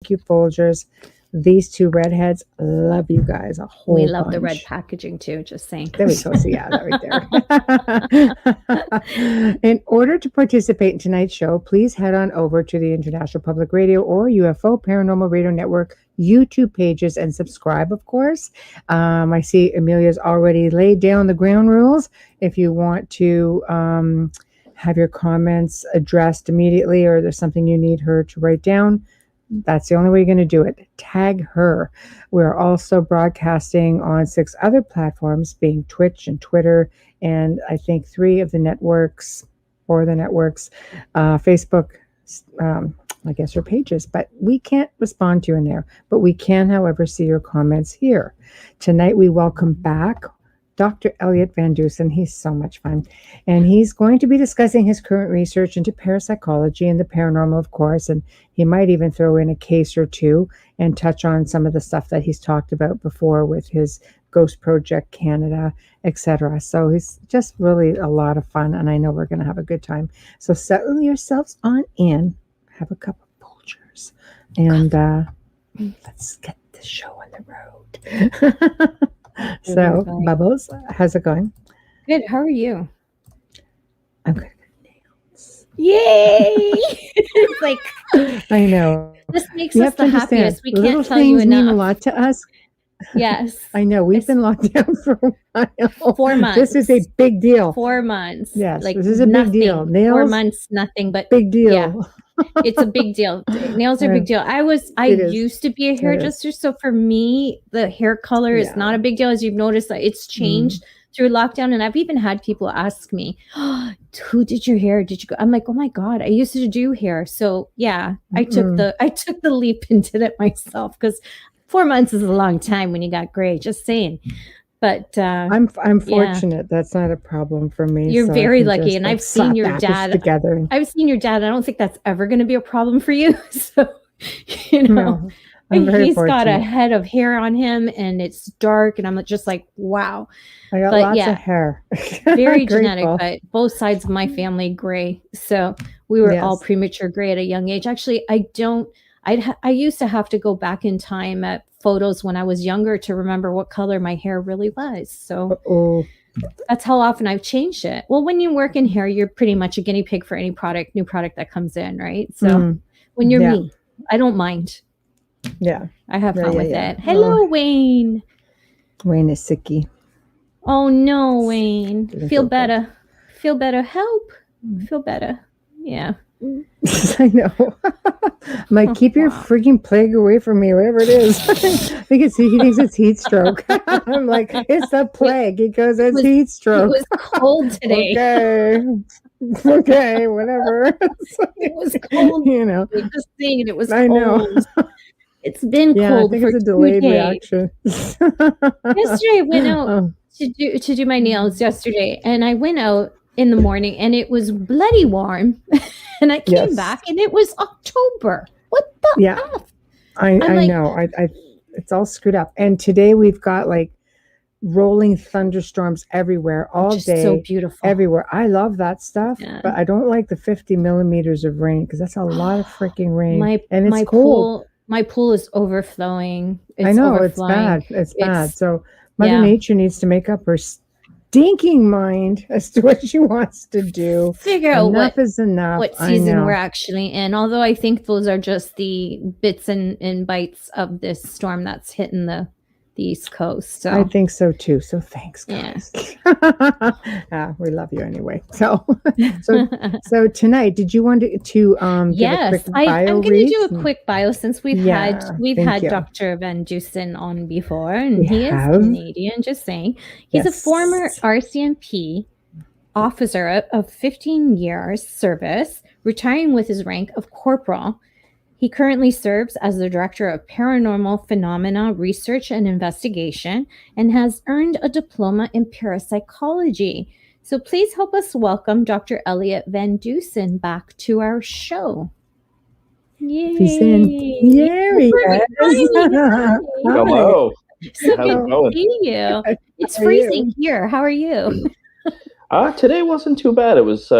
Thank you, Folgers. These two redheads, love you guys a whole bunch. We love the red packaging too, just saying. There we go. So yeah, that right there. In order to participate in tonight's show, please head on over to the International Public Radio or UFO Paranormal Radio Network YouTube pages and subscribe, of course. I see Amelia's already laid down the ground rules. If you want to have your comments addressed immediately, or there's something you need her to write down, that's the only way you're going to do it. Tag her. We're also broadcasting on 6 other platforms, being Twitch and Twitter, and I think 3 of the networks, Facebook, I guess, or pages. But we can't respond to you in there. But we can, however, see your comments here. Tonight, we welcome back Dr. Elliot Van Dusen. He's so much fun. And he's going to be discussing his current research into parapsychology and the paranormal, of course. And he might even throw in a case or two and touch on some of the stuff that he's talked about before with his Ghost Project Canada, etc. So he's just really a lot of fun. And I know we're going to have a good time. So settle yourselves on in. Have a cup of Folgers. And let's get the show on the road. So, Bubbles, how's it going? Good. How are you? I'm good. Nails. Yay! It's like, I know. This makes us the happiest. We can't tell you enough. Mean a lot to us. Yes. I know. We've been locked down for a while. 4 months. This is a big deal. 4 months. Yes. Like, this is a big deal. Nails. 4 months, nothing but big deal. Yeah. It's a big deal. Nails are a big deal. I used to be a hairdresser, so for me, the hair color is not a big deal. As you've noticed, that it's changed through lockdown, and I've even had people ask me, oh, "Who did your hair? Did you go?" I'm like, "Oh my god, I used to do hair." So yeah, I took the leap and did it myself, because 4 months is a long time when you got gray. Just saying. But I'm fortunate. That's not a problem for me. You're very lucky, and I've seen your dad together. I've seen your dad. I don't think that's ever going to be a problem for you. So, no, he's got a head of hair on him, and it's dark, and I'm just like, wow. I got lots of hair. Very genetic, but both sides of my family gray. So we were all premature gray at a young age. Actually, I used to have to go back in time at photos when I was younger to remember what color my hair really was. So that's how often I've changed it. Well, when you work in hair, you're pretty much a guinea pig for any new product that comes in, right? So when you're me, I don't mind. Yeah. I have fun with it. Hello, Wayne. Wayne is sicky. Oh no, Wayne. Feel better. Feel better. Help. Feel better. Yeah. I know. I'm like, keep your freaking plague away from me, whatever it is. I think he thinks it's heat stroke. I'm like, it's a plague. He goes, it's heat stroke. It was cold today. Okay, whatever. It was cold. Just saying it was cold. I know. It's been cold. I think it's a delayed reaction. Yesterday I went out to do my nails yesterday, and I went out in the morning, and it was bloody warm. And I came back, and it was October. What the F? I know. It's all screwed up. And today we've got like rolling thunderstorms everywhere all day. So beautiful. Everywhere. I love that stuff, but I don't like the 50 millimeters of rain, because that's a lot of freaking rain. And it's cold. My pool is overflowing. I know. Overflowing. It's bad. So Mother Nature needs to make up her stinking mind as to what she wants to do. Figure out enough is enough. What season we're actually in. Although I think those are just the bits and bites of this storm that's hitting the East Coast. So I think so too. So thanks, guys. We love you anyway. So tonight, did you want to give a quick bio I'm going to do a quick bio, since we've had Dr. Van Dusen on before, and he is Canadian. Just saying, he's a former RCMP officer of 15 years service, retiring with his rank of corporal. He currently serves as the Director of Paranormal Phenomena Research and Investigation, and has earned a diploma in parapsychology. So please help us welcome Dr. Elliot Van Dusen back to our show. Yay! He's in. Yay! Hello. So good to see you. It's freezing here. How are you? Today wasn't too bad. It was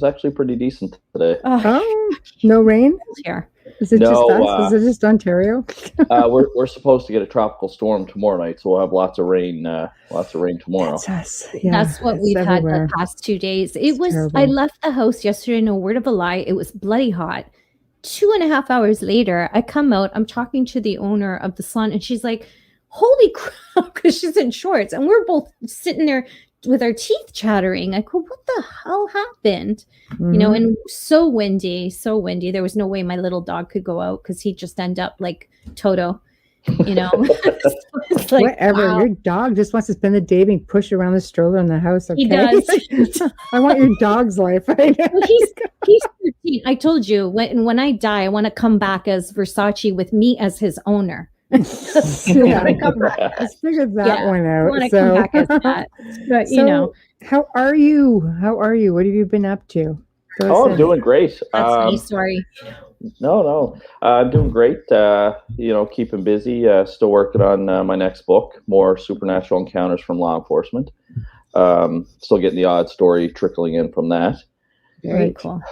actually pretty decent today. Oh, no rain here. Is it just us? Is it just Ontario? We're supposed to get a tropical storm tomorrow night, so we'll have lots of rain tomorrow. That's us. Yeah, that's what we've everywhere. Had the past 2 days. It was terrible. I left the house yesterday, no word of a lie. It was bloody hot. 2.5 hours later, I come out, I'm talking to the owner of the salon, and she's like, holy crap, because she's in shorts. And we're both sitting there with our teeth chattering. I go, what the hell happened? Mm-hmm. You know, and so windy. There was no way my little dog could go out because he'd just end up like Toto, you know. It's like, whatever. Wow. Your dog just wants to spend the day being pushed around the stroller in the house. Okay? He does. I want your dog's life. Right? Well, he's 13. I told you, when I die, I want to come back as Versace with me as his owner. Let's figure that one out. I want to come back as that. But you know, how are you? What have you been up to? I'm doing great. That's me. Sorry. No, I'm doing great. You know, keeping busy. Still working on my next book, more supernatural encounters from law enforcement. Still getting the odd story trickling in from that. Very cool.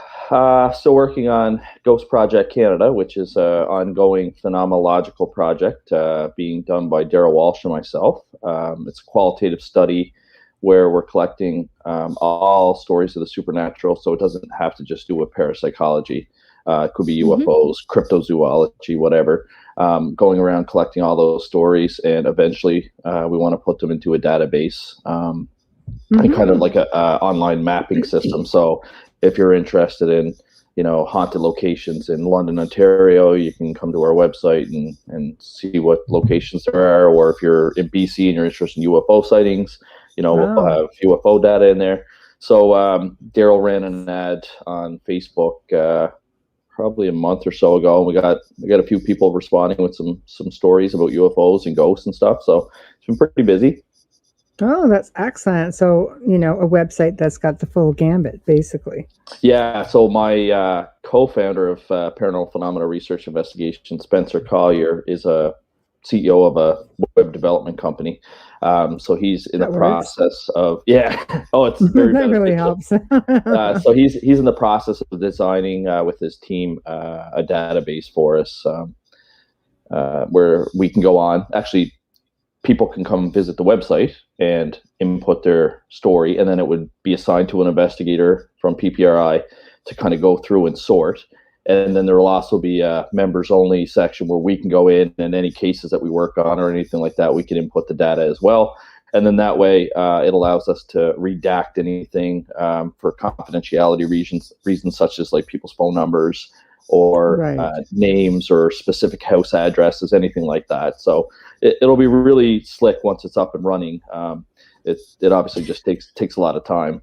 Still working on Ghost Project Canada, which is an ongoing phenomenological project being done by Daryl Walsh and myself. It's a qualitative study where we're collecting all stories of the supernatural, so it doesn't have to just do with parapsychology. It could be UFOs, cryptozoology, whatever. Going around collecting all those stories, and eventually we want to put them into a database, and kind of like a online mapping system. So if you're interested in, you know, haunted locations in London, Ontario, you can come to our website and see what locations there are. Or if you're in BC and you're interested in UFO sightings, you know, we'll have UFO data in there. So Daryl ran an ad on Facebook probably a month or so ago. We got a few people responding with some stories about UFOs and ghosts and stuff. So it's been pretty busy. Oh, that's excellent. So, you know, a website that's got the full gambit, basically. Yeah. So my co-founder of Paranormal Phenomena Research Investigation, Spencer Collier, is a CEO of a web development company. So he's in the process of, Oh, it's very that really helps. So he's in the process of designing with his team a database for us where we can go on. Actually, people can come visit the website and input their story, and then it would be assigned to an investigator from PPRI to kind of go through and sort. And then there will also be a members only section where we can go in, and any cases that we work on or anything like that, we can input the data as well. And then that way it allows us to redact anything for confidentiality reasons such as like people's phone numbers or names or specific house addresses, anything like that. So it'll be really slick once it's up and running. It obviously just takes a lot of time.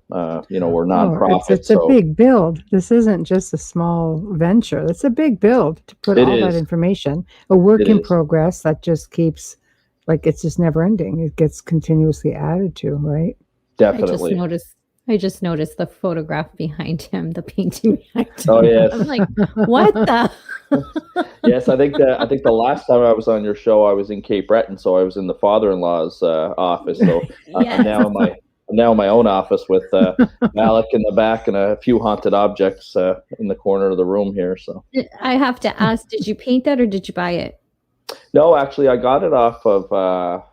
You know, we're nonprofit. It's a big build. This isn't just a small venture. It's a big build to put all that information. A work in progress that just keeps, like, it's just never ending. It gets continuously added to, right? Definitely. I just noticed the photograph behind him, the painting behind him. Oh yes. I'm like, what the? Yes, I think the last time I was on your show, I was in Cape Breton, so I was in the father-in-law's office. So I'm now in my own office with Malik in the back and a few haunted objects in the corner of the room here. So I have to ask, did you paint that or did you buy it? No, actually, I got it off of.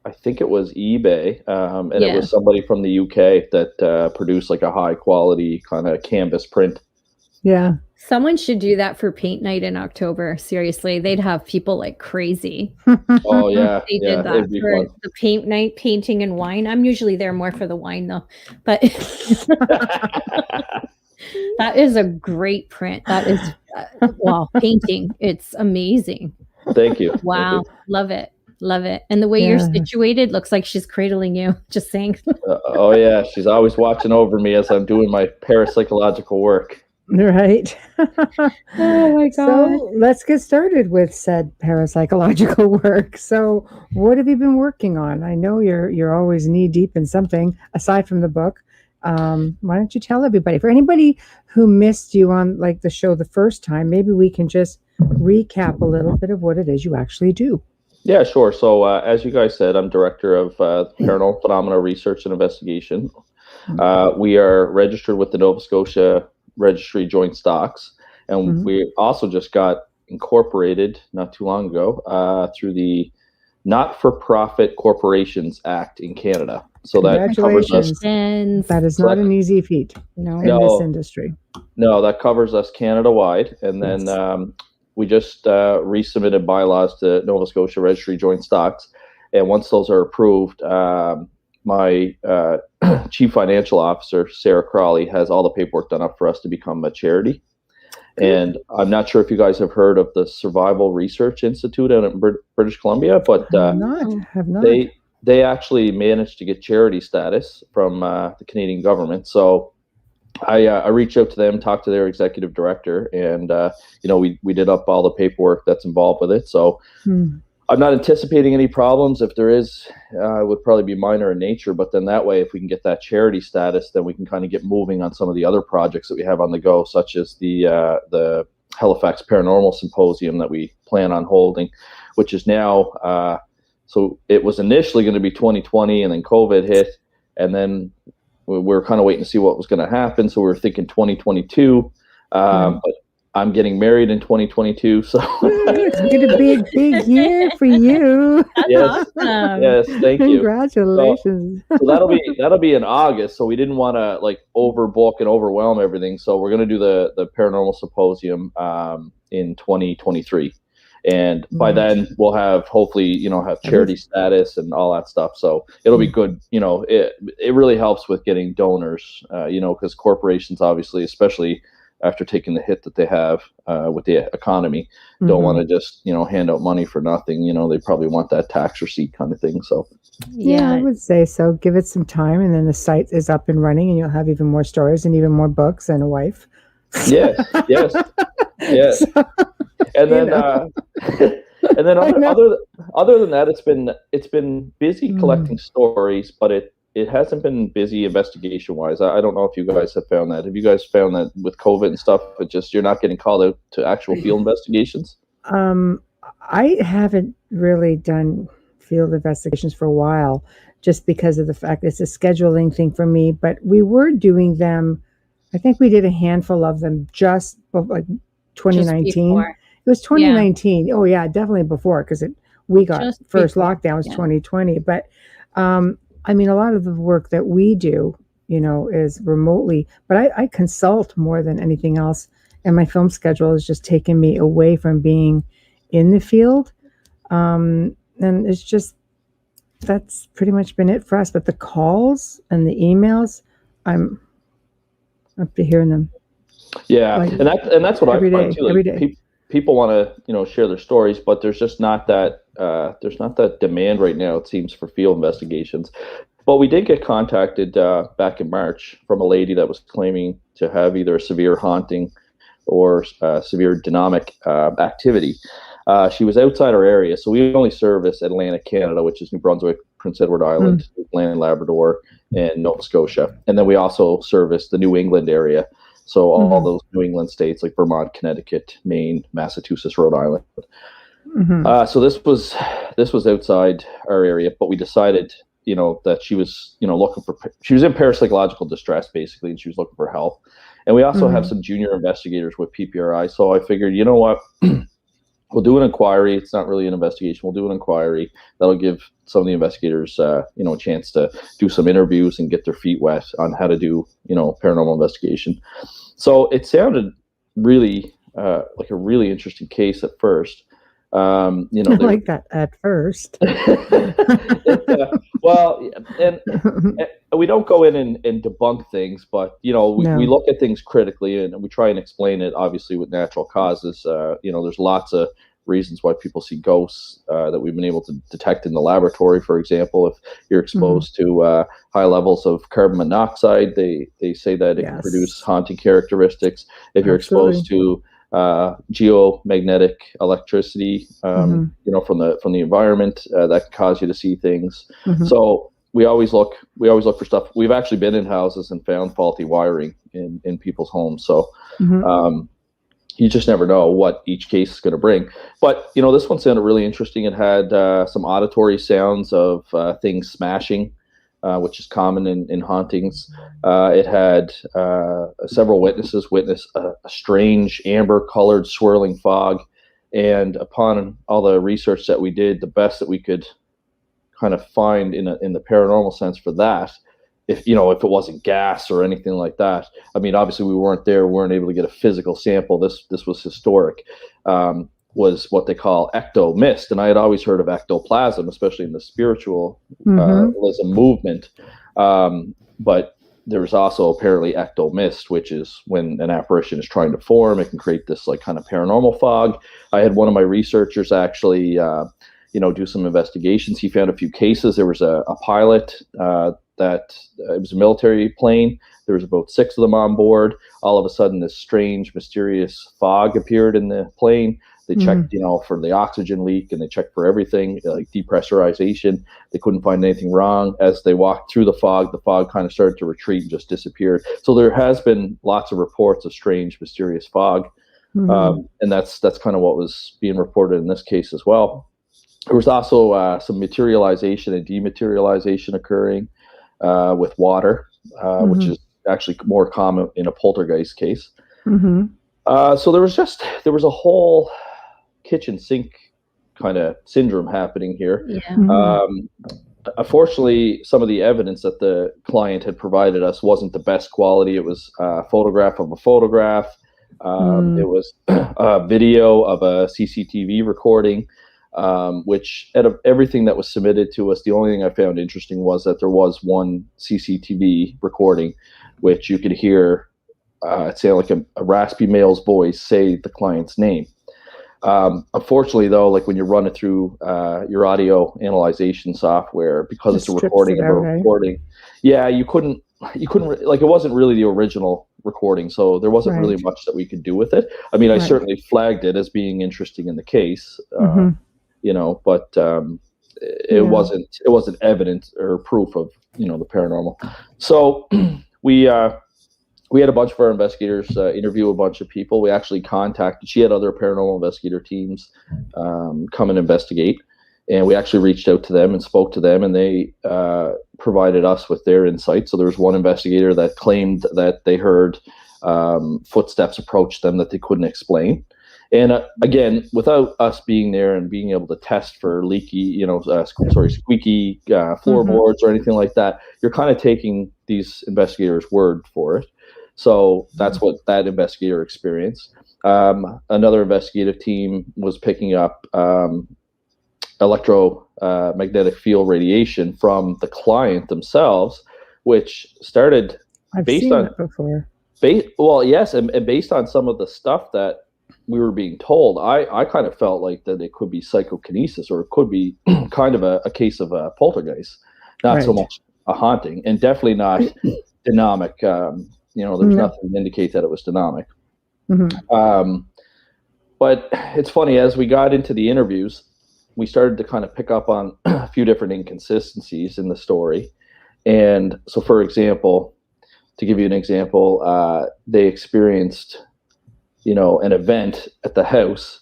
I think it was eBay, and it was somebody from the UK that produced like a high quality kind of canvas print. Yeah. Someone should do that for paint night in October. Seriously, they'd have people like crazy. Oh yeah. They did that for the paint night, painting and wine. I'm usually there more for the wine though, but that is a great print. That is, painting. It's amazing. Thank you. Wow. Thank you. Love it. Love it. And the way you're situated looks like she's cradling you. Just saying. Oh yeah. She's always watching over me as I'm doing my parapsychological work. Right. Oh my God. So let's get started with said parapsychological work. So what have you been working on? I know you're always knee deep in something aside from the book. Why don't you tell everybody? For anybody who missed you on like the show the first time, maybe we can just recap a little bit of what it is you actually do. Yeah, sure. So as you guys said, I'm director of Paranormal Phenomena Research and Investigation. We are registered with the Nova Scotia Registry Joint Stocks, And we also just got incorporated not too long ago through the Not-for-Profit Corporations Act in Canada. So that covers us. That is not an easy feat in this industry. No, that covers us Canada-wide. And then we just resubmitted bylaws to Nova Scotia Registry Joint Stocks. And once those are approved, my Chief Financial Officer, Sarah Crawley, has all the paperwork done up for us to become a charity. And I'm not sure if you guys have heard of the Survival Research Institute out in British Columbia, but have not. They actually managed to get charity status from the Canadian government. So I reached out to them, talked to their executive director, and we did up all the paperwork that's involved with it. So I'm not anticipating any problems. If there is, it would probably be minor in nature. But then that way, if we can get that charity status, then we can kind of get moving on some of the other projects that we have on the go, such as the Halifax Paranormal Symposium that we plan on holding, which is now. So it was initially going to be 2020, and then COVID hit, and then we were kind of waiting to see what was going to happen. So we were thinking 2022. But I'm getting married in 2022, so it's going to be a big year for you. Yes, awesome. Yes, thank you. Congratulations. So that'll be in August. So we didn't want to like overbook and overwhelm everything. So we're going to do the Paranormal Symposium in 2023, and by then we'll have hopefully have charity status and all that stuff. So it'll be good. It really helps with getting donors. Because corporations obviously, especially after taking the hit that they have with the economy, don't want to just hand out money for nothing. They probably want that tax receipt kind of thing. So yeah, I would say so. Give it some time, and then the site is up and running, and you'll have even more stories and even more books and a wife. Yes. So, and then and then other than that, it's been busy collecting stories, but it hasn't been busy investigation wise. I don't know if you guys have found that. Have you guys found that with COVID and stuff, you're not getting called out to actual field investigations? I haven't really done field investigations for a while, just because of the fact it's a scheduling thing for me. But we were doing them. I think we did a handful of them just like 2019. It was 2019. Yeah. Oh yeah, definitely before, because we got just first lockdown was 2020. But I mean, a lot of the work that we do, is remotely. But I consult more than anything else, and my film schedule has just taken me away from being in the field. And it's just that's pretty much been it for us. But the calls and the emails, I'm up to hearing them. Yeah, and that's what I find too. Every day. People want to share their stories, but there's just not that demand right now, it seems, for field investigations. But we did get contacted back in March from a lady that was claiming to have either a severe haunting or severe demonic activity. She was outside our area, so we only service Atlantic Canada, which is New Brunswick, Prince Edward Island, Newfoundland and Labrador, and Nova Scotia. And then we also service the New England area. So all those New England states like Vermont, Connecticut, Maine, Massachusetts, Rhode Island. So this was outside our area, but we decided, that she was, she was in parapsychological distress basically, and she was looking for help. And we also have some junior investigators with PPRI. So I figured, you know what, we'll do an inquiry. It's not really an investigation. We'll do an inquiry that'll give some of the investigators, a chance to do some interviews and get their feet wet on how to do, paranormal investigation. So it sounded really like a really interesting case at first. I like that at first. Well, and we don't go in and debunk things, but we look at things critically and we try and explain it, obviously, with natural causes. There's lots of reasons why people see ghosts that we've been able to detect in the laboratory. For example, if you're exposed to high levels of carbon monoxide, they say that it can produce haunting characteristics. If you're exposed to geomagnetic electricity, from the environment, that can cause you to see things. So we always look for stuff. We've actually been in houses and found faulty wiring in people's homes. So you just never know what each case is going to bring. But this one sounded really interesting. It had some auditory sounds of things smashing which is common in hauntings. It had several witnesses witness a strange amber-colored swirling fog, and upon all the research that we did, the best that we could kind of find in the paranormal sense for that, if it wasn't gas or anything like that. I mean, obviously we weren't there, we weren't able to get a physical sample. This was historic. Was what they call ectomist, and I had always heard of ectoplasm, especially in the spiritualism movement. But there was also apparently ectomist, which is when an apparition is trying to form. It can create this like kind of paranormal fog. I had one of my researchers actually, do some investigations. He found a few cases. There was a pilot that it was a military plane. There was about 6 of them on board. All of a sudden, this strange, mysterious fog appeared in the plane. They checked, for the oxygen leak, and they checked for everything, like depressurization. They couldn't find anything wrong. As they walked through the fog kind of started to retreat and just disappeared. So there has been lots of reports of strange, mysterious fog, and that's kind of what was being reported in this case as well. There was also some materialization and dematerialization occurring with water, which is actually more common in a poltergeist case. So there was a whole kitchen sink kind of syndrome happening here. Unfortunately, some of the evidence that the client had provided us wasn't the best quality. It was a photograph of a photograph. It was a video of a CCTV recording, which out of everything that was submitted to us, the only thing I found interesting was that there was one CCTV recording, which you could hear it sounded like a raspy male's voice say the client's name. Unfortunately, though, like when you run it through your audio analyzation software, because it's a recording of a recording, you couldn't like, it wasn't really the original recording, so there wasn't really much that we could do with it. I mean, I certainly flagged it as being interesting in the case, but it wasn't evidence or proof of the paranormal. So we had a bunch of our investigators interview a bunch of people. We actually she had other paranormal investigator teams come and investigate. And we actually reached out to them and spoke to them, and they provided us with their insight. So there was one investigator that claimed that they heard footsteps approach them that they couldn't explain. And again, without us being there and being able to test for leaky, squeaky floorboards or anything like that, you're kind of taking these investigators' word for it. So that's what that investigator experienced. Another investigative team was picking up electromagnetic field radiation from the client themselves, which started based on and based on some of the stuff that we were being told. I kind of felt like that it could be psychokinesis, or it could be kind of a case of a poltergeist, not so much a haunting, and definitely not dynamic. There's nothing to indicate that it was dynamic. But it's funny, as we got into the interviews, we started to kind of pick up on a few different inconsistencies in the story. And so, for example, to give you an example, they experienced, an event at the house,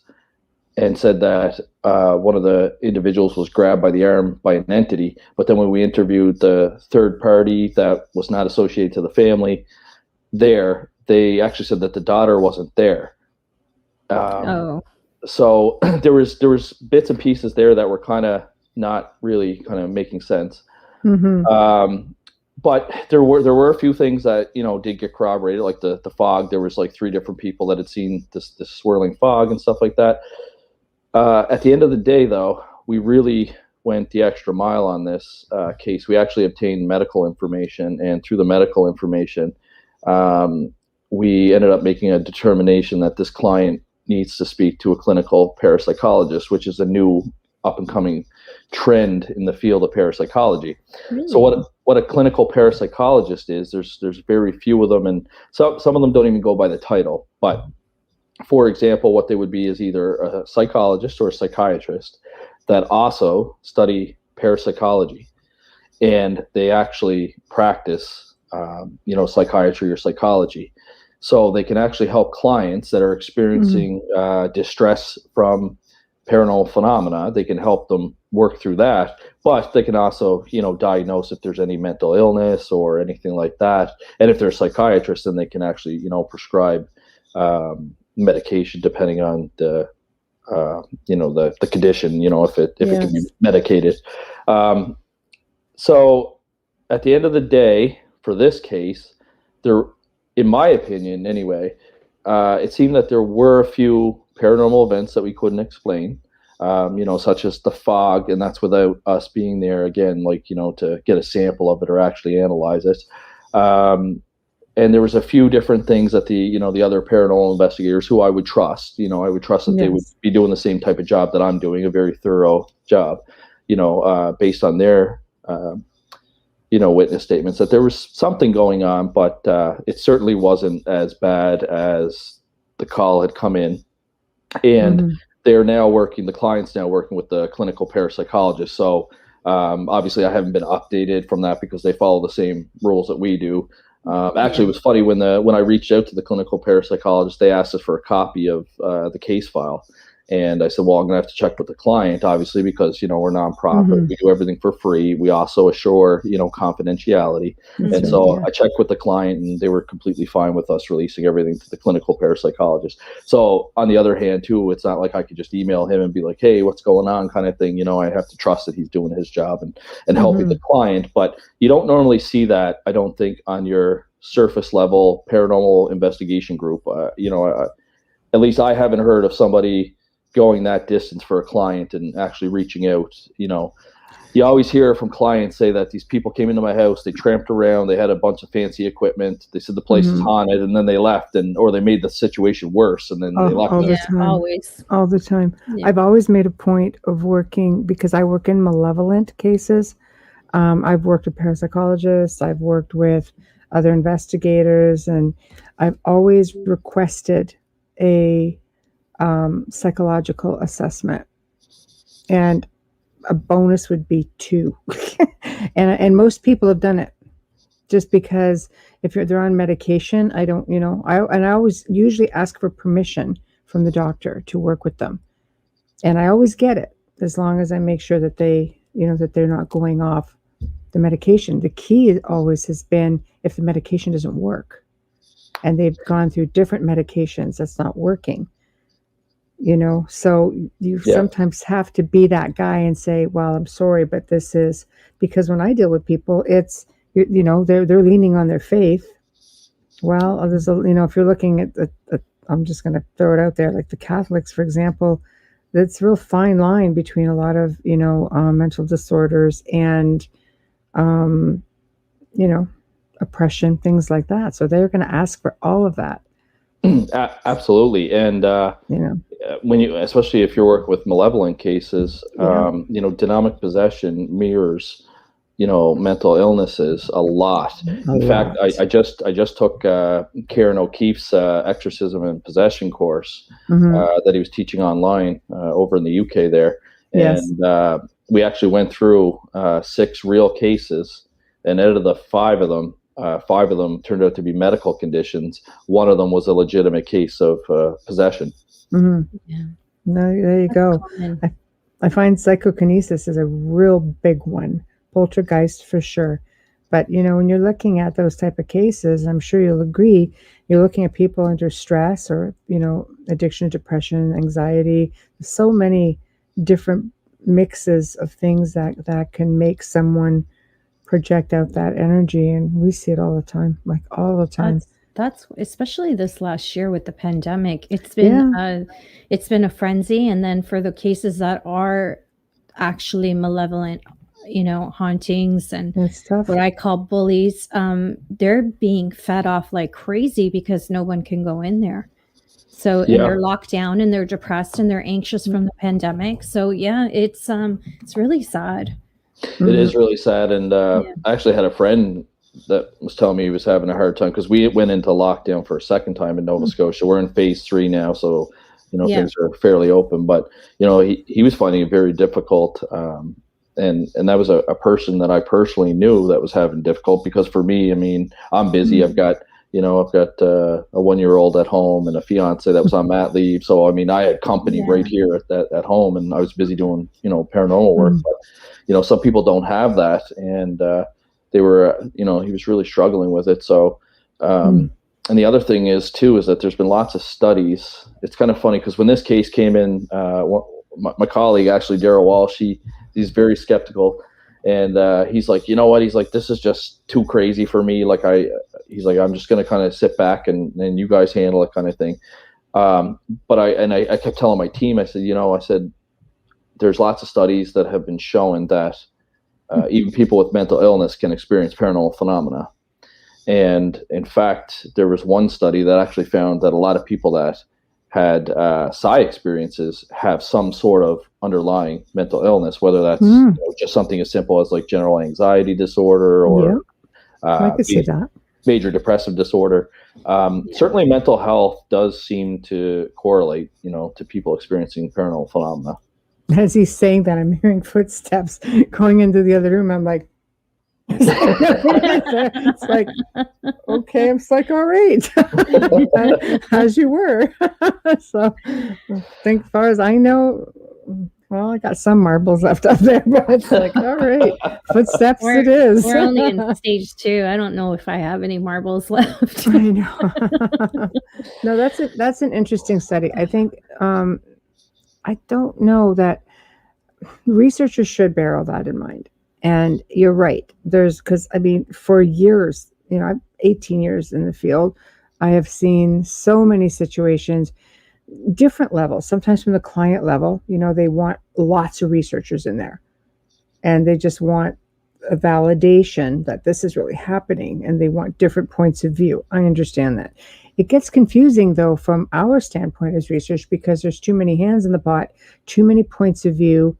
and said that one of the individuals was grabbed by the arm by an entity. But then when we interviewed the third party that was not associated to the family, they actually said that the daughter wasn't there. So there was bits and pieces there that were kind of not really kind of making sense. But there were a few things that did get corroborated, like the fog. There was like 3 different people that had seen this swirling fog and stuff like that. At the end of the day, though, we really went the extra mile on this case. We actually obtained medical information, and through the medical information, we ended up making a determination that this client needs to speak to a clinical parapsychologist, which is a new up-and-coming trend in the field of parapsychology. Really? So what a clinical parapsychologist is, there's very few of them, and some of them don't even go by the title. But for example, what they would be is either a psychologist or a psychiatrist that also study parapsychology, and they actually practice psychiatry or psychology. So they can actually help clients that are experiencing distress from paranormal phenomena. They can help them work through that, but they can also, diagnose if there's any mental illness or anything like that. And if they're psychiatrists, then they can actually, prescribe medication depending on the condition, if it can be medicated. So at the end of the day, for this case, there, in my opinion anyway, it seemed that there were a few paranormal events that we couldn't explain, such as the fog, and that's without us being there again, to get a sample of it or actually analyze it. And there was a few different things that the other paranormal investigators who I would trust, that they would be doing the same type of job that I'm doing, a very thorough job, based on their, witness statements, that there was something going on, but it certainly wasn't as bad as the call had come in. And the client's now working with the clinical parapsychologist. So obviously I haven't been updated from that because they follow the same rules that we do. Actually, it was funny when I reached out to the clinical parapsychologist, they asked us for a copy of the case file. And I said, well, I'm going to have to check with the client, obviously, because, we're nonprofit. We do everything for free. We also assure, confidentiality. And so I checked with the client and they were completely fine with us releasing everything to the clinical parapsychologist. So on the other hand, too, it's not like I could just email him and be like, hey, what's going on kind of thing. I have to trust that he's doing his job and helping the client. But you don't normally see that, I don't think, on your surface level paranormal investigation group. At least I haven't heard of somebody going that distance for a client and actually reaching out. You always hear from clients say that these people came into my house, they tramped around, they had a bunch of fancy equipment, they said the place is haunted, and then they left, or they made the situation worse, and then they left. All the time. Yeah. I've always made a point of working, because I work in malevolent cases. I've worked with parapsychologists, I've worked with other investigators, and I've always requested a psychological assessment, and a bonus would be 2. and most people have done it, just because if they're on medication, I don't, I always usually ask for permission from the doctor to work with them, and I always get it as long as I make sure that they, that they're not going off the medication. The key always has been if the medication doesn't work, and they've gone through different medications that's not working. So you sometimes have to be that guy and say, well, I'm sorry, but this is, because when I deal with people, it's, they're leaning on their faith. Well, there's if you're looking at I'm just going to throw it out there, like the Catholics, for example, that's a real fine line between a lot of, mental disorders and, oppression, things like that. So they're going to ask for all of that. Absolutely. And, when especially if you're working with malevolent cases, demonic possession mirrors, mental illnesses a lot. In fact, I just took Karen O'Keefe's exorcism and possession course that he was teaching online over in the UK there. And we actually went through 6 real cases, and out of the 5 of them turned out to be medical conditions. One of them was a legitimate case of possession. No, there you go. I find psychokinesis is a real big one. Poltergeist for sure. But, when you're looking at those type of cases, I'm sure you'll agree, you're looking at people under stress or, addiction, depression, anxiety, so many different mixes of things that can make someone project out that energy. And we see it all the time, like all the time. That's especially this last year with the pandemic. It's been a frenzy. And then for the cases that are actually malevolent, hauntings and what I call bullies, they're being fed off like crazy because no one can go in there. So and they're locked down and they're depressed and they're anxious from the pandemic. So it's really sad. It is really sad. And I actually had a friend that was telling me he was having a hard time because we went into lockdown for a second time in Nova Scotia. We're in phase 3 now, so things are fairly open. But he was finding it very difficult, and that was a person that I personally knew that was having difficult, because for me, I mean, I'm busy. I've got I've got a 1-year-old at home and a fiance that was on mat leave. So, I mean, I had company right here at home, and I was busy doing, paranormal work. But, some people don't have that. And they were, he was really struggling with it. So, and the other thing is that there's been lots of studies. It's kind of funny because when this case came in, my colleague, actually, Daryl Walsh, he's very skeptical. And he's like, you know what? He's like, this is just too crazy for me. He's like, I'm just going to kind of sit back and you guys handle it, kind of thing. But I kept telling my team, I said, there's lots of studies that have been showing that even people with mental illness can experience paranormal phenomena. And in fact, there was one study that actually found that a lot of people that had psi experiences have some sort of underlying mental illness, whether that's just something as simple as like general anxiety disorder or I could see that. Major depressive disorder. Certainly mental health does seem to correlate, to people experiencing paranormal phenomena. As he's saying that, I'm hearing footsteps going into the other room. I'm like, it's like, okay. I'm like, all right, as you were. So I think as far as I know, well, I got some marbles left up there, but it's like, all right, footsteps it is. We're only in stage 2. I don't know if I have any marbles left. I know. No, that's an interesting study. I think, I don't know that researchers should bear all that in mind. And you're right. Because I mean, for years, I'm 18 years in the field. I have seen so many situations, different levels, sometimes from the client level, they want lots of researchers in there and they just want a validation that this is really happening and they want different points of view. I understand that. It gets confusing though, from our standpoint as research, because there's too many hands in the pot, too many points of view,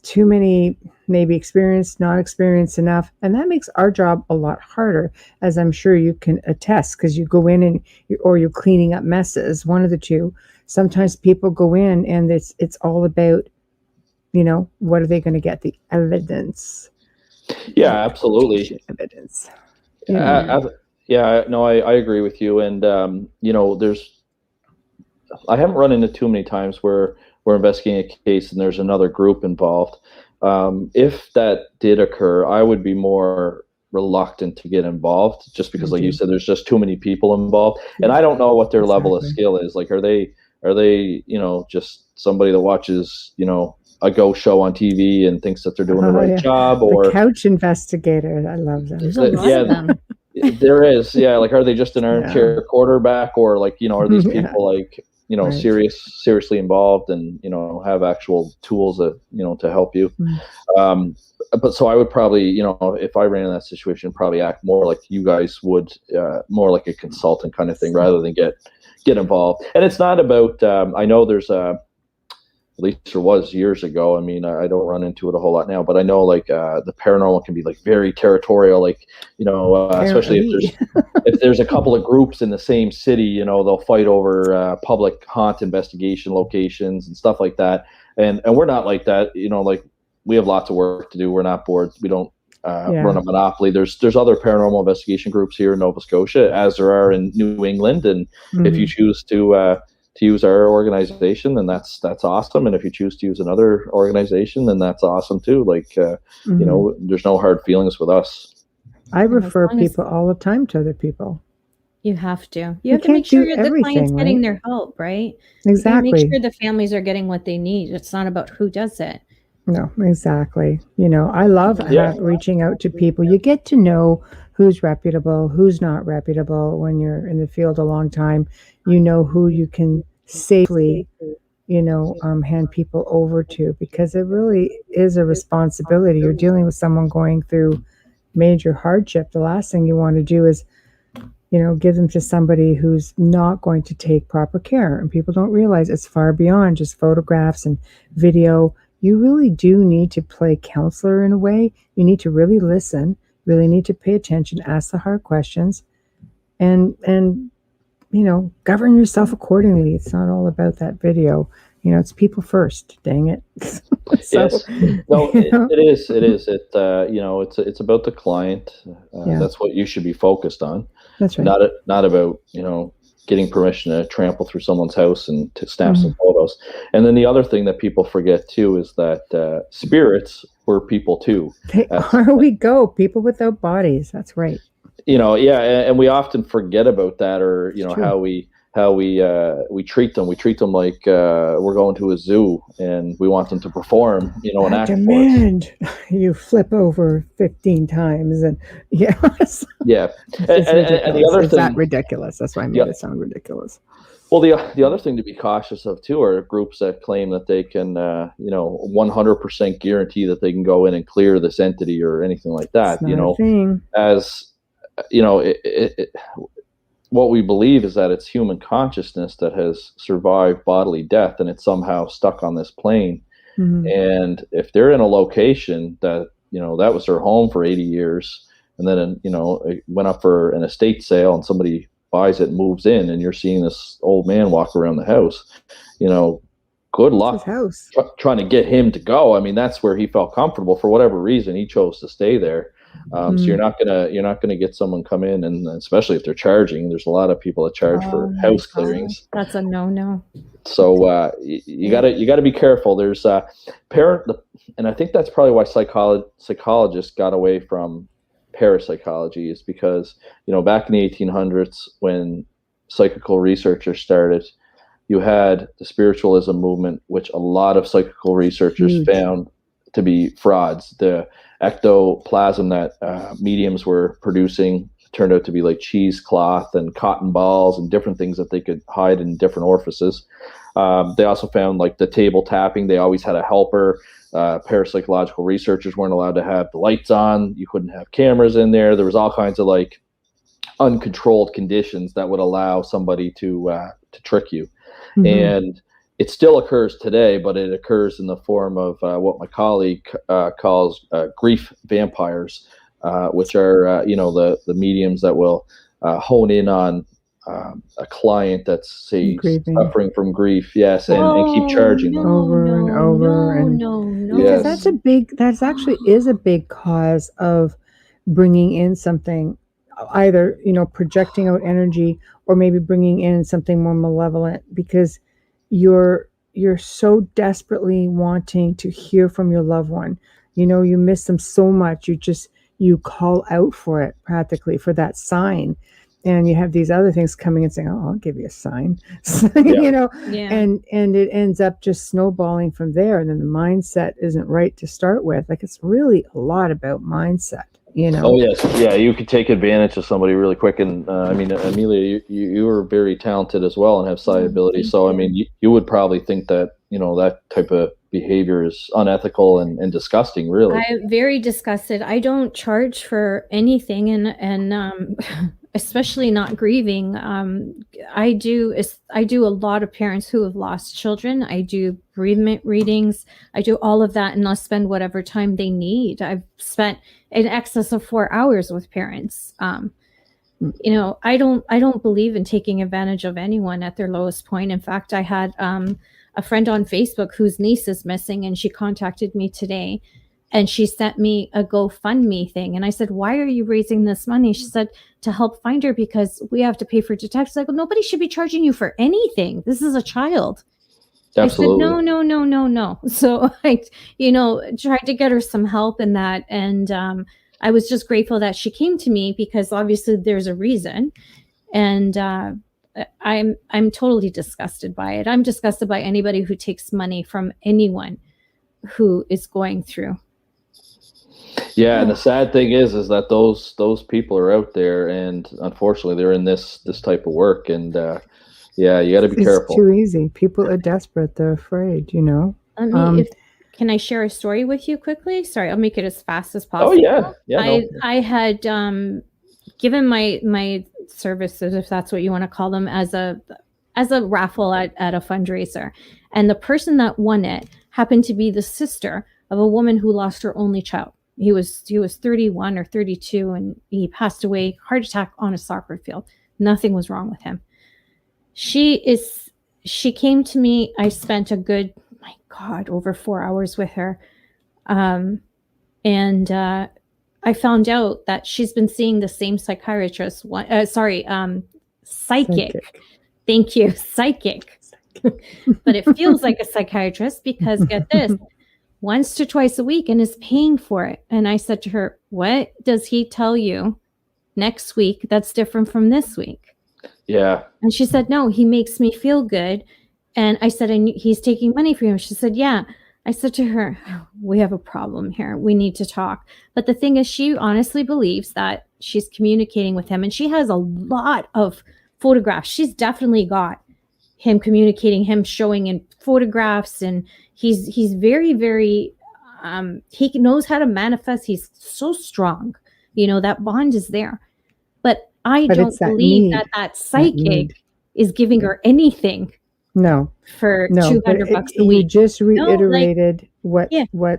too many maybe experienced, not experienced enough. And that makes our job a lot harder, as I'm sure you can attest, because you go in or you're cleaning up messes, one of the two. Sometimes people go in and it's all about, what are they going to get? The evidence. Yeah, absolutely. Evidence. No, I agree with you. And, I haven't run into too many times where we're investigating a case and there's another group involved. If that did occur, I would be more reluctant to get involved, just because, like you said, there's just too many people involved, and I don't know what their level of skill is. Like, are they, just somebody that watches, a ghost show on TV and thinks that they're doing the right job, or the couch investigator? I love them. There's a lot of them. There is, like, are they just an armchair quarterback, or like, are these people like, seriously involved and, have actual tools that, to help you. But so I would probably, if I ran in that situation, probably act more like you guys would, more like a consultant kind of thing, rather than get involved. And it's not about, I know there's at least there was years ago. I mean, I don't run into it a whole lot now, but I know like the paranormal can be like very territorial, like, especially if there's a couple of groups in the same city, they'll fight over public haunt investigation locations and stuff like that. And we're not like that, like we have lots of work to do. We're not bored. We don't run a monopoly. There's other paranormal investigation groups here in Nova Scotia, as there are in New England. And if you choose to use our organization, then that's awesome. And if you choose to use another organization, then that's awesome too. Like, there's no hard feelings with us. I refer people all the time to other people. You have to. You have to make sure the client's getting their help, right? Exactly. Make sure the families are getting what they need. It's not about who does it. No, exactly. I love reaching out to people. You get to know who's reputable, who's not reputable when you're in the field a long time. You know who you can safely, hand people over to, because it really is a responsibility. You're dealing with someone going through major hardship. The last thing you want to do is, give them to somebody who's not going to take proper care. And people don't realize it's far beyond just photographs and video. You really do need to play counselor in a way. You need to really listen, really need to pay attention, ask the hard questions, and govern yourself accordingly. It's not all about that video. It's people first. Dang it. Yes. No, it is. It's about the client. That's what you should be focused on. That's right. Not about, getting permission to trample through someone's house and to snap some photos. And then the other thing that people forget too is that spirits were people too. We go, people without bodies. That's right. And we often forget about that, or how we treat them. We treat them like we're going to a zoo and we want them to perform, and act. Demand you flip over 15 times, and yeah. And the other thing, that ridiculous. That's why I made it sound ridiculous. Well, the other thing to be cautious of too are groups that claim that they can, 100% guarantee that they can go in and clear this entity or anything like that. What we believe is that it's human consciousness that has survived bodily death, and it's somehow stuck on this plane. And if they're in a location that, that was their home for 80 years, and then, it went up for an estate sale and somebody buys it and moves in, and you're seeing this old man walk around the house, good luck trying to get him to go. I mean, that's where he felt comfortable. For whatever reason, he chose to stay there. So you're not gonna get someone come in, and especially if they're charging. There's a lot of people that charge for house clearings. That's a no. So you gotta be careful. There's and I think that's probably why psychologists got away from parapsychology, is because back in the 1800s when psychical researchers started, you had the spiritualism movement, which a lot of psychical researchers found to be frauds. The ectoplasm that mediums were producing turned out to be like cheesecloth and cotton balls and different things that they could hide in different orifices. They also found like the table tapping. They always had a helper. Parapsychological researchers weren't allowed to have the lights on. You couldn't have cameras in there. There was all kinds of like uncontrolled conditions that would allow somebody to trick you. And it still occurs today, but it occurs in the form of what my colleague calls grief vampires, which are the mediums that will hone in on a client that's, say, suffering from grief, and keep charging them over and over. Because that actually is a big cause of bringing in something, either projecting out energy or maybe bringing in something more malevolent, because you're so desperately wanting to hear from your loved one. You miss them so much, you call out for it, practically, for that sign. And you have these other things coming and saying, "Oh, I'll give you a sign," and it ends up just snowballing from there. And then the mindset isn't right to start with. Like, it's really a lot about mindset. Oh yes, yeah. You could take advantage of somebody really quick, and Amelia, you are very talented as well and have psi ability. So I mean, you would probably think that that type of behavior is unethical and disgusting. Really, I'm very disgusted. I don't charge for anything, and especially not grieving. I do a lot of parents who have lost children. I do bereavement readings. I do all of that, and I'll spend whatever time they need. I've spent in excess of 4 hours with parents. I don't believe in taking advantage of anyone at their lowest point. In fact, I had a friend on Facebook whose niece is missing, and she contacted me today, and she sent me a GoFundMe thing. And I said, "Why are you raising this money?" She said, "To help find her, because we have to pay for detectives." I go, "Nobody should be charging you for anything. This is a child." Absolutely. I said, no. So I, tried to get her some help in that. And I was just grateful that she came to me, because obviously there's a reason. And I'm totally disgusted by it. I'm disgusted by anybody who takes money from anyone who is going through. Yeah, and the sad thing is that those people are out there, and unfortunately they're in this type of work, and you got to be careful. It's too easy. People are desperate. They're afraid. Can I share a story with you quickly? Sorry, I'll make it as fast as possible. Oh yeah. I had given my services, if that's what you want to call them, as a raffle at a fundraiser, and the person that won it happened to be the sister of a woman who lost her only child. He was 31 or 32, and he passed away, heart attack, on a soccer field. Nothing was wrong with him. She is she came to me. I spent a good, my God, over 4 hours with her. And I found out that she's been seeing the same psychiatrist. Psychic. Thank you, psychic. But it feels like a psychiatrist because get this, once to twice a week and is paying for it. And I said to her, what does he tell you next week that's different from this week? Yeah. And she said, no, he makes me feel good. And I said, and he's taking money from you. She said, yeah. I said to her, we have a problem here. We need to talk. But the thing is, she honestly believes that she's communicating with him. And she has a lot of photographs. She's definitely got him communicating, him showing in photographs. And he's very, very, he knows how to manifest. He's so strong. You know, that bond is there. But I don't believe that psychic is giving her anything. No, for $200 a week. You just reiterated what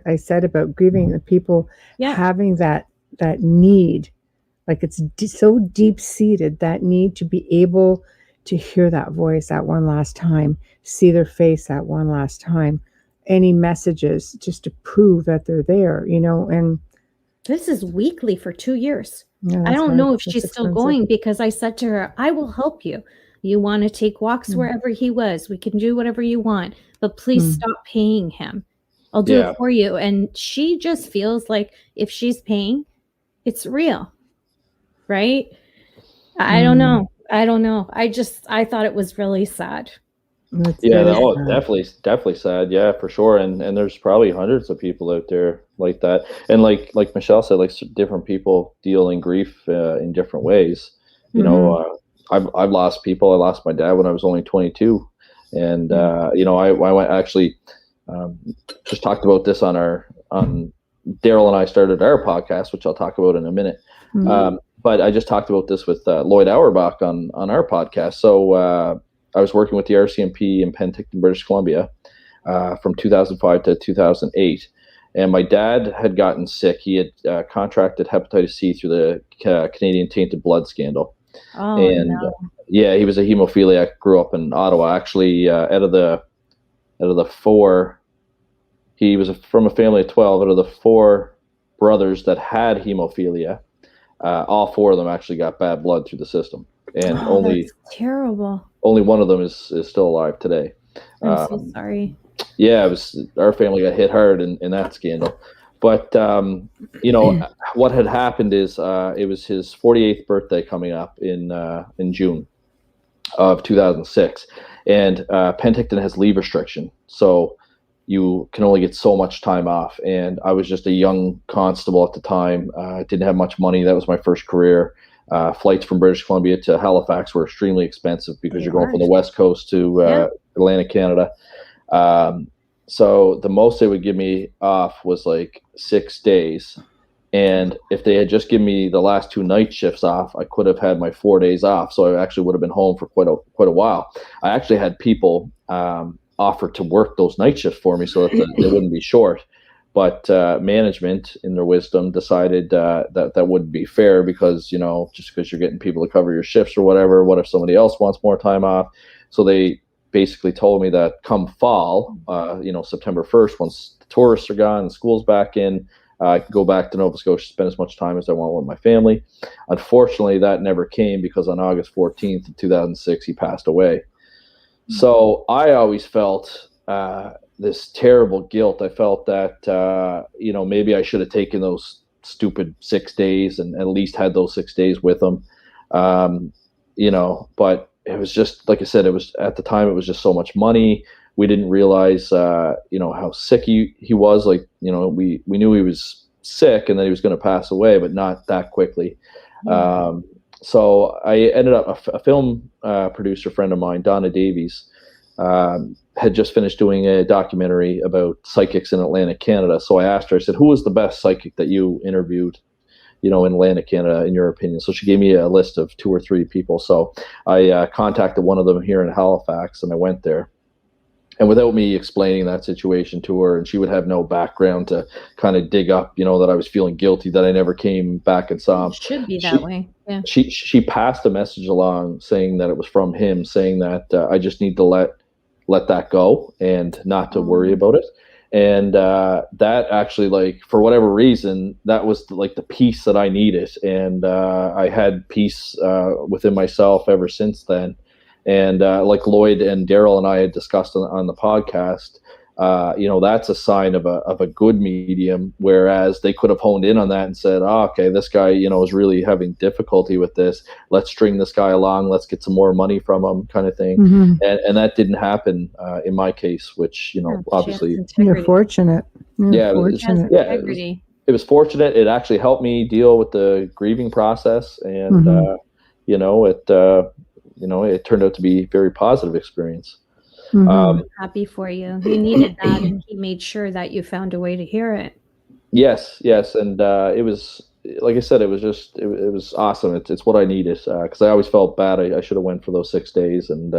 I said about grieving, the people having that need, like it's so deep seated, that need to be able to hear that voice that one last time, see their face that one last time, any messages just to prove that they're there, you know. And this is weekly for 2 years. I don't know if she's still going, because I said to her, I will help you. You want to take walks wherever he was. We can do whatever you want, but please stop paying him. I'll do it for you. And she just feels like if she's paying, it's real. Right? I don't know. I thought it was really sad. Definitely sad. Yeah, for sure. And there's probably hundreds of people out there like that. And like Michelle said, like different people deal in grief in different ways. You know, I've lost people. I lost my dad when I was only 22, and you know, I went actually just talked about this on Daryl and I started our podcast, which I'll talk about in a minute. But I just talked about this with Lloyd Auerbach on our podcast. So I was working with the RCMP in Penticton, British Columbia, from 2005 to 2008. And my dad had gotten sick. He had contracted hepatitis C through the Canadian tainted blood scandal. Oh, and no. Yeah, he was a hemophiliac. Grew up in Ottawa. Actually, out of the four, he was from a family of 12. Out of the four brothers that had hemophilia, all four of them actually got bad blood through the system, and that's terrible. Only one of them is still alive today. I'm so sorry. Yeah, it was, our family got hit hard in that scandal. But, you know, what had happened is it was his 48th birthday coming up in June of 2006. And Penticton has leave restriction. So you can only get so much time off. And I was just a young constable at the time. Didn't have much money. That was my first career. Flights from British Columbia to Halifax were extremely expensive because you're going from the West Coast to Atlantic Canada. So the most they would give me off was like 6 days. And if they had just given me the last 2 night shifts off, I could have had my 4 days off. So I actually would have been home for quite a while. I actually had people offer to work those night shifts for me so that they wouldn't be short. But management, in their wisdom, decided that wouldn't be fair because, you know, just because you're getting people to cover your shifts or whatever, what if somebody else wants more time off? So they basically told me that come fall, you know, September 1st, once the tourists are gone and school's back in, I could go back to Nova Scotia, spend as much time as I want with my family. Unfortunately, that never came because on August 14th of 2006, he passed away. So I always felt this terrible guilt. I felt that, you know, maybe I should have taken those stupid 6 days and at least had those 6 days with him, you know, but it was just, like I said, it was at the time, it was just so much money. We didn't realize, you know, how sick he was. Like, you know, we knew he was sick and that he was going to pass away, but not that quickly. So I ended up, a film producer friend of mine, Donna Davies, had just finished doing a documentary about psychics in Atlantic Canada. So I asked her, I said, who was the best psychic that you interviewed, you know, in Atlantic Canada, in your opinion? So she gave me a list of 2 or 3 people. So I contacted one of them here in Halifax, and I went there. And without me explaining that situation to her, and she would have no background to kind of dig up, you know, that I was feeling guilty that I never came back and saw him. It should be that way. Yeah. She passed a message along saying that it was from him, saying that I just need to let let that go and not to worry about it. And that actually, like, for whatever reason, that was like the peace that I needed. And I had peace within myself ever since then. And like Lloyd and Daryl and I had discussed on the podcast, that's a sign of a good medium, whereas they could have honed in on that and said, oh, okay, this guy, is really having difficulty with this. Let's string this guy along. Let's get some more money from him, kind of thing. Mm-hmm. And that didn't happen in my case, which, obviously. You're fortunate. It was fortunate. It actually helped me deal with the grieving process. And, it turned out to be a very positive experience. Mm-hmm. I'm happy for you. You needed that, and he made sure that you found a way to hear it. Yes, and it was, like I said, it was just it was awesome. It's what I needed, because I always felt bad. I should have went for those 6 days and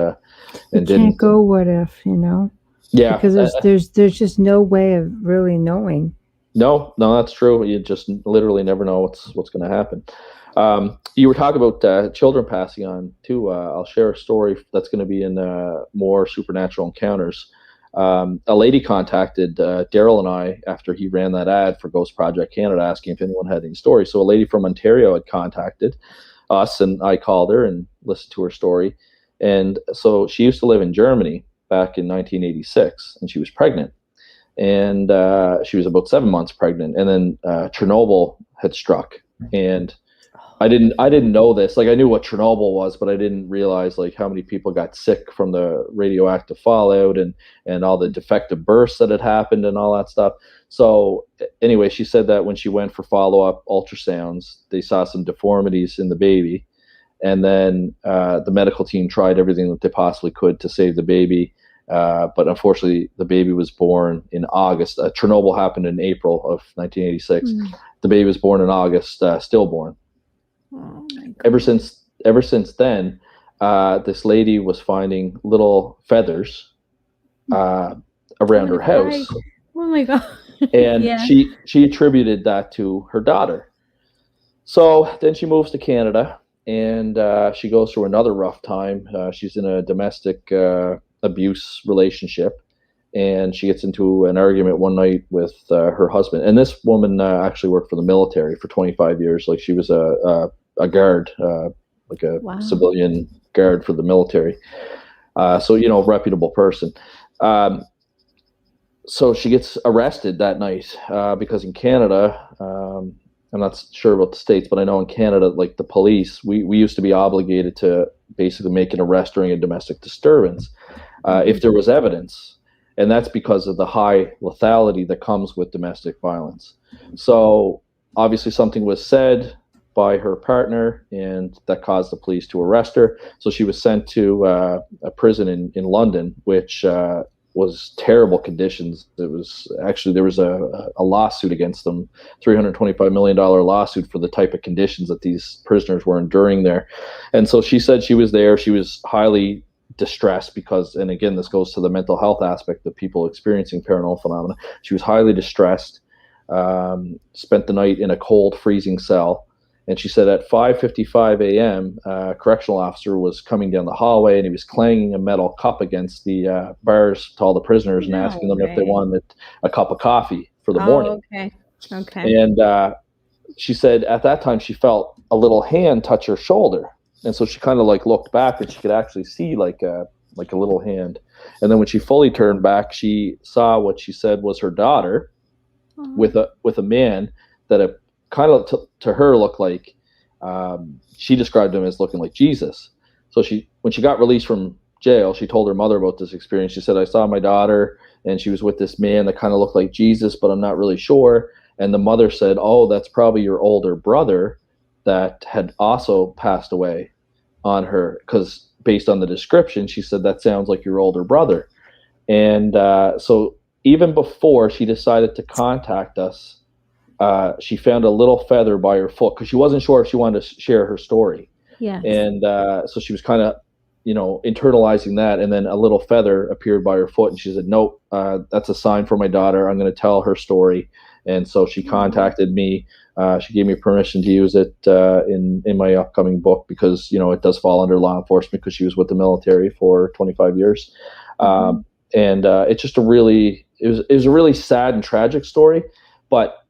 didn't. Can't go. What if Yeah, because there's just no way of really knowing. No, that's true. You just literally never know what's going to happen. You were talking about children passing on too. I'll share a story that's going to be in more supernatural encounters. A lady contacted Daryl and I after he ran that ad for Ghost Project Canada, asking if anyone had any stories. So a lady from Ontario had contacted us, and I called her and listened to her story. And so she used to live in Germany back in 1986, and she was pregnant. And she was about 7 months pregnant. And then Chernobyl had struck, and I didn't know this. Like, I knew what Chernobyl was, but I didn't realize like how many people got sick from the radioactive fallout and all the defective bursts that had happened and all that stuff. So anyway, she said that when she went for follow-up ultrasounds, they saw some deformities in the baby. And then the medical team tried everything that they possibly could to save the baby. But unfortunately, the baby was born in August. Chernobyl happened in April of 1986. The baby was born in August, stillborn. Oh my God. Ever since then, this lady was finding little feathers around her house. Oh my God! And she attributed that to her daughter. So then she moves to Canada, and she goes through another rough time. She's in a domestic abuse relationship, and she gets into an argument one night with her husband. And this woman actually worked for the military for 25 years. Like, she was a guard, like a civilian guard for the military. So, reputable person. So she gets arrested that night because in Canada, I'm not sure about the States, but I know in Canada, like the police, we used to be obligated to basically make an arrest during a domestic disturbance if there was evidence. And that's because of the high lethality that comes with domestic violence. So obviously something was said by her partner, and that caused the police to arrest her. So she was sent to a prison in London, which was terrible conditions. It was actually, there was a lawsuit against them, $325 million lawsuit for the type of conditions that these prisoners were enduring there. And so she said she was there. She was highly distressed because, and again, this goes to the mental health aspect of people experiencing paranormal phenomena. She was highly distressed, spent the night in a cold, freezing cell. And she said at 5:55 a.m., a correctional officer was coming down the hallway, and he was clanging a metal cup against the bars to all the prisoners and asking them if they wanted a cup of coffee for the morning. Okay. And she said at that time she felt a little hand touch her shoulder. And so she kind of like looked back, and she could actually see like a little hand. And then when she fully turned back, she saw what she said was her daughter with a man that kind of to her looked like, she described him as looking like Jesus. So when she got released from jail, she told her mother about this experience. She said, I saw my daughter and she was with this man that kind of looked like Jesus, but I'm not really sure. And the mother said, oh, that's probably your older brother that had also passed away on her, because based on the description, she said, that sounds like your older brother. And so even before she decided to contact us, she found a little feather by her foot, because she wasn't sure if she wanted to share her story. Yeah. And so she was kind of, internalizing that. And then a little feather appeared by her foot, and she said, nope, that's a sign for my daughter. I'm going to tell her story. And so she contacted me. She gave me permission to use it in my upcoming book, because, it does fall under law enforcement, because she was with the military for 25 years. And it's just it was a really sad and tragic story, but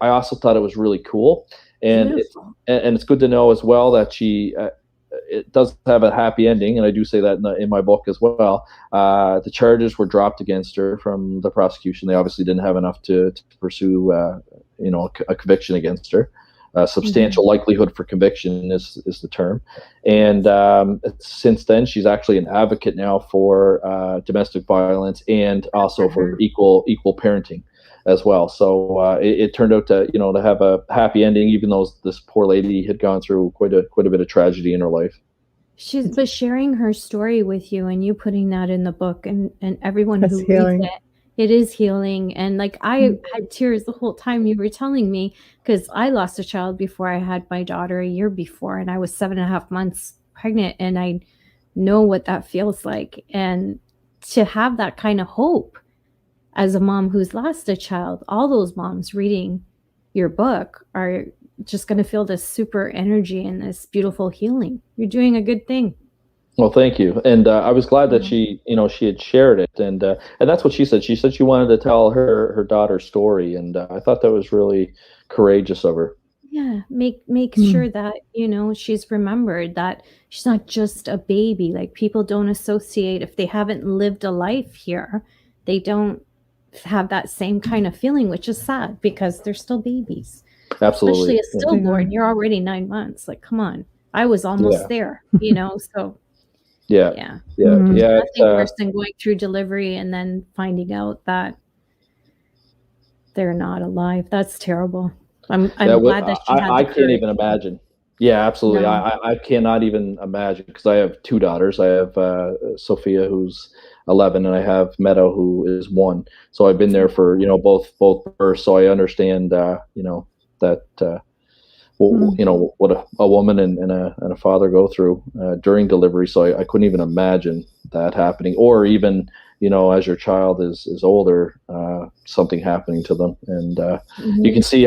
I also thought it was really cool. And it's good to know as well that she it does have a happy ending, and I do say that in my book as well. The charges were dropped against her from the prosecution. They obviously didn't have enough to pursue a conviction against her. Substantial likelihood for conviction is the term. And since then, she's actually an advocate now for domestic violence and also for equal parenting as well. So it turned out to have a happy ending, even though this poor lady had gone through quite a bit of tragedy in her life. But sharing her story with you and you putting that in the book and everyone who reads it is healing. And like I had tears the whole time you were telling me, because I lost a child before I had my daughter a year before, and I was 7.5 months pregnant, and I know what that feels like. And to have that kind of hope as a mom who's lost a child, all those moms reading your book are just going to feel this super energy and this beautiful healing. You're doing a good thing. Well, thank you. And I was glad that she had shared it. And that's what she said. She said she wanted to tell her daughter's story. And I thought that was really courageous of her. Yeah. Make sure that, she's remembered that she's not just a baby. Like, people don't associate, if they haven't lived a life here, they don't have that same kind of feeling, which is sad because they're still babies. Absolutely. Especially a stillborn. You're already 9 months. Like, come on. I was almost there, so. Yeah. Nothing worse than going through delivery and then finding out that they're not alive. That's terrible. I'm glad that she had I can't even imagine. Yeah, absolutely. No. I cannot even imagine, because I have 2 daughters. I have Sophia, who's 11, and I have Meadow, who is 1. So I've been there for both births. So I understand that. What a woman and a father go through during delivery. So I couldn't even imagine that happening, or even as your child is older, something happening to them. And you can see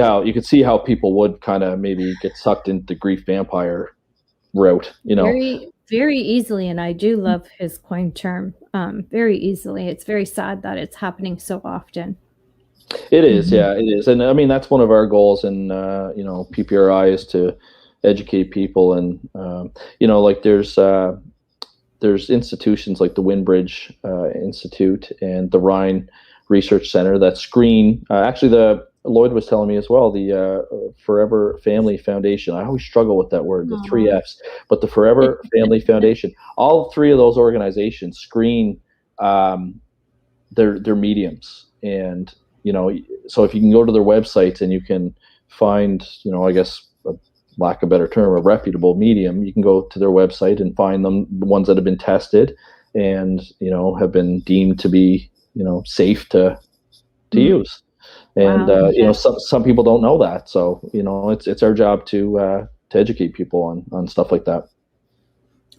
how people would kind of maybe get sucked into the grief vampire route. Very, very easily. And I do love his coined term. Very easily. It's very sad that it's happening so often. It is, yeah, it is. And I mean, that's one of our goals in, PPRI, is to educate people. And, like there's institutions like the Windbridge Institute and the Rhine Research Center that screen, Lloyd was telling me as well, the Forever Family Foundation. I always struggle with that word, the 3 Fs, but the Forever Family Foundation, all 3 of those organizations screen their mediums. And, so if you can go to their websites and you can find, I guess, lack of a better term, a reputable medium, you can go to their website and find them, the ones that have been tested and, have been deemed to be, safe to use. And, some people don't know that. So, it's our job to educate people on stuff like that.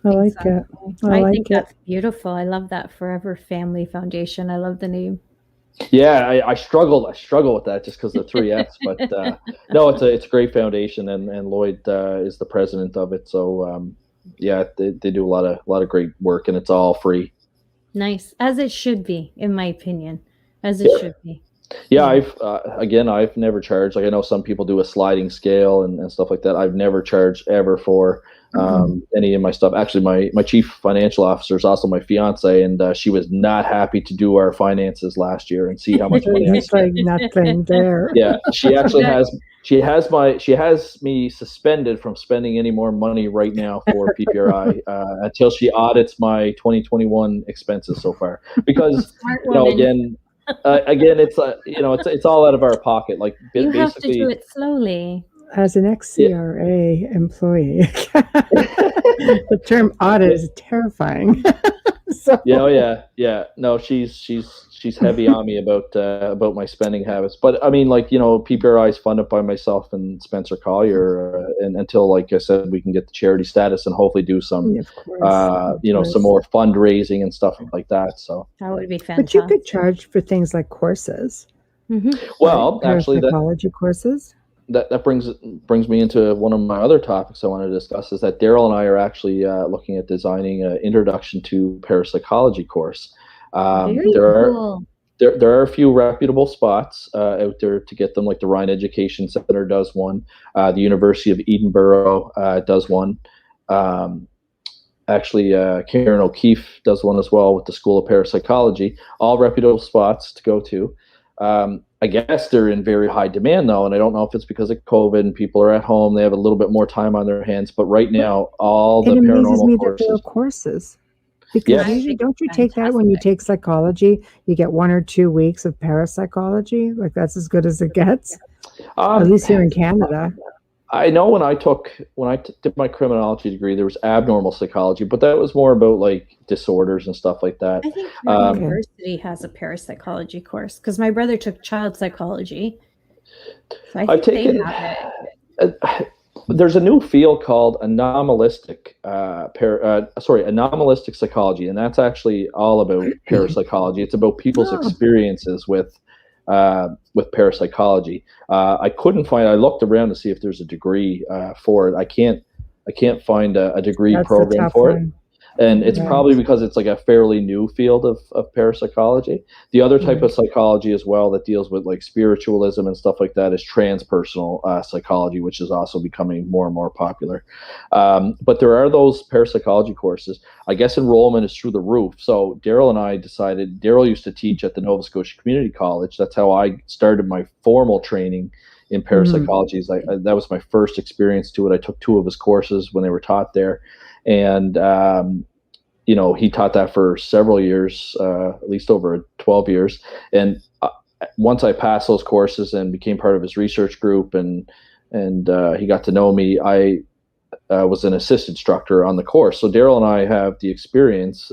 I like it. I think that's beautiful. I love that Forever Family Foundation. I love the name. Yeah, I struggle with that just because of the 3 Fs, but no, it's a great foundation, and Lloyd is the president of it. So they do a lot of great work, and it's all free. Nice, as it should be, in my opinion, as it should be. Yeah, I've never charged. Like, I know some people do a sliding scale and stuff like that. I've never charged ever for any of my stuff. Actually, my chief financial officer is also my fiance, and she was not happy to do our finances last year and see how much money I spent. Like nothing there. Yeah, she actually has me suspended from spending any more money right now for PPRI until she audits my 2021 expenses so far. Because again, it's it's all out of our pocket. Like, you have to do it slowly. As an ex-CRA employee, the term audit is terrifying. So. Yeah. No, she's heavy on me about my spending habits. But I mean, PPRI is funded by myself and Spencer Collier, and until, like I said, we can get the charity status and hopefully do some, some more fundraising and stuff like that. So that would be fantastic. But you could charge for things like courses. Well, right? actually, psychology courses. that brings me into one of my other topics I want to discuss, is that Daryl and I are actually looking at designing an introduction to parapsychology course. Very cool. There are a few reputable spots out there to get them, like the Rhine Education Center does one. The University of Edinburgh does one. Actually, Karen O'Keefe does one as well with the School of Parapsychology. All reputable spots to go to. I guess they're in very high demand, though, and I don't know if it's because of COVID and people are at home. They have a little bit more time on their hands. But right now, all the paranormal courses. Because usually, don't you take that when you take psychology? You get 1 or 2 weeks of parapsychology. Like, that's as good as it gets. At least here in Canada. I know when I did my criminology degree, there was abnormal psychology, but that was more about like disorders and stuff like that. I think our university has a parapsychology course because my brother took child psychology. So I think they have it. There's a new field called anomalistic psychology, and that's actually all about parapsychology. It's about people's experiences with parapsychology. I couldn't find. I looked around to see if there's a degree for it. I can't find a degree program for it. And it's probably because it's like a fairly new field of parapsychology. The other type of psychology as well that deals with like spiritualism and stuff like that is transpersonal psychology, which is also becoming more and more popular. But there are those parapsychology courses. I guess enrollment is through the roof. So Daryl and I decided, Daryl used to teach at the Nova Scotia Community College. That's how I started my formal training in parapsychology. That was my first experience to it. I took 2 of his courses when they were taught there. And, he taught that for several years, at least over 12 years. And once I passed those courses and became part of his research group and he got to know me, I was an assist instructor on the course. So Daryl and I have the experience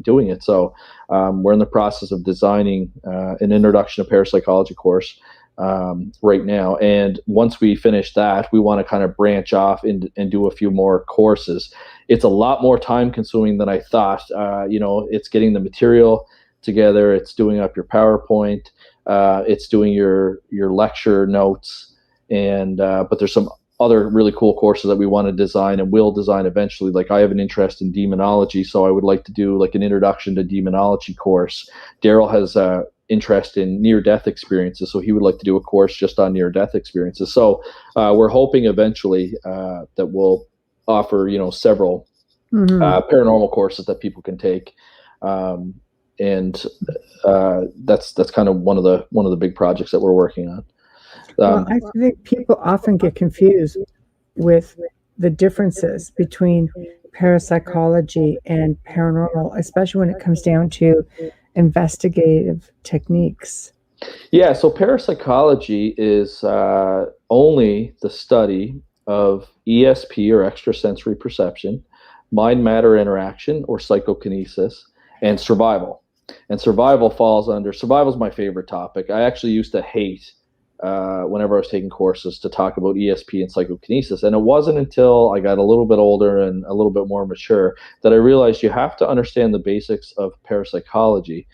doing it. So we're in the process of designing an introduction to parapsychology course right now. And once we finish that, we want to kind of branch off and do a few more courses. It's a lot more time consuming than I thought. It's getting the material together. It's doing up your PowerPoint. It's doing your lecture notes. And but there's some other really cool courses that we want to design and will design eventually. Like I have an interest in demonology, so I would like to do like an introduction to demonology course. Daryl has interest in near-death experiences, so he would like to do a course just on near-death experiences. So we're hoping eventually that we'll offer several paranormal courses that people can take, and that's kind of one of the big projects that we're working on. I think people often get confused with the differences between parapsychology and paranormal, especially when it comes down to investigative techniques. Yeah, so parapsychology is only the study of ESP or extrasensory perception, mind-matter interaction or psychokinesis, and survival. And survival is my favorite topic. I actually used to hate whenever I was taking courses to talk about ESP and psychokinesis. And it wasn't until I got a little bit older and a little bit more mature that I realized you have to understand the basics of parapsychology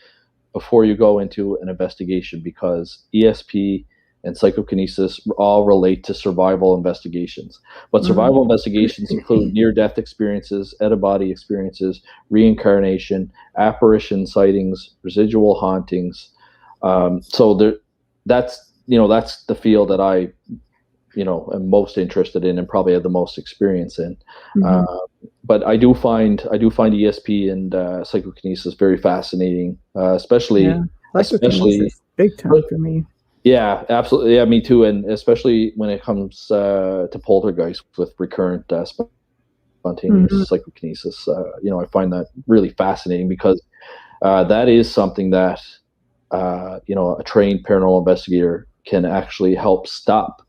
before you go into an investigation, because ESP and psychokinesis all relate to survival investigations. But survival investigations include near-death experiences, out-of-body experiences, reincarnation, apparition sightings, residual hauntings. That's the field that I, am most interested in and probably have the most experience in. But I do find ESP and psychokinesis very fascinating, especially big time for me. Yeah, absolutely. Yeah, me too. And especially when it comes to poltergeist with recurrent spontaneous psychokinesis, I find that really fascinating because that is something that a trained paranormal investigator can actually help stop,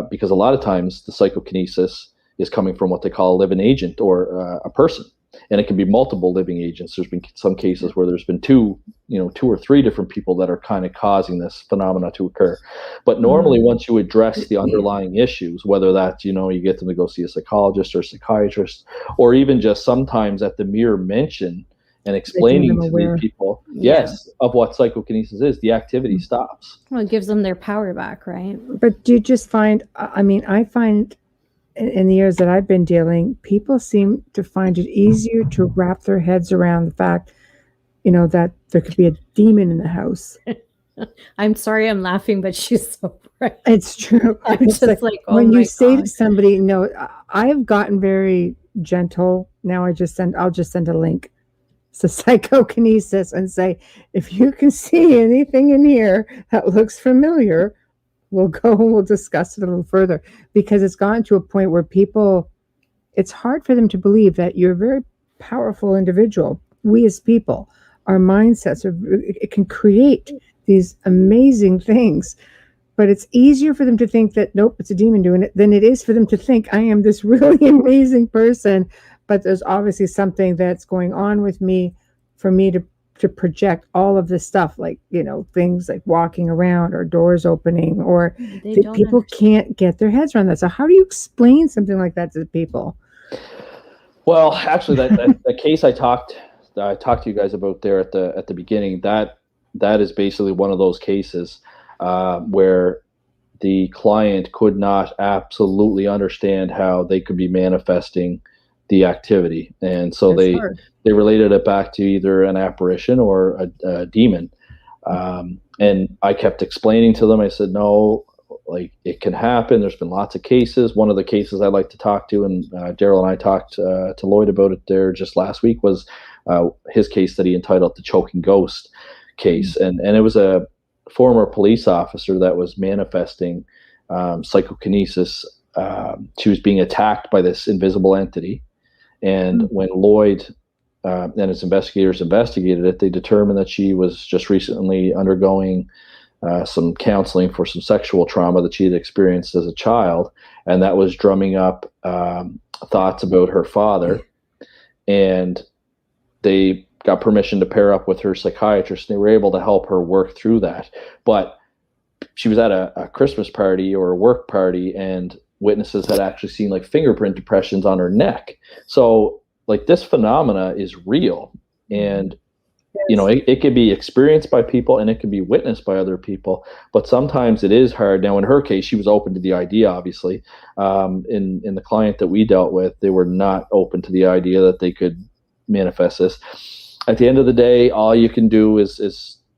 because a lot of times the psychokinesis is coming from what they call a living agent or a person, and it can be multiple living agents. There's been some cases where there's been two or three different people that are kind of causing this phenomena to occur. But normally, once you address the underlying issues, whether that's you get them to go see a psychologist or a psychiatrist, or even just sometimes at the mere mention and explaining to these people, yes, of what psychokinesis is, the activity stops. Well, it gives them their power back, right? But do you just find, I find in the years that I've been dealing, people seem to find it easier to wrap their heads around the fact, that there could be a demon in the house. I'm sorry I'm laughing, but she's so right. It's true. It's just like oh when my you say God. to somebody, I've gotten very gentle. Now I'll just send a link. So psychokinesis and say, if you can see anything in here that looks familiar, we'll go and we'll discuss it a little further, because it's gotten to a point where it's hard for them to believe that you're a very powerful individual. We as people, our mindsets it can create these amazing things, but it's easier for them to think that, nope, it's a demon doing it, than it is for them to think I am this really amazing person. But there's obviously something that's going on with me for me to project all of this stuff, like, things like walking around or doors opening, or people can't get their heads around that. So how do you explain something like that to people? Well, actually, that case I talked to you guys about there at the beginning, that is basically one of those cases where the client could not absolutely understand how they could be manifesting the activity, and so they related it back to either an apparition or a demon. And I kept explaining to them, I said, no, like, it can happen. There's been lots of cases. One of the cases I like to talk to, and Daryl and I talked to Lloyd about it there just last week, was his case that he entitled the Choking Ghost case. And it was a former police officer that was manifesting psychokinesis. She was being attacked by this invisible entity. And when Lloyd and his investigators investigated it, they determined that she was just recently undergoing some counseling for some sexual trauma that she had experienced as a child, and that was drumming up thoughts about her father. And they got permission to pair up with her psychiatrist, and they were able to help her work through that. But she was at a Christmas party or a work party, and witnesses had actually seen like fingerprint impressions on her neck. So like, this phenomena is real, and it can be experienced by people and it can be witnessed by other people, but sometimes it is hard. Now, in her case, she was open to the idea, obviously. In the client that we dealt with, they were not open to the idea that they could manifest this. At the end of the day, all you can do is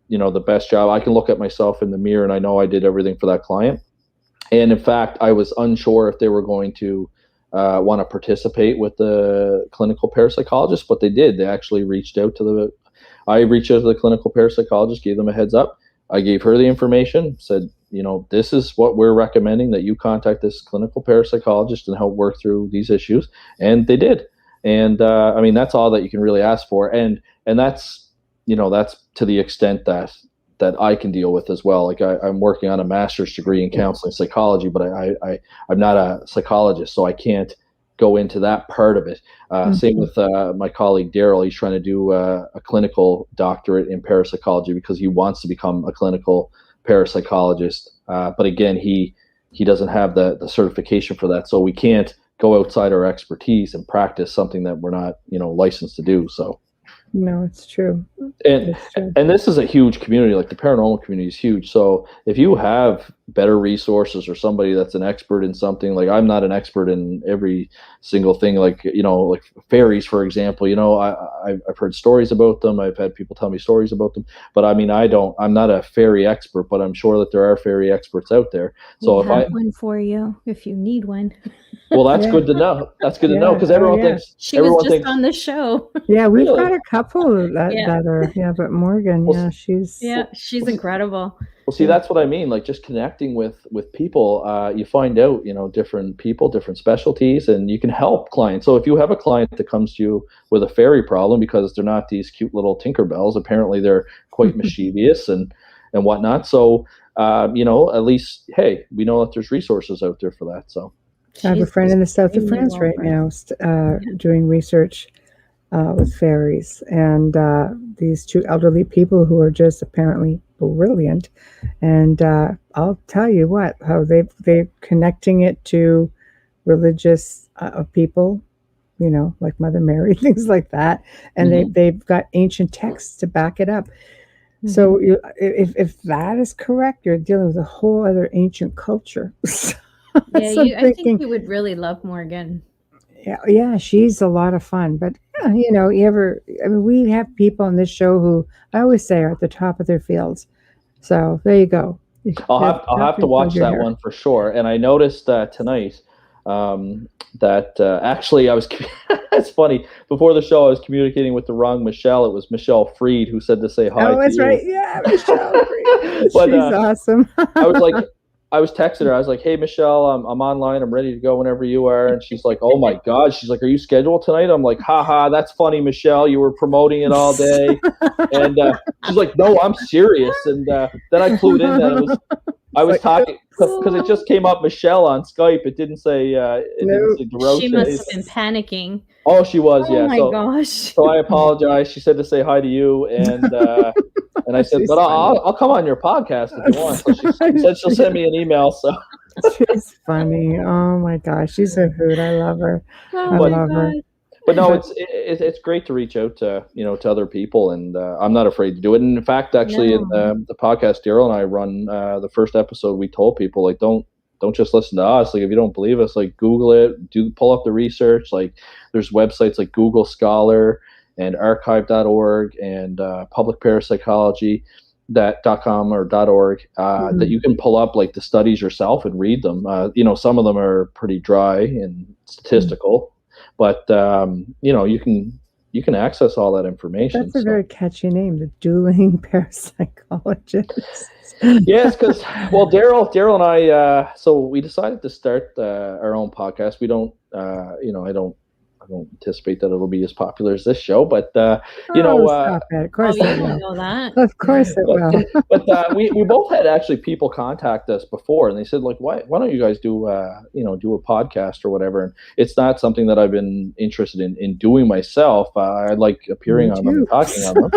the best job. I can look at myself in the mirror and I know I did everything for that client. And in fact, I was unsure if they were going to want to participate with the clinical parapsychologist, but they did. They actually reached out to the clinical parapsychologist, gave them a heads up. I gave her the information, said, this is what we're recommending, that you contact this clinical parapsychologist and help work through these issues. And they did. And that's all that you can really ask for. And that's, that's to the extent that I can deal with as well. Like, I'm working on a master's degree in counseling psychology, but I'm not a psychologist, so I can't go into that part of it. Same with my colleague Daryl. He's trying to do a clinical doctorate in parapsychology because he wants to become a clinical parapsychologist. But again, he doesn't have the certification for that, so we can't go outside our expertise and practice something that we're not licensed to do. So. No, it's true. And this is a huge community. Like, the paranormal community is huge. So if you have better resources or somebody that's an expert in something, like, I'm not an expert in every single thing, like fairies, for example, I've heard stories about them. I've had people tell me stories about them, but I'm not a fairy expert, but I'm sure that there are fairy experts out there. So we have one for you if you need one. Well, that's good to know. That's good to know, because everyone thinks she was just on the show. Yeah, we've got a couple that are, but Morgan, she's incredible. Well, see, that's what I mean. Like, just connecting with people, you find out, different people, different specialties, and you can help clients. So if you have a client that comes to you with a fairy problem because they're not these cute little Tinkerbells, apparently they're quite mischievous and whatnot. So, at least, hey, we know that there's resources out there for that. So. I have a friend in the south of France right now doing research with fairies, and these two elderly people who are just apparently brilliant. And I'll tell you how they're connecting it to religious people like Mother Mary, things like that. And they've got ancient texts to back it up. So if that is correct, you're dealing with a whole other ancient culture. I think you would really love Morgan. Yeah, she's a lot of fun. But we have people on this show who I always say are at the top of their fields. So there you go. I'll have to watch that one for sure. And I noticed tonight that actually I was. It's funny. Before the show, I was communicating with the wrong Michelle. It was Michelle Freed who said to say hi. Oh, that's right. Yeah, Michelle Freed. But, she's awesome. I was texting her. I was like, "Hey, Michelle, I'm online. I'm ready to go whenever you are." And she's like, "Oh my God." She's like, "Are you scheduled tonight?" I'm like, "Haha, that's funny, Michelle. You were promoting it all day." And she's like, "No, I'm serious." And then I clued in that I was talking because it just came up Michelle on Skype. It didn't say. Didn't say DeRoche. She must have been panicking. Oh, she was. Yeah. Oh my gosh. So I apologize. She said to say hi to you, and I said, "But I'll come on your podcast if you want." So she said she'll send me an email. So she's funny. Oh my gosh, she's a hoot. I love her. I love her. But no, it's great to reach out to to other people, and I'm not afraid to do it. And in fact, actually, in the podcast Daryl and I run, the first episode, we told people like don't just listen to us. Like if you don't believe us, like Google it, pull up the research. Like there's websites like Google Scholar and archive.org and Public Parapsychology .com or .org that you can pull up like the studies yourself and read them. Some of them are pretty dry and statistical. But you can access all that information. That's a very catchy name, the dueling parapsychologist. Yes, because Daryl and I, so we decided to start our own podcast. We don't, I don't anticipate that it'll be as popular as this show, but stop it. Of course it will. Know that. Of course it will. But we both had actually people contact us before, and they said like, why don't you guys do a podcast or whatever? And it's not something that I've been interested in doing myself. I like appearing on them and talking on them,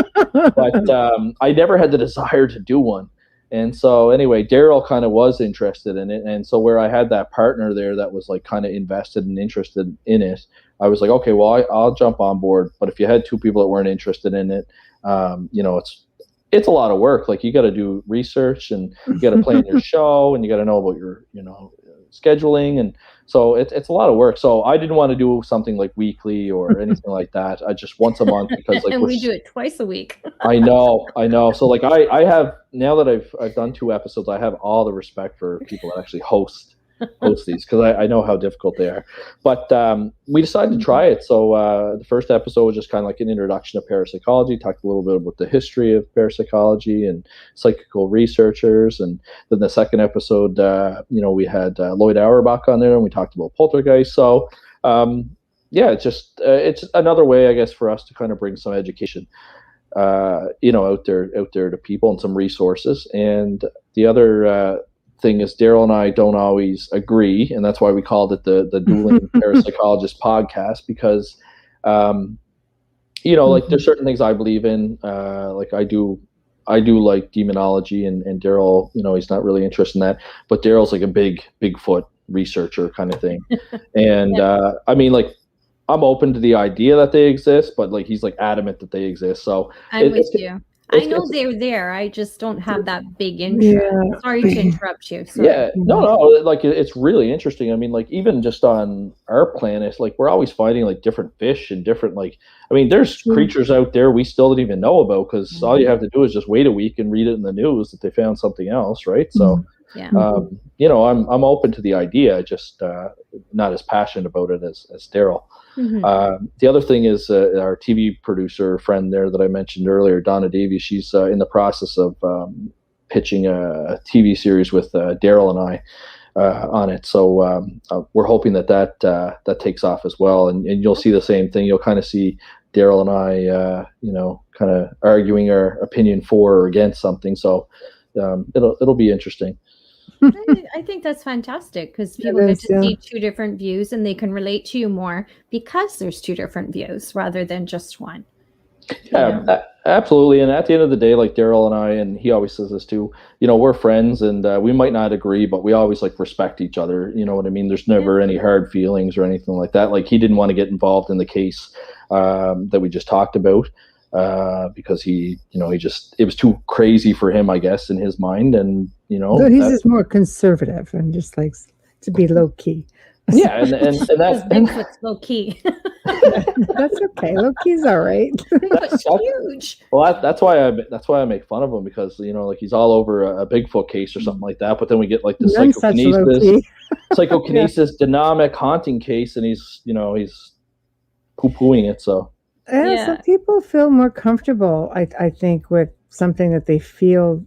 but I never had the desire to do one. And so anyway, Daryl kind of was interested in it. And so where I had that partner there that was like kind of invested and interested in it, I was like, okay, well, I'll jump on board. But if you had two people that weren't interested in it, it's a lot of work. Like you got to do research and you got to plan your show and you got to know about your, scheduling. And so it's a lot of work. So I didn't want to do something like weekly or anything like that. I just once a month because like and we do it twice a week. I know. So like I have, now that I've done 2 episodes, I have all the respect for people that actually host these because I know how difficult they are. But we decided to try it. So the first episode was just kind of like an introduction to parapsychology, talked a little bit about the history of parapsychology and psychical researchers. And then the second episode, we had Lloyd Auerbach on there and we talked about poltergeist. So it's just it's another way, I guess, for us to kind of bring some education out there to people and some resources. And the other thing is Daryl and I don't always agree, and that's why we called it the Dueling Parapsychologist podcast, because like there's certain things I believe in, like I do like demonology, and Daryl, he's not really interested in that, but Daryl's like a Bigfoot researcher kind of thing. And I mean, like I'm open to the idea that they exist, but like he's like adamant that they exist. So I'm with you. I know they're there. I just don't have that big interest. Yeah. Sorry to interrupt you. Sorry. Yeah, no. Like it's really interesting. I mean, like even just on our planet, like we're always finding like different fish and different there's creatures out there we still don't even know about because all you have to do is just wait a week and read it in the news that they found something else, right? So, I'm open to the idea, just not as passionate about it as Daryl. The other thing is our TV producer friend there that I mentioned earlier, Donna Davies, she's in the process of pitching a TV series with Daryl and I on it. So we're hoping that takes off as well. And you'll see the same thing. You'll kind of see Daryl and I, kind of arguing our opinion for or against something. So it'll be interesting. I think that's fantastic because people get to see 2 different views and they can relate to you more because there's 2 different views rather than just one. Yeah, absolutely. And at the end of the day, like Daryl and I, and he always says this too, we're friends and we might not agree, but we always like respect each other. You know what I mean? There's never any hard feelings or anything like that. Like he didn't want to get involved in the case that we just talked about because he just, it was too crazy for him, I guess, in his mind. And, But he's just more conservative and just likes to be low key. Yeah, and that's Bigfoot's low key. That's okay. Low key's all right. Bigfoot's huge. Well, that's why I make fun of him because like he's all over a Bigfoot case or something like that. But then we get like this psychokinesis dynamic haunting case, and he's poo-pooing it. So some people feel more comfortable. I think with something that they feel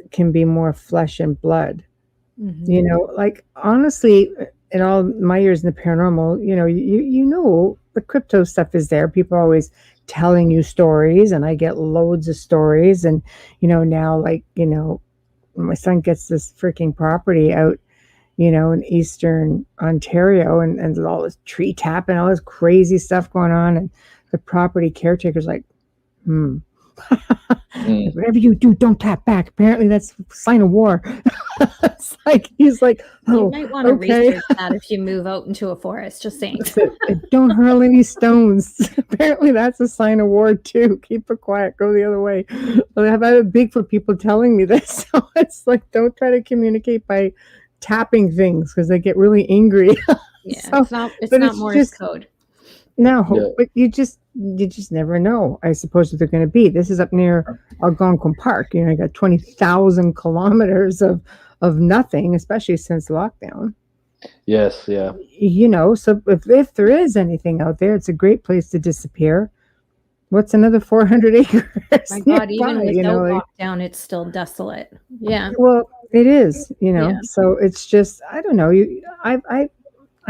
can be more flesh and blood. Mm-hmm. Like honestly, in all my years in the paranormal, the crypto stuff is there. People are always telling you stories, and I get loads of stories. And now, like my son gets this freaking property out, in Eastern Ontario, and there's all this tree tapping, all this crazy stuff going on, and the property caretaker's like, whatever you do, don't tap back. Apparently that's a sign of war. It's like he's like, you might want to research that if you move out into a forest. Just saying. Don't hurl any stones. Apparently that's a sign of war too. Keep it quiet. Go the other way. I've had Bigfoot people telling me this. So it's like, don't try to communicate by tapping things because they get really angry. It's not Morse code. No, but you just never know, I suppose, what they're going to be. This is up near Algonquin Park. I got 20,000 kilometers of nothing, especially since lockdown. Yes, yeah. So if there is anything out there, it's a great place to disappear. What's another 400 acres? My God, even without lockdown, it's still desolate. Yeah. Well, it is, So it's just, I don't know. I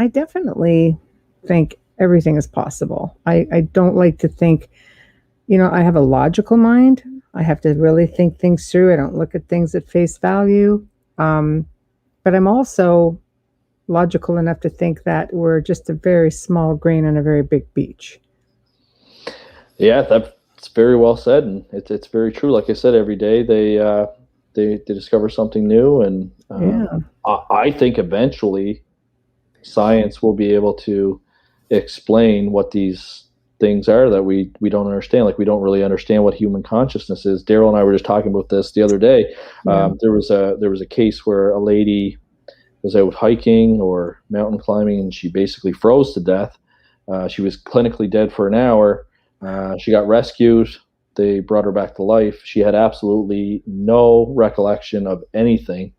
definitely think everything is possible. I don't like to think, I have a logical mind. I have to really think things through. I don't look at things at face value. But I'm also logical enough to think that we're just a very small grain on a very big beach. Yeah, that's very well said. And it's very true. Like I said, every day they discover something new. And I think eventually science will be able to explain what these things are that we don't understand. Like we don't really understand what human consciousness is. Daryl and I were just talking about this the other day. There was a case where a lady was out hiking or mountain climbing and she basically froze to death. She was clinically dead for an hour. She got rescued. They brought her back to life. She had absolutely no recollection of anything.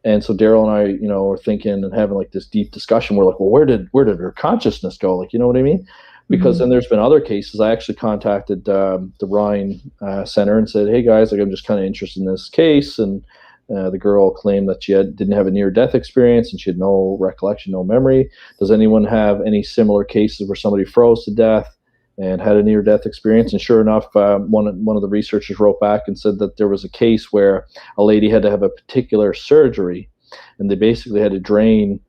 And so Daryl and I, were thinking and having like this deep discussion. We're like, well, where did her consciousness go? Like, you know what I mean? Because then there's been other cases. I actually contacted the Ryan Center and said, hey guys, like I'm just kind of interested in this case. And the girl claimed that she didn't have a near-death experience and she had no recollection, no memory. Does anyone have any similar cases where somebody froze to death and had a near-death experience? And sure enough, one of the researchers wrote back and said that there was a case where a lady had to have a particular surgery, and they basically had to drain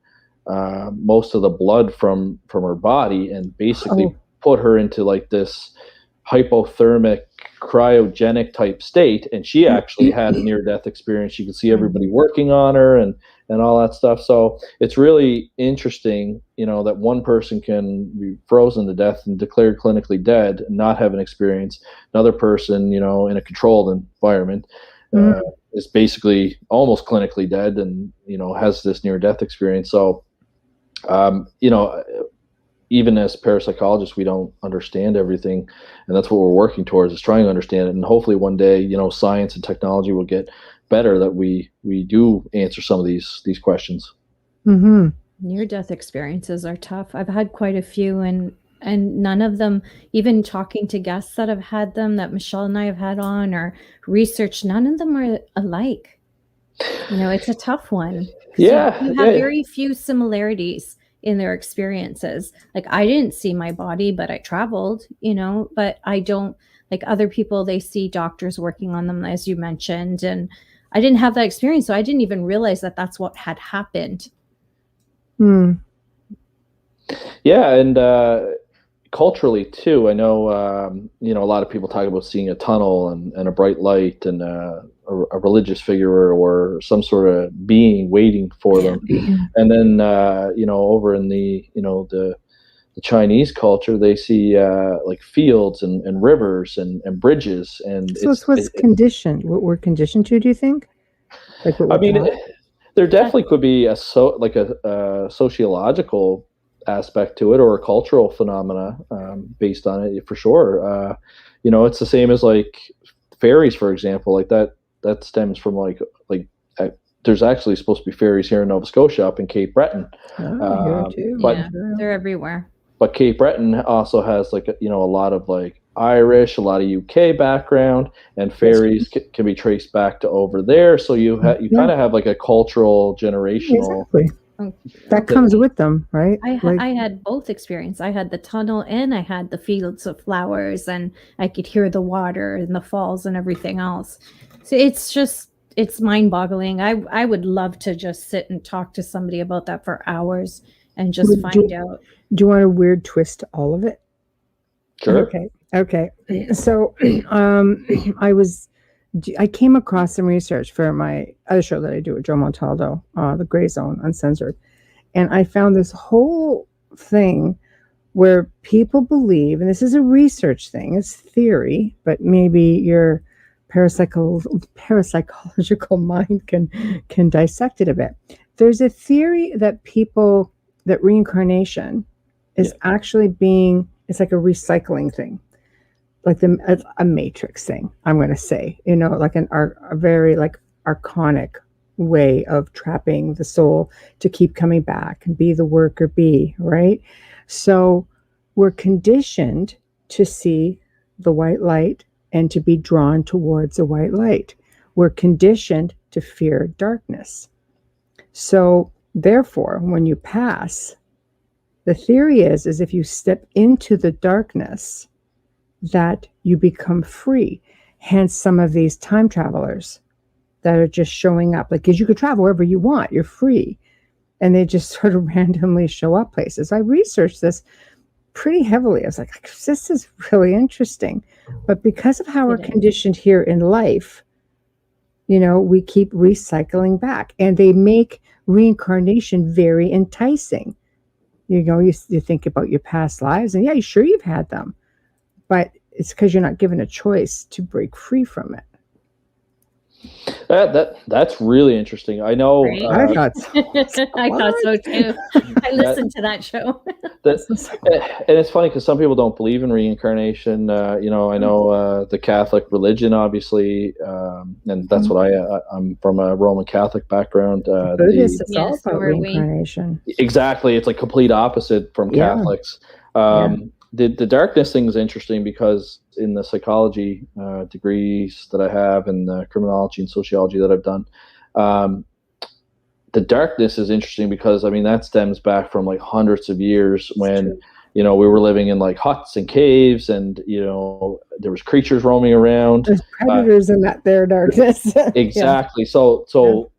most of the blood from her body and basically put her into like this hypothermic cryogenic type state. And she actually had a near-death experience. She could see everybody working on her and all that stuff. So it's really interesting, that one person can be frozen to death and declared clinically dead and not have an experience. Another person, in a controlled environment is basically almost clinically dead and, has this near-death experience. So, even as parapsychologists, we don't understand everything, and that's what we're working towards, is trying to understand it. And hopefully one day, science and technology will get better, that we do answer some of these questions. Near-death experiences are tough. I've had quite a few, and none of them, even talking to guests that have had them, that Michelle and I have had on, or research, none of them are alike. It's a tough one. Yeah. You have very few similarities in their experiences. Like I didn't see my body, but I traveled, but I don't, like other people, they see doctors working on them, as you mentioned, and I didn't have that experience. So I didn't even realize that that's what had happened. Yeah. And culturally too, I know, you know, a lot of people talk about seeing a tunnel and a bright light and a religious figure or some sort of being waiting for them. And then, you know, over in the, you know, the Chinese culture, they see like fields and rivers and bridges. And so it's what's conditioned, what we're conditioned to, do you think? Like what I mean, there definitely could be a sociological aspect to it or a cultural phenomena based on it for sure. You know, it's the same as like fairies, for example, like that stems from like there's actually supposed to be fairies here in Nova Scotia up in Cape Breton. Here too. But they're everywhere. But Cape Breton also has like, you know, a lot of like Irish, a lot of UK background, and fairies can be traced back to over there. So you kind of have like a cultural generational. Exactly. That comes with them, right? I had both experience. I had the tunnel and I had the fields of flowers, and I could hear the water and the falls and everything else. So it's mind-boggling. I would love to just sit and talk to somebody about that for hours and just find out. Do you want a weird twist to all of it? Sure. Okay. So I came across some research for my other show that I do with Joe Montaldo, The Gray Zone Uncensored. And I found this whole thing where people believe, and this is a research thing, it's theory, but maybe your parapsychological mind can dissect it a bit. There's a theory that reincarnation is actually it's like a recycling thing, like a matrix thing, I'm going to say, you know, like a very like archonic way of trapping the soul to keep coming back and be the worker bee, right? So we're conditioned to see the white light and to be drawn towards the white light. We're conditioned to fear darkness. So therefore, when you pass, the theory is if you step into the darkness, that you become free. Hence some of these time travelers that are just showing up, like, because you could travel wherever you want, you're free. And they just sort of randomly show up places. I researched this pretty heavily. I was like, this is really interesting. But because of how we're conditioned here in life, you know, we keep recycling back, and they make reincarnation very enticing. You know, you think about your past lives, and yeah, sure, you've had them, but it's because you're not given a choice to break free from it. That's really interesting. I know. Right? I thought so too. I listened to that show. And it's funny because some people don't believe in reincarnation. You know, I know the Catholic religion, obviously, and that's what I'm from a Roman Catholic background. Buddhist is all about reincarnation. Exactly, it's like complete opposite from Catholics. The darkness thing is interesting because in the psychology degrees that I have and the criminology and sociology that I've done, the darkness is interesting because, I mean, that stems back from like hundreds of years when, you know, we were living in like huts and caves, and, you know, there was creatures roaming around. There's predators in that there darkness. Exactly. So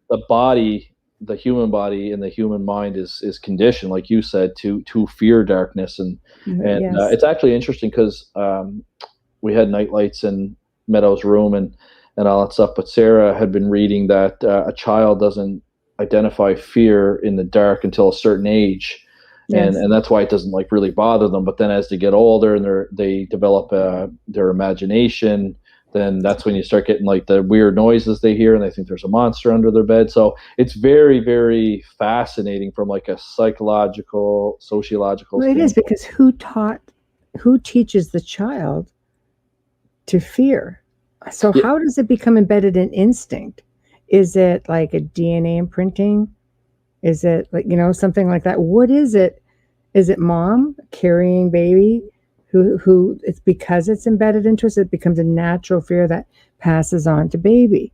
the body, the human body and the human mind is conditioned, like you said, to fear darkness. And it's actually interesting because we had night lights in Meadow's room and all that stuff. But Sarah had been reading that a child doesn't identify fear in the dark until a certain age. And that's why it doesn't like really bother them. But then as they get older and they develop their imagination, then that's when you start getting like the weird noises they hear and they think there's a monster under their bed. So it's very, very fascinating from like a psychological, sociological standpoint. It is, because who teaches the child to fear? So how does it become embedded in instinct? Is it like a DNA imprinting? Is it like, you know, something like that? What is it? Is it mom carrying baby? Who it's because it's embedded into us, it becomes a natural fear that passes on to baby.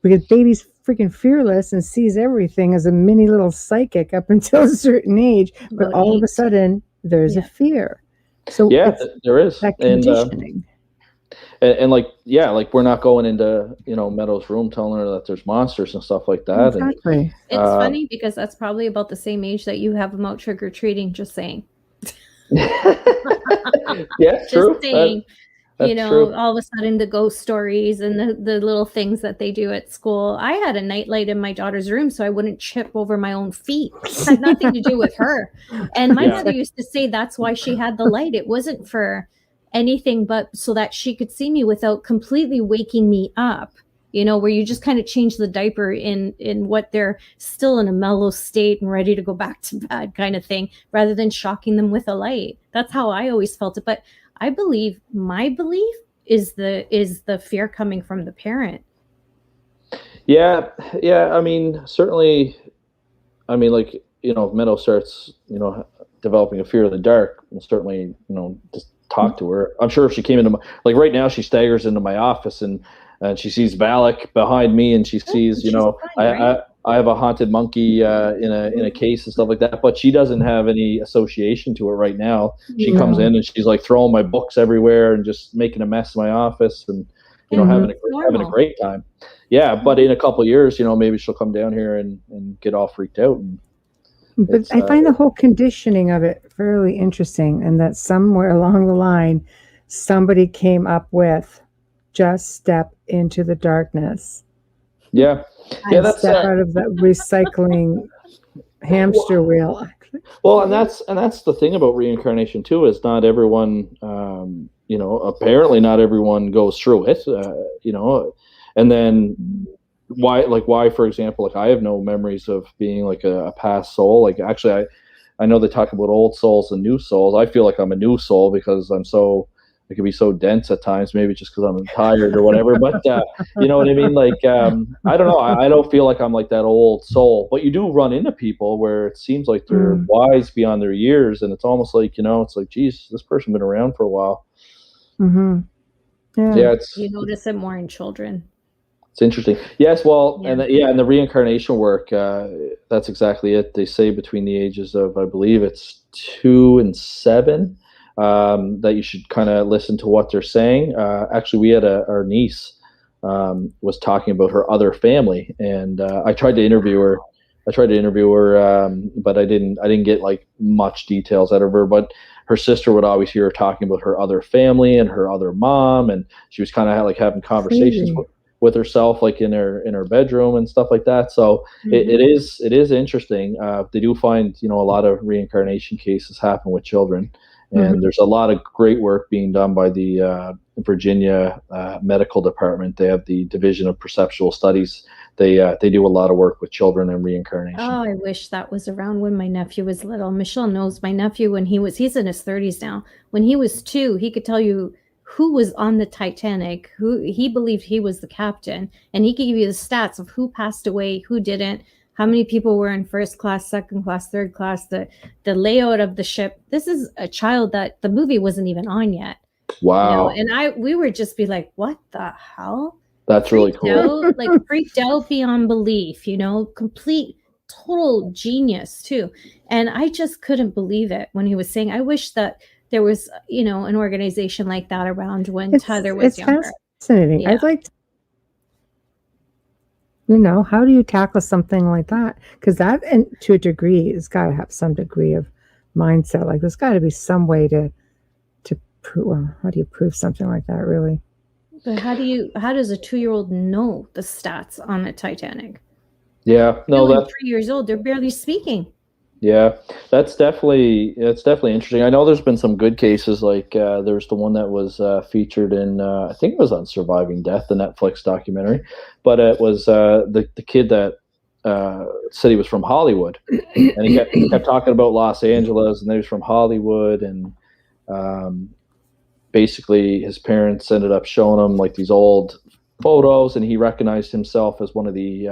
Because baby's freaking fearless and sees everything as a mini little psychic up until a certain age, but all of a sudden there's a fear. So there is that conditioning. And like we're not going into, you know, Meadow's room telling her that there's monsters and stuff like that. Exactly. And, it's funny because that's probably about the same age that you have them out trick or treating. Just saying. Yeah, true. Just saying. That's true. All of a sudden the ghost stories and the little things that they do at school. I had a nightlight in my daughter's room so I wouldn't trip over my own feet. It had nothing to do with her. And my mother used to say that's why she had the light. It wasn't for anything but so that she could see me without completely waking me up. Where you just kind of change the diaper in what they're still in a mellow state and ready to go back to bed kind of thing, rather than shocking them with a light. That's how I always felt it. But I believe my belief is the fear coming from the parent. Yeah. I mean, certainly. I mean, like, if Meadow starts, developing a fear of the dark, we'll certainly, just talk to her. I'm sure if she came into like right now, she staggers into my office and she sees Valak behind me, and she sees, I have a haunted monkey in a case and stuff like that, but she doesn't have any association to it right now. She comes in and she's like throwing my books everywhere and just making a mess in my office and having a great time. Yeah, but in a couple of years, maybe she'll come down here and get all freaked out. But I find the whole conditioning of it fairly interesting, and that somewhere along the line, somebody came up with just step into the darkness. Yeah, that's step out of that recycling hamster wheel. Well, and that's the thing about reincarnation too, is not everyone, apparently not everyone goes through it, and then why, for example, like I have no memories of being like a past soul. Like actually, I know they talk about old souls and new souls. I feel like I'm a new soul because it can be so dense at times, maybe just because I'm tired or whatever. But you know what I mean? Like, I don't know. I don't feel like I'm like that old soul. But you do run into people where it seems like they're wise beyond their years. And it's almost like, it's like, geez, this person's been around for a while. Mm-hmm. Yeah. You notice it more in children. It's interesting. Yes, well, and the reincarnation work, that's exactly it. They say between the ages of, I believe it's 2 and 7, that you should kind of listen to what they're saying. Actually, we had our niece was talking about her other family, and I tried to interview her. But I didn't get like much details out of her. But her sister would always hear her talking about her other family and her other mom, and she was kind of like having conversations with herself, like in her bedroom and stuff like that. So it is interesting. They do find a lot of reincarnation cases happen with children. And there's a lot of great work being done by the Virginia Medical Department. They have the Division of Perceptual Studies. They do a lot of work with children and reincarnation. Oh, I wish that was around when my nephew was little. Michelle knows my nephew when he's in his 30s now. When he was 2, he could tell you who was on the Titanic, who he believed he was the captain, and he could give you the stats of who passed away, who didn't, how many people were in first class, second class, third class, the layout of the ship. This is a child that the movie wasn't even on yet. Wow. And we would just be like, what the hell? That's really cool. Freaked out beyond belief, complete, total genius too. And I just couldn't believe it when he was saying, I wish that there was, an organization like that around when Tyler was younger. It's fascinating. Yeah. I'd like to, how do you tackle something like that? Because that, and to a degree, has got to have some degree of mindset. Like there's got to be some way to prove. Well, how do you prove something like that, really? But how does a 2-year-old know the stats on the Titanic? Yeah, no, that's 3 years old. They're barely speaking. Yeah, that's definitely interesting. I know there's been some good cases, like there's the one that was featured in I think it was on Surviving Death, the Netflix documentary, but it was the kid that said he was from Hollywood, and he kept talking about Los Angeles, and he was from Hollywood, and basically his parents ended up showing him like these old photos, and he recognized himself as one of the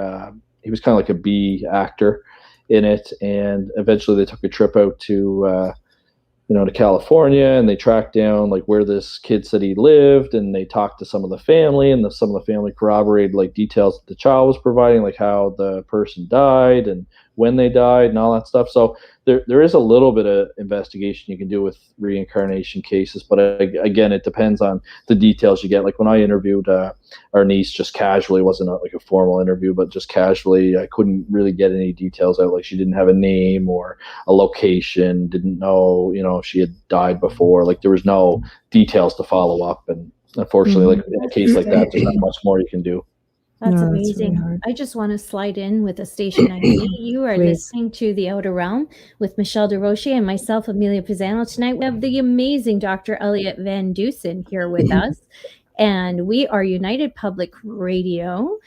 he was kind of like a B actor in it, and eventually they took a trip out to to California, and they tracked down like where this kid said he lived, and they talked to some of the family, and some of the family corroborated like details that the child was providing, like how the person died and when they died and all that stuff. So there is a little bit of investigation you can do with reincarnation cases, but again, it depends on the details you get. Like when I interviewed our niece just casually, wasn't like a formal interview, but just casually, I couldn't really get any details out. Like she didn't have a name or a location, didn't know, if she had died before. Like there was no details to follow up, and unfortunately, like in a case like that, there's not much more you can do. That's amazing. Really I just want to slide in with a station ID. You are listening to The Outer Realm with Michelle DeRoche and myself, Amelia Pisano. Tonight we have the amazing Dr. Elliot Van Dusen here with us. And we are United Public Radio.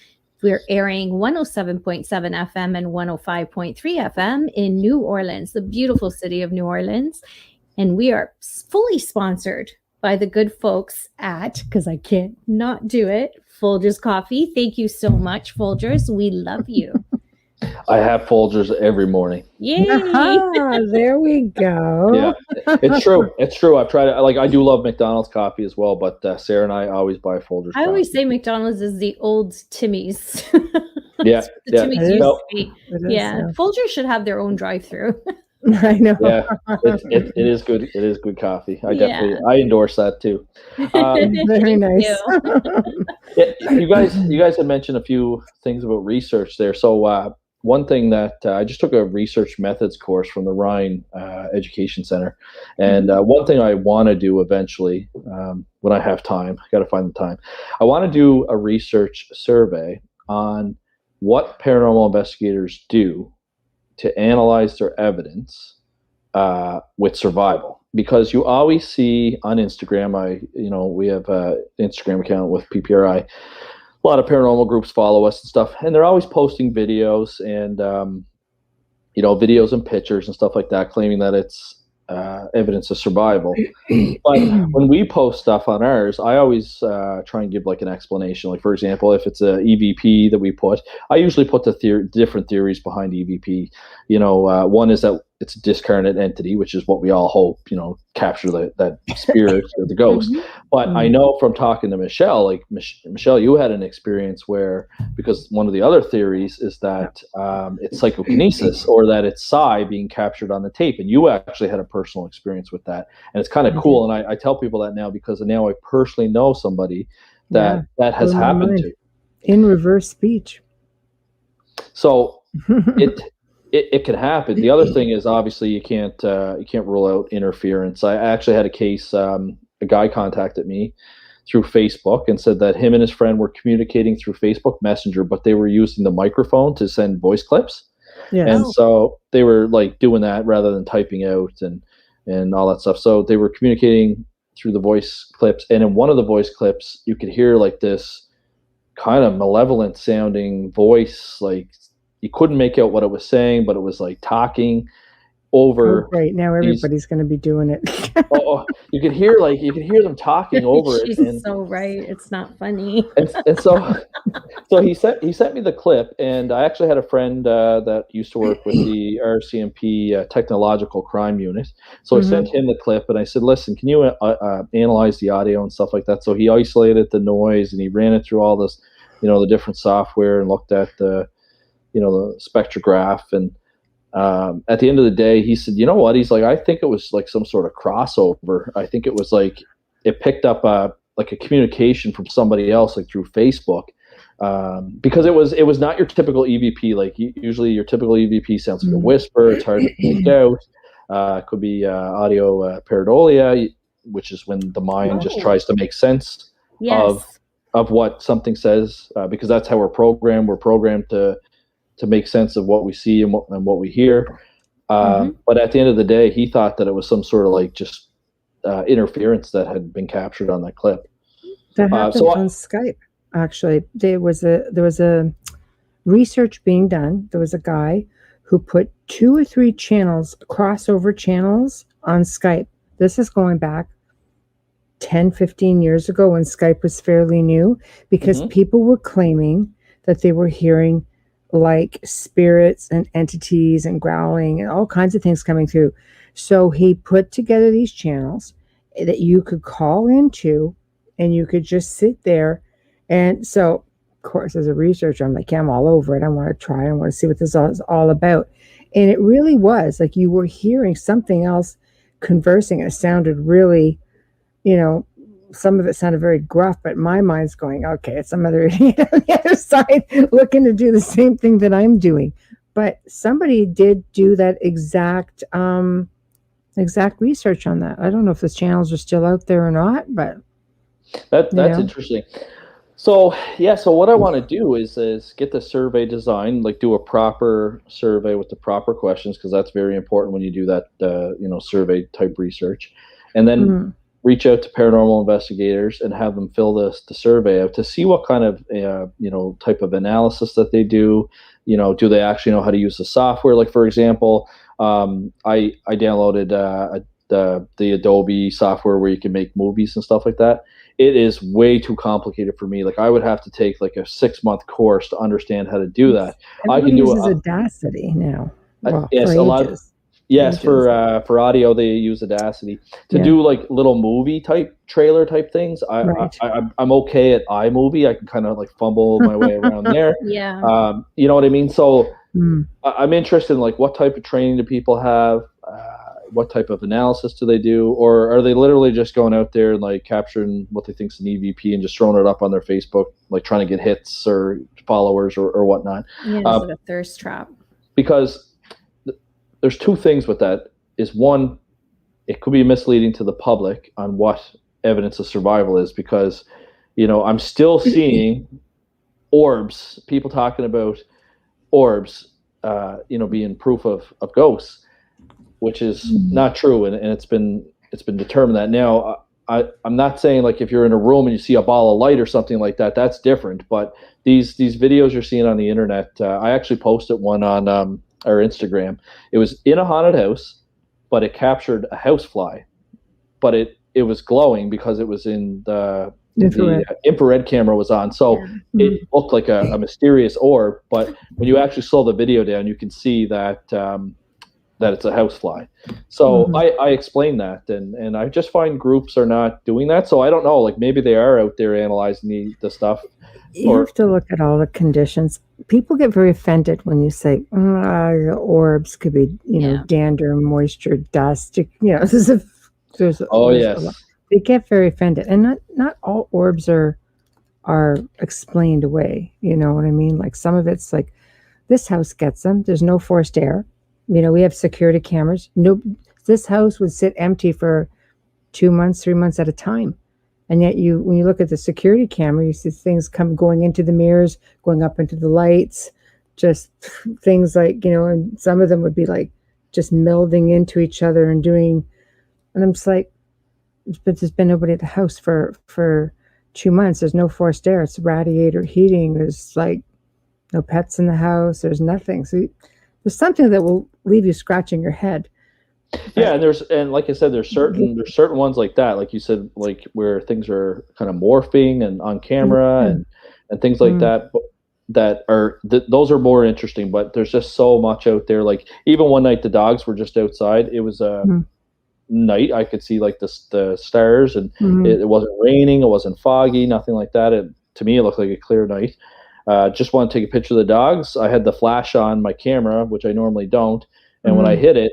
We're airing 107.7 FM and 105.3 FM in New Orleans, the beautiful city of New Orleans. And we are fully sponsored by the good folks at, because I can't not do it, Folgers Coffee. Thank you so much, Folgers. We love you. I have Folgers every morning. Yay! There we go. Yeah, it's true. It's true. I've tried it. Like I do love McDonald's coffee as well, but Sarah and I always buy Folgers. I always say McDonald's is the old Timmy's. Yeah, Timmy's used to be. Yeah, Folgers should have their own drive-through. I know. Yeah, it is good. It is good coffee. I endorse that too. Very nice. You guys had mentioned a few things about research there. So one thing that I just took a research methods course from the Rhine Education Center, and one thing I want to do eventually when I have time, I got to find the time. I want to do a research survey on what paranormal investigators do to analyze their evidence with survival, because you always see on Instagram, we have an Instagram account with PPRI. A lot of paranormal groups follow us and stuff, and they're always posting videos and videos and pictures and stuff like that, claiming that it's evidence of survival. But when we post stuff on ours, I always try and give like an explanation. Like, for example, if it's a EVP that we put, I usually put the different theories behind EVP. One is that it's a discarnate entity, which is what we all hope, capture that spirit or the ghost. But I know from talking to Michelle, like Michelle, you had an experience where, because one of the other theories is that it's psychokinesis, or that it's psi being captured on the tape. And you actually had a personal experience with that. And it's kind of cool. And I tell people that now because now I personally know somebody that has happened to. In reverse speech. So it can happen. The other thing is, obviously you can't rule out interference. I actually had a case. A guy contacted me through Facebook and said that him and his friend were communicating through Facebook Messenger, but they were using the microphone to send voice clips. Yeah. And so they were like doing that rather than typing out and all that stuff. So they were communicating through the voice clips, and in one of the voice clips, you could hear like this kind of malevolent sounding voice, like you couldn't make out what it was saying, but it was like talking over. Right now, everybody's going to be doing it. You could hear them talking over it. She's so right. It's not funny. And so he sent me the clip, and I actually had a friend that used to work with the RCMP Technological Crime Unit. So I sent him the clip, and I said, "Listen, can you analyze the audio and stuff like that?" So he isolated the noise, and he ran it through all this, the different software, and looked at the spectrograph. And at the end of the day, he said, "You know what?" He's like, "I think it was like some sort of crossover. I think it was like it picked up like a communication from somebody else, like through Facebook, because it was not your typical EVP. Like usually your typical EVP sounds like a whisper. It's hard to make out. It could be audio pareidolia, which is when the mind just tries to make sense of what something says, because that's how we're programmed. We're programmed to make sense of what we see and what we hear. But at the end of the day, he thought that it was some sort of like just interference that had been captured on that clip. That happened on Skype. Actually, there was a research being done. There was a guy who put 2 or 3 channels, crossover channels, on Skype. This is going back 10, 15 years ago when Skype was fairly new, because people were claiming that they were hearing like spirits and entities and growling and all kinds of things coming through. So he put together these channels that you could call into, and you could just sit there. And so course, as a researcher, I'm like, yeah, I'm all over it. I want to try. I want to see what this is all about. And it really was like you were hearing something else conversing. It sounded really, some of it sounded very gruff, but my mind's going, okay, it's some other idiot on the other side looking to do the same thing that I'm doing. But somebody did do that exact research on that. I don't know if those channels are still out there or not, but that's interesting. So what I want to do is get the survey designed, like do a proper survey with the proper questions, because that's very important when you do that, survey type research, and then reach out to paranormal investigators and have them fill the survey out to see what kind of type of analysis that they do. Do they actually know how to use the software? Like, for example, I downloaded the Adobe software where you can make movies and stuff like that. It is way too complicated for me. Like, I would have to take like a 6-month course to understand how to do that. Everybody I can do Audacity now. Well, yes, for ages. Yes, for audio they use Audacity to do like little movie type trailer type things. I'm okay at iMovie. I can kind of like fumble my way around there. Yeah. You know what I mean? So I'm interested in like what type of training do people have? What type of analysis do they do? Or are they literally just going out there and like capturing what they think is an EVP and just throwing it up on their Facebook, like trying to get hits or followers or whatnot? Yeah, it's like a thirst trap. Because there's two things with that. Is one, it could be misleading to the public on what evidence of survival is, because I'm still seeing orbs, people talking about orbs being proof of ghosts, which is not true, and it's been determined that. Now I'm not saying like if you're in a room and you see a ball of light or something like that, that's different, but these videos you're seeing on the internet, I actually posted one on our Instagram. It was in a haunted house, but it captured a housefly, but it was glowing because it was in the infrared camera was on, so it looked like a mysterious orb. But when you actually slow the video down, you can see that it's a housefly. So I explained that, and I just find groups are not doing that. So I don't know, like maybe they are out there analyzing the stuff. You have to look at all the conditions. People get very offended when you say the orbs could be, dander, moisture, dust. There's they get very offended, and not all orbs are explained away. You know what I mean? Like some of it's like this house gets them. There's no forced air. We have security cameras. No, this house would sit empty for 2 months, 3 months at a time. And yet when you look at the security camera, you see things going into the mirrors, going up into the lights, just things like, and some of them would be like just melding into each other and I'm just like, but there's been nobody at the house for 2 months. There's no forced air. It's radiator heating. There's like no pets in the house. There's nothing. So there's something that will leave you scratching your head. Yeah, and like I said, there's certain ones like that, like you said, like where things are kind of morphing and on camera and things like that. Those are more interesting. But there's just so much out there. Like even one night the dogs were just outside. It was night. I could see like the stars, and it wasn't raining. It wasn't foggy. Nothing like that. To me, it looked like a clear night. Just want to take a picture of the dogs. I had the flash on my camera, which I normally don't. And when I hit it,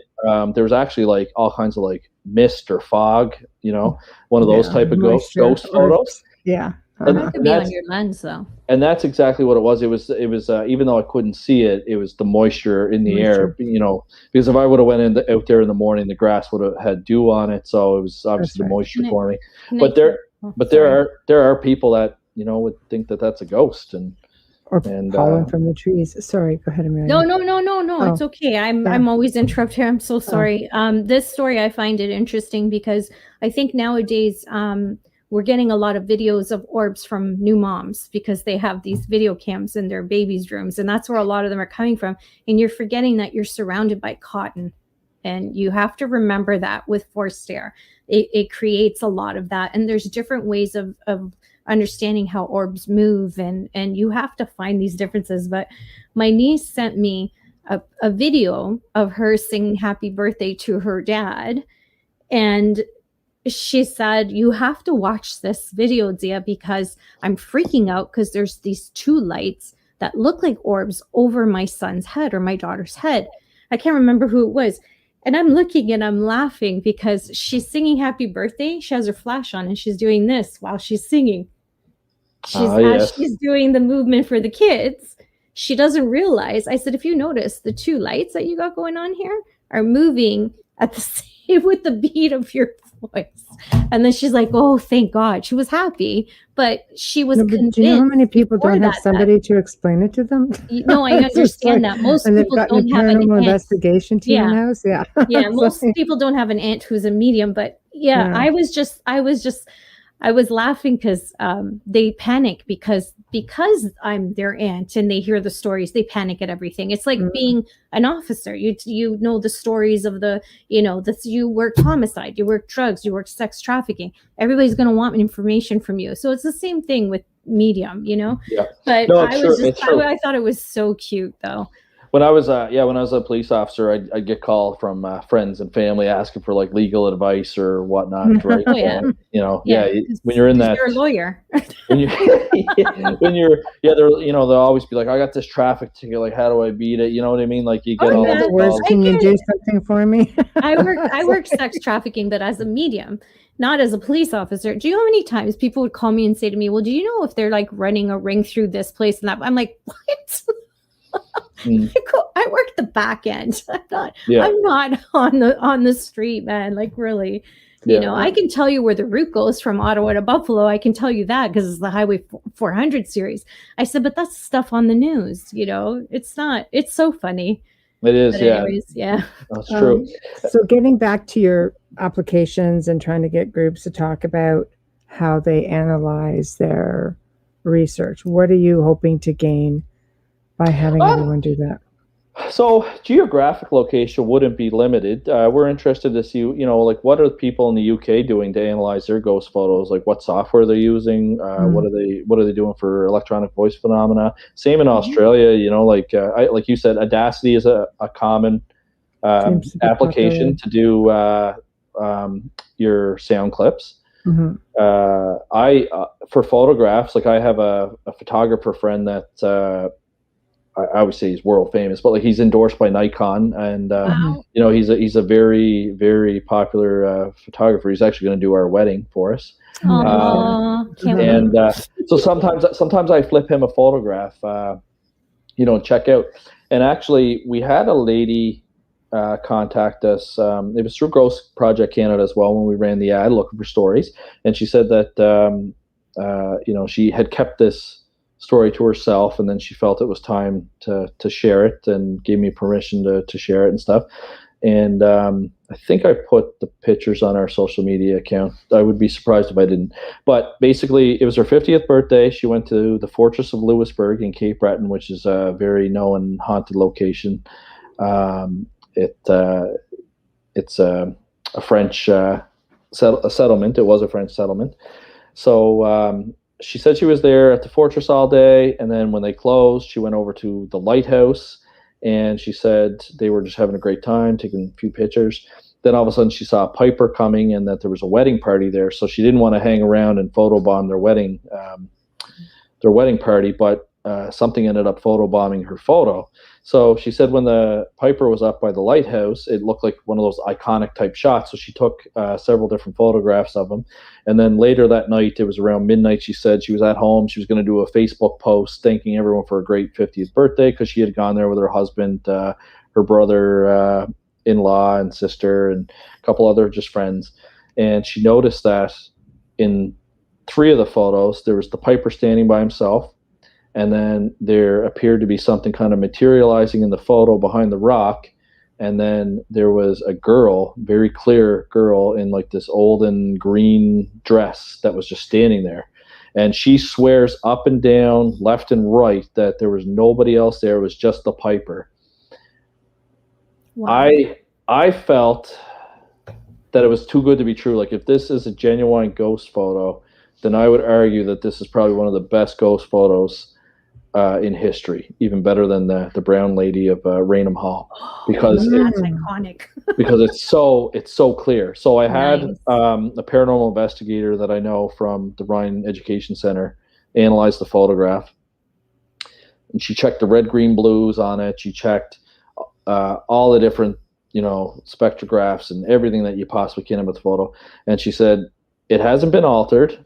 there was actually like all kinds of like mist or fog, one of those type of ghost photos. Yeah. That could be on your lens though. And that's exactly what it was. It was even though I couldn't see it, it was the moisture in the air, because if I would have went out there in the morning, the grass would have had dew on it. So it was obviously the moisture for me. But there are people that, would think that that's a ghost and falling from the trees. Sorry, go ahead, Amelia. No. It's okay. I'm always interrupt here. I'm so sorry. This story, I find it interesting because I think nowadays we're getting a lot of videos of orbs from new moms because they have these video cams in their babies' rooms, and that's where a lot of them are coming from. And you're forgetting that you're surrounded by cotton, and you have to remember that with forced air, it creates a lot of that. And there's different ways of understanding how orbs move, and you have to find these differences. But my niece sent me a video of her singing happy birthday to her dad, and she said, you have to watch this video, Zia, because I'm freaking out because there's these two lights that look like orbs over my son's head or my daughter's head. I can't remember who it was. And I'm looking and I'm laughing because she's singing happy birthday. She has her flash on and she's doing this while she's singing. She's doing the movement for the kids. She doesn't realize. I said, if you notice, the two lights that you got going on here are moving at the same with the beat of your voice. And then she's like, oh, thank God. She was happy, but she was convinced. Do you know how many people don't have somebody to explain it to them? No, I understand that. Most people don't have an aunt. Investigation team in the house. Yeah. Yeah. Most people don't have an aunt who's a medium, but I was laughing because they panic because I'm their aunt and they hear the stories. They panic at everything. It's like being an officer. You know the stories of you work homicide, you work drugs, you work sex trafficking. Everybody's going to want information from you. So it's the same thing with medium, Yeah. But no, I thought it was so cute though. When I was a police officer, I'd get called from friends and family asking for like legal advice or whatnot. Right? Oh, yeah. When you're in that, you're a lawyer. They'll always be like, I got this traffic ticket. Like, how do I beat it? You know what I mean? Like, you get all the words. Can you do something for me? I work sex trafficking, but as a medium, not as a police officer. Do you know how many times people would call me and say to me, well, do you know if they're like running a ring through this place and that? I'm like, what? I work the back end. I'm not on the street, man. Like really, I can tell you where the route goes from Ottawa to Buffalo. I can tell you that because it's the Highway 400 series. I said, but that's stuff on the news. It's not. It's so funny. It is. But anyways, yeah. That's true. So getting back to your applications and trying to get groups to talk about how they analyze their research, what are you hoping to gain by having everyone do that? So geographic location wouldn't be limited. We're interested to see, like what are people in the UK doing to analyze their ghost photos? Like what software they're using? What are they doing for electronic voice phenomena? Same in Australia. Like you said, Audacity is a common application to do your sound clips. For photographs, like I have a photographer friend that. I would say he's world famous, but like he's endorsed by Nikon, and wow. He's a very, very popular photographer. He's actually going to do our wedding for us. So sometimes I flip him a photograph, check out. And actually, we had a lady contact us. It was through Ghost Project Canada as well when we ran the ad looking for stories, and she said that she had kept this story to herself, and then she felt it was time to share it and gave me permission to share it and stuff. And I think I put the pictures on our social media account. I would be surprised if I didn't. But basically, it was her 50th birthday. She went to the Fortress of Louisbourg in Cape Breton, which is a very known haunted location. It's a French settlement. It was a French settlement. So she said she was there at the fortress all day, and then when they closed, she went over to the lighthouse, and she said they were just having a great time, taking a few pictures. Then all of a sudden she saw a piper coming and that there was a wedding party there, so she didn't want to hang around and photobomb their wedding party, but something ended up photobombing her photo. So she said when the piper was up by the lighthouse, it looked like one of those iconic type shots. So she took several different photographs of them. And then later that night, it was around midnight, she said she was at home. She was going to do a Facebook post thanking everyone for a great 50th birthday because she had gone there with her husband, her brother-in-law and sister, and a couple other just friends. And she noticed that in 3 of the photos, there was the piper standing by himself. And then there appeared to be something kind of materializing in the photo behind the rock. And then there was a girl, very clear girl in like this olden green dress that was just standing there. And she swears up and down, left and right, that there was nobody else there. It was just the piper. Wow. I felt that it was too good to be true. Like if this is a genuine ghost photo, then I would argue that this is probably one of the best ghost photos in history, even better than the brown lady of Raynham Hall, because that's iconic. because it's so clear. So I had a paranormal investigator that I know from the Ryan Education Center analyze the photograph, and she checked the red, green, blues on it. She checked all the different, spectrographs and everything that you possibly can with the photo. And she said, it hasn't been altered.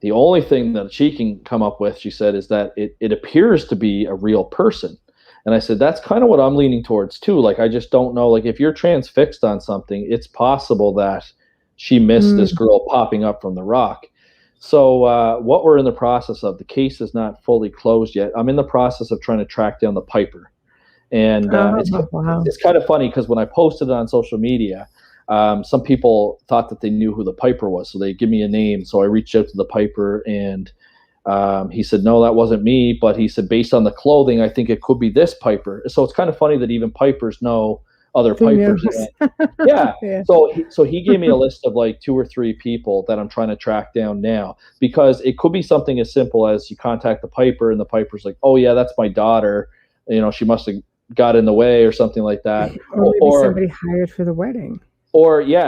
The only thing that she can come up with, she said, is that it appears to be a real person. And I said, that's kind of what I'm leaning towards too. Like, I just don't know. Like, if you're transfixed on something, it's possible that she missed this girl popping up from the rock. So what we're in the process of, the case is not fully closed yet. I'm in the process of trying to track down the piper. And it's kind of funny because when I posted it on social media, some people thought that they knew who the piper was. So they give me a name. So I reached out to the piper, and he said, no, that wasn't me. But he said, based on the clothing, I think it could be this piper. So it's kind of funny that even pipers know other pipers. Yeah. So he gave me a list of like 2 or 3 people that I'm trying to track down now, because it could be something as simple as you contact the piper and the piper's like, oh yeah, that's my daughter. She must have got in the way or something like that. Or maybe somebody hired for the wedding. Or you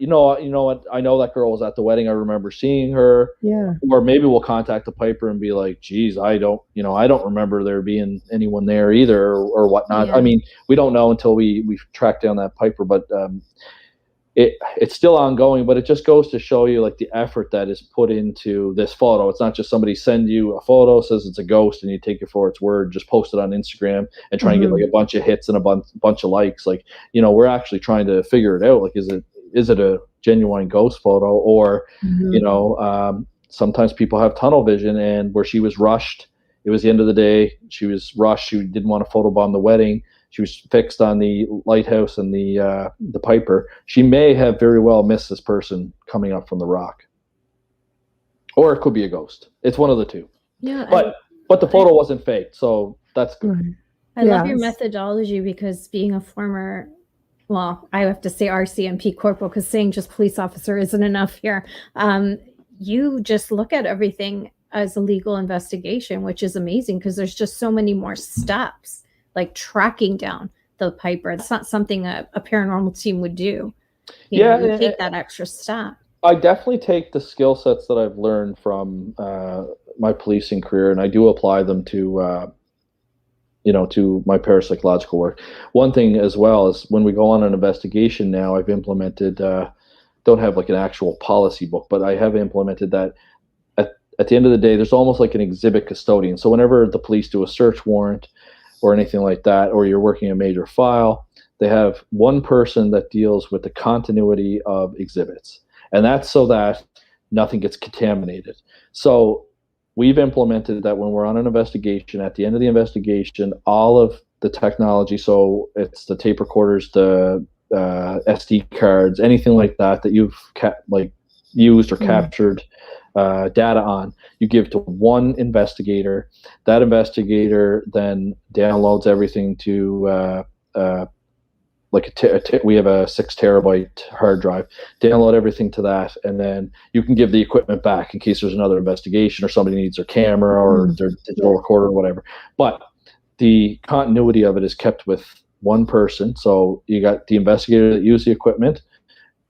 know what? I know that girl was at the wedding. I remember seeing her. Yeah. Or maybe we'll contact the piper and be like, geez, I don't remember there being anyone there either, or whatnot. Yeah. I mean, we don't know until we track down that piper, but it's still ongoing. But it just goes to show you like the effort that is put into this photo. It's not just somebody send you a photo, says it's a ghost, and you take it for its word, just post it on Instagram and try and get like a bunch of hits and a bunch of likes. Like, we're actually trying to figure it out. Like, is it a genuine ghost photo, or sometimes people have tunnel vision, and where she was rushed, it was the end of the day, she was rushed, she didn't want to photobomb the wedding, she was fixed on the lighthouse and the piper. She may have very well missed this person coming up from the rock, or it could be a ghost. It's one of the two. Yeah, but the photo wasn't fake, so that's good. I love your methodology, because being a former, well, I have to say RCMP corporal, because saying just police officer isn't enough here. You just look at everything as a legal investigation, which is amazing, because there's just so many more steps, like tracking down the piper. It's not something a paranormal team would do. You take that extra step. I definitely take the skill sets that I've learned from my policing career, and I do apply them to to my parapsychological work. One thing as well is when we go on an investigation now, I've implemented, don't have like an actual policy book, but I have implemented that at the end of the day, there's almost like an exhibit custodian. So whenever the police do a search warrant or anything like that, or you're working a major file, they have one person that deals with the continuity of exhibits. And that's so that nothing gets contaminated. So we've implemented that when we're on an investigation, at the end of the investigation, all of the technology, so it's the tape recorders, the SD cards, anything like that you've used or captured data on, you give to one investigator. That investigator then downloads everything to we have a 6 terabyte hard drive. Download everything to that, and then you can give the equipment back in case there's another investigation or somebody needs their camera or their digital recorder or whatever. But the continuity of it is kept with one person. So you got the investigator that used the equipment,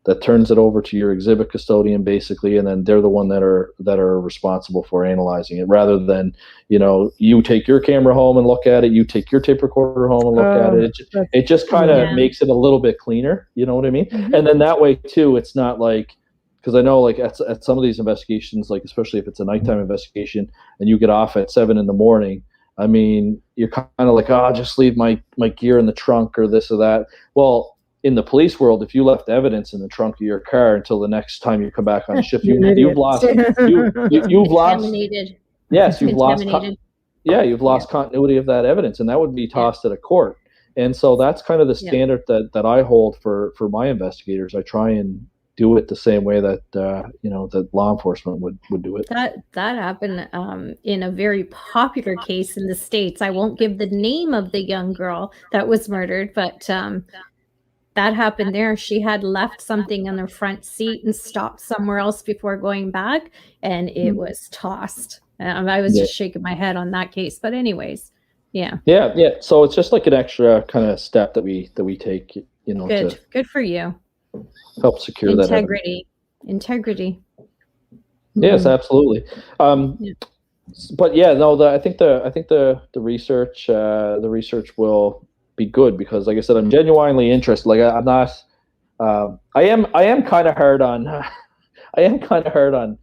that turns it over to your exhibit custodian, basically, and then they're the one that are responsible for analyzing it, rather than you take your camera home and look at it, you take your tape recorder home and look at it. It just kind of makes it a little bit cleaner, you know what I mean? And then that way too, it's not like, because I know like at some of these investigations, like especially if it's a nighttime investigation and you get off at 7 a.m, I mean, you're kind of like, I'll just leave my gear in the trunk or this or that. Well, in the police world, if you left evidence in the trunk of your car until the next time you come back on shift, you've lost. You've lost. Yes, you've lost. You've lost continuity of that evidence, and that would be tossed at a court. And so that's kind of the standard that I hold for my investigators. I try and do it the same way that that law enforcement would do it. That happened in a very popular case in the States. I won't give the name of the young girl that was murdered, but that happened there. She had left something in her front seat and stopped somewhere else before going back, and it was tossed. I was just shaking my head on that case, but anyways, yeah. So it's just like an extra kind of step that we take, Good for you. Help secure Integrity. Yes, absolutely. But I think the research will be good, because, like I said, I'm genuinely interested. Like I'm not. I am kind of hard on. I am kind of hard on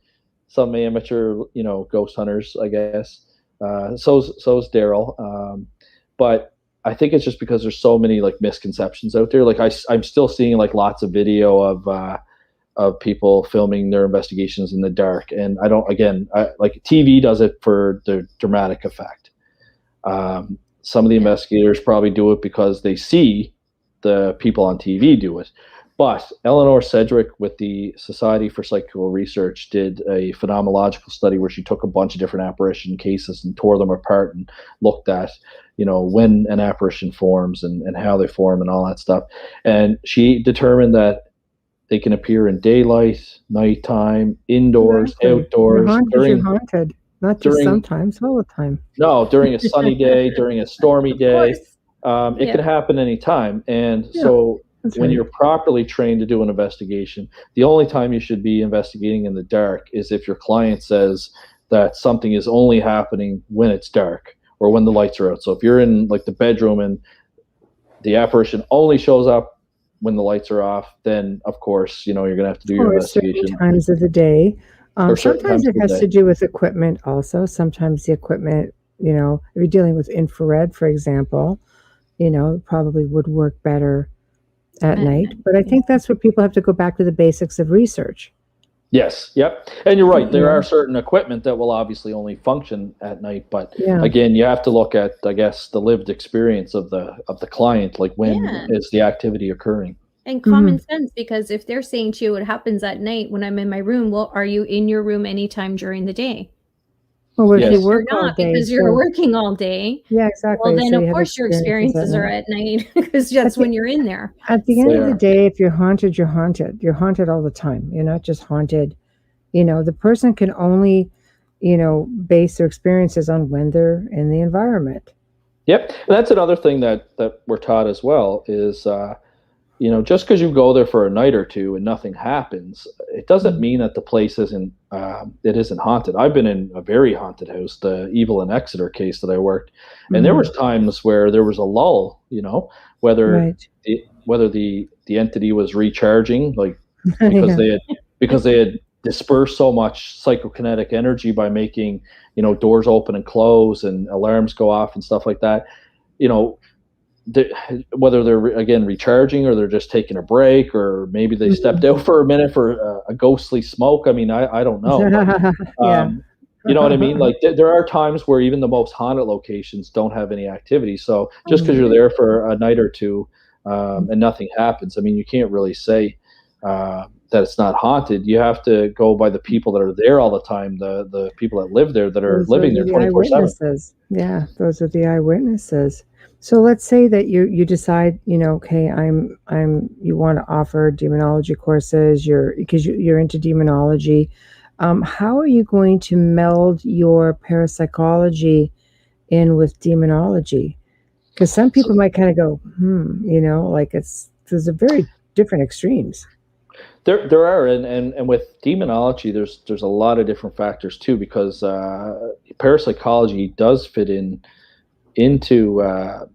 some amateur, ghost hunters, I guess. So's Daryl. But I think it's just because there's so many like misconceptions out there. Like I'm still seeing like lots of video of people filming their investigations in the dark, and like TV does it for the dramatic effect. Some of the investigators probably do it because they see the people on TV do it. But Eleanor Sedgwick with the Society for Psychical Research did a phenomenological study where she took a bunch of different apparition cases and tore them apart and looked at, when an apparition forms and how they form and all that stuff. And she determined that they can appear in daylight, nighttime, indoors, outdoors. You're haunted. Not just sometimes, all the time. No, during a sunny day, during a stormy day. It can happen anytime. And so when you're properly trained to do an investigation, the only time you should be investigating in the dark is if your client says that something is only happening when it's dark or when the lights are out. So if you're in like the bedroom and the apparition only shows up when the lights are off, then of course, you're going to have to do your investigation. Certain times of the day. Sometimes it has to do with equipment also. Sometimes the equipment, if you're dealing with infrared, for example, probably would work better at night. But I think that's where people have to go back to the basics of research. Yes. Yep. And you're right. There are certain equipment that will obviously only function at night. But again, you have to look at, I guess, the lived experience of the client. Like when is the activity occurring? And common sense, because if they're saying to you, it happens at night when I'm in my room, well, are you in your room anytime during the day? Well, if you work all day, because you're working all day. Yeah, exactly. Well, then of course your experiences are at night, because that's when you're in there. At the end of the day, if you're haunted, you're haunted. You're haunted all the time. You're not just haunted. The person can only, base their experiences on when they're in the environment. Yep. And that's another thing that we're taught as well is, just because you go there for a night or two and nothing happens, it doesn't mean that the place isn't haunted. I've been in a very haunted house, the Evil in Exeter case that I worked, and there was times where there was a lull, whether the entity was recharging, like because they had dispersed so much psychokinetic energy by making, doors open and close and alarms go off and stuff like that, whether they're again recharging or they're just taking a break, or maybe they stepped out for a minute for a ghostly smoke. I mean, I don't know. But, you know what I mean? Like there are times where even the most haunted locations don't have any activity. So just because you're there for a night or two and nothing happens, I mean, you can't really say that it's not haunted. You have to go by the people that are there all the time, the people that live there that are living there 24/7. Yeah, those are the eyewitnesses. So let's say that you decide, okay, you want to offer demonology courses, because you're into demonology. How are you going to meld your parapsychology in with demonology? Because some people might kind of go, like there's a very different extremes. There are, and with demonology, there's a lot of different factors too, because parapsychology does fit into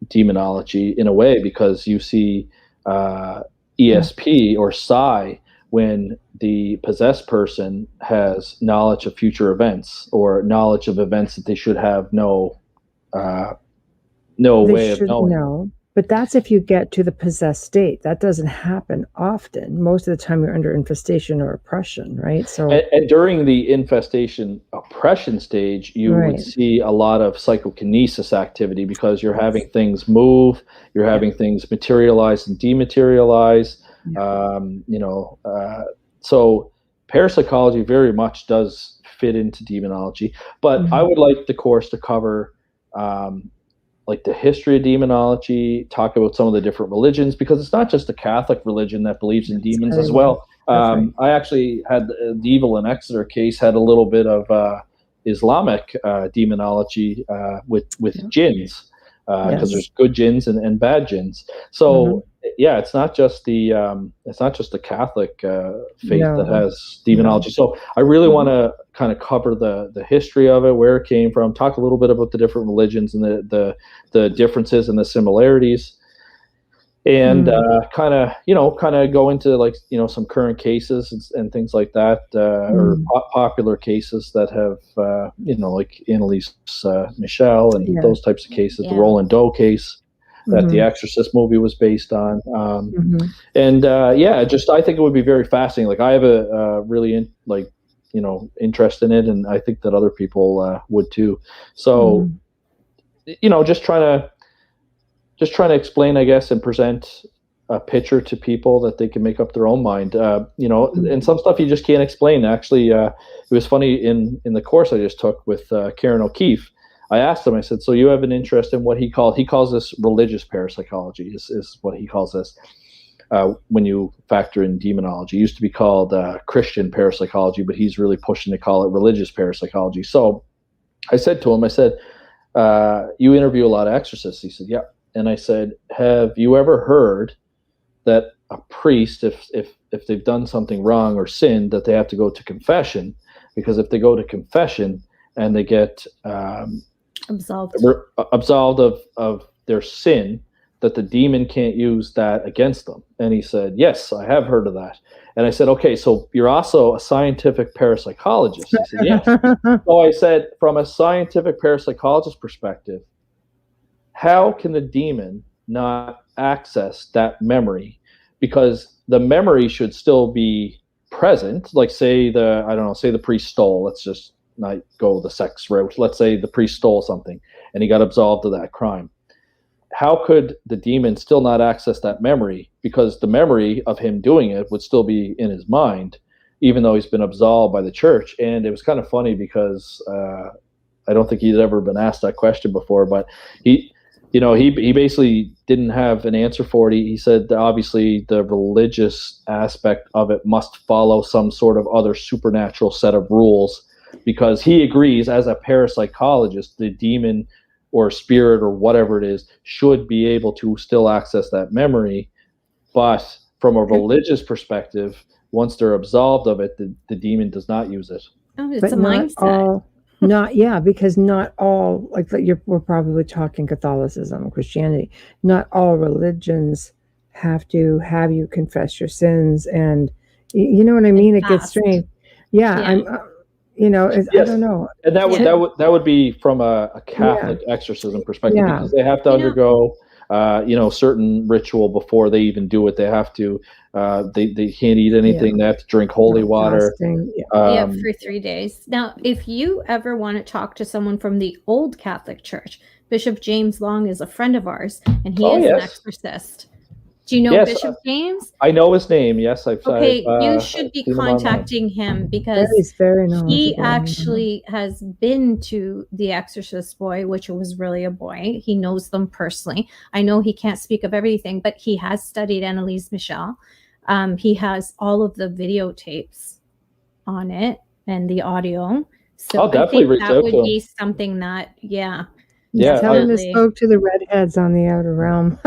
demonology in a way, because you see ESP or psi when the possessed person has knowledge of future events or knowledge of events that they should have no way of knowing. No, but that's if you get to the possessed state. That doesn't happen often. Most of the time you're under infestation or oppression, right? So and during the infestation oppression stage, you would see a lot of psychokinesis activity, because you're having things move, you're having things materialize and dematerialize. So parapsychology very much does fit into demonology, but I would like the course to cover like the history of demonology, talk about some of the different religions, because it's not just the Catholic religion that believes in demons as well. I actually had the Evil in Exeter case had a little bit of Islamic demonology with jinns, because there's good jinns and bad jinns. So it's not just the Catholic faith that has demonology. So I really want to kind of cover the history of it, where it came from, talk a little bit about the different religions and the differences and the similarities, and kind of go into like some current cases and things like that, or popular cases that have like Annalise Michel and those types of cases, the Roland Doe case that the Exorcist movie was based on, and just I think it would be very fascinating. Like I have a really interest in it, and I think that other people would too. So just trying to explain, I guess, and present a picture to people that they can make up their own mind. And some stuff you just can't explain. Actually, it was funny in the course I just took with Karen O'Keefe. I asked him, I said, so you have an interest in what he calls this religious parapsychology is what he calls this. When you factor in demonology, it used to be called Christian parapsychology, but he's really pushing to call it religious parapsychology. So I said to him, you interview a lot of exorcists. He said, yeah. And I said, have you ever heard that a priest, if they've done something wrong or sinned, that they have to go to confession? Because if they go to confession and they get absolved of their sin, that the demon can't use that against them. And he said, yes, I have heard of that. And I said, okay, so you're also a scientific parapsychologist. He said, yes. So I said, from a scientific parapsychologist perspective, how can the demon not access that memory? Because the memory should still be present. Like say the priest stole, let's just not go the sex route. Let's say the priest stole something and he got absolved of that crime. How could the demon still not access that memory? Because the memory of him doing it would still be in his mind, even though he's been absolved by the church. And it was kind of funny because I don't think he'd ever been asked that question before, but he basically didn't have an answer for it. He said that obviously the religious aspect of it must follow some sort of other supernatural set of rules, because he agrees as a parapsychologist, the demon or spirit or whatever it is should be able to still access that memory. But from a religious perspective, once they're absolved of it, the demon does not use it. Oh, it's a mindset. Because not all, we're probably talking Catholicism, Christianity. Not all religions have to have you confess your sins, and you know what I mean. It gets strange. Yeah. Yes. I don't know. And that would be from a Catholic exorcism perspective, because they have to undergo certain ritual before they even do it. They have to they can't eat anything. They have to drink holy water for 3 days. Now, if you ever want to talk to someone from the old Catholic Church, Bishop James Long is a friend of ours, and he is an exorcist. Do you know Bishop James? I know his name. Yes, you should be contacting him, because he actually has been to the Exorcist Boy, which was really a boy. He knows them personally. I know he can't speak of everything, but he has studied Annalise Michel. He has all of the videotapes on it and the audio. So I'll definitely reach out to him. That would be something that, tell him to spoke to the redheads on the Outer Realm.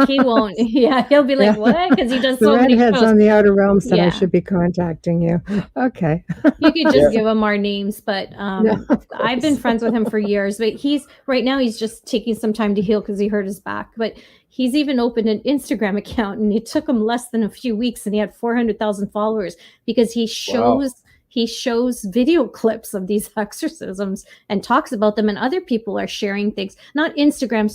He won't. Yeah, he'll be like, what? Because he does so many shows. The redheads on the Outer Realm said I should be contacting you. Okay. You could just give him our names, but I've been friends with him for years. But right now he's just taking some time to heal because he hurt his back. But he's even opened an Instagram account, and it took him less than a few weeks, and he had 400,000 followers, because he shows. Wow. He shows video clips of these exorcisms and talks about them, and other people are sharing things. Not Instagram,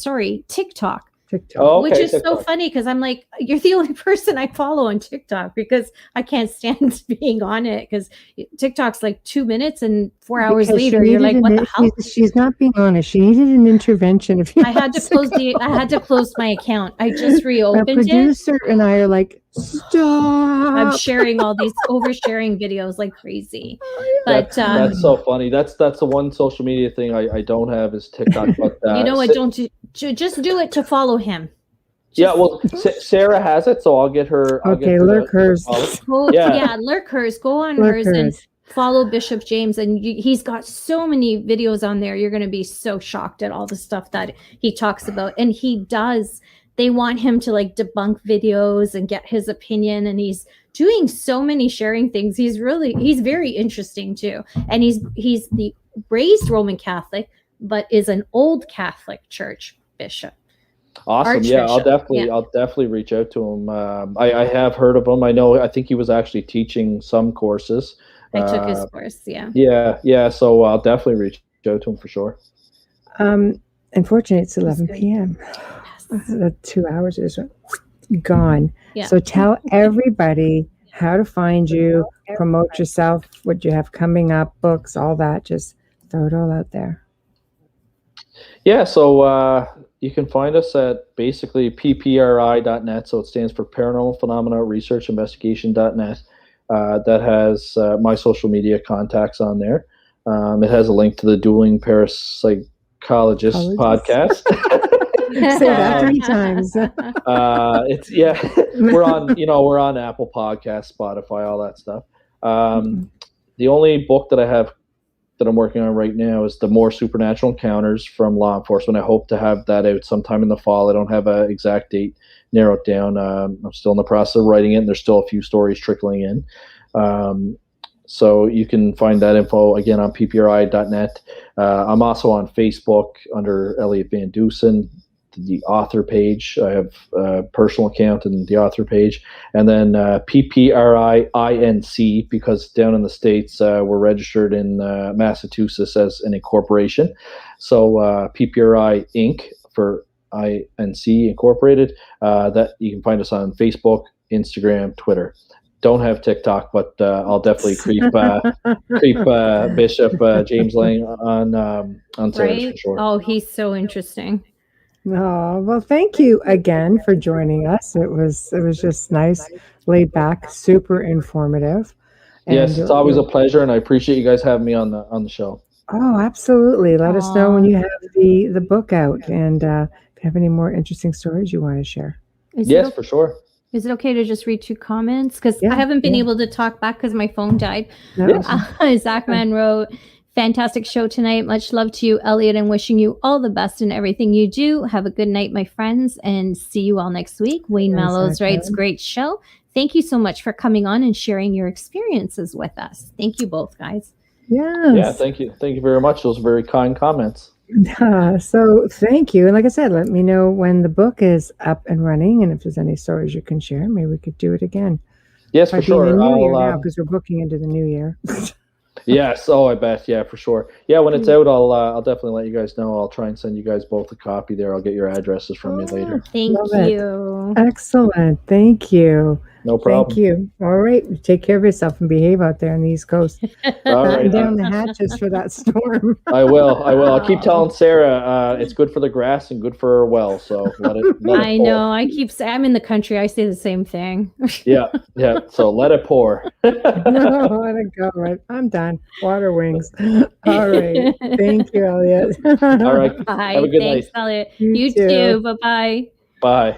TikTok. Which is so funny, because I'm like, you're the only person I follow on TikTok, because I can't stand being on it, because TikTok's like 2 minutes, and 4 hours later you're like, what the hell? She's not being honest. She needed an intervention. I had to close my account. I just reopened it. The producer and I are like, stop. I'm sharing all these oversharing videos like crazy. But that's so funny. That's the one social media thing I don't have is TikTok. But you know what? Just do it to follow him. Sarah has it, so I'll get her. Lurk hers. Lurk hers. Go on hers, and follow Bishop James, and he's got so many videos on there. You're going to be so shocked at all the stuff that he talks about. And they want him to like debunk videos and get his opinion. And he's doing so many sharing things. He's very interesting too. And he's the raised Roman Catholic, but is an old Catholic church bishop. Awesome. Yeah, I'll definitely reach out to him. I have heard of him. I think he was actually teaching some courses. I took his course. Yeah. Yeah. So I'll definitely reach out to him for sure. Unfortunately, it's 11 p.m. Yes. The 2 hours is gone. Yeah. So tell everybody how to find you, promote yourself, what you have coming up, books, all that. Just throw it all out there. Yeah. So you can find us at basically ppri.net. So it stands for Paranormal Phenomena Research Investigation.net. That has my social media contacts on there. It has a link to the Dueling Parapsychologist podcast. Say that 3 times. We're on Apple Podcasts, Spotify, all that stuff. The only book that I have that I'm working on right now is the More Supernatural Encounters from Law Enforcement. I hope to have that out sometime in the fall. I don't have an exact date narrowed down. I'm still in the process of writing it, and there's still a few stories trickling in. So you can find that info again on ppri.net. I'm also on Facebook under Elliot Van Dusen, the author page. I have a personal account and the author page, and then PPRI-INC, because down in the States we're registered in Massachusetts as an incorporation. So PPRI Inc. for INC Incorporated. That you can find us on Facebook, Instagram, Twitter. Don't have TikTok, but I'll definitely creep Bishop James Lang on Sarah's for sure. Oh, he's so interesting. Oh, well, thank you again for joining us. It was just nice, laid back, super informative. And yes, it's always a pleasure, and I appreciate you guys having me on the show. Oh, absolutely. Let us know when you have the book out, and if you have any more interesting stories you want to share. Yes, for sure. Is it okay to just read 2 comments? Because I haven't been able to talk back because my phone died. Zachman wrote, "Fantastic show tonight. Much love to you, Elliot, and wishing you all the best in everything you do. Have a good night, my friends, and see you all next week." Wayne Mallows writes, "Great show. Thank you so much for coming on and sharing your experiences with us." Thank you both, guys. Yes. Yeah, thank you. Thank you very much. Those very kind comments. So thank you. And like I said, let me know when the book is up and running, and if there's any stories you can share, maybe we could do it again. Yes, for sure. In the new year now, because we're booking into the new year. Yes. Oh, I bet. Yeah, for sure. Yeah, when it's out, I'll definitely let you guys know. I'll try and send you guys both a copy there. I'll get your addresses from you later. Thank you. Excellent. Thank you. No problem. Thank you. All right. Take care of yourself and behave out there on the East Coast. Batten down the hatches for that storm. I will. I'll keep telling Sarah it's good for the grass and good for her well. So let it I pour. Know. I keep saying, I'm in the country. I say the same thing. Yeah. So let it pour. No, let it go. Right. I'm done. Water wings. All right. Thank you, Elliot. All right. Bye. Have a good Thanks, night. Elliot. You too. Bye-bye. Bye.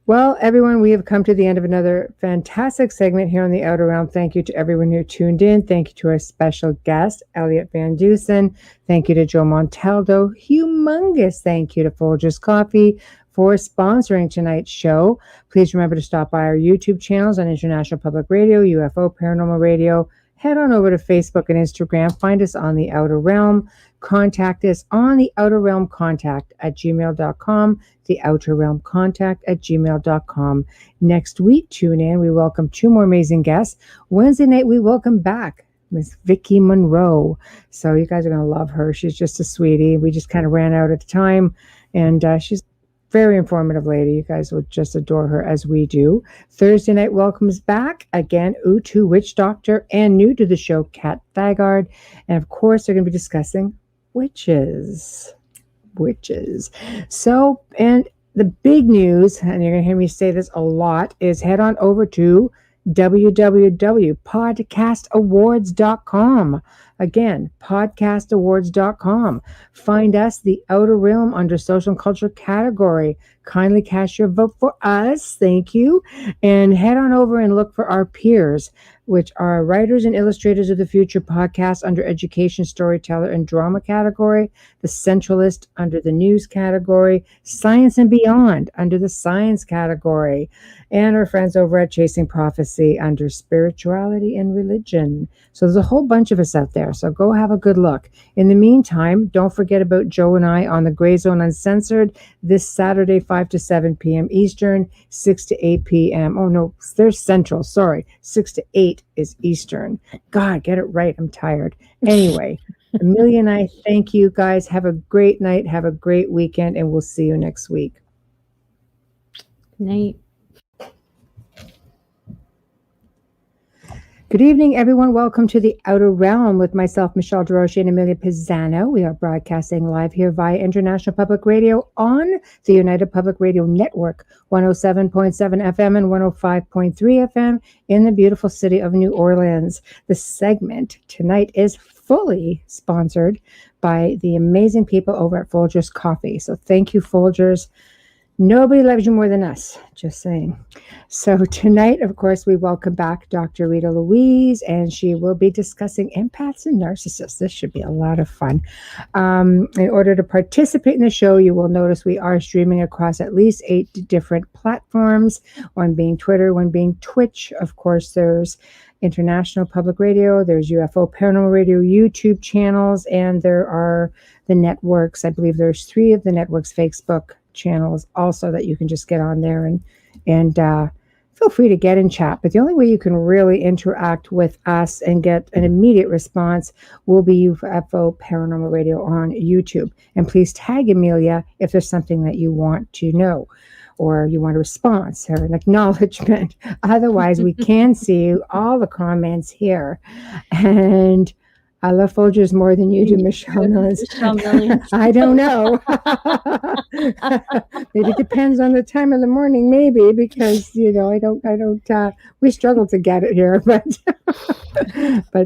Well, everyone, we have come to the end of another fantastic segment here on the Outer Realm. Thank you to everyone who tuned in. Thank you to our special guest, Elliot Van Dusen. Thank you to Joe Montaldo. Humongous thank you to Folgers Coffee for sponsoring tonight's show. Please remember to stop by our YouTube channels on International Public Radio, UFO Paranormal Radio. Head on over to Facebook and Instagram. Find us on the Outer Realm. Contact us on the Outer Realm Contact at gmail.com. The Outer Realm Contact at gmail.com. Next week, tune in. We welcome 2 more amazing guests. Wednesday night, we welcome back Miss Vicki Monroe. So you guys are going to love her. She's just a sweetie. We just kind of ran out of time, and she's very informative lady. You guys will just adore her as we do. Thursday night welcomes back again Utu Witch Doctor and new to the show Kat Thagard. And of course, they're going to be discussing witches. So, and the big news, and you're going to hear me say this a lot, is head on over to www.podcastawards.com. Again, podcastawards.com. Find us, The Outer Realm, under social and culture category. Kindly cast your vote for us. Thank you. And head on over and look for our peers, which are Writers and Illustrators of the Future podcast under Education, Storyteller, and Drama category, The Centralist under the News category, Science and Beyond under the Science category, and our friends over at Chasing Prophecy under Spirituality and Religion. So there's a whole bunch of us out there, so go have a good look. In the meantime, don't forget about Joe and I on the Gray Zone Uncensored this Saturday, 5 to 7 p.m. Eastern, 6 to 8 p.m. Oh, no, there's Central. Sorry, 6 to 8 is Eastern. God, get it right. I'm tired. Anyway, Amelia and I thank you guys. Have a great night. Have a great weekend, and we'll see you next week. Night. Good evening, everyone. Welcome to The Outer Realm with myself, Michelle DeRoche, and Amelia Pisano. We are broadcasting live here via International Public Radio on the United Public Radio Network, 107.7 FM and 105.3 FM in the beautiful city of New Orleans. The segment tonight is fully sponsored by the amazing people over at Folgers Coffee. So thank you, Folgers. Nobody loves you more than us, just saying. So tonight, of course, we welcome back Dr. Rita Louise, and she will be discussing empaths and narcissists. This should be a lot of fun. In order to participate in the show, you will notice we are streaming across at least 8 different platforms, one being Twitter, one being Twitch. Of course, there's International Public Radio, there's UFO Paranormal Radio YouTube channels, and there are the networks. I believe there's 3 of the networks' Facebook channels also that you can just get on there and feel free to get in chat. But the only way you can really interact with us and get an immediate response will be UFO Paranormal Radio on YouTube. And please tag Amelia if there's something that you want to know or you want a response or an acknowledgement. Otherwise, we can see all the comments here. And I love Folgers more than you do, Michelle Millions. I don't know. It depends on the time of the morning, maybe, because, I don't, we struggle to get it here, but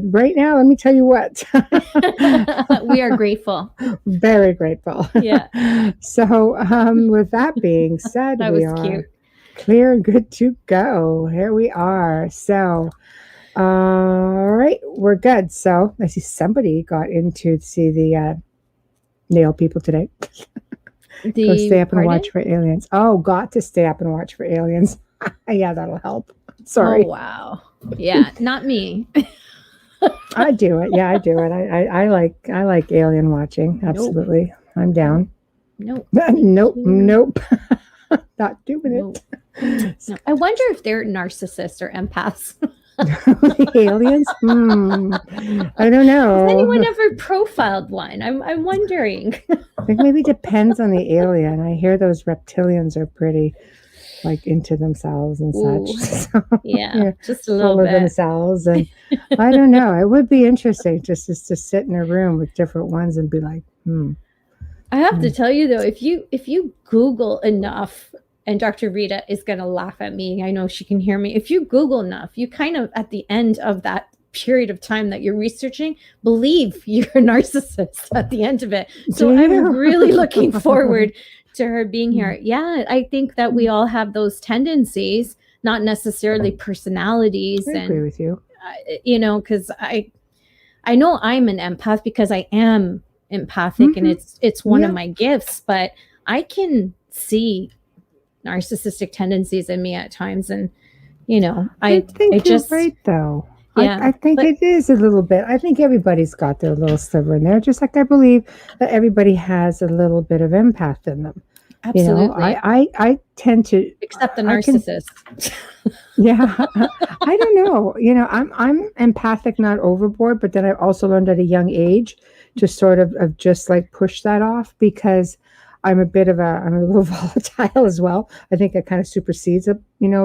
right now, let me tell you what. We are grateful. Very grateful. Yeah. So, with that being said, that we was are cute. Clear and good to go. Here we are. So, all right, we're good. So I see somebody got in to see the nail people today. Go stay up and watch for aliens. Oh, got to stay up and watch for aliens. Yeah, that'll help. Sorry. Oh, wow. Yeah, not me. I do it. Yeah, I do it. I like alien watching. Absolutely. Nope. I'm down. Nope. Nope. Not doing it. Nope. No. I wonder if they're narcissists or empaths. The aliens? I don't know. Has anyone ever profiled one? I'm wondering. I think maybe it depends on the alien. I hear those reptilians are pretty into themselves and such. So, yeah, just a little bit. Themselves, and I don't know. It would be interesting just to sit in a room with different ones and be like, I have to tell you though, if you Google enough. And Dr. Rita is going to laugh at me. I know she can hear me. If you Google enough, you kind of, at the end of that period of time that you're researching, believe you're a narcissist at the end of it. So I'm really looking forward to her being here. Yeah, I think that we all have those tendencies, not necessarily personalities. I agree with you. Because I know I'm an empath because I am empathic and it's one of my gifts, but I can see narcissistic tendencies in me at times, and I think you're right though. Yeah, I think it is a little bit. I think everybody's got their little sliver in there, just like I believe that everybody has a little bit of empath in them. Absolutely. I tend to, except the narcissist. I don't know. I'm empathic, not overboard, but then I also learned at a young age to sort of just push that off, because I'm a little volatile as well. I think it kind of supersedes a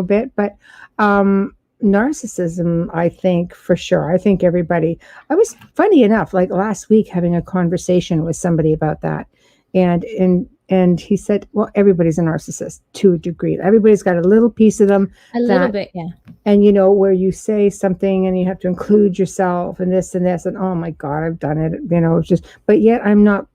bit, but narcissism, I think for sure. I think everybody, I was funny enough, last week having a conversation with somebody about that. And And he said, well, everybody's a narcissist to a degree. Everybody's got a little piece of them. Little bit, yeah. And, where you say something and you have to include yourself and this and this. And, oh, my God, I've done it. It's just, but yet I don't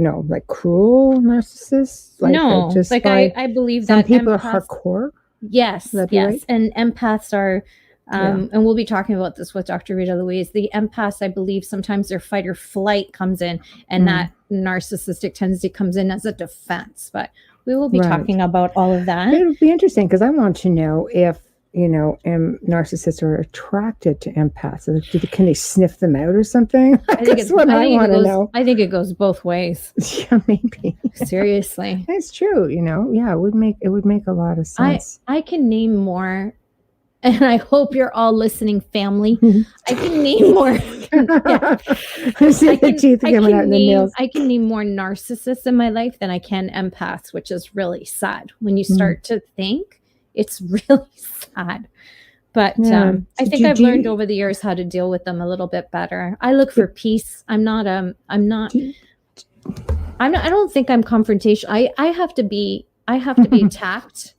know, like cruel narcissists. Like, no, I believe some that people are hardcore. Yes, yes. Right? And empaths are, and we'll be talking about this with Dr. Rita Louise. The empaths, I believe, sometimes their fight or flight comes in, and that narcissistic tendency comes in as a defense. But we will be talking about all of that. It'll be interesting because I want to know if narcissists are attracted to empaths. Can they sniff them out or something? That's what I want to know. I think it goes both ways. Yeah, maybe. Seriously, it's true. Yeah, it would make a lot of sense. I can name more. And I hope you're all listening, family. I can name more. I can name more narcissists in my life than I can empaths, which is really sad. When you start to think, it's really sad. But I think I've learned over the years how to deal with them a little bit better. I look for peace. I don't think I'm confrontational. I have to be attacked.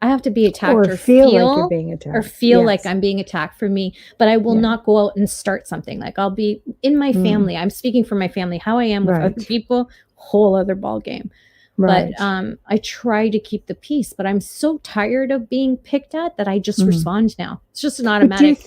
I have to be attacked or feel like you're being attacked. Or feel like I'm being attacked for me. But I will not go out and start something. Like I'll be in my family. I'm speaking for my family. How I am with other people, whole other ball game. Right. But I try to keep the peace. But I'm so tired of being picked at that I just respond now. It's just an automatic.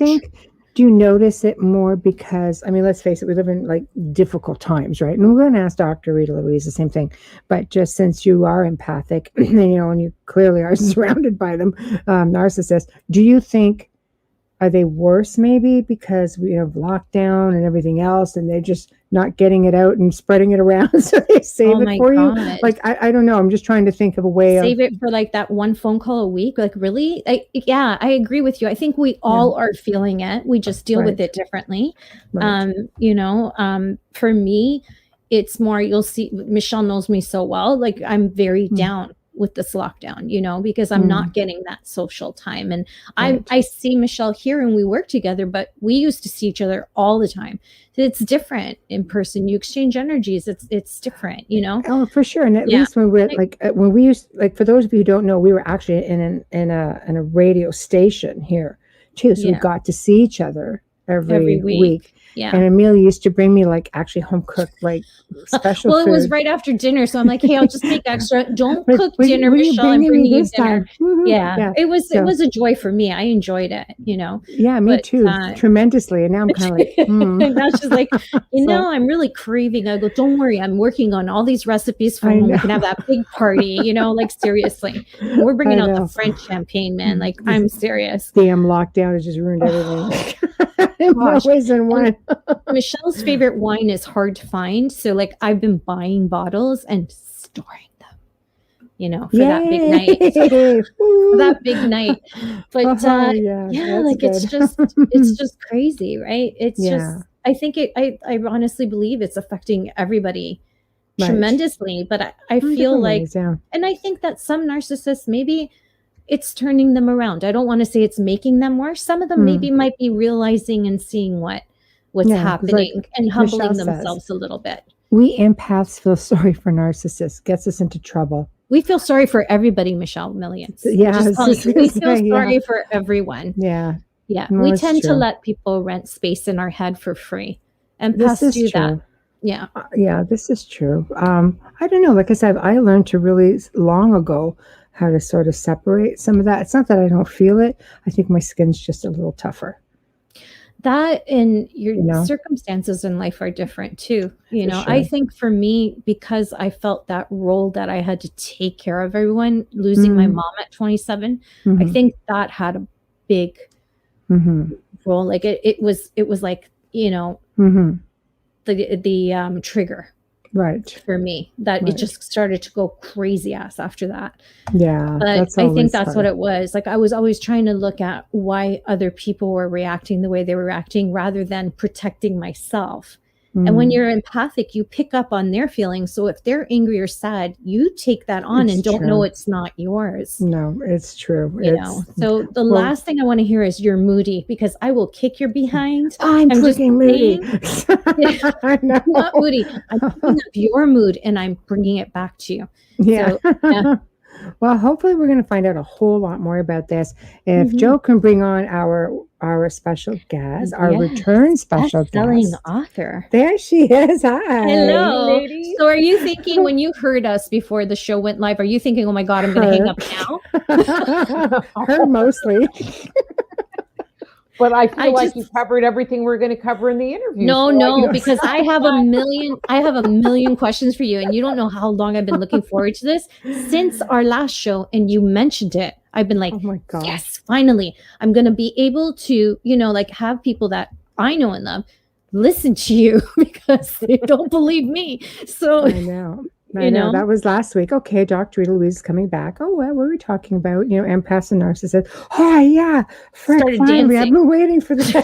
Do you notice it more because, let's face it, we live in like difficult times, right? And we're going to ask Dr. Rita Louise the same thing. But just since you are empathic, and you clearly are surrounded by them, narcissists, do you think, are they worse maybe because we have lockdown and everything else and they're just not getting it out and spreading it around so they save it for you? Like, I don't know. I'm just trying to think of a way save it for like that one phone call a week. Like really? I agree with you. I think we all are feeling it. We just deal with it differently. Right. For me, it's more, you'll see, Michelle knows me so well. Like I'm very down with this lockdown, because I'm not getting that social time. And I see Michelle here and we work together, but we used to see each other all the time. It's different in person. You exchange energies. It's different, Oh, for sure. And at least when we're when we used, for those of you who don't know, we were actually in a radio station here too. So we got to see each other every week. Yeah. And Amelia used to bring me actually home cooked special food. It was right after dinner. So I'm like, hey, I'll just make extra. Don't cook dinner, Michelle. I'm bringing you dinner. Mm-hmm. Yeah. It was a joy for me. I enjoyed it, Yeah, me too. Tremendously. And now I'm kind of like, And now she's like, I'm really craving. I go, don't worry. I'm working on all these recipes for when we can have that big party, seriously. We're bringing out the French champagne, man. Like, I'm serious. Damn lockdown has just ruined everything. In more ways than one. Michelle's favorite wine is hard to find. So I've been buying bottles and storing them, for that big night. But it's just crazy, right? It's just, I think I honestly believe it's affecting everybody tremendously, but I feel and I think that some narcissists, maybe it's turning them around. I don't want to say it's making them worse. Some of them maybe might be realizing and seeing what's happening and humbling themselves a little bit. We empaths feel sorry for narcissists. Gets us into trouble. We feel sorry for everybody, Michelle, millions. Yeah. We feel sorry for everyone. Yeah. Yeah. No, we tend to let people rent space in our head for free. Empaths do that. Yeah. Yeah, this is true. I don't know. Like I said, I learned to really long ago how to sort of separate some of that. It's not that I don't feel it. I think my skin's just a little tougher. That and your circumstances in life are different too. Sure. I think for me, because I felt that role that I had to take care of everyone, losing my mom at 27, I think that had a big role. Like it was like, the trigger. Right. For me, that it just started to go crazy ass after that. Yeah. But I think that's what it was. Like I was always trying to look at why other people were reacting the way they were reacting rather than protecting myself And when you're empathic, you pick up on their feelings. So if they're angry or sad, you take that on and don't know it's not yours. No, it's true. So the last thing I want to hear is you're moody, because I will kick your behind. I'm freaking moody. I know. I'm not moody. I'm picking up your mood and I'm bringing it back to you. Yeah. So, well, hopefully we're going to find out a whole lot more about this. If Joe can bring on our special guest, our return special best-selling author. There she is. Hi. Hello. Lady. So are you thinking, when you heard us before the show went live, are you thinking, oh my God, I'm going to hang up now? Her mostly. But I feel like you covered everything we're going to cover in the interview. No, because I have a million questions for you, and you don't know how long I've been looking forward to this since our last show, and you mentioned it. I've been like, oh my God, yes, finally, I'm going to be able to, have people that I know and love listen to you, because they don't believe me. So I know. I know that was last week. Okay, Dr. Rita Louise is coming back. Oh, well, what were we talking about? Empaths and narcissists. Oh, yeah. Started dancing. I've been waiting for this.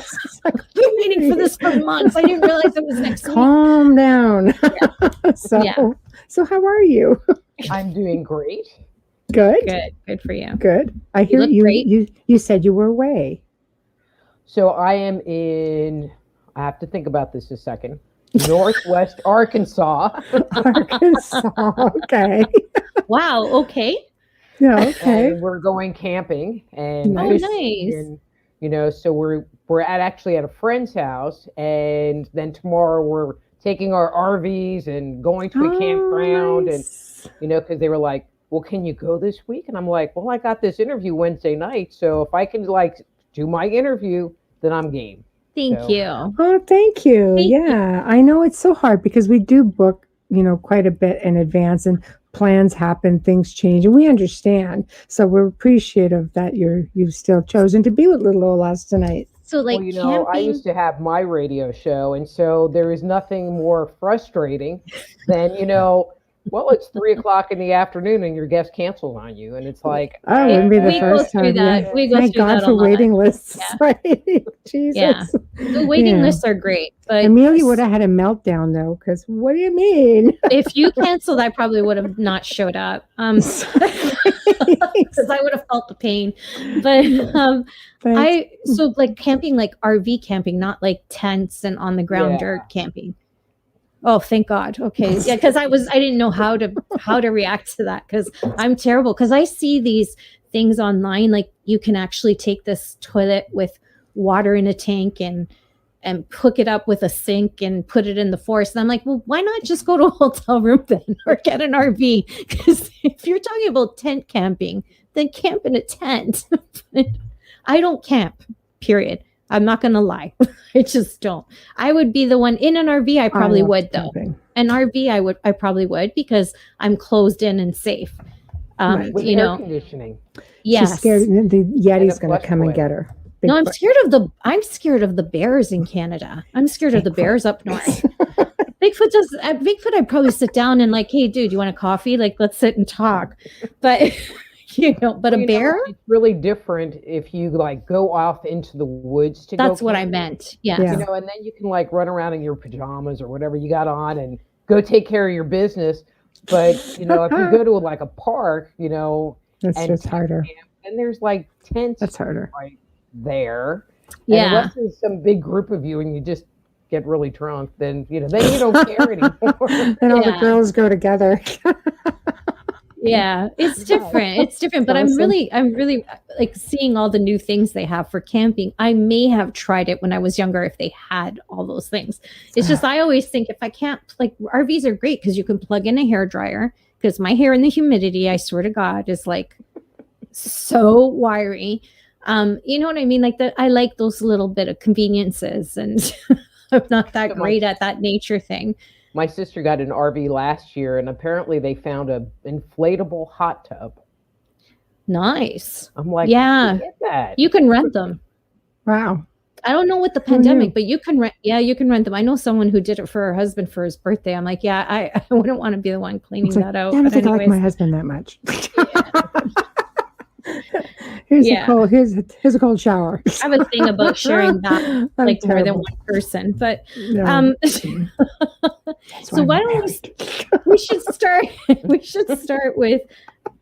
I've been waiting for this for months. I didn't realize it was next week. Calm down. So how are you? I'm doing great. Good for you. Good. I hear you said you were away. So I am I have to think about this a second. Northwest Arkansas. Okay. Wow. Okay. Yeah. Okay. And we're going camping, and nice. And, so we're actually at a friend's house, and then tomorrow we're taking our RVs and going to a campground, nice. And because they were like, well, can you go this week? And I'm like, well, I got this interview Wednesday night, so if I can do my interview, then I'm game. Thank you. Oh, thank you. Thank you. I know it's so hard because we do book, quite a bit in advance, and plans happen, things change, and we understand. So we're appreciative that you've still chosen to be with little Olas tonight. So camping... I used to have my radio show, and so there is nothing more frustrating than, well, it's 3:00 in the afternoon and your guest cancels on you, and it's like, oh, it wouldn't be the first time. We go Thank through God that for waiting lists. Yeah. Right? Jesus. Yeah. The waiting lists are great, but Amelia would have had a meltdown though, because what do you mean? If you canceled, I probably would have not showed up. Because I would have felt the pain. But camping, like RV camping, not like tents and on the ground dirt camping. Oh, thank God. Okay. Yeah, because I didn't know how to react to that, because I'm terrible. Because I see these things online, like you can actually take this toilet with water in a tank and hook it up with a sink and put it in the forest. And I'm like, well, why not just go to a hotel room then, or get an RV? Because if you're talking about tent camping, then camp in a tent. I don't camp, period. I'm not going to lie. I just don't. I would be the one in an RV. I probably would though. Camping. An RV, I probably would, because I'm closed in and safe. With air conditioning. Yes. She's scared the Yeti's going to come and get her. No, I'm scared of the bears in Canada. I'm scared of the bears up north. Bigfoot, I'd probably sit down and like, hey, dude, you want a coffee? Like, let's sit and talk. But but a bear? It's really different if you go off into the woods to go. That's what I meant. Yeah. And then you can run around in your pajamas or whatever you got on and go take care of your business. But if you go to a park, that's just harder. And there's tents. That's harder. Right there. Yeah. And unless there's some big group of you and you just get really drunk, then you don't care anymore. Then all the girls go together. Yeah, it's different. It's different, but I'm really like seeing all the new things they have for camping. I may have tried it when I was younger if they had all those things. It's just, I always think if I can't, RVs are great because you can plug in a hairdryer, because my hair in the humidity, I swear to God, is so wiry. You know what I mean? I like those little bit of conveniences, and I'm not that great at that nature thing. My sister got an RV last year, and apparently they found an inflatable hot tub. Nice. I'm like, yeah, get that. You can rent them. Wow. I don't know with the pandemic, but you can rent. Yeah, you can rent them. I know someone who did it for her husband for his birthday. I'm like, yeah, I wouldn't want to be the one cleaning that out. I don't think I like my husband that much. Here's a cold shower. I have a thing about sharing that like more than one person, but so why don't we should start with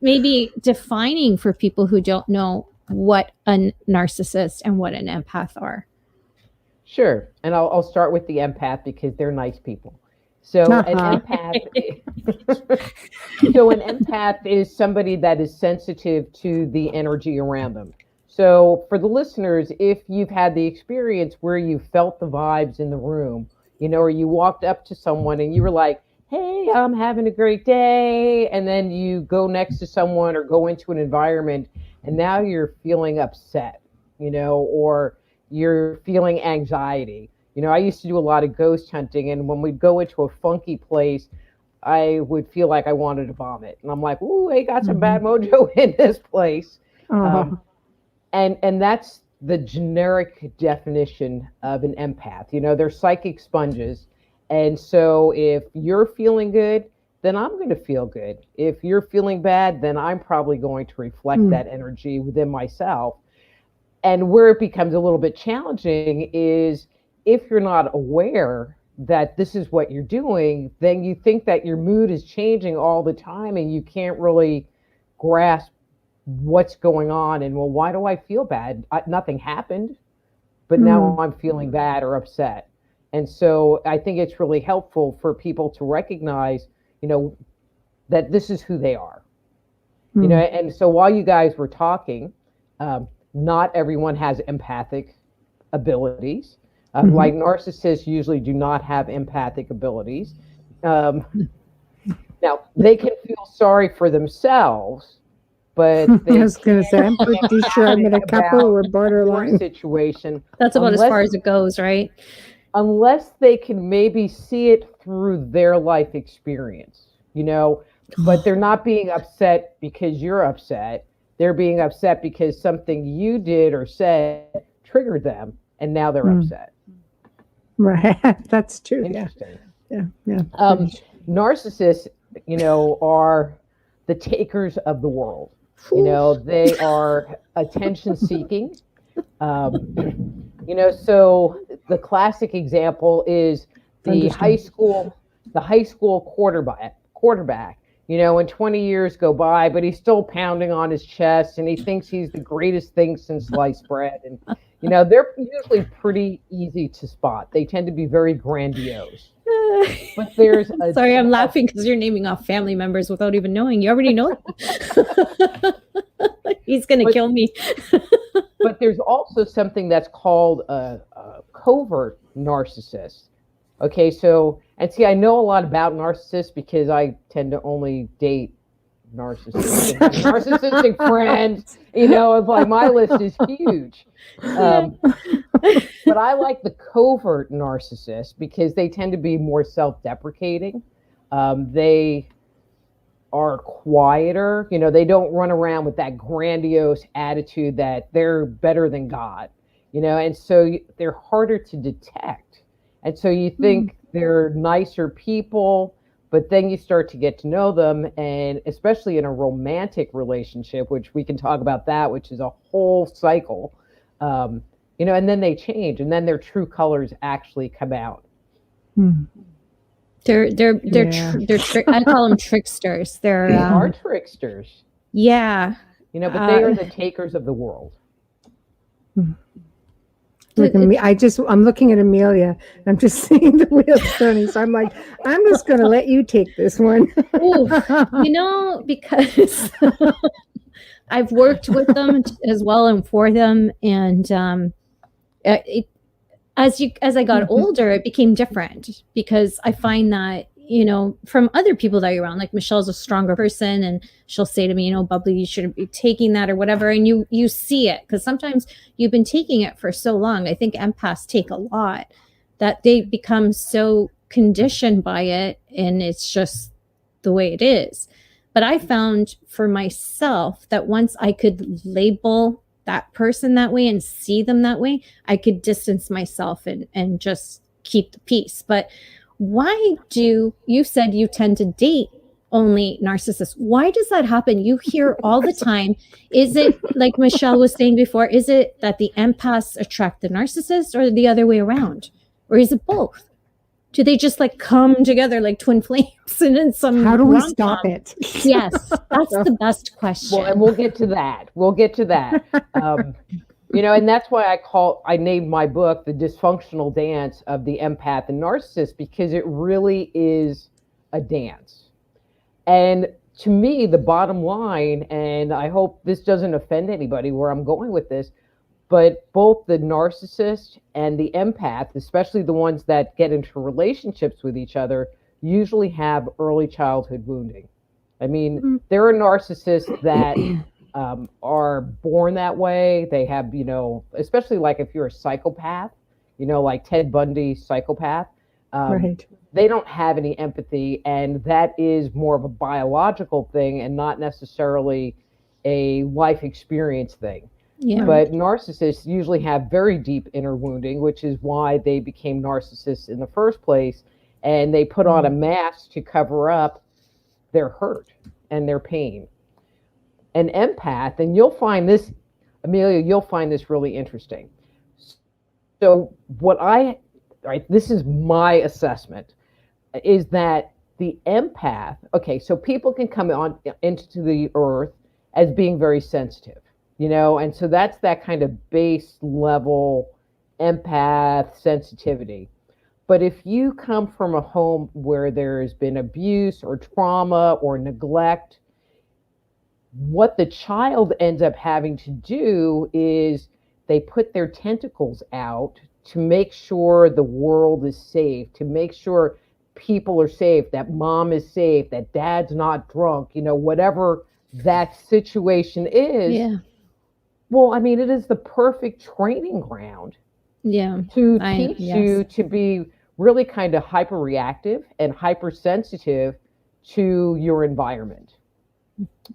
maybe defining for people who don't know what a narcissist and what an empath are. Sure. And I'll start with the empath because they're nice people. So an empath is somebody that is sensitive to the energy around them. So for the listeners, if you've had the experience where you felt the vibes in the room, or you walked up to someone and you were like, hey, I'm having a great day. And then you go next to someone or go into an environment and now you're feeling upset, or you're feeling anxiety. I used to do a lot of ghost hunting, and when we'd go into a funky place, I would feel like I wanted to vomit. And I'm like, ooh, I got some bad mojo in this place. And that's the generic definition of an empath. They're psychic sponges. And so if you're feeling good, then I'm going to feel good. If you're feeling bad, then I'm probably going to reflect that energy within myself. And where it becomes a little bit challenging is if you're not aware that this is what you're doing, then you think that your mood is changing all the time and you can't really grasp what's going on. And, well, why do I feel bad? Nothing happened, but now I'm feeling bad or upset. And so I think it's really helpful for people to recognize, that this is who they are. And so while you guys were talking, not everyone has empathic abilities. Like narcissists usually do not have empathic abilities. Now, they can feel sorry for themselves, but I was going to say, I'm pretty sure I'm in a couple or borderline situation. That's about as far as it goes, right? Unless they can maybe see it through their life experience, but they're not being upset because you're upset. They're being upset because something you did or said triggered them, and now they're upset. Right. That's true. Interesting. Yeah. Narcissists, are the takers of the world. They are attention seeking. So the classic example is the high school quarterback. And 20 years go by, but he's still pounding on his chest and he thinks he's the greatest thing since sliced bread. And, they're usually pretty easy to spot. They tend to be very grandiose. But there's sorry, I'm laughing because you're naming off family members without even knowing. You already know them. He's going to kill me. But there's also something that's called a covert narcissist. Okay, so, and see, I know a lot about narcissists because I tend to only date narcissists. Narcissistic friends, it's like my list is huge. But I like the covert narcissist because they tend to be more self-deprecating. They are quieter. They don't run around with that grandiose attitude that they're better than God, and so they're harder to detect. And so you think they're nicer people, but then you start to get to know them, and especially in a romantic relationship, which we can talk about that, which is a whole cycle, and then they change, and then their true colors actually come out. They're I call them tricksters. They are tricksters. Yeah. But they are the takers of the world. Look at me. I'm looking at Amelia. I'm just seeing the wheels turning. So I'm like, I'm just going to let you take this one. Because I've worked with them as well and for them. And as I got older, it became different because I find that, from other people that you're around, like Michelle's a stronger person and she'll say to me, Bubbly, you shouldn't be taking that or whatever. And you see it because sometimes you've been taking it for so long. I think empaths take a lot that they become so conditioned by it and it's just the way it is. But I found for myself that once I could label that person that way and see them that way, I could distance myself and just keep the peace. But why do you said you tend to date only narcissists. Why does that happen? You hear all the time. Is it, like Michelle was saying before, is it that the empaths attract the narcissists, or the other way around? Or is it both? Do they just like come together like twin flames and in some How do we rom-com? stop it? Yes, that's the best question. Well, and we'll get to that. And that's why I named my book The Dysfunctional Dance of the Empath and Narcissist, because it really is a dance. And to me, the bottom line, and I hope this doesn't offend anybody where I'm going with this, but both the narcissist and the empath, especially the ones that get into relationships with each other, usually have early childhood wounding. I mean, there are narcissists that are born that way. They have, especially like if you're a psychopath, like Ted Bundy, psychopath, Right. They don't have any empathy, and that is more of a biological thing and not necessarily a life experience thing. Yeah. But narcissists usually have very deep inner wounding, which is why they became narcissists in the first place. And they put on a mask to cover up their hurt and their pain. An empath, and you'll find this, Amelia, you'll find this really interesting. So this is my assessment, is that the empath, okay, so people can come on into the earth as being very sensitive. And so that's that kind of base level empath sensitivity. But if you come from a home where there's been abuse or trauma or neglect, what the child ends up having to do is they put their tentacles out to make sure the world is safe, to make sure people are safe, that mom is safe, that dad's not drunk, whatever that situation is. Yeah. Well, I mean, it is the perfect training ground to teach you to be really kind of hyperreactive and hypersensitive to your environment.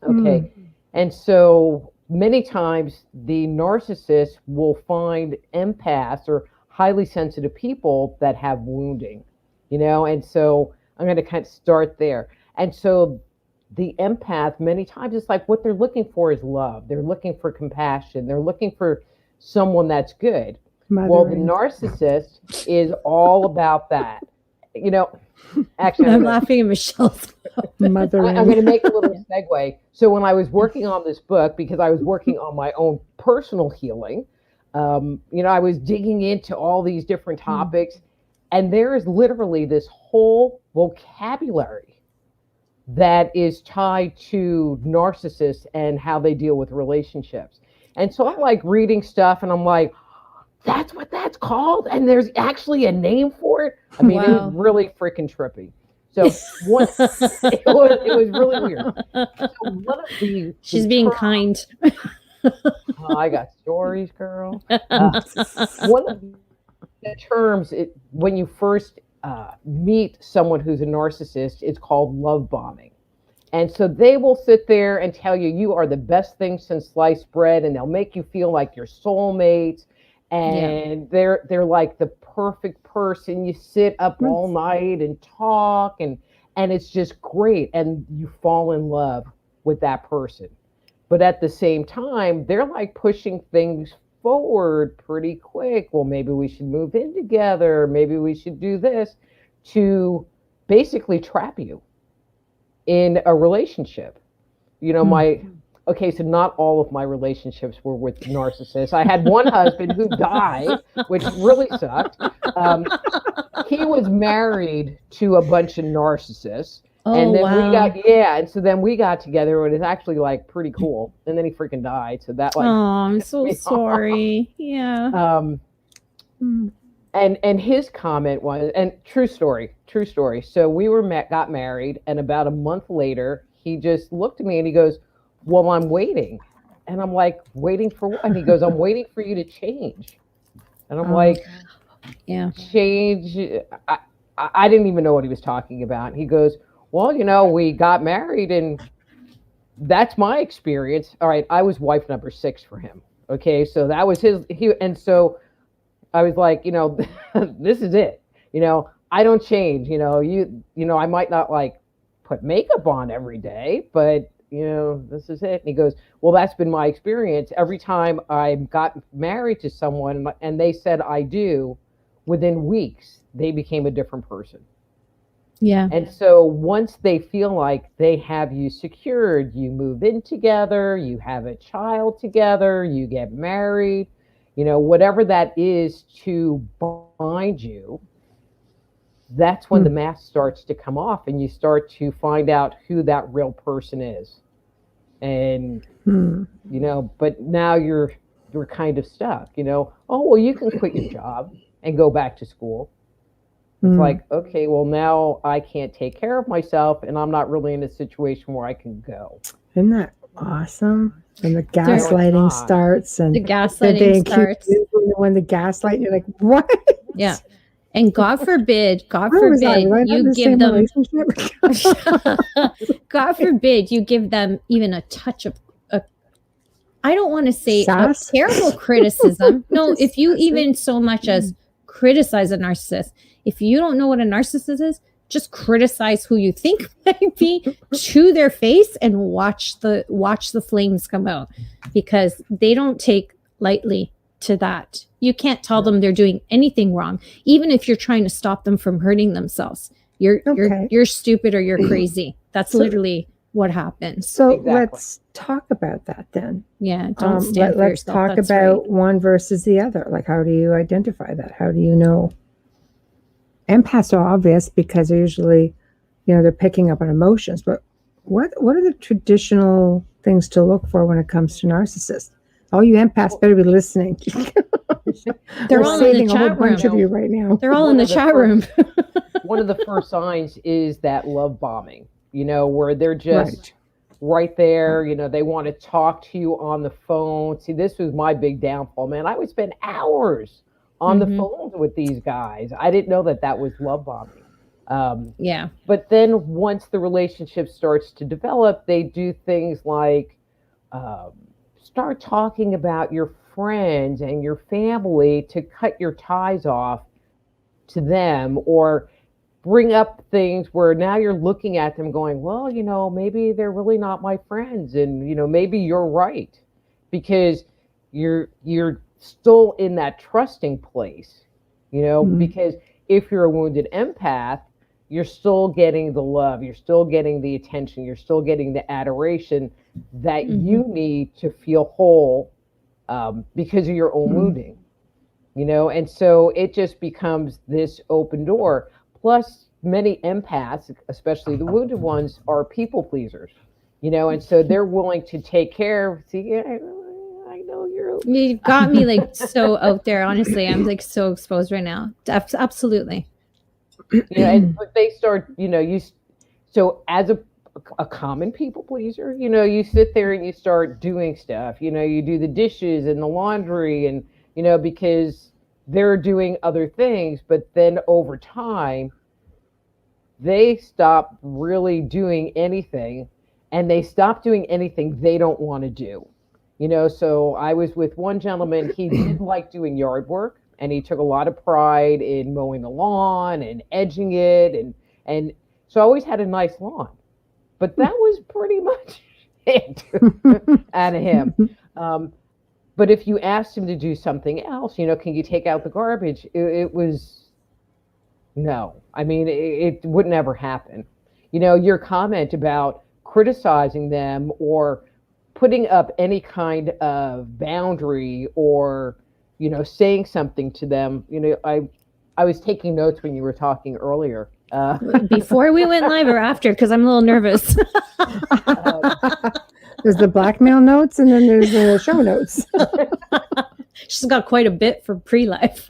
Okay. And so many times the narcissist will find empaths or highly sensitive people that have wounding, and so I'm going to kind of start there. And so the empath, many times, it's like what they're looking for is love. They're looking for compassion. They're looking for someone that's good. Well, the narcissist is all about that. Actually, I'm laughing at Michelle's mothering. I'm going to make a little segue. So when I was working on this book, because I was working on my own personal healing, I was digging into all these different topics, and there is literally this whole vocabulary that is tied to narcissists and how they deal with relationships. And so I'm like reading stuff and I'm like, that's what that's called? And there's actually a name for it? I mean, It was really freaking trippy. So it was really weird. So one of She's being kind. I got stories, girl. One of the terms, when you first meet someone who's a narcissist, it's called love bombing. And so they will sit there and tell you, you are the best thing since sliced bread, and they'll make you feel like your soulmates. And they're like the perfect person. You sit up all night and talk, and it's just great. And you fall in love with that person. But at the same time, they're like pushing things forward pretty quick. Well, maybe we should move in together. Maybe we should do this, to basically trap you in a relationship. So not all of my relationships were with narcissists. I had one husband who died, which really sucked. He was married to a bunch of narcissists. And then so then we got together, and it's actually like pretty cool. And then he freaking died. So that like, I'm so sorry. Yeah. And his comment was, and true story. So we got married, and about a month later, he just looked at me and he goes, well, I'm waiting. And I'm like, waiting for what? And he goes, I'm waiting for you to change. And I'm like, change. I didn't even know what he was talking about. And he goes, well, we got married, and that's my experience. All right, I was wife number 6 for him. Okay, so that was and so I was like, this is it. I don't change. I might not like put makeup on every day, but this is it. And he goes, well, that's been my experience. Every time I got married to someone and they said I do, within weeks, they became a different person. Yeah. And so once they feel like they have you secured, you move in together, you have a child together, you get married, whatever that is to bind you, that's when the mask starts to come off and you start to find out who that real person is. And, but now you're kind of stuck, oh, well, you can quit your job and go back to school. It's like, okay, well, now I can't take care of myself and I'm not really in a situation where I can go. Isn't that awesome? And the gaslighting starts, and the gaslighting starts. When the gaslight, you're like, what? Yeah. And God forbid you give them, God forbid you give them even a touch of, I don't want to say a terrible criticism. No, if you even so much as criticize a narcissist, if you don't know what a narcissist is, just criticize who you think might be to their face and watch the flames come out, because they don't take lightly to that. You can't tell them they're doing anything wrong, even if you're trying to stop them from hurting themselves. You're stupid or you're crazy. That's literally what happens. So let's talk about that then. Yeah, don't stand for let's yourself. talk about one versus the other. Like, how do you identify that? How do you know? Empaths are obvious because they're usually, they're picking up on emotions. But what are the traditional things to look for when it comes to narcissists? All you empaths better be listening. They're all in the chat room. Bunch of you right now. They're all in the chat room. One of the first signs is that love bombing, where they're just right there. They want to talk to you on the phone. See, this was my big downfall, man. I would spend hours on the phones with these guys. I didn't know that was love bombing. Yeah. But then once the relationship starts to develop, they do things like start talking about your friends and your family to cut your ties off to them, or bring up things where now you're looking at them going, well, maybe they're really not my friends. And, maybe you're right, because you're still in that trusting place, because if you're a wounded empath, you're still getting the love, you're still getting the attention, you're still getting the adoration that you need to feel whole, because of your own wounding, and so it just becomes this open door. Plus, many empaths, especially the wounded ones, are people pleasers, and so they're willing to take care. See, I know you got me like so out there. Honestly, I'm like so exposed right now. Absolutely. But they start, so as a common people pleaser, you sit there and you start doing stuff, you do the dishes and the laundry and, because they're doing other things, but then over time, they stop really doing anything, and they stop doing anything they don't want to do. So I was with one gentleman, he did like doing yard work, and he took a lot of pride in mowing the lawn and edging it. And so I always had a nice lawn, but that was pretty much it out of him. But if you asked him to do something else, can you take out the garbage? It was no. I mean, it wouldn't ever happen. Your comment about criticizing them or putting up any kind of boundary or, saying something to them. I was taking notes when you were talking earlier. Before we went live or after, because I'm a little nervous. There's the blackmail notes, and then there's the show notes. She's got quite a bit for pre-life.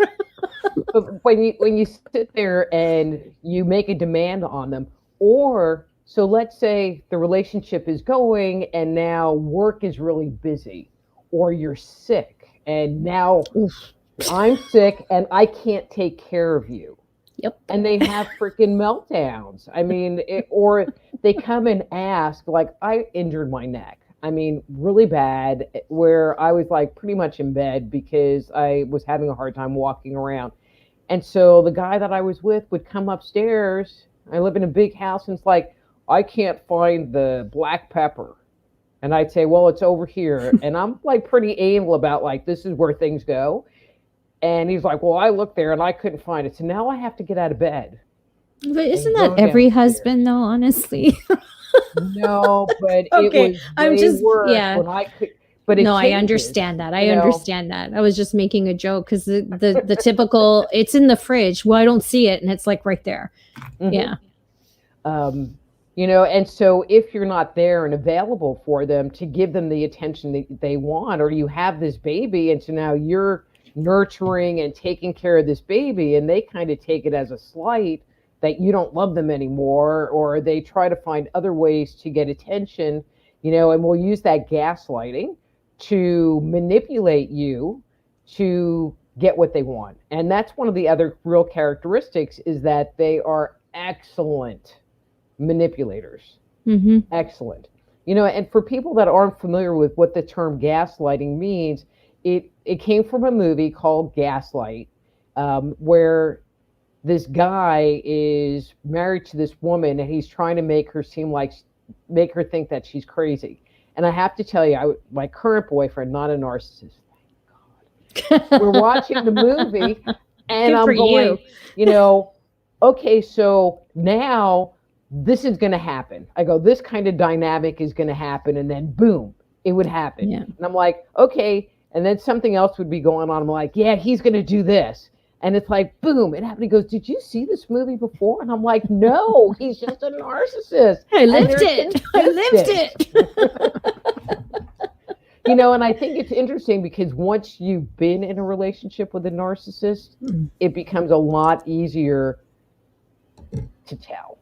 But when you sit there and you make a demand on them, or so let's say the relationship is going and now work is really busy, or you're sick and now I'm sick and I can't take care of you. Yep. And they have freaking meltdowns. I mean, or they come and ask, like, I injured my neck. I mean, really bad, where I was like pretty much in bed because I was having a hard time walking around. And so the guy that I was with would come upstairs. I live in a big house, and it's like, I can't find the black pepper. And I'd say, well, it's over here. And I'm like pretty anal about like, this is where things go. And he's like, well, I looked there and I couldn't find it. So now I have to get out of bed. But isn't that every husband though, honestly? No, but okay. It was I'm just yeah. When I could, but no, I understand that. I understand that. I was just making a joke because the typical, it's in the fridge. Well, I don't see it, and it's like right there. Mm-hmm. Yeah. And so if you're not there and available for them to give them the attention that they want, or you have this baby, and so now you're nurturing and taking care of this baby, and they kind of take it as a slight that you don't love them anymore, or they try to find other ways to get attention, and we'll use that gaslighting to manipulate you to get what they want. And that's one of the other real characteristics, is that they are excellent manipulators. Mm-hmm. Excellent. And for people that aren't familiar with what the term gaslighting means, it came from a movie called Gaslight, where this guy is married to this woman and he's trying to make her think that she's crazy. And I have to tell you, my current boyfriend, not a narcissist, thank God. We're watching the movie and I'm going, okay, so now this is going to happen. I go, this kind of dynamic is going to happen. And then boom, it would happen. Yeah. And I'm like, okay. And then something else would be going on. I'm like, yeah, he's going to do this. And it's like, boom, it happened. He goes, did you see this movie before? And I'm like, no, he's just a narcissist. I lived it. And I think it's interesting because once you've been in a relationship with a narcissist, it becomes a lot easier to tell,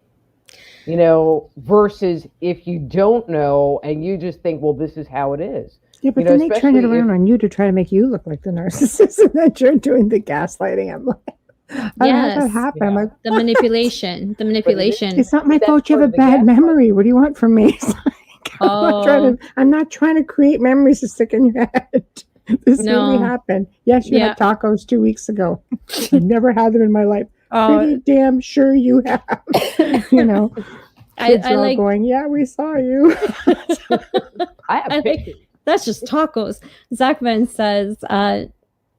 versus if you don't know and you just think, well, this is how it is. Yeah, but then they turn it around on you to try to make you look like the narcissist, and then you're doing the gaslighting. I'm like, how did that happen? Yeah. I'm like, the manipulation. It's not my fault you have a bad memory. What do you want from me? I'm not trying to create memories to stick in your head. This really happened. Yes, you had tacos 2 weeks ago. I've never had them in my life. Pretty damn sure you have. Kids are all going, yeah, we saw you. I have pictures. That's just tacos. Zachman says,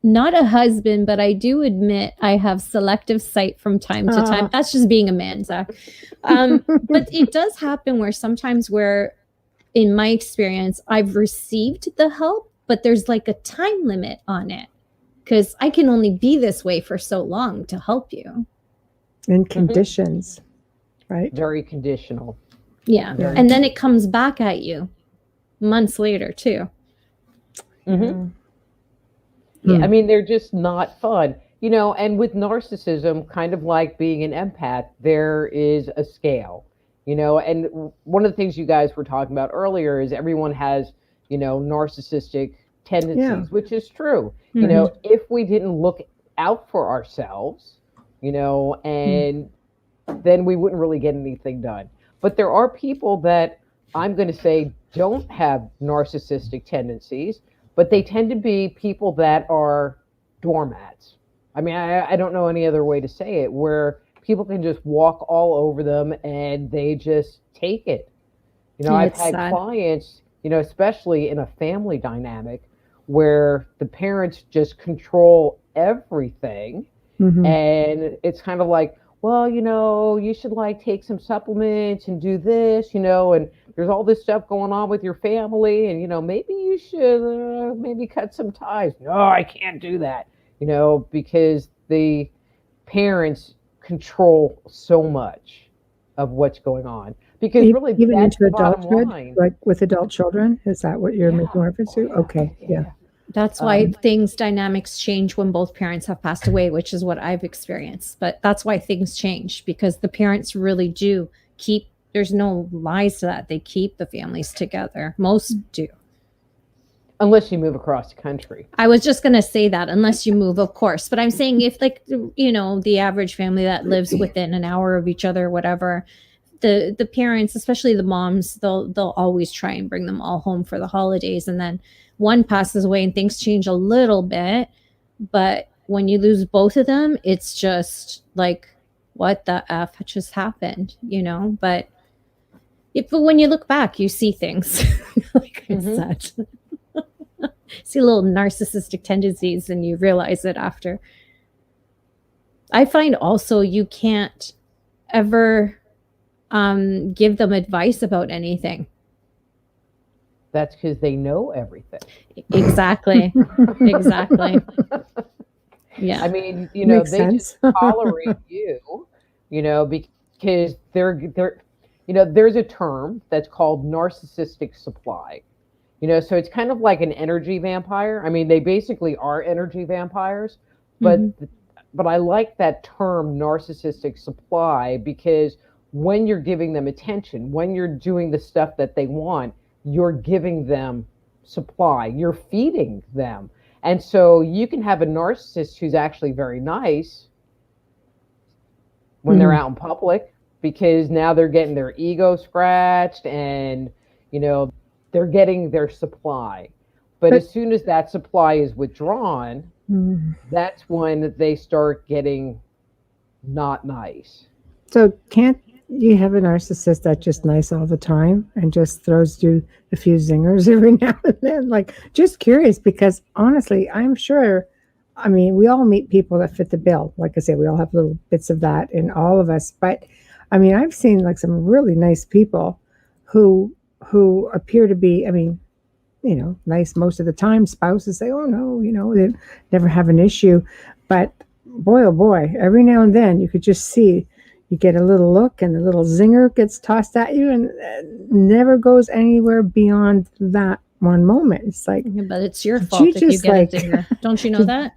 not a husband, but I do admit I have selective sight from time to time. That's just being a man, Zach. But it does happen where in my experience, I've received the help, but there's like a time limit on it because I can only be this way for so long to help you. In conditions, right? Very conditional. Yeah. And then it comes back at you months later too. Mm-hmm. Yeah, I mean, they're just not fun, and with narcissism, kind of like being an empath, there is a scale, and one of the things you guys were talking about earlier is everyone has, narcissistic tendencies, which is true. Mm-hmm. If we didn't look out for ourselves, and then we wouldn't really get anything done. But there are people that I'm going to say don't have narcissistic tendencies, but they tend to be people that are doormats. I mean, I don't know any other way to say it, where people can just walk all over them and they just take it. I've had clients, especially in a family dynamic where the parents just control everything. Mm-hmm. And it's kind of like, well, you should take some supplements and do this, and there's all this stuff going on with your family, and, maybe you should maybe cut some ties. No, I can't do that, because the parents control so much of what's going on. Because really, even that's into adulthood, like with adult children, is that what you're making reference to? Okay, yeah. That's why dynamics change when both parents have passed away, which is what I've experienced. But that's why things change, because the parents really do keep, there's no lies to that. They keep the families together. Most do. Unless you move across the country. I was just going to say that, unless you move, of course. But I'm saying if the average family that lives within an hour of each other, whatever, the parents, especially the moms, they'll always try and bring them all home for the holidays. And then one passes away and things change a little bit, but when you lose both of them, it's just like, what the F just happened, but But when you look back, you see things, like I said. See little narcissistic tendencies, and you realize it after. I find also you can't ever give them advice about anything. That's because they know everything. Exactly. Exactly. Yeah. I mean, they just tolerate you, because there's a term that's called narcissistic supply. So it's kind of like an energy vampire. I mean, they basically are energy vampires, but but I like that term narcissistic supply, because when you're giving them attention, when you're doing the stuff that they want, you're giving them supply, you're feeding them. And so you can have a narcissist who's actually very nice when they're out in public, because now they're getting their ego scratched, and they're getting their supply. But as soon as that supply is withdrawn, that's when they start getting not nice. So can't you have a narcissist that's just nice all the time and just throws you a few zingers every now and then? Like, just curious, because honestly, I'm sure, I mean, we all meet people that fit the bill. Like I say, we all have little bits of that in all of us. But I mean, I've seen like some really nice people who appear to be, I mean, nice most of the time. Spouses say, oh no, they never have an issue. But boy, oh boy, every now and then you could just see, you get a little look and a little zinger gets tossed at you, and never goes anywhere beyond that one moment. It's like, but it's your fault if you get a zinger. Don't you know that?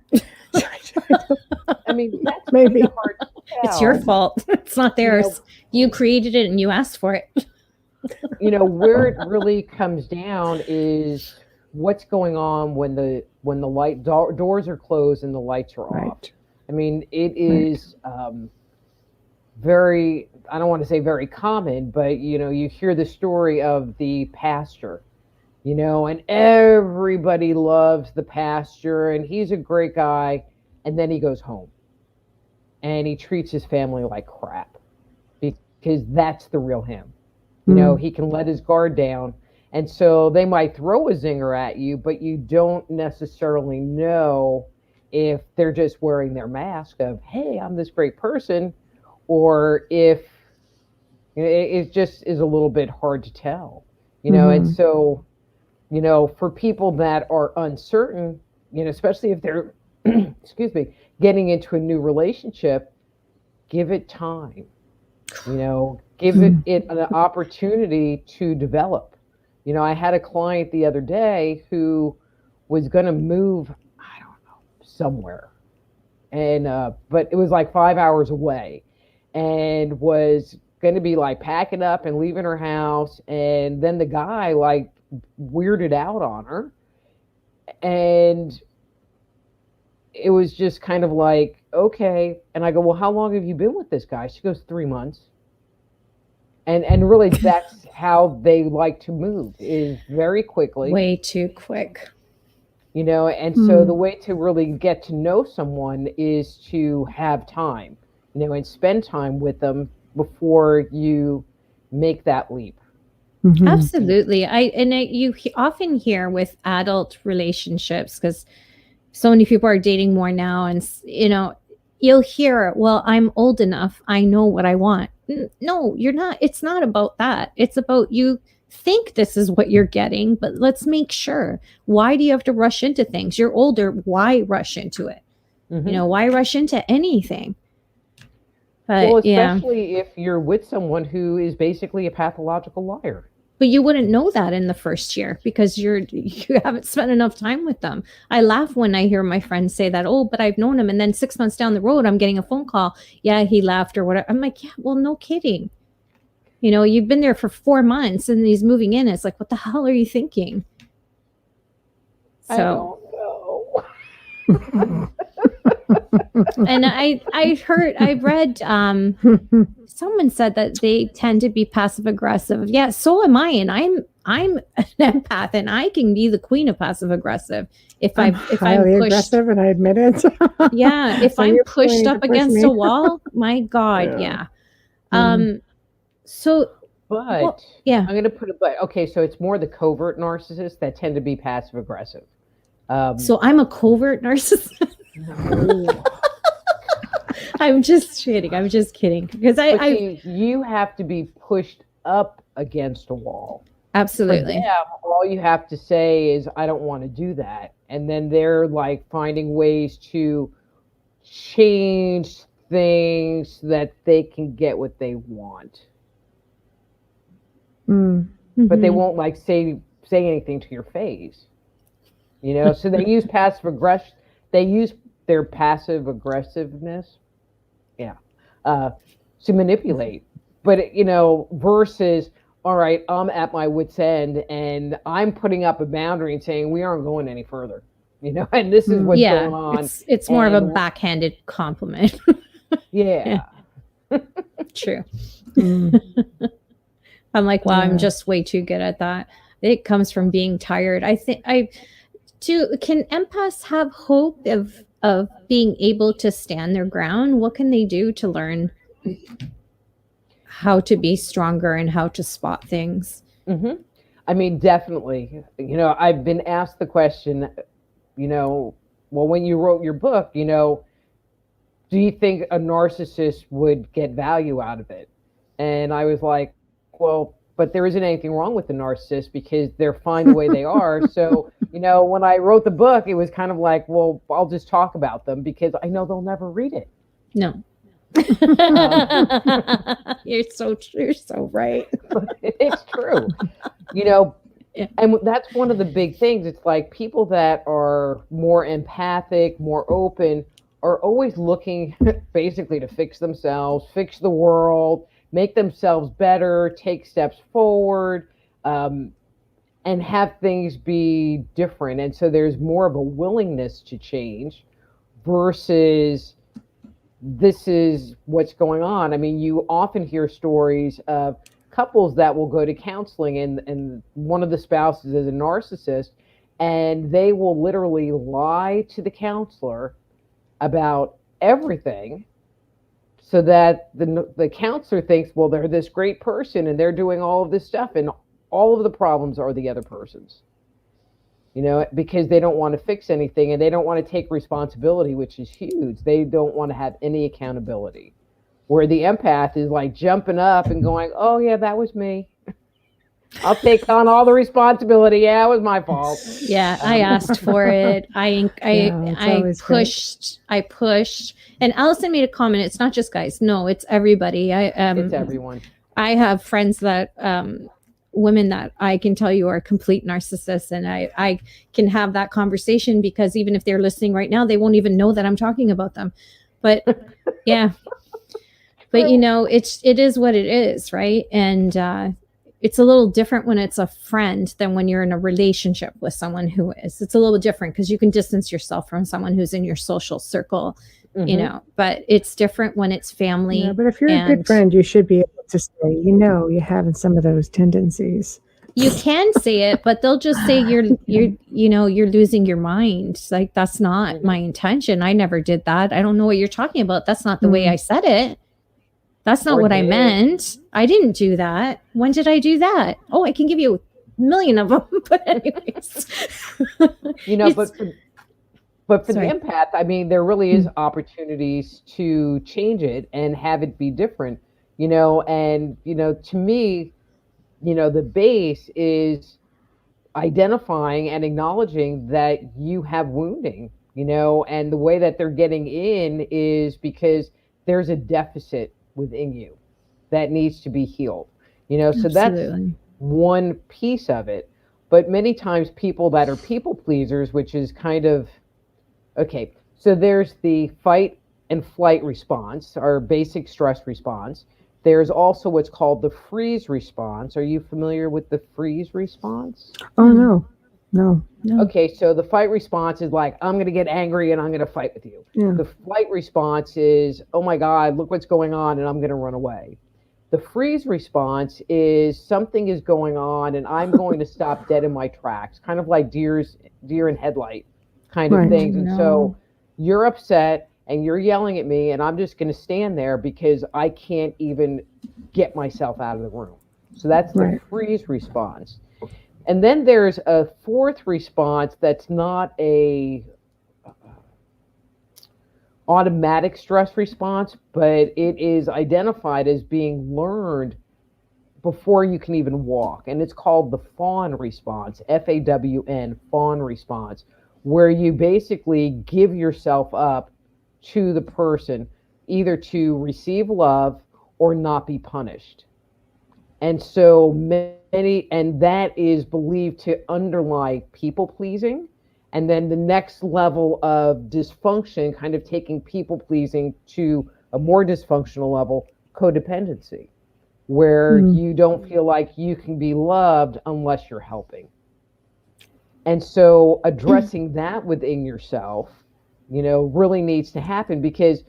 I mean, that's maybe hard to tell. It's your fault. It's not theirs. You created it and you asked for it. Where it really comes down is what's going on when the light doors are closed and the lights are off. I mean, it is very, I don't want to say very common, but you hear the story of the pastor, and everybody loves the pastor and he's a great guy, and then he goes home and he treats his family like crap, because that's the real him. He can let his guard down. And so they might throw a zinger at you, but you don't necessarily know if they're just wearing their mask of, hey, I'm this great person, or if it just is a little bit hard to tell, And so, for people that are uncertain, especially if they're, excuse me, getting into a new relationship, give it time. Give it an opportunity to develop. I had a client the other day who was going to move, I don't know, somewhere. And, but it was like 5 hours away, and was going to be like packing up and leaving her house. And then the guy like weirded out on her. And it was just kind of like, okay. And I go, well, how long have you been with this guy? She goes, 3 months. And really, that's how they like to move, is very quickly. Way too quick. And so the way to really get to know someone is to have time, and spend time with them before you make that leap. Absolutely. You often hear with adult relationships, because so many people are dating more now, and you'll hear, well, I'm old enough, I know what I want. No, you're not. It's not about that. It's about, you think this is what you're getting, but let's make sure. Why do you have to rush into things? You're older. Why rush into it? Why rush into anything? But, well, especially if you're with someone who is basically a pathological liar. But you wouldn't know that in the first year, because you haven't spent enough time with them. I laugh when I hear my friends say that, oh, but I've known him. And then 6 months down the road, I'm getting a phone call. Yeah, he left or whatever. I'm like, yeah, well, no kidding. You've been there for 4 months and he's moving in. It's like, what the hell are you thinking? So, I don't know. And I read, someone said that they tend to be passive aggressive. Yeah, so am I, and I'm an empath, and I can be the queen of passive aggressive if I'm pushed, aggressive, and I admit it. Yeah, if I'm pushed up against a wall, my God, yeah. So But yeah, I'm going to put it, but okay, so it's more the covert narcissists that tend to be passive aggressive. So I'm a covert narcissist. No. I'm just kidding. Because you have to be pushed up against a wall. Absolutely. For them, all you have to say is, I don't want to do that. And then they're like finding ways to change things that they can get what they want. But they won't like say anything to your face. You know, so they use passive aggression. They use their passive aggressiveness, to manipulate. But you know, versus, all right, I'm at my wit's end and I'm putting up a boundary and saying we aren't going any further. You know, and this is what's going on. It's more of a backhanded compliment. Yeah. True. I'm like, wow, I'm just way too good at that. It comes from being tired. I think can empaths have hope of being able to stand their ground? What can they do to learn how to be stronger and how to spot things? I mean, definitely. You know, I've been asked the question, you know, well, when you wrote your book, you know, do you think a narcissist would get value out of it? And I was like, well, but there isn't anything wrong with the narcissist because they're fine the way they are. So, you know, when I wrote the book, it was kind of like, well, I'll just talk about them because I know they'll never read it. No. You're so right. It's true. You know, and that's one of the big things. It's like people that are more empathic, more open, are always looking basically to fix themselves, fix the world, make themselves better, take steps forward, and have things be different. And so there's more of a willingness to change versus this is what's going on. I mean, you often hear stories of couples that will go to counseling and one of the spouses is a narcissist, and they will literally lie to the counselor about everything so that the counselor thinks, well, they're this great person and they're doing all of this stuff, and all of the problems are the other person's, you know, because they don't want to fix anything and they don't want to take responsibility, which is huge. They don't want to have any accountability, where the empath is like jumping up and going, oh yeah, that was me. I'll take on all the responsibility. Yeah, it was my fault. Yeah, I asked for it. I pushed. Great. I pushed. And Allison made a comment. It's not just guys. No, it's everybody. It's everyone. I have friends that women that I can tell you are complete narcissists, and I can have that conversation because even if they're listening right now, they won't even know that I'm talking about them. But yeah, but you know, it is what it is, right? And it's a little different when it's a friend than when you're in a relationship with someone who is. It's a little different because you can distance yourself from someone who's in your social circle, you know, but it's different when it's family. Yeah, but if you're a good friend, you should be able to say, you know, you're having some of those tendencies. You can say it, but they'll just say you're losing your mind. Like, that's not my intention. I never did that. I don't know what you're talking about. That's not the way I said it. That's not what I meant. I didn't do that. When did I do that? Oh, I can give you a million of them. But anyways, you know, but for the empath, I mean, there really is opportunities to change it and have it be different, you know. And, you know, to me, you know, the base is identifying and acknowledging that you have wounding, you know, and the way that they're getting in is because there's a deficit within you that needs to be healed, you know. So Absolutely. That's one piece of it. But many times people that are people pleasers, which is kind of okay, so there's the fight and flight response, our basic stress response. There's also what's called the freeze response. Are you familiar with the freeze response? Oh, no. Okay, so the fight response is like, I'm going to get angry and I'm going to fight with you. Yeah. The flight response is, oh my God, look what's going on, and I'm going to run away. The freeze response is something is going on and I'm going to stop dead in my tracks, kind of like deer in headlight kind of things. And so you're upset and you're yelling at me and I'm just going to stand there because I can't even get myself out of the room. So that's the freeze response. And then there's a fourth response that's not a automatic stress response, but it is identified as being learned before you can even walk. And it's called the fawn response, FAWN, fawn response, where you basically give yourself up to the person, either to receive love or not be punished. And so many, and that is believed to underlie people pleasing. And then the next level of dysfunction, kind of taking people pleasing to a more dysfunctional level, codependency, where you don't feel like you can be loved unless you're helping. And so addressing that within yourself, really needs to happen, because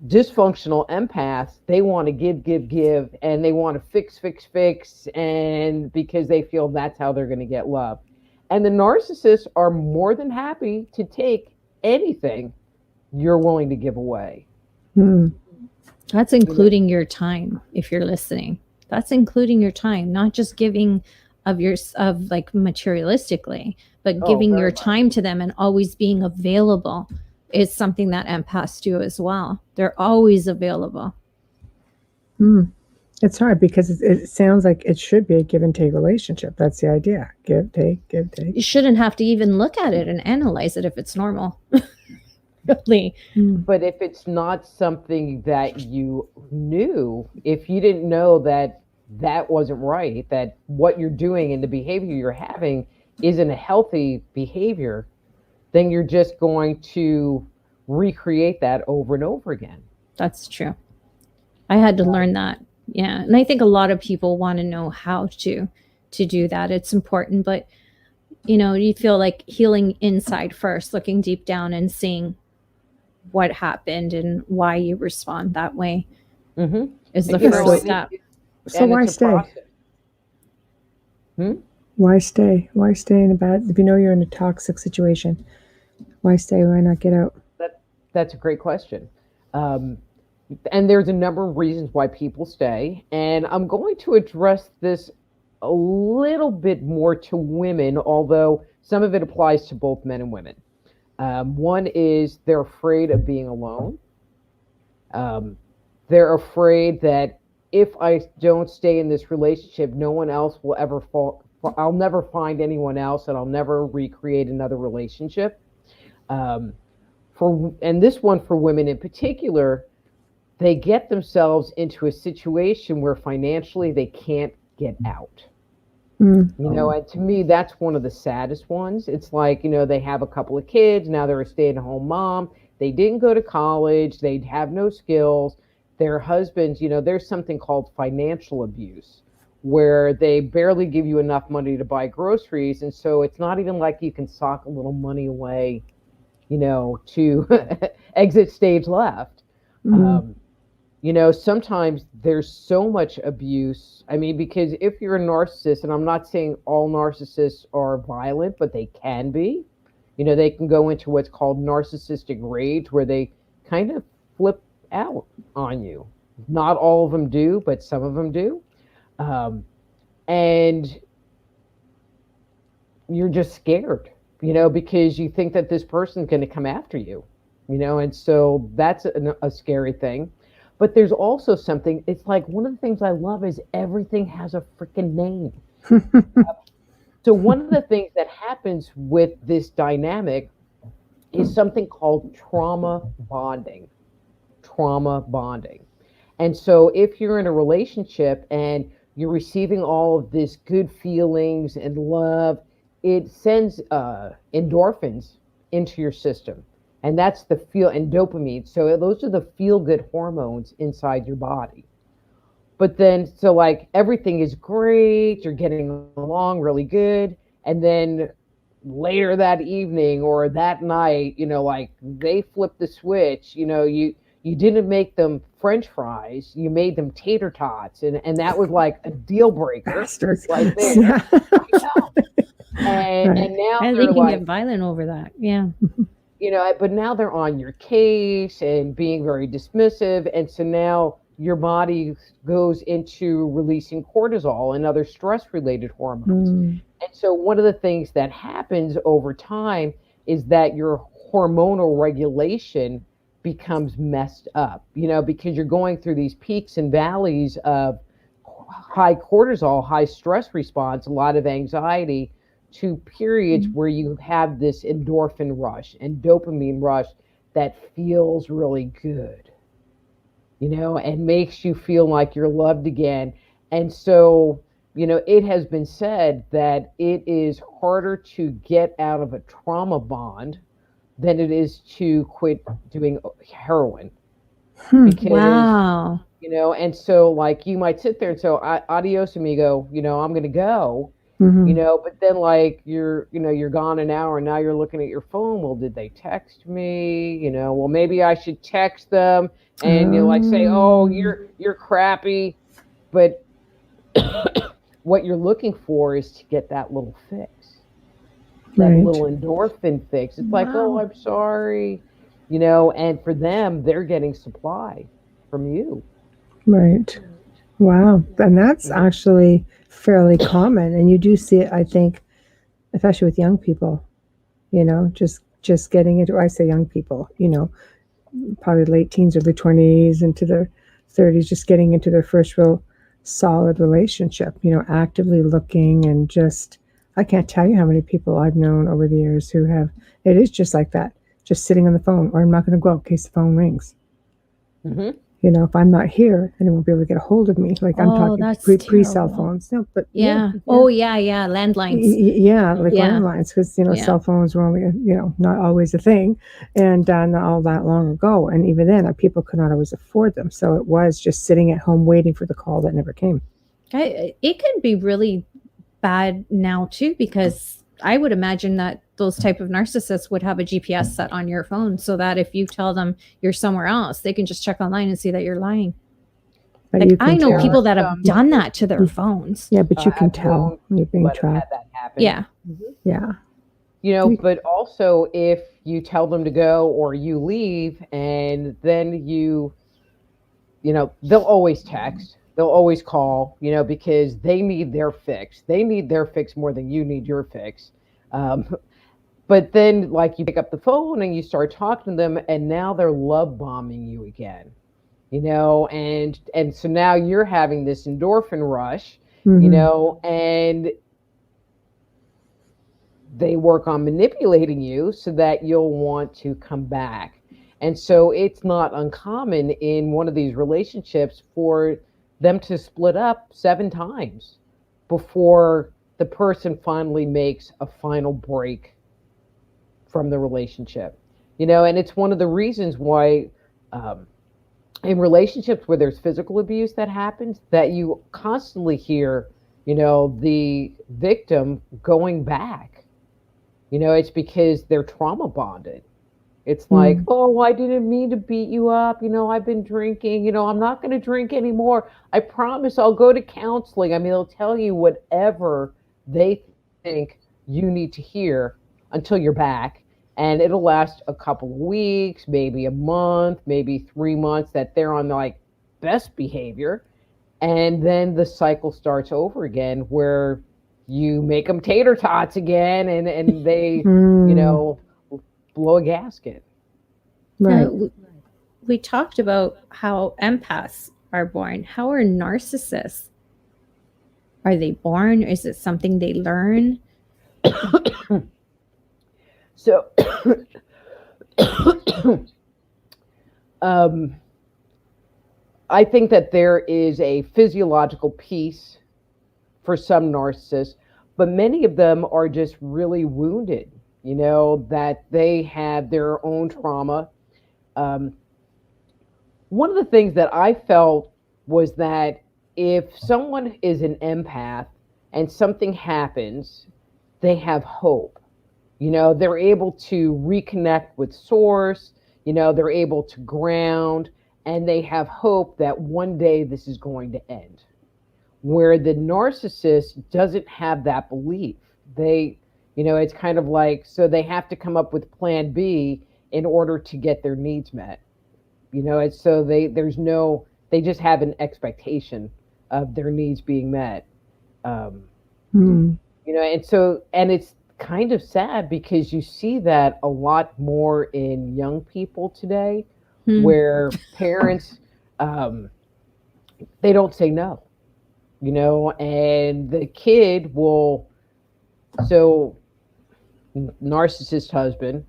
dysfunctional empaths, they want to give, and they want to fix, and because they feel that's how they're going to get love. And the narcissists are more than happy to take anything you're willing to give away. That's including your time, if you're listening. That's including your time, not just giving of like materialistically, but giving your time to them and always being available is something that empaths do as well. They're always available. It's hard because it sounds like it should be a give and take relationship. That's the idea. Give, take. You shouldn't have to even look at it and analyze it if it's normal. Really. But if it's not something that you knew, if you didn't know that wasn't right, that what you're doing and the behavior you're having isn't a healthy behavior, then you're just going to recreate that over and over again. That's true. I had to learn that. Yeah. And I think a lot of people want to know how to do that. It's important, but you feel like healing inside first, looking deep down and seeing what happened and why you respond that way is the first step. So why stay? Why stay? Why stay in a bad, if you know you're in a toxic situation, why stay? Why not get out? That's a great question. And there's a number of reasons why people stay. And I'm going to address this a little bit more to women, although some of it applies to both men and women. One is they're afraid of being alone. They're afraid that if I don't stay in this relationship, no one else will ever fall. I'll never find anyone else, and I'll never recreate another relationship. And this one for women in particular, they get themselves into a situation where financially they can't get out. And to me, that's one of the saddest ones. It's like, they have a couple of kids. Now they're a stay-at-home mom. They didn't go to college. They have no skills. Their husbands, there's something called financial abuse, where they barely give you enough money to buy groceries. And so it's not even like you can sock a little money away, to exit stage left. Sometimes there's so much abuse. I mean, because if you're a narcissist, and I'm not saying all narcissists are violent, but they can be, they can go into what's called narcissistic rage, where they kind of flip out on you. Not all of them do, but some of them do. And you're just scared, because you think that this person's going to come after you, and so that's a scary thing. But there's also something, it's like one of the things I love is everything has a freaking name. So one of the things that happens with this dynamic is something called trauma bonding. And so if you're in a relationship and you're receiving all of this good feelings and love, it sends endorphins into your system. And that's the feel, and dopamine. So those are the feel-good hormones inside your body. But then, so like everything is great, you're getting along really good. And then later that evening or that night, like they flip the switch, you didn't make them French fries, you made them tater tots. And that was like a deal breaker. Bastards. Right there. And now and they can get violent over that. Yeah. But now they're on your case and being very dismissive. And so now your body goes into releasing cortisol and other stress-related hormones. And so one of the things that happens over time is that your hormonal regulation becomes messed up, because you're going through these peaks and valleys of high cortisol, high stress response, a lot of anxiety, to periods where you have this endorphin rush and dopamine rush that feels really good, and makes you feel like you're loved again. And so, it has been said that it is harder to get out of a trauma bond than it is to quit doing heroin. Because, wow. And so like you might sit there and say, adios amigo, I'm going to go, but then like you're gone an hour and now you're looking at your phone. Well, did they text me? Well, maybe I should text them and say, oh, you're crappy. But what you're looking for is to get that little fix, that little endorphin fix. It's like, oh, I'm sorry, and for them, they're getting supply from you. Right. Wow. And that's actually fairly common. And you do see it, I think, especially with young people, just getting into, I say young people, probably late teens, early 20s, into their 30s, just getting into their first real solid relationship, actively looking, and just, I can't tell you how many people I've known over the years who have, it is just like that, just sitting on the phone, or I'm not going to go out in case the phone rings. If I'm not here, then they won't be able to get a hold of me. Like I'm talking pre-cell phones. No, but yeah. Oh, yeah. Landlines. Landlines, because, cell phones were only, not always a thing, and not all that long ago. And even then, people could not always afford them. So it was just sitting at home waiting for the call that never came. It could be really bad now, too, because I would imagine that those type of narcissists would have a GPS set on your phone so that if you tell them you're somewhere else, they can just check online and see that you're lying. Like, I know people that have done that to their phones. Yeah, but you can tell when you're being tracked. That happen. Yeah. Yeah. But also if you tell them to go or you leave, and then they'll always text. They'll always call, because they need their fix. They need their fix more than you need your fix. But then, like, you pick up the phone and you start talking to them, and now they're love bombing you again, and so now you're having this endorphin rush, and they work on manipulating you so that you'll want to come back. And so it's not uncommon in one of these relationships for them to split up 7 times before the person finally makes a final break from the relationship. And it's one of the reasons why in relationships where there's physical abuse that happens, that you constantly hear, the victim going back. It's because they're trauma bonded. It's like, oh, I didn't mean to beat you up. I've been drinking. I'm not going to drink anymore. I promise I'll go to counseling. I mean, they'll tell you whatever they think you need to hear until you're back. And it'll last a couple of weeks, maybe a month, maybe 3 months that they're on like best behavior. And then the cycle starts over again where you make them tater tots again and they, blow a gasket. Right. We talked about how empaths are born. How are narcissists? Are they born? Is it something they learn? So, I think that there is a physiological piece for some narcissists, but many of them are just really wounded, that they had their own trauma. One of the things that I felt was that if someone is an empath and something happens, they have hope. They're able to reconnect with source, they're able to ground, and they have hope that one day this is going to end. Where the narcissist doesn't have that belief. They, it's kind of like, so they have to come up with plan B in order to get their needs met. It's so they They just have an expectation of their needs being met. And it's kind of sad because you see that a lot more in young people today, where parents, they don't say no, and the kid will. So, narcissist husband,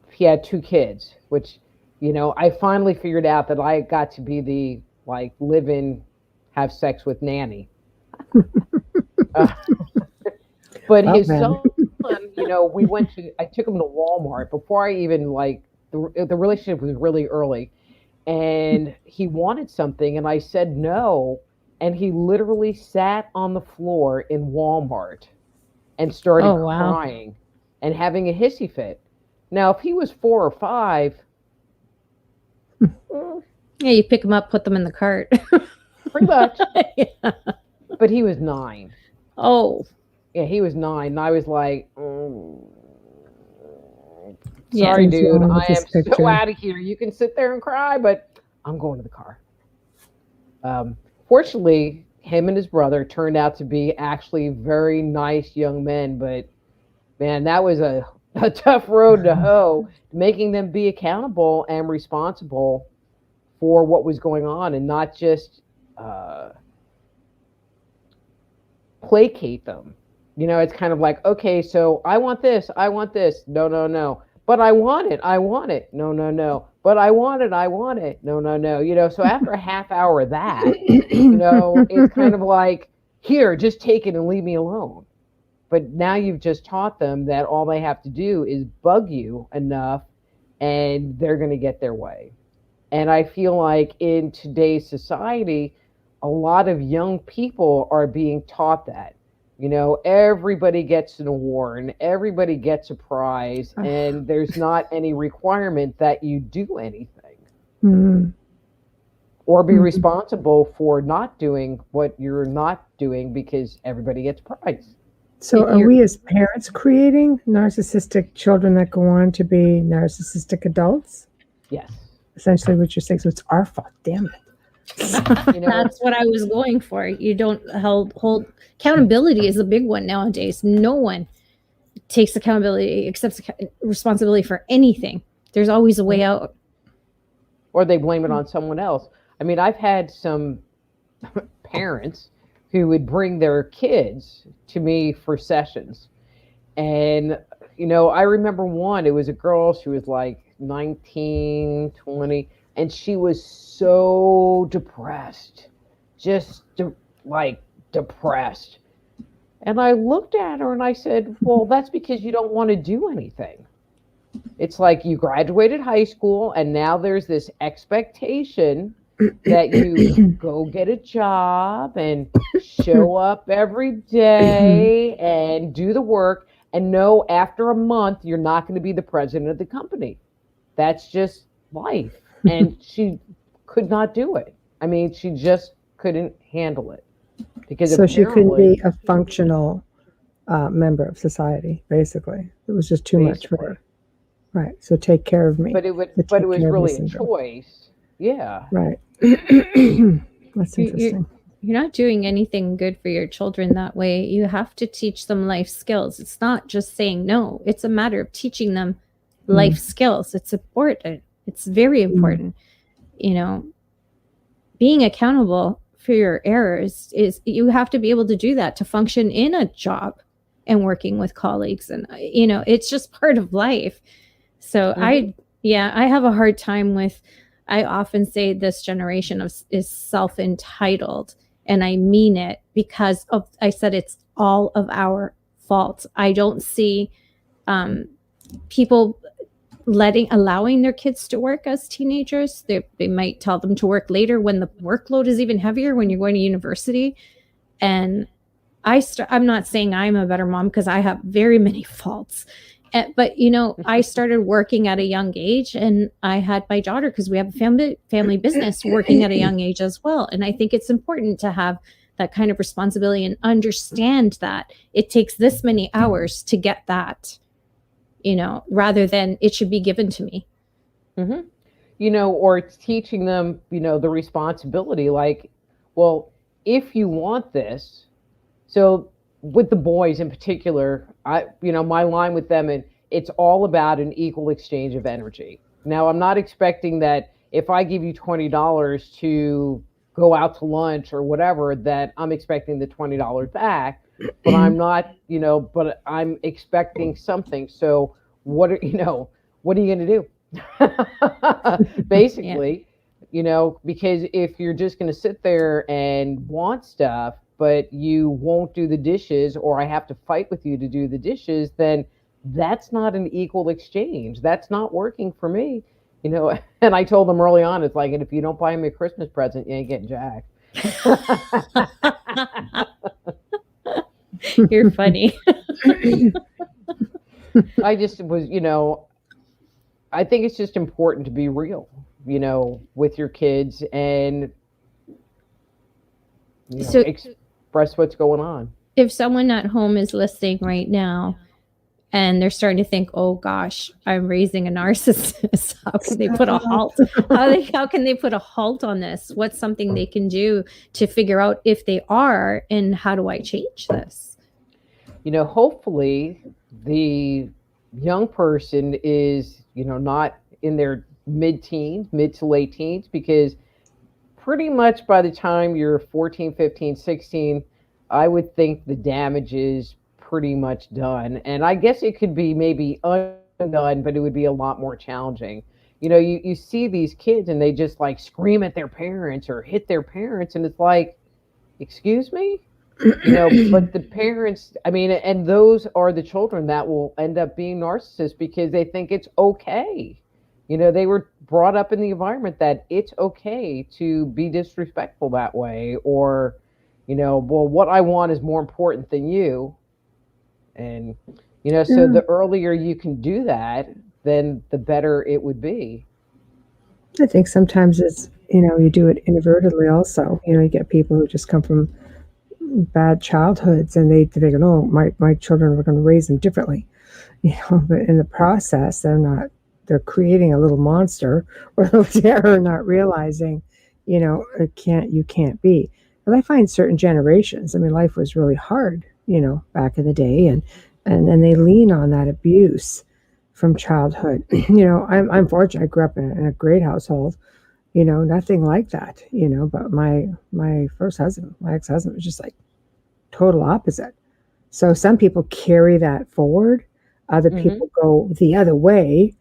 he had 2 kids, which, I finally figured out that I got to be the live in, have sex with nanny. But his son, I took him to Walmart before I even the relationship was really early, and he wanted something and I said no, and he literally sat on the floor in Walmart and started crying and having a hissy fit. Now, if he was 4 or 5, yeah, you pick them up, put them in the cart. Pretty much. Yeah. But he was 9. Oh. Yeah, he was 9. And I was like, sorry, dude, I am so out of here. You can sit there and cry, but I'm going to the car. Fortunately, him and his brother turned out to be actually very nice young men, but man, that was a tough road to hoe, making them be accountable and responsible for what was going on and not just placate them. It's kind of like, okay, so I want this. No. But I want it. No. But I want it. No. So after a half hour of that, it's kind of like, here, just take it and leave me alone. But now you've just taught them that all they have to do is bug you enough and they're going to get their way. And I feel like in today's society, a lot of young people are being taught that. Everybody gets an award and everybody gets a prize, and there's not any requirement that you do anything or be responsible for not doing what you're not doing because everybody gets a prize. So are we as parents creating narcissistic children that go on to be narcissistic adults? Yes. Essentially what you're saying, so it's our fault, damn it. That's what I was going for. You don't hold accountability is a big one nowadays. No one takes accountability, accepts responsibility for anything. There's always a way out. Or they blame it on someone else. I mean, I've had some parents who would bring their kids to me for sessions. And, I remember one, it was a girl, she was like 19, 20, and she was so depressed, just depressed. And I looked at her and I said, well, that's because you don't want to do anything. It's like you graduated high school and now there's this expectation that you go get a job and show up every day and do the work and know after a month you're not going to be the president of the company. That's just life. And she could not do it. I mean, she just couldn't handle it. So she couldn't be a functional member of society, basically. It was just too much for her. Right. So take care of me. But it was really a choice. Yeah. Right. That's interesting. You're not doing anything good for your children that way. You have to teach them life skills. It's not just saying no. It's a matter of teaching them life skills. It's important. It's very important. Being accountable for your errors is you have to be able to do that to function in a job and working with colleagues. And, it's just part of life. So I have a hard time with, I often say this generation is self-entitled, and I mean it because I said it's all of our fault. I don't see people allowing their kids to work as teenagers. They might tell them to work later when the workload is even heavier when you're going to university. And I'm not saying I'm a better mom because I have very many faults. But, I started working at a young age, and I had my daughter because we have a family business working at a young age as well. And I think it's important to have that kind of responsibility and understand that it takes this many hours to get that, rather than it should be given to me. Mm-hmm. or it's teaching them, the responsibility, like, well, if you want this, so with the boys in particular, my line with them, and it's all about an equal exchange of energy. Now, I'm not expecting that if I give you $20 to go out to lunch or whatever, that I'm expecting the $20 back, but I'm not, but I'm expecting something. So what are you going to do? Basically, because if you're just going to sit there and want stuff, but you won't do the dishes, or I have to fight with you to do the dishes, then that's not an equal exchange. That's not working for me. And I told them early on, it's like, and if you don't buy me a Christmas present, you ain't getting jack. You're funny. I just was, I think it's just important to be real, with your kids, and so express what's going on. If someone at home is listening right now and they're starting to think, oh gosh, I'm raising a narcissist, how can they put a halt? How can they put a halt on this? What's something they can do to figure out if they are, and how do I change this? Hopefully the young person is, not in their mid to late teens, because pretty much by the time you're 14, 15, 16, I would think the damage is pretty much done. And I guess it could be maybe undone, but it would be a lot more challenging. You see these kids and they just like scream at their parents or hit their parents, and it's like, excuse me? But the parents, and those are the children that will end up being narcissists, because they think it's okay. They were brought up in the environment that it's okay to be disrespectful that way, or, well, what I want is more important than you. And, so the earlier you can do that, then the better it would be. I think sometimes it's, you do it inadvertently also. You get people who just come from bad childhoods, and they think, oh, my children are going to raise them differently. But in the process, they're creating a little monster or a little terror, not realizing, you can't be. But I find certain generations, life was really hard, back in the day, and then they lean on that abuse from childhood. I'm fortunate. I grew up in a great household, nothing like that, but my ex-husband was just like total opposite. So some people carry that forward. Other people go the other way.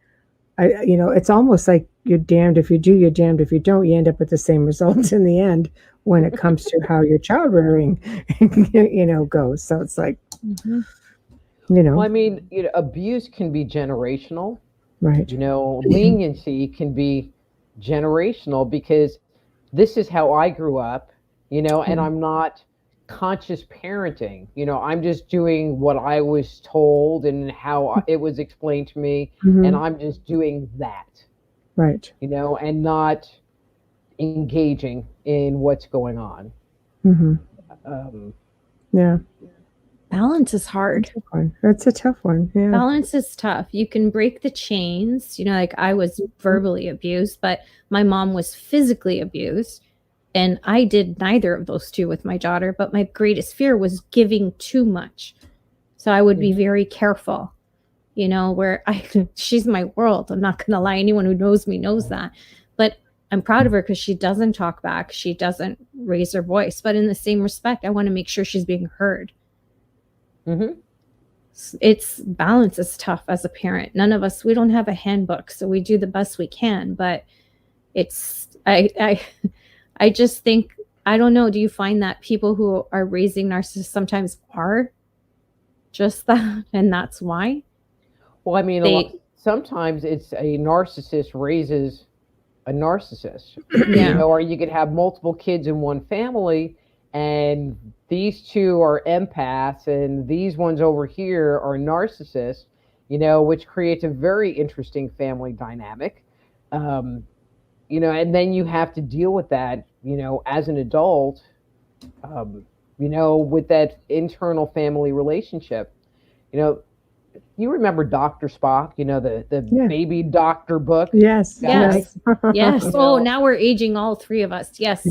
It's almost like you're damned if you do, you're damned if you don't. You end up with the same results in the end when it comes to how your child rearing, goes. So it's like, Well, abuse can be generational, right? Leniency can be generational, because this is how I grew up, and I'm not conscious parenting. I'm just doing what I was told and how it was explained to me, and I'm just doing that, right? And not engaging in what's going on. Yeah. Balance is hard. It's a tough one. Yeah. Balance is tough. You can break the chains. Like I was verbally abused, but my mom was physically abused. And I did neither of those two with my daughter, but my greatest fear was giving too much. So I would be very careful, where she's my world. I'm not going to lie. Anyone who knows me knows that. But I'm proud of her because she doesn't talk back. She doesn't raise her voice. But in the same respect, I want to make sure she's being heard. It's balance is tough as a parent. None of us, we don't have a handbook, so we do the best we can. But I just think, I don't know. Do you find that people who are raising narcissists sometimes are just that, and that's why? Well, sometimes it's a narcissist raises a narcissist. Or you could have multiple kids in one family, and these two are empaths, and these ones over here are narcissists, which creates a very interesting family dynamic. And then you have to deal with that, as an adult, with that internal family relationship. You remember Dr. Spock, the baby doctor book? Yes. Yes. Yes. Oh, now we're aging, all three of us. Yes.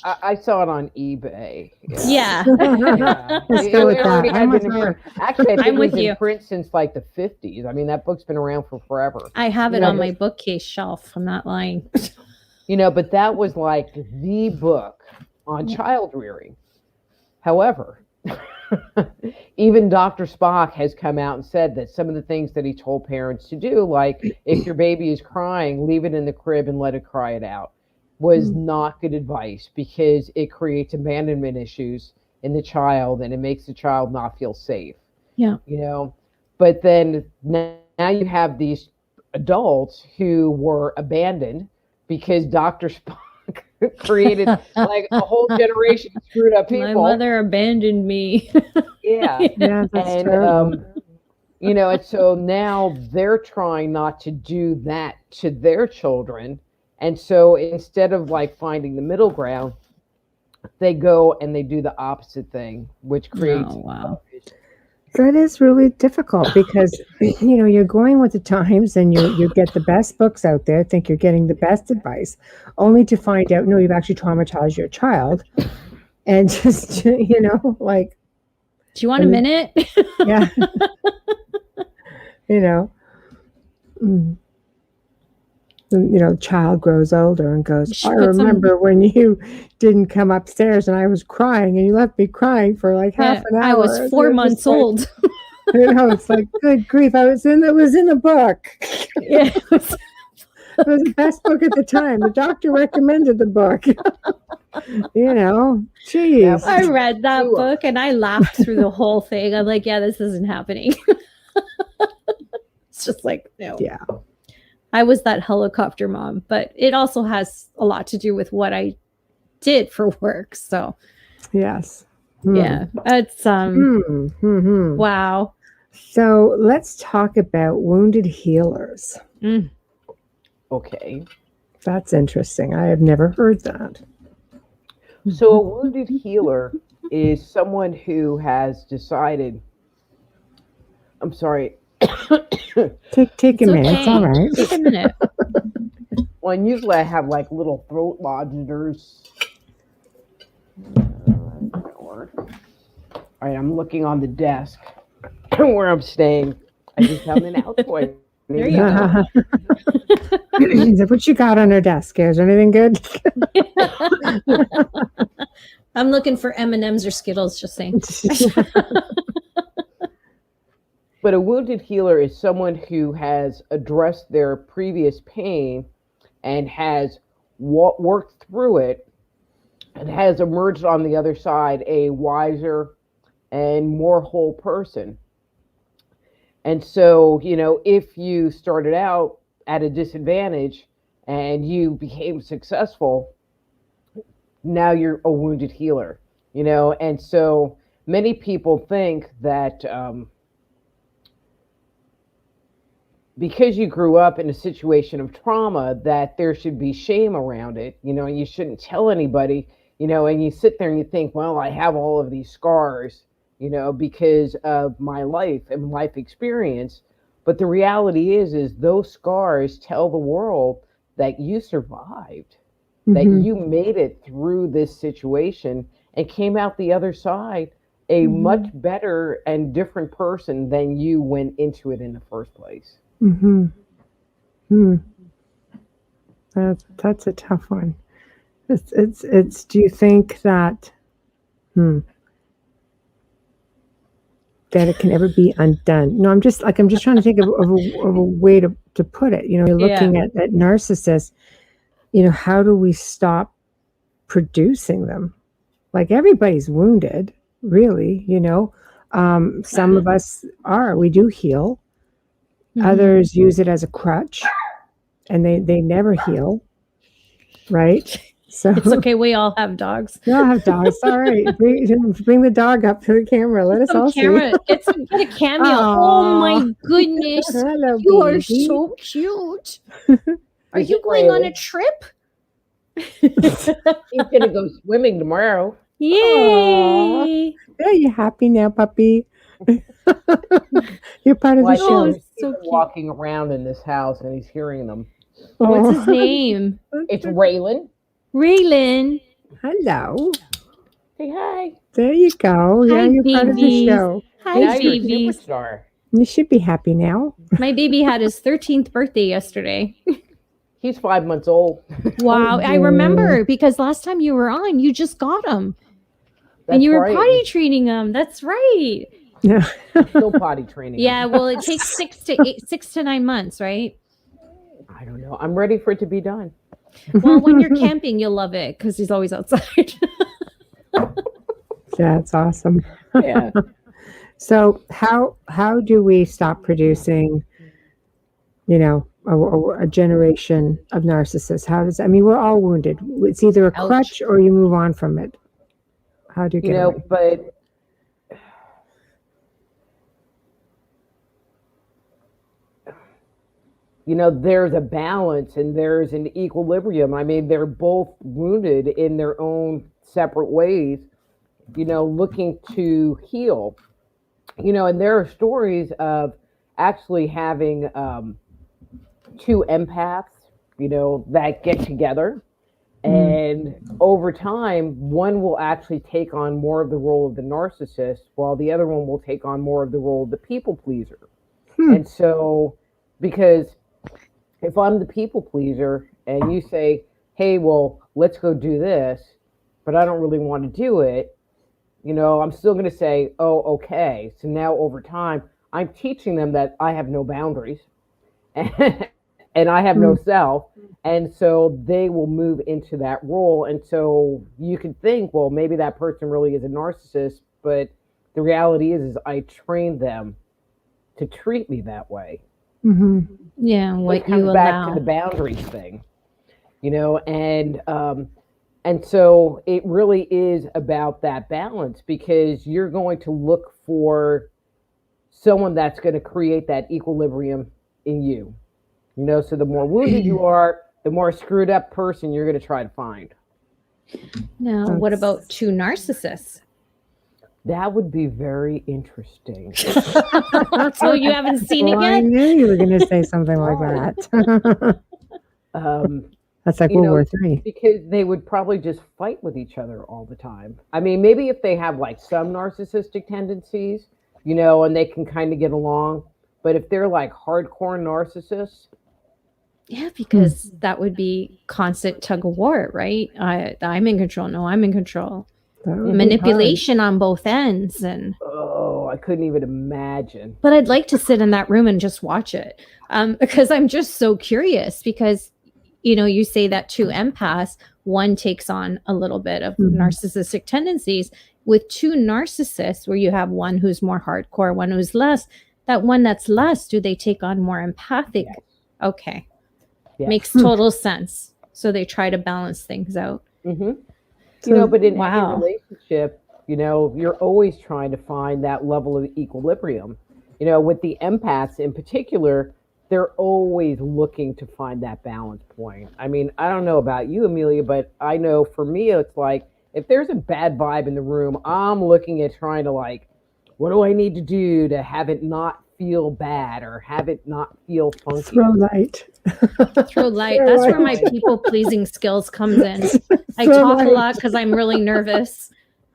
I saw it on eBay. Yeah. Let's go with that. Actually, I think it was in print since like the 50s. I mean, that book's been around for forever. I have it on my bookcase shelf. I'm not lying. But that was like the book on child rearing. However, even Dr. Spock has come out and said that some of the things that he told parents to do, like if your baby is crying, leave it in the crib and let it cry it out, was not good advice because it creates abandonment issues in the child and it makes the child not feel safe. Yeah. But then now you have these adults who were abandoned because Dr. Spock created like a whole generation of screwed up people. My mother abandoned me. Yeah, that's terrible. And so now they're trying not to do that to their children, and so instead of like finding the middle ground, they go and they do the opposite thing, which creates. That is really difficult because, you're going with the times and you get the best books out there, think you're getting the best advice, only to find out, no, you've actually traumatized your child. And just, like. Do you want a minute? Yeah. Child grows older and goes, I remember when you didn't come upstairs and I was crying and you left me crying for like half an hour. I was 4 months old. It's like, good grief. It was in the book. Yeah. It was the best book at the time. The doctor recommended the book. Jeez. I read that book and I laughed through the whole thing. I'm like, yeah, this isn't happening. It's just like, no. Yeah. I was that helicopter mom, but it also has a lot to do with what I did for work. So, yes. Yeah, it's wow. So let's talk about wounded healers. Okay. That's interesting. I have never heard that. So a wounded healer is someone who has decided, I'm sorry. Take a minute. It's all right. Take a minute. Well, and usually I have like little throat lodgers. All right, I'm looking on the desk where I'm staying. I just have an Altoid. There you go. What you got on her desk? Is there anything good? I'm looking for M&Ms or Skittles, just saying. But a wounded healer is someone who has addressed their previous pain and has worked through it and has emerged on the other side a wiser and more whole person. And so, if you started out at a disadvantage and you became successful, now you're a wounded healer, and so many people think that because you grew up in a situation of trauma that there should be shame around it, and you shouldn't tell anybody, and you sit there and you think, well, I have all of these scars, because of my life and life experience. But the reality is those scars tell the world that you survived, that you made it through this situation and came out the other side a much better and different person than you went into it in the first place. That's a tough one. It's do you think that that it can ever be undone? No, I'm just trying to think of a way to put it. You're looking at narcissists, how do we stop producing them? Like, everybody's wounded, really, some of us we do heal. Others use it as a crutch and they never heal. Right? So it's okay. We all have dogs. We all have dogs. All right. Bring the dog up to the camera. Let us all see. Get a cameo. Aww. Oh my goodness. Hello, you baby. Are so cute. Are you going on a trip? He's going to go swimming tomorrow. Yay. Are you happy now, puppy? You're part of the show. There's people walking around in this house and he's hearing them. What's his name? It's Raylan. Raylan. Hello. Say hi. There you go. Hi, yeah, you're part of the show. Hi, You're a baby. superstar. You should be happy now. My baby had his 13th birthday yesterday. He's 5 months old. Wow. I remember because last time you were on, you just got him. And you were potty training him. That's right. Yeah. Still potty training. Yeah, well, it takes 6 to 9 months, right? I don't know. I'm ready for it to be done. Well, when you're camping, you'll love it because he's always outside. That's awesome. Yeah. So how do we stop producing, a generation of narcissists? We're all wounded. It's either a crutch or you move on from it. How do you get away? But there's a balance and there's an equilibrium. They're both wounded in their own separate ways, looking to heal. And there are stories of actually having two empaths, that get together. And over time, one will actually take on more of the role of the narcissist, while the other one will take on more of the role of the people pleaser. And so, because if I'm the people pleaser and you say, hey, well, let's go do this, but I don't really want to do it, I'm still going to say, oh, okay. So now over time, I'm teaching them that I have no boundaries and I have no self. And so they will move into that role. And so you can think, well, maybe that person really is a narcissist, but the reality is I trained them to treat me that way. Mm-hmm. Yeah, what it comes you back allow. to the boundaries thing, and so it really is about that balance, because you're going to look for someone that's going to create that equilibrium in you. So the more wounded you are, the more screwed up person you're going to try to find. Now, what about two narcissists? That would be very interesting. So you haven't seen it yet? I knew you were going to say something like that. That's like World War III. Because they would probably just fight with each other all the time. Maybe if they have like some narcissistic tendencies, and they can kind of get along. But if they're like hardcore narcissists. Yeah, because that would be constant tug of war, right? I'm in control. No, I'm in control. Manipulation on both ends. And I couldn't even imagine. But I'd like to sit in that room and just watch it, because I'm just so curious, because you say that two empaths, one takes on a little bit of narcissistic tendencies. With two narcissists, where you have one who's more hardcore, one who's less, that one that's less, do they take on more empathic? Yes. Okay. Yes. Makes total sense. So they try to balance things out. Mm-hmm. But in any relationship, you're always trying to find that level of equilibrium. With the empaths in particular, they're always looking to find that balance point. I don't know about you, Amelia, but I know for me, it's like, if there's a bad vibe in the room, I'm looking at trying to what do I need to do to have it not feel bad or have it not feel funky? Throw light. Throw light. That's where my people pleasing skills comes in. I talk a lot because I'm really nervous,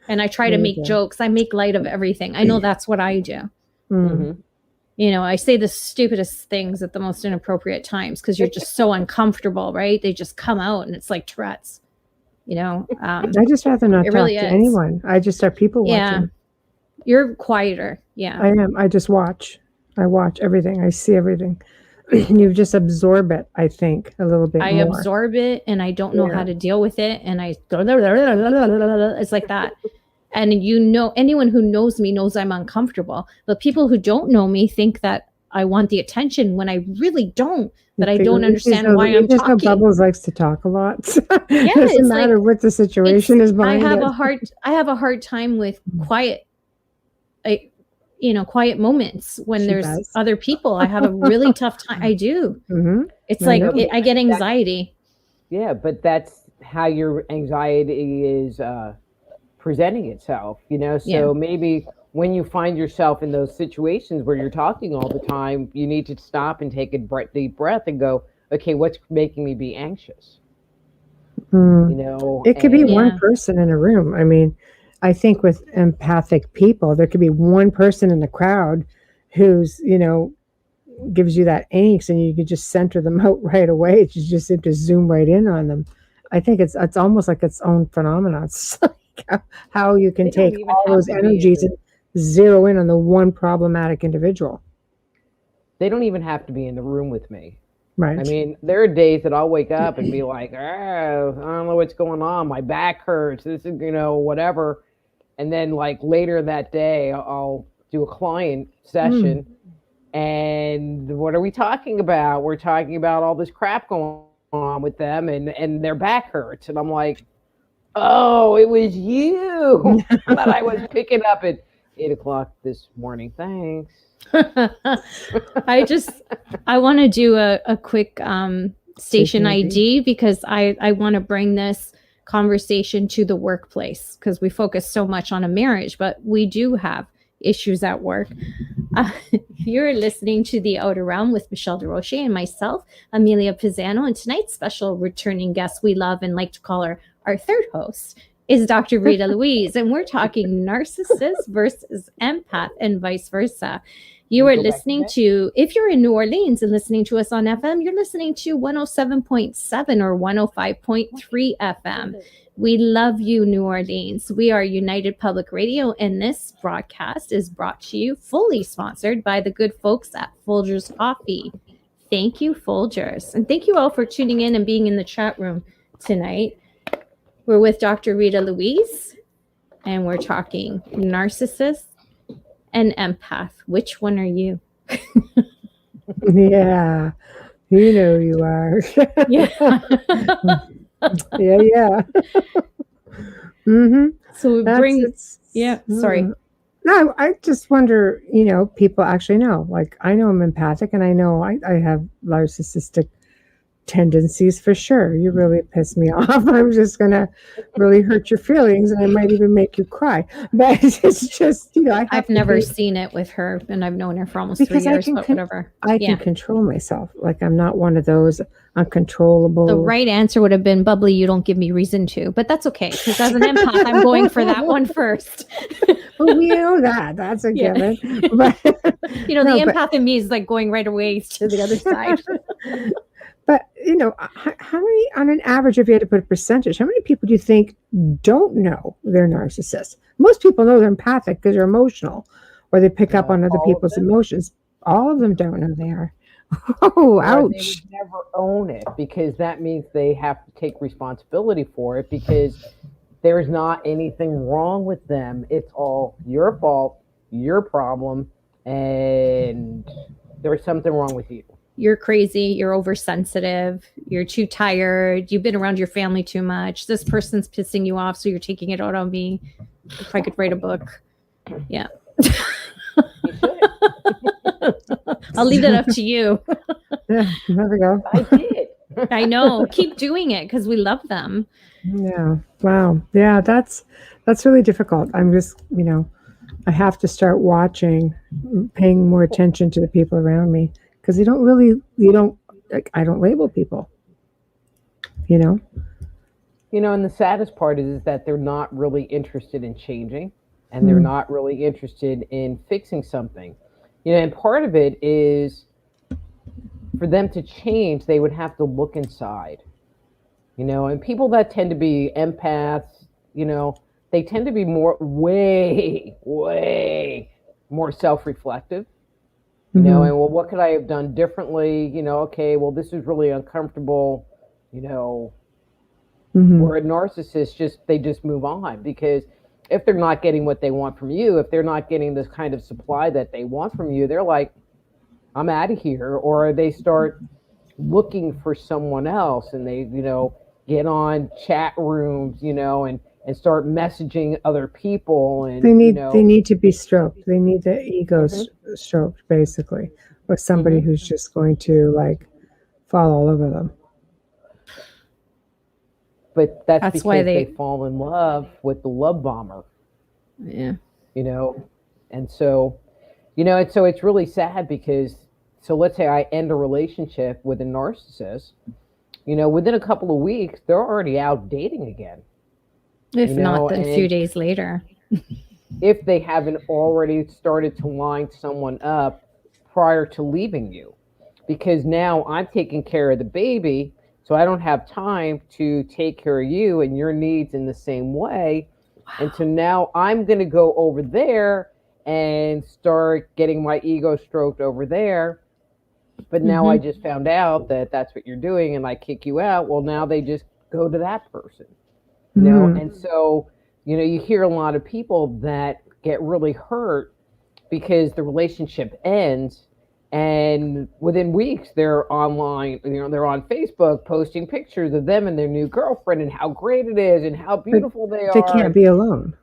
and I try to make jokes. I make light of everything. I know that's what I do. Mm-hmm. I say the stupidest things at the most inappropriate times because you're just so uncomfortable, right? They just come out and it's like Tourette's. I just rather not talk to anyone. I just start people watching. Yeah. You're quieter. Yeah. I am. I just watch. I watch everything. I see everything. You just absorb it, I think, a little bit more. I absorb it, and I don't know how to deal with it, and it's like that. And anyone who knows me knows I'm uncomfortable. But people who don't know me think that I want the attention when I really don't. That I don't understand why I'm talking. Bubbles likes to talk a lot. It doesn't matter what the situation is behind it. I have a hard time with quiet. Quiet moments when there's other people. I have a really tough time. I do. Mm-hmm. It's I get anxiety. Yeah, but that's how your anxiety is presenting itself. So maybe when you find yourself in those situations where you're talking all the time, you need to stop and take a deep breath and go, okay, what's making me be anxious? Mm. You know, it could be one person in a room. I mean, I think with empathic people, there could be one person in the crowd who's, gives you that angst, and you could just center them out right away. You just have to zoom right in on them. I think it's almost like its own phenomenon. It's like how you can take all those energies and zero in on the one problematic individual. They don't even have to be in the room with me. Right. I mean, there are days that I'll wake up and be like, I don't know what's going on. My back hurts. This is, whatever. And then like later that day, I'll do a client session. And what are we talking about? We're talking about all this crap going on with them, and their back hurts. And I'm like, oh, it was you that I was picking up at 8:00 this morning. Thanks. I want to do a quick station ID, because I want to bring this conversation to the workplace, because we focus so much on a marriage, but we do have issues at work. You're listening to The Outer Realm with Michelle DeRoche and myself, Amelia Pisano, and tonight's special returning guest we love and like to call her our third host is Dr. Rita Louise, and we're talking narcissist versus empath and vice versa. You are listening to, if you're in New Orleans and listening to us on FM, you're listening to 107.7 or 105.3 FM. We love you, New Orleans. We are United Public Radio, and this broadcast is brought to you, fully sponsored by the good folks at Folgers Coffee. Thank you, Folgers. And thank you all for tuning in and being in the chat room tonight. We're with Dr. Rita Louise, and we're talking narcissist and empath. Which one are you? Yeah, you are. Yeah. Yeah. So we bring. Sorry. No, I just wonder. People actually know. Like, I know I'm empathic, and I know I have narcissistic tendencies for sure. You really piss me off. I'm just gonna really hurt your feelings, and I might even make you cry. But it's just, I've never seen it with her, and I've known her for almost 3 years. But whatever. I can control myself. Like, I'm not one of those uncontrollable. The right answer would have been bubbly. You don't give me reason to, but that's okay, because as an empath, I'm going for that one first. Well, we know that. That's a given. But, the empath in me is like going right away to the other side. But, how many, on an average, if you had to put a percentage, how many people do you think don't know they're narcissists? Most people know they're empathic because they're emotional, or they pick up on other people's emotions. All of them don't know they are. Oh, ouch. They would never own it, because that means they have to take responsibility for it, because there's not anything wrong with them. It's all your fault, your problem, and there's something wrong with you. You're crazy, you're oversensitive, you're too tired, you've been around your family too much, this person's pissing you off, so you're taking it out on me. If I could write a book. Yeah. I'll leave that up to you. Yeah, there we go. I did. I know. Keep doing it, because we love them. Yeah. Wow. Yeah, that's really difficult. I'm just, I have to start paying more attention to the people around me. Because I don't label people, And the saddest part is that they're not really interested in changing, and they're not really interested in fixing something. And part of it is, for them to change, they would have to look inside, and people that tend to be empaths, they tend to be way more self-reflective. And well, what could I have done differently? Okay, well, this is really uncomfortable, Where a narcissist they just move on, because if they're not getting what they want from you, if they're not getting this kind of supply that they want from you, they're like, I'm out of here. Or they start looking for someone else, and they, get on chat rooms, and start messaging other people, and they need to be stroked. They need the ego stroked, basically, or somebody who's just going to fall all over them. But that's because why they fall in love with the love bomber. Yeah. And so, and so it's really sad because, so let's say I end a relationship with a narcissist, within a couple of weeks, they're already out dating again. If not, then a few days later. If they haven't already started to line someone up prior to leaving you. Because now I'm taking care of the baby, so I don't have time to take care of you and your needs in the same way. Wow. And so now I'm going to go over there and start getting my ego stroked over there. But now I just found out that that's what you're doing and I kick you out. Well, now they just go to that person, And so, you hear a lot of people that get really hurt because the relationship ends. And within weeks, they're online, they're on Facebook posting pictures of them and their new girlfriend and how great it is and how beautiful they are. They can't be alone.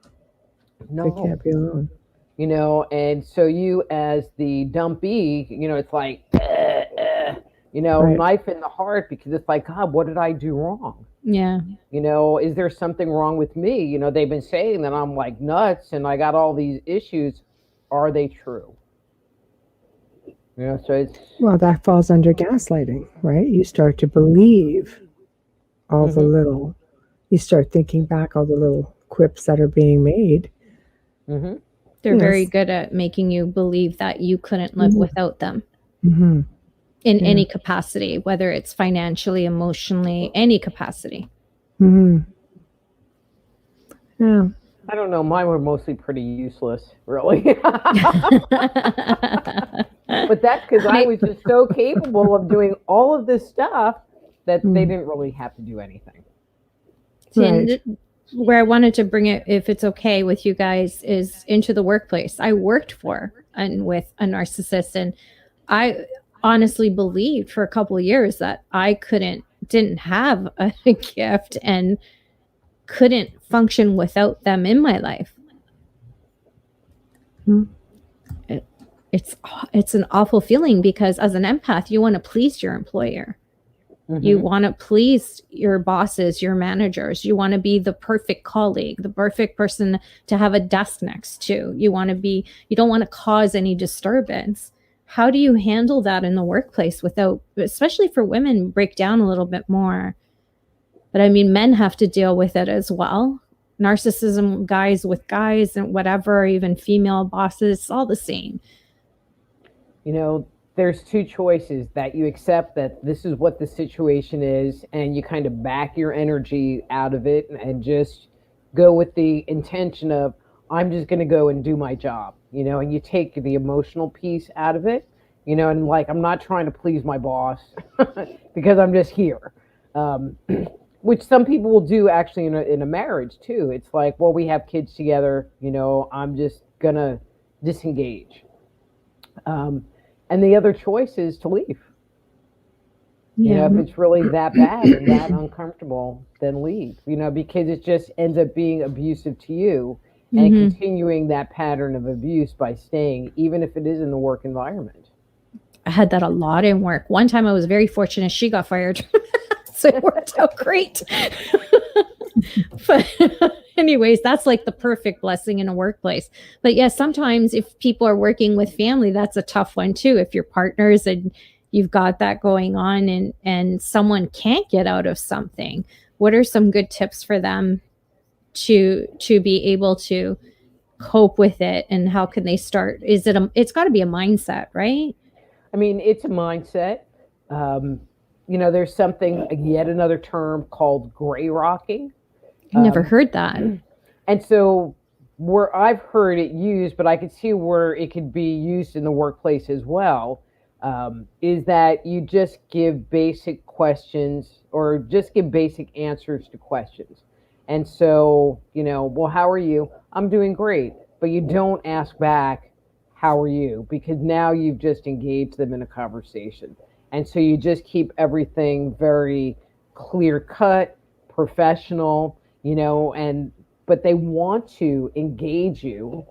No. They can't be alone. And so you as the dumpy, it's like, right. Knife in the heart because it's like, God, what did I do wrong? Yeah. Is there something wrong with me? They've been saying that I'm like nuts and I got all these issues. Are they true? So well, that falls under gaslighting, right? You start to believe all the little, you start thinking back all the little quips that are being made. They're very good at making you believe that you couldn't live without them in any capacity, whether it's financially, emotionally, any capacity. Yeah. I don't know. Mine were mostly pretty useless, really. But that's because I was just so capable of doing all of this stuff that they didn't really have to do anything. Right. Where I wanted to bring it, if it's okay with you guys, is into the workplace. I worked for and with a narcissist, and I honestly believed for a couple of years that I didn't have a gift and couldn't function without them in my life. It's an awful feeling because as an empath, you want to please your employer. You want to please your bosses, your managers. You want to be the perfect colleague, the perfect person to have a desk next to. You don't want to cause any disturbance. How do you handle that in the workplace without, especially for women, break down a little bit more? But I mean, men have to deal with it as well. Narcissism, guys with guys and whatever, even female bosses, it's all the same. There's two choices: that you accept that this is what the situation is and you kind of back your energy out of it and just go with the intention of, I'm just going to go and do my job, and you take the emotional piece out of it, and like, I'm not trying to please my boss because I'm just here. Which some people will do actually in a marriage too. It's like, well, we have kids together, I'm just going to disengage. And the other choice is to leave. If it's really that bad and that uncomfortable, then leave, because it just ends up being abusive to you and continuing that pattern of abuse by staying, even if it is in the work environment. I had that a lot in work. One time I was very fortunate. She got fired. So it worked out great. But anyways, that's like the perfect blessing in a workplace. But yes, sometimes if people are working with family, that's a tough one too. If you're partners and you've got that going on and someone can't get out of something, what are some good tips for them to be able to cope with it? And how can they start? It's got to be a mindset, right? I mean, it's a mindset. There's something, yet another term called gray rocking. I never heard that. And so where I've heard it used, but I could see where it could be used in the workplace as well, is that you just give basic questions or just give basic answers to questions. And so, well, how are you? I'm doing great. But you don't ask back, how are you? Because now you've just engaged them in a conversation. And so you just keep everything very clear cut, professional, but they want to engage you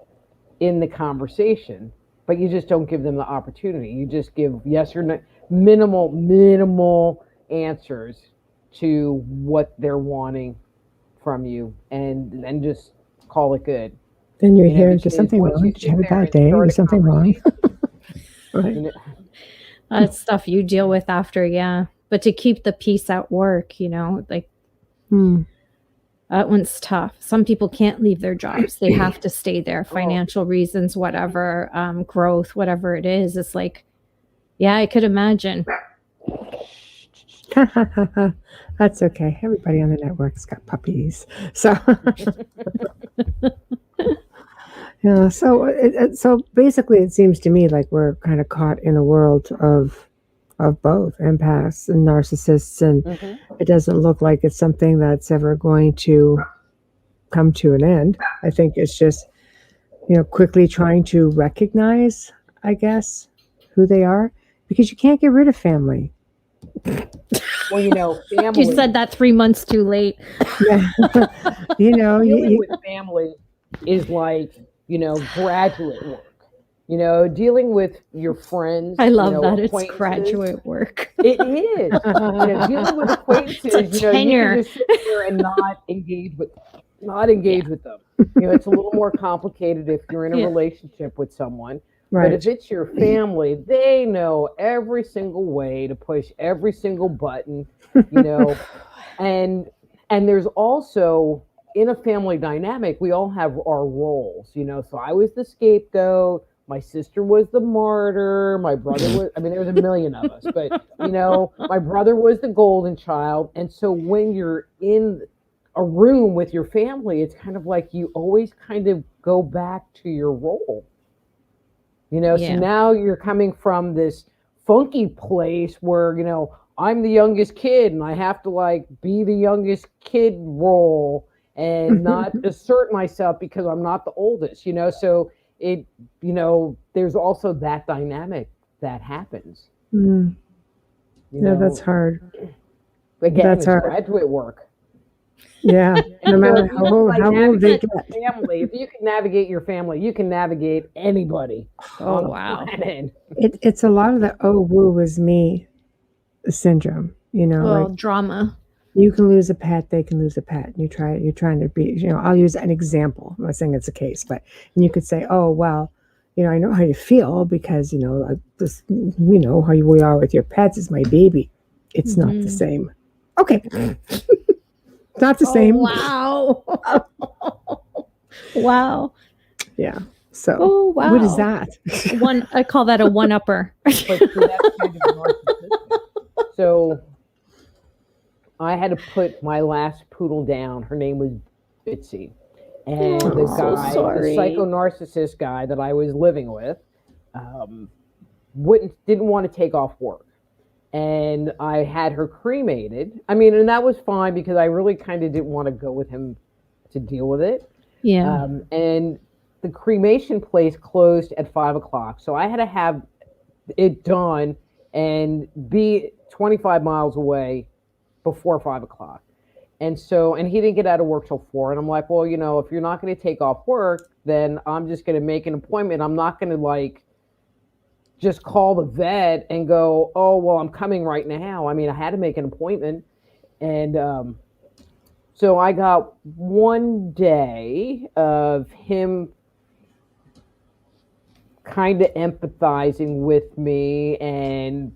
in the conversation, but you just don't give them the opportunity. You just give yes or no, minimal answers to what they're wanting from you and just call it good. Then you're here, is something wrong? Did you have a bad day? Is something wrong? Right. That's stuff you deal with after, yeah. But to keep the peace at work, like that one's tough. Some people can't leave their jobs. They have to stay there. Financial reasons, whatever, growth, whatever it is. It's like, yeah, I could imagine. That's okay. Everybody on the network's got puppies. So, yeah. So basically, it seems to me like we're kind of caught in a world of both empaths and narcissists, and it doesn't look like it's something that's ever going to come to an end. I think it's just, quickly trying to recognize, I guess, who they are, because you can't get rid of family. Well, family. You said that 3 months too late. Yeah. Dealing with family is like, graduate work. Dealing with your friends. I love that it's graduate work. It is. Dealing with acquaintances, you can just sit there and not engage with them. It's a little more complicated if you're in a relationship with someone. Right. But if it's your family, they know every single way to push every single button, and there's also, in a family dynamic, we all have our roles, so I was the scapegoat, my sister was the martyr, my brother was, there was a million of us, but, my brother was the golden child. And so when you're in a room with your family, it's kind of like you always kind of go back to your role. So now you're coming from this funky place where, I'm the youngest kid and I have to be the youngest kid role and not assert myself because I'm not the oldest, so it, there's also that dynamic that happens. Yeah, that's hard. Again, it's graduate work. Yeah, no matter how old they get. Family, if you can navigate your family, you can navigate anybody. Oh, wow. It's a lot of the woe is me syndrome, drama. You can lose a pet, they can lose a pet. You're trying to be, I'll use an example. I'm not saying it's a case, but you could say, oh, well, I know how you feel because, this, how we are with your pets is my baby. It's not the same. Okay. Not the same. Wow. Wow. Yeah. So wow. What is that? I call that a one-upper. So I had to put my last poodle down. Her name was Bitsy. And the psycho-narcissist guy that I was living with didn't want to take off work. And I had her cremated. And that was fine because I really kind of didn't want to go with him to deal with it. Yeah. And the cremation place closed at 5:00. So I had to have it done and be 25 miles away before 5:00. And he didn't get out of work till 4. And I'm like, well, if you're not going to take off work, then I'm just going to make an appointment. I'm not going to just call the vet and go, oh, well, I'm coming right now. I had to make an appointment. And so I got one day of him kind of empathizing with me and,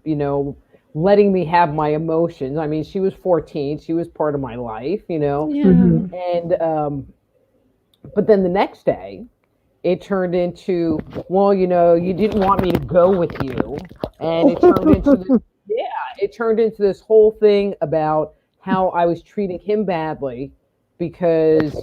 letting me have my emotions. She was 14. She was part of my life, Yeah. And, but then the next day, it turned into, well, you didn't want me to go with you. And it turned into this whole thing about how I was treating him badly because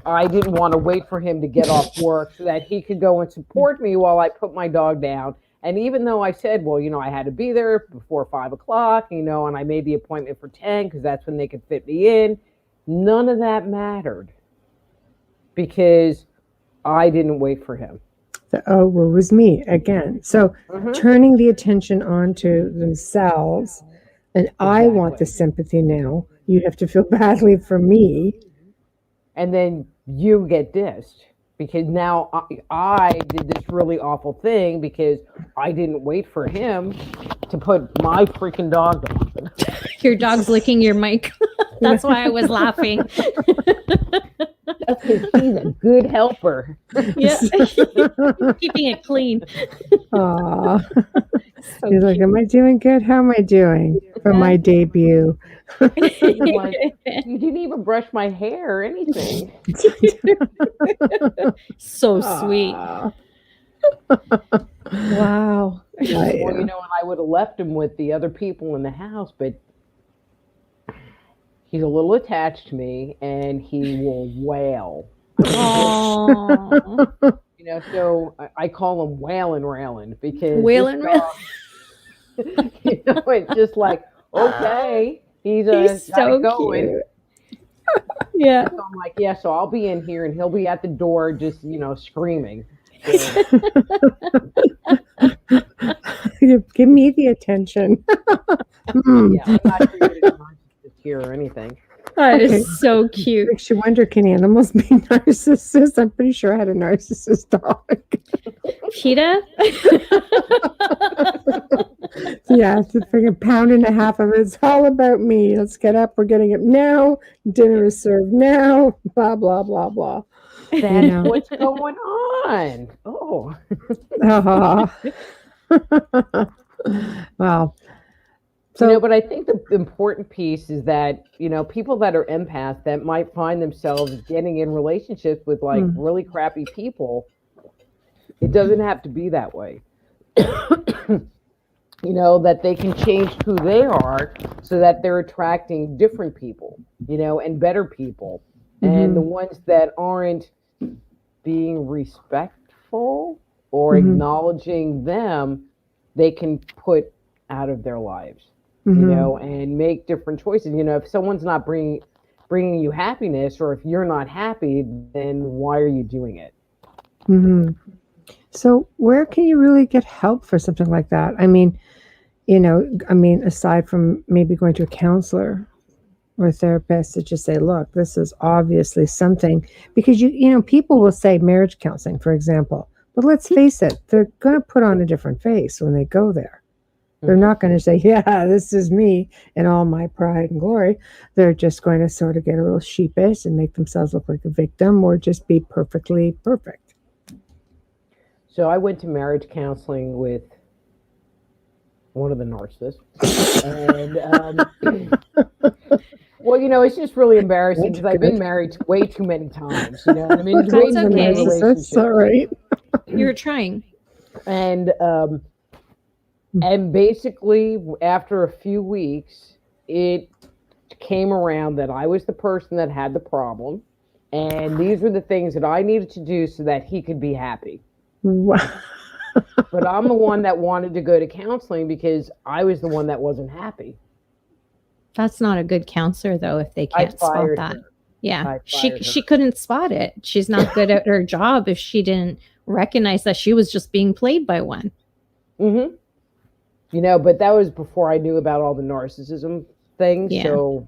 I didn't want to wait for him to get off work so that he could go and support me while I put my dog down. And even though I said, well, I had to be there before 5:00, and I made the appointment for 10 because that's when they could fit me in, none of that mattered because I didn't wait for him. Well, it was me again. So turning the attention onto themselves, and I want the sympathy now. You have to feel badly for me. And then you get dissed because now I did this really awful thing because I didn't wait for him to put my freaking dog down. Your dog's licking your mic. That's why I was laughing. That's because he's a good helper. Yeah. Keeping it clean. Aw. So He's like, am I doing good? How am I doing for my debut? Like, you didn't even brush my hair or anything. So sweet. Wow. Well, and I would have left him with the other people in the house, but he's a little attached to me, and he will wail. Oh. So I call him Waylon Raylan because Waylon it's just like, okay, he's so going. Cute. Yeah. So I'm like, yeah, so I'll be in here and he'll be at the door just, screaming. Give me the attention. Yeah, I'm not sure you're here or anything. That is so cute. Makes you wonder, can animals be narcissists? I'm pretty sure I had a narcissist dog. PETA? Yeah, it's a freaking pound and a half of it. It's all about me. Let's get up. We're getting it now. Dinner is served now. Blah, blah, blah, blah. That's what's going on. Oh. Wow. So, but I think the important piece is that, people that are empaths that might find themselves getting in relationships with like really crappy people, it doesn't have to be that way. That they can change who they are so that they're attracting different people, and better people. And the ones that aren't being respectful or acknowledging them, they can put out of their lives. And make different choices. If someone's not bringing you happiness, or if you're not happy, then why are you doing it? So where can you really get help for something like that? I mean, aside from maybe going to a counselor or a therapist to just say, look, this is obviously something, because people will say marriage counseling, for example, but let's face it, they're going to put on a different face when they go there. They're not going to say, yeah, this is me and all my pride and glory. They're just going to sort of get a little sheepish and make themselves look like a victim, or just be perfectly perfect. So I went to marriage counseling with one of the narcissists. And, it's just really embarrassing because I've been married way too many times. I mean, That's way too okay. many relationships. That's all right. You were trying. And basically, after a few weeks, it came around that I was the person that had the problem, and these were the things that I needed to do so that he could be happy. Wow. But I'm the one that wanted to go to counseling because I was the one that wasn't happy. That's not a good counselor, though, if they can't spot that. Her. Yeah, she couldn't spot it. She's not good at her job if she didn't recognize that she was just being played by one. Mm-hmm. But that was before I knew about all the narcissism things. Yeah. So,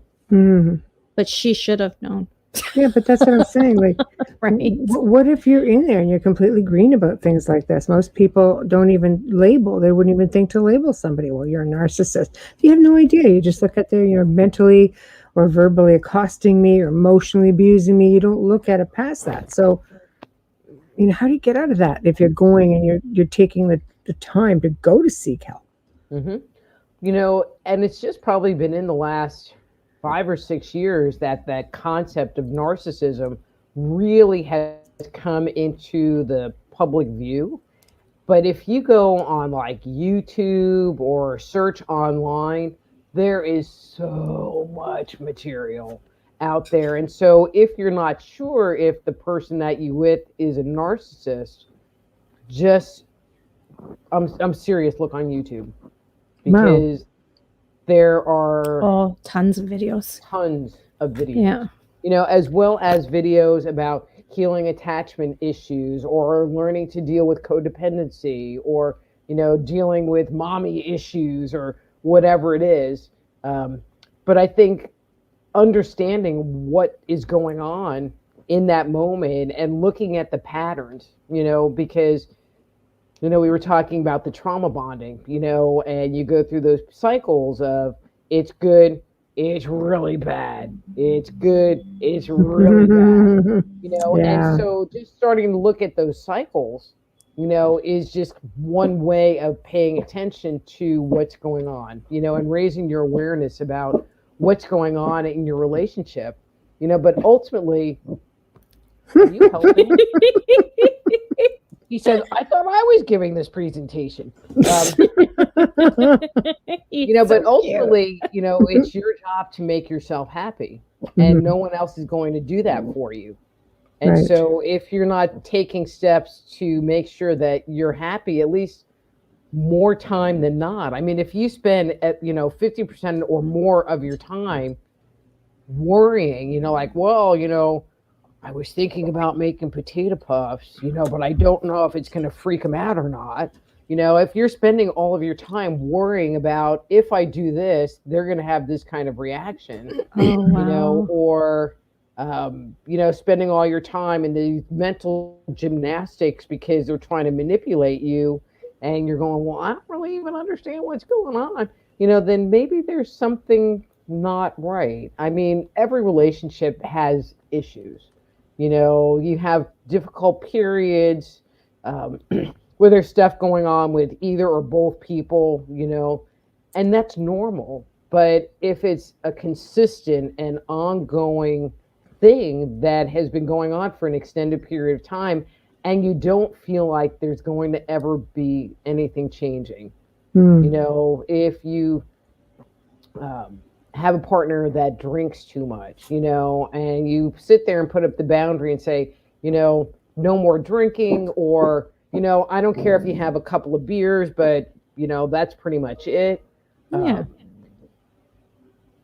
but she should have known. Yeah, but that's what I'm saying. Like, right. What if you're in there and you're completely green about things like this? Most people don't even label. They wouldn't even think to label somebody. Well, you're a narcissist. You have no idea. You just look at their, mentally or verbally accosting me or emotionally abusing me. You don't look at it past that. So, how do you get out of that if you're going and you're taking the time to go to seek help? Mm-hmm. And it's just probably been in the last 5 or 6 years that concept of narcissism really has come into the public view. But if you go on like YouTube or search online, there is so much material out there. And so if you're not sure if the person that you with is a narcissist, just I'm serious, look on YouTube. Because there are tons of videos. Yeah. As well as videos about healing attachment issues, or learning to deal with codependency, or, dealing with mommy issues, or whatever it is. But I think understanding what is going on in that moment and looking at the patterns, because we were talking about the trauma bonding, and you go through those cycles of it's good, it's really bad. It's good. It's really bad. And so just starting to look at those cycles, is just one way of paying attention to what's going on, and raising your awareness about what's going on in your relationship, but ultimately, are you helping? He says, I thought I was giving this presentation. But ultimately, it's your job to make yourself happy, and no one else is going to do that for you. And so if you're not taking steps to make sure that you're happy, at least more time than not. I mean, if you spend 50% or more of your time worrying, like, well, I was thinking about making potato puffs, but I don't know if it's going to freak them out or not. If you're spending all of your time worrying about, if I do this, they're going to have this kind of reaction, or spending all your time in the mental gymnastics because they're trying to manipulate you, and you're going, well, I don't really even understand what's going on, then maybe there's something not right. I mean, every relationship has issues. You have difficult periods where there's stuff going on with either or both people, and that's normal. But if it's a consistent and ongoing thing that has been going on for an extended period of time, and you don't feel like there's going to ever be anything changing, if you have a partner that drinks too much, and you sit there and put up the boundary and say, no more drinking, or, I don't care if you have a couple of beers, but, that's pretty much it. Yeah.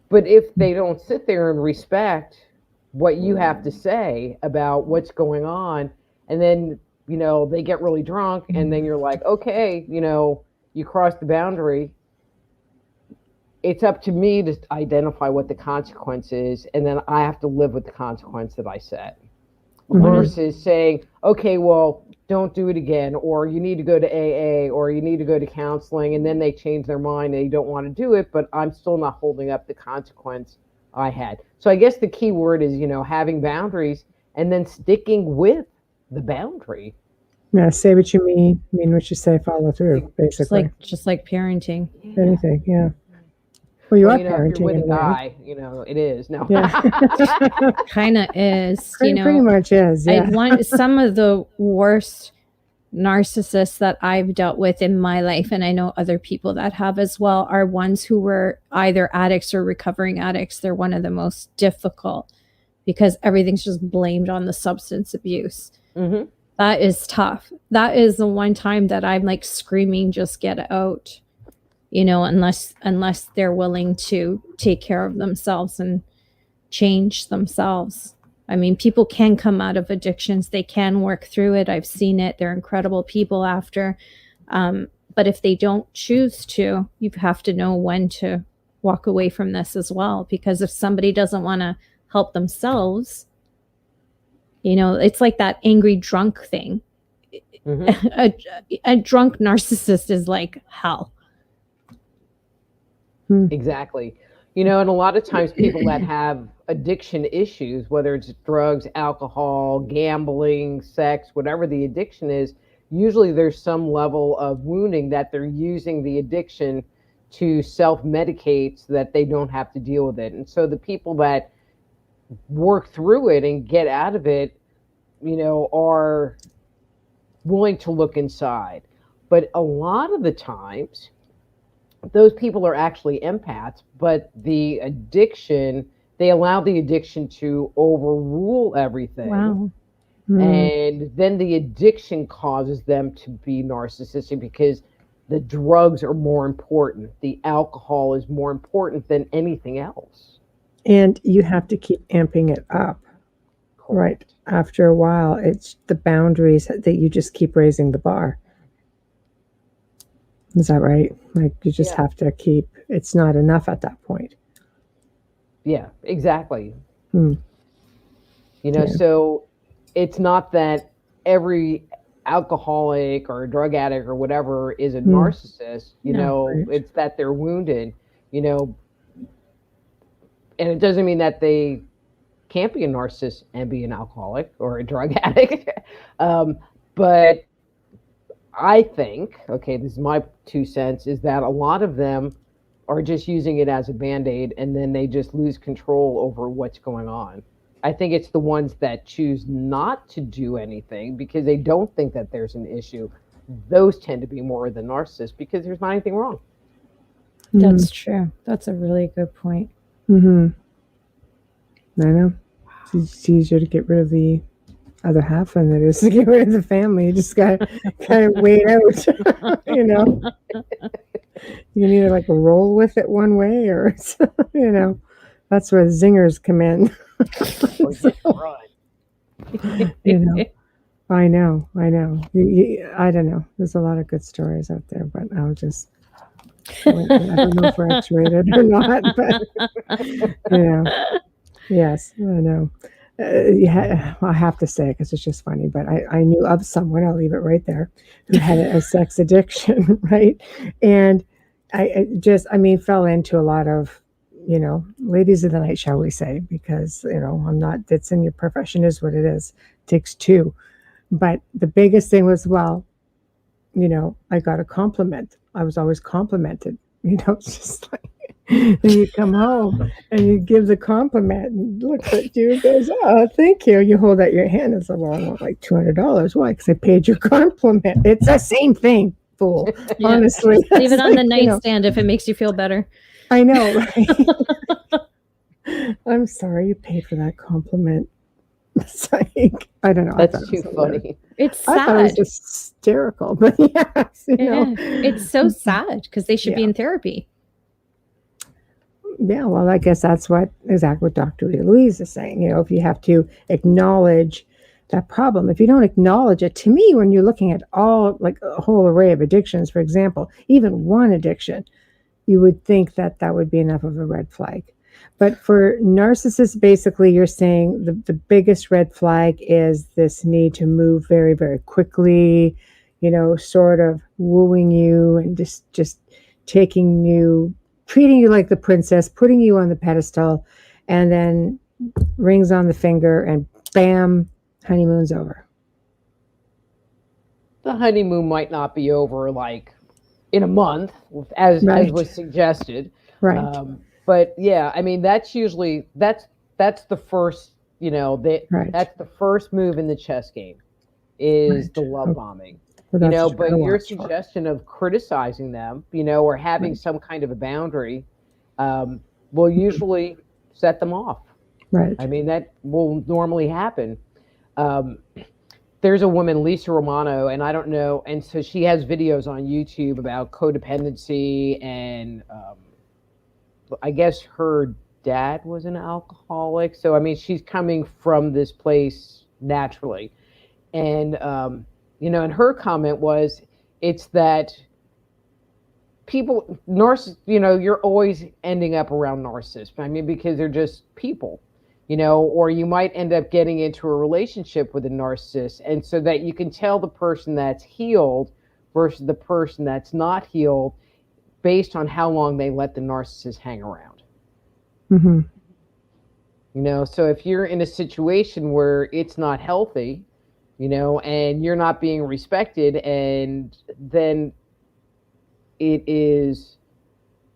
But if they don't sit there and respect what you have to say about what's going on, and then, they get really drunk, and then you're like, okay, you crossed the boundary. It's up to me to identify what the consequence is, and then I have to live with the consequence that I set. Versus saying, okay, well, don't do it again, or you need to go to AA, or you need to go to counseling, and then they change their mind and they don't want to do it, but I'm still not holding up the consequence I had. So I guess the key word is, having boundaries and then sticking with the boundary. Yeah, say what you mean what you say, follow through, basically. Just like parenting. Anything, yeah. Well, you are parenting. If you're with a guy, it is. No. Yeah. Kind of is. Pretty much is. Yeah. I want some of the worst narcissists that I've dealt with in my life, and I know other people that have as well, are ones who were either addicts or recovering addicts. They're one of the most difficult because everything's just blamed on the substance abuse. Mm-hmm. That is tough. That is the one time that I'm like screaming, just get out. Unless they're willing to take care of themselves and change themselves. I mean, people can come out of addictions. They can work through it. I've seen it. They're incredible people after. But if they don't choose to, you have to know when to walk away from this as well. Because if somebody doesn't want to help themselves, it's like that angry drunk thing. Mm-hmm. A drunk narcissist is like hell. Exactly. And a lot of times people that have addiction issues, whether it's drugs, alcohol, gambling, sex, whatever the addiction is, usually there's some level of wounding that they're using the addiction to self-medicate so that they don't have to deal with it. And so the people that work through it and get out of it, are willing to look inside. But a lot of the times, those people are actually empaths, but the addiction, they allow the addiction to overrule everything. Wow. And then the addiction causes them to be narcissistic because the drugs are more important. The alcohol is more important than anything else. And you have to keep amping it up. Correct. Right. After a while, it's the boundaries that you just keep raising the bar. Is that right? Like you just have to keep, it's not enough at that point. Yeah, exactly. So it's not that every alcoholic or drug addict or whatever is a narcissist, right. It's that they're wounded, And it doesn't mean that they can't be a narcissist and be an alcoholic or a drug addict. But I think, okay, this is my 2 cents, is that a lot of them are just using it as a Band-Aid, and then they just lose control over what's going on. I think it's the ones that choose not to do anything because they don't think that there's an issue. Those tend to be more the narcissists because there's not anything wrong. That's true. That's a really good point. Mm-hmm. I know. It's easier to get rid of the other half than it is to get rid of the family. You just got to kind of wait out, you know. You can either like roll with it one way or, you know, that's where the zingers come in. You know, I know. I don't know. There's a lot of good stories out there, but I'll just, I don't know if we're X-rated or not, but, you know, yes, I know. Yeah, I have to say, because it's just funny, but I knew of someone, I'll leave it right there, who had a sex addiction, right? And I fell into a lot of, you know, ladies of the night, shall we say, because, you know, it's in your profession is what it is. It takes two. But the biggest thing was, well, you know, I got a compliment. I was always complimented. You know, it's just like, and you come home and you give the compliment and looks at you and goes, oh, thank you. You hold out your hand and say, well, I want like $200. Why? Because I paid your compliment. It's the same thing, fool. Yeah. Honestly. Leave it on the nightstand if it makes you feel better. I know, right? I'm sorry you paid for that compliment. It's like, I don't know. That's too funny. It's sad. I thought it was hysterical, but yes, you know. It's so sad because they should be in therapy. Yeah, well, I guess that's exactly what Dr. Louise is saying. You know, if you have to acknowledge that problem, if you don't acknowledge it, to me, when you're looking at all, like a whole array of addictions, for example, even one addiction, you would think that would be enough of a red flag. But for narcissists, basically, you're saying the biggest red flag is this need to move very, very quickly, you know, sort of wooing you and just taking you, treating you like the princess, putting you on the pedestal, and then rings on the finger and bam, honeymoon's over. The honeymoon might not be over like in a month, as was suggested. Right. But yeah, I mean, that's usually, that's the first, you know, that's the first move in the chess game is the love bombing. Well, you know, but your suggestion of criticizing them, you know, or having some kind of a boundary will usually set them off. Right. I mean, that will normally happen. There's a woman, Lisa Romano, and I don't know, and so she has videos on YouTube about codependency, and I guess her dad was an alcoholic. So, I mean, she's coming from this place naturally. And, you know, and her comment was, it's that people, you know, you're always ending up around narcissists. I mean, because they're just people, you know, or you might end up getting into a relationship with a narcissist. And so that you can tell the person that's healed versus the person that's not healed based on how long they let the narcissist hang around. Mm-hmm. You know, so if you're in a situation where it's not healthy, you know, and you're not being respected, and then it is,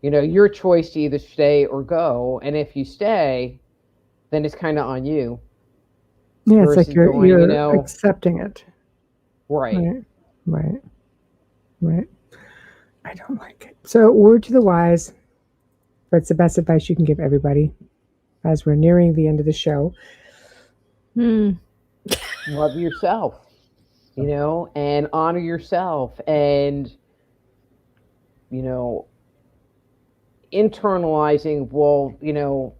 you know, your choice to either stay or go. And if you stay, then it's kind of on you. Yeah, it's like you're you know, accepting it. Right. I don't like it. So, word to the wise, but it's the best advice you can give everybody as we're nearing the end of the show. Love yourself, you know, and honor yourself, and, you know, internalizing, well, you know,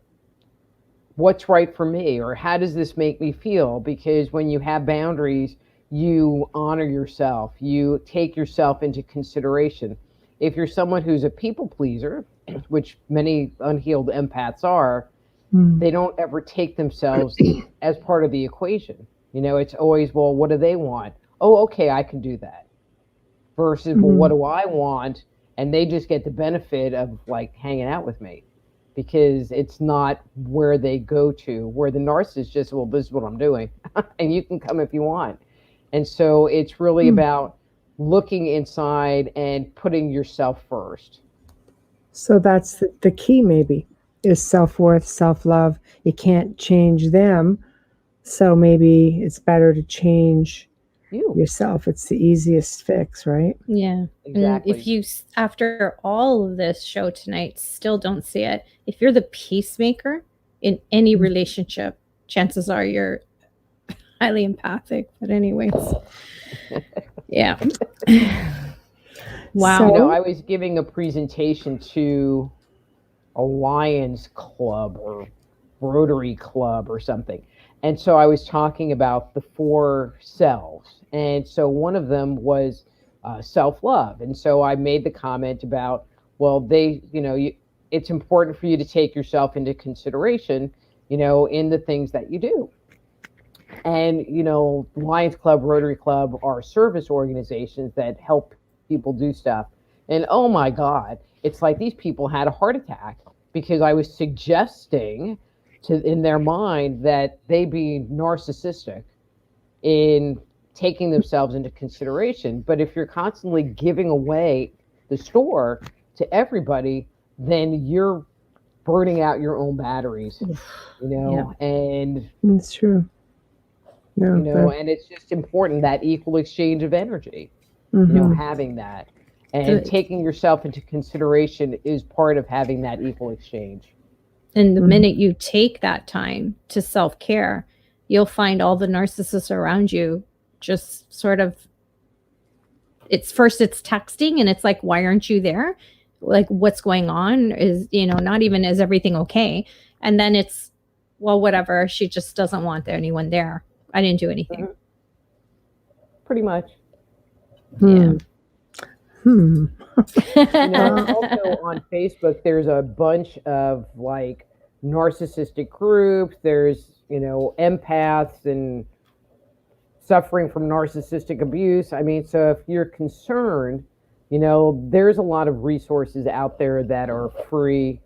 what's right for me, or how does this make me feel? Because when you have boundaries, you honor yourself, you take yourself into consideration. If you're someone who's a people pleaser, which many unhealed empaths are, they don't ever take themselves as part of the equation. You know, it's always, well, what do they want? Oh, okay, I can do that. Versus, well, what do I want? And they just get the benefit of like hanging out with me. because it's not where they go to, where the narcissist just, well, this is what I'm doing, and you can come if you want. And so it's really about looking inside and putting yourself first. So that's the key, maybe, is self-worth, self-love. You can't change them. So maybe it's better to change yourself. It's the easiest fix, right? Yeah. Exactly. And if you, after all of this show tonight, still don't see it, if you're the peacemaker in any relationship, chances are you're highly empathic. But anyways, yeah. Wow. So, you know, I was giving a presentation to a Lions Club or Rotary Club or something. And so I was talking about the 4 selves. And so one of them was self-love. And so I made the comment about, well, it's important for you to take yourself into consideration, in the things that you do. And, Lions Club, Rotary Club are service organizations that help people do stuff. And oh my God, it's like these people had a heart attack because I was suggesting in their mind that they be narcissistic in taking themselves into consideration. But if you're constantly giving away the store to everybody, then you're burning out your own batteries, and it's true. No, and it's just important, that equal exchange of energy, having that and taking yourself into consideration is part of having that equal exchange. And the minute you take that time to self-care, you'll find all the narcissists around you just sort of, it's texting and it's like, why aren't you there? Like, what's going on? Is, not even, is everything okay? And then it's, well, whatever. She just doesn't want anyone there. I didn't do anything. Pretty much. Yeah. Also on Facebook, there's a bunch of like narcissistic groups. There's, empaths and suffering from narcissistic abuse. I mean, so if you're concerned, there's a lot of resources out there that are free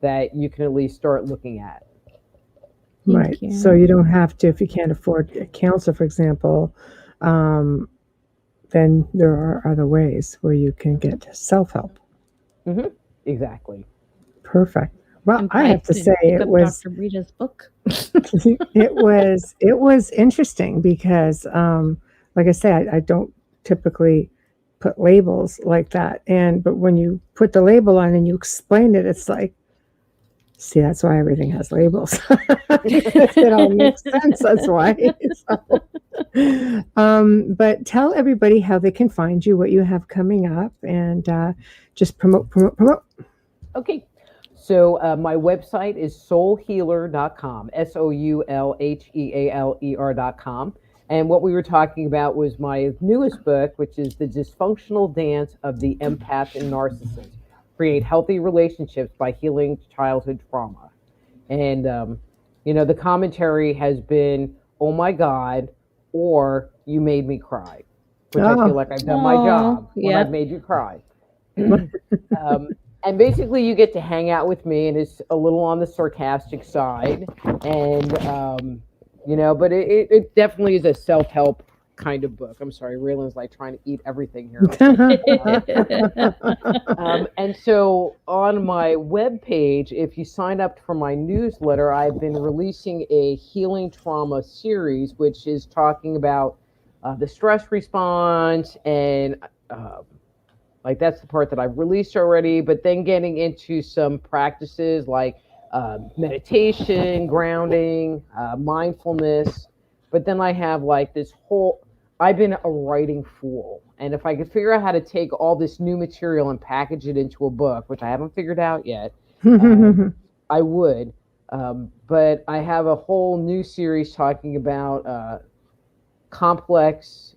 that you can at least start looking at. Right. So you don't have to, if you can't afford a counselor, for example, then there are other ways where you can get self-help. Exactly. Perfect. Well, I have to say it was Dr. Rita's book. it was interesting because, like I say, I don't typically put labels like that. But when you put the label on and you explain it, it's like, see, that's why everything has labels. It all makes sense. That's why. So, but tell everybody how they can find you, what you have coming up, and just promote. Okay. So my website is soulhealer.com, SOULHEALER.com. And what we were talking about was my newest book, which is The Dysfunctional Dance of the Empath and Narcissist. Create healthy relationships by healing childhood trauma. And, the commentary has been, oh my God, or you made me cry, which I feel like I've done my job when I've made you cry. And basically you get to hang out with me, and it's a little on the sarcastic side. And, but it definitely is a self-help kind of book. I'm sorry, Raylan's like trying to eat everything here. And so on my webpage, if you sign up for my newsletter, I've been releasing a healing trauma series, which is talking about the stress response and that's the part that I've released already, but then getting into some practices like meditation, grounding, mindfulness. But then I have like this whole, I've been a writing fool. And if I could figure out how to take all this new material and package it into a book, which I haven't figured out yet, I would. But I have a whole new series talking about complex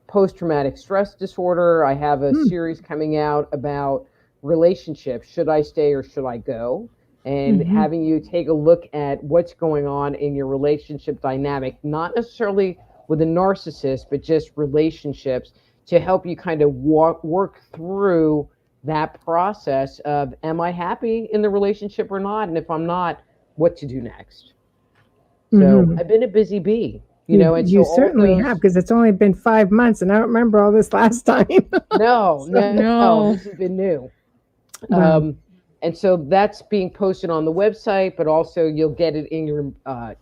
post-traumatic stress disorder. I have a series coming out about relationships. Should I stay or should I go? And having you take a look at what's going on in your relationship dynamic, not necessarily with a narcissist, but just relationships, to help you kind of work through that process of, am I happy in the relationship or not? And if I'm not, what to do next. So I've been a busy bee, and you so certainly have, because it's only been 5 months and I don't remember all this last time. No, this has been new. Wow. And so that's being posted on the website, but also you'll get it in your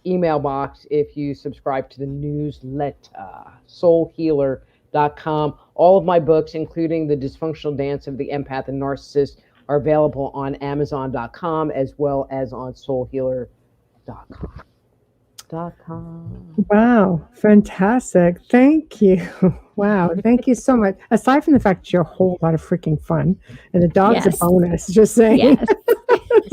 email box if you subscribe to the newsletter, soulhealer.com. All of my books, including The Dysfunctional Dance of the Empath and Narcissist, are available on Amazon.com as well as on soulhealer.com. Wow, fantastic. Thank you. Wow, thank you so much. Aside from the fact that you're a whole lot of freaking fun, and the dog's a bonus, just saying. Yes.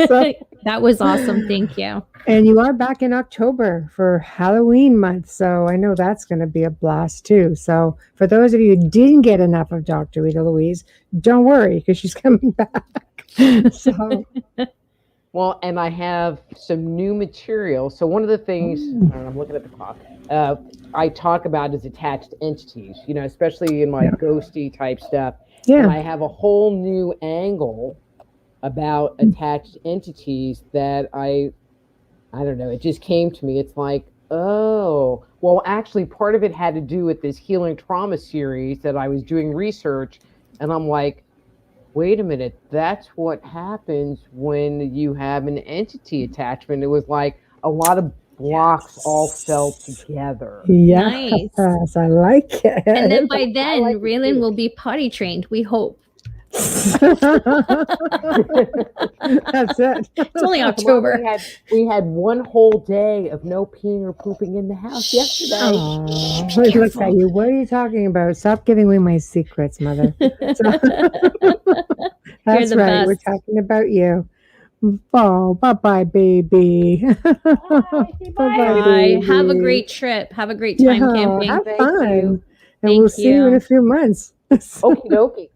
So, that was awesome. Thank you. And you are back in October for Halloween month, so I know that's going to be a blast too. So for those of you who didn't get enough of Dr. Rita Louise, don't worry, because she's coming back. So. Well, and I have some new material. So one of the things, I'm looking at the clock, I talk about is attached entities, especially in my ghosty type stuff. Yeah. And I have a whole new angle about attached entities that I don't know, it just came to me. It's like, oh, well, actually part of it had to do with this healing trauma series that I was doing research. And I'm like, wait a minute, that's what happens when you have an entity attachment. It was like a lot of blocks all fell together. Yes, nice. I like it. And then by then, Raylan will be potty trained, we hope. That's it. It's only October. Well, we had one whole day of no peeing or pooping in the house yesterday. Look at you. What are you talking about? Stop giving away my secrets, Mother. That's right. Best. We're talking about you. Oh, bye-bye, baby. Bye. Baby. Have a great trip. Have a great time camping. Have fun. And we'll see you in a few months. Okie dokie.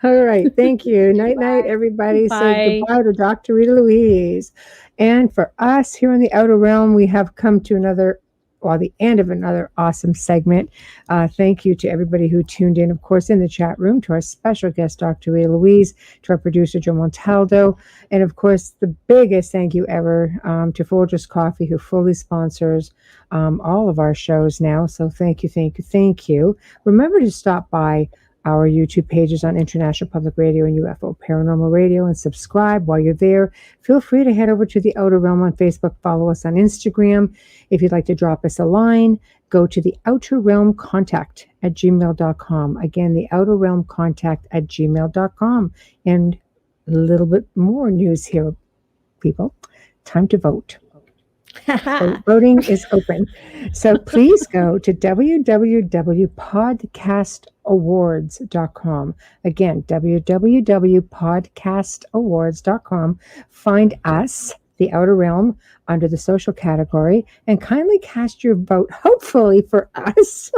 All right. Thank you. Night, night, everybody. Bye. Say goodbye to Dr. Rita Louise. And for us here in the Outer Realm, we have come to the end of another awesome segment. Thank you to everybody who tuned in, of course, in the chat room, to our special guest, Dr. Rita Louise, to our producer, Joe Montaldo, and of course, the biggest thank you ever to Folgers Coffee, who fully sponsors all of our shows now. So thank you, thank you, thank you. Remember to stop by our YouTube pages on International Public Radio and UFO Paranormal Radio and subscribe while you're there. Feel free to head over to the Outer Realm on Facebook. Follow us on Instagram. If you'd like to drop us a line, go to the Outer Realm Contact at gmail.com. Again, the Outer Realm Contact at gmail.com. And a little bit more news here, people. Time to vote. So voting is open. So please go to www.podcastawards.com. Again, www.podcastawards.com. Find us, the Outer Realm, under the social category, and kindly cast your vote, hopefully for us.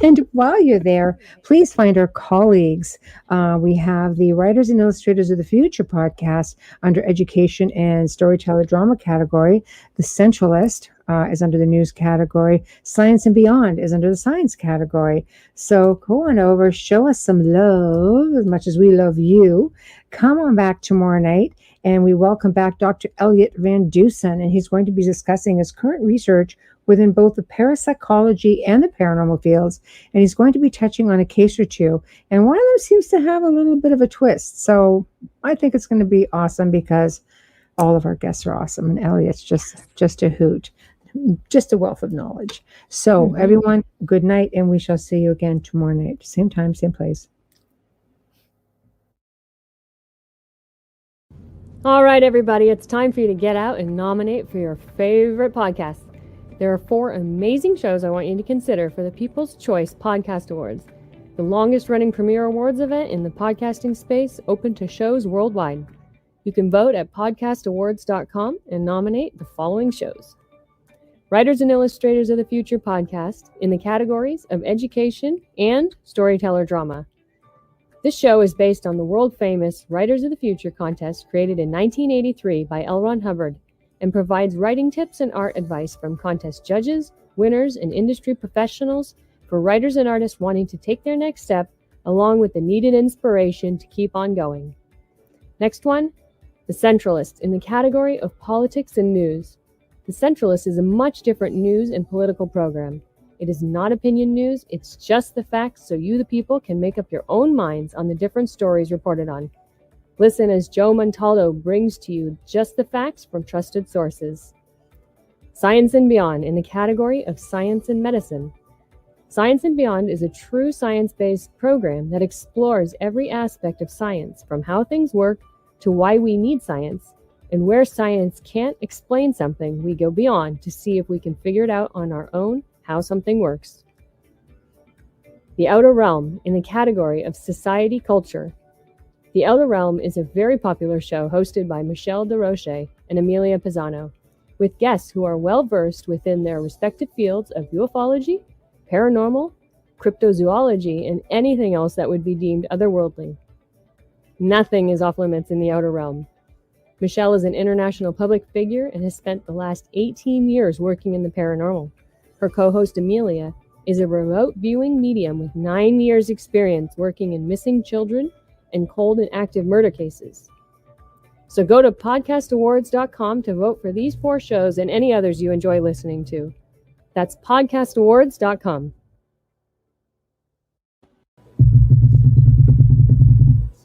And while you're there, please find our colleagues. We have the Writers and Illustrators of the Future podcast under Education and Storyteller Drama category. The Centralist is under the News category. Science and Beyond is under the Science category. So go on over, show us some love as much as we love you. Come on back tomorrow night, and we welcome back Dr. Elliot Van Dusen, and he's going to be discussing his current research within both the parapsychology and the paranormal fields, and he's going to be touching on a case or two, and one of them seems to have a little bit of a twist. So I think it's going to be awesome because all of our guests are awesome, and Elliot's just a hoot, just a wealth of knowledge. So everyone, good night, and we shall see you again tomorrow night, same time, same place. All right, everybody, it's time for you to get out and nominate for your favorite podcast. There are 4 amazing shows I want you to consider for the People's Choice Podcast Awards, the longest-running premier awards event in the podcasting space, open to shows worldwide. You can vote at podcastawards.com and nominate the following shows. Writers and Illustrators of the Future podcast in the categories of education and storyteller drama. This show is based on the world-famous Writers of the Future contest created in 1983 by L. Ron Hubbard and provides writing tips and art advice from contest judges, winners, and industry professionals for writers and artists wanting to take their next step along with the needed inspiration to keep on going. Next one, The Centralist, in the category of politics and news. The Centralist is a much different news and political program. It is not opinion news, it's just the facts so you, the people, can make up your own minds on the different stories reported on. Listen as Joe Montaldo brings to you just the facts from trusted sources. Science and Beyond, in the category of science and medicine. Science and Beyond is a true science-based program that explores every aspect of science, from how things work to why we need science, and where science can't explain something, we go beyond to see if we can figure it out on our own how something works. The Outer Realm, in the category of society culture. The Outer Realm is a very popular show hosted by Michelle DeRoche and Amelia Pisano, with guests who are well-versed within their respective fields of ufology, paranormal, cryptozoology, and anything else that would be deemed otherworldly. Nothing is off limits in the Outer Realm. Michelle is an international public figure and has spent the last 18 years working in the paranormal. Her co-host Amelia is a remote viewing medium with 9 years experience working in missing children and cold and active murder cases. So go to podcastawards.com to vote for these 4 shows and any others you enjoy listening to. That's podcastawards.com.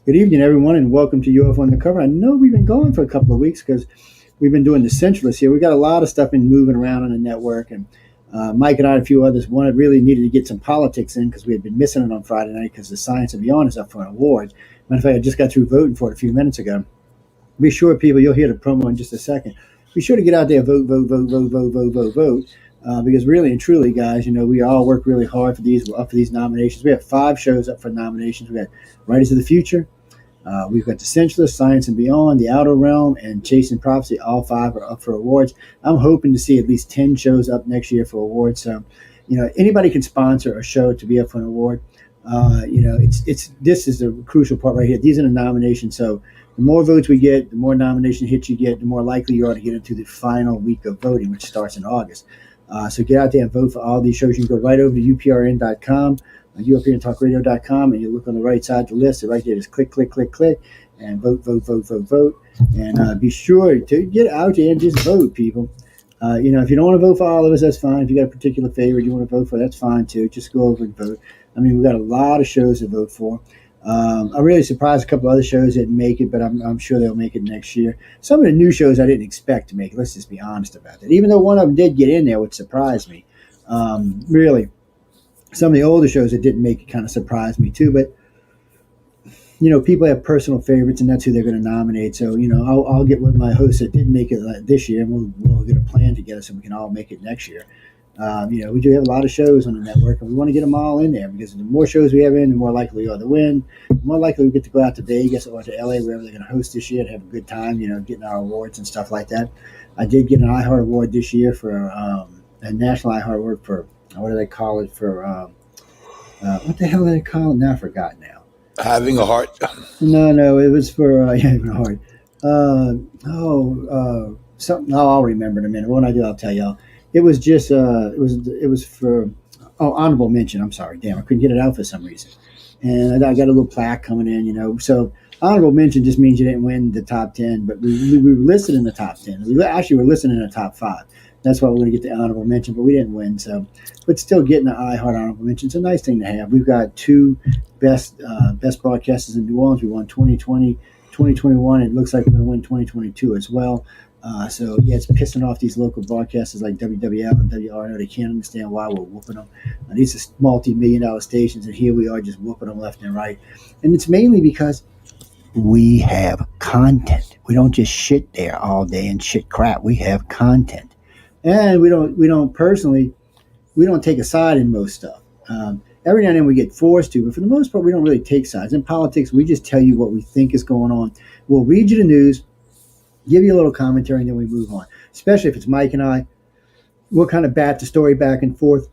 Good evening, everyone, and welcome to UFO Undercover. I know we've been going for a couple of weeks because we've been doing the Centralist here. We got a lot of stuff been moving around on the network, and Mike and I and a few others really needed to get some politics in because we had been missing it on Friday night because the Science and Beyond is up for an award. Matter of fact, I just got through voting for it a few minutes ago. Be sure, people, you'll hear the promo in just a second. Be sure to get out there, vote, because really and truly, guys, we all work really hard for these. We're up for these nominations. We have 5 shows up for nominations. We got Writers of the Future. We've got The Centralist, Science and Beyond, The Outer Realm, and Chasing Prophecy. All 5 are up for awards. I'm hoping to see at least 10 shows up next year for awards. So, anybody can sponsor a show to be up for an award. This is the crucial part right here. These are the nominations. So the more votes we get, the more nomination hits you get, the more likely you are to get into the final week of voting, which starts in August. So get out there and vote for all these shows. You can go right over to uprn.com. UFOtalkradio.com, and you look on the right side of the list, and right there, just click, and vote. And be sure to get out there and just vote, people. If you don't want to vote for all of us, that's fine. If you got a particular favorite you want to vote for, that's fine too. Just go over and vote. I mean, we've got a lot of shows to vote for. I'm really surprised a couple other shows didn't make it, but I'm sure they'll make it next year. Some of the new shows I didn't expect to make it. Let's just be honest about that. Even though one of them did get in there, which surprised me. Really. Some of the older shows that didn't make it kind of surprised me too, but people have personal favorites, and that's who they're going to nominate. So I'll get with my host that didn't make it this year, and we'll get a plan together so we can all make it next year. We do have a lot of shows on the network, and we want to get them all in there because the more shows we have in, the more likely we are to win. The more likely we get to go out to Vegas or to LA, wherever they're going to host this year, and have a good time. Getting our awards and stuff like that. I did get an iHeart Award this year for a national iHeart Award for. What do they call it for? What the hell do they call it? Now I forgot now. Having a heart. No, it was for having a heart. Something. I'll remember in a minute. When I do, I'll tell y'all. It was just. It was for. Honorable mention. I'm sorry. Damn, I couldn't get it out for some reason. And I got a little plaque coming in. So honorable mention just means you didn't win the top 10, but we were listed in the top 10. We actually were listed in the top 5. That's why we're going to get the honorable mention, but we didn't win. So, but still getting an iHeart honorable mention. It's a nice thing to have. We've got 2 best broadcasters in New Orleans. We won 2020, 2021. It looks like we're going to win 2022 as well. So it's pissing off these local broadcasters like WWL and WRNO. They can't understand why we're whooping them. These are multi-million-dollar stations, and here we are just whooping them left and right. And it's mainly because we have content. We don't just shit there all day and shit crap. We have content. And we don't take a side in most stuff. Every now and then we get forced to, but for the most part, we don't really take sides. In politics, we just tell you what we think is going on. We'll read you the news, give you a little commentary, and then we move on. Especially if it's Mike and I, we'll kind of bat the story back and forth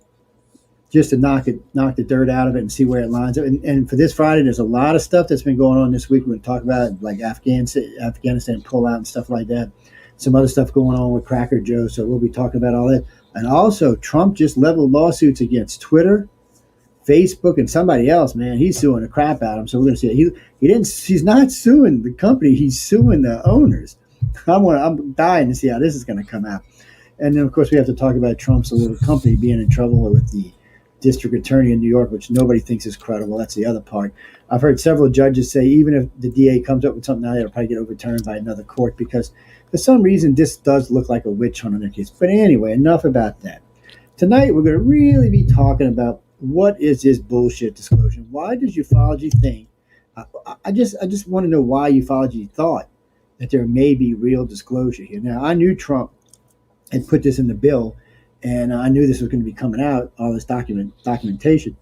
just to knock the dirt out of it and see where it lines up. And for this Friday, there's a lot of stuff that's been going on this week. We're going to talk about like Afghanistan pullout and stuff like that. Some other stuff going on with Cracker Joe, so we'll be talking about all that. And also, Trump just leveled lawsuits against Twitter, Facebook and somebody else, man, he's suing the crap out of him. So we're going to see it. He's not suing the company. He's suing the owners. I'm dying to see how this is going to come out. And then, of course, we have to talk about Trump's little company being in trouble with the district attorney in New York, which nobody thinks is credible. That's the other part. I've heard several judges say even if the DA comes up with something now, it'll probably get overturned by another court because for some reason this does look like a witch hunt on their case. But anyway, enough about that. Tonight, we're going to really be talking about what is this bullshit disclosure. Why does ufology think? I just want to know why ufology thought that there may be real disclosure here. Now, I knew Trump had put this in the bill, and I knew this was going to be coming out, all this documentation,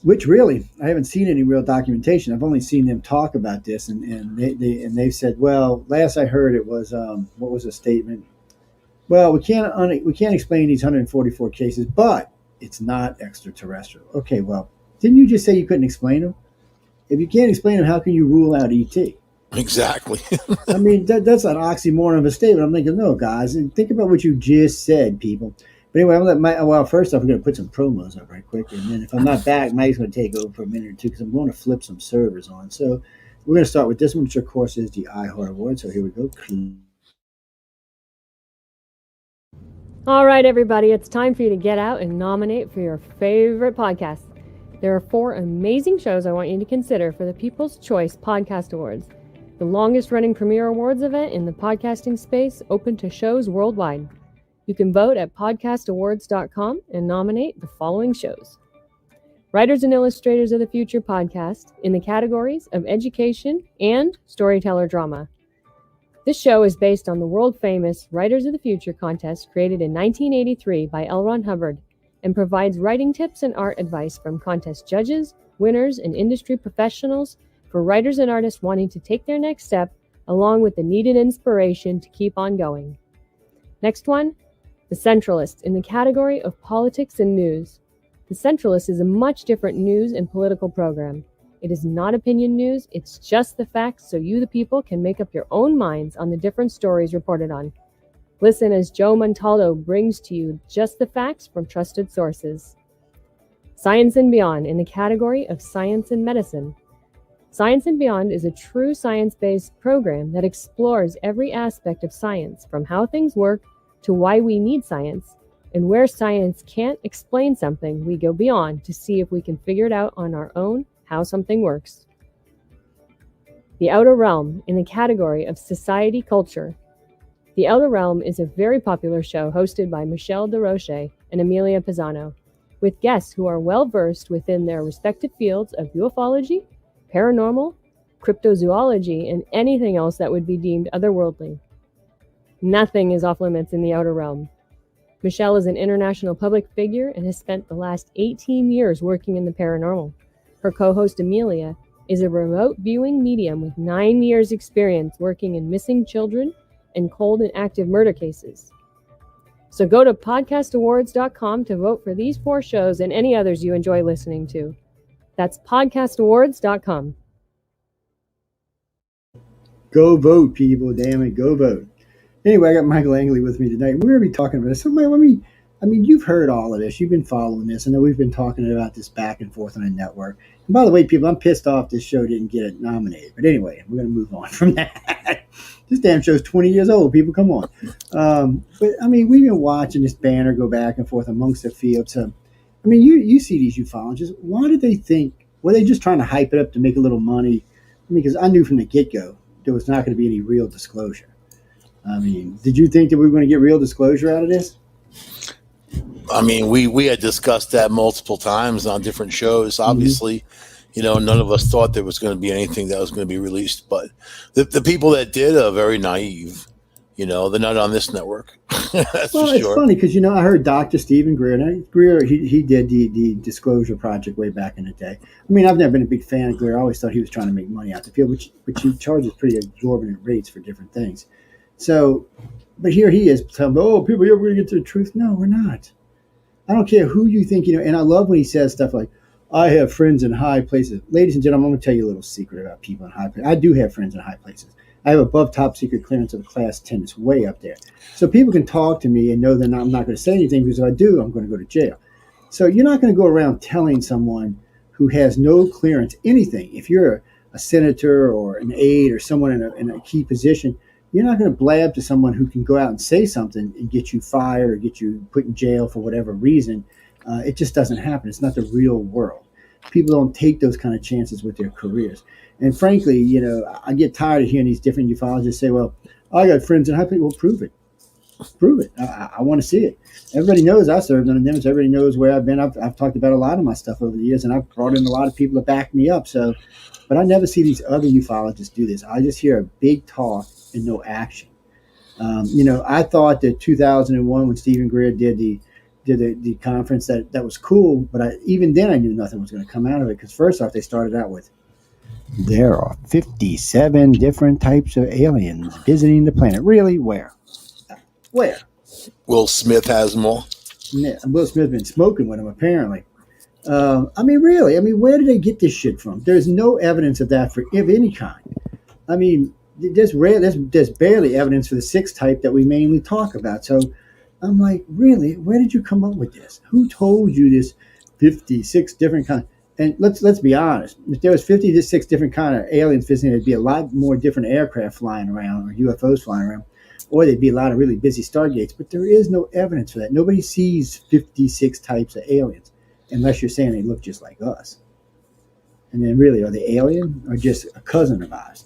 which really, I haven't seen any real documentation. I've only seen them talk about this, and they said, well, last I heard it was, what was the statement? Well, we can't explain these 144 cases, but it's not extraterrestrial. Okay, well, didn't you just say you couldn't explain them? If you can't explain them, how can you rule out ET? Exactly. I mean, that's an oxymoron of a statement. I'm thinking, no, guys, and think about what you just said, people. But anyway, first off, I'm going to put some promos up right quick, and then if I'm not back, Mike's going to take over for a minute or two because I'm going to flip some servers on. So we're going to start with this one, which of course is the iHeart Award. So here we go. All right, everybody, it's time for you to get out and nominate for your favorite podcast. There are 4 amazing shows I want you to consider for the People's Choice Podcast Awards, the longest-running premier awards event in the podcasting space, open to shows worldwide. You can vote at podcastawards.com and nominate the following shows. Writers and Illustrators of the Future podcast in the categories of education and storyteller drama. This show is based on the world-famous Writers of the Future contest created in 1983 by L. Ron Hubbard and provides writing tips and art advice from contest judges, winners, and industry professionals for writers and artists wanting to take their next step, along with the needed inspiration to keep on going. Next one, The Centralist in the category of politics and news. The Centralist is a much different news and political program. It is not opinion news, it's just the facts so you, the people, can make up your own minds on the different stories reported on. Listen as Joe Montaldo brings to you just the facts from trusted sources. Science and Beyond in the category of science and medicine. Science and Beyond is a true science-based program that explores every aspect of science, from how things work to why we need science, and where science can't explain something, we go beyond to see if we can figure it out on our own how something works. The Outer Realm in the category of society culture. The Outer Realm is a very popular show hosted by Michelle DeRoche and Amelia Pisano, with guests who are well-versed within their respective fields of ufology, paranormal, cryptozoology, and anything else that would be deemed otherworldly. Nothing is off limits in the Outer Realm. Michelle is an international public figure and has spent the last 18 years working in the paranormal. Her co-host Amelia is a remote viewing medium with 9 years experience working in missing children and cold and active murder cases. So go to podcastawards.com to vote for these 4 shows and any others you enjoy listening to. That's podcastawards.com. Go vote, people. Damn it, go vote. Anyway, I got Michael Angley with me tonight. We're going to be talking about this. So, you've heard all of this. You've been following this. I know we've been talking about this back and forth on the network. And by the way, people, I'm pissed off this show didn't get it nominated. But anyway, we're going to move on from that. This damn show's 20 years old, people. Come on. We've been watching this banner go back and forth amongst the fields. You see these ufologists. Why did they think? Were they just trying to hype it up to make a little money? Because I knew from the get-go there was not going to be any real disclosure. Did you think that we were going to get real disclosure out of this? We had discussed that multiple times on different shows. Obviously, none of us thought there was going to be anything that was going to be released. But the people that did are very naive. They're not on this network. That's for sure. It's funny because, I heard Dr. Stephen Greer. And Greer, he did the Disclosure Project way back in the day. I've never been a big fan of Greer. I always thought he was trying to make money out the field, which he charges pretty exorbitant rates for different things. So, but here he is telling, people, we're going to get to the truth. No, we're not. I don't care who you think, and I love when he says stuff like, I have friends in high places. Ladies and gentlemen, I'm going to tell you a little secret about people in high places. I do have friends in high places. I have above top secret clearance of a class 10. It's way up there. So people can talk to me and know that I'm not going to say anything because if I do, I'm going to go to jail. So you're not going to go around telling someone who has no clearance anything. If you're a senator or an aide or someone in a key position, you're not going to blab to someone who can go out and say something and get you fired or get you put in jail for whatever reason. It just doesn't happen. It's not the real world. People don't take those kind of chances with their careers. And frankly, you know, I get tired of hearing these different ufologists say, well, I got friends in high people. Well, prove it. Prove it. I want to see it. Everybody knows I served on the NIMS. Everybody knows where I've been. I've talked about a lot of my stuff over the years, and I've brought in a lot of people to back me up. So, but I never see these other ufologists do this. I just hear a big talk and no action. You know, I thought that 2001 when Stephen Greer did the conference that was cool, but even then I knew nothing was going to come out of it because first off they started out with there are 57 different types of aliens visiting the planet. Really? Where? Will Smith has them all. Yeah, Will Smith's been smoking with them apparently. I mean, really? I mean, where did they get this shit from? There's no evidence of that of any kind. I mean, there's barely evidence for the 6th type that we mainly talk about. So I'm like, really? Where did you come up with this? Who told you this 56 different kinds? And let's be honest. If there was 56 different kind of aliens visiting, there'd be a lot more different aircraft flying around or UFOs flying around, or there'd be a lot of really busy stargates. But there is no evidence for that. Nobody sees 56 types of aliens unless you're saying they look just like us. And then really, are they alien or just a cousin of ours?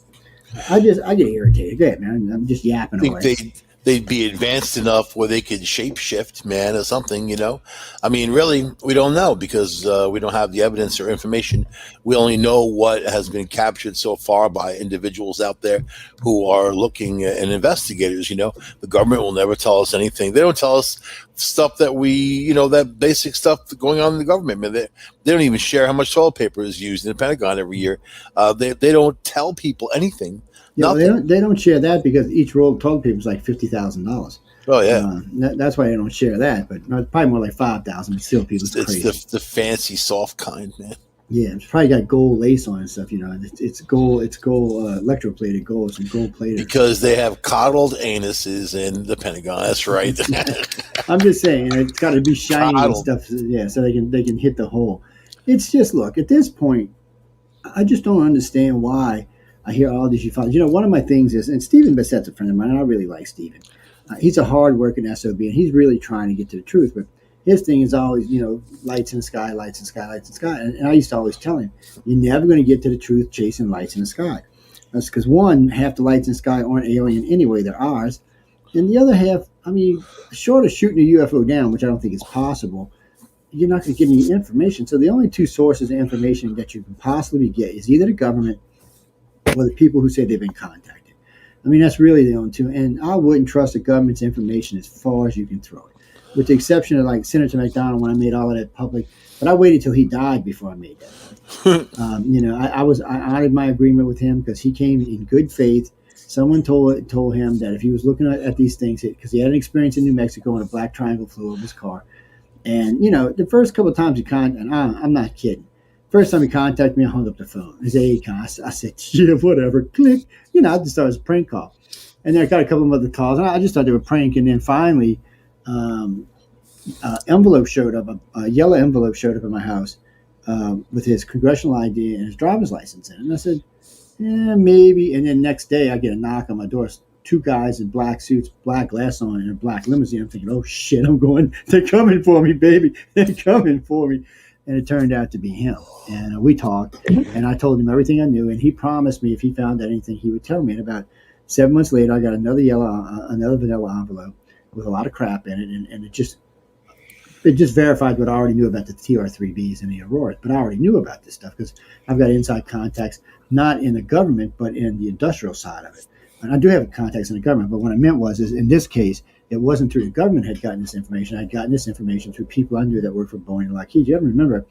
I get irritated. Go ahead, man. I'm just yapping away. I think they'd be advanced enough where they could shapeshift, man, or something, you know? I mean, really, we don't know because we don't have the evidence or information. We only know what has been captured so far by individuals out there who are looking and investigators, you know? The government will never tell us anything. They don't tell us stuff that that basic stuff going on in the government. Man, they don't even share how much toilet paper is used in the Pentagon every year. They don't tell people anything. Yeah, they don't share that because each roll of toilet paper is like $50,000. Oh yeah, that's why they don't share that. But probably more like 5,000. But still, people crazy. It's the fancy soft kind, man. Yeah, it's probably got gold lace on and stuff. You know, it's gold. It's gold, electroplated gold, some gold plated. Because they have coddled anuses in the Pentagon. That's right. I'm just saying, it's got to be shiny and stuff. Yeah, so they can hit the hole. It's just look at this point. I just don't understand why. I hear all these ufologists. You know, one of my things is, and Stephen Bassett's a friend of mine, and I really like Stephen. He's a hard-working SOB, and he's really trying to get to the truth. But his thing is always, you know, lights in the sky, lights in the sky, lights in the sky. And I used to always tell him, you're never going to get to the truth chasing lights in the sky. That's because, one, half the lights in the sky aren't alien anyway, they're ours. And the other half, I mean, short of shooting a UFO down, which I don't think is possible, you're not going to get any information. So the only two sources of information that you can possibly get is either the government or the people who say they've been contacted. I mean, that's really the only two. And I wouldn't trust the government's information as far as you can throw it, with the exception of like Senator McDonald when I made all of that public. But I waited till he died before I made that. You know, I honored my agreement with him because he came in good faith. Someone told him that if he was looking at these things, because he had an experience in New Mexico when a black triangle flew over his car. And, you know, the first couple of times he contacted, I'm not kidding. First time he contacted me, I hung up the phone. He said, I said, yeah, whatever, click. You know, I just thought it was a prank call. And then I got a couple of other calls, and I just thought they were prank. And then finally, envelope showed up, a yellow envelope showed up at my house with his congressional ID and his driver's license in it. And I said, yeah, maybe. And then next day, I get a knock on my door. Two guys in black suits, black glass on, and a black limousine. I'm thinking, oh, shit, they're coming for me, baby. They're coming for me. And it turned out to be him. And we talked, and I told him everything I knew, and he promised me if he found anything, he would tell me. And about 7 months later, I got another vanilla envelope with a lot of crap in it, and it just verified what I already knew about the TR-3Bs and the Auroras. But I already knew about this stuff because I've got inside contacts, not in the government, but in the industrial side of it. And I do have contacts in the government, but what I meant is in this case, it wasn't through the government had gotten this information. I'd gotten this information through people I knew that worked for Boeing and Lockheed. You have to remember,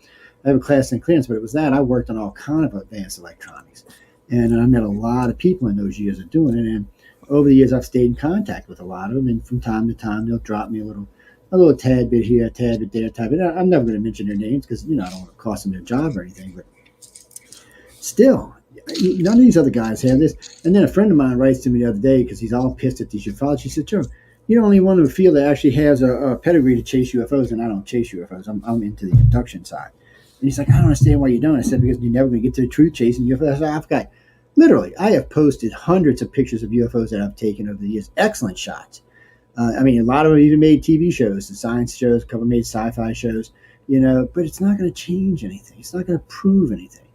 I have a Class 10 clearance, but it was that I worked on all kind of advanced electronics. And I met a lot of people in those years of doing it. And over the years, I've stayed in contact with a lot of them. And from time to time, they'll drop me a little tad bit here, a tad bit there, tad bit. I'm never going to mention their names because, you know, I don't want to cost them their job or anything. But still, none of these other guys have this. And then a friend of mine writes to me the other day because he's all pissed at these ufologists. He said, Joe, you're the only one in the field that actually has a pedigree to chase UFOs, and I don't chase UFOs. I'm into the abduction side. And he's like, I don't understand why you don't. I said, because you're never going to get to the truth chasing UFOs. I've got, literally, I have posted hundreds of pictures of UFOs that I've taken over the years. Excellent shots. I mean, a lot of them even made TV shows, the science shows, a couple made sci-fi shows, but it's not going to change anything. It's not going to prove anything.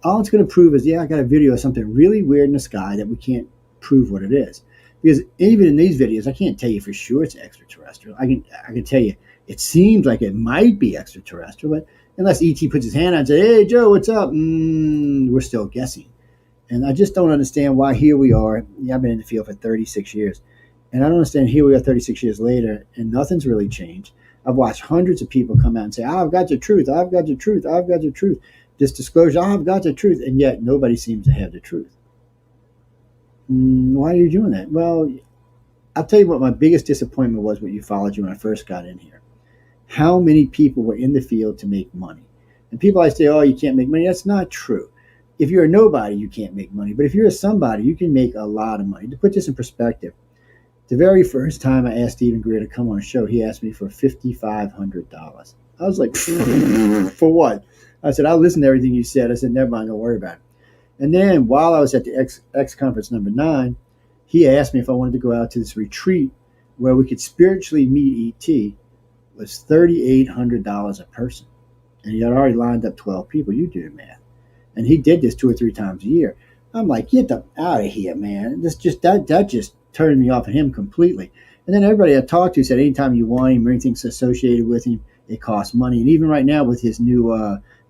All it's going to prove is, I got a video of something really weird in the sky that we can't prove what it is. Because even in these videos, I can't tell you for sure it's extraterrestrial. I can tell you it seems like it might be extraterrestrial, but unless ET puts his hand out and says, hey, Joe, what's up? We're still guessing. And I just don't understand why here we are. I've been in the field for 36 years. And I don't understand here we are 36 years later, and nothing's really changed. I've watched hundreds of people come out and say, I've got the truth, I've got the truth, I've got the truth. This disclosure, I've got the truth. And yet nobody seems to have the truth. Why are you doing that? Well, I'll tell you what my biggest disappointment was with ufology when I first got in here. How many people were in the field to make money? And people always say, oh, you can't make money. That's not true. If you're a nobody, you can't make money. But if you're a somebody, you can make a lot of money. To put this in perspective, the very first time I asked Stephen Greer to come on a show, he asked me for $5,500. I was like, for what? I said, I'll listen to everything you said. I said, never mind, don't worry about it. And then while I was at the X Conference number 9, he asked me if I wanted to go out to this retreat where we could spiritually meet ET. It was $3,800 a person. And he had already lined up 12 people. You do the math. And he did this 2 or 3 times a year. I'm like, get them out of here, man. That just turned me off of him completely. And then everybody I talked to said anytime you want him or anything's associated with him, it costs money. And even right now with his new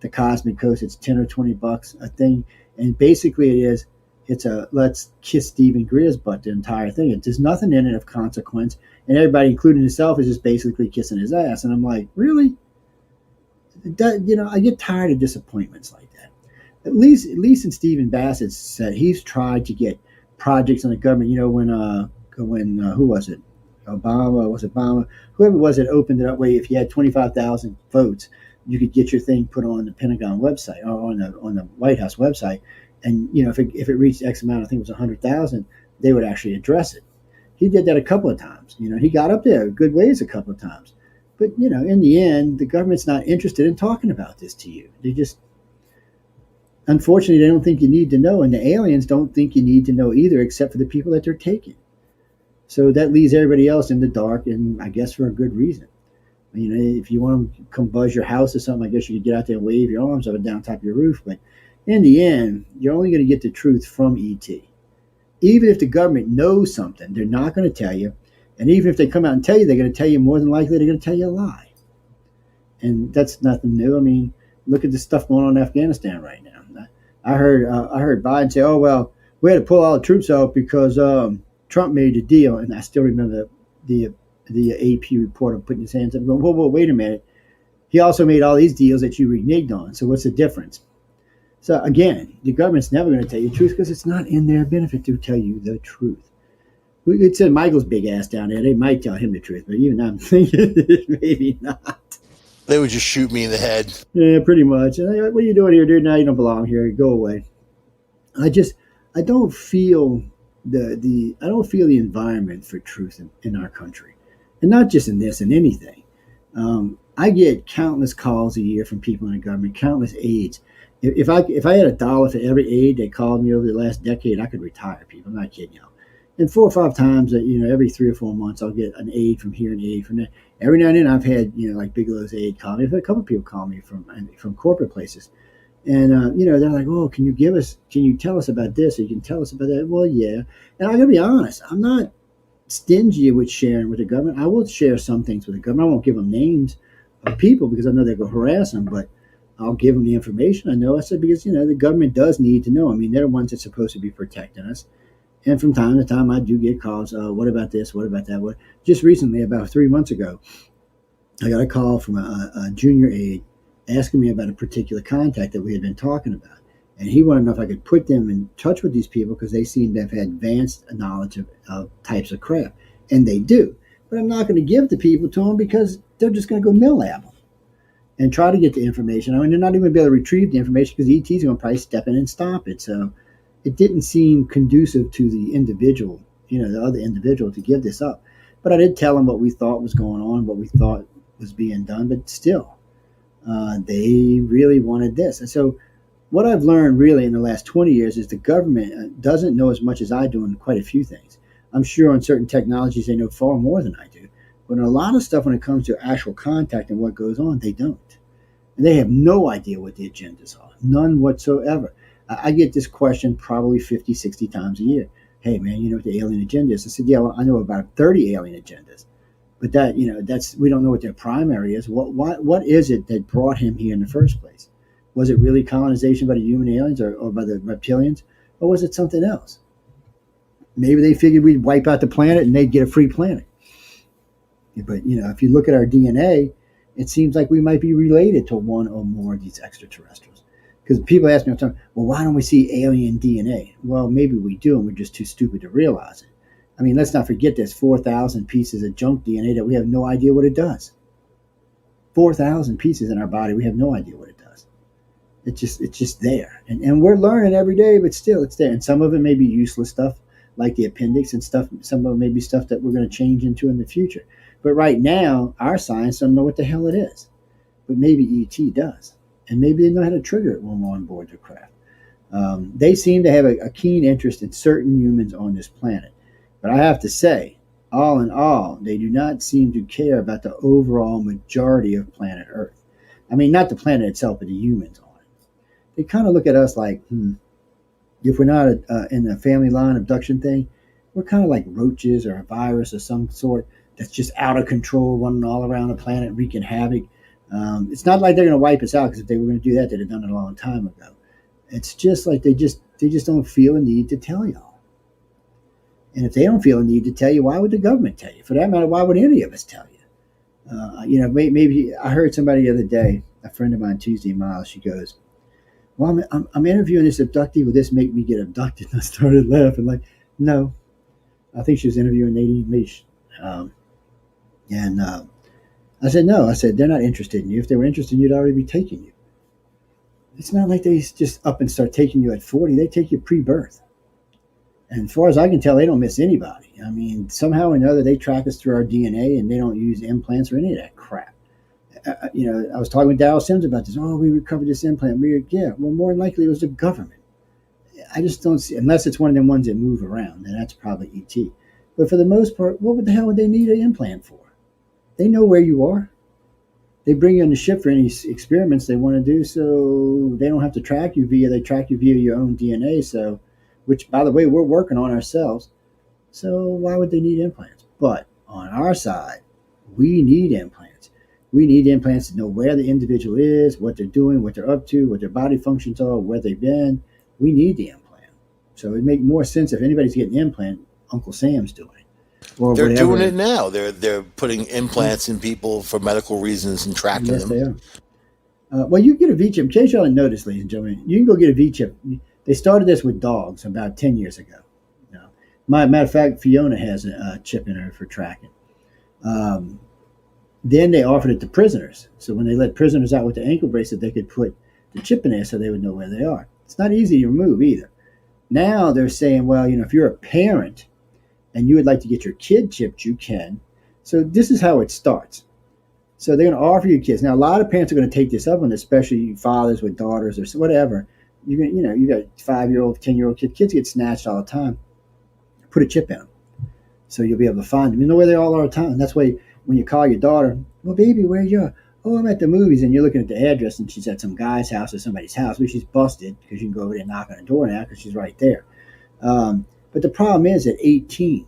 the Cosmic Coast, it's $10 or $20 a thing. And basically it's a let's kiss Stephen Greer's butt, the entire thing. There's nothing in it of consequence. And everybody, including himself, is just basically kissing his ass. And I'm like, really? I get tired of disappointments like that. At least in Stephen Bassett's said, he's tried to get projects on the government. When who was it? Obama? Whoever it was that opened it up where if you had 25,000 votes, you could get your thing put on the Pentagon website or on the White House website. And, if it reached X amount, I think it was 100,000, they would actually address it. He did that a couple of times. He got up there good ways a couple of times. But, in the end, the government's not interested in talking about this to you. They just, unfortunately, they don't think you need to know. And the aliens don't think you need to know either, except for the people that they're taking. So that leaves everybody else in the dark, and I guess for a good reason. If you want to come buzz your house or something, I guess you could get out there and wave your arms up and down top of your roof. But in the end, you're only going to get the truth from ET. Even if the government knows something, they're not going to tell you. And even if they come out and tell you, they're going to tell you more than likely they're going to tell you a lie. And that's nothing new. I mean, look at the stuff going on in Afghanistan right now. I heard Biden say, oh, well, we had to pull all the troops out because Trump made a deal. And I still remember the AP reporter putting his hands up and going, whoa, wait a minute. He also made all these deals that you reneged on. So what's the difference? So again, the government's never going to tell you the truth because it's not in their benefit to tell you the truth. It said Michael's big ass down there. They might tell him the truth, but even I'm thinking maybe not. They would just shoot me in the head. Yeah, pretty much. What are you doing here, dude? Now you don't belong here. Go away. I don't feel the environment for truth in our country, and not just in this, in anything. I get countless calls a year from people in the government, countless aides. If I had $1 for every aide that called me over the last decade, I could retire people. I'm not kidding you. And 4 or 5 times, every 3 or 4 months, I'll get an aide from here and an aide from there. Every now and then, I've had, like Bigelow's aide call me. I've had a couple of people call me from corporate places. And, they're like, oh, can you tell us about this? Or you can tell us about that? Well, yeah. And I got to be honest, I'm not stingy with sharing with the government. I will share some things with the government. I won't give them names of people because I know they're going to harass them, but I'll give them the information I know. I said, because, the government does need to know. I mean, they're the ones that's supposed to be protecting us. And from time to time, I do get calls. What about this? What about that? Just recently, about 3 months ago, I got a call from a junior aide asking me about a particular contact that we had been talking about. And he wanted to know if I could put them in touch with these people because they seem to have had advanced knowledge of types of craft. And they do. But I'm not going to give the people to them because they're just going to go mill-lab them and try to get the information. I mean, they're not even going to be able to retrieve the information because ET's going to probably step in and stop it. So it didn't seem conducive to the individual, the other individual, to give this up. But I did tell them what we thought was going on, what we thought was being done. But still, they really wanted this. And so what I've learned really in the last 20 years is the government doesn't know as much as I do on quite a few things. I'm sure on certain technologies they know far more than I do. But on a lot of stuff when it comes to actual contact and what goes on, they don't. And they have no idea what the agendas are. None whatsoever. I get this question probably 50, 60 times a year. Hey, man, you know what the alien agenda is? I said, yeah, well, I know about 30 alien agendas. But that, that's, we don't know what their primary is. What is it that brought him here in the first place? Was it really colonization by the human aliens or by the reptilians? Or was it something else? Maybe they figured we'd wipe out the planet and they'd get a free planet. But, if you look at our DNA, it seems like we might be related to one or more of these extraterrestrials. Because people ask me all the time, well, why don't we see alien DNA? Well, maybe we do, and we're just too stupid to realize it. I mean, let's not forget there's 4,000 pieces of junk DNA that we have no idea what it does. 4,000 pieces in our body, we have no idea what it does. It's just there. And we're learning every day, but still it's there. And some of it may be useless stuff, like the appendix and stuff. Some of it may be stuff that we're going to change into in the future. But right now, our science don't know what the hell it is. But maybe ET does. And maybe they know how to trigger it when we're on board their craft. They seem to have a keen interest in certain humans on this planet. But I have to say, all in all, they do not seem to care about the overall majority of planet Earth. I mean, not the planet itself, but the humans on it. They kind of look at us like, if we're not in the family line abduction thing, we're kind of like roaches or a virus of some sort that's just out of control, running all around the planet, wreaking havoc. It's not like they're going to wipe us out, because if they were going to do that, they'd have done it a long time ago. It's just like they just don't feel a need to tell y'all. And if they don't feel a need to tell you, why would the government tell you? For that matter, why would any of us tell you? Maybe I heard somebody the other day, a friend of mine, Tuesday Miles, she goes, well, I'm interviewing this abductee. Will this make me get abducted? And I started laughing like, no. I think she was interviewing Nadine Leash. I said, no. I said, they're not interested in you. If they were interested in you, they'd already be taking you. It's not like they just up and start taking you at 40. They take you pre-birth. And as far as I can tell, they don't miss anybody. I mean, somehow or another, they track us through our DNA, and they don't use implants or any of that crap. I was talking with Darryl Sims about this. Oh, we recovered this implant. Yeah, well, more than likely it was the government. I just don't see, unless it's one of them ones that move around, and that's probably ET. But for the most part, what the hell would they need an implant for? They know where you are. They bring you on the ship for any experiments they want to do, so they don't have to track you they track you via your own DNA, so, which, by the way, we're working on ourselves. So why would they need implants? But on our side, we need implants. We need implants to know where the individual is, what they're doing, what they're up to, what their body functions are, where they've been. We need the implant. So it'd make more sense if anybody's getting an implant, Uncle Sam's doing it. Or they're whatever. Doing it now. They're putting implants in people for medical reasons and tracking them. Yes, they are. Well, you get a V-chip. In case y'all didn't notice, ladies and gentlemen, you can go get a V-chip. They started this with dogs about 10 years ago. Matter of fact, Fiona has a chip in her for tracking. Then they offered it to prisoners. So when they let prisoners out with the ankle bracelet, they could put the chip in there so they would know where they are. It's not easy to remove either. Now they're saying, well, if you're a parent and you would like to get your kid chipped, you can. So this is how it starts. So they're going to offer you kids. Now, a lot of parents are going to take this up on, especially fathers with daughters or whatever. You got 5-year-old, 10-year-old kids. Kids get snatched all the time. Put a chip in them. So you'll be able to find them. You know where they all are all the time. That's why when you call your daughter, well, baby, where you are? Oh, I'm at the movies. And you're looking at the address, and she's at some guy's house or somebody's house. Well, she's busted because you can go over there and knock on the door now because she's right there. But the problem is at 18,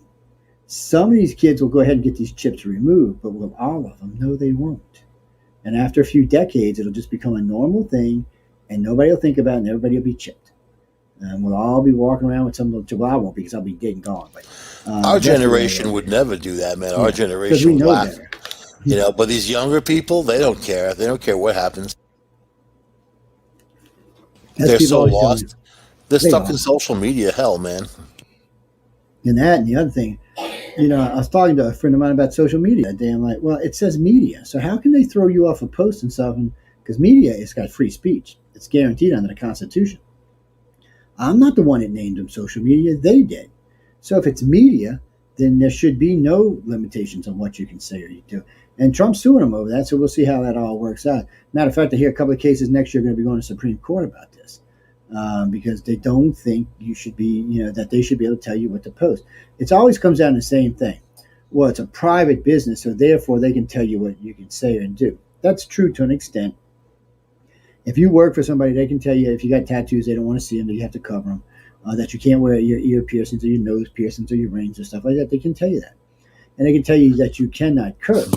some of these kids will go ahead and get these chips removed, but will all of them? No, they won't. And after a few decades, it'll just become a normal thing, and nobody will think about it, and everybody will be chipped. And we'll all be walking around with some little, well, I won't because I'll be dead and gone. But, our generation would never do that, man. Our generation would laugh. Better. But these younger people, they don't care. They don't care what happens. They're so lost. They're stuck in social media hell, man. And that, and the other thing, I was talking to a friend of mine about social media that day. I'm like, well, it says media. So how can they throw you off a post and something? Because media has got free speech. It's guaranteed under the Constitution. I'm not the one that named them social media. They did. So if it's media, then there should be no limitations on what you can say or you do. And Trump's suing him over that, so we'll see how that all works out. Matter of fact, I hear a couple of cases next year are going to be going to Supreme Court about this because they don't think you should be, that they should be able to tell you what to post. It always comes down to the same thing. Well, it's a private business, so therefore they can tell you what you can say and do. That's true to an extent. If you work for somebody, they can tell you if you got tattoos, they don't want to see them, that you have to cover them, that you can't wear your ear piercings or your nose piercings or your rings or stuff like that. They can tell you that. And they can tell you that you cannot curse.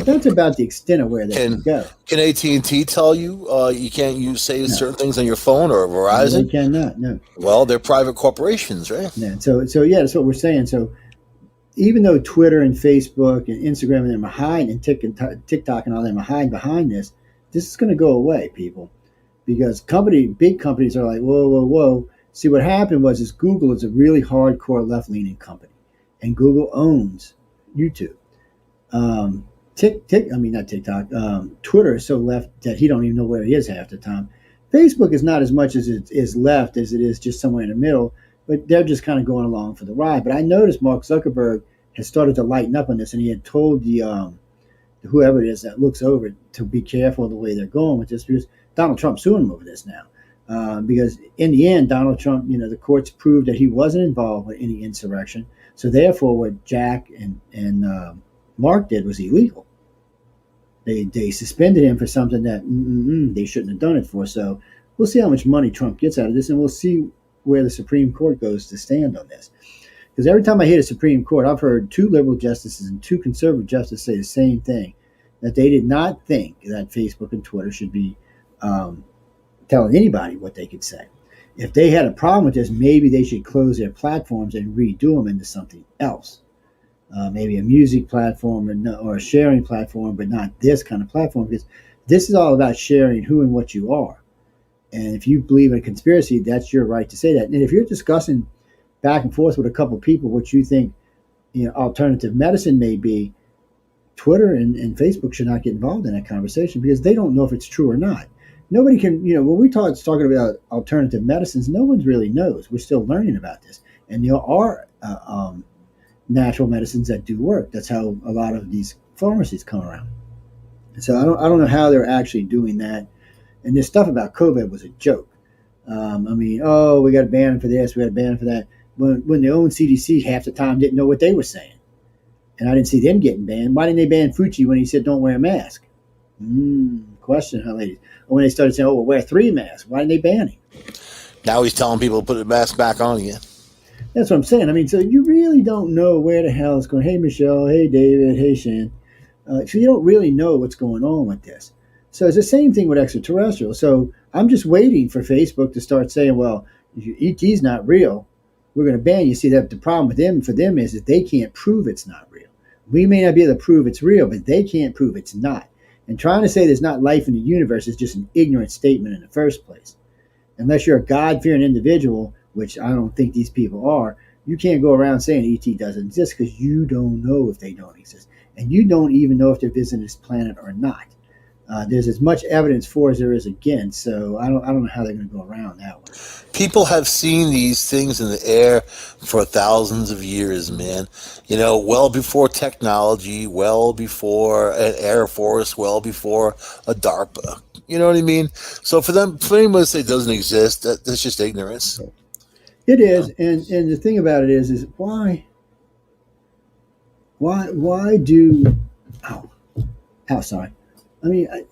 That's about the extent of where they can go. Can AT&T tell you you can't say certain things on your phone or Verizon? No, they cannot, no. Well, they're private corporations, right? Yeah, so yeah, that's what we're saying. So even though Twitter and Facebook and Instagram and them are hiding, and TikTok and all them are hiding behind this is going to go away, people. Because big companies are like, whoa. See, what happened was Google is a really hardcore left-leaning company. And Google owns YouTube. Not TikTok. Twitter is so left that he don't even know where he is half the time. Facebook is not as much as it is left as it is just somewhere in the middle, but they're just kind of going along for the ride. But I noticed Mark Zuckerberg has started to lighten up on this, and he had told the whoever it is that looks over it to be careful of the way they're going with this, because Donald Trump's suing him over this now. Because in the end, Donald Trump, the courts proved that he wasn't involved with any insurrection. So therefore, what Jack and Mark did was illegal. They suspended him for something that they shouldn't have done it for. So we'll see how much money Trump gets out of this, and we'll see where the Supreme Court goes to stand on this. Because every time I hear the Supreme Court, I've heard 2 liberal justices and 2 conservative justices say the same thing, that they did not think that Facebook and Twitter should be telling anybody what they could say. If they had a problem with this, maybe they should close their platforms and redo them into something else. Maybe a music platform or a sharing platform, but not this kind of platform, because this is all about sharing who and what you are. And if you believe in a conspiracy, that's your right to say that. And if you're discussing back and forth with a couple of people what you think alternative medicine may be, Twitter and Facebook should not get involved in that conversation, because they don't know if it's true or not. Nobody can, when we talking about alternative medicines, no one really knows. We're still learning about this. And there are natural medicines that do work. That's how a lot of these pharmacies come around. So I don't know how they're actually doing that. And this stuff about COVID was a joke. We got a ban for this, we got a ban for that. When the own CDC half the time didn't know what they were saying. And I didn't see them getting banned. Why didn't they ban Fauci when he said don't wear a mask? Question, huh, ladies? Or when they started saying, wear 3 masks, why didn't they ban him? Now he's telling people to put the mask back on again. That's what I'm saying. So you really don't know where the hell it's going. Hey, Michelle. Hey, David. Hey, Shan. So you don't really know what's going on with this. So it's the same thing with extraterrestrials. So I'm just waiting for Facebook to start saying, well, ET's not real, we're going to ban you. See, that the problem with them, for them, is that they can't prove it's not real. We may not be able to prove it's real, but they can't prove it's not. And trying to say there's not life in the universe is just an ignorant statement in the first place. Unless you're a God-fearing individual, which I don't think these people are, you can't go around saying ET doesn't exist, because you don't know if they don't exist. And you don't even know if they're visiting this planet or not. There's as much evidence for as there is against, so I don't know how they're going to go around that one. People have seen these things in the air for thousands of years, man. Well before technology, well before an Air Force, well before a DARPA. You know what I mean? So for anyone to say it doesn't exist, that's just ignorance. It is, and the thing about it is why do? Sorry.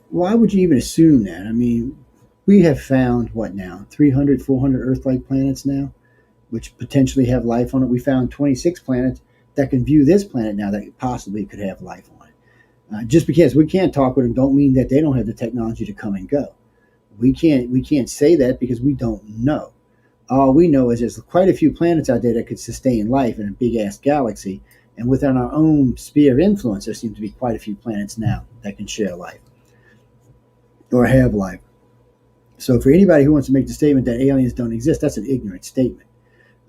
Why would you even assume that? We have found, 300, 400 Earth-like planets now, which potentially have life on it. We found 26 planets that can view this planet now that possibly could have life on it. Just because we can't talk with them don't mean that they don't have the technology to come and go. We can't say that because we don't know. All we know is there's quite a few planets out there that could sustain life in a big-ass galaxy. And within our own sphere of influence, there seems to be quite a few planets now that can share life or have life. So for anybody who wants to make the statement that aliens don't exist, that's an ignorant statement.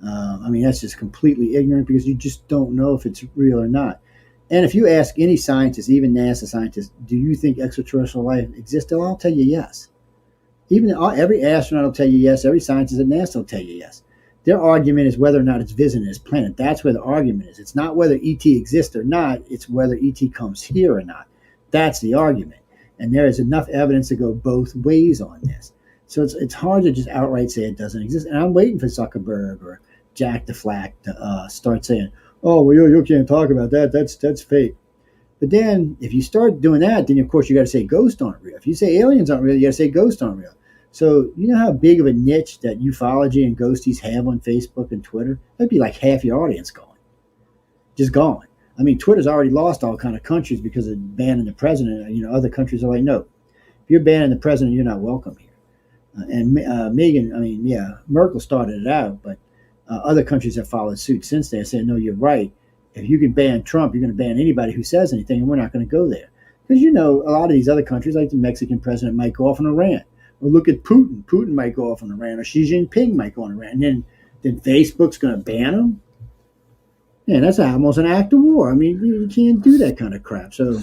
That's just completely ignorant, because you just don't know if it's real or not. And if you ask any scientist, even NASA scientists, do you think extraterrestrial life exists? They'll all tell you yes. Every astronaut will tell you yes. Every scientist at NASA will tell you yes. Their argument is whether or not it's visiting this planet. That's where the argument is. It's not whether ET exists or not. It's whether ET comes here or not. That's the argument. And there is enough evidence to go both ways on this. So it's hard to just outright say it doesn't exist. And I'm waiting for Zuckerberg or Jack the Flack to start saying, "Oh, well, you can't talk about that. That's fake." But then if you start doing that, then of course you got to say ghosts aren't real. If you say aliens aren't real, you got to say ghosts aren't real. So you know how big of a niche that ufology and ghosties have on Facebook and Twitter? That'd be like half your audience gone. Just gone. I mean, Twitter's already lost all kind of countries because of banning the president. You know, other countries are like, no, if you're banning the president, you're not welcome here. Merkel started it out, but other countries have followed suit since then, saying, no, you're right. If you can ban Trump, you're going to ban anybody who says anything, and we're not going to go there. Because, you know, a lot of these other countries, like the Mexican president, might go off on a rant. Or look at Putin. Putin might go off on a rant, or Xi Jinping might go on a rant. And then Facebook's going to ban him? Yeah, that's almost an act of war. I mean, you can't do that kind of crap. So,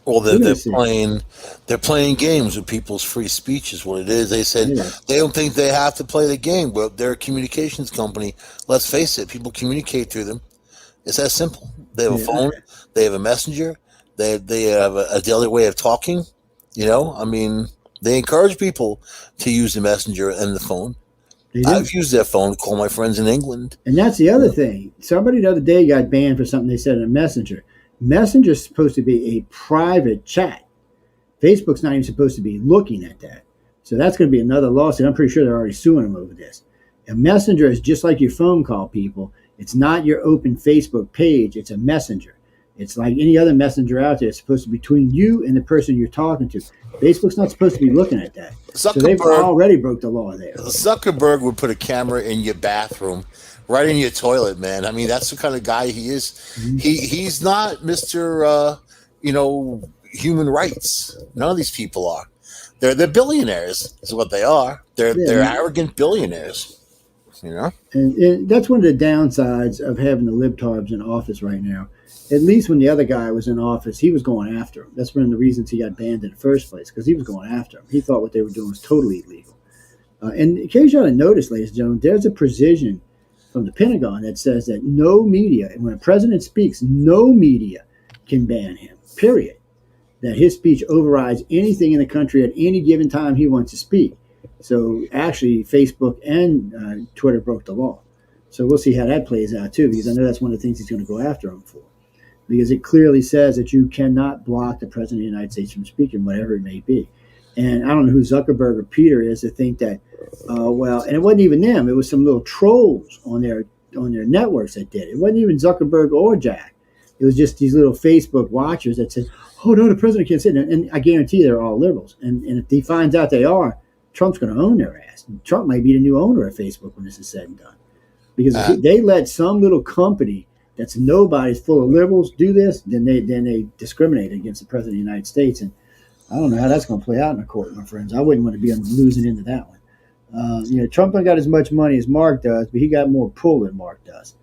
well, they're playing games with people's free speech is what it is. They said they don't think they have to play the game, but they're a communications company. Let's face it, people communicate through them. It's that simple. They have a phone. They have a messenger. They have a daily way of talking. You know, I mean, they encourage people to use the messenger and the phone. I've used that phone to call my friends in England. And that's the other thing. Somebody the other day got banned for something they said in a messenger. Messenger's supposed to be a private chat. Facebook's not even supposed to be looking at that. So that's going to be another lawsuit. I'm pretty sure they're already suing them over this. A messenger is just like your phone call, people. It's not your open Facebook page. It's a messenger. It's like any other messenger out there. It's supposed to be between you and the person you're talking to. Facebook's not supposed to be looking at that. So they've already broke the law there. Zuckerberg would put a camera in your bathroom, right in your toilet, man. I mean, that's the kind of guy he is. Mm-hmm. He's not Mr. Human rights. None of these people are. They're billionaires is what they are. They're arrogant billionaires. You know? And that's one of the downsides of having the libtards in office right now. At least when the other guy was in office, he was going after him. That's one of the reasons he got banned in the first place, because he was going after him. He thought what they were doing was totally illegal. And in case you ought to notice, ladies and gentlemen, there's a provision from the Pentagon that says that no media, and when a president speaks, no media can ban him, period. That his speech overrides anything in the country at any given time he wants to speak. So actually, Facebook and Twitter broke the law. So we'll see how that plays out, too, because I know that's one of the things he's going to go after him for. Because it clearly says that you cannot block the president of the United States from speaking, whatever it may be. And I don't know who Zuckerberg or Peter is to think that, and it wasn't even them. It was some little trolls on their networks that did it. It wasn't even Zuckerberg or Jack. It was just these little Facebook watchers that said, oh, no, the president can't say that. And I guarantee they're all liberals. And if he finds out they are, Trump's going to own their ass. Trump might be the new owner of Facebook when this is said and done. Because if they let some little company that's nobody's full of liberals do this, then they discriminate against the president of the United States. And I don't know how that's going to play out in the court, my friends. I wouldn't want to be losing into that one. Trump ain't got as much money as Mark does, but he got more pull than Mark does.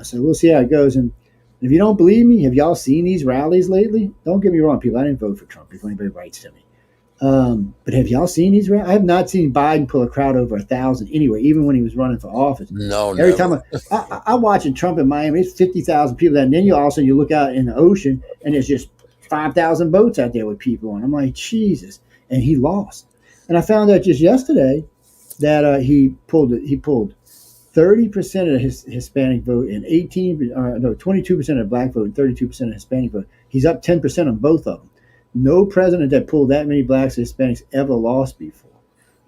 So we'll see how it goes. And if you don't believe me, have y'all seen these rallies lately? Don't get me wrong, people. I didn't vote for Trump, if anybody writes to me. But have y'all seen these rallies? I have not seen Biden pull a crowd over 1,000 anyway, even when he was running for office. No, Every time I'm watching Trump in Miami, it's 50,000 people there. And then you also you look out in the ocean, and there's just 5,000 boats out there with people on. I'm like, Jesus. And he lost. And I found out just yesterday that he pulled 30% of his Hispanic vote and 22% of the black vote and 32% of Hispanic vote. He's up 10% on both of them. No president that pulled that many blacks and Hispanics ever lost before.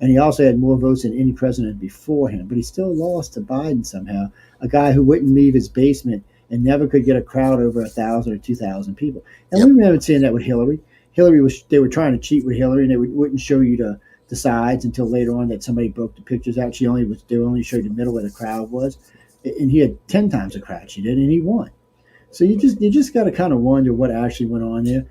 And he also had more votes than any president before him. But he still lost to Biden somehow, a guy who wouldn't leave his basement and never could get a crowd over 1,000 or 2,000 people. And we haven't seen that with Hillary. They were trying to cheat with Hillary, and they wouldn't show you the sides until later on that somebody broke the pictures out. They only showed the middle where the crowd was. And he had 10 times the crowd she did, and he won. So you just got to kind of wonder what actually went on there.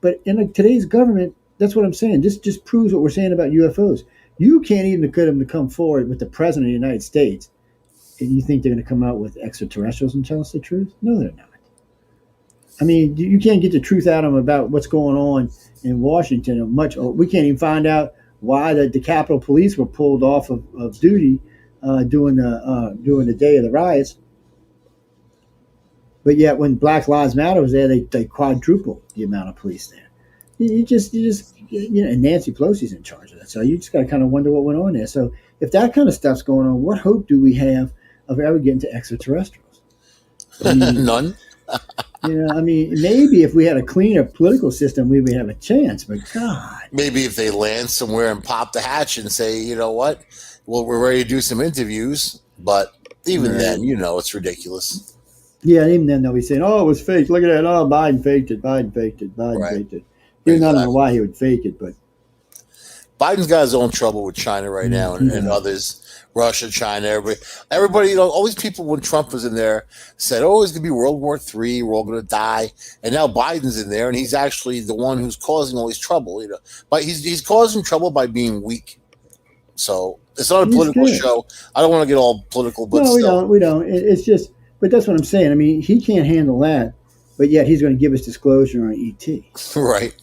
But in today's government, that's what I'm saying. This just proves what we're saying about UFOs. You can't even get them to come forward with the president of the United States, and you think they're going to come out with extraterrestrials and tell us the truth? No, they're not. I mean, you can't get the truth out of them about what's going on in Washington. We can't even find out why the Capitol Police were pulled off of duty during the day of the riots. But yet, when Black Lives Matter was there, they quadrupled the amount of police there. You just, and Nancy Pelosi's in charge of that. So you just got to kind of wonder what went on there. So if that kind of stuff's going on, what hope do we have of ever getting to extraterrestrials? I mean, none. I mean, maybe if we had a cleaner political system, we would have a chance. But God, maybe if they land somewhere and pop the hatch and say, you know what, well, we're ready to do some interviews. But even then, it's ridiculous. Yeah, even then they'll be saying, "Oh, it was fake. Look at that. Oh, Biden faked it. Biden faked it. Biden faked it." I don't know why he would fake it, but Biden's got his own trouble with China right now, and others, Russia, China, everybody. All these people when Trump was in there said, "Oh, it's gonna be World War III. We're all gonna die." And now Biden's in there, and he's actually the one who's causing all this trouble. But he's causing trouble by being weak. So it's not a political show. I don't want to get all political, but no, we don't. It's just. But that's what I'm saying. I mean, he can't handle that, but yet he's going to give us disclosure on ET. Right.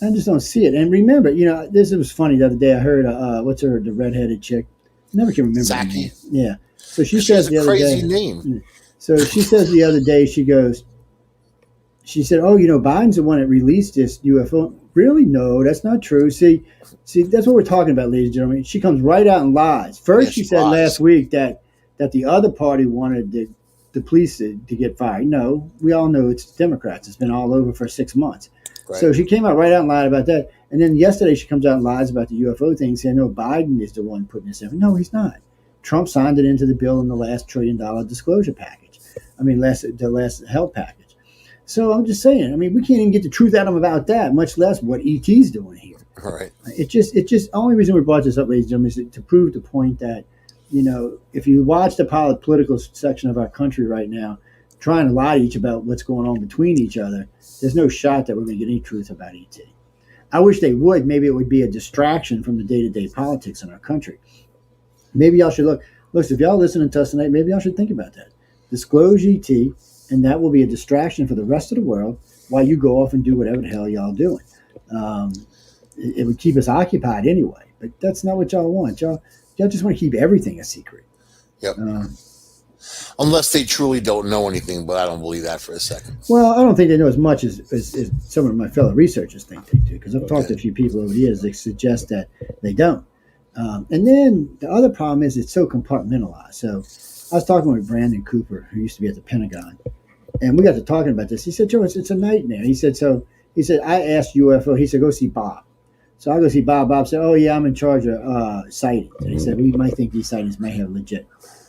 I just don't see it. And remember, this was funny the other day. I heard, what's the redheaded chick? I never can remember. Zaki. Yeah. So she says the other day. Crazy name. So she says the other day, she said, "Oh, Biden's the one that released this UFO." Really? No, that's not true. See, that's what we're talking about, ladies and gentlemen. She comes right out and lies. First, she said last week that the other party wanted the police to get fired. No, we all know it's Democrats. It's been all over for 6 months. Right. So she came out right out and lied about that. And then yesterday she comes out and lies about the UFO thing, saying, no, Biden is the one putting this in. No, he's not. Trump signed it into the bill in the last $1 trillion disclosure package. I mean, the last health package. So I'm just saying, I mean, we can't even get the truth out of him about that, much less what ET's doing here. All right. It just only reason we brought this up, ladies and gentlemen, is to prove the point that, if you watch the political section of our country right now, trying to lie to each about what's going on between each other, there's no shot that we're going to get any truth about ET. I wish they would. Maybe it would be a distraction from the day-to-day politics in our country. Maybe y'all should look, if y'all listening to us tonight, maybe y'all should think about that. Disclose ET, and that will be a distraction for the rest of the world while you go off and do whatever the hell y'all doing. It would keep us occupied anyway, but that's not what y'all want. Y'all just want to keep everything a secret. Yep. Unless they truly don't know anything, but I don't believe that for a second. Well, I don't think they know as much as some of my fellow researchers think they do, because I've talked to a few people over the years that suggest that they don't. And then the other problem is it's so compartmentalized. So I was talking with Brandon Cooper, who used to be at the Pentagon, and we got to talking about this. He said, Joe, it's a nightmare. He said, I asked UFO, he said, go see Bob. So I go see Bob. Bob said, oh, yeah, I'm in charge of sightings. And he said, we might think these sightings might have legit.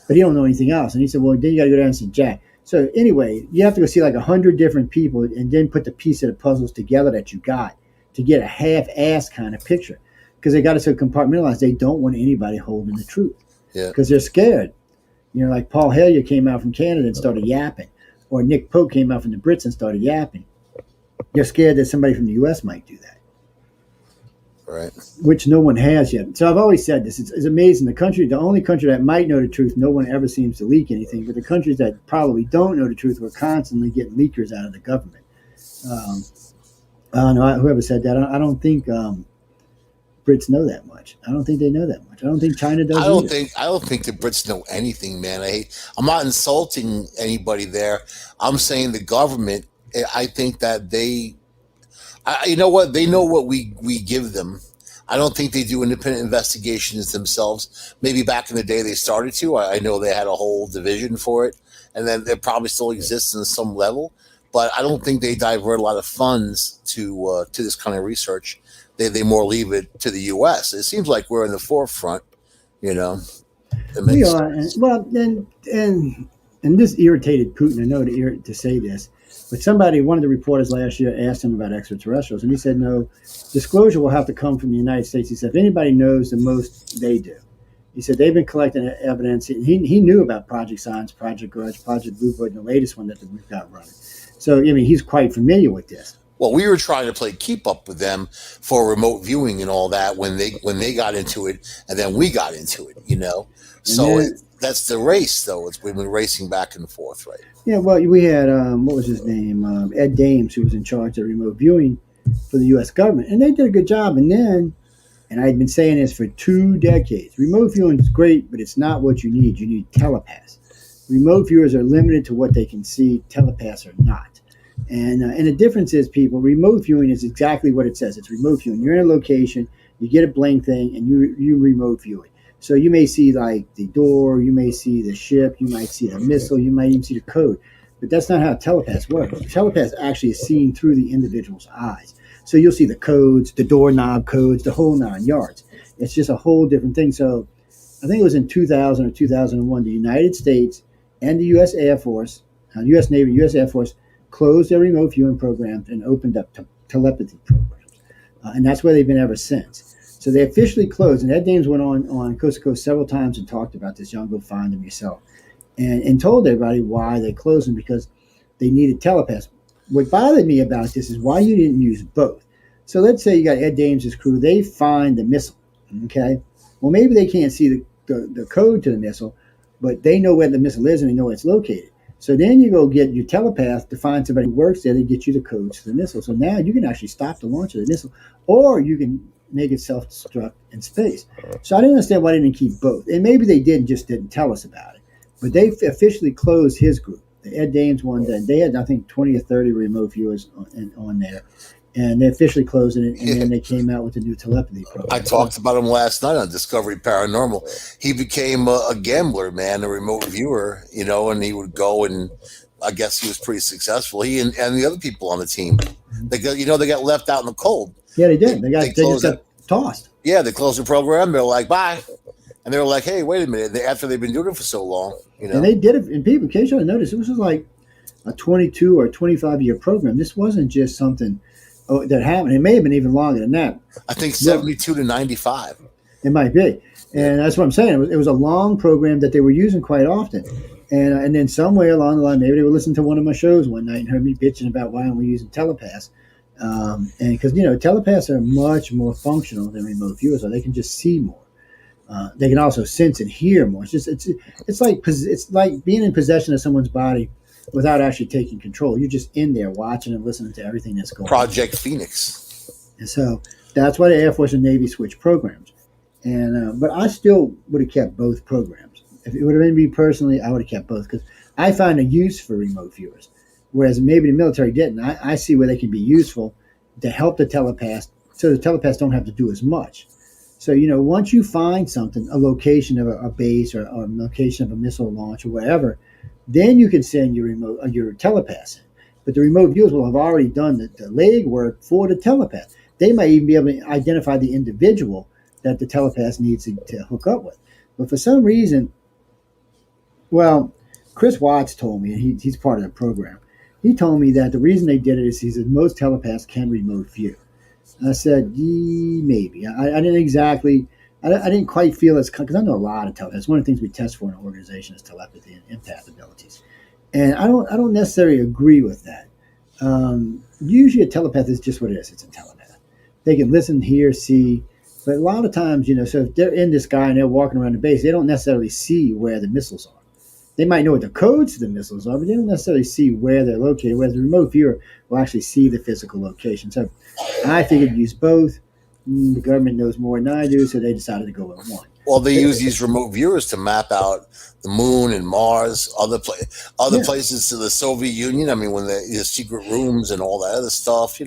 But he don't know anything else. And he said, well, then you got to go down and see Jack. So anyway, you have to go see like 100 different people and then put the piece of the puzzles together that you got to get a half-assed kind of picture. Because they got it so compartmentalized, they don't want anybody holding the truth. Yeah. Because they're scared. Like Paul Hellyer came out from Canada and started yapping. Or Nick Pope came out from the Brits and started yapping. They're scared that somebody from the U.S. might do that. Right. Which no one has yet. So I've always said this. It's amazing. The only country that might know the truth, no one ever seems to leak anything. But the countries that probably don't know the truth, we're constantly getting leakers out of the government. I don't know. Whoever said that, I don't think Brits know that much. I don't think they know that much. I don't think China does. I don't think the Brits know anything, man. I'm not insulting anybody there. I'm saying the government. I think that you know what? They know what we give them. I don't think they do independent investigations themselves. Maybe back in the day they started to. I know they had a whole division for it, and then it probably still exists in some level. But I don't think they divert a lot of funds to this kind of research. They more leave it to the U.S. It seems like we're in the forefront. We are. And this irritated Putin. I know to say this. But one of the reporters last year asked him about extraterrestrials, and he said, no, disclosure will have to come from the United States. He said, if anybody knows the most, they do. He said, they've been collecting evidence. He knew about Project Science, Project Grudge, Project Bluebird, and the latest one that we've got running. So, I mean, he's quite familiar with this. Well, we were trying to play keep up with them for remote viewing and all that when they got into it, and then we got into it, So that's the race, though. We've been racing back and forth, right? Yeah, well, we had, what was his name? Ed Dames, who was in charge of remote viewing for the U.S. government. And they did a good job. And then And I'd been saying this for 2 decades. Remote viewing is great, but it's not what you need. You need telepaths. Remote viewers are limited to what they can see. Telepaths are not. And the difference is, people, remote viewing is exactly what it says. It's remote viewing. You're in a location, you get a blank thing, and you remote view it. So you may see like the door, you may see the ship, you might see the missile, you might even see the code. But that's not how telepaths work. Telepaths actually is seen through the individual's eyes. So you'll see the codes, the doorknob codes, the whole 9 yards. It's just a whole different thing. So I think it was in 2000 or 2001, the United States and the U.S. Air Force, U.S. Navy, U.S. Air Force closed their remote viewing programs and opened up telepathy programs. And that's where they've been ever since. So they officially closed. And Ed Dames went on Coast to Coast several times and talked about this. Y'all go find them yourself. And told everybody why they closed them, because they needed telepaths. What bothered me about this is why you didn't use both. So let's say you got Ed Dames' crew. They find the missile, okay? Well, maybe they can't see the code to the missile, but they know where the missile is and they know where it's located. So then you go get your telepath to find somebody who works there to get you the codes to the missile. So now you can actually stop the launch of the missile, or you can make it self-destruct in space. So I didn't understand why they didn't keep both. And maybe they did, just didn't tell us about it. But they officially closed his group. The Ed Dames one, they had, I think, 20 or 30 remote viewers on there. And they officially closed it, and then they came out with the new telepathy program. I talked about him last night on Discovery Paranormal. He became a gambler, man, a remote viewer, and he would go, and I guess he was pretty successful. He and the other people on the team, they got left out in the cold. Yeah, they did. They just got tossed. Yeah, they closed the program. They're like, bye. And they were like, hey, wait a minute. After they've been doing it for so long, And they did it. And people, in case you didn't notice, it was just like a 22 or 25-year program. This wasn't just something that happened. It may have been even longer than that. I think 72 to 95. It might be. And that's what I'm saying. It was a long program that they were using quite often. And then somewhere along the line, maybe they were listening to one of my shows one night and heard me bitching about why we're using telepaths. And because, telepaths are much more functional than remote viewers, so they can just see more. They can also sense and hear more. It's like being in possession of someone's body without actually taking control. You're just in there watching and listening to everything that's going on. Project Phoenix. And so that's why the Air Force and Navy switched programs. And but I still would have kept both programs. If it would have been me personally, I would have kept both, because I find a use for remote viewers, whereas maybe the military didn't. I see where they can be useful to help the telepaths, so the telepaths don't have to do as much. So, once you find something, a location of a base or a location of a missile launch or whatever, then you can send your telepaths in. But the remote viewers will have already done the legwork for the telepath. They might even be able to identify the individual that the telepath needs to hook up with. But for some reason, Chris Watts told me, and he's part of the program, he told me that the reason they did it is he said most telepaths can remote view. I said, maybe. I didn't quite feel as, because I know a lot of telepaths. One of the things we test for in an organization is telepathy and empath abilities. And I don't necessarily agree with that. Usually a telepath is just what it is. It's a telepath. They can listen, hear, see. But a lot of times, so if they're in the sky and they're walking around the base, they don't necessarily see where the missiles are. They might know what the codes to the missiles are, but they don't necessarily see where they're located, whereas the remote viewer will actually see the physical location. So I figured use both. The government knows more than I do, so they decided to go with one. Well, they use these remote viewers to map out the moon and Mars, other places to the Soviet Union. I mean, when the secret rooms and all that other stuff,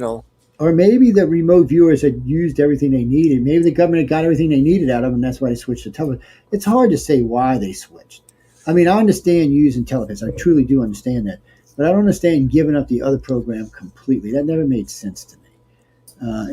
Or maybe the remote viewers had used everything they needed. Maybe the government got everything they needed out of them, and that's why they switched to television. It's hard to say why they switched. I mean, I understand using television. I truly do understand that. But I don't understand giving up the other program completely. That never made sense to me.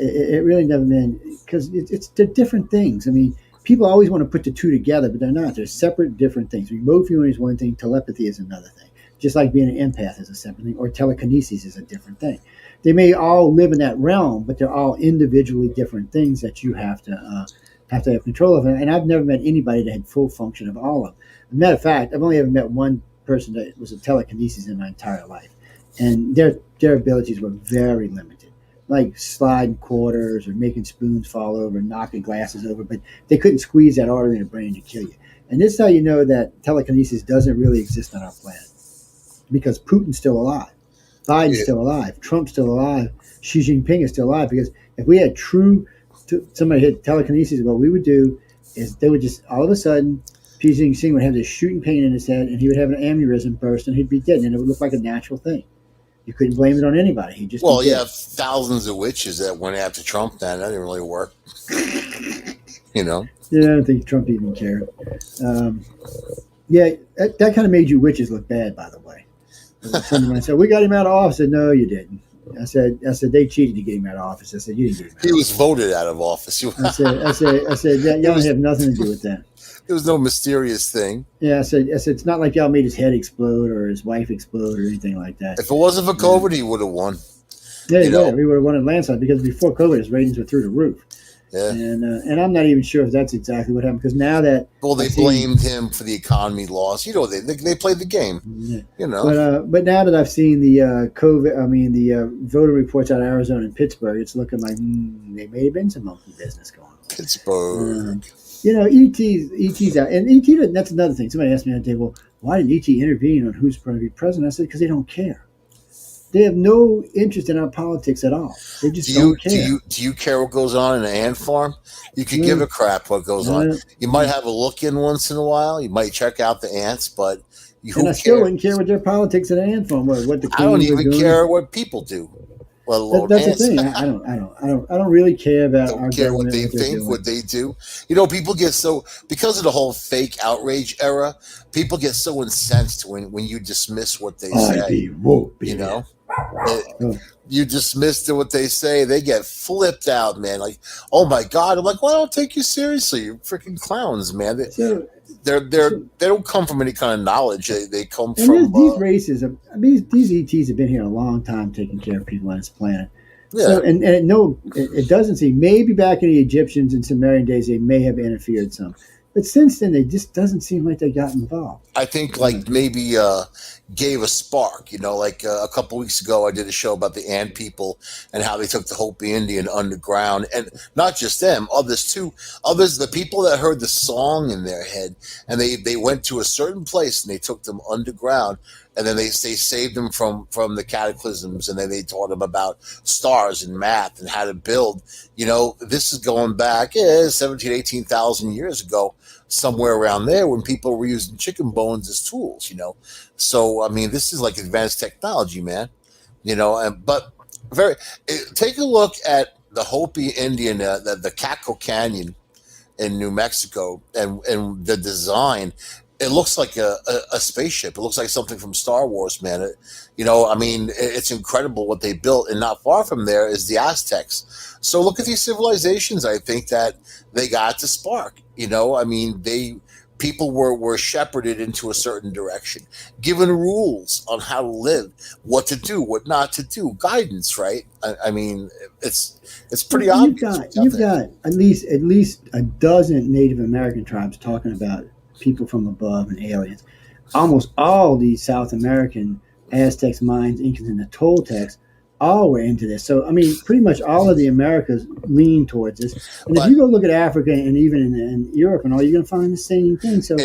It really never made, because they're different things. I mean, people always want to put the two together, but they're not. They're separate, different things. Remote viewing is one thing. Telepathy is another thing. Just like being an empath is a separate thing, or telekinesis is a different thing. They may all live in that realm, but they're all individually different things that you have to have control of. And I've never met anybody that had full function of all of them. As a matter of fact, I've only ever met one person that was a telekinesis in my entire life, and their abilities were very limited, like sliding quarters or making spoons fall over, knocking glasses over, but they couldn't squeeze that artery in the brain to kill you. And this is how you know that telekinesis doesn't really exist on our planet, because Putin's still alive, Biden's still alive, Trump's still alive, Xi Jinping is still alive. Because if we had true somebody had telekinesis. What we would do is they would just all of a sudden, P.Z. Singh would have this shooting pain in his head, and he would have an aneurysm burst, and he'd be dead, and it would look like a natural thing. You couldn't blame it on anybody. He just you have thousands of witches that went after Trump. Then that didn't really work. Yeah, I don't think Trump even cared. That kind of made you witches look bad, by the way. A friend of mine said, "We got him out of office." I said, "No, you didn't." I said they cheated to get him out of office. I said, "You didn't get him out." He was voted out of office. I said, y'all have nothing to do with that. It was no mysterious thing. Yeah, I said it's not like y'all made his head explode or his wife explode or anything like that. If it wasn't for COVID, he would have won. Yeah, we would have won a landslide because before COVID, his ratings were through the roof. Yeah, and I'm not even sure if that's exactly what happened because now that they blamed him for the economy loss. They played the game. Yeah. But now that I've seen the the voter reports out of Arizona and Pittsburgh, it's looking like they may have been some monkey business going on. Pittsburgh. ET's out, and ET. That's another thing. Somebody asked me that day, well, why did ET intervene on who's going to be president? I said because they don't care. They have no interest in our politics at all. They just don't care. Do you care what goes on in an ant farm? You could give a crap what goes on. You might have a look in once in a while. You might check out the ants, but I still wouldn't care what their politics at an ant farm was. What the I don't even care what people do. Well, that's the thing. I don't really care about our care what they think, what they do. People get so because of the whole fake outrage era. People get so incensed when you dismiss what they say. You dismiss what they say, they get flipped out, man. Like, oh my God! I'm like, well, I don't take you seriously. You're freaking clowns, man. They don't come from any kind of knowledge. They come from these races. These ETs have been here a long time, taking care of people on this planet. Yeah. So, it doesn't seem. Maybe back in the Egyptians and Sumerian days, they may have interfered some. But since then, it just doesn't seem like they got involved. I think maybe gave a spark. A couple weeks ago, I did a show about the Ant people and how they took the Hopi Indian underground. And not just them, others too. Others, the people that heard the song in their head, and they went to a certain place and they took them underground. And then they saved them from the cataclysms, and then they taught them about stars and math and how to build. This is going back 17,000, 18,000 years ago, somewhere around there when people were using chicken bones as tools, So, this is like advanced technology, man, but take a look at the Hopi Indian, the Caco Canyon in New Mexico and the design. It looks like a spaceship. It looks like something from Star Wars, man. It's incredible what they built. And not far from there is the Aztecs. So look at these civilizations, I think, that they got to spark. People were shepherded into a certain direction, given rules on how to live, what to do, what not to do, guidance, right? It's pretty obvious. You've got at least a dozen Native American tribes talking about people from above and aliens. Almost all these South American Aztecs, Mayans, Incans, and the Toltecs all were into this. So, pretty much all of the Americas lean towards this. And if you go look at Africa and even in Europe and all, you're going to find the same thing. So,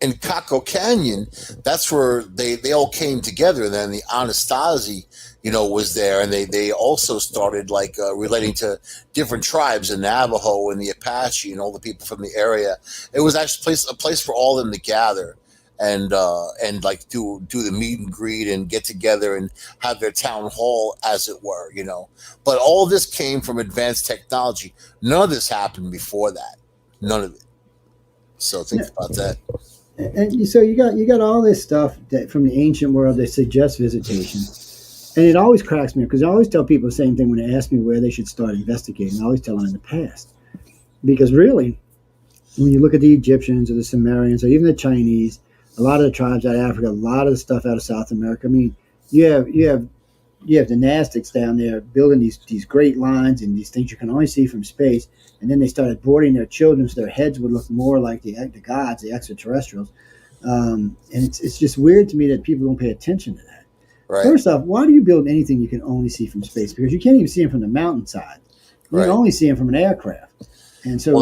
in Caco Canyon, that's where they all came together. And then the Anasazi, was there. And they also started relating to different tribes, the Navajo and the Apache and all the people from the area. It was actually a place for all of them to gather and do the meet and greet and get together and have their town hall, as it were, But all of this came from advanced technology. None of this happened before that. None of it. So think about that. And so you got all this stuff that from the ancient world that suggests visitation. And it always cracks me because I always tell people the same thing when they ask me where they should start investigating. I always tell them in the past. Because really, when you look at the Egyptians or the Sumerians or even the Chinese, a lot of the tribes out of Africa, a lot of the stuff out of South America, you have the Naztecs down there building these great lines and these things you can only see from space. And then they started boarding their children so their heads would look more like the gods, the extraterrestrials. And it's just weird to me that people don't pay attention to that. Right. First off, why do you build anything you can only see from space? Because you can't even see them from the mountainside. You can only see them from an aircraft. And so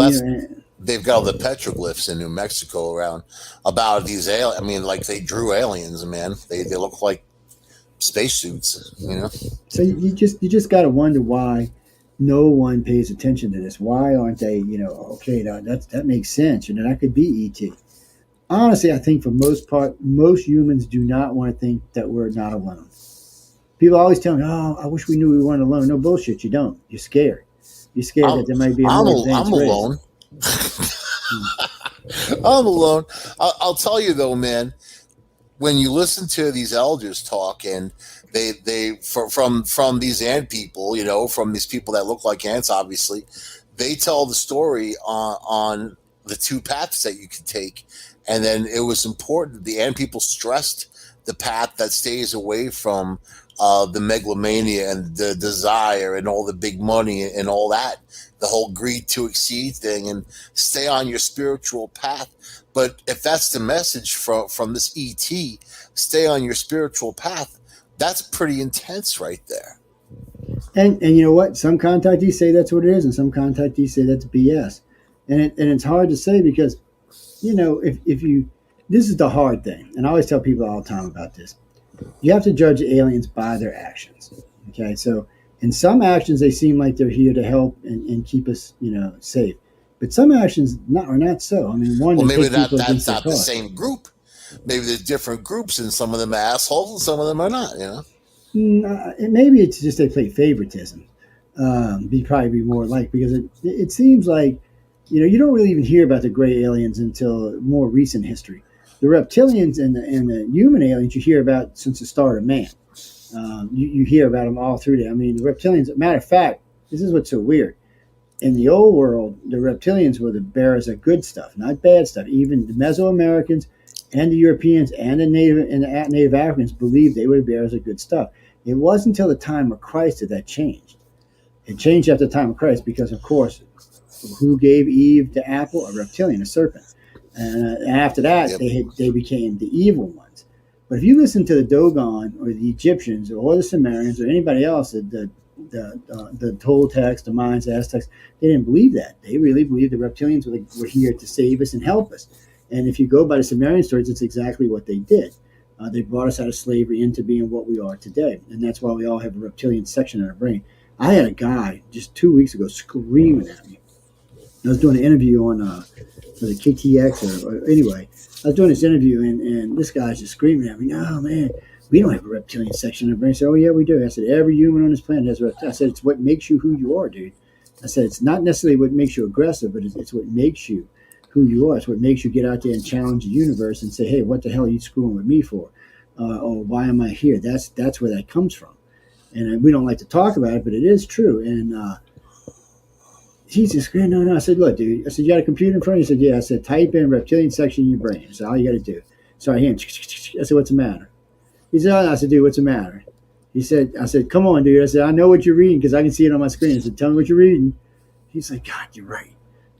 they've got all the petroglyphs in New Mexico around about these aliens. They drew aliens, man. They look like spacesuits, So you just got to wonder why no one pays attention to this. Why aren't they, okay, that makes sense. That could be ET. Honestly, I think for most part, most humans do not want to think that we're not alone. People always tell me, oh, I wish we knew we weren't alone. No bullshit, you don't. You're scared. You're scared that there might be a more advanced race. Alone. I'm alone. I'll tell you though, man, when you listen to these elders talk and they from these ant people, from these people that look like ants, obviously, they tell the story on the two paths that you can take. And then it was important. The ant people stressed the path that stays away from the megalomania and the desire and all the big money and all that, the whole greed to exceed thing, and stay on your spiritual path. But if that's the message from this ET, stay on your spiritual path, that's pretty intense right there. And you know what? Some contactees say that's what it is, and some contactees say that's BS. And it's hard to say because, if you, this is the hard thing. And I always tell people all the time about this. You have to judge aliens by their actions. Okay. So in some actions, they seem like they're here to help and keep us, safe. But some actions are not so. I mean, maybe that's not the same group. Maybe there's different groups, and some of them are assholes, and some of them are not. Maybe it's just they play favoritism. Probably be more like, because it seems like, you don't really even hear about the gray aliens until more recent history. The reptilians and the human aliens you hear about since the start of man. You hear about them all through there. I mean, the reptilians, matter of fact, this is what's so weird. In the old world, the reptilians were the bearers of good stuff, not bad stuff. Even the Mesoamericans and the Europeans and the Native Africans believed they were the bearers of good stuff. It wasn't until the time of Christ that changed. It changed after the time of Christ because, of course, who gave Eve the apple? A reptilian, a serpent. And after that, they became the evil ones. But if you listen to the Dogon or the Egyptians or the Sumerians or anybody else, the Toltecs, the Mayans, the Aztecs, they didn't believe that. They really believed the reptilians were here to save us and help us. And if you go by the Sumerian stories, it's exactly what they did. They brought us out of slavery into being what we are today. And that's why we all have a reptilian section in our brain. I had a guy just 2 weeks ago screaming at me. I was doing an interview on for the KTX or anyway. I was doing this interview and this guy's just screaming at me. No, man, we don't have a reptilian section in our brain. I said, oh, yeah, we do. I said, every human on this planet has a reptilian. I said, it's what makes you who you are, dude. I said, it's not necessarily what makes you aggressive, but it's what makes you who you are. It's what makes you get out there and challenge the universe and say, hey, what the hell are you screwing with me for? Or why am I here? That's where that comes from. And we don't like to talk about it, but it is true. And he's just screaming, no. I said, look, dude. I said, you got a computer in front of you? He said, yeah. I said, type in reptilian section in your brain. That's all you got to do. So I hit him. I said, what's the matter? He said, oh. I said, dude, what's the matter? I said, come on, dude. I said, I know what you're reading because I can see it on my screen. I said, tell me what you're reading. He's like, God, you're right.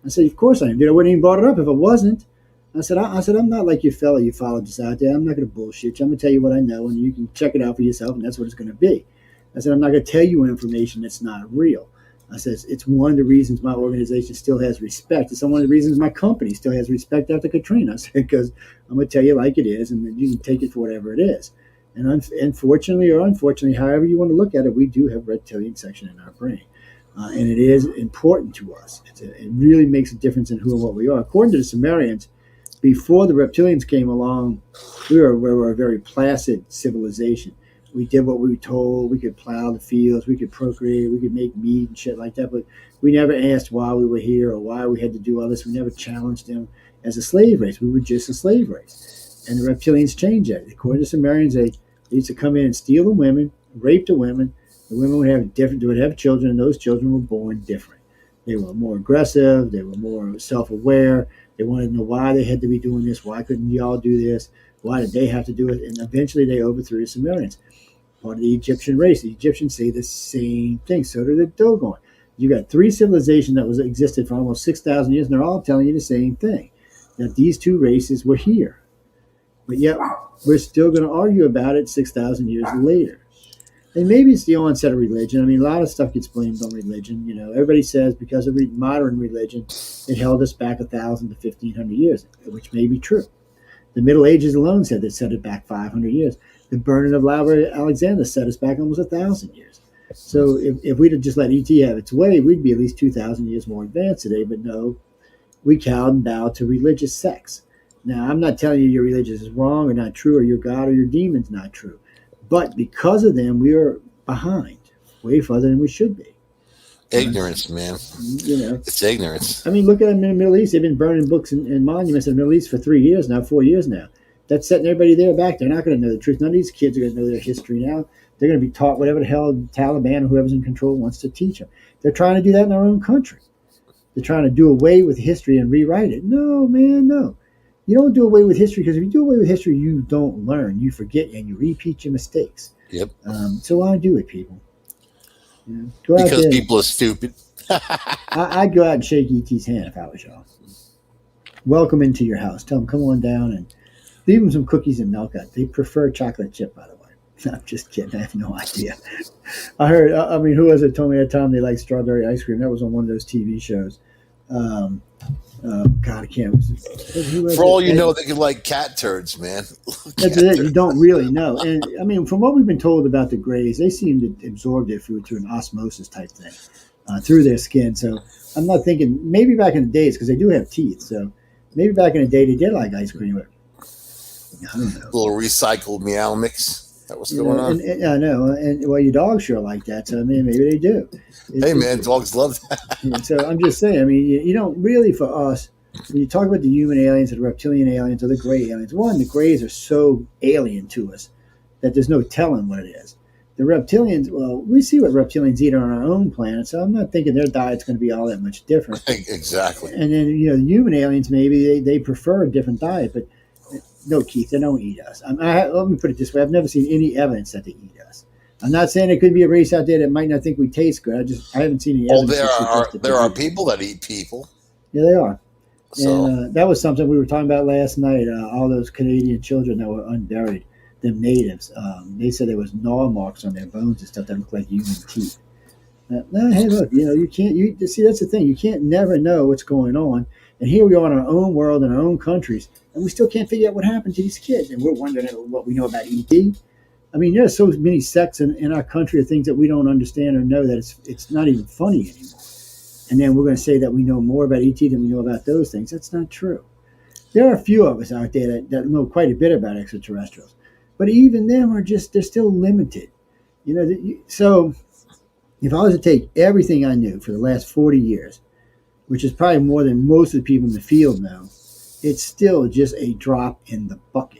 I said, of course I am, dude. I wouldn't even brought it up if it wasn't. I said, I'm not like your fellow ufologists out there. I'm not going to bullshit you. I'm going to tell you what I know, and you can check it out for yourself, and that's what it's going to be. I said, I'm not going to tell you information that's not real. I said, it's one of the reasons my organization still has respect. It's one of the reasons my company still has respect after Katrina. I said, because I'm going to tell you like it is, and then you can take it for whatever it is. And unfortunately or unfortunately, however you want to look at it, we do have reptilian section in our brain. And it is important to us. It really makes a difference in who and what we are. According to the Sumerians, before the reptilians came along, we were a very placid civilization. We did what we were told. We could plow the fields. We could procreate. We could make meat and shit like that. But we never asked why we were here or why we had to do all this. We never challenged them as a slave race. We were just a slave race. And the reptilians changed that. According to the Sumerians, they used to come in and steal the women, rape the women. The women would have children, and those children were born different. They were more aggressive. They were more self-aware. They wanted to know why they had to be doing this. Why couldn't y'all do this? Why did they have to do it? And eventually they overthrew the Sumerians. Part of the Egyptian race. The Egyptians say the same thing. So did the Dogon. You got three civilizations that existed for almost 6,000 years, and they're all telling you the same thing, that these two races were here. But yet we're still going to argue about it 6,000 years later. And maybe it's the onset of religion. I mean, a lot of stuff gets blamed on religion. You know, everybody says because of modern religion, it held us back 1,000 to 1,500 years, which may be true. The Middle Ages alone set it back 500 years. The burning of Alexander set us back almost 1,000 years. So if we'd have just let ET have its way, we'd be at least 2,000 years more advanced today. But no, we cow and bow to religious sects. Now, I'm not telling you your religion is wrong or not true, or your God or your demon's not true. But because of them, we are behind, way further than we should be. Ignorance, man. It's ignorance. I mean, look at them in the Middle East. They've been burning books and monuments in the Middle East for 4 years now. That's setting everybody there back. They're not going to know the truth. None of these kids are going to know their history now. They're going to be taught whatever the hell the Taliban or whoever's in control wants to teach them. They're trying to do that in our own country. They're trying to do away with history and rewrite it. No, man, no. You don't do away with history, because if you do away with history, you don't learn. You forget and you repeat your mistakes. Yep. So why do it, people? Because people are stupid. I'd go out and shake E.T.'s hand if I was y'all. Welcome into your house. Tell them, come on down, and leave them some cookies and milk. They prefer chocolate chip, by the way. I'm just kidding. I have no idea. I heard, who was it told me that time they like strawberry ice cream? That was on one of those TV shows. God, I can't. For all you know, they can like cat turds, man. That's it. You don't really know. And I mean, from what we've been told about the Greys, they seem to absorb their food through an osmosis type thing, through their skin. So I'm not thinking, maybe back in the days, because they do have teeth. So maybe back in the day they did like ice cream. I don't know. A little recycled meow mix. That was going on. I know. And well, your dogs sure like that. So I mean, maybe they do. Hey, man, dogs love that. So I'm just saying, I mean, you don't really, for us, when you talk about the human aliens or the reptilian aliens or the gray aliens, one, the grays are so alien to us that there's no telling what it is. The reptilians, well, we see what reptilians eat on our own planet, so I'm not thinking their diet's going to be all that much different. Exactly. And then, the human aliens, maybe they prefer a different diet, but no, Keith, they don't eat us. Let me put it this way. I've never seen any evidence that they eat us. I'm not saying there could be a race out there that might not think we taste good. I haven't seen any evidence. There are people that eat people. Yeah, they are. So. And that was something we were talking about last night. All those Canadian children that were unburied, them natives, they said there was gnaw marks on their bones and stuff that looked like human teeth. Hey, look, you can't. See, that's the thing. You can't never know what's going on. And here we are in our own world, in our own countries, and we still can't figure out what happened to these kids. And we're wondering what we know about ET. I mean, there's so many sects in our country of things that we don't understand or know that it's not even funny anymore. And then we're going to say that we know more about ET than we know about those things. That's not true. There are a few of us out there that know quite a bit about extraterrestrials. But even them they're still limited. So if I was to take everything I knew for the last 40 years, which is probably more than most of the people in the field know, it's still just a drop in the bucket.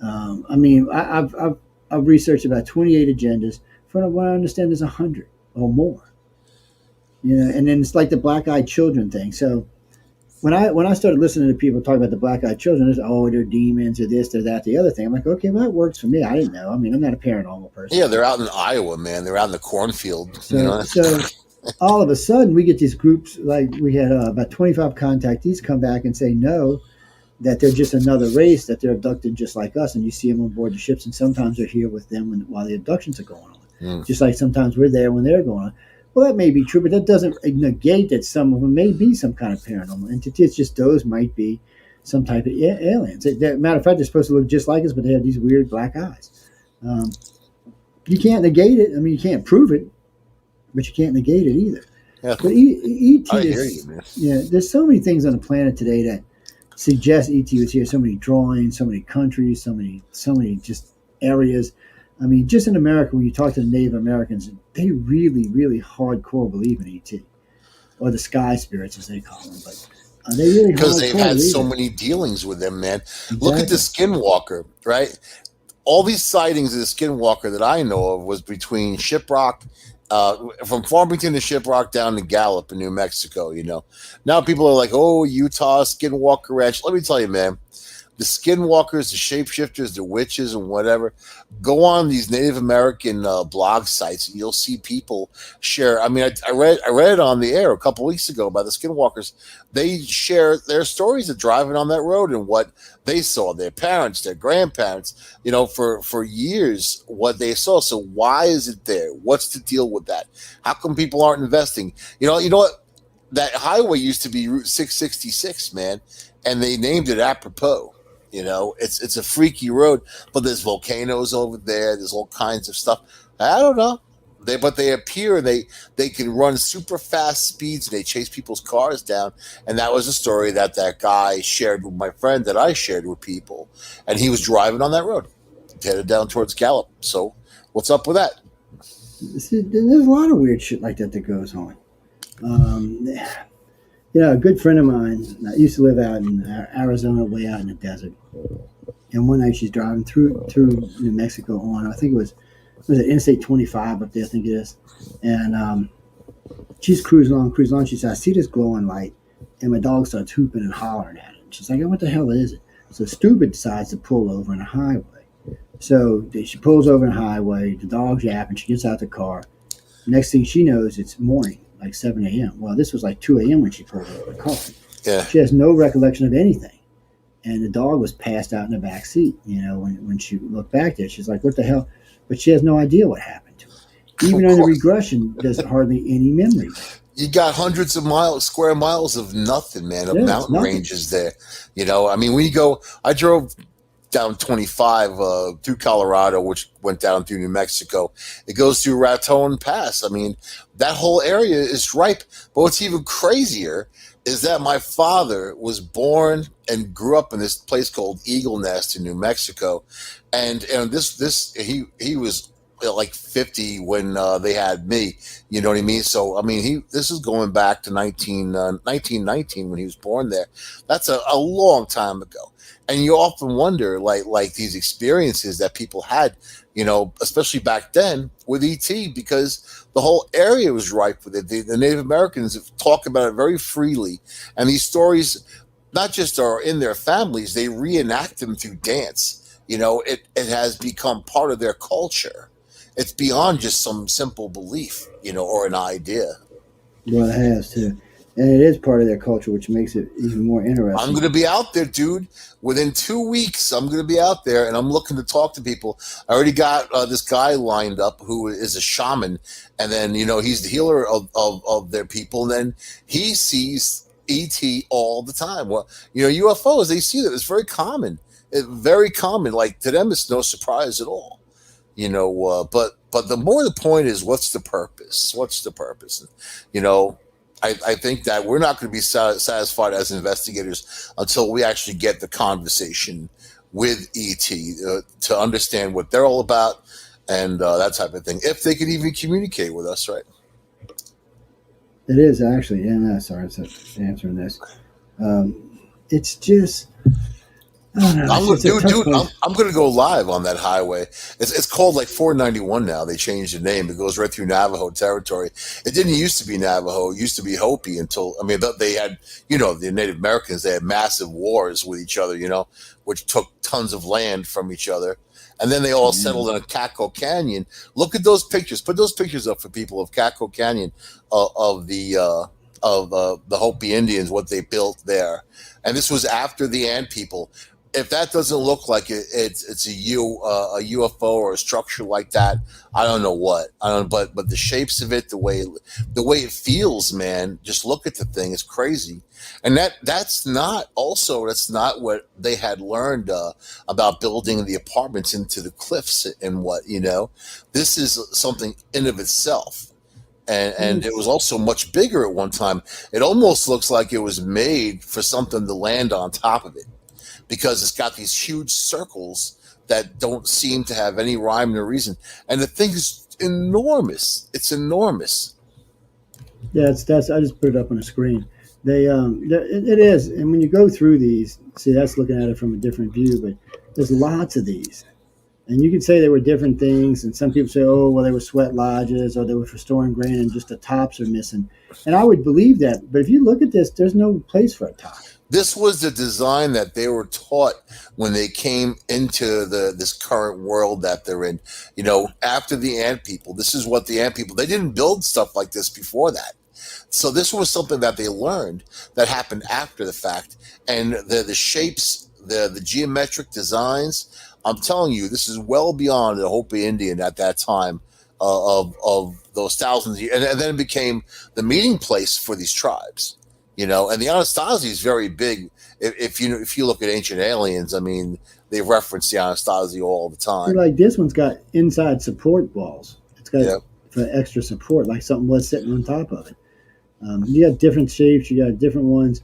I've researched about 28 agendas. From what I understand, there's 100 or more. And then it's like the black-eyed children thing. So when I started listening to people talk about the black-eyed children, it's they're demons or this, or that, the other thing. I'm like, okay, well, that works for me. I didn't know. I mean, I'm not a paranormal person. Yeah, they're out in Iowa, man. They're out in the cornfield. So all of a sudden, we get these groups, like we had about 25 contactees come back and say no, that they're just another race, that they're abducted just like us, and you see them on board the ships, and sometimes they're here with them while the abductions are going on. Just like sometimes we're there when they're going on. Well, that may be true, but that doesn't negate that some of them may be some kind of paranormal entity. It's just those might be some type of aliens. Matter of fact, they're supposed to look just like us, but they have these weird black eyes. You can't negate it. I mean, you can't prove it, but you can't negate it either. Yeah. But ET I hear you, man. Yeah, there's so many things on the planet today that suggest ET was here. So many drawings, so many countries, so many just areas. I mean, just in America, when you talk to the Native Americans, they really, really hardcore believe in ET, or the sky spirits, as they call them. But they really because they've had so many dealings with them, man. Exactly. Look at the Skinwalker, right? All these sightings of the Skinwalker that I know of was between Shiprock, from Farmington to Shiprock down to Gallup in New Mexico. Now people are like, "Oh, Utah Skinwalker Ranch." Let me tell you, man. The Skinwalkers, the shapeshifters, the witches, and whatever, go on these Native American blog sites, and you'll see people share. I mean, I read it on the air a couple weeks ago by the Skinwalkers. They share their stories of driving on that road and what they saw, their parents, their grandparents, for years, what they saw. So why is it there? What's the deal with that? How come people aren't investing? You know what? That highway used to be Route 666, man, and they named it apropos. It's a freaky road, but there's volcanoes over there. There's all kinds of stuff. I don't know. they appear, they can run super fast speeds, and they chase people's cars down. And that was a story that guy shared with my friend, that I shared with people, and he was driving on that road headed down towards Gallup. So what's up with that? See, there's a lot of weird shit like that goes on. A good friend of mine used to live out in Arizona, way out in the desert. And one night she's driving through New Mexico on, I think it was it Interstate 25 up there, I think it is. And she's cruising along. She said, I see this glowing light, and my dog starts hooping and hollering at it. She's like, what the hell is it? So Stupid decides to pull over on a highway. So she pulls over on a highway, the dog's yapping, she gets out the car. Next thing she knows, it's morning, like 7 a.m. Well, this was like 2 a.m. when she pulled over the car. Yeah. She has no recollection of anything. And the dog was passed out in the back seat. When she looked back there, she's like, what the hell? But she has no idea what happened to her. Even on the regression, there's hardly any memory. You got hundreds of square miles of nothing, man, of mountain ranges there. When you go, I drove down 25 through Colorado, which went down through New Mexico. It goes through Raton Pass. That whole area is ripe. But what's even crazier is that my father was born and grew up in this place called Eagle Nest in New Mexico, and he was like 50 when they had me. You know what I mean? So this is going back to 1919 when he was born there. That's a long time ago. And you often wonder, like these experiences that people had, especially back then with ET, because the whole area was ripe with it. The Native Americans talk about it very freely. And these stories not just are in their families, they reenact them through dance. It has become part of their culture. It's beyond just some simple belief, or an idea. Well, it has too. And it is part of their culture, which makes it even more interesting. I'm going to be out there, dude. Within 2 weeks, I'm going to be out there, and I'm looking to talk to people. I already got this guy lined up who is a shaman, and then, he's the healer of their people, and then he sees ET all the time. Well, UFOs, they see that. It's very common. Very common. Like, to them, it's no surprise at all. But the point is, what's the purpose? What's the purpose? I think that we're not going to be satisfied as investigators until we actually get the conversation with ET to understand what they're all about and that type of thing. If they could even communicate with us, right? It is actually. Yeah, sorry, I'm answering this. It's just. I'm going to go live on that highway. It's called like 491 now. They changed the name. It goes right through Navajo territory. It didn't used to be Navajo. It used to be Hopi until, they had, the Native Americans, they had massive wars with each other, which took tons of land from each other. And then they all settled in a Caco Canyon. Look at those pictures. Put those pictures up for people of Caco Canyon, of the Hopi Indians, what they built there. And this was after the Ant people. If that doesn't look like it's a UFO or a structure like that, I don't know what. But the shapes of it, the way it feels, man. Just look at the thing; it's crazy. And that's not what they had learned about building the apartments into the cliffs and what. This is something in of itself. And it was also much bigger at one time. It almost looks like it was made for something to land on top of it, because it's got these huge circles that don't seem to have any rhyme or reason. And the thing is enormous. It's enormous. Yeah, I just put it up on the screen. It is. And when you go through these, see, that's looking at it from a different view, but there's lots of these. And you could say they were different things. And some people say, oh, well, they were sweat lodges, or they were for storing grain and just the tops are missing. And I would believe that. But if you look at this, there's no place for a top. This was the design that they were taught when they came into this current world that they're in. After the Ant people, this is what the Ant people, they didn't build stuff like this before that. So this was something that they learned that happened after the fact. And the shapes, the geometric designs, I'm telling you, this is well beyond the Hopi Indian at that time of those thousands of years. And then it became the meeting place for these tribes. And the Anasazi is very big. If you look at Ancient Aliens, they reference the Anasazi all the time. Like this one's got inside support walls. It's got for extra support, like something was sitting on top of it. You got different shapes, you got different ones.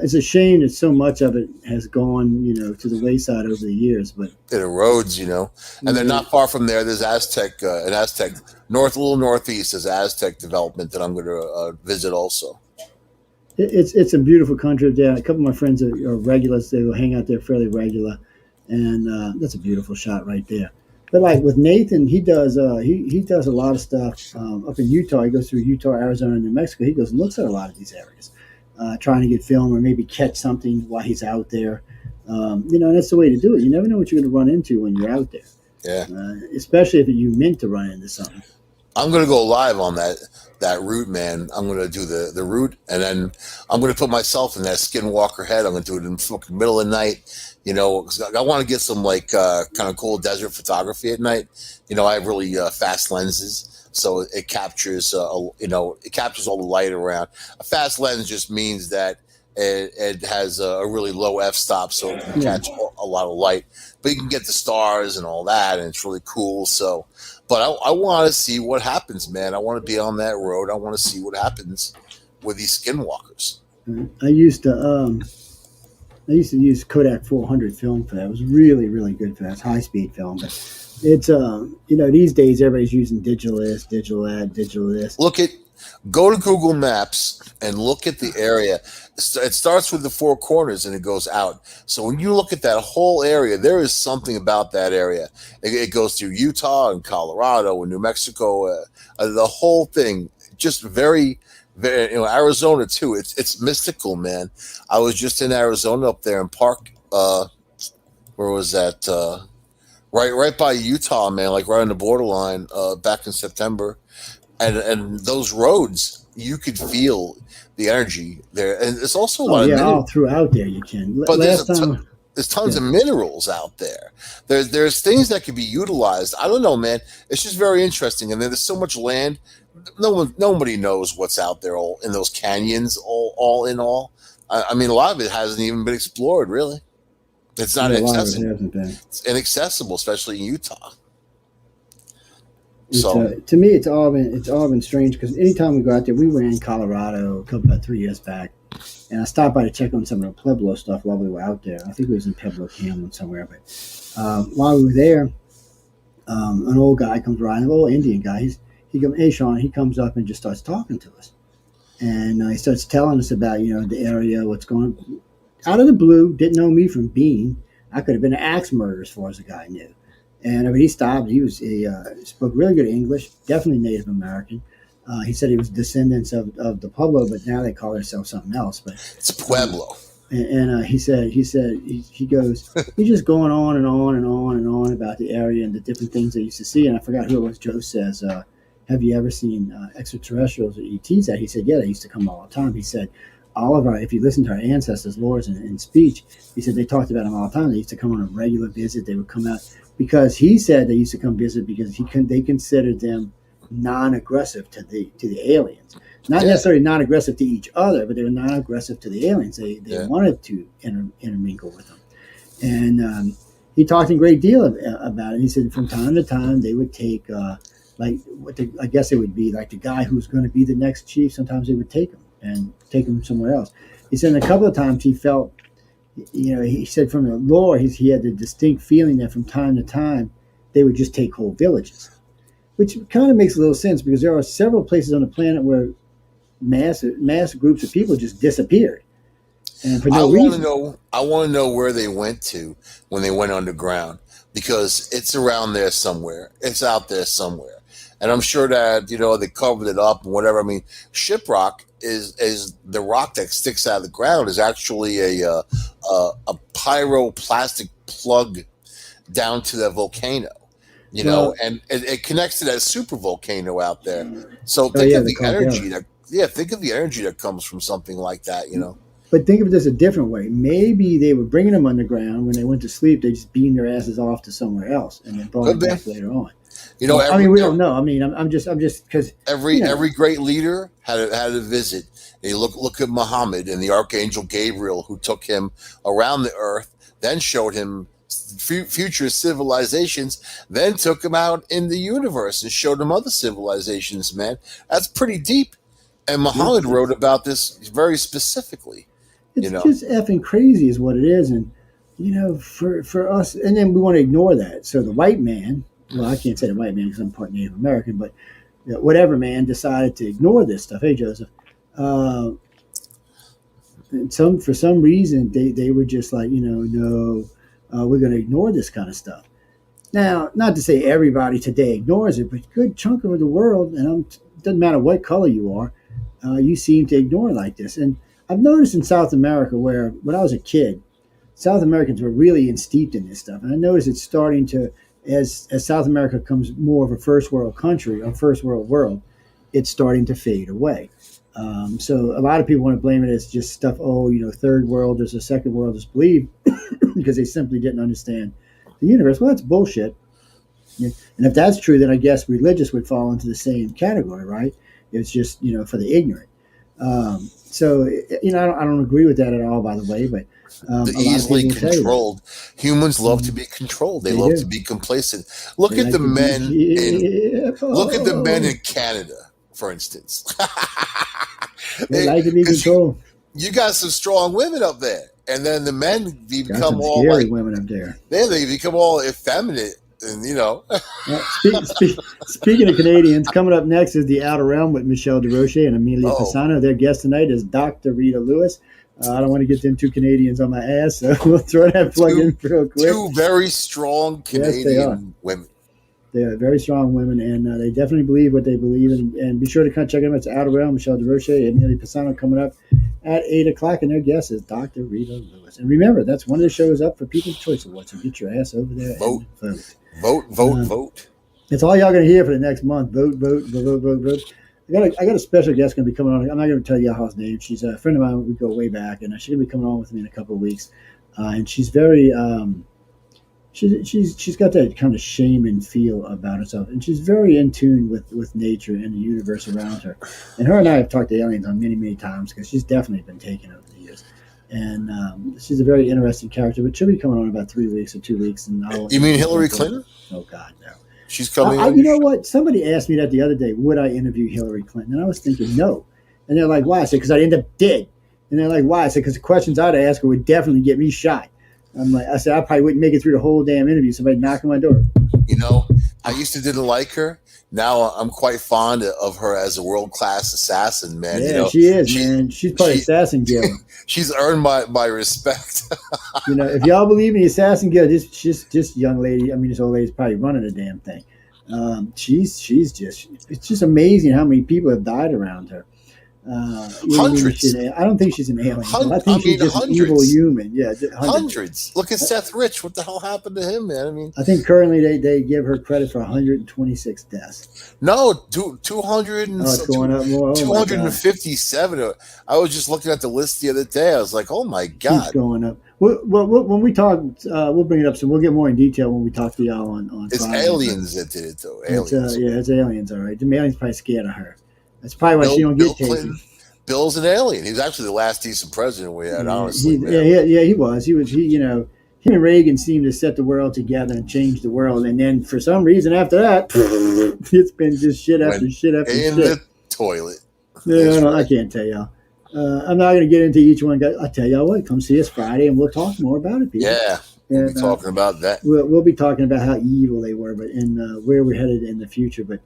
It's a shame that so much of it has gone, to the wayside over the years. But it erodes, and they're not far from there. There's Aztec, an Aztec a little northeast is Aztec development that I'm going to visit also. It's a beautiful country there. A couple of my friends are regulars. They will hang out there fairly regular, and that's a beautiful shot right there. But like with Nathan, he does he does a lot of stuff up in Utah. He goes through Utah, Arizona, and New Mexico. He goes and looks at a lot of these areas, trying to get film or maybe catch something while he's out there. And that's the way to do it. You never know what you're going to run into when you're out there. Yeah. Especially if you meant to run into something. I'm going to go live on that route, man. I'm going to do the route, and then I'm going to put myself in that skinwalker head. I'm going to do it in the fucking middle of the night, 'cause I want to get some kind of cool desert photography at night. I have really fast lenses, so it captures all the light around. A fast lens just means that it has a really low f-stop, so it can catch a lot of light. But you can get the stars and all that, and it's really cool. So. But I want to see what happens, man. I want to be on that road. I want to see what happens with these skinwalkers. I used to use Kodak 400 film for that. It was really, really good for that. It's high-speed film. But it's, these days everybody's using digital this, digital that, digital this. Go to Google Maps and look at the area. It starts with the four corners and it goes out. So when you look at that whole area, there is something about that area. It goes through Utah and Colorado and New Mexico, the whole thing. Just very, very, Arizona too. It's mystical, man. I was just in Arizona up there in Park. Where was that? Right by Utah, man. Like right on the borderline. Back in September. And those roads, you could feel the energy there, and it's also a lot of all throughout there you can. But there's tons of minerals out there. There's things that can be utilized. I don't know, man. It's just very interesting, and there's so much land. Nobody knows what's out there all in those canyons. All in all, I mean, a lot of it hasn't even been explored. Really, it's not accessible. It's inaccessible, especially in Utah. So to me, it's all been strange because anytime we go out there, we were in Colorado about 3 years back, and I stopped by to check on some of the Pueblo stuff while we were out there. I think it was in Pueblo Cameron somewhere. But while we were there, an old guy comes riding, an old Indian guy. He goes, "Hey, Sean." He comes up and just starts talking to us, and he starts telling us about the area, what's going on. Out of the blue. Didn't know me from Bean. I could have been an axe murderer as far as the guy knew. And he stopped. He spoke really good English, definitely Native American. He said he was descendants of the Pueblo, but now they call themselves something else. But it's Pueblo. And he goes, he's just going on and on and on and on about the area and the different things they used to see. And I forgot who it was. Joe says, "Have you ever seen extraterrestrials or ETs?" He said, "Yeah, they used to come all the time." He said, if you listen to our ancestors' lores and speech, he said they talked about them all the time. They used to come on a regular visit. They would come out. Because he said they used to come visit because they considered them non-aggressive to the aliens, not necessarily non-aggressive to each other, but they were non-aggressive to the aliens. They wanted to intermingle with them, and he talked a great deal about it. He said from time to time they would take I guess it would be like the guy who's going to be the next chief. Sometimes they would take him somewhere else. He said a couple of times he felt. He said from the lore, he had the distinct feeling that from time to time they would just take whole villages, which kind of makes a little sense because there are several places on the planet where mass groups of people just disappeared, and for no reason. I want to know where they went to when they went underground because it's around there somewhere. It's out there somewhere, and I'm sure that they covered it up and whatever. I mean, shiprock is the rock that sticks out of the ground is actually a pyroplastic plug down to the volcano, and it connects to that super volcano out there. So think of the energy think of the energy that comes from something like that, But think of it as a different way. Maybe they were bringing them underground when they went to sleep. They just beamed their asses off to somewhere else and then brought them back later on. We don't know. I mean, I'm just because every great leader had a visit. You look at Muhammad and the Archangel Gabriel, who took him around the earth, then showed him future civilizations, then took them out in the universe and showed them other civilizations, man. That's pretty deep. And Muhammad wrote about this very specifically. It's just effing crazy is what it is. And, for us, and then we want to ignore that. So the white man, well, I can't say the white man because I'm part Native American, but whatever man decided to ignore this stuff. Hey, Joseph. For some reason, they were just like, no, we're going to ignore this kind of stuff. Now, not to say everybody today ignores it, but a good chunk of the world, and it doesn't matter what color you are, you seem to ignore it like this. And I've noticed in South America where, when I was a kid, South Americans were really steeped in this stuff. And I noticed it's starting to, as South America becomes more of a first world country, or first world, it's starting to fade away. So a lot of people want to blame it as just stuff, third worlders or second worlders believe because they simply didn't understand the universe. Well, that's bullshit. And if that's true, then I guess religious would fall into the same category, right? It's just, for the ignorant. So, I don't agree with that at all, by the way, but easily controlled. Humans love to be controlled. They love to be complacent. Look at the men in Canada, for instance. They like to be controlled. You got some strong women up there, and then the men become all scary women up there. They become all effeminate, and Speaking of Canadians, coming up next is The Outer Realm with Michelle DeRoche and Amelia Pisano. Their guest tonight is Dr. Rita Lewis. I don't want to get them two Canadians on my ass, so we'll throw that plug in real quick. Two very strong Canadian women. They are very strong women, and they definitely believe what they believe. And be sure to come check them out. It's Outer Realm, Michelle DeRoche, and Amelia Pisano coming up at 8 o'clock. And their guest is Dr. Rita Lewis. And remember, that's one of the shows up for People's Choice Awards. So get your ass over there and vote. That's all y'all going to hear for the next month. Vote. I got a special guest going to be coming on. I'm not going to tell y'all his name. She's a friend of mine. We go way back, and she's going to be coming on with me in a couple of weeks. And she's very... She's got that kind of shaman feel about herself, and she's very in tune with nature and the universe around her. And her and I have talked to aliens on many times because she's definitely been taken over the years. And she's a very interesting character, but she'll be coming on in about 3 weeks or 2 weeks. And you mean Hillary Clinton? Oh God, no. She's coming. You know what? Somebody asked me that the other day. Would I interview Hillary Clinton? And I was thinking no. And they're like, why? I said because I'd end up dead. And they're like, why? I said because the questions I'd ask her would definitely get me shot. I said, I probably wouldn't make it through the whole damn interview. Somebody knocking on my door. I used to didn't like her. Now I'm quite fond of her as a world-class assassin, man. Yeah, she is, man. She's part of Assassin Guild. She's earned my respect. If y'all believe in the Assassin Guild, this young lady, this old lady's probably running the damn thing. It's just amazing how many people have died around her. Hundreds. I don't think she's an alien. I think she's just an evil human. Yeah, hundreds. Look at Seth Rich. What the hell happened to him, man? I think currently they give her credit for 126 deaths. No, 200. It's going up more. 257. I was just looking at the list the other day. I was like, oh my God, it's going up. Well, when we talk, we'll bring it up. So we'll get more in detail when we talk to y'all on. It's Friday. aliens that did it, though. Aliens. It's aliens. All right, the aliens probably scared of her. That's probably why she don't get taken. Bill's an alien. He was actually the last decent president we had, honestly. He was. Him and Reagan seemed to set the world together and change the world. And then for some reason after that, it's been just shit after shit after shit. In the toilet. I can't tell y'all. I'm not going to get into each one. I'll tell y'all what, come see us Friday and we'll talk more about it, people. Yeah, we'll be talking about that. We'll be talking about how evil they were and where we're headed in the future. But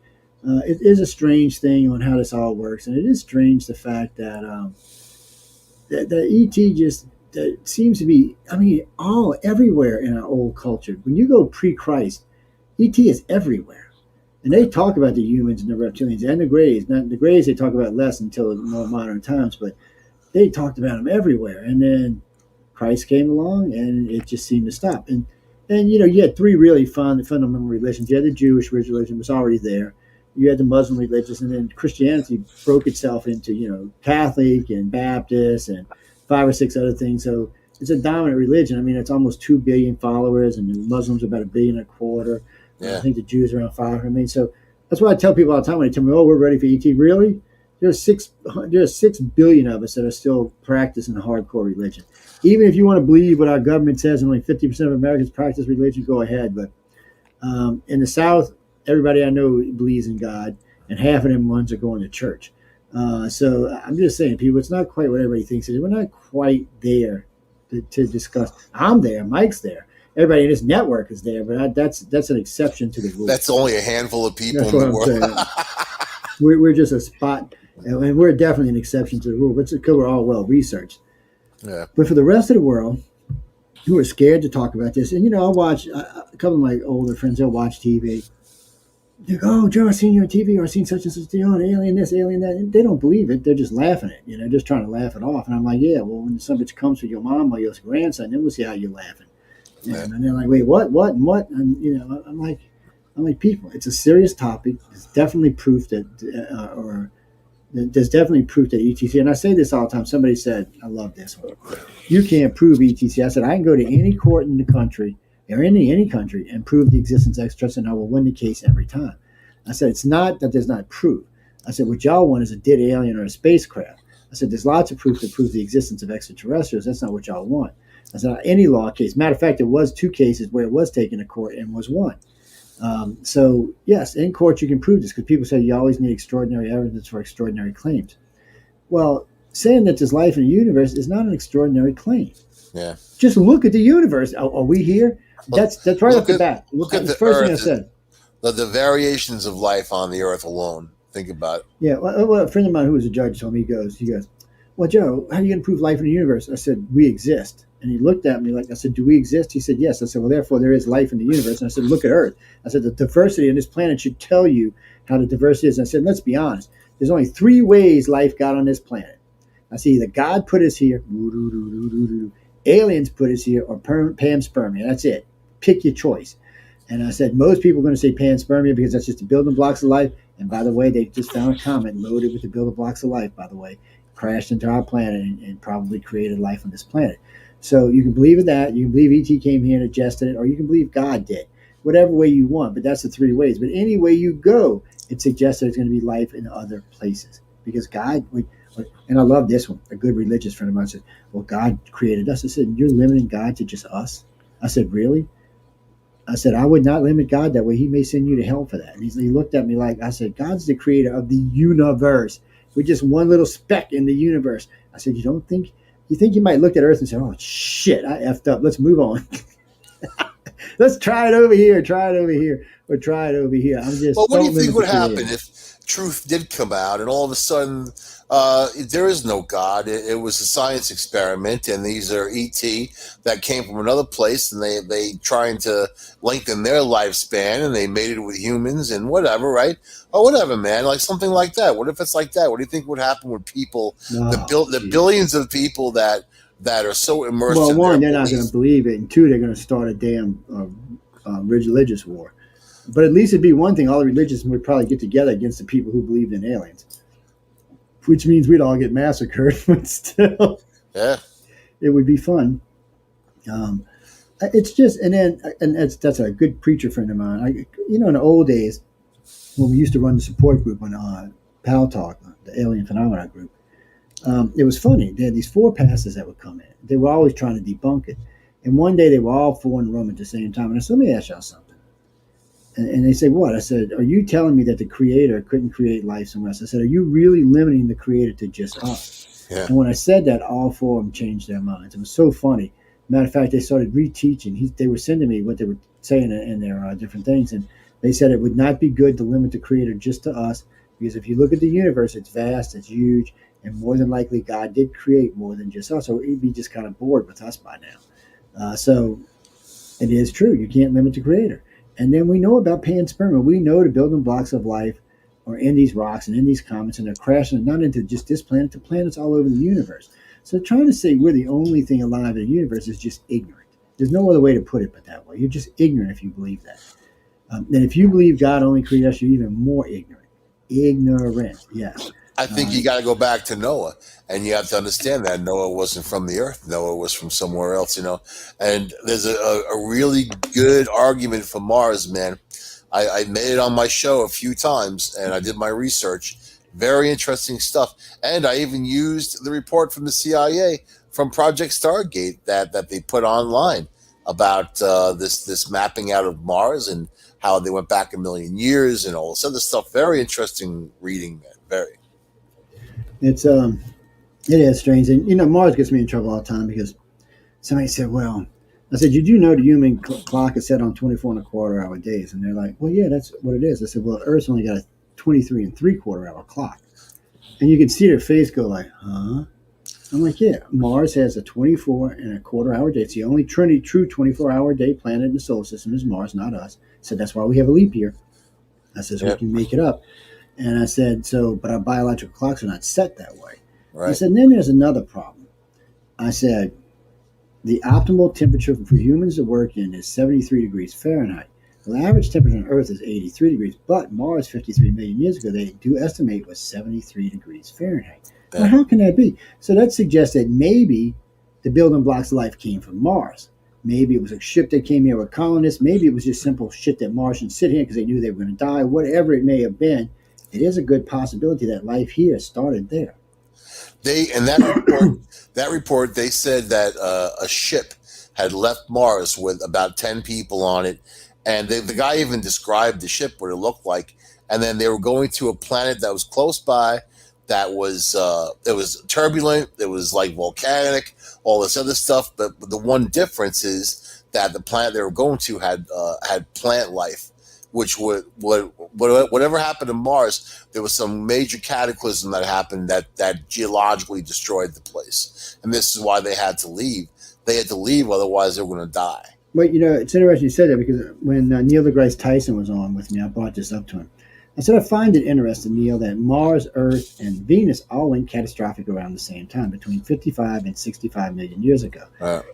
it is a strange thing on how this all works, and it is strange the fact that that ET just seems to be, everywhere in our old culture. When you go pre-Christ, ET is everywhere, and they talk about the humans and the reptilians and the Greys. Now, the Greys they talk about less until more modern times, but they talked about them everywhere. And then Christ came along, and it just seemed to stop. And you had three really fundamental religions. You had the Jewish religion was already there. You had the Muslim religions, and then Christianity broke itself into, Catholic and Baptist and 5 or 6 other things. So it's a dominant religion. It's almost 2 billion followers, and the Muslims are about 1.25 billion. Yeah. I think the Jews are around 500 million. So that's why I tell people all the time when they tell me, "Oh, we're ready for ET." Really? there's 6 billion of us that are still practicing hardcore religion. Even if you want to believe what our government says and only 50% of Americans practice religion, go ahead. But in the South, everybody I know believes in God, and half of them ones are going to church. So I'm just saying, people, it's not quite what everybody thinks it is. We're not quite there to discuss. I'm there. Mike's there. Everybody in this network is there, but that's an exception to the rule. That's only a handful of people That's in what the world. I'm saying. We're just a spot, and we're definitely an exception to the rule. But because we're all well researched. Yeah. But for the rest of the world, who are scared to talk about this, and I'll watch a couple of my older friends. They'll watch TV. They go, "Oh, Joe, I've seen you on TV, or I've seen such and such on alien this, alien that." And they don't believe it. They're just laughing at it. Just trying to laugh it off. And I'm like, yeah, well, when some bitch comes for your mom or your grandson, then we'll see how you're laughing. Yeah. And they're like, wait, what, and what? And I'm like, people, it's a serious topic. There's definitely proof that, there's definitely proof that ETC. And I say this all the time. Somebody said, I love this one. You can't prove ETC. I said, I can go to any court in the country or any country and prove the existence of extraterrestrials, and I will win the case every time. I said, it's not that there's not proof. I said, what y'all want is a dead alien or a spacecraft. I said, there's lots of proof that proves the existence of extraterrestrials. That's not what y'all want. I said, any law case. Matter of fact, there was 2 cases where it was taken to court and was won. So, yes, in court you can prove this, because people say you always need extraordinary evidence for extraordinary claims. Well, saying that there's life in the universe is not an extraordinary claim. Yeah. Just look at the universe. Are we here? That's right off the bat. Look at the first Earth, thing I said. The variations of life on the Earth alone. Think about it. Yeah. Well, a friend of mine who was a judge told me, he goes, well, Joe, how are you going to prove life in the universe? I said, we exist. And he looked at me like, I said, do we exist? He said, yes. I said, well, therefore there is life in the universe. And I said, look at Earth. I said, the diversity on this planet should tell you how the diversity is. And I said, let's be honest. There's only 3 ways life got on this planet. I see either God put us here, aliens put us here, or panspermia. That's it. Pick your choice. And I said, most people are going to say panspermia because that's just the building blocks of life. And by the way, they just found a comet loaded with the building blocks of life, by the way, crashed into our planet and probably created life on this planet. So you can believe in that. You can believe ET came here and adjusted it, or you can believe God did. Whatever way you want, but that's the 3 ways. But any way you go, it suggests there's going to be life in other places. Because God, and I love this one, a good religious friend of mine said, well, God created us. I said, you're limiting God to just us? I said, really? I said, I would not limit God that way. He may send you to hell for that. And he looked at me like, I said, God's the creator of the universe. We're just one little speck in the universe. I said, you think you might look at Earth and say, oh, shit, I effed up. Let's move on. Let's try it over here, or try it over here. I'm just. Well, what do you think would happen if truth did come out and all of a sudden there is no God? It was a science experiment, and these are ET that came from another place, and they trying to lengthen their lifespan, and they mated with humans and whatever, right? Or whatever, man, like something like that. What if it's like that? What do you think would happen with people, the billions of people that are so immersed? Well, in one, their they're not going to believe it, and 2, they're going to start a damn religious war. But at least it'd be one thing: all the religions would probably get together against the people who believed in aliens, which means we'd all get massacred. But still, yeah, it would be fun. It's just, and that's a good preacher friend of mine. In the old days when we used to run the support group on Pal Talk, the Alien Phenomena group. It was funny. They had these 4 pastors that would come in. They were always trying to debunk it. And one day they were all 4 in the room at the same time. And I said, let me ask y'all something. And they said, what? I said, are you telling me that the creator couldn't create life somewhere else? I said, are you really limiting the creator to just us? Yeah. And when I said that, all 4 of them changed their minds. It was so funny. Matter of fact, they started reteaching. They were sending me what they were saying in their different things. And they said it would not be good to limit the creator just to us. Because if you look at the universe, it's vast, it's huge. And more than likely, God did create more than just us. So he'd be just kind of bored with us by now. So it is true. You can't limit the creator. And then we know about panspermia. We know the building blocks of life are in these rocks and in these comets, and they're crashing not into just this planet, to planets all over the universe. So trying to say we're the only thing alive in the universe is just ignorant. There's no other way to put it but that way. You're just ignorant if you believe that. And if you believe God only created us, you're even more ignorant. Ignorant, yes. I think you got to go back to Noah, and you have to understand that Noah wasn't from the earth. Noah was from somewhere else, And there's a really good argument for Mars, man. I made it on my show a few times, and I did my research. Very interesting stuff. And I even used the report from the CIA from Project Stargate that they put online about this mapping out of Mars and how they went back a million years and all this other stuff. Very interesting reading, man. Very. It is strange. And, Mars gets me in trouble all the time because somebody said, well, I said, you do know the human clock is set on 24 and a quarter hour days. And they're like, well, yeah, that's what it is. I said, well, Earth's only got a 23 and 3/4 hour clock. And you can see their face go like, huh? I'm like, yeah, Mars has a 24 and a quarter hour day. It's the only true 24-hour day planet in the solar system is Mars, not us. I said, that's why we have a leap year. I said, we can make it up. And I said, but our biological clocks are not set that way. Right. I said, and then there's another problem. I said, the optimal temperature for humans to work in is 73 degrees Fahrenheit. The average temperature on Earth is 83 degrees, but Mars 53 million years ago, they do estimate was 73 degrees Fahrenheit. Now, how can that be? So that suggests that maybe the building blocks of life came from Mars. Maybe it was a ship that came here with colonists. Maybe it was just simple shit that Martians sit here because they knew they were going to die. Whatever it may have been, it is a good possibility that life here started there. That report, they said that a ship had left Mars with about 10 people on it, and the guy even described the ship, what it looked like, and then they were going to a planet that was close by, that was it was turbulent, it was like volcanic, all this other stuff, but the one difference is that the planet they were going to had plant life, which whatever happened to Mars, there was some major cataclysm that happened that geologically destroyed the place. And this is why they had to leave. They had to leave, otherwise they were going to die. Well, it's interesting you said that because when Neil deGrasse Tyson was on with me, I brought this up to him. I said, I find it interesting, Neil, that Mars, Earth, and Venus all went catastrophic around the same time, between 55 and 65 million years ago.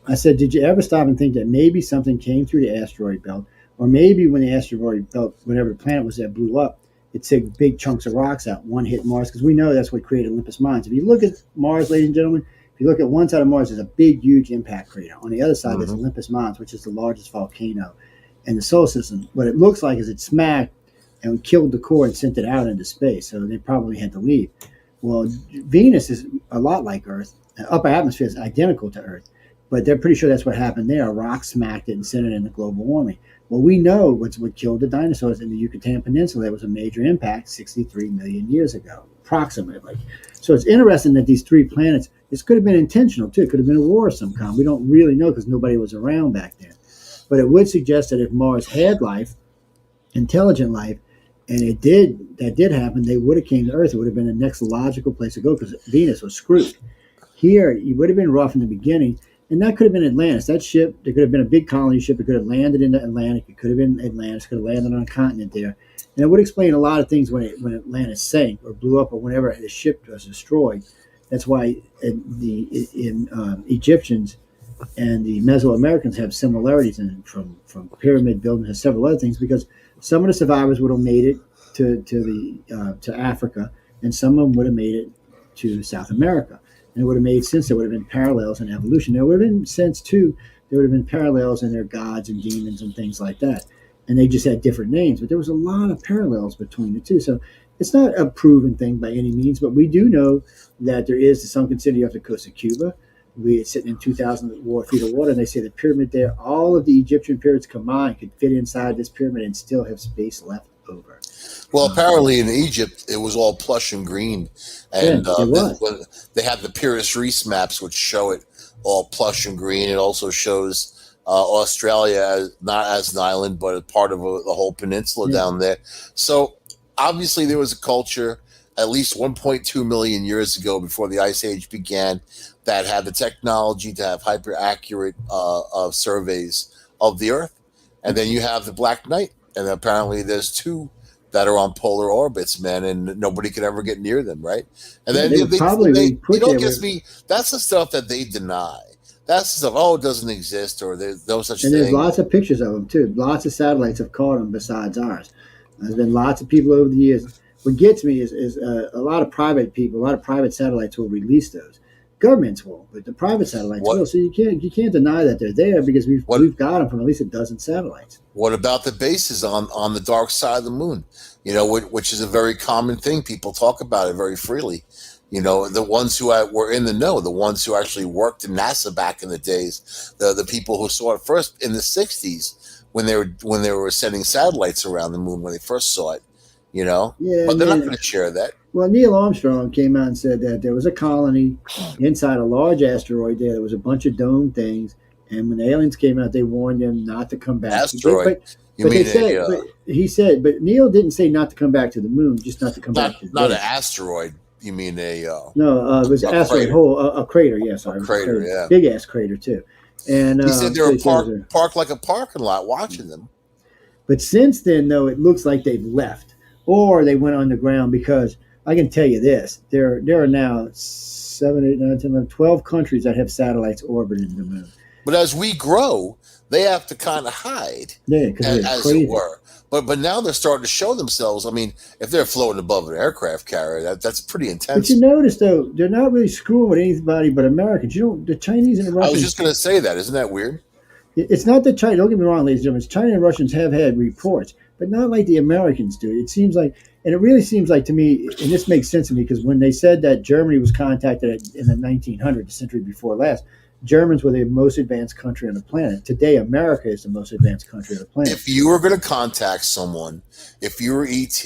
I said, did you ever stop and think that maybe something came through the asteroid belt? Or maybe when the asteroid belt, whenever the planet was that blew up, it took big chunks of rocks out. One hit Mars, because we know that's what created Olympus Mons. If you look at Mars, ladies and gentlemen, if you look at one side of Mars, there's a big, huge impact crater. On the other side, there's Olympus Mons, which is the largest volcano in the solar system. What it looks like is it smacked and killed the core and sent it out into space. So they probably had to leave. Well, Venus is a lot like Earth. The upper atmosphere is identical to Earth. But they're pretty sure that's what happened there. A rock smacked it and sent it into global warming. Well, we know what killed the dinosaurs in the Yucatan Peninsula. There was a major impact 63 million years ago, approximately. So it's interesting that these three planets, this could have been intentional too. It could have been a war of some kind. We don't really know because nobody was around back then. But it would suggest that if Mars had life, intelligent life, and that did happen, they would have came to Earth. It would have been the next logical place to go because Venus was screwed. Here, it would have been rough in the beginning. And that could have been Atlantis. That ship, there could have been a big colony ship. It could have landed in the Atlantic. It could have been Atlantis. It could have landed on a continent there. And it would explain a lot of things when Atlantis sank or blew up or whenever the ship was destroyed. That's why the Egyptians and the Mesoamericans have similarities from pyramid building to several other things, because some of the survivors would have made it to Africa, and some of them would have made it to South America. And it would have made sense. There would have been parallels in evolution. There would have been sense, too. There would have been parallels in their gods and demons and things like that. And they just had different names. But there was a lot of parallels between the two. So it's not a proven thing by any means. But we do know that there is the sunken city off the coast of Cuba. We're sitting in 2,000 feet of water. And they say the pyramid there, all of the Egyptian pyramids combined could fit inside this pyramid and still have space left over. Well, apparently in Egypt, it was all plush and green. And they have the Pyrrhus Reis maps, which show it all plush and green. It also shows Australia not as an island, but as part of the whole peninsula down there. So obviously there was a culture at least 1.2 million years ago, before the Ice Age began, that had the technology to have hyper accurate surveys of the Earth. And then you have the Black Knight. And apparently there's two that are on polar orbits, man, and nobody can ever get near them, right? And then that's the stuff that they deny. That's the stuff, it doesn't exist, or there's no such thing. And there's lots of pictures of them, too. Lots of satellites have caught them besides ours. There's been lots of people over the years. What gets me is a lot of private people, a lot of private satellites will release those. Governments won't, but the private satellites will. So you can't deny that they're there because we've got them from at least a dozen satellites. What about the bases on the dark side of the moon? Which is a very common thing. People talk about it very freely. The ones who were in the know, the ones who actually worked in NASA back in the days, the people who saw it first in the 60s when they were sending satellites around the moon when they first saw it. Yeah, but they're not going to share that. Well, Neil Armstrong came out and said that there was a colony inside a large asteroid there. There was a bunch of dome things. And when the aliens came out, they warned them not to come back. Asteroid? He said, but Neil didn't say not to come back to the moon, just not to come back to the Not an asteroid. You mean no, it was an asteroid hole, a crater, yes. A crater, yeah. Big-ass crater, too. And he said they were parked like a parking lot watching them. But since then, though, it looks like they've left. Or they went underground because I can tell you this. There are now 7, 8, 9, 10, 11, 12 countries that have satellites orbiting the moon. But as we grow, they have to kind of hide, as it were. But now they're starting to show themselves. I mean, if they're floating above an aircraft carrier, that's pretty intense. But you notice, though, they're not really screwing with anybody but Americans. The Chinese and the Russians. I was just going to say that. Isn't that weird? It's not that China. Don't get me wrong, ladies and gentlemen. China and Russians have had reports, but not like the Americans do. It seems like, and it really seems like to me, and this makes sense to me, because when they said that Germany was contacted in the 1900s, the century before last, Germans were the most advanced country on the planet. Today, America is the most advanced country on the planet. If you were going to contact someone, if you were ET,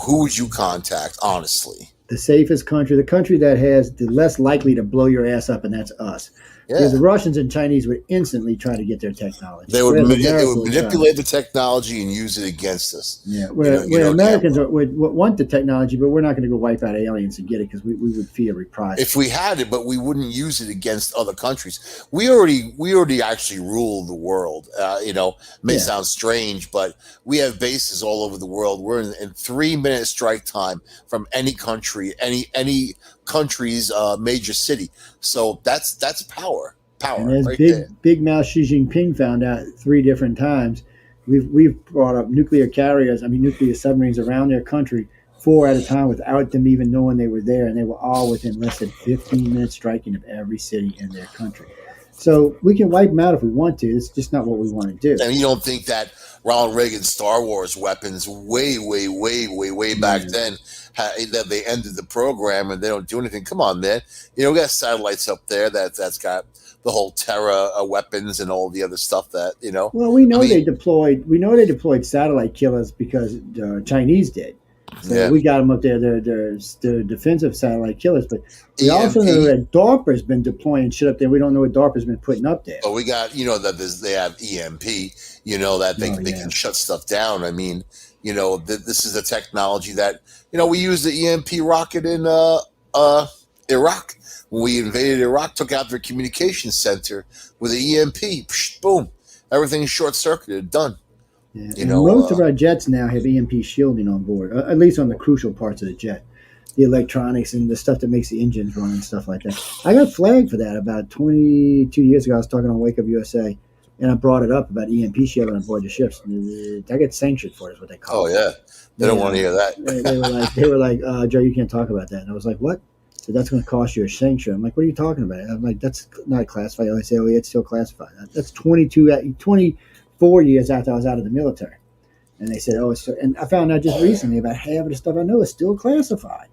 who would you contact, honestly? The safest country, the country that has the less likely to blow your ass up, and that's us. Yeah. Because the Russians and Chinese would instantly try to get their technology. They would manipulate the technology and use it against us. Yeah, where Americans would want the technology, but we're not going to go wipe out aliens and get it because we would fear reprisal. If we had it, but we wouldn't use it against other countries. We already actually rule the world. May sound strange, but we have bases all over the world. We're in 3-minute strike time from any country, any country's major city. So that's power. And as right big mouth Xi Jinping found out 3 different times, we've brought up nuclear submarines around their country 4 at a time without them even knowing they were there, and they were all within less than 15 minutes striking of every city in their country. So we can wipe them out if we want to. It's just not what we want to do. And you don't think that Ronald Reagan's Star Wars weapons way back then, that they ended the program and they don't do anything? Come on, man. We got satellites up there that's got the whole Terra weapons and all the other stuff that, Well, they deployed satellite killers because the Chinese did. So we got them up there. They're defensive satellite killers, but we also know that DARPA has been deploying shit up there. We don't know what DARPA has been putting up there. But we got, that they have EMP, that they can shut stuff down. I mean, this is a technology that, we used the EMP rocket in Iraq. When we invaded Iraq, took out their communications center with an EMP. Psh, boom. Everything's short-circuited, done. Yeah. Most of our jets now have EMP shielding on board, at least on the crucial parts of the jet. The electronics and the stuff that makes the engines run and stuff like that. I got flagged for that about 22 years ago. I was talking on Wake Up USA, and I brought it up about EMP shielding on board the ships. I get sanctioned for it, is what they call it. Oh, yeah. They don't want to hear that. They were like, Joe, you can't talk about that. And I was like, what? So that's going to cost you a sanction. I'm like, what are you talking about? I'm like, that's not classified. I say, oh, yeah, it's still classified. That's 24 years after I was out of the military. And they said, and I found out just recently about half of the stuff I know is still classified.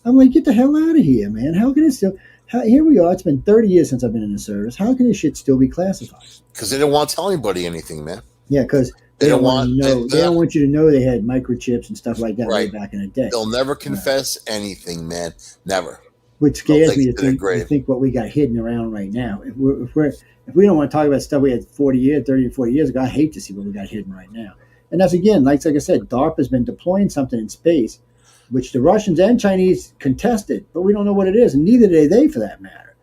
I'm like, get the hell out of here, man. How can it still, here we are. It's been 30 years since I've been in the service. How can this shit still be classified? Because they don't want to tell anybody anything, man. Yeah, because they don't want you to know they had microchips and stuff like that way back in the day. They'll never confess anything, man. Never. Which scares me to think what we got hidden around right now. If we don't want to talk about stuff we had 30 or 40 years ago, I hate to see what we got hidden right now. And that's, again, like I said, DARPA has been deploying something in space, which the Russians and Chinese contested, but we don't know what it is, and neither did they, for that matter.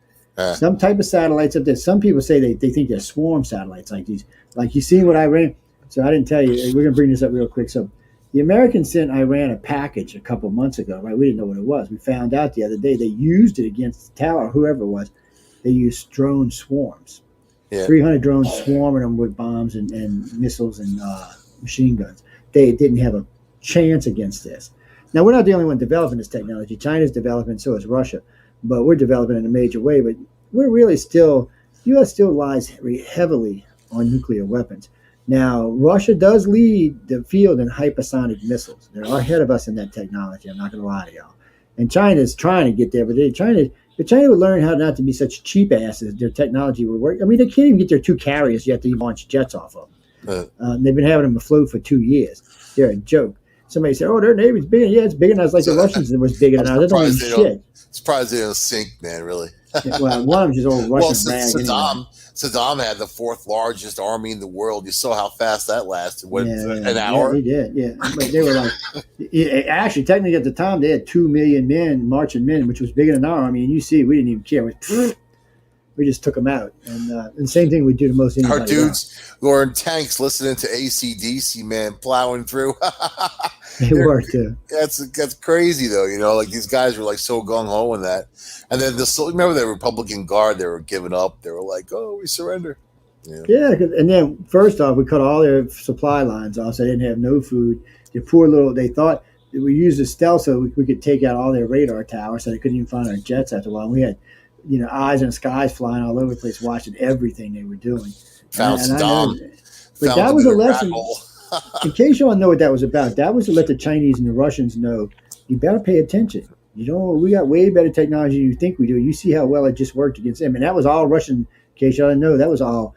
Some type of satellites up there. Some people say they think they're swarm satellites like these. Like, you seen what Iran... So I didn't tell you. We're going to bring this up real quick. So the Americans sent Iran a package a couple months ago, right? We didn't know what it was. We found out the other day they used it against Tower, whoever it was. They used drone swarms. 300 drones swarming them with bombs and missiles and machine guns. They didn't have a chance against this. Now, we're not the only one developing this technology. China's developing, so is Russia. but we're developing in a major way. But we're really still, U.S. still relies heavily on nuclear weapons. Now, Russia does lead the field in hypersonic missiles. They're ahead of us in that technology. I'm not going to lie to y'all. And China's trying to get there, but China would learn how not to be such cheap asses. Their technology would work. I mean, they can't even get their 2 carriers yet to launch jets off of them. They've been having them afloat for 2 years. They're a joke. Somebody said, "Oh, their Navy's bigger." Yeah, it's bigger than us. Like the Russians was bigger than us. They don't even shit. Surprised they don't sink, man. Really. Yeah, well, one of them just old Russian rag. Saddam had the 4th largest army in the world. You saw how fast that lasted. An Yeah, hour? he did. Yeah, but they were like, actually, technically at the time they had 2 million men, marching men, which was bigger than our army. And you see, we didn't even care. We just took them out. And the same thing we do to most anybody. Our dudes who are in tanks listening to AC/DC, man, plowing through. They were too. That's crazy though. You know, like these guys were like so gung ho in that. And then remember the Republican Guard, they were giving up. They were like, "Oh, we surrender." Yeah, and then first off, we cut all their supply lines off, so they didn't have no food. They thought that we used a stealth so we could take out all their radar towers, so they couldn't even find our jets after a while. And we had, eyes in the skies flying all over the place, watching everything they were doing. Found Saddam. But that was a lesson. In case you all know what that was about, that was to let the Chinese and the Russians know, you better pay attention. We got way better technology than you think we do. You see how well it just worked against them. And that was all Russian, in case y'all didn't know, that was all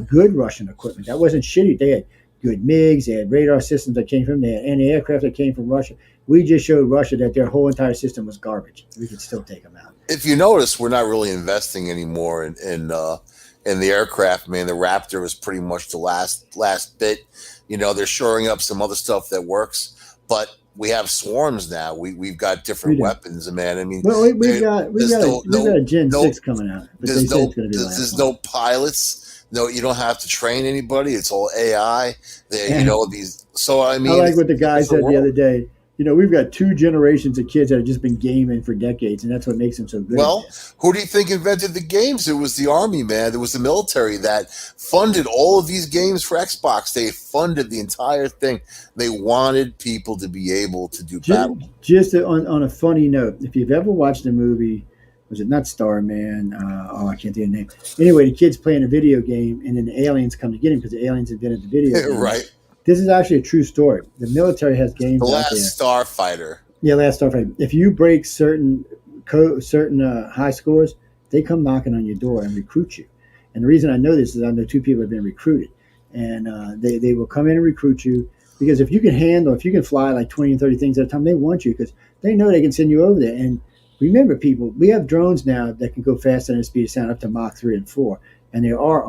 good Russian equipment. That wasn't shitty. They had good MiGs, they had radar systems that came from, they had anti-aircraft that came from Russia. We just showed Russia that their whole entire system was garbage. We could still take them out. If you notice, we're not really investing anymore in the aircraft. Man, the Raptor was pretty much the last bit. They're shoring up some other stuff that works, but we have swarms now. We've got different weapons, man. I mean, well, we got a Gen 6 coming out. But there's no pilots. No, you don't have to train anybody. It's all AI. These. So I mean, I like what the guy said the other day. We've got 2 generations of kids that have just been gaming for decades, and that's what makes them so good. Well, who do you think invented the games? It was the Army, man. It was the military that funded all of these games for Xbox. They funded the entire thing. They wanted people to be able to do battle. Just on a funny note, if you've ever watched the movie, was it not Starman? I can't think of the name. Anyway, the kid's playing a video game, and then the aliens come to get him because the aliens invented the video game. Right. This is actually a true story. The military has games out there. Last Starfighter. Yeah, Last Starfighter. If you break certain high scores, they come knocking on your door and recruit you. And the reason I know this is I know 2 people have been recruited. And they will come in and recruit you because if you can fly like 20 and 30 things at a time, they want you because they know they can send you over there. And remember, people, we have drones now that can go faster than the speed of sound up to Mach 3 and 4. And they are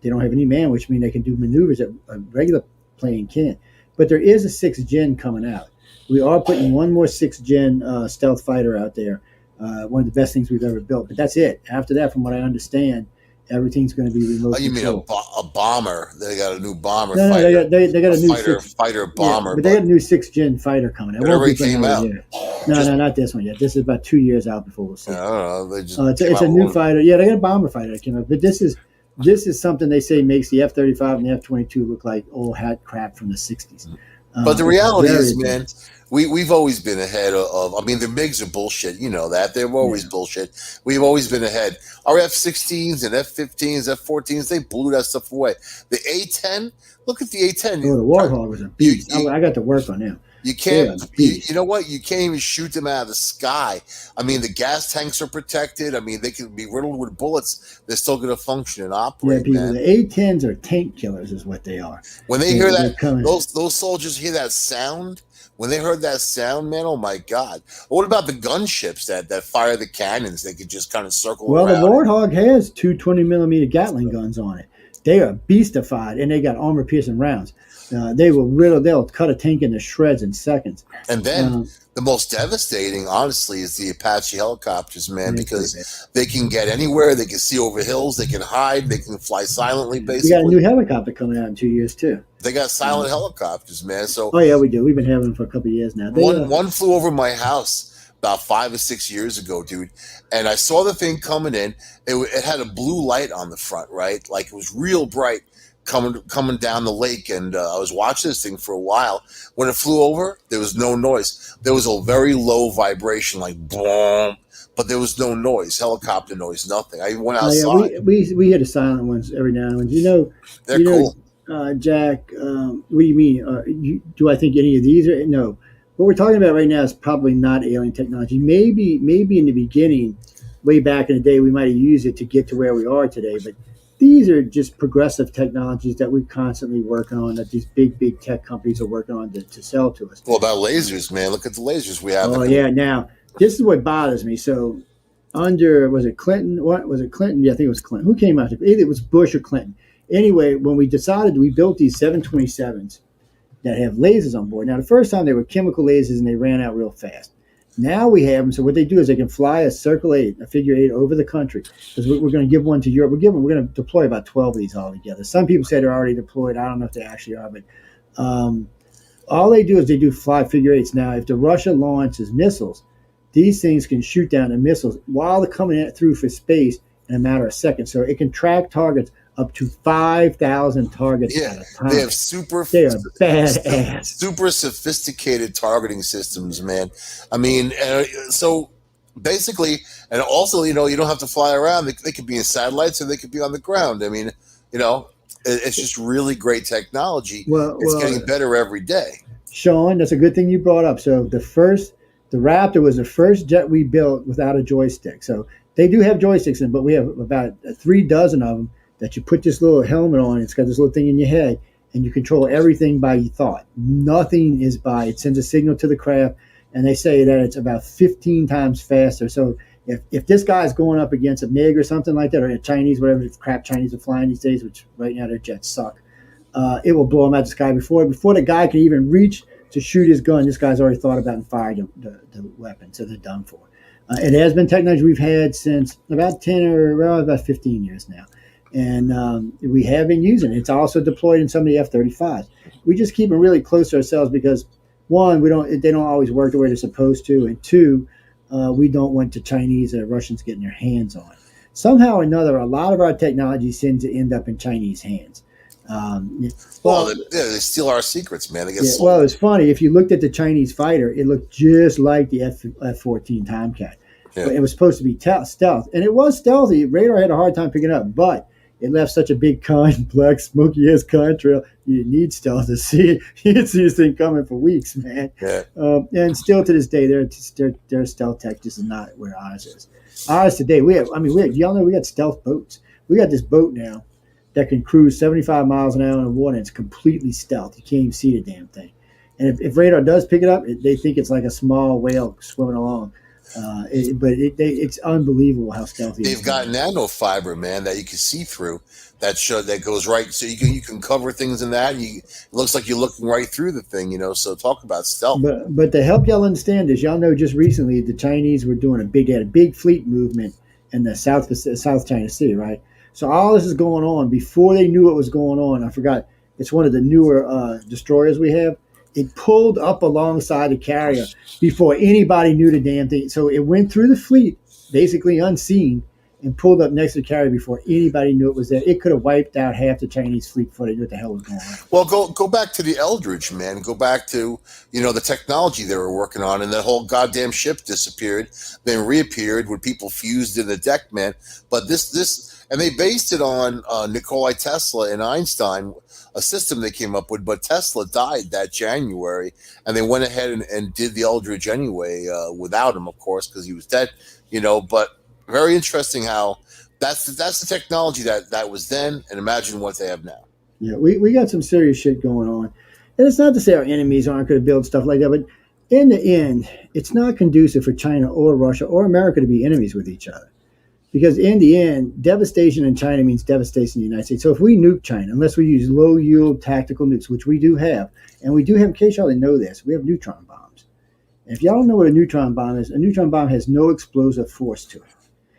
they don't have any man, which means they can do maneuvers that a regular plane can. But there is a 6th gen coming out. We are putting one more 6th gen stealth fighter out there. One of the best things we've ever built. But that's it. After that, from what I understand, everything's going to be remote. Oh, you mean a bomber? They got a new bomber fighter. No, they got a new fighter bomber. Yeah, but they got a new 6th gen fighter coming out. It already came out. No, not this one yet. This is about 2 years out before we'll see. I don't know. It's a new fighter. Yeah, they got a bomber fighter that came out. But this is something they say makes the F-35 and the F-22 look like old hat crap from the 60s. But the reality is, man, we've always been ahead of. I mean, the MiGs are bullshit. You know that. They're always bullshit. We've always been ahead. Our F-16s and F-15s, F-14s, they blew that stuff away. The A-10, look at the A-10. Oh, the Warthog was a beast. I got to work on them. You can't, you know what? You can't even shoot them out of the sky. I mean, the gas tanks are protected. I mean, they can be riddled with bullets. They're still going to function and operate. Yeah, people, the A-10s are tank killers is what they are. When they hear that, those soldiers hear that sound. When they heard that sound, man, oh my God. What about the gunships that fire the cannons? They could just kind of circle around. Well, the Warthog has 2 20-millimeter Gatling guns on it. They are beastified, and they got armor-piercing rounds. They'll cut a tank into shreds in seconds. And then the most devastating, honestly, is the Apache helicopters, man, because they can get anywhere. They can see over hills. They can hide. They can fly silently, basically. We got a new helicopter coming out in 2 years, too. They got silent helicopters, man. So, oh, yeah, we do. We've been having them for a couple of years now. One flew over my house about 5 or 6 years ago, dude. And I saw the thing coming in. It had a blue light on the front, right? Like it was real bright. coming down the lake, and I was watching this thing for a while. When it flew over, there was no noise. There was a very low vibration, like boom, but there was no noise, helicopter noise, nothing. I went outside. We hear the silent ones every now and then. They're cool. Jack, what do you mean? Do I think any of these are? No. What we're talking about right now is probably not alien technology. Maybe in the beginning, way back in the day, we might have used it to get to where we are today, but these are just progressive technologies that we're constantly working on, that these big tech companies are working on to sell to us. Well, about lasers, man. Look at the lasers we have. Oh, yeah. Now, this is what bothers me. So was it Clinton? What was it, Clinton? Yeah, I think it was Clinton. Who came out? Either it was Bush or Clinton. Anyway, when we decided, we built these 727s that have lasers on board. Now, the first time they were chemical lasers and they ran out real fast. Now we have them. So what they do is they can fly a circle 8, a figure 8 over the country. Because we're going to give one to Europe. We're going to deploy about 12 of these all together. Some people say they're already deployed. I don't know if they actually are, but all they do is they do fly figure 8s. Now, if the Russia launches missiles, these things can shoot down the missiles while they're coming through for space in a matter of seconds. So it can track targets up to 5,000 targets at a time. They are badass. Super sophisticated targeting systems, man. I mean, so basically, and also, you don't have to fly around. They could be in satellites or they could be on the ground. I mean, it's just really great technology. It's getting better every day. Sean, that's a good thing you brought up. So the Raptor was the first jet we built without a joystick. So they do have joysticks in, but we have about 3 dozen of them that you put this little helmet on. It's got this little thing in your head, and you control everything by your thought. Nothing is by. It sends a signal to the craft, and they say that it's about 15 times faster. So if this guy's going up against a MiG or something like that, or a Chinese, whatever crap Chinese are flying these days, which right now their jets suck, it will blow them out the sky before the guy can even reach to shoot his gun. This guy's already thought about and fired the weapon, so they're done for. It has been technology we've had since about 15 years now. And we have been using it. It's also deployed in some of the F-35s. We just keep them really close to ourselves because, one, they don't always work the way they're supposed to, and two, we don't want the Chinese or Russians getting their hands on it. Somehow or another, a lot of our technology seems to end up in Chinese hands. They steal our secrets, man. They get sold. Well, it's funny. If you looked at the Chinese fighter, it looked just like the F-14 Tomcat. Yeah. But it was supposed to be stealth, and it was stealthy. Radar had a hard time picking it up, but it left such a big black smoky-ass contrail. You didn't need stealth to see it. You didn't see this thing coming for weeks, man. Yeah. And still to this day, their stealth tech just is not where ours is. Ours today, y'all know we got stealth boats. We got this boat now that can cruise 75 miles an hour in the water, and it's completely stealth. You can't even see the damn thing. And if radar does pick it up, they think it's like a small whale swimming along. It's unbelievable how stealthy they've got nanofiber, man, that you can see through. That goes right, so you can cover things in that. And it looks like you're looking right through the thing, So talk about stealth. But to help y'all understand this, y'all know just recently the Chinese were doing they had a big fleet movement in the South China Sea, right? So all this is going on before they knew what was going on. I forgot. It's one of the newer destroyers we have. It pulled up alongside the carrier before anybody knew the damn thing. So it went through the fleet, basically unseen, and pulled up next to the carrier before anybody knew it was there. It could have wiped out half the Chinese fleet before they knew what the hell was going on. Well, go back to the Eldridge, man. Go back to, the technology they were working on, and that whole goddamn ship disappeared, then reappeared when people fused in the deck, man. But this, and they based it on Nikola Tesla and Einstein, a system they came up with, but Tesla died that January, and they went ahead and did the Eldridge anyway, without him, of course, because he was dead, but very interesting how that's the technology that was then, and imagine what they have now. Yeah, we got some serious shit going on. And it's not to say our enemies aren't going to build stuff like that, but in the end, it's not conducive for China or Russia or America to be enemies with each other. Because in the end, devastation in China means devastation in the United States. So if we nuke China, unless we use low-yield tactical nukes, which we do have, and we do have, in case y'all didn't know this, we have neutron bombs. And if y'all don't know what a neutron bomb is, a neutron bomb has no explosive force to it.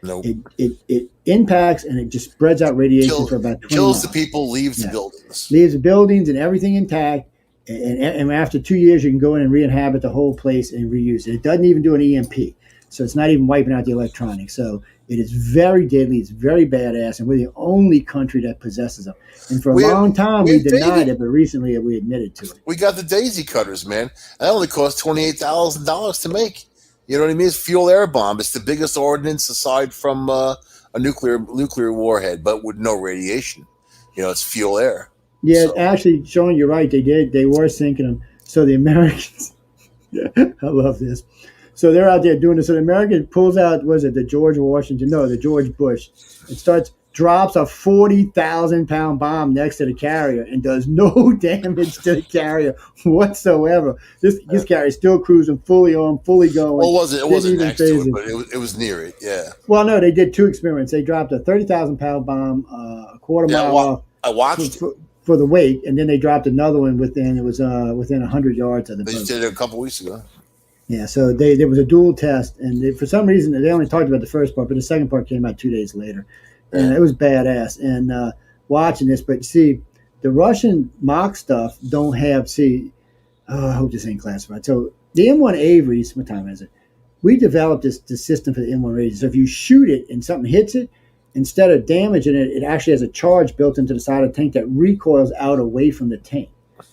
Nope. It impacts and it just spreads out radiation for about 20 kills miles. The people, leaves the buildings. Leaves the buildings and everything intact. And after 2 years, you can go in and re-inhabit the whole place and reuse it. It doesn't even do an EMP. So it's not even wiping out the electronics. So It is very deadly. It's very badass, and we're the only country that possesses them. And for a long time, we denied it, but recently we admitted to it. We got the daisy cutters, man. That only cost $28,000 to make. You know what I mean? It's fuel air bomb. It's the biggest ordnance aside from a nuclear warhead, but with no radiation. You know, it's fuel air. Yeah, so. Actually, Sean, you're right. They were sinking them. So the Americans, I love this. So they're out there doing this. So the American pulls out, was it the George Washington? No, the George Bush. It drops a 40,000-pound bomb next to the carrier and does no damage to the carrier whatsoever. This carrier is still cruising, fully on, fully going. Well, it wasn't next to it, but it was near it, yeah. Well, no, they did two experiments. They dropped a 30,000-pound bomb a quarter mile off. I watched it. For the weight, and then they dropped another one within 100 yards of the boat. They did it a couple weeks ago. Yeah, so there was a dual test, and for some reason they only talked about the first part, but the second part came out 2 days later, and it was badass. And watching this, but see, the Russian mock stuff don't have. I hope this ain't classified. So the M1 Averys, what time is it? We developed this system for the M1 Averys. So if you shoot it and something hits it, instead of damaging it, it actually has a charge built into the side of the tank that recoils out away from the tank.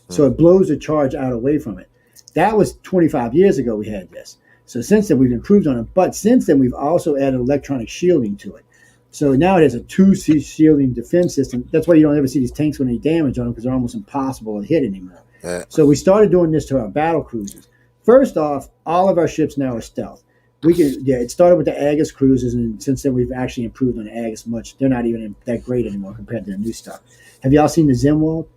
So it blows the charge out away from it. That was 25 years ago we had this. So since then, we've improved on it. But since then, we've also added electronic shielding to it. So now it has a 2C shielding defense system. That's why you don't ever see these tanks with any damage on them, because they're almost impossible to hit anymore. Yeah. So we started doing this to our battle cruisers. First off, all of our ships now are stealth. It started with the Agus cruisers, and since then we've actually improved on the Agus much. They're not even that great anymore compared to the new stuff. Have y'all seen the Zimwalt?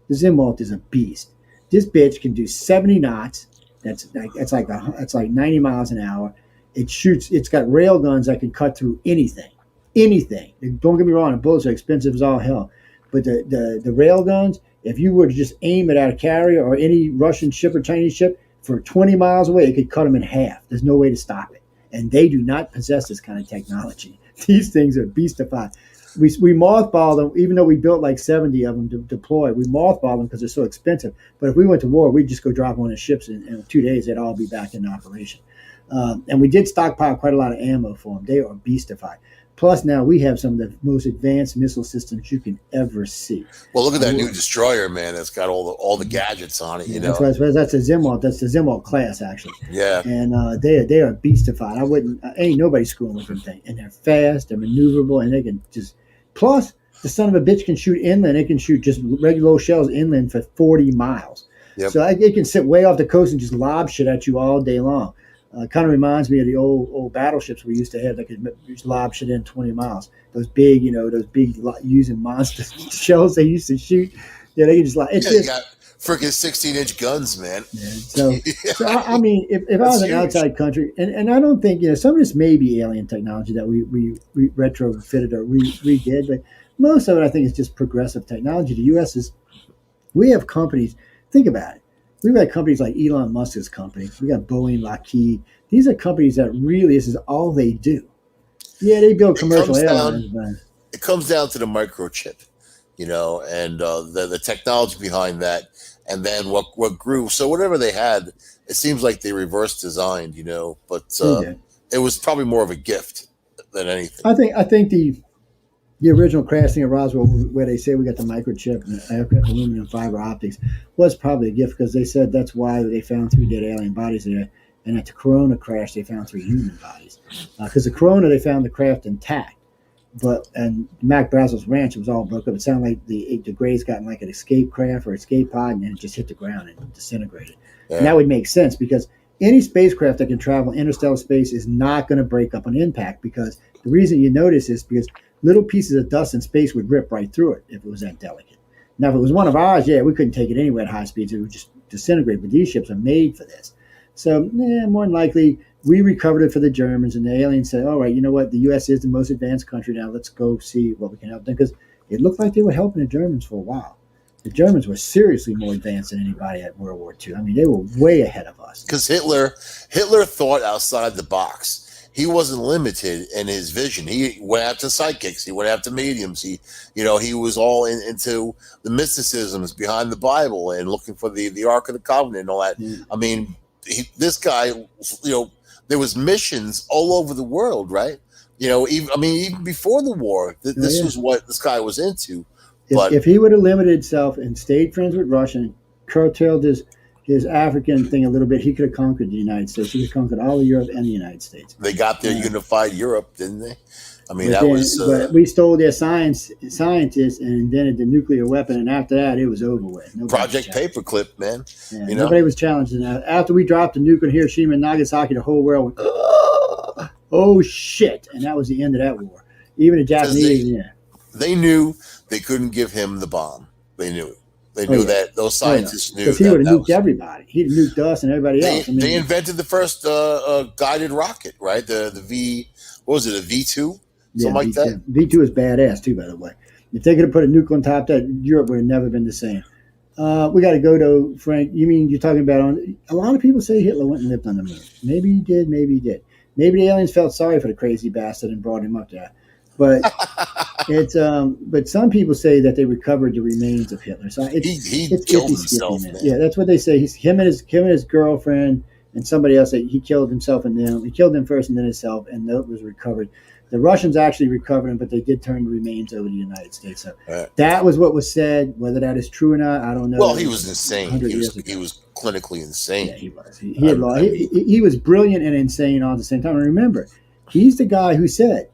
The Zimwalt is a beast. This bitch can do 70 knots. That's like 90 miles an hour. It shoots. It's got rail guns that can cut through anything. Anything. Don't get me wrong. The bullets are expensive as all hell, but the rail guns, if you were to just aim it at a carrier or any Russian ship or Chinese ship for 20 miles away, it could cut them in half. There's no way to stop it. And they do not possess this kind of technology. These things are beastified. We mothball them, even though we built like 70 of them to deploy. We mothball them because they're so expensive. But if we went to war, we'd just go drop them on the ships, and in 2 days, they'd all be back in operation. And we did stockpile quite a lot of ammo for them. They are beastified. Plus, now we have some of the most advanced missile systems you can ever see. Well, look at that new destroyer, man. That's got all the gadgets on it. You know, that's the Zimwalt. That's the Zimwalt class, actually. Yeah. And they are beastified. Ain't nobody screwing with them thing. And they're fast, they're maneuverable, and they can just. Plus, the son of a bitch can shoot inland. It can shoot just regular old shells inland for 40 miles. Yep. So it can sit way off the coast and just lob shit at you all day long. Kind of reminds me of the old battleships we used to have that could just lob shit in 20 miles. Those big using monster shells they used to shoot. Yeah, they can just lob. You got freaking 16-inch guns, man. Yeah, so I mean, if I was an outside country, and I don't think, some of this may be alien technology that we retrofitted or redid, but most of it I think is just progressive technology. The U.S. we have companies. Think about it. We've got companies like Elon Musk's company. We got Boeing, Lockheed. These are companies that really, this is all they do. Yeah, they build commercial airlines. It comes down to the microchip, and the technology behind that, and then what grew. So whatever they had, it seems like they reverse designed, but it was probably more of a gift than anything. I think the original crashing at Roswell, where they say we got the microchip and aluminum fiber optics, was probably a gift, because they said that's why they found 3 dead alien bodies there. And at the Corona crash, they found 3 human bodies. Because the Corona, they found the craft intact. And Mac Brazel's ranch, it was all broke up. It sounded like the Greys got in like an escape craft or escape pod, and then it just hit the ground and disintegrated. Yeah. And that would make sense, because any spacecraft that can travel interstellar space is not going to break up on impact, because the reason you notice is because little pieces of dust in space would rip right through it if it was that delicate. Now, if it was one of ours, we couldn't take it anywhere at high speeds. It would just disintegrate. But these ships are made for this. So, more than likely, we recovered it for the Germans, and the aliens said, all right, you know what? The U.S. is the most advanced country now. Let's go see what we can help them. Because it looked like they were helping the Germans for a while. The Germans were seriously more advanced than anybody at World War II. I mean, they were way ahead of us. Because Hitler thought outside the box. He wasn't limited in his vision. He went after psychics. He went after mediums. He was all into the mysticisms behind the Bible and looking for the Ark of the Covenant and all that. Mm. I mean, this guy, there was missions all over the world, right? Even before the war, this was what this guy was into. But if he would have limited himself and stayed friends with Russia and curtailed his African thing a little bit, he could have conquered the United States. He could have conquered all of Europe and the United States. They got their unified Europe, didn't they? But we stole their scientists and invented the nuclear weapon, and after that, it was over with. Project Paperclip, man. Yeah, nobody was challenging that. After we dropped the nuke on Hiroshima and Nagasaki, the whole world went, oh shit, and that was the end of that war. Even the Japanese, they knew they couldn't give him the bomb. They knew it. They knew that those scientists knew because he would have nuked everybody. He'd nuked us and everybody else. They invented the first guided rocket, right? The V. What was it? A V2, something like that. V2 is badass too, by the way. If they could have put a nuke on top of that, Europe would have never been the same. We got to go to Frank. You mean you're talking about a lot of people say Hitler went and lived on the moon. Maybe he did. Maybe he did. Maybe the aliens felt sorry for the crazy bastard and brought him up there. But but some people say that they recovered the remains of Hitler. So he killed himself. Man. Yeah, that's what they say. Him and his girlfriend and somebody else. He killed himself and them. He killed them first and then himself, and that was recovered. The Russians actually recovered him, but they did turn the remains over to the United States. So that was what was said. Whether that is true or not, I don't know. Well, he was insane. He was clinically insane. Yeah, he was. He was brilliant and insane all at the same time. And remember, he's the guy who said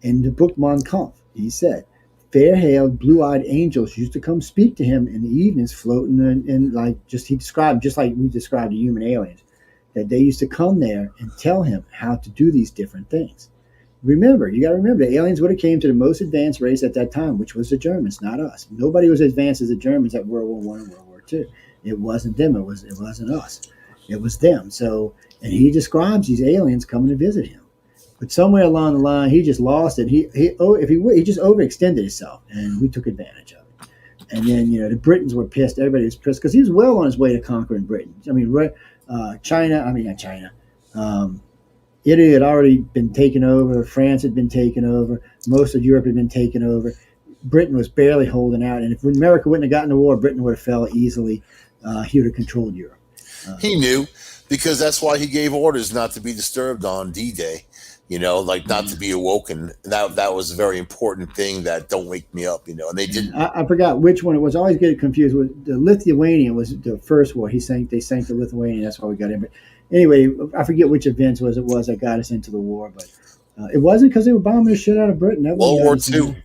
in the book Mein Kampf, he said, fair-haired, blue-eyed angels used to come speak to him in the evenings, floating in he described, just like we described the human aliens, that they used to come there and tell him how to do these different things. Remember, you got to remember, the aliens would have came to the most advanced race at that time, which was the Germans, not us. Nobody was as advanced as the Germans at World War I and World War II. It wasn't them. It wasn't us. It was them. So, and he describes these aliens coming to visit him. But somewhere along the line, he just lost it. He just overextended himself, and we took advantage of it. And then, the Britons were pissed. Everybody was pissed because he was well on his way to conquering Britain. I mean, not China. Italy had already been taken over. France had been taken over. Most of Europe had been taken over. Britain was barely holding out. And if America wouldn't have gotten the war, Britain would have fell easily. He would have controlled Europe. He knew, because that's why he gave orders not to be disturbed on D-Day. Not to be awoken. That was a very important thing, that don't wake me up, and they didn't. I forgot which one it was. I always get confused with the Lithuanian was the first war. They sank the Lithuanian. That's why we got in. But anyway, I forget which events it was that got us into the war. But it wasn't because they were bombing the shit out of Britain. That World War II.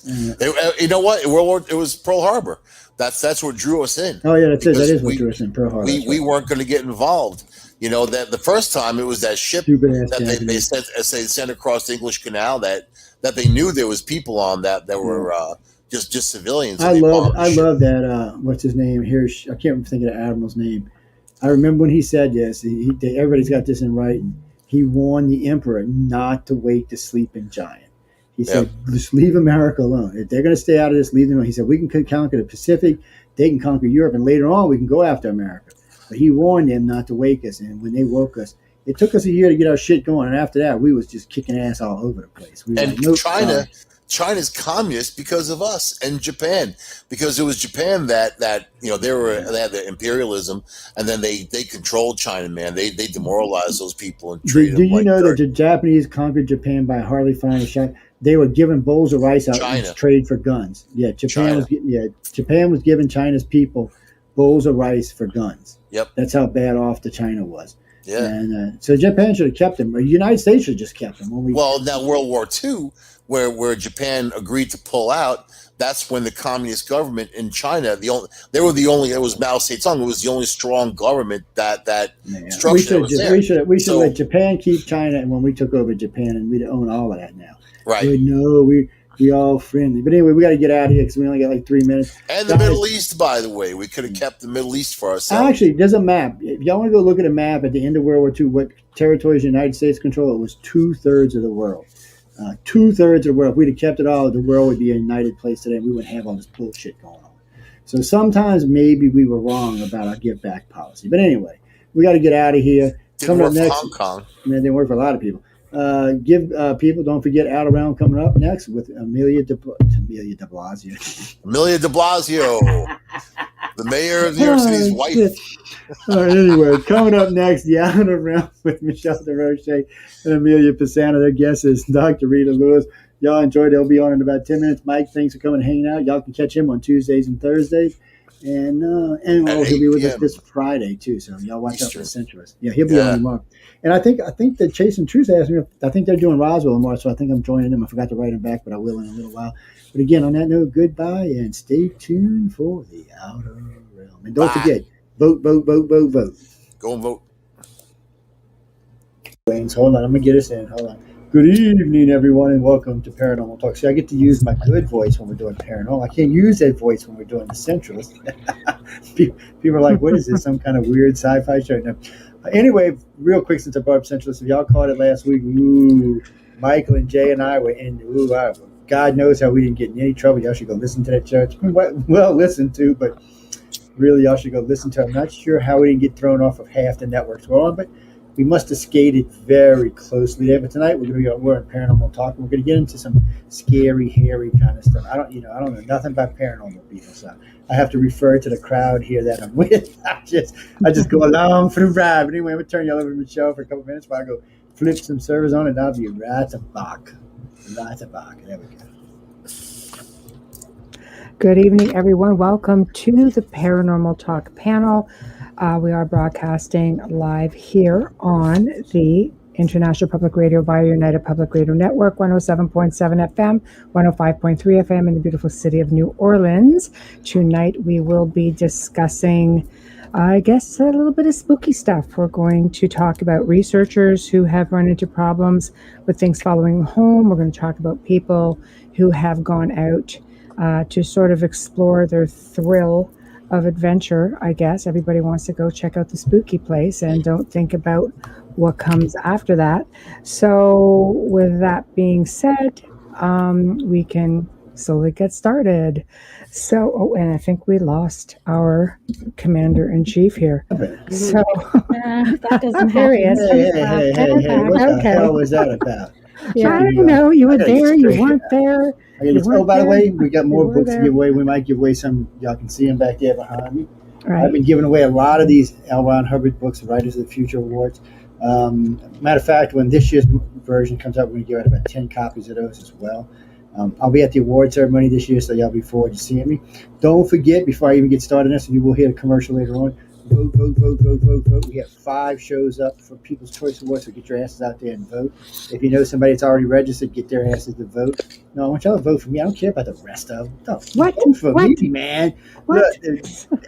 You know what? It was Pearl Harbor. That's what drew us in. Oh yeah, that is what drew us in. Pearl Harbor. We weren't going to get involved. That the first time it was that ship that they sent across the English Canal that they knew there was people on that were just civilians. I love that. What's his name here? I can't think of the admiral's name. I remember when he said this. Everybody's got this in writing. He warned the emperor not to wake the sleeping giant. He said, just leave America alone. If they're going to stay out of this, leave them alone. He said, we can conquer the Pacific. They can conquer Europe. And later on, we can go after America. But he warned them not to wake us. And when they woke us, it took us a year to get our shit going. And after that, we was just kicking ass all over the place. China's communist because of us, and Japan, because it was Japan that they had the imperialism, and then they controlled China, man. They demoralized those people and treated them like that the Japanese conquered Japan by hardly firing a shot? They were giving bowls of rice out in trade for guns. Yeah, Japan was giving China's people bowls of rice for guns. Yep, that's how bad off the China was. Yeah, and so Japan should have kept them. Or the United States should have just kept them. Now World War II, where Japan agreed to pull out, that's when the communist government in China, it was Mao Zedong, it was the only strong government that structure we should let Japan keep China, and when we took over Japan, and we'd own all of that now. Right. We all friendly. But anyway, we got to get out of here because we only got like 3 minutes. And the Middle East, by the way. We could have kept the Middle East for ourselves. Actually, there's a map. If y'all want to go look at a map at the end of World War II, what territories the United States controlled, it was 2/3 of the world. 2/3 of the world. If we'd have kept it all, the world would be a united place today. We wouldn't have all this bullshit going on. So sometimes maybe we were wrong about our give back policy. But anyway, we got to get out of here. Didn't work for Hong Kong. Man, it didn't work for a lot of people. People, don't forget Out Around coming up next with Amelia de Blasio. Amelia de Blasio. The mayor of New York City's wife. Shit. All right, anyway, coming up next, the Outer Realm with Michelle DeRoche and Amelia Pisano. Their guest is Dr. Rita Lewis. Y'all enjoy. They'll be on in about 10 minutes. Mike, thanks for coming and hanging out. Y'all can catch him on Tuesdays and Thursdays. And he'll be with us this Friday, too. So y'all watch out for the Centralist. Yeah, he'll be on tomorrow. And I think that Chase and Truth asked me, I think they're doing Roswell tomorrow, so I think I'm joining them. I forgot to write them back, but I will in a little while. But again, on that note, goodbye, and stay tuned for the Outer Realm. And don't forget, vote. Go and vote. Hold on, I'm going to get us in. Hold on. Good evening, everyone, and welcome to Paranormal Talk. See, I get to use my good voice when we're doing paranormal. I can't use that voice when we're doing the Centralist. People are like, what is this, some kind of weird sci-fi show? No. Anyway, real quick, since I brought up Centralist, if y'all caught it last week, Michael and Jay and I were in, God knows how we didn't get in any trouble. Y'all should go listen to that church. Well listened to, but really, y'all should go listen to it. I'm not sure how we didn't get thrown off of half the networks we're on, but we must have skated very closely there. But tonight we're in Paranormal Talk. We're going to get into some scary, hairy kind of stuff. I don't know nothing about paranormal people, so I have to refer to the crowd here that I'm with. I just go along for the ride. But anyway, I'm going to turn y'all over to Michelle for a couple minutes while I go flip some servers on, and I'll be right back. There we go. Good evening, everyone. Welcome to the Paranormal Talk panel. We are broadcasting live here on the International Public Radio via United Public Radio Network, 107.7 FM, 105.3 FM in the beautiful city of New Orleans. Tonight we will be discussing, I guess, a little bit of spooky stuff. We're going to talk about researchers who have run into problems with things following home. We're going to talk about people who have gone out to sort of explore their thrill of adventure, I guess. Everybody wants to go check out the spooky place and don't think about what comes after that. So with that being said, we can slowly get started. So, and I think we lost our commander-in-chief here. So that doesn't there he is. Hey, what the hell was that about? Yeah, I don't know. You were there, you weren't there. By the way, we got more books to give away. We might give away some. Y'all can see them back there behind me. Right. I've been giving away a lot of these L. Ron Hubbard books, the Writers of the Future Awards. Matter of fact, when this year's version comes out, we're going to give out about 10 copies of those as well. I'll be at the award ceremony this year, so y'all be forward to seeing me. Don't forget, before I even get started on this, and you will hear the commercial later on, vote. We have 5 shows up for People's Choice Awards, so get your asses out there and vote. If you know somebody that's already registered, get their asses to vote. No, I want y'all to vote for me. I don't care about the rest of them. Don't vote for me, man. Look,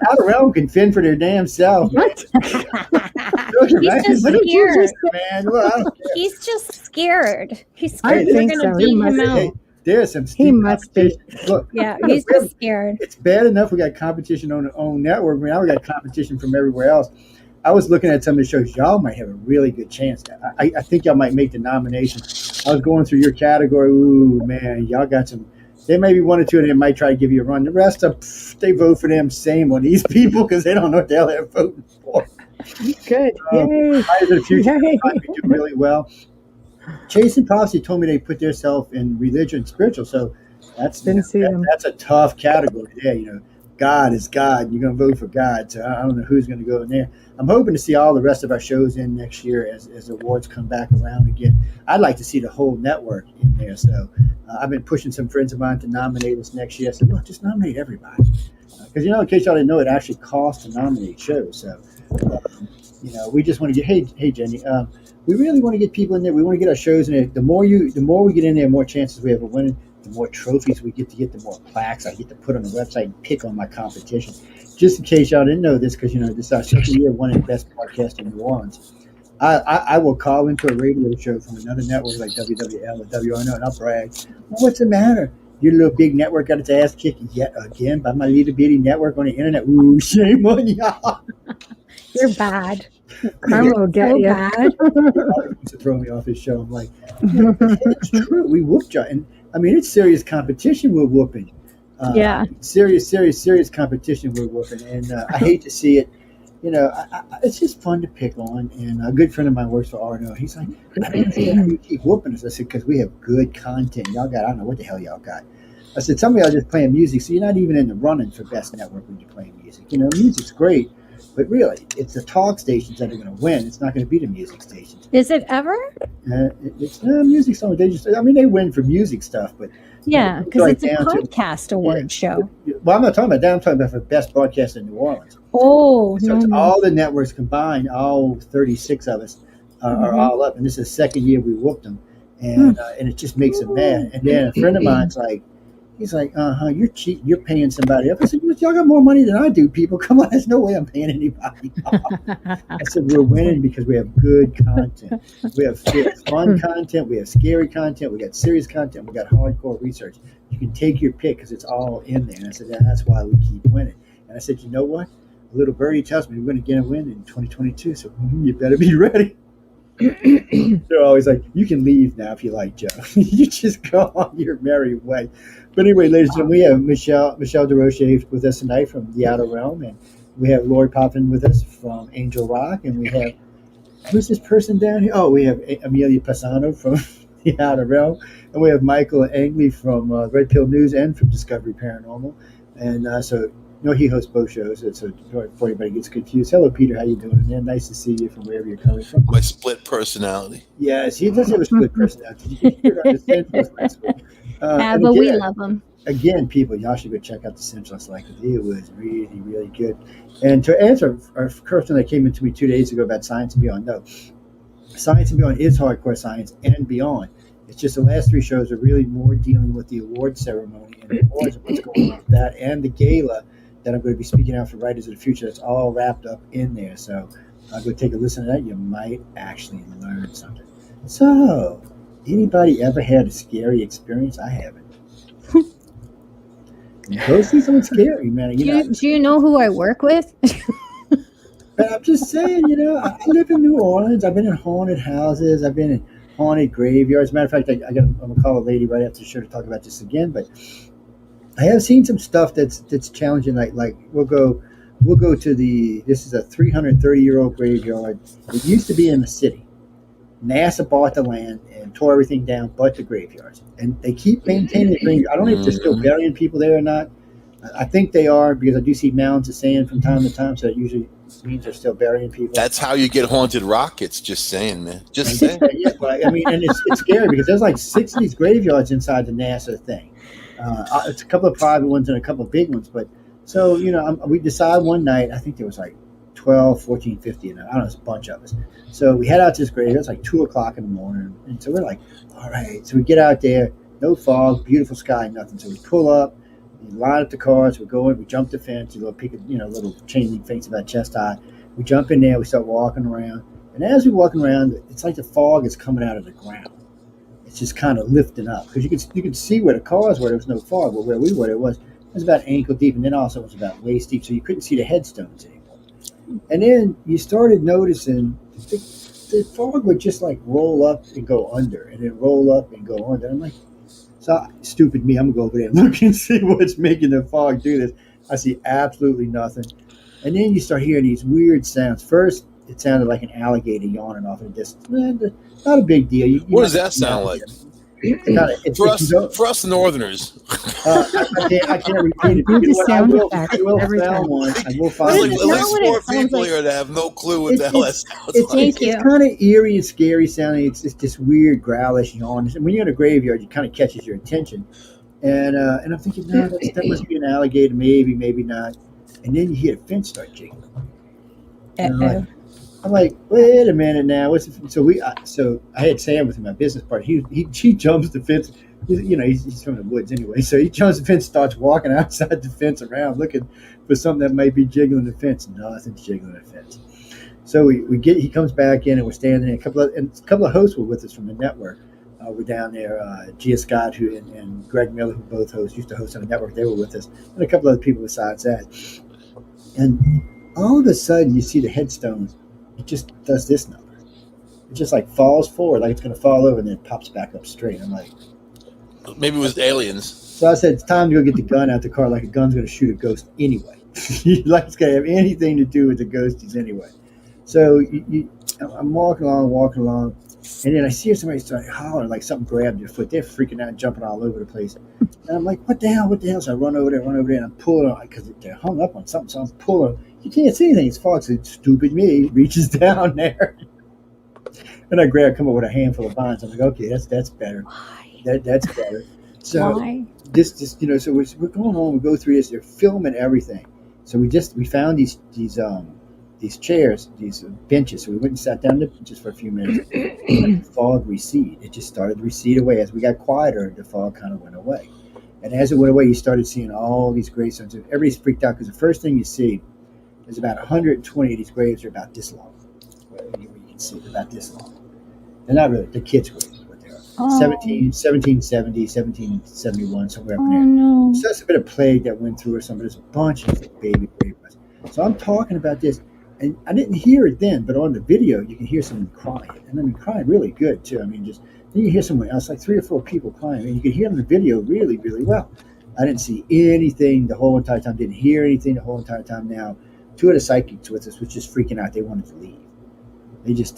Outer Realm can fend for their damn self. What? He's just scared. Man. Well, he's just scared. He's scared they're going to beat him out. There's some he must be. Look, yeah, he's just scared. It's bad enough we got competition on our own network. Now we got competition from everywhere else. I was looking at some of the shows. Y'all might have a really good chance. I think y'all might make the nomination. I was going through your category. Ooh, man, y'all got some. There may be 1 or 2 of them might try to give you a run. The rest of they vote for them same on these people because they don't know what the hell they're voting for. Good. Yay. The future do really well. Chase and Prophecy told me they put themselves in religion and spiritual, so that's a tough category there. You know, God is God. You're going to vote for God, so I don't know who's going to go in there. I'm hoping to see all the rest of our shows in next year as awards come back around again. I'd like to see the whole network in there, so I've been pushing some friends of mine to nominate us next year. I said, look, just nominate everybody. Because, in case y'all didn't know, it actually costs to nominate shows, so, we just want to get, hey, Jenny, we really want to get people in there. We want to get our shows in there. The more we get in there, the more chances we have of winning. The more trophies we get, the more plaques I get to put on the website and pick on my competition. Just in case y'all didn't know this, because this is our second year one of the best podcasts in New Orleans. I will call into a radio show from another network like WWL or WRNO, and I'll brag. Well, what's the matter? Your little big network got its ass kicked yet again by my little bitty network on the internet. Ooh, shame on y'all. You're bad. Karma will get you. Bad. To throw me off his show. I'm like, it's true. We whooped you. And I mean, it's serious competition we're whooping. Yeah. Serious competition we're whooping. And I hate to see it. It's just fun to pick on. And a good friend of mine works for RNO. He's like, you keep whooping us. I said, because we have good content. Y'all got, I don't know what the hell y'all got. I said, some of y'all just playing music, so you're not even in the running for best network when you're playing music. Music's great, but really, it's the talk stations that are going to win. It's not going to be the music stations. Is it ever? It's music songs. They win for music stuff, but yeah, because it's a podcast award show. Well, I'm not talking about that. I'm talking about for best broadcast in New Orleans. Oh, so it's all the networks combined. All 36 of us are all up, and this is the second year we whooped them, and it just makes them mad. And then a friend of mine's like. He's like, you're cheating. You're paying somebody up. I said, y'all got more money than I do, people. Come on, there's no way I'm paying anybody off. I said, we're winning because we have good content. We have fun content. We have scary content. We got serious content. We got hardcore research. You can take your pick because it's all in there. And I said, that's why we keep winning. And I said, you know what? A little birdie tells me we're going to get a win in 2022. So you better be ready. They're always like, you can leave now if you like, Joe. You just go on your merry way. But anyway, ladies and gentlemen, we have Michelle DeRoche with us tonight from the Outer Realm, and we have Lori Poppin with us from Angel Rock, and we have, who's this person down here? Oh, we have Amelia Passano from the Outer Realm, and we have Michael Angley from Red Pill News and from Discovery Paranormal. And so he hosts both shows, so before anybody gets confused. Hello, Peter. How you doing, man? Nice to see you from wherever you're coming from. My split personality. Yes, he does have a split personality. You can understand last week. But again, we love him. Again, people, y'all should go check out the Senseless Like It was really, really good. And to answer our question that came into me 2 days ago about Science and Beyond, no. Science and Beyond is hardcore science and beyond. It's just the last 3 shows are really more dealing with the award ceremony and the awards and what's going on with that, and the gala that I'm going to be speaking out for Writers of the Future. That's all wrapped up in there. So I'll go take a listen to that. You might actually learn something. So, anybody ever had a scary experience? I haven't. Go see something scary, man. Do you know who I work with? But I'm just saying, I live in New Orleans. I've been in haunted houses. I've been in haunted graveyards. As a matter of fact, I'm going to call a lady right after the show to talk about this again. But I have seen some stuff that's challenging. Like we'll go to this is a 330-year-old graveyard. It used to be in the city. NASA bought the land and tore everything down but the graveyards. And they keep maintaining the graveyard. I don't know if they're still burying people there or not. I think they are, because I do see mounds of sand from time to time, so that usually means they're still burying people. That's how you get haunted rockets. Just saying, man. Just saying. Yeah, but and it's scary because there's like 6 of these graveyards inside the NASA thing. It's a couple of private ones and a couple of big ones. But so, we decide one night, I think there was like 12, 14, 15, I don't know, it's a bunch of us. So we head out to this graveyard. It's like 2 o'clock in the morning. And so we're like, all right. So we get out there, no fog, beautiful sky, nothing. So we pull up, we line up the cars, we go in, we jump the fence, a little chain link fence about chest high. We jump in there, we start walking around. And as we're walking around, it's like the fog is coming out of the ground. It's just kind of lifting up. Because you could see where the cars were, there was no fog. But where we were, it was about ankle deep, and then also it was about waist deep, so you couldn't see the headstones anymore. And then you started noticing the fog would just like roll up and go under, and then roll up and go under. I'm like, stupid me, I'm going to go over there and look and see what's making the fog do this. I see absolutely nothing. And then you start hearing these weird sounds. First, it sounded like an alligator yawning off in the distance. Not a big deal. What does that sound like? For us Northerners. I can't repeat it. I will found one. I will find one. At least 4 people here that have no clue what the hell that sounds like. It's kind of eerie and scary sounding. It's this weird growlish yawn. And when you're in a graveyard, it kind of catches your attention. And I'm thinking, no, that must be an alligator. Maybe not. And then you hear the fence start jiggling. I'm like, wait a minute now. So I had Sam with me, my business partner. He jumps the fence. He's from the woods anyway. So he jumps the fence, starts walking outside the fence around, looking for something that might be jiggling the fence. Nothing's jiggling the fence. So he comes back in, and we're standing there. A couple of hosts were with us from the network. We're down there. Gia Scott, and Greg Miller, who both used to host on the network, they were with us, and a couple other people besides that. And all of a sudden, you see the headstones. It just does this number. It just like falls forward, like it's going to fall over, and then it pops back up straight. I'm like, maybe it was aliens. So I said, it's time to go get the gun out the car, like a gun's going to shoot a ghost anyway. Like it's going to have anything to do with the ghosties anyway. So I'm walking along, and then I see somebody start hollering like something grabbed their foot. They're freaking out, jumping all over the place. And I'm like, what the hell? So I run over there, and I'm pulling on because they're hung up on something. So I'm pulling. You can't see anything. It's fog. So stupid me reaches down there, and I come up with a handful of vines. I'm like, okay, that's better. That's better. So this so we're going on. We go through this. They're filming everything. So we found these chairs, these benches. So we went and sat down just for a few minutes. And the fog receded. It just started to recede away. As we got quieter, the fog kind of went away. And as it went away, you started seeing all these gravestones. Everybody's freaked out because the first thing you see is about 120 of these graves are about this long. You can see about this long. They're not really, the kids' graves, but they are. 1770, 1771, somewhere up in there. No. So that's a bit of plague that went through or something. There's a bunch of baby graves. So I'm talking about this. And I didn't hear it then, but on the video, you can hear someone crying. And I mean, crying really good, too. I mean, then you hear someone else, like 3 or 4 people crying. And you could hear on the video really, really well. I didn't see anything the whole entire time, didn't hear anything the whole entire time. Now, 2 of the psychics with us was just freaking out. They wanted to leave. They just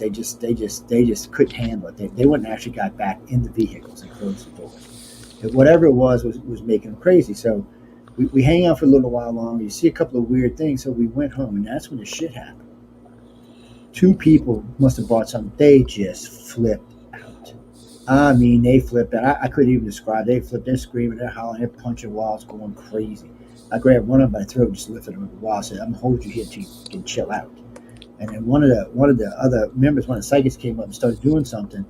couldn't handle it. They wouldn't actually got back in the vehicles and closed the doors. But whatever it was making them crazy. So we hang out for a little while longer. You see a couple of weird things. So we went home, and that's when the shit happened. 2 people must have bought something. They just flipped out. I mean, they flipped out. I couldn't even describe. They flipped. They're screaming. They're hollering. They're punching walls, going crazy. I grabbed one of them by the throat, just lifted him over the wall. I said, "I'm gonna hold you here till you can chill out." And then one of the other members, one of the psychics, came up and started doing something,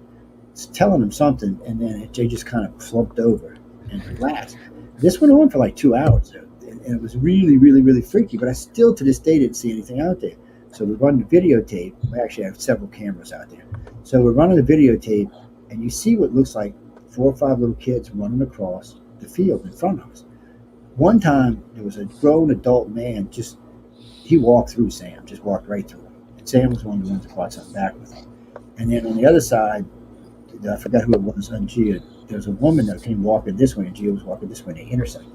telling them something, and then they just kind of slumped over and relaxed. This went on for like 2 hours, and it was really, really, really freaky. But I still, to this day, didn't see anything out there. So we run the videotape. We actually have several cameras out there. So we're running the videotape, and you see what looks like 4 or 5 little kids running across the field in front of us. One time, there was a grown adult man, he walked through Sam, just walked right through him. And Sam was one of the ones that brought something back with him. And then on the other side, I forgot who it was, on Gia, there was a woman that came walking this way, and Gia was walking this way, and they intersected.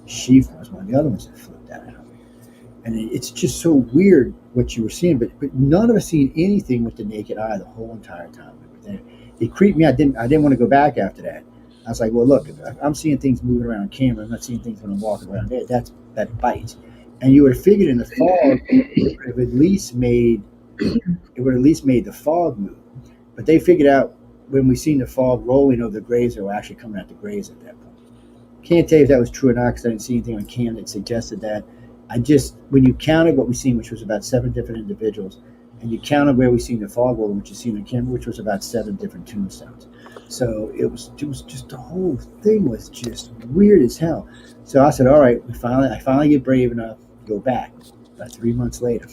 She was one of the other ones that flipped out. And it's just so weird what you were seeing, but none of us seen anything with the naked eye the whole entire time we were there. It creeped me out. I didn't want to go back after that. I was like, well, look, if I'm seeing things moving around on camera, I'm not seeing things when I'm walking around there. That bites. And you would have figured in the fog, it would have at least made the fog move. But they figured out when we seen the fog rolling over the graves, they were actually coming at the graves at that point. Can't tell you if that was true or not because I didn't see anything on cam that suggested that. When you counted what we seen, which was about 7 different individuals, and you counted where we seen the fog roll, which you seen on camera, which was about 7 different tombstones. So it was just the whole thing was just weird as hell. So I said, all right, I finally get brave enough to go back. About 3 months later,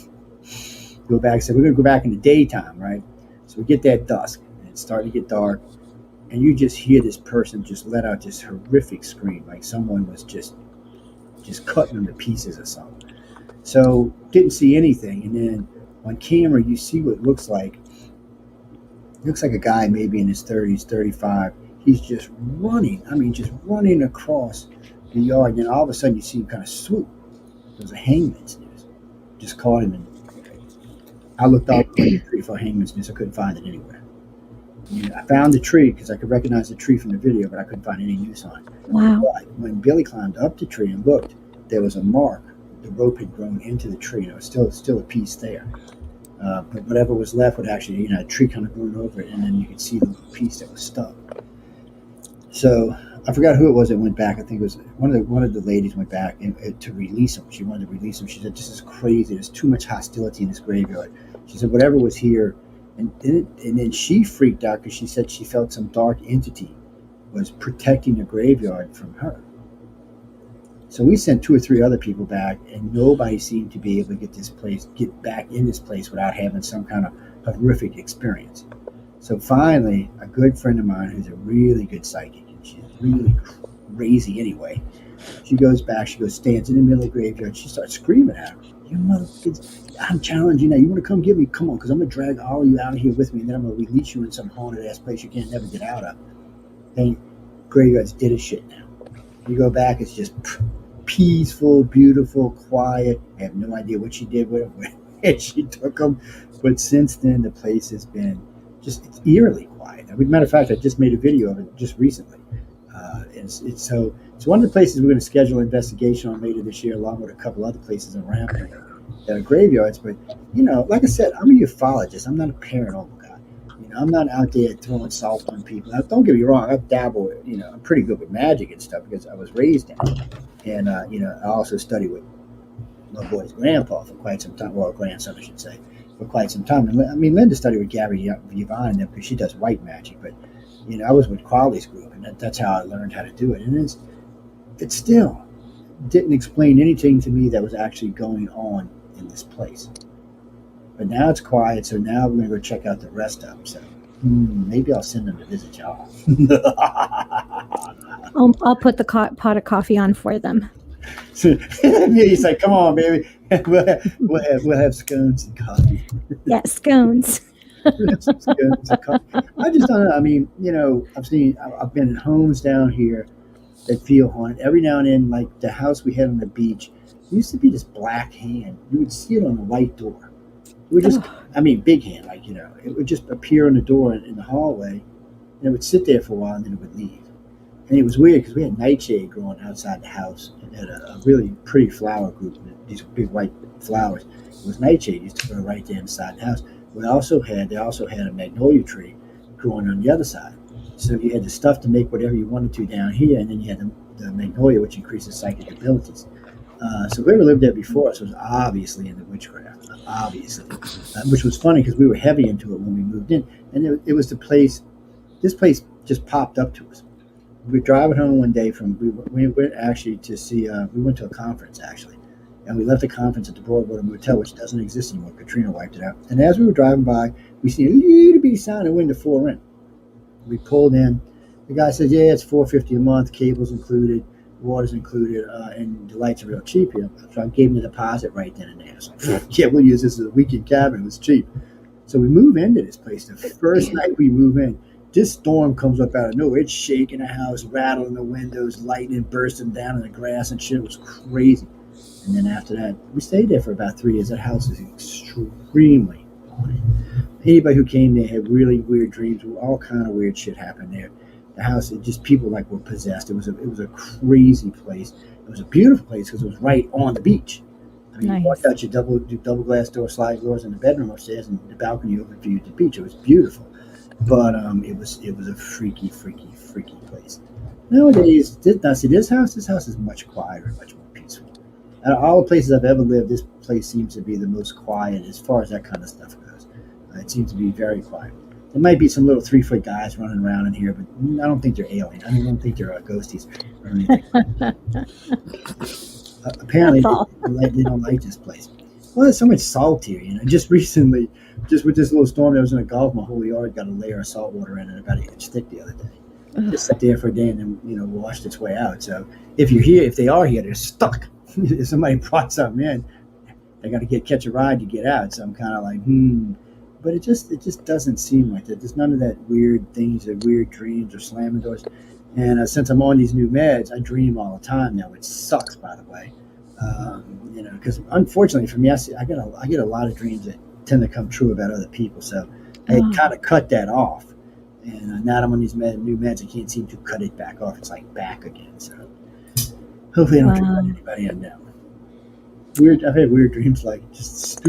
go back. So we're gonna go back in the daytime, right? So we get that dusk, and it's starting to get dark, and you just hear this person just let out this horrific scream, like someone was just cutting them to pieces or something. So didn't see anything, and then on camera you see what looks like a guy maybe in his 30s, 35. He's just running. I mean, just running across the yard. And then all of a sudden you see him kind of swoop. There was a hangman's noose. Just caught him, and I looked up the tree for a hangman's noose. I couldn't find it anywhere. And I found the tree because I could recognize the tree from the video, but I couldn't find any noose on it. Wow. But when Billy climbed up the tree and looked, there was a mark. The rope had grown into the tree. There was still a piece there. But whatever was left would actually, a tree kind of grown over it, and then you could see the little piece that was stuck. So I forgot who it was that went back. I think it was one of the ladies went back to release him. She wanted to release him. She said, "This is crazy. There's too much hostility in this graveyard." She said, "Whatever was here," and then she freaked out because she said she felt some dark entity was protecting the graveyard from her. So we sent 2 or 3 other people back, and nobody seemed to be able to get back in this place without having some kind of horrific experience. So finally, a good friend of mine who's a really good psychic, and she's really crazy anyway, she goes back, stands in the middle of the graveyard, she starts screaming at her, "You motherfuckers, I'm challenging you now. You want to come get me? Come on, because I'm going to drag all of you out of here with me, and then I'm going to release you in some haunted ass place you can't never get out of." And graveyard's dead as shit now. You go back, it's just peaceful, beautiful, quiet. I have no idea what she did with it. and she took them. But since then, the place has been it's eerily quiet. As a matter of fact, I just made a video of it just recently. It's one of the places we're going to schedule an investigation on later this year, along with a couple other places around here that are graveyards. But like I said, I'm a ufologist. I'm not a paranormal guy. I'm not out there throwing salt on people. Now, don't get me wrong. I dabble. I'm pretty good with magic and stuff because I was raised in it. And I also studied with my boy's grandpa for quite some time. Well, grandson, I should say, for quite some time. And Linda studied with Gabby Yvonne because she does white magic. But I was with Quality's group, and that's how I learned how to do it. And it still didn't explain anything to me that was actually going on in this place. But now it's quiet, so now we're going to go check out the rest of them. So maybe I'll send them to visit y'all. I'll put the pot of coffee on for them. He's like, come on, baby. We'll have scones and coffee. Yeah, scones. Scones and coffee. I just don't know. I've been in homes down here that feel haunted. Every now and then, like the house we had on the beach, there used to be this black hand. You would see it on the white door. It would just, big hand, it would just appear on the door in the hallway, and it would sit there for a while, and then it would leave. And it was weird because we had nightshade growing outside the house, and had a really pretty flower group, these big white flowers. It was nightshade used to grow right there inside the house. They also had a magnolia tree growing on the other side. So you had the stuff to make whatever you wanted to down here, and then you had the magnolia, which increases psychic abilities. So whoever lived there before us was obviously into witchcraft, obviously, which was funny because we were heavy into it when we moved in. And it was the place, this place just popped up to us. We were driving home one day we went actually to see, we went to a conference actually. And we left the conference at the Broadwater Motel, which doesn't exist anymore. Katrina wiped it out. And as we were driving by, we see a little bitty sign of window 4 rent. We pulled in. The guy says, yeah, it's $450 a month, cables included, water's included, and the lights are real cheap here. So I gave him the deposit right then and there. So yeah, we'll use this as a weekend cabin. It was cheap. So we move into this place. The first night we move in, this storm comes up out of nowhere. It's shaking the house, rattling the windows, lightning bursting down in the grass and shit. It was crazy. And then after that, we stayed there for about 3 years. That house is extremely haunted. Anybody who came there had really weird dreams. All kind of weird shit happened there. The house, just people were possessed. It was a crazy place. It was a beautiful place because it was right on the beach. Nice. You walked out your double glass door, sliding doors in the bedroom upstairs, and the balcony overviewed the beach. It was beautiful, but it was a freaky place. Nowadays, this house is much quieter and much more peaceful. Out of all the places I've ever lived, this place seems to be the most quiet as far as that kind of stuff goes. It seems to be very quiet. There might be some little 3-foot guys running around in here, but I don't think they're alien. I don't think they're ghosties or anything. Apparently, they don't like this place. Well, there's so much salt here, Just recently, just with this little storm that was in the Gulf, my whole yard got a layer of salt water in it, about 1 inch thick the other day. Just sat there for a day and then, washed its way out. So if they are here, they're stuck. If somebody brought something in, they got to catch a ride to get out. So I'm kind of like, But it just doesn't seem like that. There's none of that weird things or weird dreams or slamming doors. And since I'm on these new meds, I dream all the time now, which sucks, by the way. Because unfortunately for me, I get a lot of dreams that tend to come true about other people. So I kind of cut that off. And now that I'm on these new meds, I can't seem to cut it back off. It's like back again. So hopefully I don't dream about anybody I know. I've had weird dreams, like just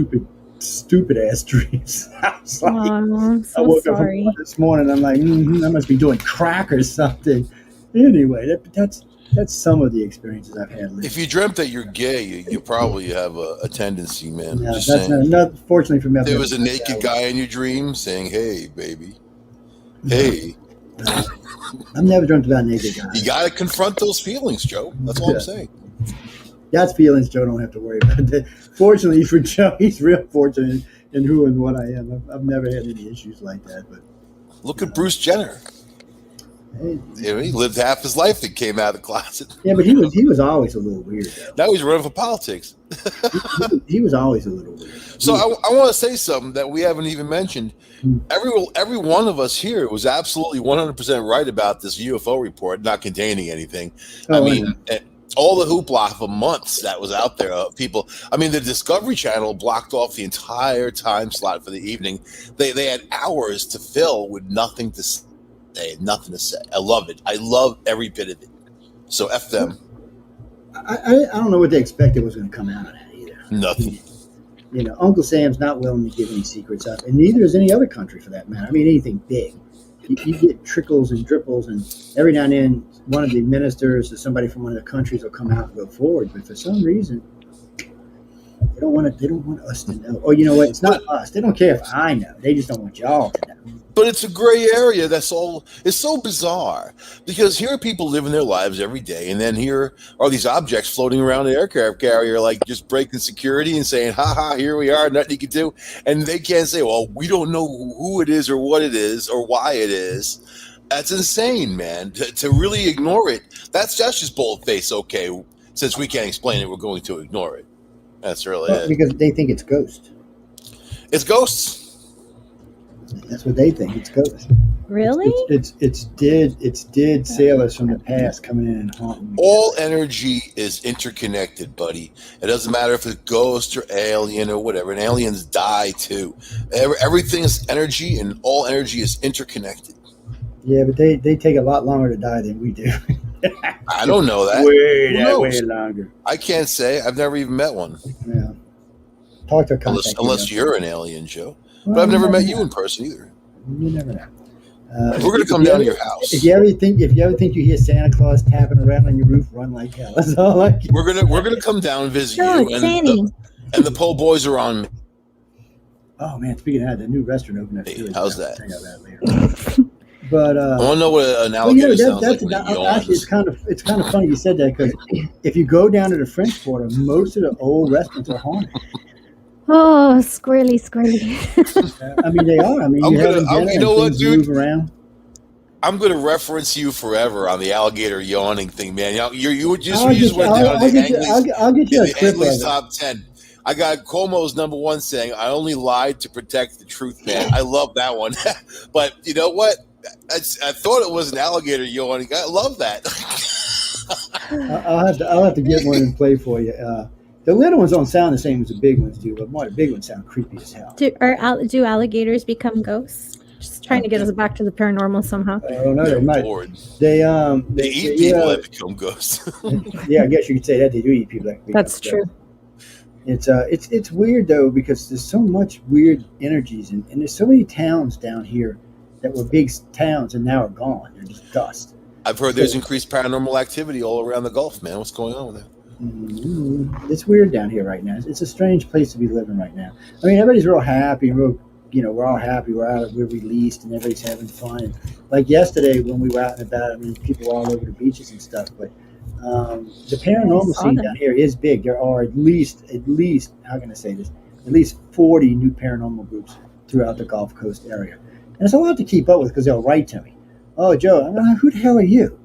stupid ass dreams. I was like, I woke up this morning. I'm like, I must be doing crack or something. Anyway, that's some of the experiences I've had. If you dreamt that you're gay, you probably have a tendency, man. No, that's not. Fortunately for me, there was a naked guy in your dream saying, "Hey, baby, hey." I've never dreamt about naked guys. You got to confront those feelings, Joe. That's all I'm saying. That's feelings Joe don't have to worry about. Fortunately for Joe, he's real fortunate in who and what I am. I've never had any issues like that. But look at Bruce Jenner. Hey, he lived half his life and came out of the closet. Yeah, but he was always a little weird, though. Now he's running for politics. he was always a little weird. So I want to say something that we haven't even mentioned. Every one of us here was absolutely 100% right about this UFO report not containing anything. all the hoopla for months that was out there. People, I mean, the Discovery Channel blocked off the entire time slot for the evening. They had hours to fill with nothing to say, nothing to say. I love it. I love every bit of it. So F them. I don't know what they expected was going to come out of that either. Nothing. You know, Uncle Sam's not willing to give any secrets up, and neither is any other country for that matter. I mean, anything big. You get trickles and dripples, and every now and then one of the ministers or somebody from one of the countries will come out and go forward. But for some reason, they don't want us to know. Or you know what? It's not us. They don't care if I know. They just don't want y'all to know. But it's a gray area. That's all. It's so bizarre because here are people living their lives every day, and then here are these objects floating around the aircraft carrier, like just breaking security and saying, "Ha ha, here we are, nothing you can do," and they can't say, "Well, we don't know who it is or what it is or why it is." That's insane, man. To really ignore it, that's just bold face. Okay, since we can't explain it, we're going to ignore it. That's really it. Because they think it's ghosts. It's ghosts. That's what they think. It's ghosts. Really? It's dead sailors from the past coming in and haunting. All energy is interconnected, buddy. It doesn't matter if it's ghost or alien or whatever. And aliens die too. Everything is energy, and all energy is interconnected. Yeah, but they take a lot longer to die than we do. I don't know that. Way longer. I can't say. I've never even met one. Yeah. Talk to a contact. Unless you're an alien, Joe. Well, but I've never met you in person either. You never know. We're going to come down to your house. If you ever think you hear Santa Claus tapping around on your roof, run like hell. That's all I can. We're gonna come down and visit you. And the po' boys are on me. Oh man, speaking of that, the new restaurant opened up. Hey, how's that? I'll tell you that later. But I want to know what an alligator sounds like when it yawns. Actually, it's kind of funny you said that because if you go down to the French Quarter, most of the old restaurants are haunted. Oh, squirrely. I mean, they are. I mean, you know what, dude? Move around. I'm going to reference you forever on the alligator yawning thing, man. You just went down to the I'll get you a clip of it. Top 10. I got Cuomo's #1 saying, "I only lied to protect the truth, man." I love that one. But you know what? I thought it was an alligator yawning. I love that. I'll have to get one and play for you. The little ones don't sound the same as the big ones do, but more the big ones sound creepy as hell. Do alligators become ghosts? Just trying to get us back to the paranormal somehow. I don't know. They might. They eat people that become ghosts. Yeah, I guess you could say that they do eat people that become That's ghosts. true. It's weird though because there's so much weird energies and there's so many towns down here that were big towns and now are gone. They're just dust. I've heard there's increased paranormal activity all around the Gulf, man. What's going on with that? It's weird down here right now. It's a strange place to be living right now. I mean, everybody's real happy, we're all happy. We're released and everybody's having fun. And like yesterday when we were out and about, I mean, people were all over the beaches and stuff, but the paranormal scene down here is big. There are at least, how can I say this? At least 40 new paranormal groups throughout the Gulf Coast area. And it's a lot to keep up with because they'll write to me. Oh, Joe, who the hell are you?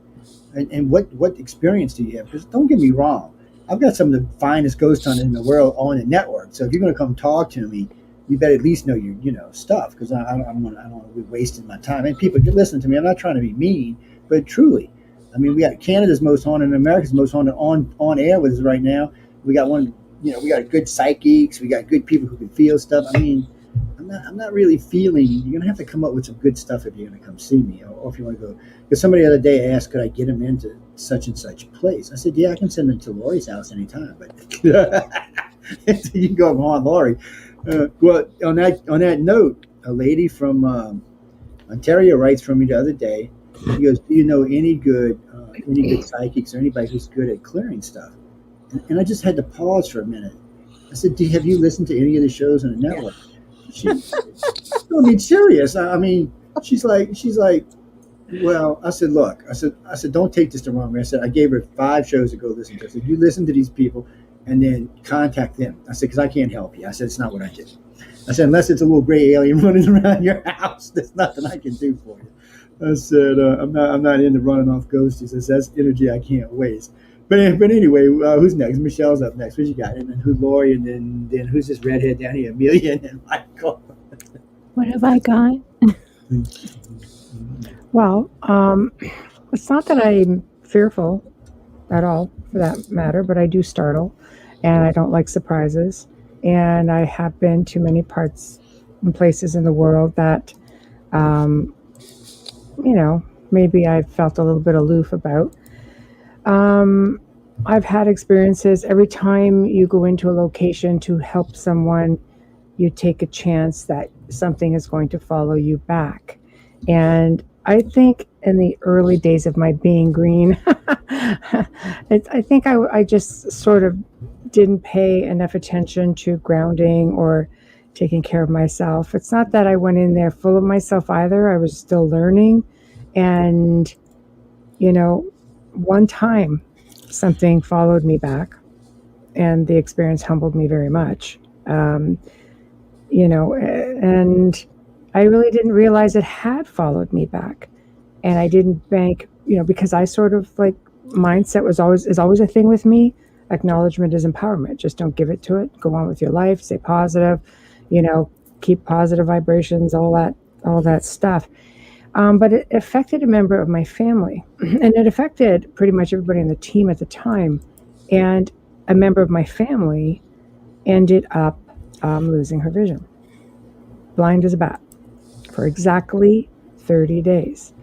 And what experience do you have? Because don't get me wrong. I've got some of the finest ghost hunters in the world on the network. So if you're going to come talk to me, you better at least know your stuff because I don't want to be wasting my time. And people, listen to me. I'm not trying to be mean, but truly, I mean, we got Canada's most haunted and America's most haunted on air with us right now. We got we got good psychics. We got good people who can feel stuff. I mean, I'm not really feeling. You're going to have to come up with some good stuff if you're going to come see me or if you want to go. Because somebody the other day asked, could I get him into such and such place? I said, yeah, I can send him to Lori's house anytime. But you can go and haunt Lori. Well, on that note, a lady from Ontario writes from me the other day. She goes, do you know any good psychics or anybody who's good at clearing stuff? And I just had to pause for a minute. I said, have you listened to any of the shows on the network? I mean, serious. I mean, she's like, well, I said, look, I said, don't take this the wrong way. I said, I gave her 5 shows to go listen to. I said, you listen to these people and then contact them. I said, because I can't help you. I said, it's not what I do. I said, unless it's a little gray alien running around your house, there's nothing I can do for you. I said, I'm not into running off ghosties. I said, that's energy I can't waste. But anyway, who's next? Michelle's up next. What you got? And then who's Lori? And then who's this redhead down here? Amelia and then Michael. What have I got? Well, it's not that I'm fearful at all for that matter, but I do startle, and I don't like surprises. And I have been to many parts and places in the world that, maybe I felt a little bit aloof about. I've had experiences every time you go into a location to help someone, you take a chance that something is going to follow you back. And I think in the early days of my being green, I think I just sort of didn't pay enough attention to grounding or taking care of myself. It's not that I went in there full of myself either. I was still learning. And, one time something followed me back, and the experience humbled me very much. And I really didn't realize it had followed me back. And I didn't bank, because I sort of like mindset is always a thing with me. Acknowledgement is empowerment. Just don't give it to it. Go on with your life, stay positive, keep positive vibrations, all that stuff. But it affected a member of my family, and it affected pretty much everybody on the team at the time. And a member of my family ended up losing her vision, blind as a bat, for exactly 30 days.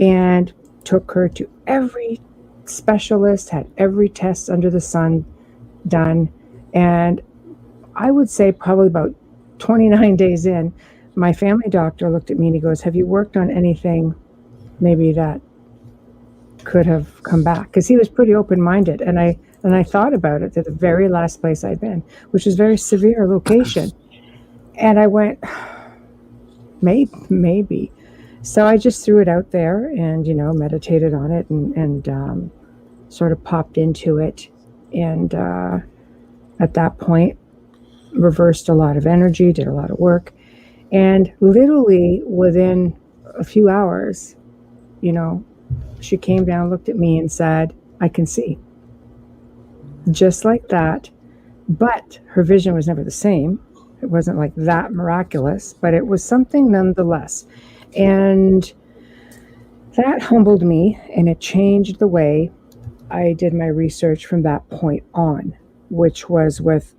And took her to every specialist, had every test under the sun done. And I would say probably about 29 days in, my family doctor looked at me and he goes, "Have you worked on anything maybe that could have come back?" Because he was pretty open-minded. And I thought about it at the very last place I'd been, which is a very severe location. And I went, maybe. So I just threw it out there and, meditated on it and sort of popped into it. And at that point, reversed a lot of energy, did a lot of work. And literally within a few hours, she came down, looked at me and said, "I can see." Just like that. But her vision was never the same. It wasn't like that miraculous, but it was something nonetheless. And that humbled me, and it changed the way I did my research from that point on, which was with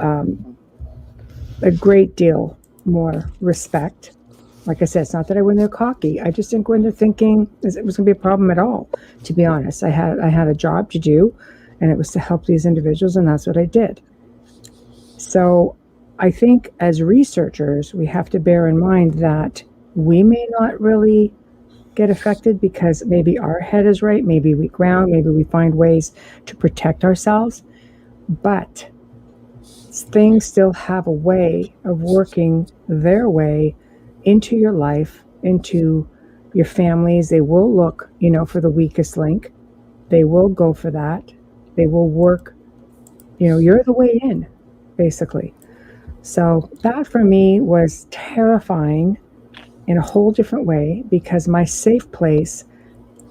a great deal more respect. Like I said, it's not that I went there cocky. I just didn't go in there thinking it was going to be a problem at all. To be honest, I had a job to do, and it was to help these individuals, and that's what I did. So I think as researchers, we have to bear in mind that we may not really get affected because maybe our head is right, maybe we ground, maybe we find ways to protect ourselves, but things still have a way of working their way into your life, into your families. They will look, for the weakest link. They will go for that. They will work, you're the way in, basically. So that for me was terrifying in a whole different way because my safe place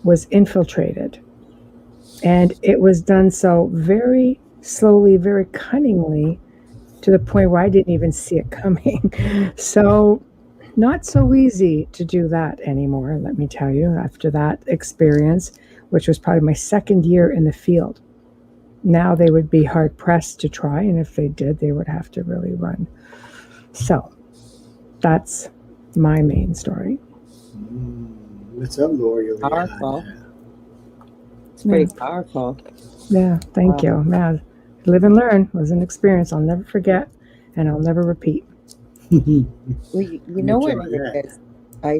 was infiltrated. And it was done so very slowly, very cunningly, to the point where I didn't even see it coming. So not so easy to do that anymore, let me tell you, after that experience, which was probably my second year in the field. Now they would be hard pressed to try, and if they did, they would have to really run. So that's my main story. What's up, Lori? Powerful. It's pretty powerful. Yeah, thank you. Yeah, live and learn was an experience I'll never forget, and I'll never repeat. Well, you know what it is? I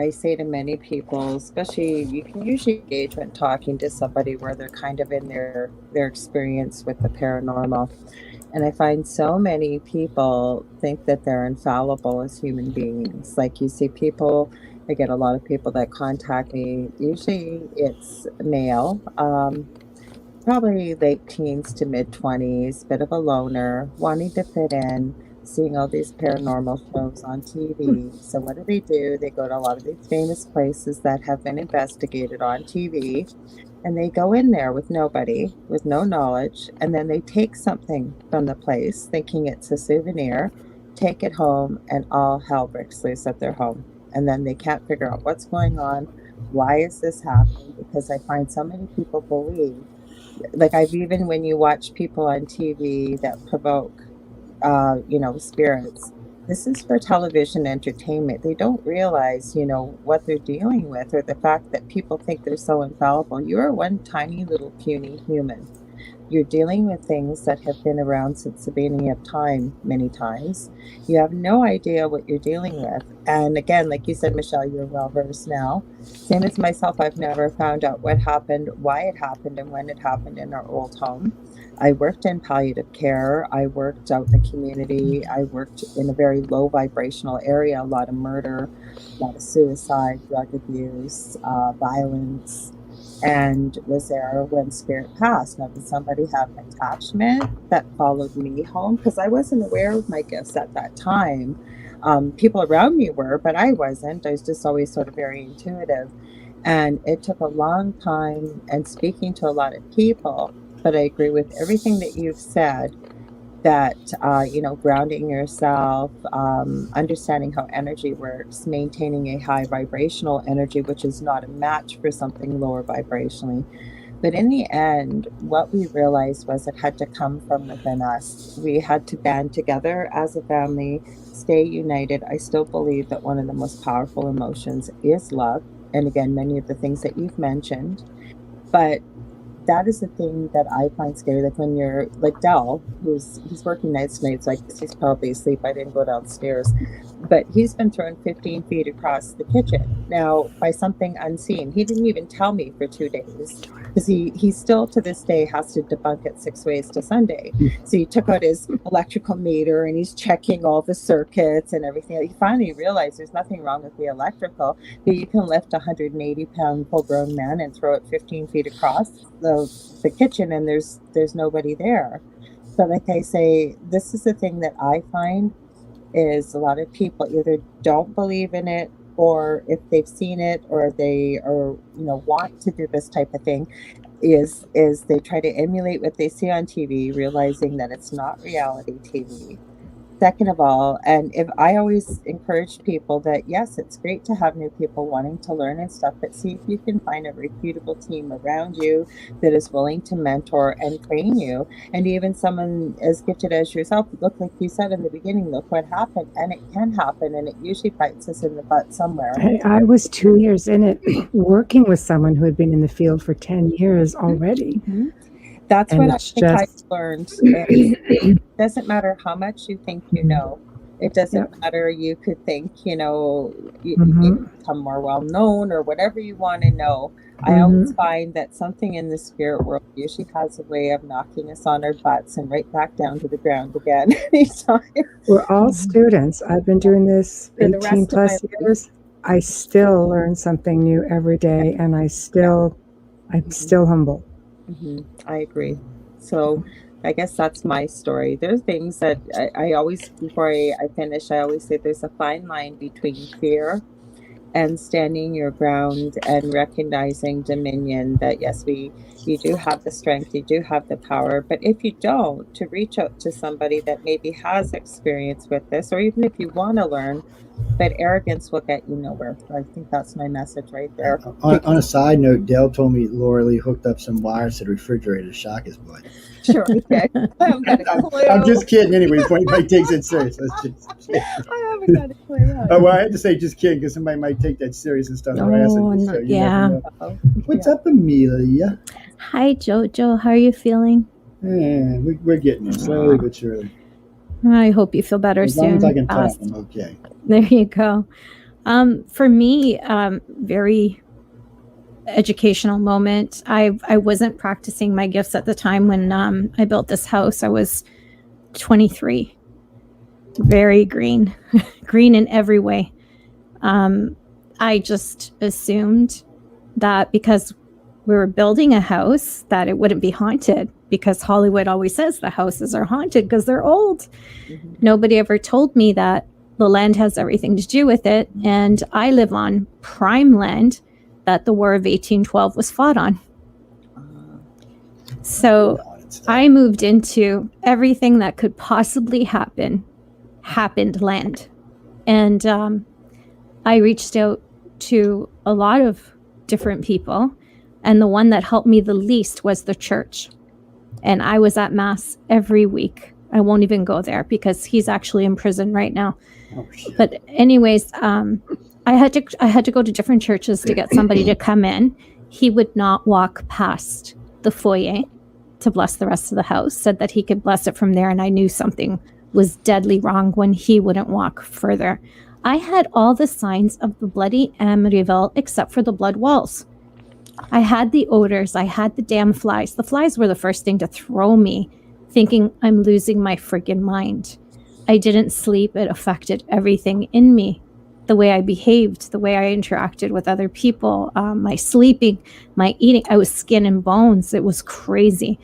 say to many people, especially you can usually engage when talking to somebody where they're kind of in their experience with the paranormal. And I find so many people think that they're infallible as human beings. Like you see people, I get a lot of people that contact me. Usually it's male, probably late teens to mid 20s, bit of a loner, wanting to fit in, seeing all these paranormal shows on TV. So what do? They go to a lot of these famous places that have been investigated on TV, and they go in there with nobody, with no knowledge, and then they take something from the place, thinking it's a souvenir, take it home, and all hell breaks loose at their home. And then they can't figure out what's going on. Why is this happening? Because I find so many people believe like I've even, when you watch people on TV that provoke, spirits, this is for television entertainment. They don't realize, what they're dealing with, or the fact that people think they're so infallible. You're one tiny little puny human. You're dealing with things that have been around since the beginning of time many times. You have no idea what you're dealing with. And again, like you said, Michelle, you're well versed now. Same as myself, I've never found out what happened, why it happened, and when it happened in our old home. I worked in palliative care. I worked out in the community. I worked in a very low vibrational area, a lot of murder, a lot of suicide, drug abuse, violence, and was there when spirit passed. Now, did somebody have an attachment that followed me home? Because I wasn't aware of my gifts at that time. People around me were, but I wasn't. I was just always sort of very intuitive. And it took a long time and speaking to a lot of people, but I agree with everything that you've said, that, grounding yourself, understanding how energy works, maintaining a high vibrational energy, which is not a match for something lower vibrationally. But in the end, what we realized was it had to come from within us. We had to band together as a family, stay united. I still believe that one of the most powerful emotions is love. And again, many of the things that you've mentioned. But that is the thing that I find scary. Like when you're like Dell, he's working nights tonight, so I guess he's probably asleep. I didn't go downstairs, but he's been thrown 15 feet across the kitchen now by something unseen. He didn't even tell me for 2 days, because he still to this day has to debunk it 6 ways to Sunday. So he took out his electrical meter and he's checking all the circuits and everything. He finally realized there's nothing wrong with the electrical, but you can lift a 180-pound full-grown man and throw it 15 feet across the kitchen, and there's nobody there. But like I say, this is the thing that I find is a lot of people either don't believe in it, or if they've seen it, or they are want to do this type of thing, is they try to emulate what they see on TV, realizing that it's not reality TV. Second of all, and if I always encourage people that, yes, it's great to have new people wanting to learn and stuff, but see if you can find a reputable team around you that is willing to mentor and train you. And even someone as gifted as yourself, look, like you said in the beginning, look what happened. And it can happen, and it usually bites us in the butt somewhere. I was 2 years in it, working with someone who had been in the field for 10 years already. Mm-hmm. That's what I think I've learned. It doesn't matter how much you think you know. It doesn't matter. You could think, you become more well known or whatever you want to know. I always find that something in the spirit world usually has a way of knocking us on our butts and right back down to the ground again. We're all students. I've been doing this 18 plus years. I still learn something new every day, and I'm still humble. I agree. So I guess that's my story. There's things that I always, before I finish, I always say there's a fine line between fear and standing your ground and recognizing dominion, that yes, you do have the strength, you do have the power, but if you don't, to reach out to somebody that maybe has experience with this, or even if you want to learn, but arrogance will get you nowhere. I think that's my message right there. On a side note, Dell told me Laura Lee hooked up some wires to the refrigerator to shock his blood. Sure. Okay. I haven't got a clue. I'm just kidding anyway, if anybody takes it serious. I haven't got a clue. Well, I had to say just kidding, because somebody might take that serious and start harassing me. So yeah. What's up, Amelia? Hi, Jojo. How are you feeling? Yeah, we're getting there, slowly but surely. I hope you feel better soon. As long as I can talk, I'm okay. There you go. For me, very educational moment. I wasn't practicing my gifts at the time when I built this house. I was 23. Very green, green in every way. I just assumed that because we were building a house that it wouldn't be haunted, because Hollywood always says the houses are haunted because they're old. Nobody ever told me that the land has everything to do with it, and I live on prime land that the War of 1812 was fought on. So I moved into everything that could possibly happened land. And I reached out to a lot of different people. And the one that helped me the least was the church. And I was at Mass every week. I won't even go there because he's actually in prison right now. Oh, shit. But anyways, I had to go to different churches to get somebody to come in. He would not walk past the foyer to bless the rest of the house, said that he could bless it from there. And I knew something was deadly wrong when he wouldn't walk further. I had all the signs of the bloody Amityville except for the blood walls. I had the odors. I had the damn flies. The flies were the first thing to throw me, thinking I'm losing my friggin' mind. I didn't sleep. It affected everything in me. The way I behaved, the way I interacted with other people, my sleeping, my eating. I was skin and bones. It was crazy.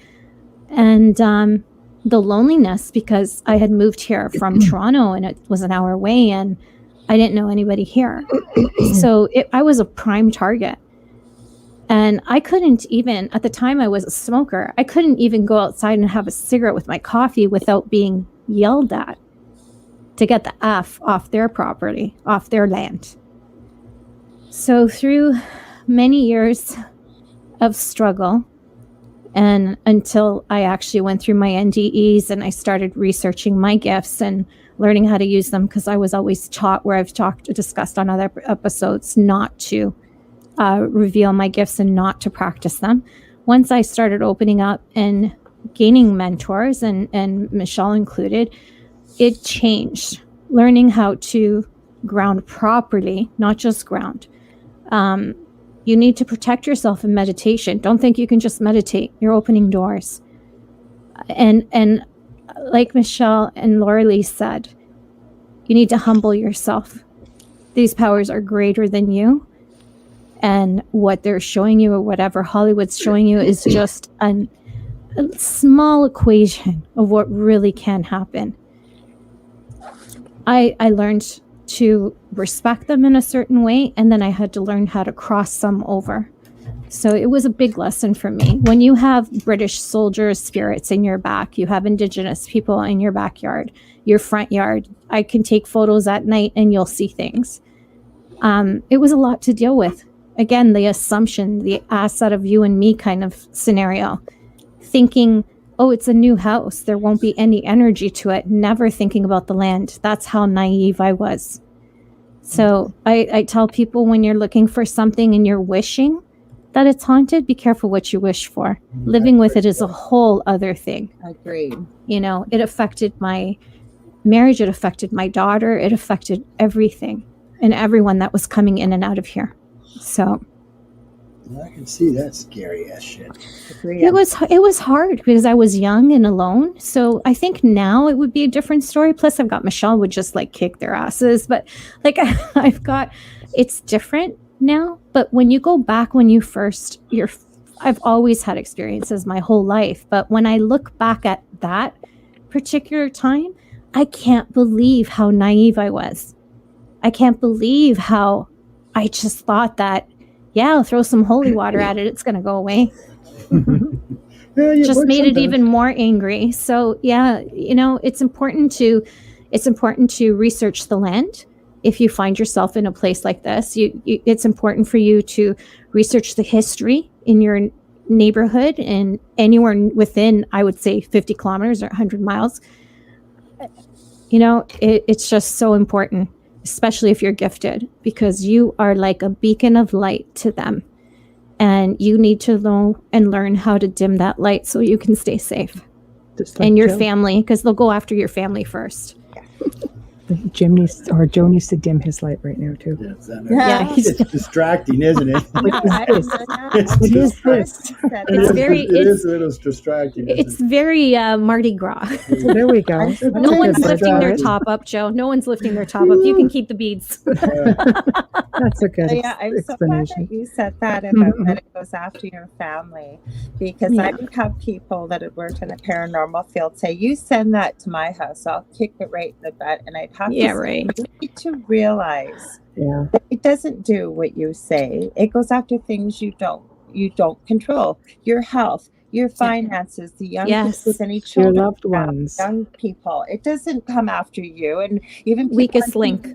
And the loneliness, because I had moved here from Toronto and it was an hour away and I didn't know anybody here. So I was a prime target. And I couldn't even, at the time I was a smoker, I couldn't even go outside and have a cigarette with my coffee without being yelled at to get the F off their property, off their land. So through many years of struggle, and until I actually went through my NDEs and I started researching my gifts and learning how to use them, because I was always taught, where I've discussed on other episodes, not to reveal my gifts and not to practice them. Once I started opening up and gaining mentors, and Michelle included, it changed. Learning how to ground properly, not just ground. You need to protect yourself in meditation. Don't think you can just meditate. You're opening doors. And like Michelle and Laura Lee said, you need to humble yourself. These powers are greater than you. And what they're showing you, or whatever Hollywood's showing you, is just a small equation of what really can happen. I learned to respect them in a certain way, and then I had to learn how to cross them over. So it was a big lesson for me. When you have British soldiers' spirits in your back, you have Indigenous people in your backyard, your front yard. I can take photos at night and you'll see things. It was a lot to deal with. Again, the assumption, the asset of you and me kind of scenario. Thinking, oh, it's a new house, there won't be any energy to it. Never thinking about the land. That's how naive I was. So I tell people, when you're looking for something and you're wishing that it's haunted, be careful what you wish for. Living with it is a whole other thing. Agreed. You know, it affected my marriage. It affected my daughter. It affected everything and everyone that was coming in and out of here. So I can see that scary ass shit. it was hard because I was young and alone. So I think now it would be a different story. Plus I've got Michelle would just like kick their asses, but like it's different now. But when you go back, when I've always had experiences my whole life. But when I look back at that particular time, I can't believe how naive I was. I can't believe how I just thought that, yeah, I'll throw some holy water at it, it's going to go away. Just made it even more angry. So yeah, you know, it's important to research the land. If you find yourself in a place like this, it's important for you to research the history in your neighborhood and anywhere within, I would say, 50 kilometers or 100 miles. You know, it's just so important, especially if you're gifted, because you are like a beacon of light to them. And you need to know and learn how to dim that light so you can stay safe. And your family, because they'll go after your family first. Joe needs to dim his light right now too. It's distracting, isn't it? It's distracting. It's very Mardi Gras. So there we go. No one's lifting their top up, Joe. No one's lifting their top up. You can keep the beads. That's a good I'm so glad explanation. that you said that about that it goes after your family, because I would have people that had worked in a paranormal field say, "You send that to my house, I'll kick it right in the butt," and I'd have to say, right. You need to realize that it doesn't do what you say. It goes after things you don't control. Your health, your finances, the young people with any children, your loved ones, young people. It doesn't come after you, and even weakest link.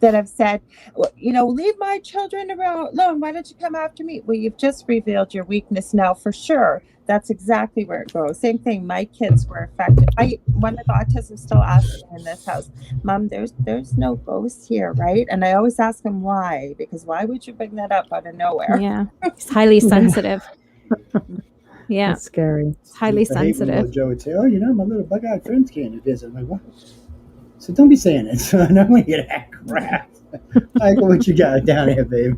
that have said, well, leave my children alone. Why don't you come after me? Well, you've just revealed your weakness now for sure. That's exactly where it goes. Same thing. My kids were affected. One with autism still asks me in this house, Mom, there's no ghosts here, right? And I always ask him why, because why would you bring that up out of nowhere? Yeah, it's highly sensitive. Yeah, that's scary. It's highly sensitive. Joe would say, "Oh, my little bug-eyed friends came to visit." I'm like, what? So don't be saying it. So I don't want to get that crap. Like, what you got down here, babe?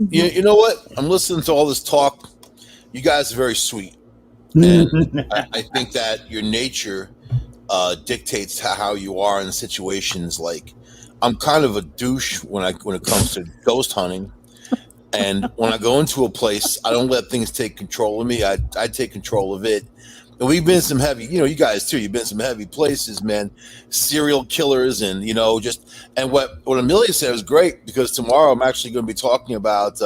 You know what? I'm listening to all this talk. You guys are very sweet. And I think that your nature dictates how you are in situations. Like, I'm kind of a douche when it comes to ghost hunting. And when I go into a place, I don't let things take control of me. I take control of it. And we've been in some heavy, you guys too. You've been in some heavy places, man. Serial killers, and and what Amelia said was great, because tomorrow I'm actually going to be talking about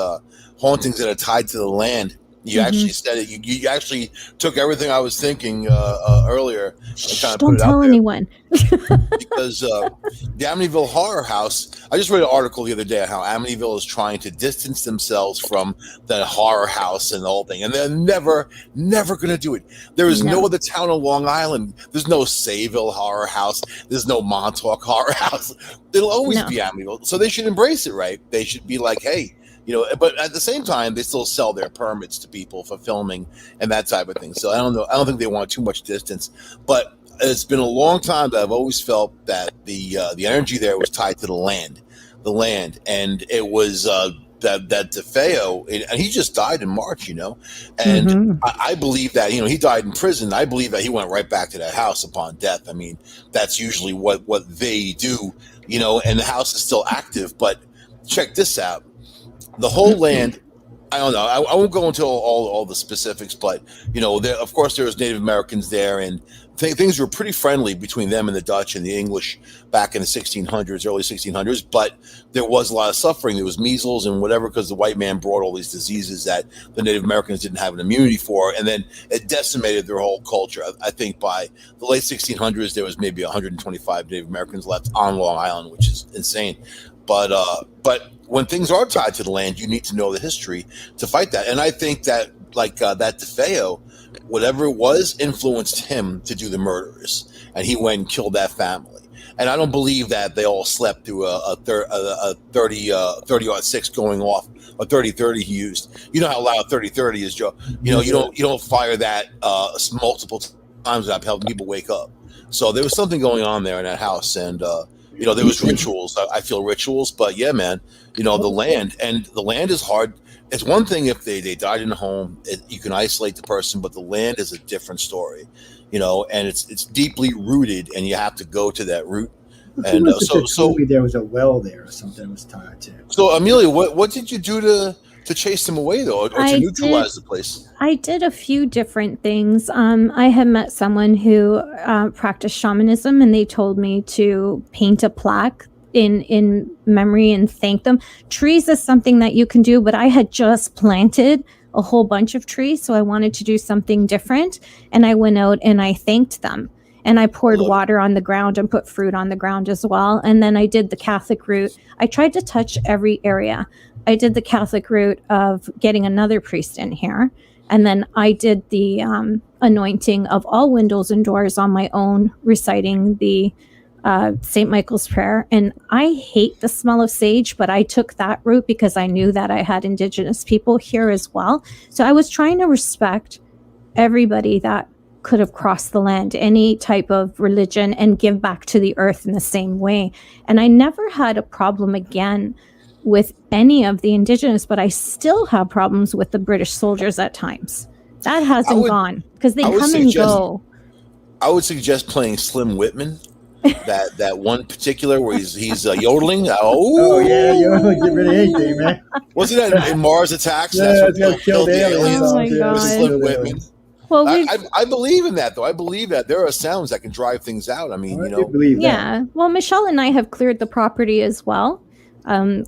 hauntings that are tied to the land. You actually said it. You actually took everything I was thinking earlier and kind of put it out there. Don't tell anyone. Because the Amityville Horror House, I just read an article the other day on how Amityville is trying to distance themselves from that horror house and the whole thing. And they're never going to do it. There is no other town on Long Island. There's no Sayville Horror House. There's no Montauk Horror House. It'll always be Amityville. So they should embrace it, right? They should be like, hey, but at the same time, they still sell their permits to people for filming and that type of thing. So I don't know. I don't think they want too much distance. But it's been a long time that I've always felt that the energy there was tied to the land, and it was that DeFeo, and he just died in March, and I believe that he died in prison. I believe that he went right back to that house upon death. I mean, that's usually what they do, and the house is still active. But check this out. The whole land, I don't know. I won't go into all the specifics, but of course there was Native Americans there, and things were pretty friendly between them and the Dutch and the English back in the 1600s, early 1600s. But there was a lot of suffering. There was measles and whatever, because the white man brought all these diseases that the Native Americans didn't have an immunity for, and then it decimated their whole culture. I think by the late 1600s there was maybe 125 Native Americans left on Long Island, which is insane. But when things are tied to the land, you need to know the history to fight that. And I think that that DeFeo, whatever it was, influenced him to do the murders, and he went and killed that family. And I don't believe that they all slept through a 30-06 going off, a 30-30 he used. You know how loud 30-30 is, Joe. You don't fire that multiple times without helping people wake up. So there was something going on there in that house, and there was rituals. I feel rituals, but yeah, man, the land is hard. It's one thing if they died in a home, you can isolate the person, but the land is a different story, and it's deeply rooted, and you have to go to that root. And so there was a well there or something that was tied to. So Amelia, what did you do to chase them away, though, or to neutralize the place? I did a few different things. I had met someone who practiced shamanism, and they told me to paint a plaque in memory and thank them. Trees is something that you can do, but I had just planted a whole bunch of trees, so I wanted to do something different. And I went out and I thanked them. And I poured water on the ground and put fruit on the ground as well. And then I did the Catholic route. I tried to touch every area. I did the Catholic route of getting another priest in here. And then I did the anointing of all windows and doors on my own, reciting the St. Michael's prayer. And I hate the smell of sage, but I took that route because I knew that I had Indigenous people here as well. So I was trying to respect everybody that could have crossed the land, any type of religion, and give back to the earth in the same way. And I never had a problem again with any of the Indigenous, but I still have problems with the British soldiers at times. That hasn't gone, because they come and go. I would suggest playing Slim Whitman. that one particular where he's yodeling. Oh yeah, get rid of anything, man. Wasn't that in Mars Attacks? Yeah, that's what killed the aliens. Oh my God. Slim Whitman. Well, I believe in that, though. I believe that there are sounds that can drive things out. I mean, yeah. Well, Michelle and I have cleared the property as well.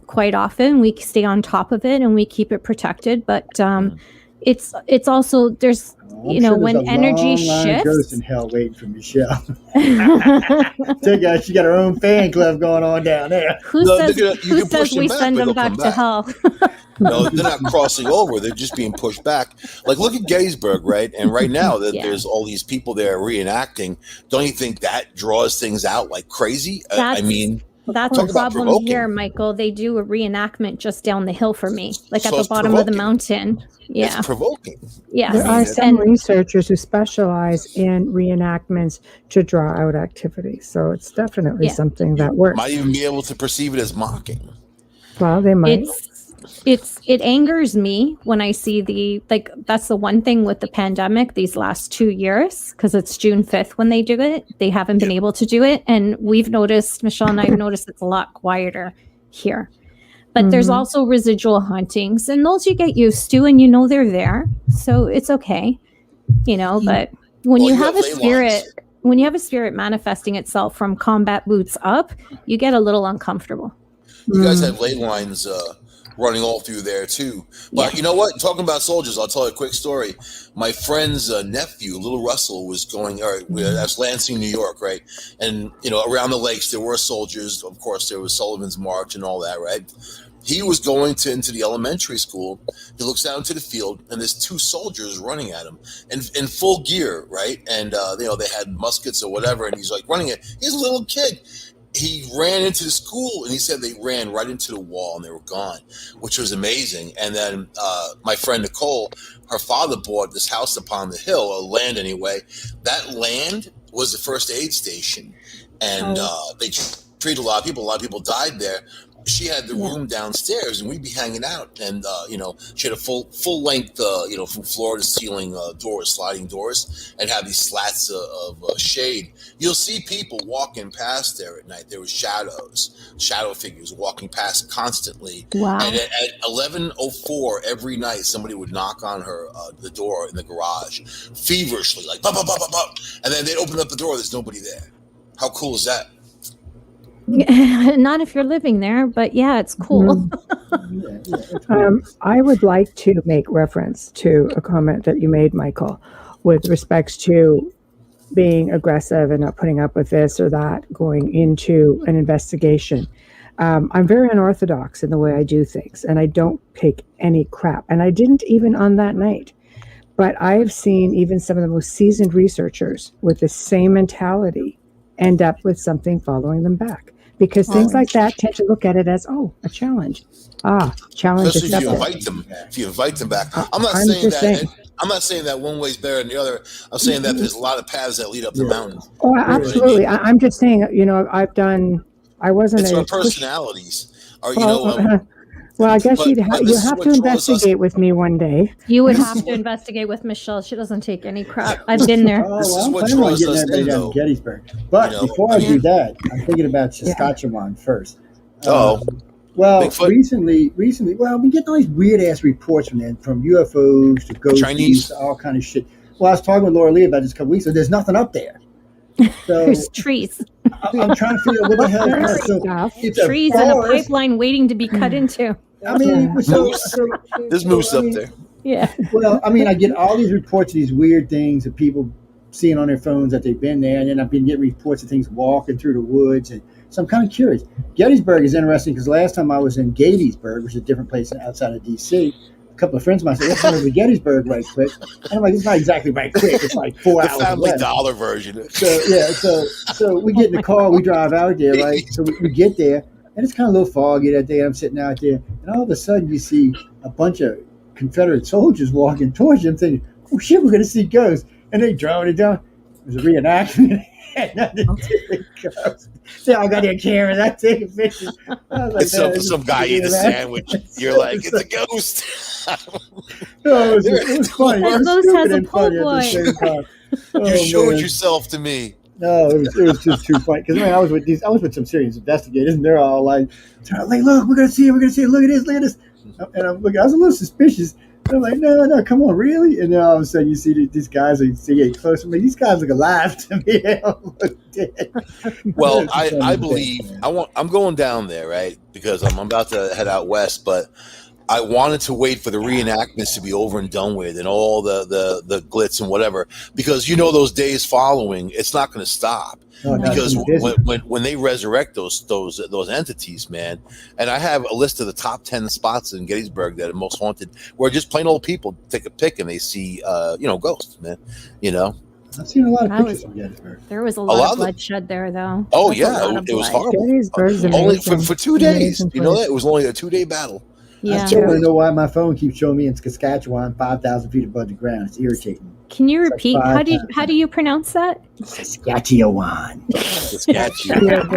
Quite often we stay on top of it and we keep it protected. But it's also there's when energy shifts. Ghost in hell waiting for Michelle. She got her own fan club going on down there. Who says we send them back to hell? No, they're not crossing over. They're just being pushed back. Like, look at Gettysburg, right? And right now, there's all these people there reenacting. Don't you think that draws things out like crazy? That's a problem here, Michael. They do a reenactment just down the hill for me, like at the bottom of the mountain. Yeah. It's provoking. Yeah. There are some researchers who specialize in reenactments to draw out activity. So it's definitely something that works. Might even be able to perceive it as mocking. Well, they might. It angers me when I see that's the one thing with the pandemic these last 2 years, because it's June 5th when they do it. They haven't been able to do it. And Michelle and I have noticed it's a lot quieter here. But there's also residual hauntings, and those you get used to, and they're there. So it's okay. But when you have a spirit manifesting itself from combat boots up, you get a little uncomfortable. You guys have ley lines running all through there too. But you know what? Talking about soldiers, I'll tell you a quick story. My friend's nephew, Little Russell, was going. That's Lansing, New York, right? And around the lakes there were soldiers. Of course, there was Sullivan's March and all that, right? He was going into the elementary school. He looks out into the field, and there's two soldiers running at him in full gear, right? And they had muskets or whatever, and he's like running it. He's a little kid. He ran into the school, and he said they ran right into the wall and they were gone, which was amazing. And then my friend Nicole, her father bought this house upon the hill, or land anyway. That land was the first aid station, and they treated a lot of people. A lot of people died there. She had the room downstairs, and we'd be hanging out. And she had a full length, from floor to ceiling doors, sliding doors, and have these slats of shade. You'll see people walking past there at night. There was shadow figures walking past constantly. Wow! And at 11:04 every night, somebody would knock on the door in the garage, feverishly, like bop, bop, bop, bop, bop. And then they'd open up the door. There's nobody there. How cool is that? Not if you're living there, but it's cool. I would like to make reference to a comment that you made, Michael, with respects to being aggressive and not putting up with this or that, going into an investigation. I'm very unorthodox in the way I do things, and I don't take any crap. And I didn't even on that night. But I've seen even some of the most seasoned researchers with the same mentality end up with something following them back. Because things like that tend to look at it as, a challenge. Challenge. Especially if you invite them back. I'm not saying that one way is better than the other. I'm saying that there's a lot of paths that lead up the mountain. Oh, absolutely. I'm just saying, I wasn't. It's our personalities. Well, I guess you have to investigate with me one day. You would have to investigate with Michelle. She doesn't take any crap. I've been there. This is what draws us in, though. Gettysburg. But before I do that, I'm thinking about Saskatchewan first. Recently, we get all these weird ass reports from UFOs to ghosts, Chinese, to all kind of shit. Well, I was talking with Laura Lee about this a couple weeks ago. There's nothing up there. So there's trees. I'm trying to figure out what the hell it's trees and a pipeline waiting to be cut into. I mean, there's moose up there. Yeah. Well, I mean, I get all these reports of these weird things of people seeing on their phones that they've been there, and then I've been getting reports of things walking through the woods, and so I'm kind of curious. Gettysburg is interesting because last time I was in Gettysburg, which is a different place outside of D.C., a couple of friends of mine said, let's go to Gettysburg right quick. And I'm like, it's not exactly right quick. It's like 4 hours. The Family Dollar version. So we get in the car, we drive out there, right? So we get there, and it's kind of a little foggy that day. I'm sitting out there, and all of a sudden you see a bunch of Confederate soldiers walking towards you. I'm thinking, oh shit, we're going to see ghosts. And they drove it down. It was a reenactment. Nothing to do with ghosts. They all got their cameras. I taking pictures. Like, some guy eating a sandwich. You're like, it's a ghost. No, it was funny. That ghost has a po' boy. You showed yourself to me. No, it was just too funny because I was with some serious investigators, and they're all like, "Look, we're gonna see it. Look at this." And I'm looking. I was a little suspicious. I'm like, no, come on, really? And then all of a sudden, you see these guys. You get closer. These guys look alive to me. They don't look dead. Well, I believe I'm going down there, right? Because I'm about to head out west, but I wanted to wait for the reenactments to be over and done with, and all the glitz and whatever, because those days following, it's not going to stop. Oh, no, Because it's busy. when they resurrect those entities, man, and I have a list of the top 10 spots in Gettysburg that are most haunted, where just plain old people take a pic and they see ghosts, man. I've seen a lot of pictures from Gettysburg. There was a lot of bloodshed there, though. Oh, That's yeah, it was horrible. Gettysburg's Only amazing. for 2 days. Amazing You know place. that? It was only a 2-day battle. Yeah. I still don't know why my phone keeps showing me in Saskatchewan 5,000 feet above the ground. It's irritating. Can you It's repeat? like How do you pronounce that? Saskatchewan. Saskatchewan.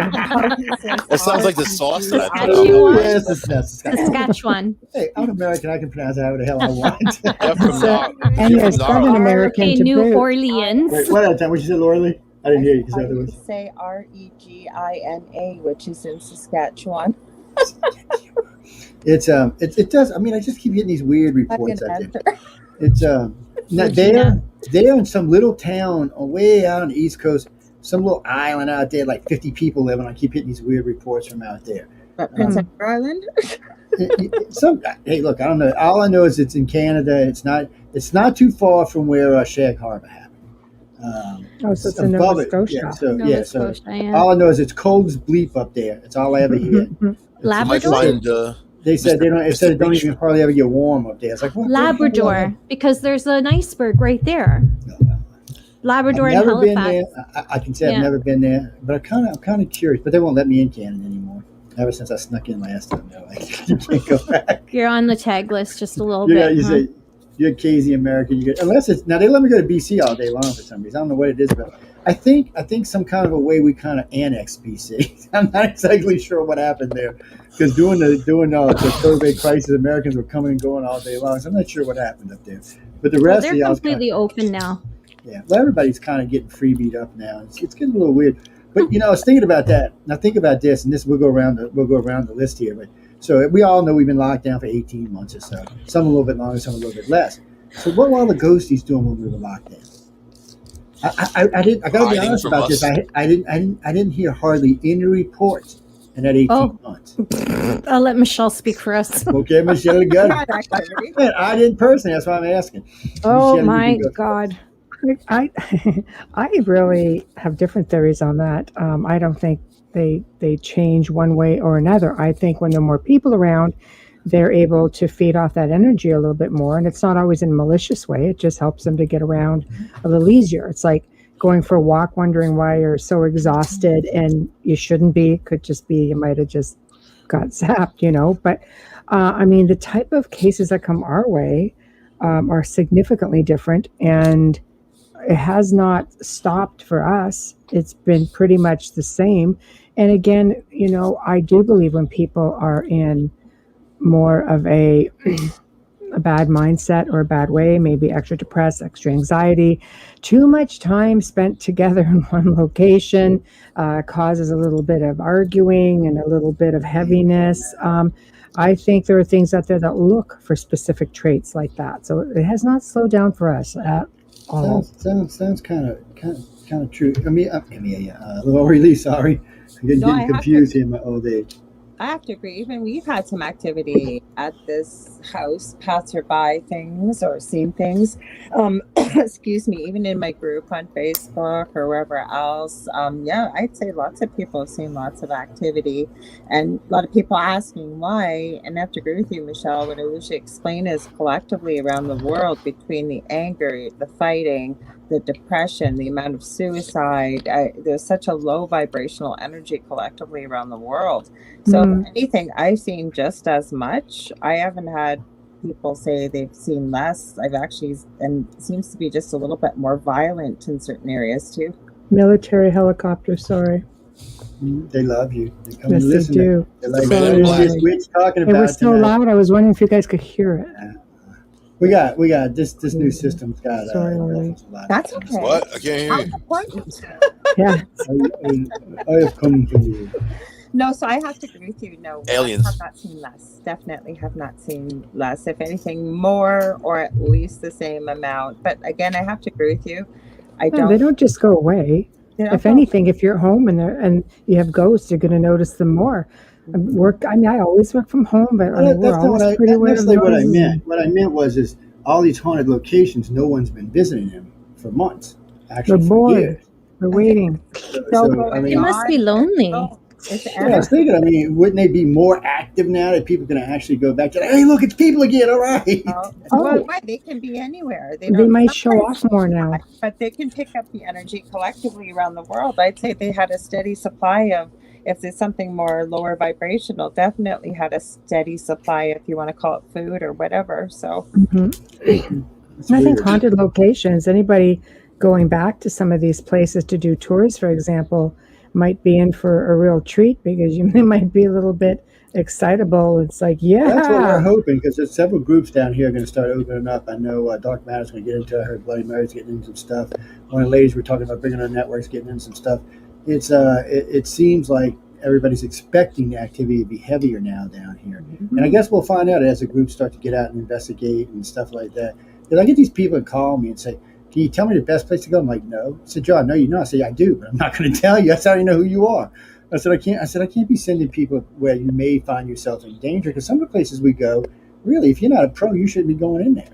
That sounds like the sauce that I put Saskatchewan. on. Yes, it's Saskatchewan. Hey, I'm American. I can pronounce it however the hell I want. Yeah, from now. And You're you're from Southern Nara. American Okay, to New boot. Orleans. Wait, what other time? What you said, Laura? I didn't hear you. I Because would was say Regina, which is in Saskatchewan. it does. I mean, I just keep getting these weird reports out there. Enter. It's now they're in some little town way out on the East Coast, some little island out there, like 50 people living. I keep getting these weird reports from out there. But Prince Edward Island. Hey, look, I don't know. All I know is it's in Canada. It's not too far from where Shag Harbor happened. Oh, so it's in Nova Scotia. Yeah, so all I know is it's cold as bleep up there. That's all I ever hear. You might Labrador. find They said they don't. It said it don't even hardly ever get warm up there. It's like what? Labrador, because there's an iceberg right there. Labrador I've and never been Halifax. there. I can say I've never been there, but I'm kind of curious. But they won't let me in Canada anymore. Ever since I snuck in last time, they're like, you can't go back. You're on the tag list just a little Yeah, bit. you huh? say you're Casey American. Unless it's now they let me go to BC all day long for some reason. I don't know what it is, but I think some kind of a way we kind of annexed BC. I'm not exactly sure what happened there because during the COVID crisis, Americans were coming and going all day long. So I'm not sure what happened up there. But the rest They're of y'all completely open now. yeah, well, everybody's kind of getting freebeat up now. It's getting a little weird. But I was thinking about that. Now think about this, and this we'll go around the list here. But so we all know we've been locked down for 18 months or so. Some a little bit longer, some a little bit less. So what were all the ghosties doing when we were locked down? I got to be Hiding honest from about us. this. I didn't hear hardly any reports in that 18 months. I'll let Michelle speak for us. Okay, Michelle, you got it. Activity. Man, I didn't personally. That's why I'm asking. Oh Michelle, my you can go. God. I I really have different theories on that. I don't think they change one way or another. I think when there are more people around, they're able to feed off that energy a little bit more, and it's not always in a malicious way. It just helps them to get around a little easier. It's like going for a walk, wondering why you're so exhausted, and you shouldn't be. Could just be you might have just got zapped, But I mean, the type of cases that come our way are significantly different, and it has not stopped for us. It's been pretty much the same. And again, I do believe when people are in more of a bad mindset or a bad way, maybe extra depressed, extra anxiety, too much time spent together in one location causes a little bit of arguing and a little bit of heaviness. I think there are things out there that look for specific traits like that. So it has not slowed down for us at all. Sounds kind of true. Lori Lee, sorry, I'm getting confused here in my old age. I have to agree. Even we've had some activity at this house, passerby things or seen things. Excuse me, even in my group on Facebook or wherever else. I'd say lots of people have seen lots of activity, and a lot of people asking why. And I have to agree with you, Michelle. What I usually explain is collectively around the world, between the anger, the fighting, the depression, the amount of suicide, there's such a low vibrational energy collectively around the world. So if anything, I've seen just as much. I haven't had people say they've seen less. I've actually, and it seems to be just a little bit more violent in certain areas too. Military helicopter, sorry. They love you. They come Yes, and they listen. do. They're like, Sorry. what is this talking It about was so tonight? loud, I was wondering if you guys could hear it. We got this new system's got Sorry, Lori. a lot. That's okay. What? I can't hear How you. important. Yeah. I have come from you. No, so I have to agree with you. No, Aliens. I have not seen less. Definitely have not seen less. If anything, more or at least the same amount. But again, I have to agree with you. No, they don't just go away. They don't If go- anything, if you're home and you have ghosts, you're going to notice them more. work. I mean, I always work from home, but we're always pretty aware of what I meant. What I meant was all these haunted locations, no one's been visiting them for months. Actually, we're for bored. years. We're waiting. So I mean, it must be lonely. I was thinking, I mean, wouldn't they be more active now that people can actually go back to, hey, look, it's people again, all right. Well, they can be anywhere. They might show off more now. But they can pick up the energy collectively around the world. I'd say they had a steady supply of, if there's something more lower vibrational, definitely had a steady supply, if you want to call it food or whatever. So I think haunted locations, anybody going back to some of these places to do tours, for example, might be in for a real treat because they might be a little bit excitable. It's like, that's what we're hoping, because there's several groups down here going to start opening up. I know Dark Matter's going to get into it. I heard Bloody Mary's getting into some stuff. One of the ladies we're talking about bringing on networks getting into some stuff. It's it seems like everybody's expecting the activity to be heavier now down here. And I guess we'll find out as the groups start to get out and investigate and stuff like that. Because I get these people that call me and say, can you tell me the best place to go? I'm like, no. I said, John, no, you know. I said, yeah, I do, but I'm not going to tell you. That's how you know who you are. I said, I can't be sending people where you may find yourself in danger, because some of the places we go, really, if you're not a pro, you shouldn't be going in there.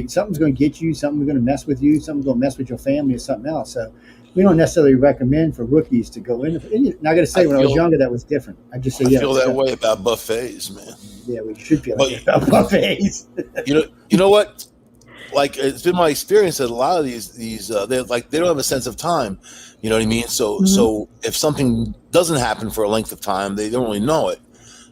Something's going to get you, something's going to mess with you, something's going to mess with your family or something else. So we don't necessarily recommend for rookies to go in. And I got to say, when I was younger, that was different. I just say, I feel that way about buffets, man. Yeah, we should feel that way about buffets. You know what? Like, it's been my experience that a lot of these they don't have a sense of time. You know what I mean? So if something doesn't happen for a length of time, they don't really know it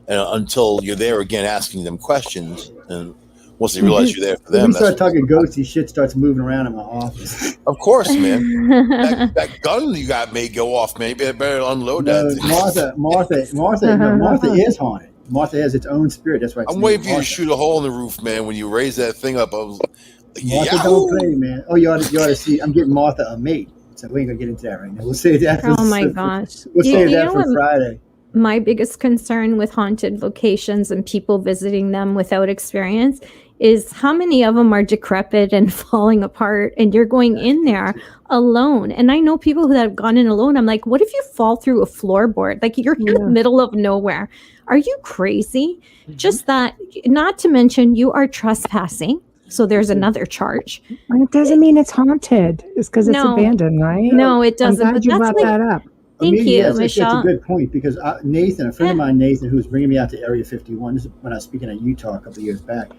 until you're there again asking them questions. And once they realize you're there for them, we start talking ghosty, shit starts moving around in my office. Of course, man. that gun you got may go off, man. You better unload that. Martha is haunted. Martha has its own spirit. That's why I'm waiting for you to shoot a hole in the roof, man. When you raise that thing up, Martha don't play, man. Oh, you ought to see. I'm getting Martha a mate. So we ain't gonna get into that right now. We'll save that. Oh my gosh. We'll save that for Friday. My biggest concern with haunted locations and people visiting them without experience is how many of them are decrepit and falling apart, and you're going in there alone. And I know people who have gone in alone. I'm like, what if you fall through a floorboard? Like, you're in the middle of nowhere. Are you crazy? Just that, not to mention you are trespassing. So there's another charge. And it doesn't mean it's haunted. It's because it's abandoned, right? No, it doesn't. I'm glad you brought that up. Thank you, Michelle. It's a good point, because Nathan, a friend of mine, Nathan, who was bringing me out to Area 51, this is when I was speaking at Utah a couple of years back,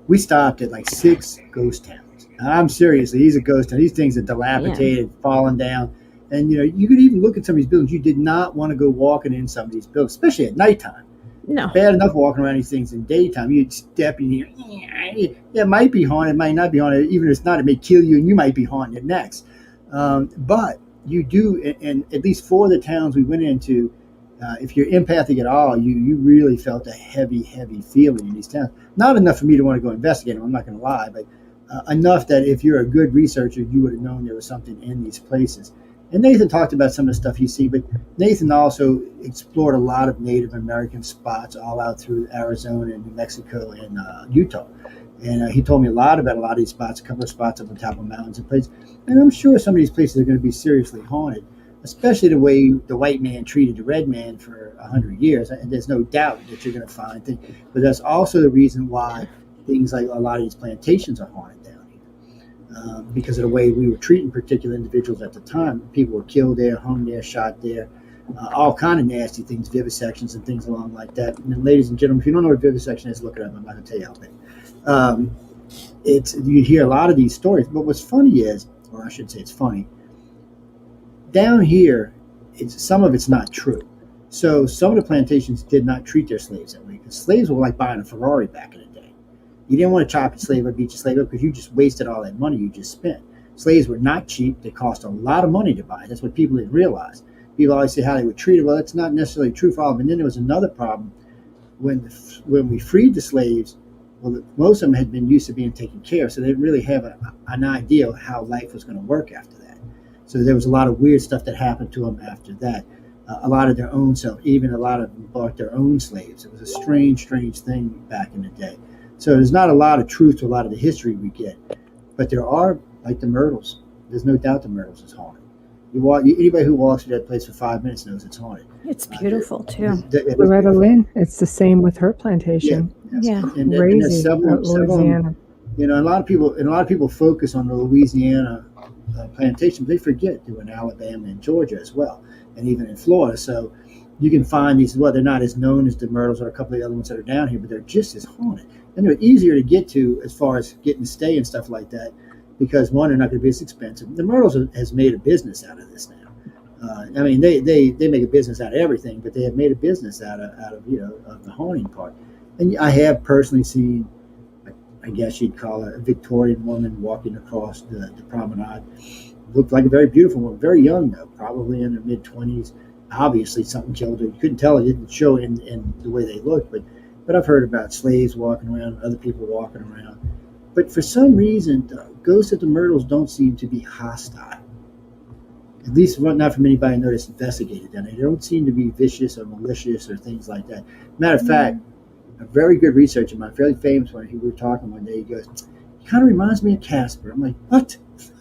we stopped at like 6 ghost towns. I'm serious. These are ghost towns. These things are dilapidated, falling down. And, you could even look at some of these buildings. You did not want to go walking in some of these buildings, especially at nighttime. No. Bad enough walking around these things in daytime. You'd step in here. It might be haunted, it might not be haunted. Even if it's not, it may kill you, and you might be haunting it next. But you do, and at least 4 of the towns we went into, if you're empathic at all, you really felt a heavy, heavy feeling in these towns. Not enough for me to want to go investigate them, I'm not going to lie, but enough that if you're a good researcher, you would have known there was something in these places. And Nathan talked about some of the stuff he's seen, but Nathan also explored a lot of Native American spots all out through Arizona and New Mexico and Utah. And he told me a lot about a lot of these spots, a couple of spots up on top of mountains and places. And I'm sure some of these places are going to be seriously haunted, especially the way the white man treated the red man for 100 years. And there's no doubt that you're going to find things. But that's also the reason why things like a lot of these plantations are haunted down here. Because of the way we were treating particular individuals at the time. People were killed there, hung there, shot there, all kind of nasty things, vivisections and things along like that. And then, ladies and gentlemen, if you don't know what vivisection is, look it up. I'm not going to tell you how big. You hear a lot of these stories, but what's funny is, or I should say it's funny, down here, some of it's not true. So some of the plantations did not treat their slaves that way, because slaves were like buying a Ferrari back in the day. You didn't want to chop your slave up, beat your slave up, because you just wasted all that money you just spent. Slaves were not cheap. They cost a lot of money to buy. That's what people didn't realize. People always say how they were treated. Well, it's not necessarily true for all of them. And then there was another problem. When we freed the slaves, well, most of them had been used to being taken care of, so they didn't really have an idea of how life was going to work after that. So there was a lot of weird stuff that happened to them after that. A lot of their own self, even a lot of them bought their own slaves. It was a strange, strange thing back in the day. So there's not a lot of truth to a lot of the history we get. But there are, like the Myrtles. There's no doubt the Myrtles is haunted. Anybody who walks through that place for 5 minutes knows it's haunted. It's beautiful too. Loretta Lynn, it's the same with her plantation. Yeah. And Crazy there's several, Louisiana. you know, a lot of people focus on the Louisiana plantation, but they forget they were in Alabama and Georgia as well, and even in Florida. So you can find these. Well, they're not as known as the Myrtles or a couple of the other ones that are down here, but they're just as haunted, and they're easier to get to as far as getting to stay and stuff like that, because one, they're not going to be as expensive. The Myrtles has made a business out of this now. I mean, they make a business out of everything, but they have made a business out of of the haunting part. And I have personally seen, I guess you'd call it a Victorian woman walking across the promenade. Looked like a very beautiful woman, very young though, probably in her mid-20s. Obviously, something killed her. You couldn't tell; it didn't show in the way they looked. But I've heard about slaves walking around, other people walking around. But for some reason, the ghosts of the Myrtles don't seem to be hostile. At least not from anybody I know that's investigated them. They don't seem to be vicious or malicious or things like that. Matter of fact, a very good researcher, my fairly famous one, we were talking one day, he goes, he kind of reminds me of Casper. I'm like, what?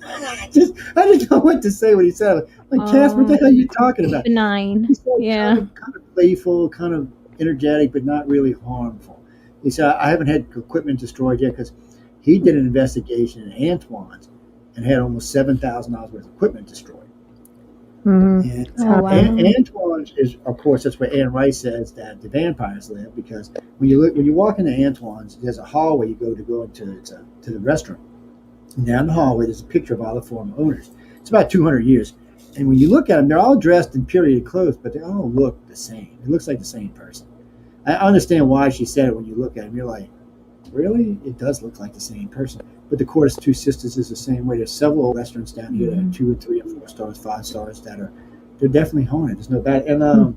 I didn't know what to say when he said it. I'm like, Casper, what the hell are you talking about? Benign. He's Yeah. kind of playful, kind of energetic, but not really harmful. He said, I haven't had equipment destroyed yet because he did an investigation in Antoine's and had almost $7,000 worth of equipment destroyed. Mm-hmm. And Antoine's is, of course, that's where Anne Rice says that the vampires live, because when you walk into Antoine's, there's a hallway you go into to the restaurant. And down the hallway, there's a picture of all the former owners. It's about 200 years. And when you look at them, they're all dressed in period clothes, but they all look the same. It looks like the same person. I understand why she said it when you look at them. You're like, really? It does look like the same person. But the Court of Two Sisters is the same way. There's several restaurants down here that are 2 or 3 or 4 stars, 5 stars they're definitely haunted. There's no bad. And a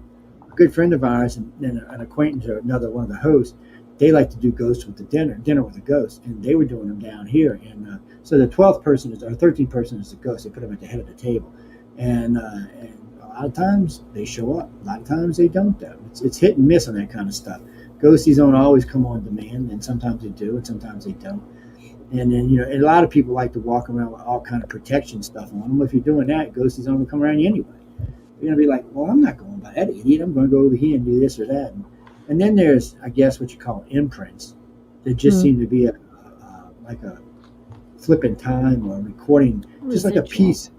good friend of ours and an acquaintance or another one of the hosts, they like to do ghosts with the dinner with a ghost, and they were doing them down here. And so the 12th person or 13th person is the ghost. They put them at the head of the table, and a lot of times they show up. A lot of times they don't. Though it's hit and miss on that kind of stuff. Ghosties don't always come on demand, and sometimes they do, and sometimes they don't. And then, and a lot of people like to walk around with all kind of protection stuff on them. If you're doing that, ghosties aren't going to come around you anyway. You're going to be like, well, I'm not going by that idiot. I'm going to go over here and do this or that. And then there's, I guess, what you call imprints that just seem to be like a flip in time or a recording, just like a piece.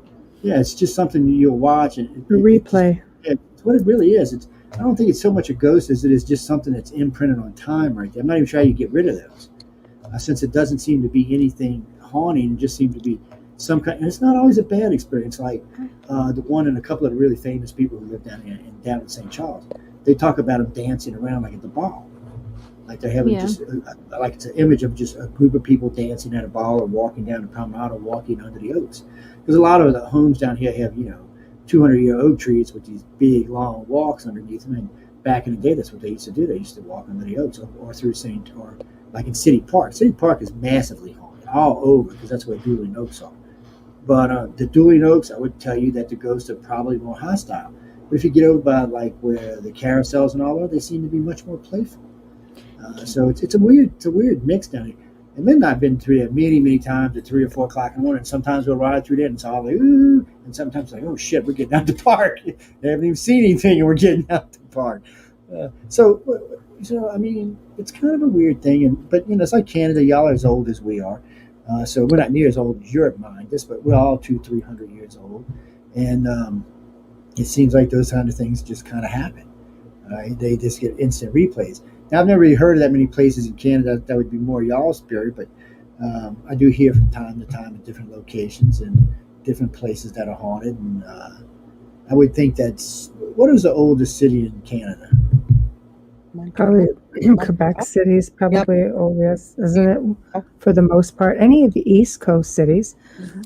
Yeah, it's just something you'll watch. And a replay. It's what it really is. I don't think it's so much a ghost as it is just something that's imprinted on time right there. I'm not even sure how you get rid of those. Since it doesn't seem to be anything haunting, it just seems to be some kind. And it's not always a bad experience. Like the one and a couple of the really famous people who live down here down in St. Charles, they talk about them dancing around like at the ball, like they're having just like it's an image of just a group of people dancing at a ball or walking down the promenade or walking under the oaks. Because a lot of the homes down here have 200-year oak trees with these big long walks underneath them. And back in the day, that's what they used to do. They used to walk under the oaks or through like in City Park. City Park is massively haunted all over because that's where dueling oaks are. But the dueling oaks, I would tell you that the ghosts are probably more hostile. But if you get over by like where the carousels and all that, they seem to be much more playful. So it's a weird mix down here. And then I've been through there many times at 3 or 4 o'clock in the morning. Sometimes we'll ride through there and it's all like, ooh. And sometimes like, oh shit, we're getting out the park. They haven't even seen anything and we're getting out the park. So I mean, it's kind of a weird thing, but it's like Canada. Y'all are as old as we are, so we're not near as old as Europe, mind us, but we're all 200-300 years old, and it seems like those kind of things just kind of happen. They just get instant replays. Now, I've never really heard of that many places in Canada that would be more y'all's spirit, but I do hear from time to time at different locations and different places that are haunted, and I would think what is the oldest city in Canada? Probably Quebec City is probably oldest, isn't it? For the most part, any of the East Coast cities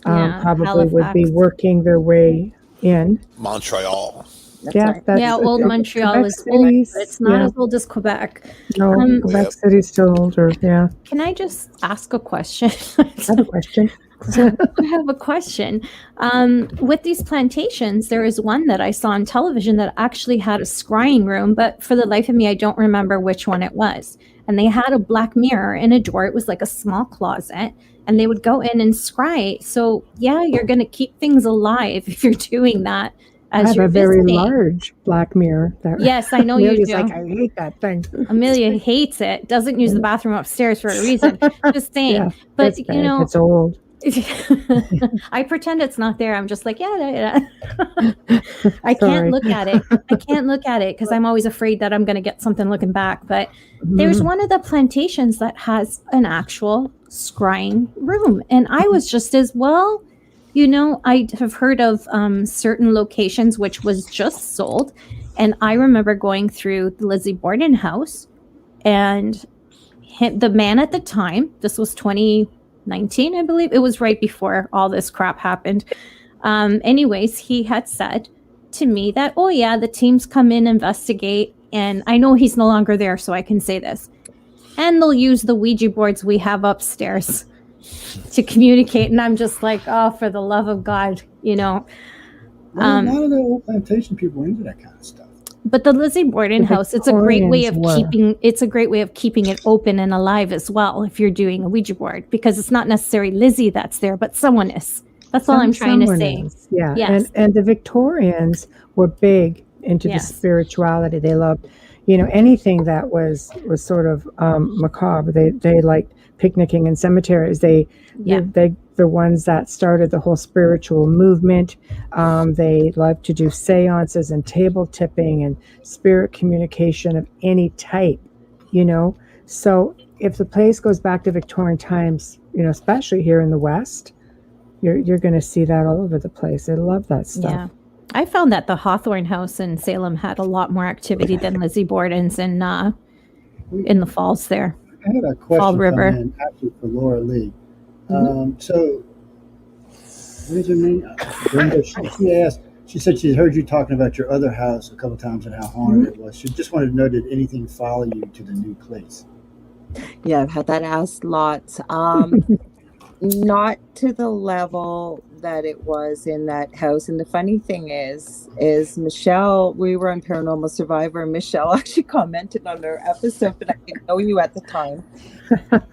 probably Halifax would be working their way in. Montreal. Old Montreal is old, but it's not as old as Quebec. No, Quebec City's still older. Yeah. Can I just ask a question? I have a question. I have a question. With these plantations, there is one that I saw on television that actually had a scrying room, but for the life of me, I don't remember which one it was. and they had a black mirror in a door. It was like a small closet, and they would go in and scry. So yeah, you're going to keep things alive if you're doing that. I have a very large black mirror. Yes, I know you do. Like, I hate that thing. Amelia hates it. Doesn't use the bathroom upstairs for a reason. Just saying. Yeah, but you know, it's old. I pretend it's not there. I'm just like, yeah. I can't look at it. I can't look at it because I'm always afraid that I'm going to get something looking back. But there's one of the plantations that has an actual scrying room, and I was just as well. You know, I have heard of certain locations which was just sold, and I remember going through the Lizzie Borden house, and the man at the time, this was 2019, I believe, it was right before all this crap happened. Anyways, he had said to me that, oh yeah, the teams come in, investigate, and I know he's no longer there, so I can say this, and they'll use the Ouija boards we have upstairs to communicate. And I'm just like, oh, for the love of God, you know. A lot of the old plantation people were into that kind of stuff. But the Lizzie Borden house, it's a great way of keeping it open and alive as well if you're doing a Ouija board, because it's not necessarily Lizzie that's there, but someone is. That's all I'm trying to say. Yeah. Yes. And the Victorians were big into the spirituality. They loved, you know, anything that was sort of macabre. They liked picnicking in cemeteries. They're the ones that started the whole spiritual movement. They love to do seances and table tipping and spirit communication of any type, you know. So if the place goes back to Victorian times, you know, especially here in the West, you're going to see that all over the place. They love that stuff. Yeah. I found that the Hawthorne house in Salem had a lot more activity than Lizzie Borden's in the falls there. I had a question come in actually for Laura Lee. So, what is her name? Brenda. She said she heard you talking about your other house a couple of times and how haunted it was. She just wanted to know, did anything follow you to the new place? Yeah, I've had that asked lots. Not to the level that it was in that house. And the funny thing is Michelle, we were on Paranormal Survivor, and Michelle actually commented on our episode, but I didn't know you at the time.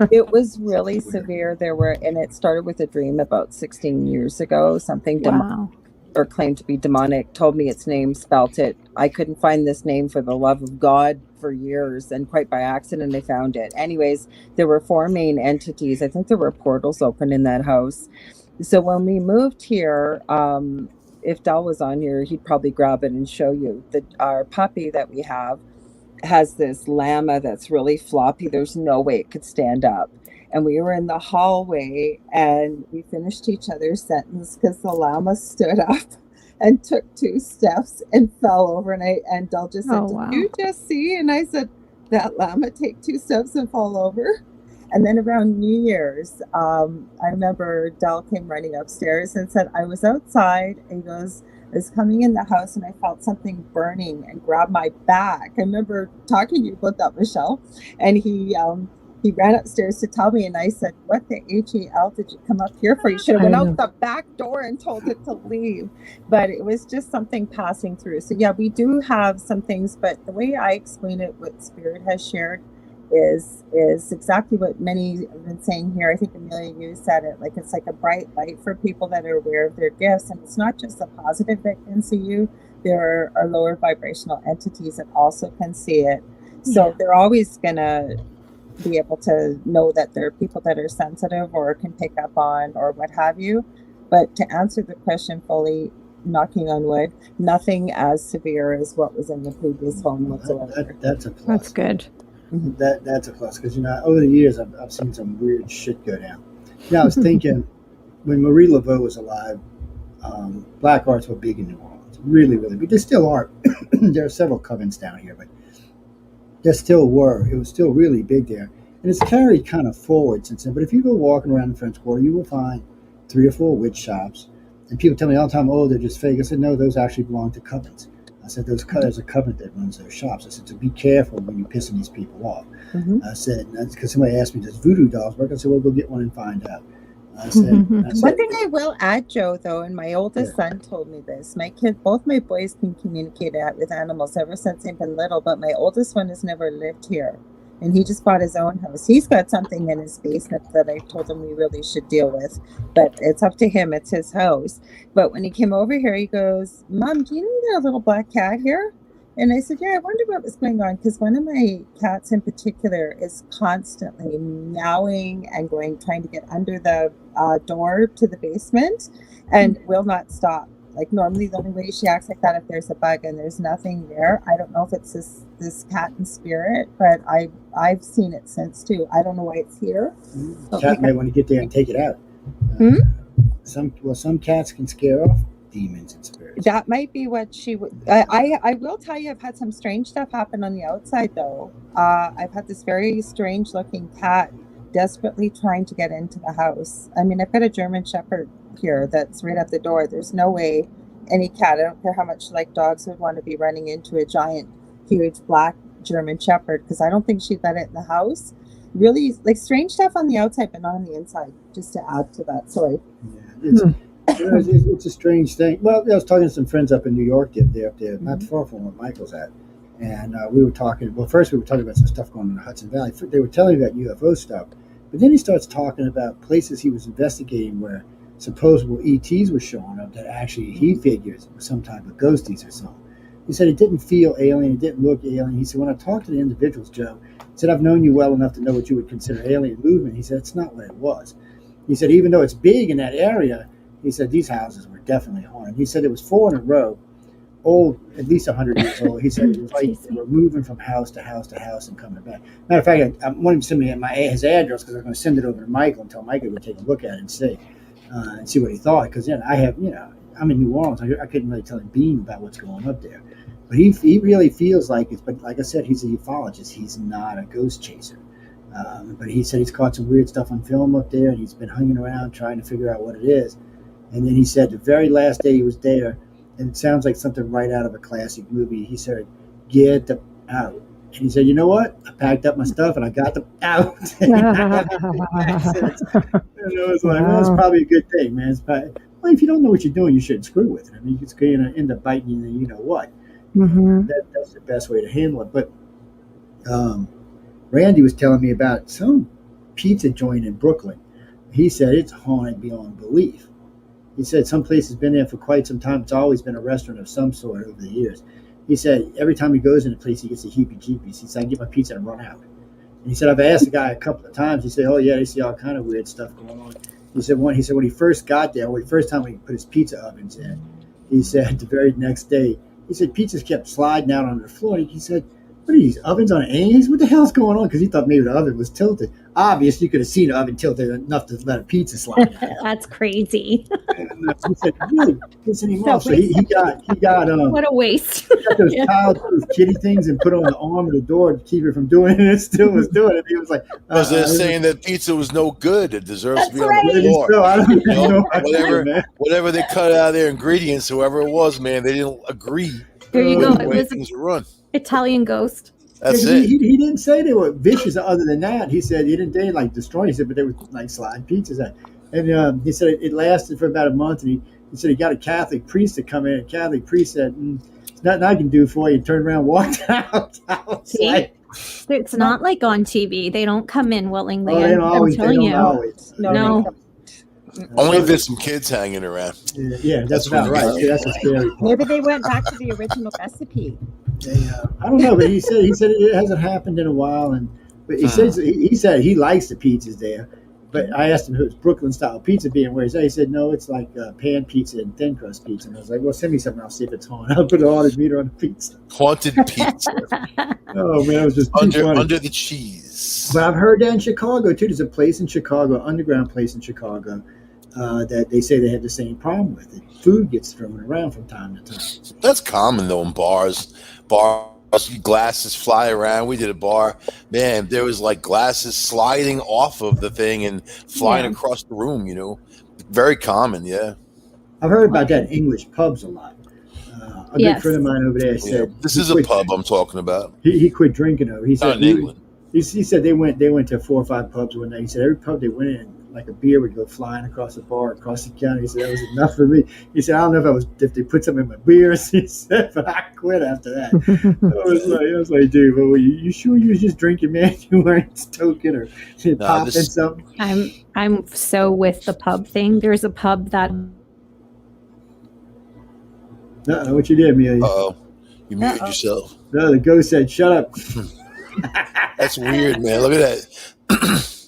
It was really severe. And it started with a dream about 16 years ago, something demonic or claimed to be demonic, told me its name, spelt it. I couldn't find this name for the love of God for years, and quite by accident I found it. Anyways, there were 4 main entities. I think there were portals open in that house. So when we moved here, if Dal was on here, he'd probably grab it and show you that our puppy that we have has this llama that's really floppy. There's no way it could stand up. And we were in the hallway and we finished each other's sentence because the llama stood up and took 2 steps and fell over. And Dal just said, "Did you just see?" And I said, "That llama take 2 steps and fall over?" And then around New Year's, I remember Dal came running upstairs and said, "I was outside." And he goes, "I was coming in the house and I felt something burning and grabbed my back." I remember talking to you about that, Michelle. And he ran upstairs to tell me, and I said, "What the HEL did you come up here for? You should have went out the back door and told it to leave." But it was just something passing through. So yeah, we do have some things, but the way I explain it, what Spirit has shared, is exactly what many have been saying here. I think Amelia, you said it, like it's like a bright light for people that are aware of their gifts, and it's not just the positive that can see you. There are lower vibrational entities that also can see it. So they're always gonna be able to know that there are people that are sensitive or can pick up on or what have you. But to answer the question fully, knocking on wood, nothing as severe as what was in the previous home whatsoever. That's a plus. That's good. That's a plus, because, you know, over the years I've seen some weird shit go down. Yeah, I was thinking when Marie Laveau was alive, black arts were big in New Orleans, really, really big. They still are. There are several covens down here, but there still were. It was still really big there, and it's carried kind of forward since then. But if you go walking around the French Quarter, you will find 3 or 4 witch shops, and people tell me all the time, "Oh, they're just fake." I said, "No, those actually belong to covens." I said, "There's a covenant that runs those shops." I said, "So be careful when you're pissing these people off." I said, because somebody asked me, "Does voodoo dolls work?" I said, "Well, go get one and find out." I said, one thing I will add, Joe, though, and my oldest son told me this. Both my boys can communicate with animals ever since they've been little, but my oldest one has never lived here. and he just bought his own house. He's got something in his basement that I told him we really should deal with, but it's up to him. It's his house. But when he came over here, he goes, Mom, do you know that little black cat here? And I said, yeah, I wonder what was going on, because one of my cats in particular is constantly meowing and trying to get under the door to the basement and will not stop. Like, normally the only way she acts like that if there's a bug and there's nothing there. I don't know if it's this cat in spirit, but I've seen it since too. I don't know why it's here. Cat might want to get there and take it out. Some cats can scare off demons and spirits. That might be what she would. I will tell you, I've had some strange stuff happen on the outside though. I've had this very strange looking cat desperately trying to get into the house. I mean, I've got a German Shepherd here that's right at the door. There's no way any cat, I don't care how much like dogs, would want to be running into a giant, huge black German Shepherd, because I don't think she'd let it in the house. Really, like, strange stuff on the outside, but not on the inside, just to add to that. Sorry. Yeah, it's a strange thing. Well, I was talking to some friends up in New York the other day, up there, not far from where Michael's at. And we were talking, first we were talking about some stuff going on in the Hudson Valley. They were telling me about UFO stuff. But then he starts talking about places he was investigating where supposable ETs were showing up that actually he figures was some type of ghosties or something. He said it didn't feel alien, it didn't look alien. He said, when I talked to the individuals, Joe, he said, I've known you well enough to know what you would consider alien movement. He said, it's not what it was. He said, even though it's big in that area, he said, these houses were definitely haunted. He said it was 4 in a row, old, at least 100 years old. He said it was like they were moving from house to house to house and coming back. Matter of fact, I wanted to send me his address because I was going to send it over to Michael and tell Michael to take a look at it and see what he thought. Because I have, I'm in New Orleans. I couldn't really tell him beam about what's going up there. But he really feels like it's. But like I said, he's a ufologist. He's not a ghost chaser. But he said he's caught some weird stuff on film up there, and he's been hanging around trying to figure out what it is. And then he said the very last day he was there, and it sounds like something right out of a classic movie. He said, "Get them out." And he said, "You know what? I packed up my stuff and I got them out." It's like, well, that's probably a good thing, man. Well, if you don't know what you're doing, you shouldn't screw with it. I mean, it's going to end up biting you, you know what? That's the best way to handle it. But Randy was telling me about some pizza joint in Brooklyn. He said it's haunted beyond belief. He said some place has been there for quite some time. It's always been a restaurant of some sort over the years. He said every time he goes in a place, he gets the heebie-jeebies. He said, I get my pizza and run out. And he said, I've asked the guy a couple of times. He said, oh, yeah, they see all kind of weird stuff going on. He said when he first got there, the first time he put his pizza ovens in, he said the very next day, he said pizzas kept sliding out on the floor. And he said, what are these ovens on A's? What the hell's going on? Because he thought maybe the oven was tilted. Obviously, you could have seen the oven tilted enough to let a pizza slide out. That's crazy. And he said, really? Piss anymore. So he got what a waste. He got those childproof kitty things and put on the arm of the door to keep it from doing it, and it still was doing it. He was like, because they're saying that pizza was no good. It deserves to be right. on the floor. So, I don't whatever they cut out of their ingredients, whoever it was, man, they didn't agree. There you go. It was things run. Italian ghost. That's it. He didn't say they were vicious other than that. He said they like destroying. He said, but they were like sliding pizzas out. And he said it lasted for about a month. And he said he got a Catholic priest to come in. A Catholic priest said, "There's nothing I can do for you." Turned around, walked out. See? It's not like on TV. They don't come in willingly. Oh, they don't always. No. Only if there's some kids hanging around. Yeah, that's about right. That's a scary part. Maybe they went back to the original recipe. I don't know, but he said it hasn't happened in a while, but he said he likes the pizzas there. But I asked him if it was Brooklyn style pizza being where he's at. He said no, it's like pan pizza and thin crust pizza. And I was like, well, send me something. I'll see if it's haunted. I'll put a haunted meter on the pizza. Haunted pizza. Oh man, it was just under the cheese. But I've heard that in Chicago too. There's a place in Chicago, underground place in Chicago, that they say they have the same problem with it. Food gets thrown around from time to time. That's common though in bars. Glasses fly around. We did a bar, man. There was like glasses sliding off of the thing and flying across the room. Very common. Yeah, I've heard about that in English pubs a lot. A good friend of mine over there said, "This is a pub I'm talking about." He quit drinking over. He said in England. He said they went to 4 or 5 pubs one night. He said every pub they went in, like a beer would go flying across the bar, across the counter. He said that was enough for me. He said, I don't know if they put something in my beers. He said, but I quit after that. I was like, dude, well, you sure you was just drinking, man? You weren't stoking or popping something? I'm so with the pub thing. There's a pub that. What you did, Amelia? Uh-oh. You muted yourself. No, the ghost said, shut up. That's weird, man. Look at that.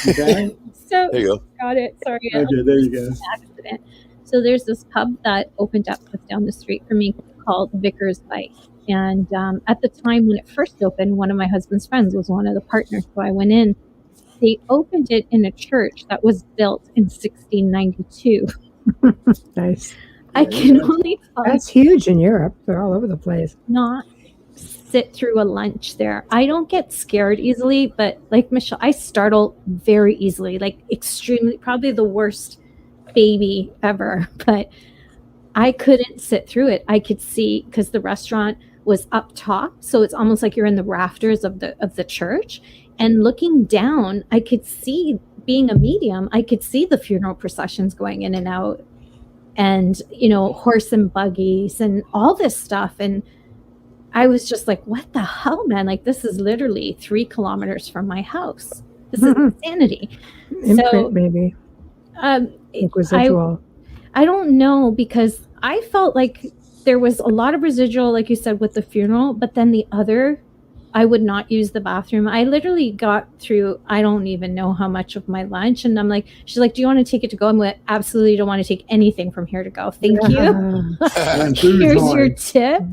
Okay. So there you go. Got it. Sorry. Okay, there you go. Accident. So there's this pub that opened up just down the street from me called Vickers Bike. And at the time when it first opened, one of my husband's friends was one of the partners. So I went in. They opened it in a church that was built in 1692. Nice. I can only That's huge in Europe. They're all over the place. Not sit through a lunch there. I don't get scared easily, but like Michelle, I startle very easily, like extremely, probably the worst baby ever, but I couldn't sit through it. I could see, because the restaurant was up top, so it's almost like you're in the rafters of the church, and looking down, I could see, being a medium, I could see the funeral processions going in and out, and horse and buggies and all this stuff. And I was just like, what the hell, man? Like, this is literally 3 kilometers from my house. This is insanity. Imprint, maybe. Residual. I don't know, because I felt like there was a lot of residual, like you said, with the funeral, but then the other, I would not use the bathroom. I literally got through, I don't even know how much of my lunch. And I'm like, she's like, do you want to take it to go? I'm like, absolutely don't want to take anything from here to go. Thank you. Here's your tip.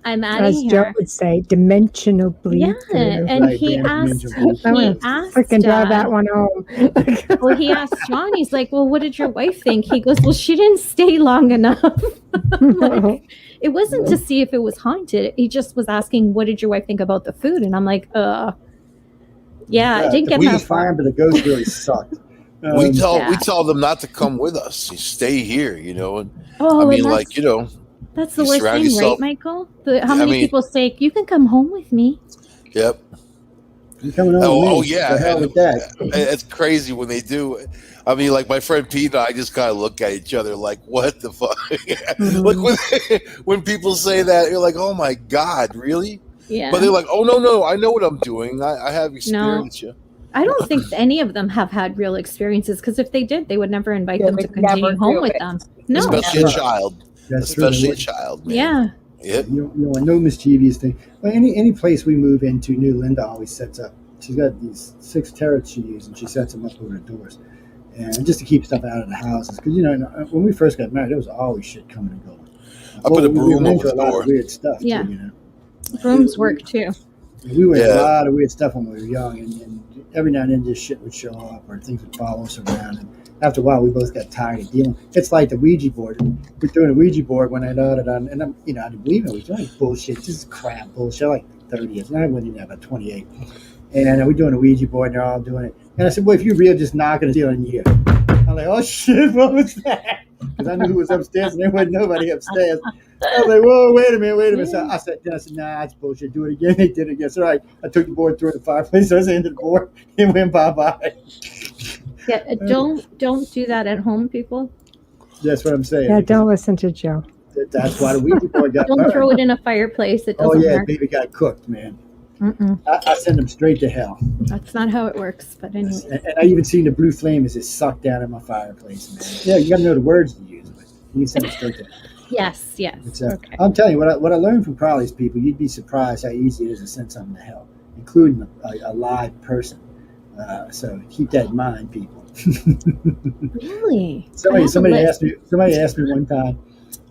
I'm out of here. As Joe would say, dimensional bleed. Yeah, and he asked, freaking drive that one home. Well, he asked John, he's like, well, what did your wife think? He goes, well, she didn't stay long enough. Like, it wasn't to see if it was haunted. He just was asking, what did your wife think about the food? And I'm like, yeah, I didn't get that far. Fine, but the ghost really sucked. We told them not to come with us. You stay here, And that's the worst thing, right, Michael? How many people say, you can come home with me? Yep. You coming home with me? Yeah. The hell with that? It's crazy when they do. I mean, like my friend Pete and I just kind of look at each other like, what the fuck? Like when people say that, you're like, oh my God, really? Yeah. But they're like, oh, no, I know what I'm doing. I have experience. No. I don't think any of them have had real experiences, because if they did, they would never invite them to continue home with them. No. Especially a child. Especially a child, man. Yeah. Yep. No mischievous thing. Well, any place we move into, new Linda always sets up. She's got these 6 turrets she uses, and she sets them up over the doors, and just to keep stuff out of the houses. Because when we first got married, there was always shit coming and going. I put a broom over the door. A lot of weird stuff. Yeah. Too, Brooms work too. We went a lot of weird stuff when we were young, and every now and then just shit would show up or things would follow us around. And after a while, we both got tired of dealing. It's like the Ouija board. We're doing a Ouija board when I nodded on, and I didn't believe it. We're doing bullshit. This is crap bullshit. Like 30 years. And I wasn't even about 28. And we're doing a Ouija board, and they're all doing it. And I said, well, if you're real, just knock on the ceiling here. I'm like, oh shit, what was that? Because I knew who was upstairs, and there wasn't nobody upstairs. I was like, whoa, wait a minute. So I said, nah, it's bullshit. Do it again. They did it again. So I took the board, threw it in the fireplace. I was into the board, and went bye-bye. Yeah, don't do that at home, people. That's what I'm saying. Yeah, don't listen to Joe. That's why the Ouija board got Don't burned. throw it in a fireplace. It doesn't work. Baby got cooked, man. I send them straight to hell. That's not how it works, but anyway. And I even seen the blue flame as it sucked down in my fireplace, man. Yeah, you got to know the words to use, but you can send them straight to hell. Yes. Okay. I'm telling you, what I learned from Crowley's people, you'd be surprised how easy it is to send something to hell, including a live person. So keep that in mind, people. Really? Somebody asked me one time.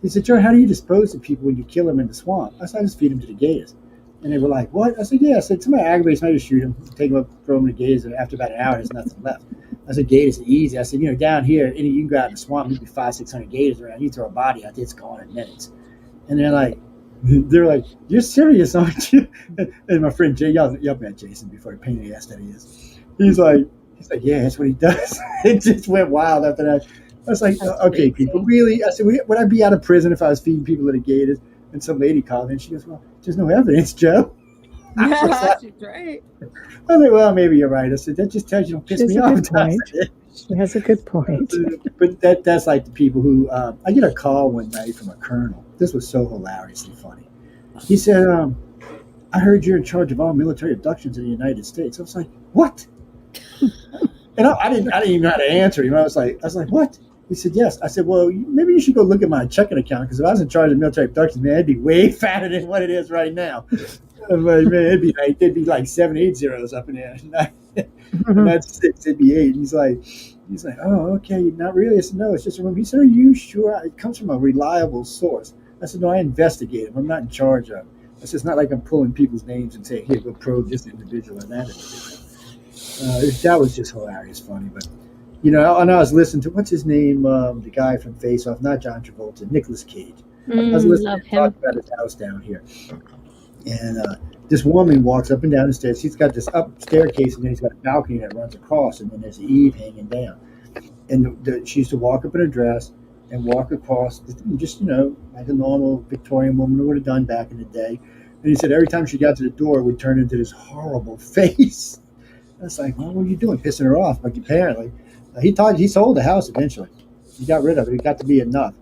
He said, "Joe, how do you dispose of people when you kill them in the swamp?" I said, "I just feed them to the gators." And they were like, "What?" I said, "Yeah." I said, "Somebody aggravates me, I just shoot them, take them up, throw them in the gators, and after about an hour, there's nothing left." I said, "Gators are easy." I said, down here, you can go out in the swamp, there'd be 500-600 gators around. You throw a body out there, it's gone in minutes. And they're like, "You're serious, aren't you?" And my friend Jay, y'all met Jason before, the pain in the ass that he is. He's like, "Yeah, that's what he does." It just went wild after that. I was like, "Okay, people, really?" I said, "Would I be out of prison if I was feeding people to the gators?" And some lady called in. She goes, "Well, there's no evidence, Joe." She's right. I think, well, maybe you're right. I said, that just tells you don't piss me off. She has a good point. But that's like the people who, I get a call one night from a colonel. This was so hilariously funny. He said, I heard you're in charge of all military abductions in the United States. I was like, what? And I didn't even know how to answer him. I was like, what? He said, yes. I said, well, maybe you should go look at my checking account, because if I was in charge of military abductions, man, it'd be way fatter than what it is right now. But man, it'd be like 7, 8 zeros up in there. Not 6, it'd be 8. He's like, oh, okay, not really. I said, no, it's just a room. He said, are you sure? It comes from a reliable source. I said, no, I investigate them. I'm not in charge of them. I said, it's not like I'm pulling people's names and saying, here, go probe this individual or that individual. That was just hilarious funny. But, and I was listening to, what's his name, the guy from Face Off, not John Travolta, Nicolas Cage. I was listening to him talk about his house down here. And this woman walks up and down the stairs. She's got this up staircase, and then he's got a balcony that runs across, and then there's the eave hanging down. And she used to walk up in her dress and walk across, just, like a normal Victorian woman would have done back in the day. And he said every time she got to the door, it would turn into this horrible face. I was like, well, what are you doing? Pissing her off. But apparently, he sold the house eventually. He got rid of it. It got to be enough.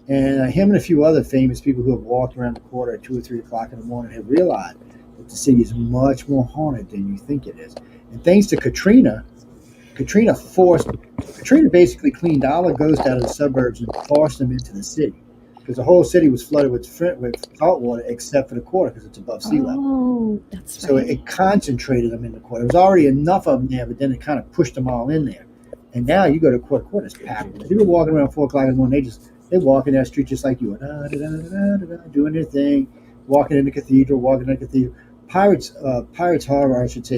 And him and a few other famous people who have walked around the quarter at 2 or 3 o'clock in the morning have realized that the city is much more haunted than you think it is. And thanks to Katrina basically cleaned all the ghosts out of the suburbs and forced them into the city, because the whole city was flooded with salt water except for the quarter, because it's above sea level. Oh, that's so right. It concentrated them in the quarter. There was already enough of them there, but then it kind of pushed them all in there. And now you go to quarter, it's packed. People walking around 4 o'clock in the morning, they walk in that street just like you, doing their thing, walking in the cathedral. Pirates Harbor, I should say,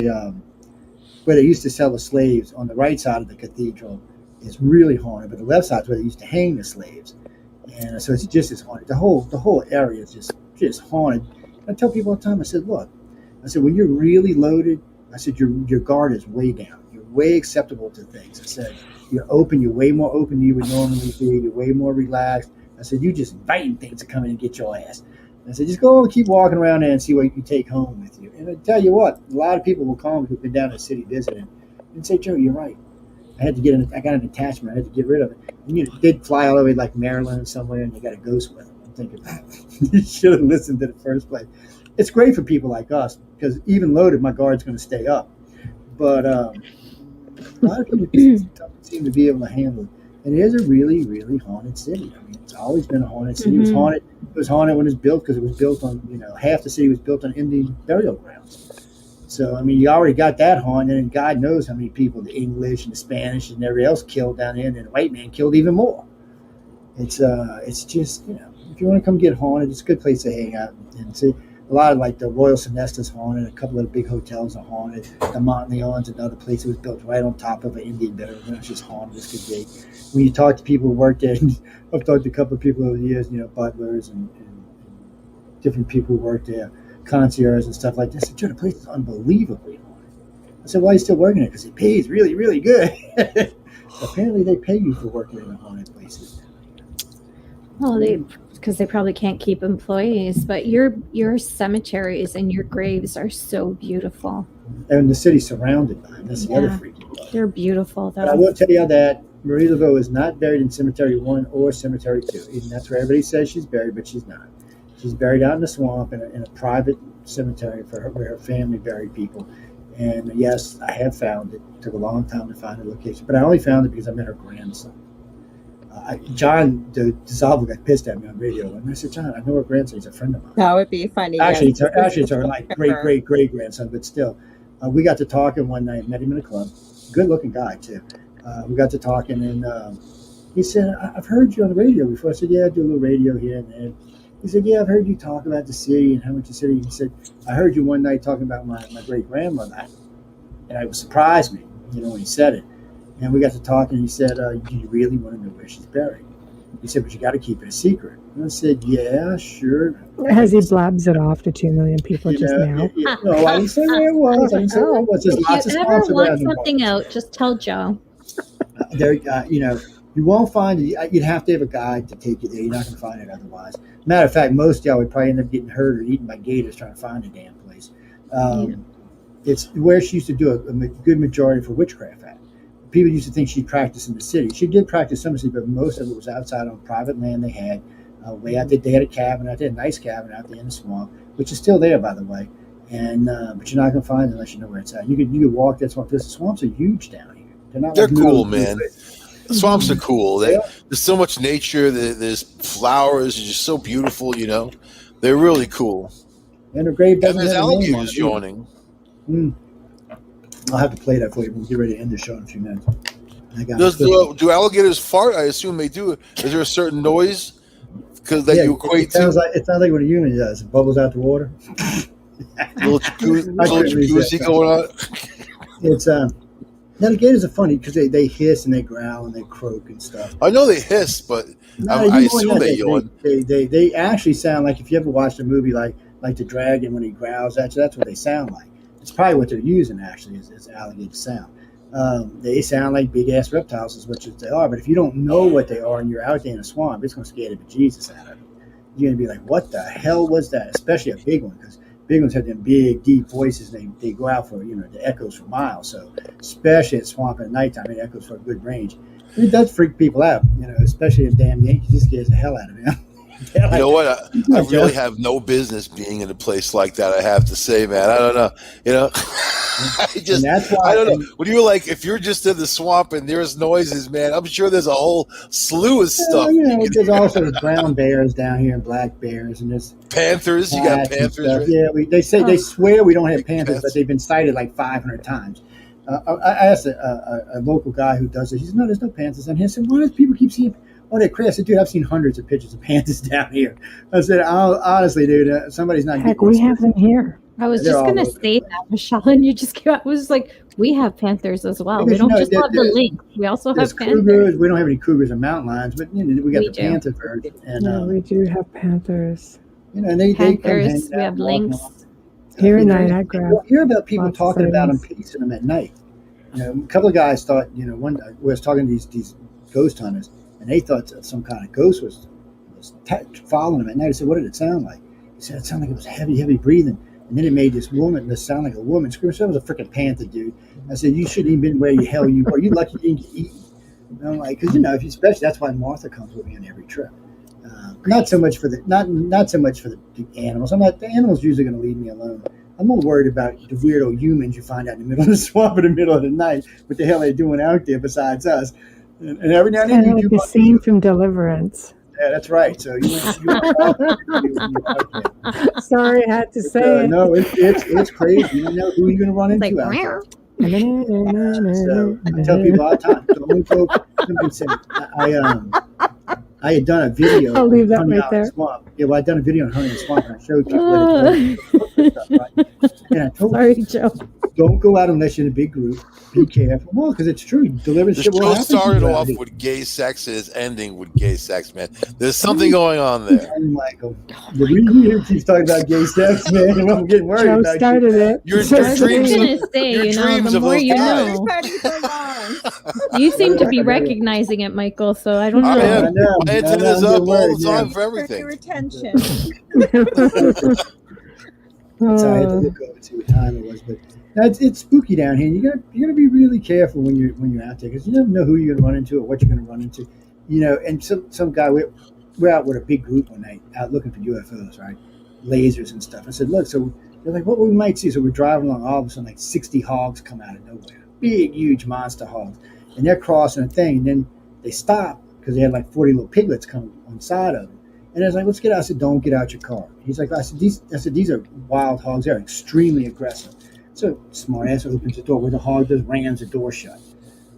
where they used to sell the slaves, on the right side of the cathedral is really haunted, but the left side is where they used to hang the slaves. And so it's just as haunted. The whole area is just haunted. I tell people all the time, I said, look, when you're really loaded, I said, your guard is way down. You're way acceptable to things. I said, you're open. You're way more open than you would normally be. You're way more relaxed. I said, you just inviting things to come in and get your ass. I said, just go and keep walking around there and see what you can take home with you. And I tell you what, a lot of people will call me who've been down in the city visiting and say, Joe, you're right. I got an attachment. I had to get rid of it. And, they'd fly all the way like Maryland somewhere, and you got a ghost with them. I'm thinking, you should have listened to the first place. It's great for people like us, because even loaded, my guard's going to stay up. But a lot of people don't seem to be able to handle it. And it is a really, really haunted city. I mean, it's always been a haunted city. Mm-hmm. It was haunted when it was built, because it was built on, half the city was built on Indian burial grounds. So, I mean, you already got that haunted, and God knows how many people the English and the Spanish and everybody else killed down there, and the white man killed even more. It's just, if you want to come get haunted, it's a good place to hang out and see. A lot of, like, the Royal Sonesta's haunted. A couple of the big hotels are haunted. The Mont Leon's another place that was built right on top of an Indian burial ground. It's just haunted as could be. When you talk to people who work there, I've talked to a couple of people over the years, butlers and different people who work there, concierge and stuff like this. I said, the place is unbelievably haunted. I said, why are you still working there? Because it pays really, really good. Apparently they pay you for working in the haunted places. Well, because they probably can't keep employees, but your cemeteries and your graves are so beautiful. And the city's surrounded by them. That's the other freaky part. They're beautiful, though. But I will tell you that Marie Laveau is not buried in Cemetery 1 or Cemetery 2. Even that's where everybody says she's buried, but she's not. She's buried out in the swamp in a private cemetery where her family buried people. And yes, I have found it. It took a long time to find the location, but I only found it because I met her grandson. John DeSalvo got pissed at me on radio, and I said, John, I know her grandson. He's a friend of mine. That would be funny. Actually, it's her like great grandson, but still, we got to talking one night. Met him in a club. Good looking guy too. We got to talking, and he said, I've heard you on the radio before. I said, yeah, I do a little radio here and there. He said, yeah, I've heard you talk about the city and how much the city. He said, I heard you one night talking about my great grandmother, and it surprised me, when he said it. And we got to talking, and he said, do you really want to know where she's buried? He said, but you got to keep it a secret. And I said, yeah, sure. As he blabs it off to 2 million people now. No, I didn't say where it was. There's lots of if you spots ever want around something out, just tell Joe. You won't find it. You'd have to have a guide to take you there. You're not going to find it otherwise. Matter of fact, most of y'all would probably end up getting hurt or eaten by gators trying to find the damn place. It's where she used to do a good majority for witchcraft at. People used to think she practiced in the city. She did practice some of the city, but most of it was outside on private land they had. Way out there, they had a cabin out there, a nice cabin out there in the swamp, which is still there, by the way. And but you're not gonna find it unless you know where it's at. You could walk that swamp. The swamps are huge down here. They're cool, man. The swamps are cool. There's so much nature. There's flowers. It's just so beautiful. You know, they're really cool. And the grave doesn't and there's have a name on alligators it. joining. I'll have to play that for you. We'll get ready to end the show in a few minutes. Do alligators fart? I assume they do. Is there a certain noise because you equate to? It sounds like what a human does. It bubbles out the water. little jacuzzi going on. It's alligators are funny because they hiss and they growl and they croak and stuff. I know they hiss, but I assume they yawn. They actually sound like, if you ever watched a movie like the dragon when he growls at you, that's what they sound like. It's probably what they're using actually is alligator sound. They sound like big ass reptiles, is what they are. But if you don't know what they are and you're out there in a swamp, it's going to scare the bejesus out of you. You're going to be like, "What the hell was that?" Especially a big one, because big ones have them big, deep voices. They go out for the echoes for miles. So especially at swamp at nighttime, it echoes for a good range. It does freak people out, especially the damn Yankees. It scares the hell out of me. You know what? I really have no business being in a place like that. I have to say, man. I don't know. I don't know. When you're like, if you're just in the swamp and there's noises, man, I'm sure there's a whole slew of stuff. There's also brown bears down here and black bears and there's panthers. You got panthers. Right? Yeah, they swear we don't have panthers, but they've been cited like 500 times. I asked a local guy who does it. He said, "No, there's no panthers." And he said, "Why do people keep seeing?" Oh, they're crazy. I said, "Dude, I've seen hundreds of pictures of panthers down here." I said, honestly, dude, somebody's not. Heck, we have them here. I was just going to say that, Michelle, and you just came out. I was like, we have panthers as well. Because, we don't just have the lynx. We also have panthers. Cougars. We don't have any cougars or mountain lions, but we got the panther bird. And, we do have panthers. And they panthers, we have lynx. Here in Niagara. You'll hear about people talking about them, piecing them at night. A couple of guys thought, one was talking to these ghost hunters, and they thought that some kind of ghost was following them at night. I said, "What did it sound like?" He said, "It sounded like it was heavy breathing." And then it made this sound like a woman scream. So it was a freaking panther, dude. I said, "You shouldn't even been where the hell you were. You lucky you didn't get eaten." And I'm like, because if you especially, that's why Martha comes with me on every trip. Not so much for the animals. The animals usually going to leave me alone. I'm more worried about the weirdo humans you find out in the middle of the swamp in the middle of the night. What the hell are they doing out there besides us? And every now and then you do the scene from Deliverance. Yeah, that's right. So sorry, I had to say it. No, it's crazy. You don't know who you're going to run into out there. So I tell people all the time, don't go. Somebody said, I had done a video. I'll leave that right there. Swamp. Yeah, well, I'd done a video on hunting the swamp, and I showed people what it was. Right? And I told Joe. Don't go out unless you're in a big group. Be careful. Well, because it's true. Deliverance. The show started off with gay sex and is ending with gay sex, man. There's something going on there. And Michael, the reason you keep talking about gay sex, man, I'm getting worried Joe about started it. Your dreams the more you know. You seem to be recognizing it, Michael, so I don't know. I antenna this up all the time for everything. Your attention. So I had to look over to see what time it was, but it's spooky down here. You gotta be really careful when you're out there, because you never know who you're gonna run into or what you're gonna run into. And some guy we're out with a big group one night out looking for UFOs, right? Lasers and stuff. I said, look, so they're like, what we might see. So we're driving along, all of a sudden like 60 hogs come out of nowhere, big, huge monster hogs, and they're crossing a thing, and then they stop because they had like 40 little piglets coming on the side of them. And I was like, let's get out. I said, don't get out your car. He's like, I said, these are wild hogs. They're extremely aggressive. So smart ass opens the door where the hog just rams the door shut.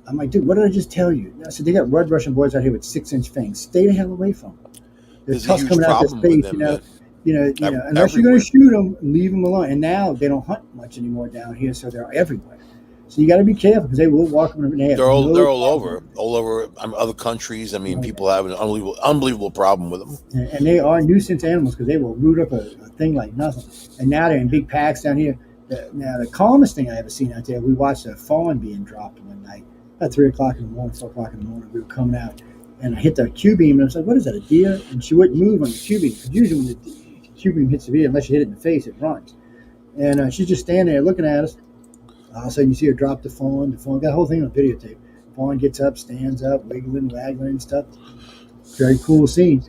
I'm like, dude, what did I just tell you? I said, they got red Russian boys out here with 6-inch fangs. Stay the hell away from them. There's tusks coming out their face, unless you're going to shoot them, leave them alone. And now they don't hunt much anymore down here, so they're everywhere. So you got to be careful because they will walk them. They're all over other countries. I mean, people have an unbelievable problem with them. And they are nuisance animals because they will root up a thing like nothing. And now they're in big packs down here. Now, the calmest thing I ever seen out there, we watched a fawn being dropped one night at 3 o'clock in the morning, 4 o'clock in the morning. We were coming out, and I hit the Q-beam, and I was like, what is that, a deer? And she wouldn't move on the Q-beam, because usually when the Q-beam hits the deer, unless you hit it in the face, it runs. And she's just standing there looking at us. All of a sudden, you see her drop the phone. The phone got the whole thing on videotape. Fawn gets up, stands up, wiggling, waggling, and stuff. Very cool scene.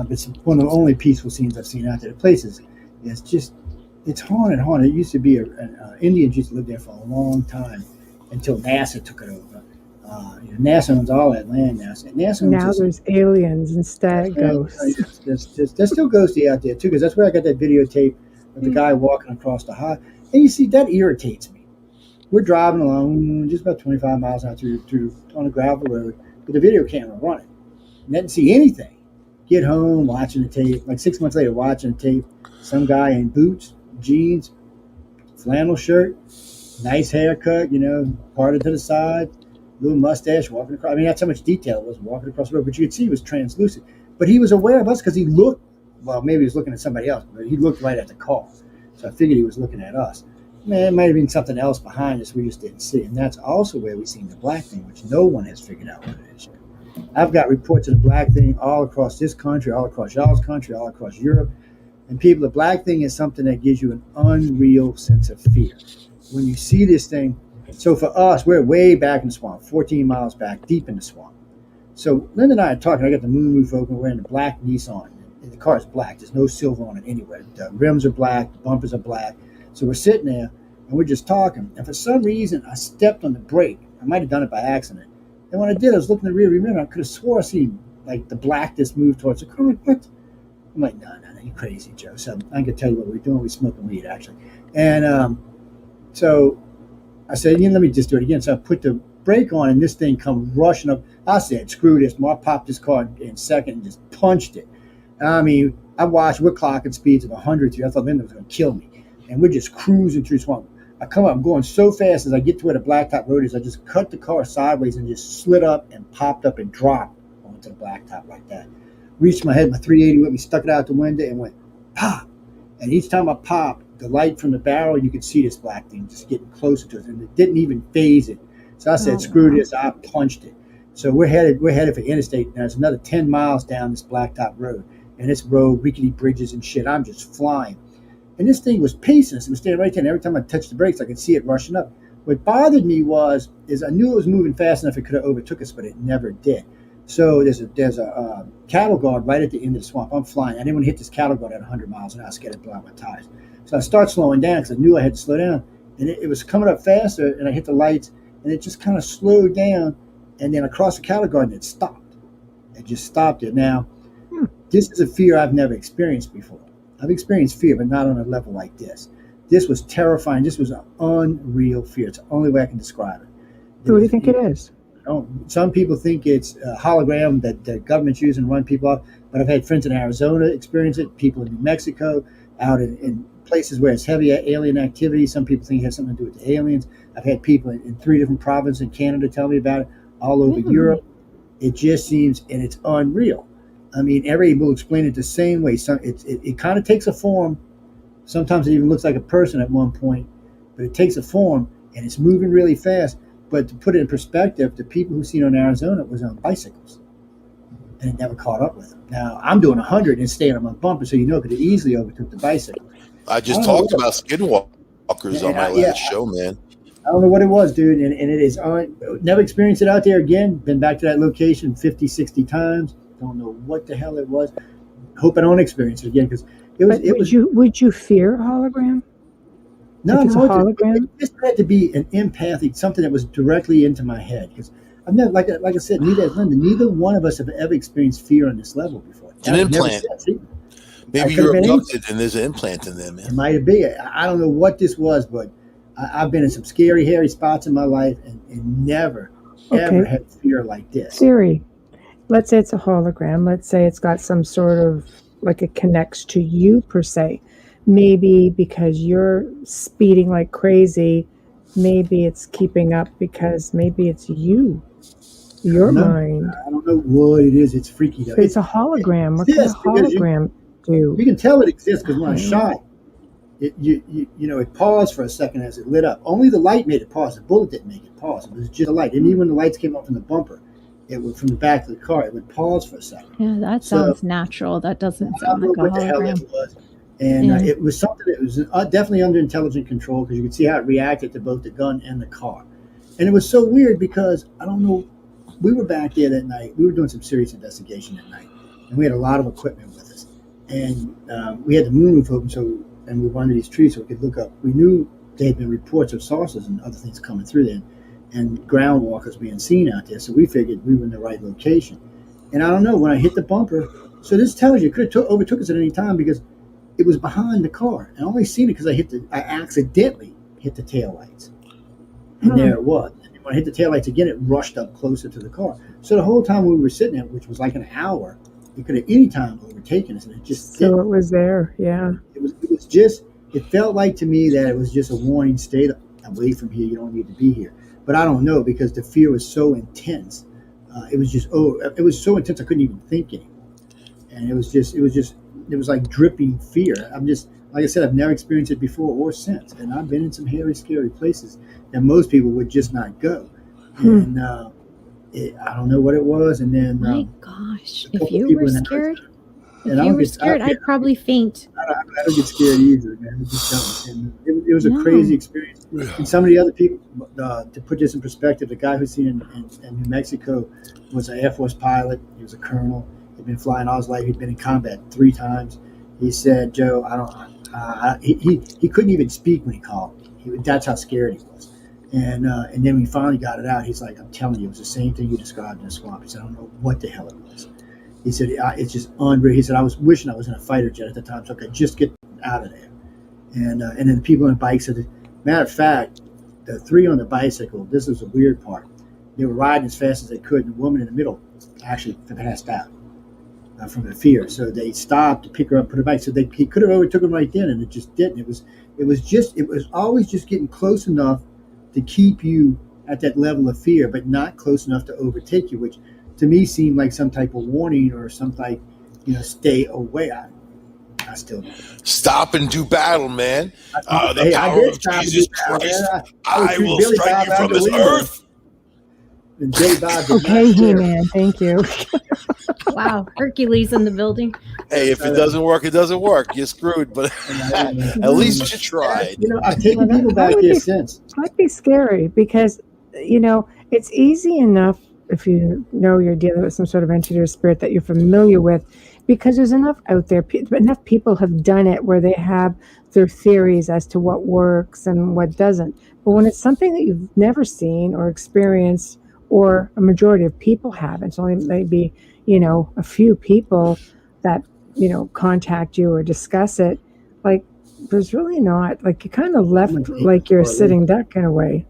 It's one of the only peaceful scenes I've seen out there. The place is it's haunted. It used to be Indians used to live there for a long time until NASA took it over. NASA owns all that land now. Now there's aliens instead, ghosts. There's still ghosty out there too, because that's where I got that videotape of the guy walking across the high. And you see, that irritates me. We're driving along just about 25 miles out through on a gravel road with the video camera running. And didn't see anything. Get home, watching the tape. Like 6 months later, watching the tape. Some guy in boots, jeans, flannel shirt, nice haircut, parted to the side, little mustache, walking across. I mean, that's how much detail it was walking across the road. But you could see he was translucent. But he was aware of us because he looked, well, maybe he was looking at somebody else, but he looked right at the car. So I figured he was looking at us. Man, it might have been something else behind us we just didn't see. And that's also where we seen the black thing, which no one has figured out what it is yet. I've got reports of the black thing all across this country, all across y'all's country, all across Europe. And people, the black thing is something that gives you an unreal sense of fear. When you see this thing, so for us, we're way back in the swamp, 14 miles back, deep in the swamp. So Linda and I are talking. I got the moonroof open. We're in a black Nissan. And the car is black. There's no silver on it anywhere. The rims are black. The bumpers are black. So we're sitting there, and we're just talking. And for some reason, I stepped on the brake. I might have done it by accident. And when I did, I was looking in the rearview mirror. I could have swore I seen like the blackness move towards the car. I'm like, what? I'm like, no, you're crazy, Joe. So I can tell you what we're doing. We're smoking weed, actually. And so I said, let me just do it again. So I put the brake on, and this thing come rushing up. I said, screw this. I popped this car in second and just punched it. I mean, we're clocking speeds of 100 here. I thought Linda was going to kill me. And we're just cruising through swamp. I come up, I'm going so fast as I get to where the blacktop road is, I just cut the car sideways and just slid up and popped up and dropped onto the blacktop like that. Reached my head, my 380 with me, stuck it out the window and went pop. And each time I popped, the light from the barrel, you could see this black thing just getting closer to us, and it didn't even phase it. So I said, screw this, I punched it. So we're headed for interstate. Now it's another 10 miles down this blacktop road. And this road, rickety bridges and shit, I'm just flying. And this thing was pacing us. It was standing right there. And every time I touched the brakes, I could see it rushing up. What bothered me is I knew it was moving fast enough it could have overtook us, but it never did. So there's a cattle guard right at the end of the swamp. I'm flying. I didn't want to hit this cattle guard at 100 miles an hour. I was scared to blow out my tires. So I start slowing down because I knew I had to slow down. And it was coming up faster, and I hit the lights, and it just kind of slowed down. And then across the cattle guard, and it stopped. It just stopped it. Now, this is a fear I've never experienced before. I've experienced fear, but not on a level like this. This was terrifying. This was an unreal fear. It's the only way I can describe it. What do you think it is? Some people think it's a hologram that the government's using to run people off, but I've had friends in Arizona experience it, people in New Mexico, out in places where it's heavy alien activity. Some people think it has something to do with the aliens. I've had people in 3 different provinces in Canada tell me about it, all over Europe. It just seems, and it's unreal. I mean, everybody will explain it the same way. It kind of takes a form. Sometimes it even looks like a person at one point, but it takes a form, and it's moving really fast. But to put it in perspective, the people who seen it in Arizona was on bicycles, and it never caught up with them. Now, I'm doing 100 and staying on my bumper, so it could have easily overtook the bicycle. I just talked about skinwalkers on my last show, man. I don't know what it was, dude, and it is never experienced it out there again. Been back to that location 50, 60 times. Don't know what the hell it was. Hope I don't experience it again, because Would you fear a hologram? No, it's a hologram. It just had to be an empathic, something that was directly into my head. Because I've never, like I said, neither one of us have ever experienced fear on this level before. It's an implant. Maybe you're abducted and there's an implant in there, man. It might be. I don't know what this was, but I've been in some scary, hairy spots in my life and never, ever had fear like this. Siri, let's say it's a hologram. Let's say it's got some sort of, like it connects to you per se. Maybe because you're speeding like crazy, maybe it's keeping up because maybe it's you, your mind. I don't know what it is. It's freaky though. It's a hologram. What can a hologram do? You can tell it exists because when I shot it paused for a second as it lit up. Only the light made it pause. The bullet didn't make it pause. It was just the light. And even when the lights came up from the bumper, it would from the back of the car. It would pause for a second. Yeah, that sounds natural. That doesn't sound like a hologram. And it was something that was definitely under intelligent control, because you could see how it reacted to both the gun and the car. And it was so weird because, I don't know, we were back there that night. We were doing some serious investigation that night, and we had a lot of equipment with us. And we had the moonroof open, and we were under these trees so we could look up. We knew there had been reports of saucers and other things coming through there, and ground walkers being seen out there. So we figured we were in the right location. And I don't know, when I hit the bumper, so this tells you it could have overtook us at any time, because it was behind the car. And I only seen it because I accidentally hit the taillights. And there it was. And when I hit the taillights again, it rushed up closer to the car. So the whole time we were sitting there, which was like an hour, it could have any time overtaken us, and it just so didn't. It was there, yeah. It was just, it felt like to me that it was just a warning, stay away from here, you don't need to be here. But I don't know, because the fear was so intense. It was so intense I couldn't even think anymore. And it was like dripping fear. I'm just, like I said, I've never experienced it before or since. And I've been in some hairy, scary places that most people would just not go. And I don't know what it was. And then, my gosh, if you were scared, I'd probably faint. I don't get scared either, man. I just don't. And it was a crazy experience. And some of the other people, to put this in perspective, the guy who's seen in New Mexico was an Air Force pilot. He was a colonel. He'd been flying all his life. He'd been in combat 3 times. He said, Joe, he couldn't even speak when he called me. That's how scared he was. And then when he finally got it out, he's like, I'm telling you, it was the same thing you described in the swamp. He said, I don't know what the hell it was. He said, it's just unreal. He said, I was wishing I was in a fighter jet at the time so I could just get out of there. And then the people on the bike said, matter of fact, the 3 on the bicycle, this was the weird part. They were riding as fast as they could, and the woman in the middle actually passed out from the fear. So they stopped to pick her up, put her back. So he could have overtook him right then, and it just didn't. It was always just getting close enough to keep you at that level of fear, but not close enough to overtake you, which to me seemed like some type of warning or some type, stay away. I still don't. Stop and do battle, man. The power of Jesus Christ. I will strike you from this earth. Okay, He-Man, thank you. Wow, Hercules in the building. Hey, if it doesn't work, it doesn't work. You're screwed, but at least you tried. I've taken people back there since. It might be scary because, it's easy enough if you know you're dealing with some sort of entity or spirit that you're familiar with, because there's enough out there, enough people have done it where they have their theories as to what works and what doesn't. But when it's something that you've never seen or experienced, or a majority of people haven't, it's only maybe, a few people that, contact you or discuss it, like, there's really not, like, you kind of left like you're sitting duck in a way.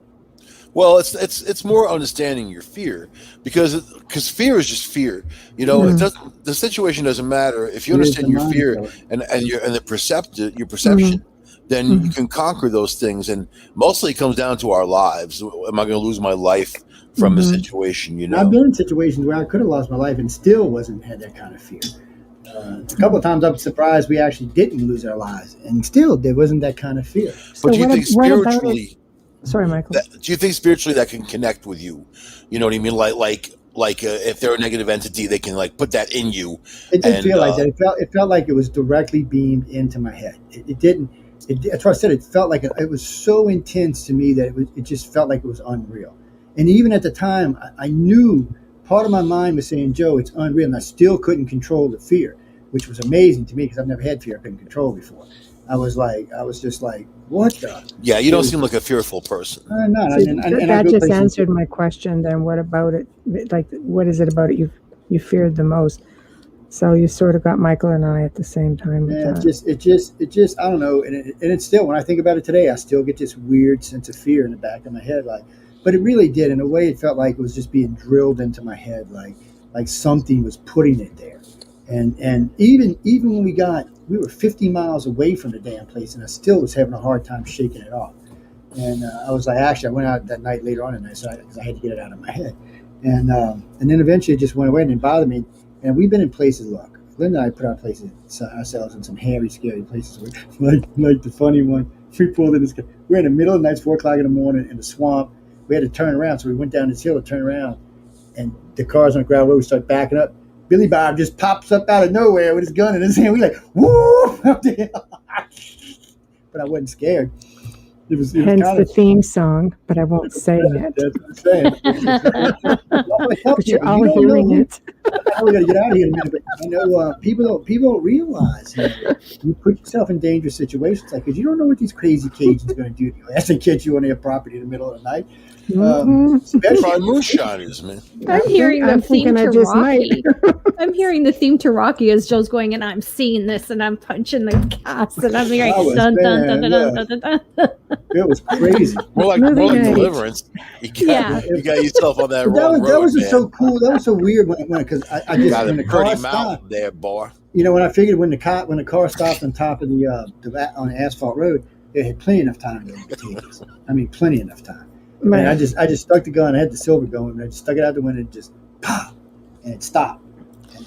Well, it's more understanding your fear, because fear is just fear. It doesn't. The situation doesn't matter if you understand your fear and your perception. Then you can conquer those things, and mostly it comes down to our lives. Am I going to lose my life from a situation? I've been in situations where I could have lost my life and still had that kind of fear. A couple of times I'm surprised we actually didn't lose our lives, and still there wasn't that kind of fear. But do you think spiritually? Sorry, Michael. Do you think spiritually that can connect with you? You know what I mean? Like if they're a negative entity, they can put that in you. It didn't feel like that. It felt like it was directly beamed into my head. It didn't. That's why I said it felt like it was so intense to me that it just felt like it was unreal. And even at the time, I knew part of my mind was saying, Joe, it's unreal, and I still couldn't control the fear, which was amazing to me because I've never had fear I couldn't control before. I was just like, what the? Yeah, you don't seem like a fearful person. No, that just answered my question. Then what about it? Like, what is it about it you feared the most? So you sort of got Michael and I at the same time. Yeah, it just I don't know, and it's still, when I think about it today, I still get this weird sense of fear in the back of my head, but it really did. In a way, it felt like it was just being drilled into my head, like something was putting it there. And even when we were 50 miles away from the damn place, and I still was having a hard time shaking it off. And I was like, actually, I went out that night later on at night, because I had to get it out of my head. And then eventually it just went away and didn't bother me. And we've been in places, look, Linda and I put ourselves in some hairy, scary places. Like the funny one, we pulled in this. We're in the middle of the night, 4 o'clock in the morning, in the swamp. We had to turn around, so we went down this hill to turn around. And the cars on the gravel road, we started backing up. Billy Bob just pops up out of nowhere with his gun in his hand. We like, woo! Up there. But I wasn't scared. It was Hence kind the theme song, but I won't say it. That's what I'm saying. But you're all hearing it. I know we got to get out of here in a minute, but you know, people don't realize you put yourself in dangerous situations like because you don't know what these crazy Cajuns are going to do to you. As they catch you on their property in the middle of the night. Try moonshiners, man. I'm hearing the theme to Rocky. I'm hearing the theme to Rocky as Joe's going, and I'm seeing this, and I'm punching the cast, and I'm hearing dun dun dun dun dun dun dun. It was crazy. More like Deliverance. You got yourself on that wrong road. That was just so cool. That was so weird when because I just got when the car stopped there, boy. You know, when I figured when the car stopped on top of the on the asphalt road, it had plenty enough time to be contagious. I mean, plenty enough time. Right. And I just stuck the gun. I had the silver going, and I just stuck it out the window, and just pop, and it stopped,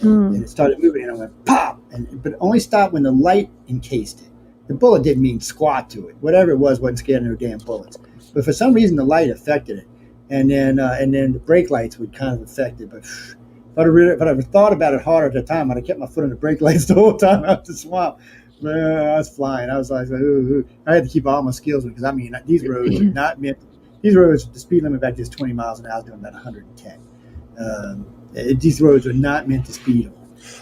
and it started moving, and I went pop, but it only stopped when the light encased it. The bullet didn't mean squat to it. Whatever it was, wasn't scared of no damn bullets. But for some reason, the light affected it, and then the brake lights would kind of affect it. But if I'd have thought about it harder at the time, I'd have kept my foot on the brake lights the whole time out the swamp. I was flying. I was like, ooh. I had to keep all my skills because I mean these roads are not meant. These roads, the speed limit back is 20 miles an hour, doing about 110. These roads are not meant to speed on.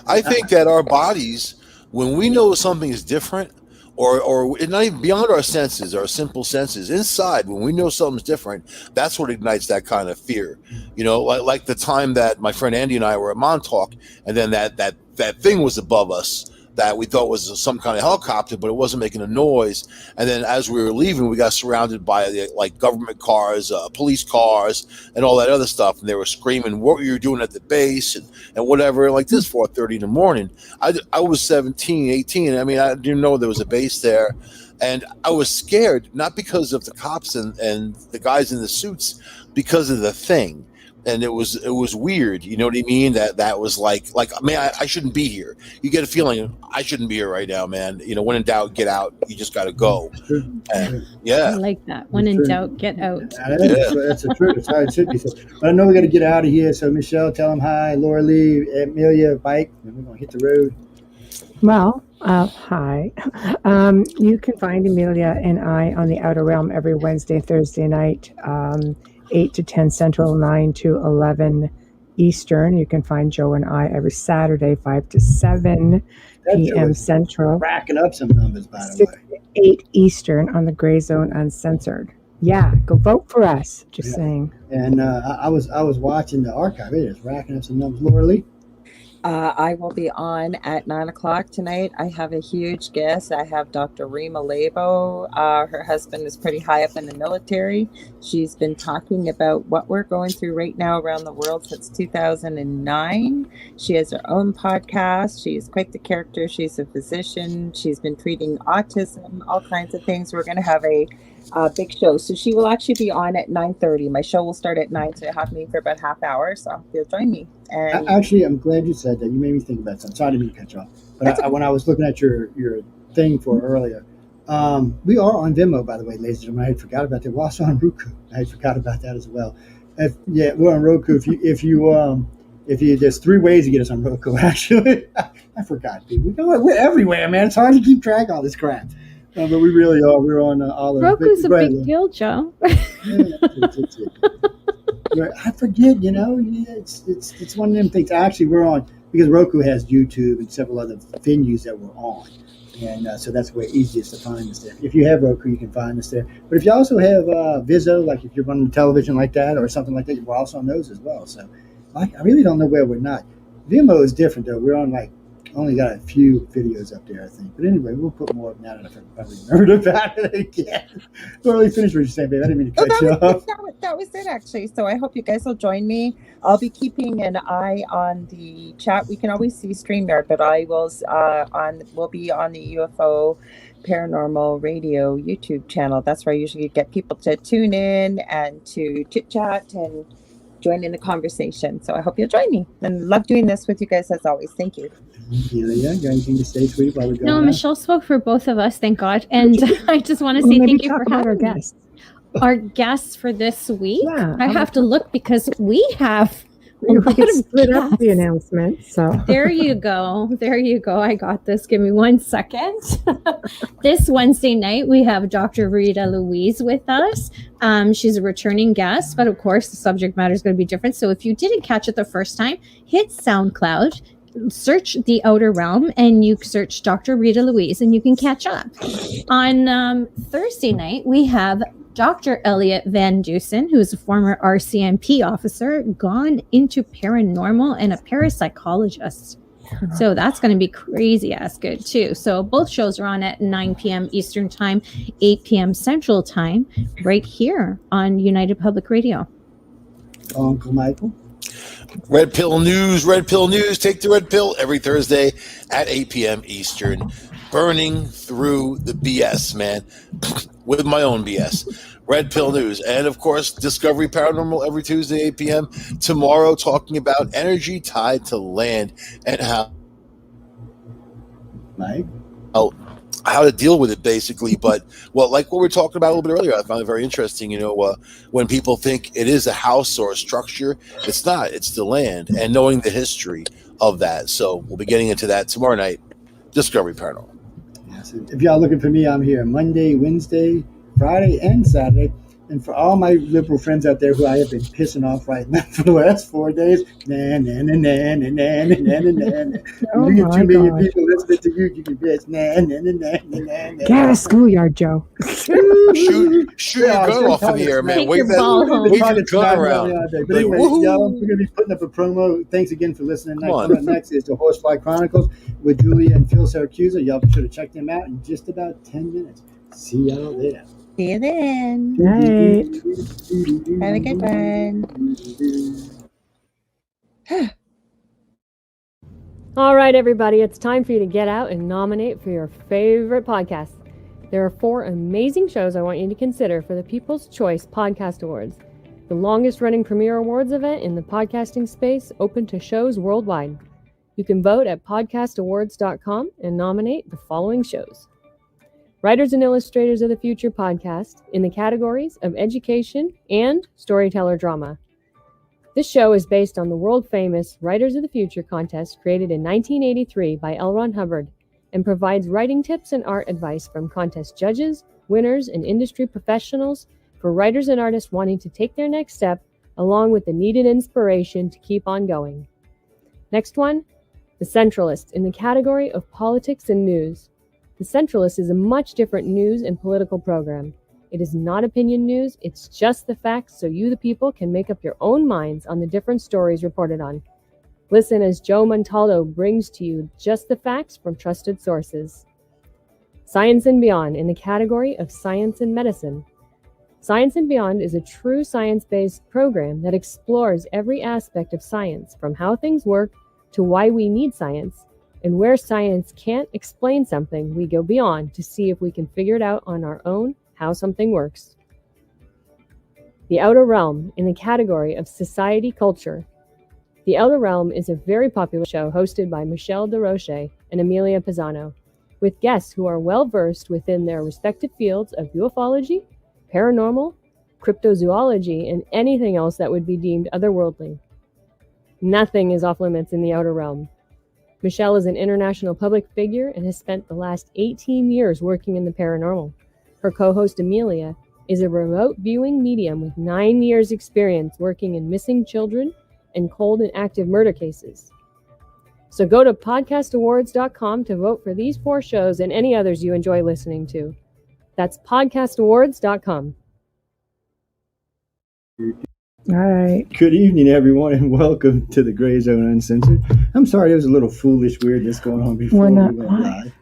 I think that our bodies, when we know something is different, or not even beyond our senses, our simple senses, inside, when we know something's different, that's what ignites that kind of fear. You know, like the time that my friend Andy and I were at Montauk, and then that thing was above us that we thought was some kind of helicopter, but it wasn't making a noise. And then as we were leaving, we got surrounded by like government cars, police cars, and all that other stuff. And they were screaming what you were doing at the base and whatever, like this 4:30 in the morning. I was 17, 18. I mean, I didn't know there was a base there. And I was scared, not because of the cops and the guys in the suits, because of the thing. And it was weird, you know what I mean? That was like, man, I shouldn't be here. You get a feeling I shouldn't be here right now, man. You know, when in doubt, get out. You just got to go. And, I like that. When in doubt, get out. That's the truth. That's how it should be. So, but I know we got to get out of here. So Michelle, tell them hi. Laura Lee, Amelia, bike, and we're gonna hit the road. Well, hi. You can find Amelia and I on the Outer Realm every Wednesday, Thursday night. 8 to 10 Central, 9 to 11 Eastern. You can find Joe and I every Saturday, 5 to 7 p.m. Central. Racking up some numbers, by the 6 to 8 Eastern on the Gray Zone Uncensored. Yeah, go vote for us. Just saying. And I was watching the archive. It is racking up some numbers. Laura Lee? I will be on at 9 o'clock tonight. I have a huge guest. I have Dr. Rima Labo. Her husband is pretty high up in the military. She's been talking about what we're going through right now around the world since 2009. She has her own podcast. She's quite the character. She's a physician. She's been treating autism, all kinds of things. We're going to have a big show. So she will actually be on at 9:30. My show will start at 9, so you have me for about half hour. So you'll join me. And actually, I'm glad you said that. You made me think about something. Sorry to mean to cut you off. But when I was looking at your thing for earlier, we are on Vimeo, by the way, ladies and gentlemen. I had forgot about that. We're also on Roku. I had forgot about that as well. We're on Roku. If you there's 3 ways to get us on Roku. Actually, I forgot. People, we're everywhere, man. It's hard to keep track of all this crap. But we really are. We're on all of Roku's a big deal, Joe. I forget, you know. It's one of them things. Actually, we're on because Roku has YouTube and several other venues that we're on, and so that's the way easiest to find us there. If you have Roku, you can find us there. But if you also have Vizzo, like if you're running television like that or something like that, we're also on those as well. So I really don't know where we're not. Vimeo is different though. We're on only got a few videos up there, I think. But anyway, we'll put more of that. I probably remembered about it again. Well, really finish what you're saying, babe. I didn't mean to cut you off. That was it, actually. So I hope you guys will join me. I'll be keeping an eye on the chat. We can always see StreamYard, but I will will be on the UFO Paranormal Radio YouTube channel. That's where I usually get people to tune in and to chit chat and join in the conversation. So I hope you'll join me and love doing this with you guys as always. Thank you. Yeah, got anything to say, sweetie, while we go? No, Michelle spoke for both of us, thank God. And I just want to say thank you for having our guests. Our guests for this week. Yeah, I have to look because we have We could split up the announcement. So there you go. I got this. Give me 1 second. This Wednesday night, we have Dr. Rita Louise with us. She's a returning guest, but of course, the subject matter is going to be different. So if you didn't catch it the first time, hit SoundCloud, search The Outer Realm, and you search Dr. Rita Louise, and you can catch up. On Thursday night, we have Dr. Elliot Van Dusen, who is a former RCMP officer, gone into paranormal and a parapsychologist. So that's going to be crazy ass good too. So both shows are on at 9 p.m. Eastern Time, 8 p.m. Central Time, right here on United Public Radio. Uncle Michael. Red Pill News. Take the red pill every Thursday at 8 p.m. Eastern. Burning through the BS, man, with my own BS. Red Pill News. And, of course, Discovery Paranormal every Tuesday, 8 p.m. Tomorrow, talking about energy tied to land and how to deal with it, basically. But, well, like what we were talking about a little bit earlier, I found it very interesting, when people think it is a house or a structure, it's not. It's the land, and knowing the history of that. So we'll be getting into that tomorrow night, Discovery Paranormal. Yes, if y'all looking for me, I'm here Monday, Wednesday, Friday, and Saturday. And for all my liberal friends out there who I have been pissing off right now for the last 4 days, You get 2 million people listening to you, you can bitch. Get out of schoolyard, Joe. Shoot your gun off in the air, man. Wave your gun around. But anyway, y'all, we're going to be putting up a promo. Thanks again for listening. Coming up next is the Horsefly Chronicles with Julia and Phil Syracuse. Y'all be sure to check them out in just about 10 minutes. See y'all there. See you then. Night. Have a good one. All right, everybody, it's time for you to get out and nominate for your favorite podcast. There are 4 amazing shows I want you to consider for the People's Choice Podcast Awards, the longest-running premier awards event in the podcasting space, open to shows worldwide. You can vote at podcastawards.com and nominate the following shows. Writers and Illustrators of the Future podcast in the categories of education and storyteller drama. This show is based on the world-famous Writers of the Future contest created in 1983 by L. Ron Hubbard and provides writing tips and art advice from contest judges, winners, and industry professionals for writers and artists wanting to take their next step, along with the needed inspiration to keep on going. Next one, The Centralist in the category of politics and news. The Centralist is a much different news and political program. It is not opinion news, it's just the facts so you, the people, can make up your own minds on the different stories reported on. Listen as Joe Montaldo brings to you just the facts from trusted sources. Science and Beyond in the category of science and medicine. Science and Beyond is a true science-based program that explores every aspect of science, from how things work to why we need science. And where science can't explain something, we go beyond to see if we can figure it out on our own, how something works. The Outer Realm in the category of society culture. The Outer Realm is a very popular show hosted by Michelle DeRoche and Amelia Pisano, with guests who are well-versed within their respective fields of ufology, paranormal, cryptozoology, and anything else that would be deemed otherworldly. Nothing is off limits in the Outer Realm. Michelle is an international public figure and has spent the last 18 years working in the paranormal. Her co-host Amelia is a remote viewing medium with 9 years experience working in missing children and cold and active murder cases. So go to podcastawards.com to vote for these 4 shows and any others you enjoy listening to. That's podcastawards.com. All right. Good evening, everyone, and welcome to the Gray Zone Uncensored. I'm sorry, there was a little foolish weirdness going on before We're not we went live.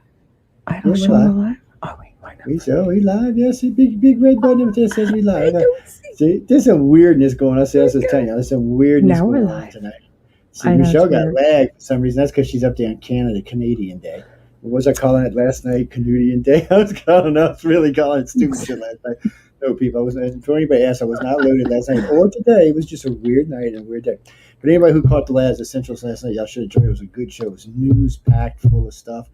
I don't show we're live. Oh, wait, why not? We live? Yes, yeah, big red button that says we live. See, there's some weirdness going on. I was just telling you, there's some weirdness going on tonight. See, Michelle got lagged for some reason. That's because she's up there in Canada, Canadian Day. What was I calling it last night? Canadian Day? I was really calling it stupid shit last night. No, people, I wasn't. For anybody else, I was not loaded last night or today. It was just a weird night and a weird day. But anybody who caught the last Essentials last night, y'all should enjoy it. It was a good show. It was news packed, full of stuff.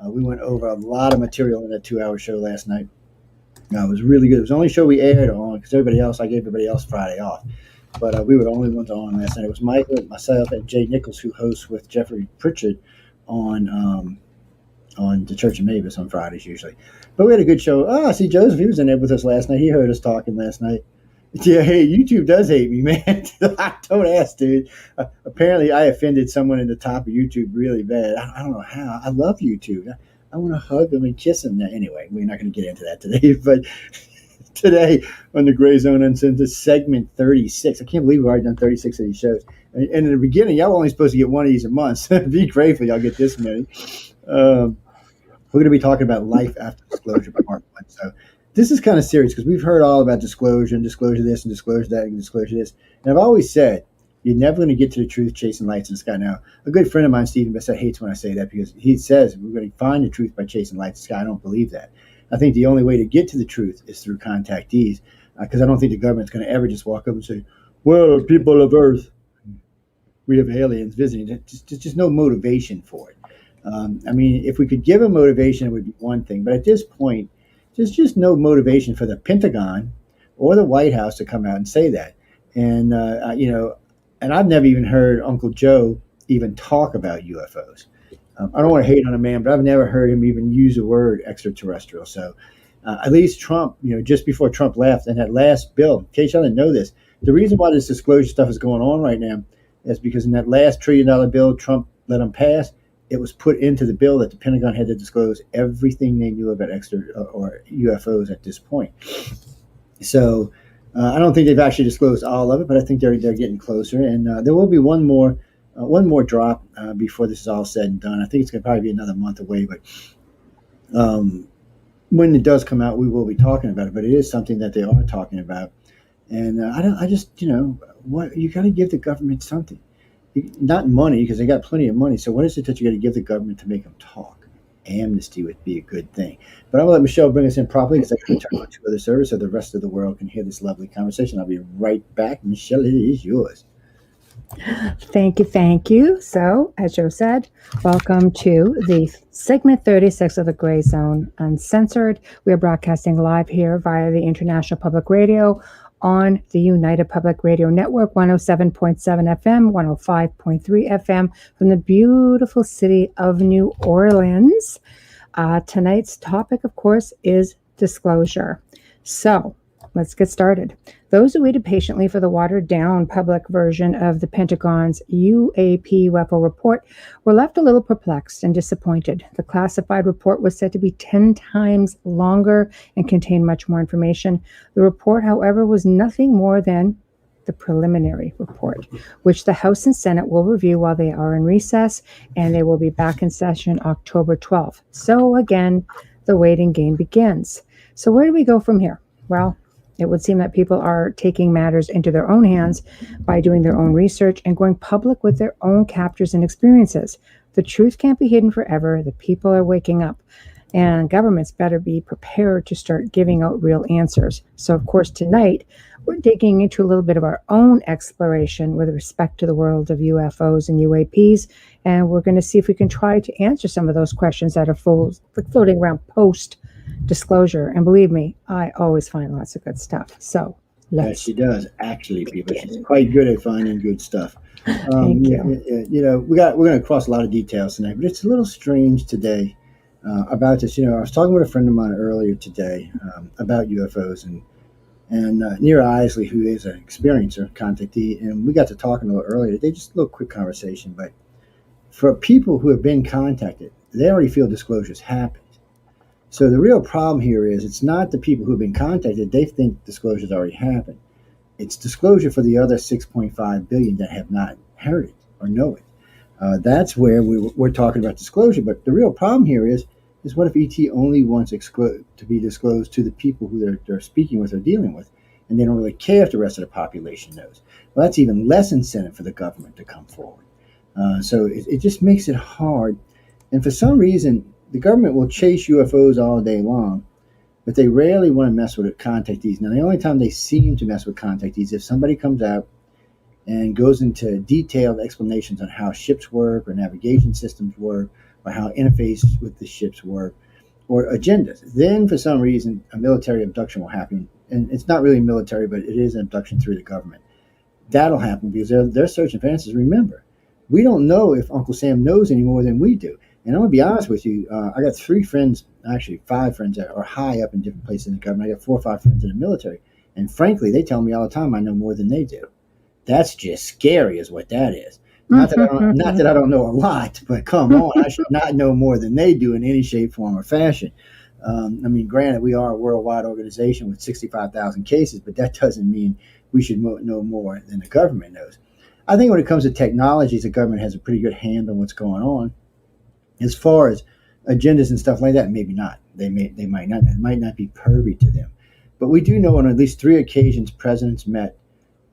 We went over a lot of material in that 2-hour show last night. It was really good. It was the only show we aired on because I gave everybody else Friday off. but we were the only ones on last night. It was Michael, myself, and Jay Nichols, who hosts with Jeffrey Pritchard on the Church of Mavis on Fridays usually. But we had a good show. I see Joseph. He was in there with us last night. He heard us talking last night. Yeah, hey, YouTube does hate me, man. Don't ask, dude. Apparently, I offended someone in the top of YouTube really bad. I don't know how. I love YouTube. I want to hug them and kiss them. Now, anyway, we're not going to get into that today. But today on the Gray Zone Uncensored, segment 36. I can't believe we've already done 36 of these shows. And in the beginning, y'all were only supposed to get one of these a month. So be grateful y'all get this many. We're going to be talking about life after disclosure, part one. So this is kind of serious because we've heard all about disclosure and disclosure this and disclosure that and disclosure this. And I've always said, you're never going to get to the truth chasing lights in the sky. Now, a good friend of mine, Stephen Bessette, hates when I say that because he says we're going to find the truth by chasing lights in the sky. I don't believe that. I think the only way to get to the truth is through contactees because I don't think the government's going to ever just walk up and say, well, people of Earth, we have aliens visiting. There's just no motivation for it. I mean, if we could give a motivation, it would be one thing. But at this point, there's just no motivation for the Pentagon or the White House to come out and say that. And, and I've never even heard Uncle Joe even talk about UFOs. I don't want to hate on a man, but I've never heard him even use the word extraterrestrial. So at least Trump, just before Trump left and that last bill, in case y'all didn't know this, the reason why this disclosure stuff is going on right now is because in that last $1 trillion bill Trump let him pass, it was put into the bill that the Pentagon had to disclose everything they knew about or UFOs at this point. So I don't think they've actually disclosed all of it, but I think they're getting closer. And there will be one more drop before this is all said and done. I think it's going to probably be another month away, but when it does come out, we will be talking about it. But it is something that they are talking about. And what you got to give the government something. Not money, because they got plenty of money. So what is it that you got to give the government to make them talk? Amnesty would be a good thing. But I'm going to let Michelle bring us in properly because I can turn on to other service so the rest of the world can hear this lovely conversation. I'll be right back. Michelle, it is yours. Thank you. So, as Joe said, welcome to the segment 36 of the Gray Zone Uncensored. We are broadcasting live here via the International Public Radio on the United Public Radio Network, 107.7 FM, 105.3 FM from the beautiful city of New Orleans. Tonight's topic, of course, is disclosure. So let's get started. Those who waited patiently for the watered-down public version of the Pentagon's UAP UFO report were left a little perplexed and disappointed. The classified report was said to be 10 times longer and contained much more information. The report, however, was nothing more than the preliminary report, which the House and Senate will review while they are in recess, and they will be back in session October 12th. So again, the waiting game begins. So where do we go from here? Well, it would seem that people are taking matters into their own hands by doing their own research and going public with their own captures and experiences. The truth can't be hidden forever. The people are waking up, and governments better be prepared to start giving out real answers. So, of course, tonight, we're digging into a little bit of our own exploration with respect to the world of UFOs and UAPs, and we're going to see if we can try to answer some of those questions that are floating around post-disclosure. And believe me, I always find lots of good stuff. So yes, she does, actually, people. She's quite good at finding good stuff. Thank you. We're going to cross a lot of details tonight, but it's a little strange today about this. I was talking with a friend of mine earlier today about UFOs and Neera Isley, who is an experiencer, contactee, and we got to talking a little earlier. They just a little quick conversation, but for people who have been contacted, they already feel disclosures happened. So the real problem here is it's not the people who have been contacted. They think disclosures already happened. It's disclosure for the other 6.5 billion that have not heard it or know it. That's where we're talking about disclosure. But the real problem here is what if ET only wants to be disclosed to the people who they're speaking with or dealing with, and they don't really care if the rest of the population knows? Well, that's even less incentive for the government to come forward. So it just makes it hard. And for some reason, the government will chase UFOs all day long, but they rarely want to mess with contactees. Now, the only time they seem to mess with contactees is if somebody comes out and goes into detailed explanations on how ships work or navigation systems work or how interface with the ships work or agendas. Then, for some reason, a military abduction will happen. And it's not really military, but it is an abduction through the government. that'll happen because they're searching for answers. Remember, we don't know if Uncle Sam knows any more than we do. And I'm going to be honest with you. I got 3 friends, actually 5 friends that are high up in different places in the government. I got 4 or 5 friends in the military. And frankly, they tell me all the time I know more than they do. That's just scary is what that is. Not that I don't know a lot, but come on, I should not know more than they do in any shape, form, or fashion. I mean, granted, we are a worldwide organization with 65,000 cases, but that doesn't mean we should know more than the government knows. I think when it comes to technologies, the government has a pretty good handle on what's going on. As far as agendas and stuff like that, maybe not. They might not. It might not be privy to them. But we do know on at least 3 occasions presidents met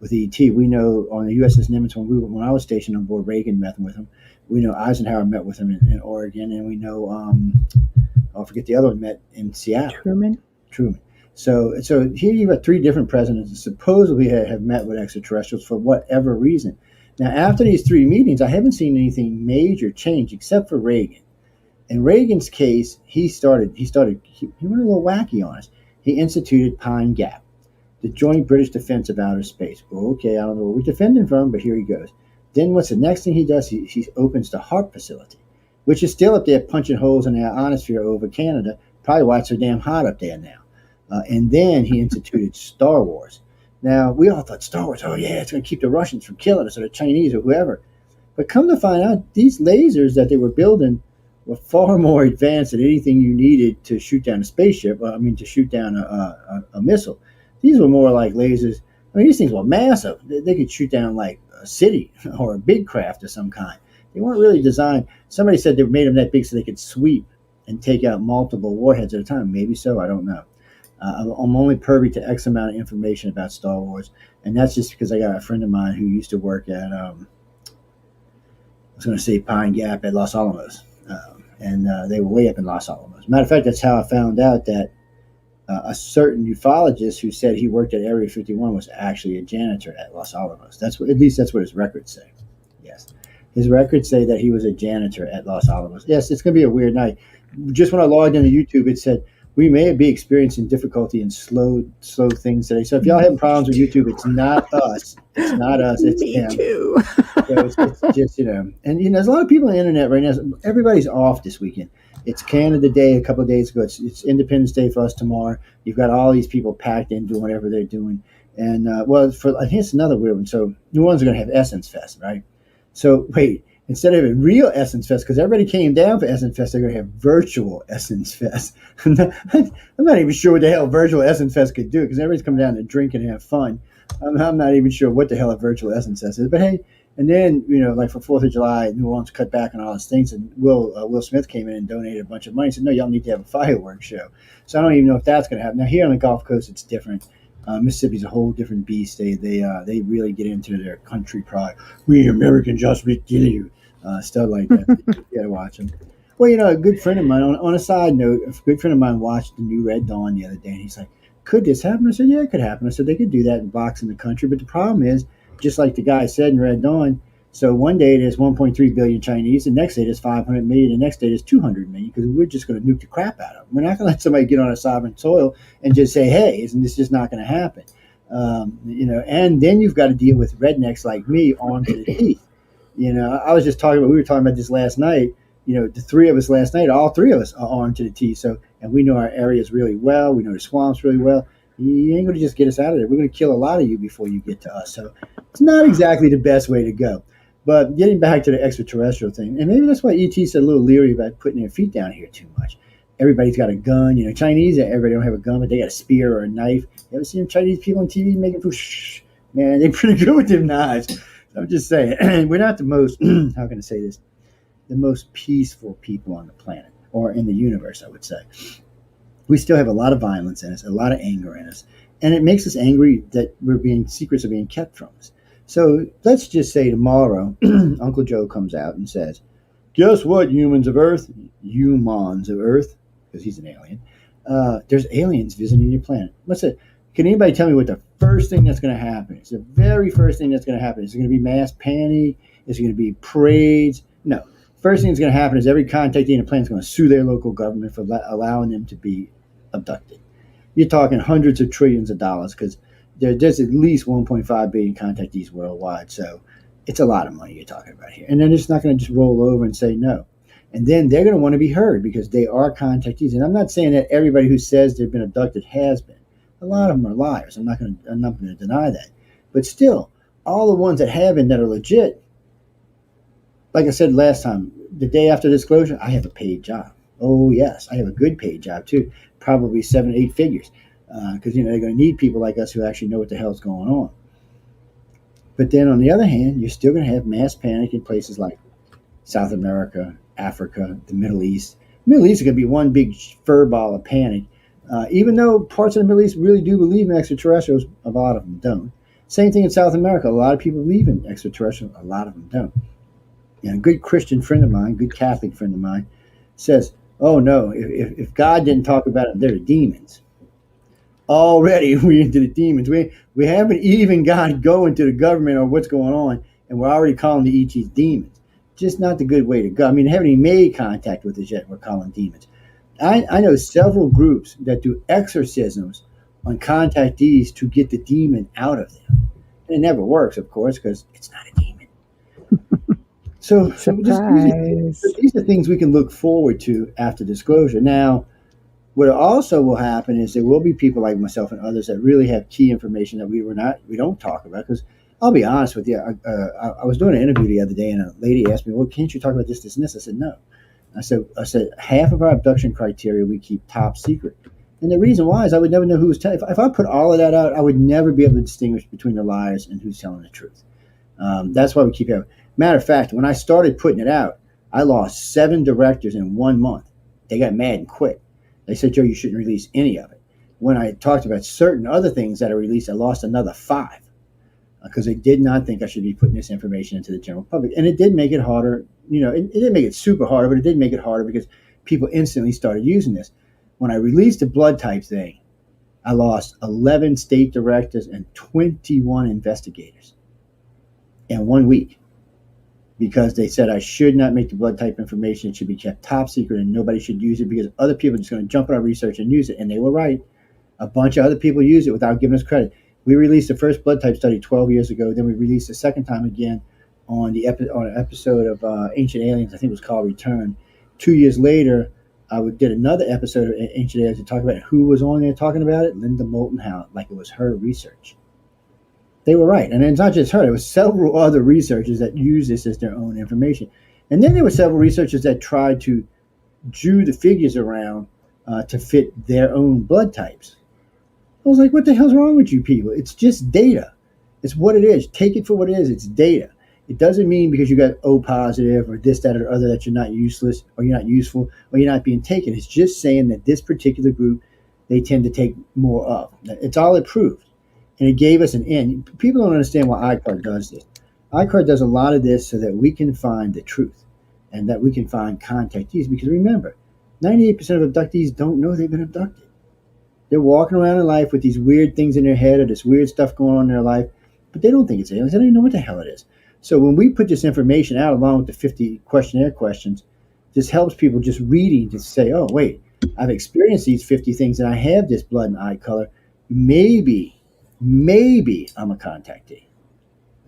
with ET. We know on the USS Nimitz when I was stationed on board, Reagan met with him. We know Eisenhower met with him in Oregon, and we know I forget the other one met in Seattle. Truman. So here you've got 3 different presidents that supposedly have met with extraterrestrials for whatever reason. Now, after these 3 meetings, I haven't seen anything major change except for Reagan. In Reagan's case, he went a little wacky on us. He instituted Pine Gap, the Joint British Defense of Outer Space. Okay, I don't know where we're defending from, but here he goes. Then what's the next thing he does? He opens the HARP facility, which is still up there punching holes in the ionosphere over Canada. Probably why it's so damn hot up there now. And then he instituted Star Wars. Now, we all thought Star Wars, oh yeah, it's going to keep the Russians from killing us or the Chinese or whoever. But come to find out, these lasers that they were building were far more advanced than anything you needed to shoot down a spaceship. To shoot down a missile. These were more like lasers. I mean, these things were massive. They could shoot down like a city or a big craft of some kind. They weren't really designed. Somebody said they made them that big so they could sweep and take out multiple warheads at a time. Maybe so. I don't know. I'm only privy to X amount of information about Star Wars, and that's just because I got a friend of mine who used to work at, I was going to say Pine Gap at Los Alamos, and they were way up in Los Alamos. Matter of fact, that's how I found out that a certain ufologist who said he worked at Area 51 was actually a janitor at Los Alamos. At least that's what his records say. Yes. His records say that he was a janitor at Los Alamos. Yes, it's going to be a weird night. Just when I logged into YouTube, it said, we may be experiencing difficulty in slow things today. So if y'all having problems with YouTube, it's not us. It's not us. It's him. Too. So it's just, and there's a lot of people on the internet right now. Everybody's off this weekend. It's Canada Day a couple of days ago. It's Independence Day for us tomorrow. You've got all these people packed in doing whatever they're doing. And, here's another weird one. So New Orleans are going to have Essence Fest, right? So wait, instead of having real Essence Fest, because everybody came down for Essence Fest, they're going to have virtual Essence Fest. I'm not even sure what the hell virtual Essence Fest could do, because everybody's coming down to drink and have fun. I'm not even sure what the hell a virtual Essence Fest is. But hey, and then, like for 4th of July, New Orleans cut back on all those things, and Will Smith came in and donated a bunch of money. He said, no, y'all need to have a fireworks show. So I don't even know if that's going to happen. Now, here on the Gulf Coast, it's different. Mississippi's a whole different beast. They really get into their country pride. We Americans just kill you. Stuff like that. You gotta watch them. Well, a good friend of mine, on a side note, a good friend of mine watched the new Red Dawn the other day, and he's like, could this happen? I said, yeah, it could happen. I said, they could do that in boxing the country, but the problem is, just like the guy said in Red Dawn, so one day there's 1.3 billion Chinese, the next day there's 500 million, the next day there's 200 million, because we're just going to nuke the crap out of them. We're not going to let somebody get on a sovereign soil and just say, hey, isn't this just not going to happen? And then you've got to deal with rednecks like me armed to the teeth. We were talking about this last night. The 3 of us last night, all 3 of us are armed to the teeth. So, and we know our areas really well. We know the swamps really well. You ain't going to just get us out of there. We're going to kill a lot of you before you get to us. So it's not exactly the best way to go. But getting back to the extraterrestrial thing, and maybe that's why ET's a little leery about putting their feet down here too much. Everybody's got a gun. Chinese, everybody don't have a gun, but they got a spear or a knife. You ever seen Chinese people on TV making food? Shh, man, they're pretty good with them knives. I'm just saying, we're not the most, how can I say this, the most peaceful people on the planet, or in the universe, I would say. We still have a lot of violence in us, a lot of anger in us, and it makes us angry that secrets are being kept from us. So let's just say tomorrow, Uncle Joe comes out and says, guess what, humans of Earth, because he's an alien, there's aliens visiting your planet. Can anybody tell me what the first thing that's going to happen? It's the very first thing that's going to happen. Is it going to be mass panic? Is it going to be parades? No. First thing that's going to happen is every contactee in the planet is going to sue their local government for allowing them to be abducted. You're talking hundreds of trillions of dollars, because there's at least 1.5 billion contactees worldwide. So it's a lot of money you're talking about here. And then it's not going to just roll over and say no. And then they're going to want to be heard because they are contactees. And I'm not saying that everybody who says they've been abducted has been. A lot of them are liars. I'm not going to deny that. But still, all the ones that have been that are legit, like I said last time, the day after disclosure, I have a paid job. Oh, yes, I have a good paid job, too. Probably 7 8 figures. Because, they're going to need people like us who actually know what the hell's going on. But then on the other hand, you're still going to have mass panic in places like South America, Africa, the Middle East. The Middle East is going to be one big furball of panic. Even though parts of the Middle East really do believe in extraterrestrials, a lot of them don't. Same thing in South America. A lot of people believe in extraterrestrials, a lot of them don't. And a good Christian friend of mine, good Catholic friend of mine, says, oh no, if God didn't talk about it, they're the demons. Already we're into the demons. We haven't even got going to the government or what's going on, and we're already calling the ETs demons. Just not the good way to go. I mean, they haven't even made contact with us yet. We're calling demons. I know several groups that do exorcisms on contactees to get the demon out of them. And it never works, of course, because it's not a demon. So these are things we can look forward to after disclosure. Now, what also will happen is there will be people like myself and others that really have key information that we don't talk about. Because I'll be honest with you, I was doing an interview the other day, and a lady asked me, "Well, can't you talk about this, and this?" I said, "No." I said half of our abduction criteria we keep top secret, and the reason why is I would never know who was telling. If I put all of that out, I would never be able to distinguish between the liars and who's telling the truth. That's why we keep it. Matter of fact, when I started putting it out, I lost 7 directors in 1 month. They got mad and quit. They said, Joe, you shouldn't release any of it. When I talked about certain other things that are released, I lost another 5 because they did not think I should be putting this information into the general public. And it did make it harder. It didn't make it super harder, but it did make it harder because people instantly started using this. When I released the blood type thing, I lost 11 state directors and 21 investigators in 1 week because they said I should not make the blood type information. It should be kept top secret and nobody should use it because other people are just going to jump on our research and use it. And they were right. A bunch of other people use it without giving us credit. We released the first blood type study 12 years ago. Then we released the second time again on an episode of Ancient Aliens. I think it was called Return. 2 years later, I did another episode of Ancient Aliens to talk about who was on there talking about it. Linda Moulton Howe, like it was her research. They were right. And it's not just her. There were several other researchers that used this as their own information. And then there were several researchers that tried to drew the figures around to fit their own blood types. I was like, what the hell's wrong with you people? It's just data. It's what it is. Take it for what it is. It's data. It doesn't mean because you got O positive or this, that, or other that you're not useless or you're not useful or you're not being taken. It's just saying that this particular group, they tend to take more of. It's all it proved. And it gave us an end. People don't understand why iCard does this. iCard does a lot of this so that we can find the truth and that we can find contactees. Because remember, 98% of abductees don't know they've been abducted. They're walking around in life with these weird things in their head or this weird stuff going on in their life, but they don't think it's aliens. They don't even know what the hell it is. So when we put this information out along with the 50 questionnaire questions, this helps people just reading to say, oh, wait, I've experienced these 50 things and I have this blood and eye color. Maybe I'm a contactee.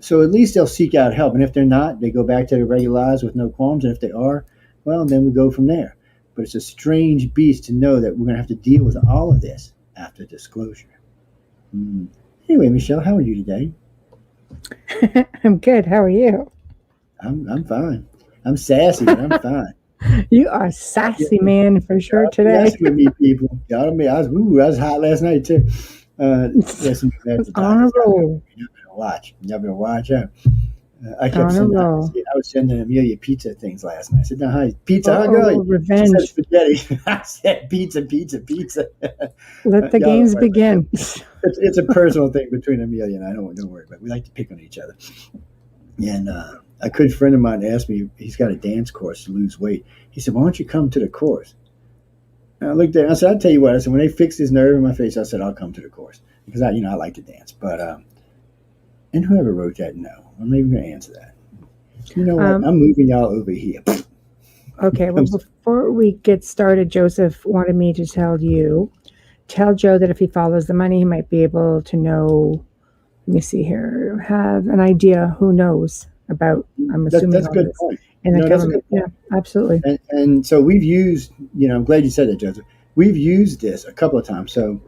So at least they'll seek out help. And if they're not, they go back to their regular lives with no qualms. And if they are, well, then we go from there. But it's a strange beast to know that we're going to have to deal with all of this after disclosure. Anyway, Michelle, how are you today? I'm good. How are you? I'm fine. I'm sassy, but I'm fine. You are sassy, man, for sure today. That's with me, people. I was hot last night too. Yes, on a roll. You better watch out. I was sending Amelia pizza things last night. I said, "No, hi, pizza. How good? Revenge. She said spaghetti." I said, "Pizza." Let the games begin. It's a personal thing between Amelia and I. Don't worry about it. We like to pick on each other. And a good friend of mine asked me. He's got a dance course to lose weight. He said, "Why don't you come to the course?" And I looked at him. I said, "I'll tell you what." I said, "When they fix this nerve in my face," I said, "I'll come to the course because I like to dance." But and whoever wrote that, no. I'm not even going to answer that. You know what? I'm moving y'all over here. Okay. Well, before we get started, Joseph wanted me to tell you tell Joe that if he follows the money, he might be able to know, let me see here, have an idea, who knows about, I'm assuming that's a good point. In the government. Yeah, absolutely. And so we've used, I'm glad you said that, Joseph. We've used this a couple of times. So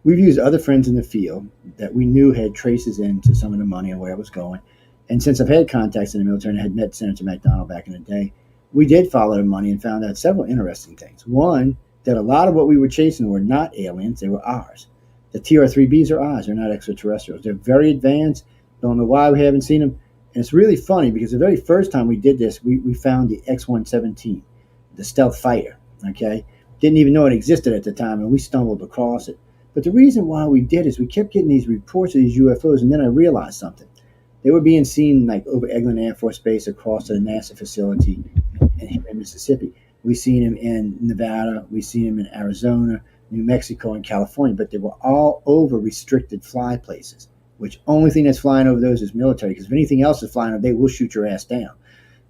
we've used other friends in the field that we knew had traces into some of the money and where it was going. And since I've had contacts in the military and I had met Senator McDonald back in the day, we did follow the money and found out several interesting things. One, that a lot of what we were chasing were not aliens, they were ours. The TR-3Bs are ours, they're not extraterrestrials. They're very advanced, don't know why we haven't seen them. And it's really funny because the very first time we did this, we found the X-117, the stealth fighter, okay? Didn't even know it existed at the time, and we stumbled across it. But the reason why we did is we kept getting these reports of these UFOs, and then I realized something. They were being seen like over Eglin Air Force Base across to the NASA facility in Mississippi. We've seen them in Nevada. We've seen them in Arizona, New Mexico, and California. But they were all over restricted fly places, which only thing that's flying over those is military. Because if anything else is flying over, they will shoot your ass down.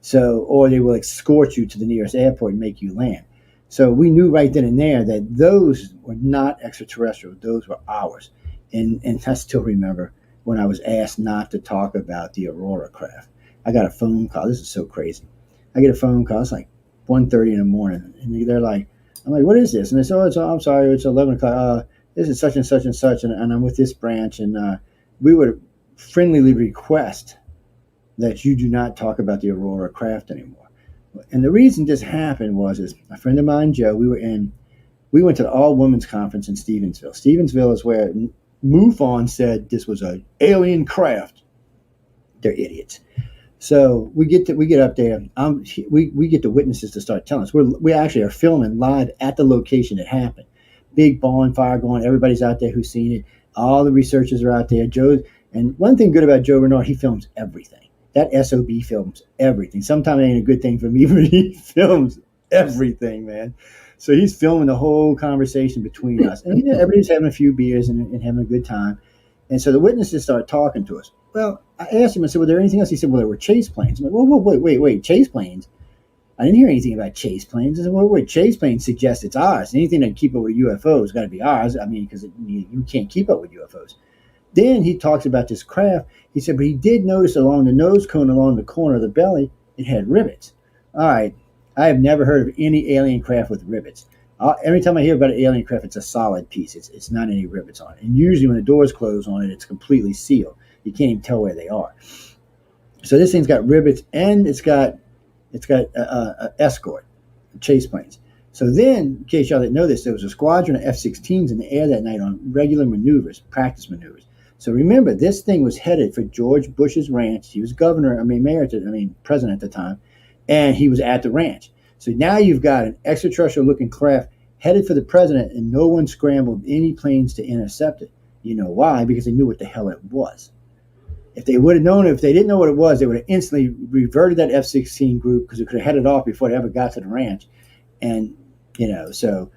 So, or they will escort you to the nearest airport and make you land. So we knew right then and there that those were not extraterrestrial. Those were ours. And I still remember when I was asked not to talk about the Aurora craft. I got a phone call. This is so crazy. I get a phone call. It's like 1:30 in the morning. And they're like, I'm like, what is this? And they say, I'm sorry, it's 11 o'clock. This is such and such and such. And I'm with this branch. And we would friendlyly request that you do not talk about the Aurora craft anymore. And the reason this happened is a friend of mine, Joe, we went to the all women's conference in Stevensville. Stevensville is where MUFON said this was an alien craft. They're idiots. So we get up there. We get the witnesses to start telling us. We actually are filming live at the location it happened. Big bonfire going. Everybody's out there who's seen it. All the researchers are out there. Joe, and one thing good about Joe Renard, he films everything. That SOB films everything. Sometimes it ain't a good thing for me, but he films everything, man. So he's filming the whole conversation between us. And everybody's having a few beers and having a good time. And so the witnesses start talking to us. Well, I asked him, I said, was there anything else? He said, well, there were chase planes. I'm like, whoa, wait, chase planes? I didn't hear anything about chase planes. I said, well, wait, chase planes suggest it's ours. Anything that can keep up with UFOs has got to be ours. I mean, because you can't keep up with UFOs. Then he talks about this craft. He said, but he did notice along the nose cone, along the corner of the belly, it had rivets. All right. I have never heard of any alien craft with rivets. Every time I hear about an alien craft, it's a solid piece. It's not any rivets on it. And usually when the doors close on it, it's completely sealed. You can't even tell where they are. So this thing's got rivets, and it's got escort, chase planes. So then, in case y'all didn't know this, there was a squadron of F-16s in the air that night on regular maneuvers, practice maneuvers. So remember, this thing was headed for George Bush's ranch. He was president at the time, and he was at the ranch. So now you've got an extraterrestrial-looking craft headed for the president, and no one scrambled any planes to intercept it. You know why? Because they knew what the hell it was. If they would have known, if they didn't know what it was, they would have instantly reverted that F-16 group because it could have headed off before they ever got to the ranch. And, so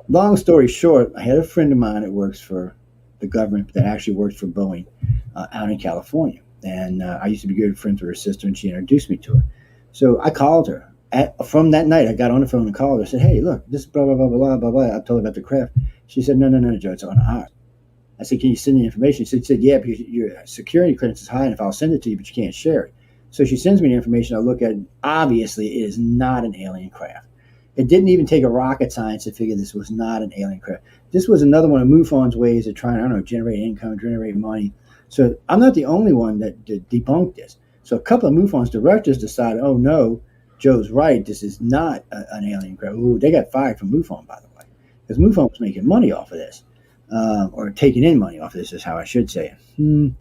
long story short, I had a friend of mine that works for the government that actually works for Boeing out in California. And I used to be good friends with her sister, and she introduced me to her. So I called her. From that night, I got on the phone and called her. I said, hey, look, this blah, blah, blah, blah, blah, blah. I told her about the craft. She said, no, Joe, it's on ours. I said, can you send the information? She said, yeah, because your security clearance is high enough. I'll send it to you, but you can't share it. So she sends me the information. I look at it. Obviously, it is not an alien craft. It didn't even take a rocket science to figure this was not an alien craft. This was another one of MUFON's ways of trying, generate income, generate money. So I'm not the only one that debunked this. So a couple of MUFON's directors decided, oh, no, Joe's right. This is not an alien craft. Ooh, they got fired from MUFON, by the way, because MUFON was making money off of this. Or taking in money off of this is how I should say it.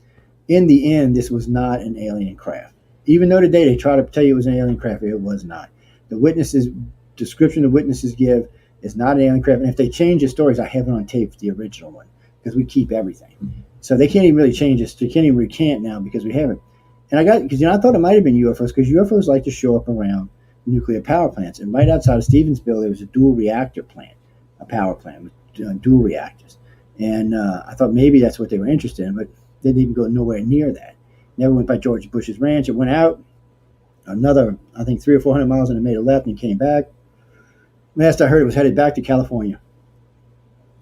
In the end, this was not an alien craft. Even though today they try to tell you it was an alien craft, it was not. The description the witnesses give is not an alien craft. And if they change the stories, I have it on tape, the original one, because we keep everything. So they can't even really change this. They can't even recant now because we have it. And I thought it might have been UFOs, because UFOs like to show up around nuclear power plants. And right outside of Stevensville, there was a dual reactor plant, a power plant with dual reactors. And I thought maybe that's what they were interested in, but they didn't even go nowhere near that. Never went by George Bush's ranch. It went out another, I think, 300 or 400 miles, and it made a left and came back. Last I heard, it was headed back to California.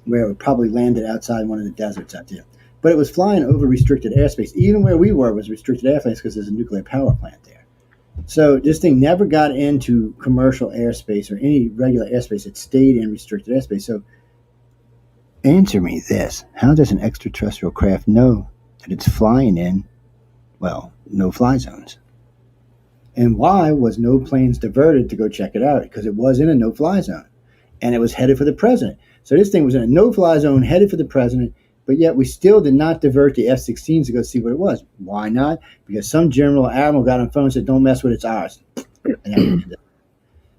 where it probably landed outside one of the deserts out there. But it was flying over restricted airspace. Even where we were was restricted airspace because there's a nuclear power plant there. So this thing never got into commercial airspace or any regular airspace. It stayed in restricted airspace. So answer me this. How does an extraterrestrial craft know that it's flying in, well, no-fly zones? And why was no planes diverted to go check it out? Because it was in a no-fly zone, and it was headed for the president. So this thing was in a no-fly zone headed for the president, but yet we still did not divert the F-16s to go see what it was. Why not? Because some general admiral got on the phone and said, don't mess with it, it's ours.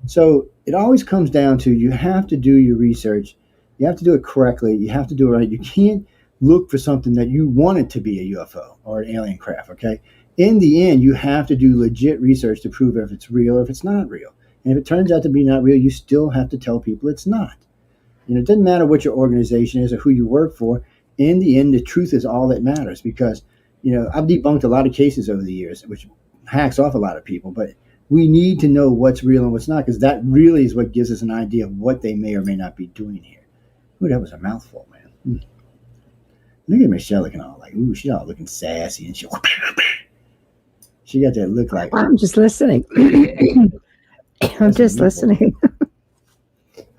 So it always comes down to you have to do your research. You have to do it correctly. You have to do it right. You can't look for something that you want it to be a UFO or an alien craft, okay? In the end, you have to do legit research to prove if it's real or if it's not real. And if it turns out to be not real, you still have to tell people it's not. You know, it doesn't matter what your organization is or who you work for. In the end, the truth is all that matters because, you know, I've debunked a lot of cases over the years, which hacks off a lot of people, but we need to know what's real and what's not because that really is what gives us an idea of what they may or may not be doing here. Ooh, that was a mouthful, man. Look at Michelle looking all like, ooh, she's all looking sassy and she got that look like. I'm just listening. I'm just listening.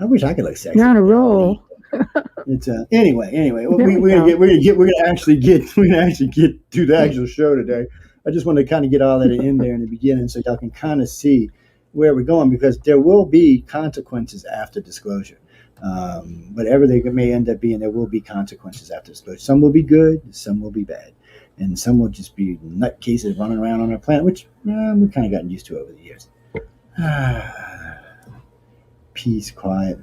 I wish I could look sexy. You're on a roll. It's anyway. We're gonna actually get to the actual show today. I just wanted to kind of get all that in there in the beginning so y'all can kind of see where we're going because there will be consequences after disclosure. Whatever they may end up being, there will be consequences after disclosure. Some will be good, some will be bad, and some will just be nutcases running around on our planet, which we've kind of gotten used to over the years. Peace, quiet.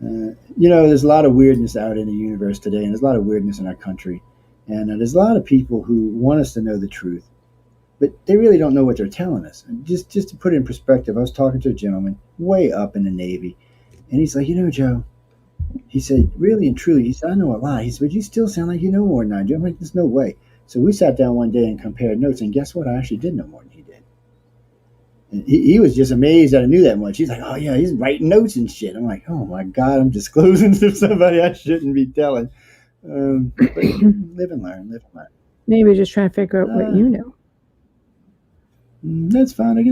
You know, there's a lot of weirdness out in the universe today, and there's a lot of weirdness in our country, and there's a lot of people who want us to know the truth, but they really don't know what they're telling us. And just to put it in perspective, I was talking to a gentleman way up in the Navy, and he's like, you know, Joe, he said, really and truly, he said, I know a lot. He said, but you still sound like you know more than I do. I'm like, there's no way. So we sat down one day and compared notes, and guess what? I actually did know more than he did. And he was just amazed that I knew that much. He's like, oh, yeah, he's writing notes and shit. I'm like, oh, my God, I'm disclosing to somebody I shouldn't be telling. But live and learn. Maybe just trying to figure out what you know. That's fine.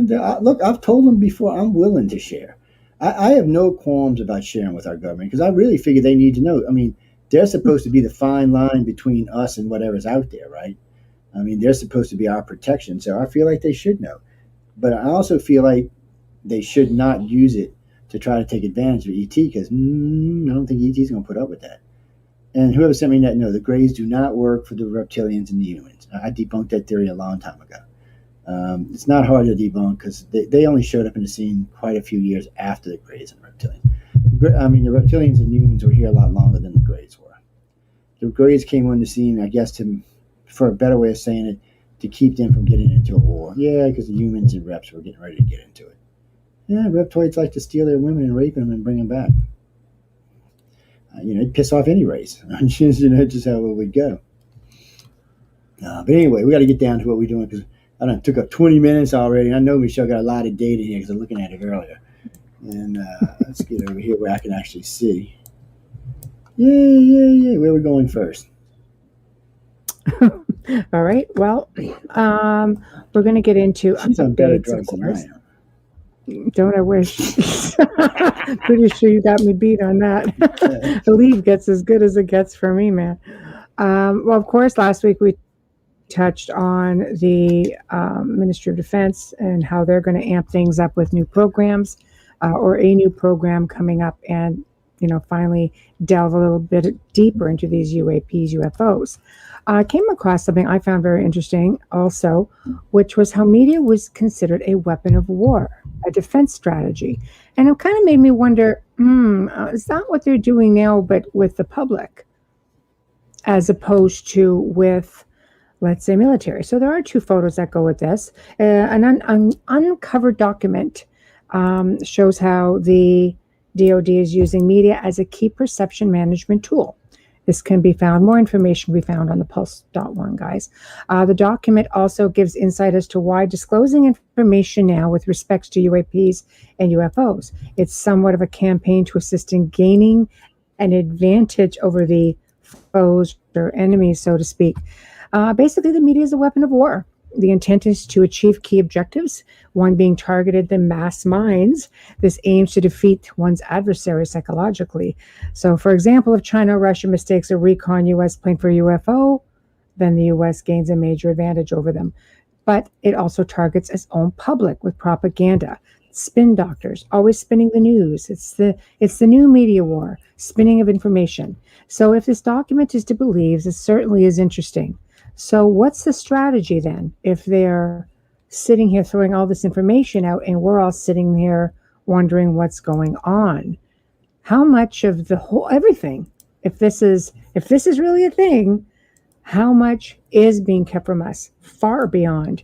Look, I've told them before I'm willing to share. I have no qualms about sharing with our government because I really figure they need to know. I mean, they're supposed to be the fine line between us and whatever's out there, right? I mean, they're supposed to be our protection. So I feel like they should know. But I also feel like they should not use it to try to take advantage of ET because I don't think ET is going to put up with that. And whoever sent me that, no, the Greys do not work for the reptilians and the humans. I debunked that theory a long time ago. It's not hard to debunk because they only showed up in the scene quite a few years after the Greys and reptilians. I mean, the reptilians and humans were here a lot longer than the Greys were. The Greys came on the scene, I guess, for a better way of saying it, to keep them from getting into a war. Yeah, because the humans and reps were getting ready to get into it. Yeah, reptoids like to steal their women and rape them and bring them back. It'd piss off any race. Just how it would go. But anyway, we got to get down to what we're doing because I done took up 20 minutes already. I know Michelle got a lot of data here because I'm looking at it earlier. And let's get over here where I can actually see. Yeah. Where are we going first? All right. Well, we're going to get into updates, of course. Don't I wish? Pretty sure you got me beat on that. The leave gets as good as it gets for me, man. Well, of course, last week we touched on the Ministry of Defense and how they're going to amp things up with new programs or a new program coming up and, finally delve a little bit deeper into these UAPs, UFOs. I came across something I found very interesting also, which was how media was considered a weapon of war, a defense strategy. And it kind of made me wonder, is that what they're doing now, but with the public, as opposed to with, let's say, military? So there are two photos that go with this. An uncovered document shows how the DoD is using media as a key perception management tool. This can be found, more information can be found on the pulse.one, guys. The document also gives insight as to why disclosing information now with respect to UAPs and UFOs. It's somewhat of a campaign to assist in gaining an advantage over the foes or enemies, so to speak. Basically, the media is a weapon of war. The intent is to achieve key objectives, one being targeted the mass minds. This aims to defeat one's adversary psychologically. So, for example, if China or Russia mistakes a recon U.S. plane for UFO, then the U.S. gains a major advantage over them. But it also targets its own public with propaganda. Spin doctors, always spinning the news. It's the new media war, spinning of information. So if this document is to be believed, it certainly is interesting. So what's the strategy then if they're sitting here throwing all this information out and we're all sitting here wondering what's going on? How much of the whole everything, if this is really a thing, how much is being kept from us far beyond,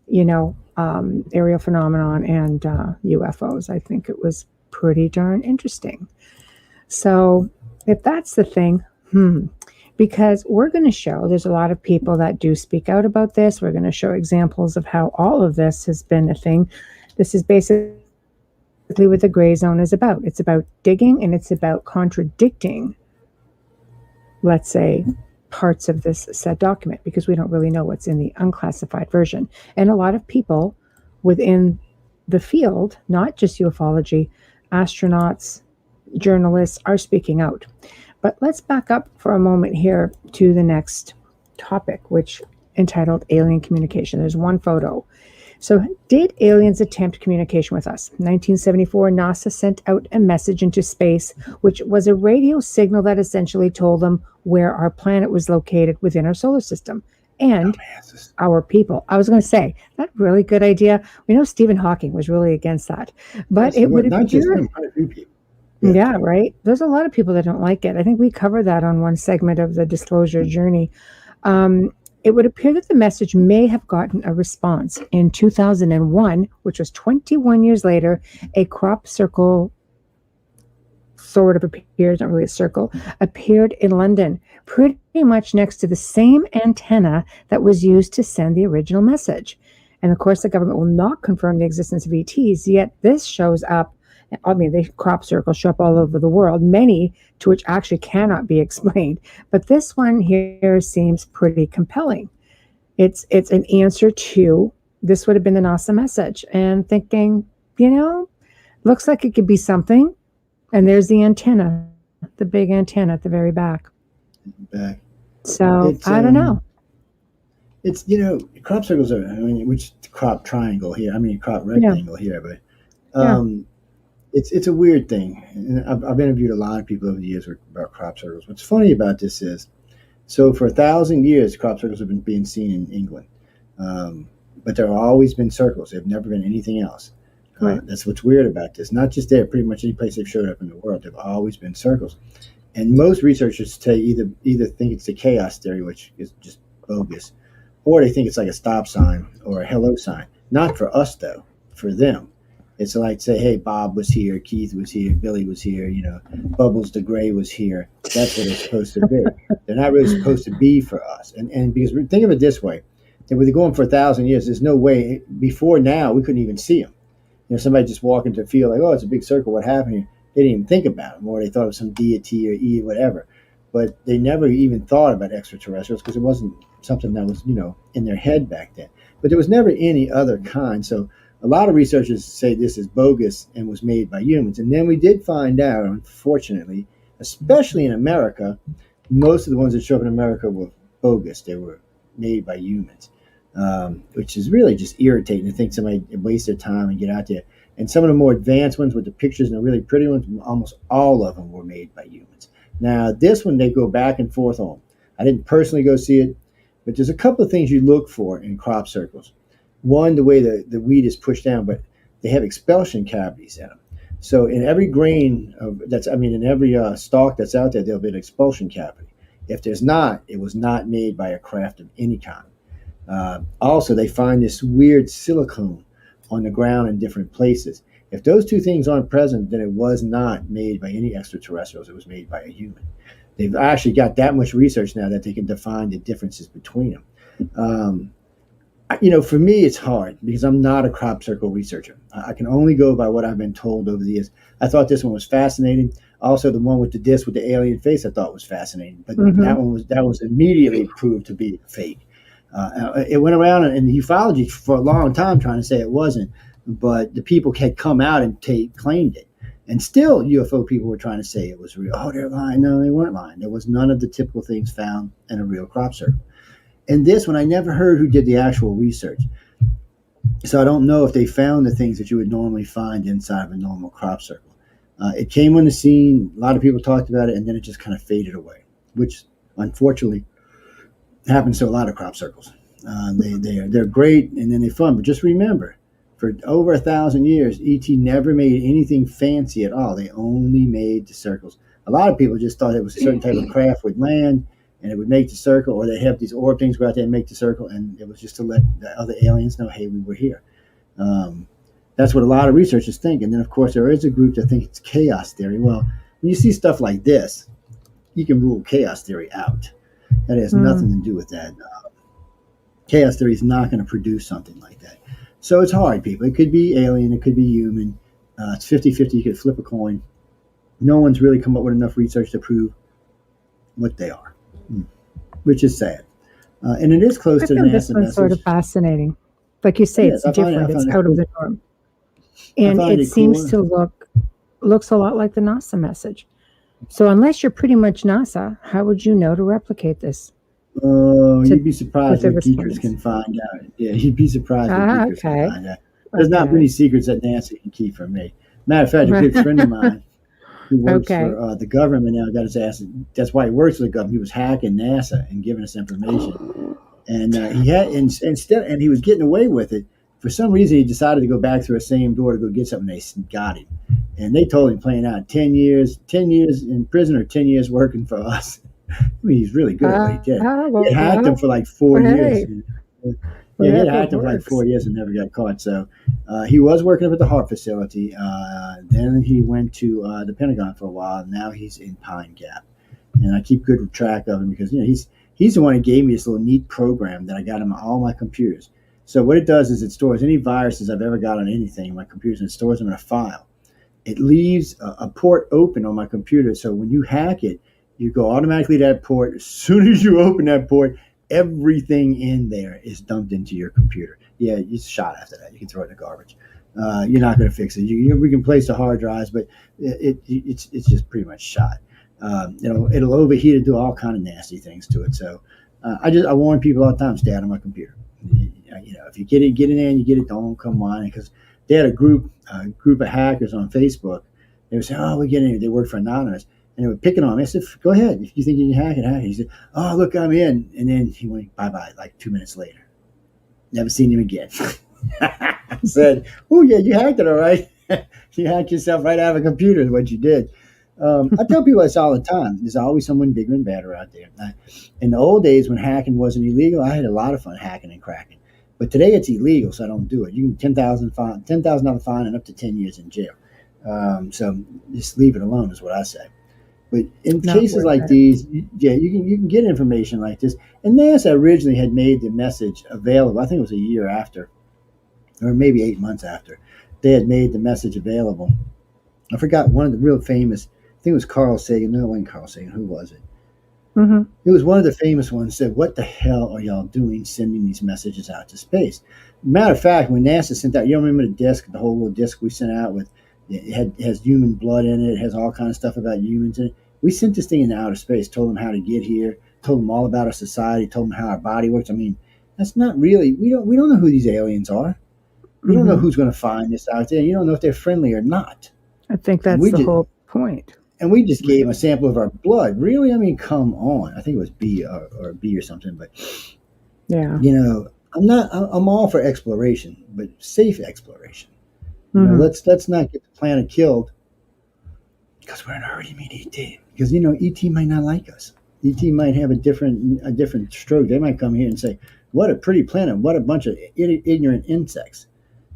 aerial phenomenon and UFOs? I think it was pretty darn interesting. So if that's the thing, because we're going to show there's a lot of people that do speak out about this. We're going to show examples of how all of this has been a thing. This is basically what the gray zone is about. It's about digging and it's about contradicting, let's say, parts of this said document, because we don't really know what's in the unclassified version. And a lot of people within the field, not just ufology, astronauts, journalists, are speaking out. But let's back up for a moment here to the next topic, which entitled Alien Communication. There's one photo. So did aliens attempt communication with us? In 1974, NASA sent out a message into space, which was a radio signal that essentially told them where our planet was located within our solar system and our people. I was going to say, that really good idea. We know Stephen Hawking was really against that. But yes, it would not just him, quite a few people. Yeah, right. There's a lot of people that don't like it. I think we covered that on one segment of the disclosure journey. It would appear that the message may have gotten a response. In 2001, which was 21 years later, a crop circle sort of appears, not really a circle, appeared in London, pretty much next to the same antenna that was used to send the original message. And of course, the government will not confirm the existence of ETs, yet this shows up. I mean, the crop circles show up all over the world, many to which actually cannot be explained. But this one here seems pretty compelling. It's an answer to, this would have been the NASA message. And thinking, looks like it could be something. And there's the antenna, the big antenna at the very back. So, I don't know. It's, crop circles are, which crop triangle here? Crop rectangle here. But It's a weird thing. And I've interviewed a lot of people over the years about crop circles. What's funny about this is, so for 1,000 years, crop circles have been being seen in England. But there have always been circles. They've never been anything else. Right. That's what's weird about this. Not just there, pretty much any place they've showed up in the world, they've always been circles. And most researchers say either think it's the chaos theory, which is just bogus, or they think it's like a stop sign or a hello sign. Not for us, though. For them. It's like, say, hey, Bob was here, Keith was here, Billy was here, Bubbles the Gray was here. That's what it's supposed to be. They're not really supposed to be for us. And because think of it this way, if we're going for 1,000 years, there's no way, before now, we couldn't even see them. Somebody just walk into a field like, oh, it's a big circle, what happened here? They didn't even think about them, or they thought of some deity or whatever. But they never even thought about extraterrestrials because it wasn't something that was, in their head back then. But there was never any other kind. So a lot of researchers say this is bogus and was made by humans. And then we did find out, unfortunately, especially in America, most of the ones that show up in America were bogus. They were made by humans, which is really just irritating to think somebody waste their time and get out there. And some of the more advanced ones with the pictures and the really pretty ones, almost all of them were made by humans. Now, this one, they go back and forth on. I didn't personally go see it, but there's a couple of things you look for in crop circles. One, the way the weed is pushed down, but they have expulsion cavities in them. So in every grain in every stalk that's out there, there'll be an expulsion cavity. If there's not, it was not made by a craft of any kind. Also, they find this weird silicone on the ground in different places. If those two things aren't present, then it was not made by any extraterrestrials. It was made by a human. They've actually got that much research now that they can define the differences between them. For me, it's hard because I'm not a crop circle researcher. I can only go by what I've been told over the years. I thought this one was fascinating. Also, the one with the disc with the alien face I thought was fascinating, but that was immediately proved to be fake. It went around in the ufology for a long time trying to say it wasn't, but the people had come out and claimed it. And still, UFO people were trying to say it was real. Oh, they're lying. No, they weren't lying. There was none of the typical things found in a real crop circle. And this one, I never heard who did the actual research. So I don't know if they found the things that you would normally find inside of a normal crop circle. It came on the scene. A lot of people talked about it, and then it just kind of faded away, which unfortunately happens to a lot of crop circles. They're great, and then they're fun. But just remember, for over 1,000 years, ET never made anything fancy at all. They only made the circles. A lot of people just thought it was a certain type of craft would land and it would make the circle, or they have these orb things go out there and make the circle, and it was just to let the other aliens know, hey, we were here. That's what a lot of researchers think. And then, of course, there is a group that thinks it's chaos theory. Well, when you see stuff like this, you can rule chaos theory out. That has nothing to do with that. Chaos theory is not going to produce something like that. So it's hard, people. It could be alien. It could be human. It's 50-50. You could flip a coin. No one's really come up with enough research to prove what they are, which is sad. And it is close to the NASA this one's message. sort of fascinating. Like you say, it's different. It's out of the norm. And it seems to looks a lot like the NASA message. So unless you're pretty much NASA, how would you know to replicate this? You'd be surprised what geekers can find out. Yeah, you'd be surprised what geekers can find out. There's not many secrets that NASA can keep from me. Matter of fact, a good friend of mine who works for the government now got his ass. That's why he works for the government. He was hacking NASA and giving us information, and he was getting away with it. For some reason, he decided to go back through the same door to go get something. They got him, and they told him plain out 10 years in prison or 10 years working for us. I mean, he's really good at what he did. He hacked him for like 4 years. He hacked him for like 4 years and never got caught. So he was working up at the Heart Facility. Then he went to the Pentagon for a while. And now he's in Pine Gap. And I keep good track of him because he's the one who gave me this little neat program that I got on all my computers. So what it does is it stores any viruses I've ever got on anything in my computers and stores them in a file. It leaves a port open on my computer. So when you hack it, you go automatically to that port. As soon as you open that port, everything in there is dumped into your computer. Yeah, it's shot after that. You can throw it in the garbage. You're not going to fix it. We can place the hard drives, but it's just pretty much shot. It'll overheat and do all kind of nasty things to it. So I warn people all the time, stay out of my computer. If you get in there and you get it, don't come whining, because they had a group of hackers on Facebook. They were saying, "Oh, we're getting it." They work for Anonymous. And they were picking on him. I said, "Go ahead. If you think you can hack it, hack it." He said, "Oh, look, I'm in." And then he went bye-bye like 2 minutes later. Never seen him again. I said, "Oh, yeah, you hacked it, all right. You hacked yourself right out of a computer is what you did." I tell people this all the time. There's always someone bigger and badder out there. In the old days when hacking wasn't illegal, I had a lot of fun hacking and cracking. But today it's illegal, so I don't do it. You can $10,000 fine and up to 10 years in jail. So just leave it alone is what I say. But in cases like these, yeah, you can get information like this. And NASA originally had made the message available. I think it was a year after, or maybe 8 months after, they had made the message available. I forgot one of the real famous. I think it was Carl Sagan. No, it wasn't Carl Sagan. Who was it? Mm-hmm. It was one of the famous ones. Said, "What the hell are y'all doing sending these messages out to space?" Matter of fact, when NASA sent out, you remember the disc, the whole little disc we sent out with. It has human blood in it. It has all kinds of stuff about humans in it. We sent this thing into outer space, told them how to get here, told them all about our society, told them how our body works. I mean, that's not really, we don't know who these aliens are. We don't know who's going to find this out there. You don't know if they're friendly or not. I think that's the whole point. And we just gave them a sample of our blood. Really? I mean, come on. I think it was B or B or something. But, yeah, I'm all for exploration, but safe exploration. Let's not get the planet killed because we're in a hurry to meet ET. Because ET might not like us. ET might have a different stroke. They might come here and say, "What a pretty planet! What a bunch of ignorant insects."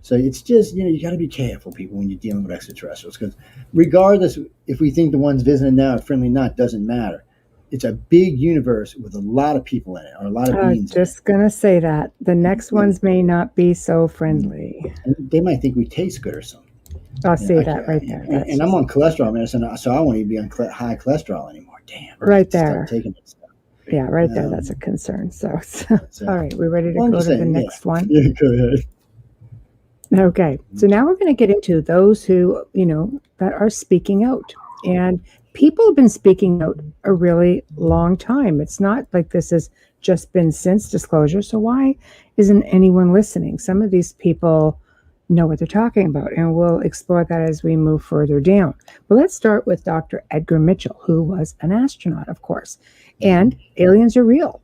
So it's just you got to be careful, people, when you're dealing with extraterrestrials. Because regardless if we think the ones visiting now are friendly or not, doesn't matter. It's a big universe with a lot of people in it, or a lot of beings. Just gonna say that the next ones may not be so friendly. And they might think we taste good or something. I'll see that right there. And I'm on cholesterol medicine, so I won't even be on high cholesterol anymore. Damn. Right there. Taking it. Yeah, right there. That's a concern. So all right, we're ready to go to the next one. Yeah, go ahead. Okay, so now we're going to get into those who, that are speaking out. And people have been speaking out a really long time. It's not like this has just been since disclosure. So why isn't anyone listening? Some of these people know what they're talking about, and we'll explore that as we move further down. But let's start with Dr. Edgar Mitchell, who was an astronaut, of course, and aliens are real.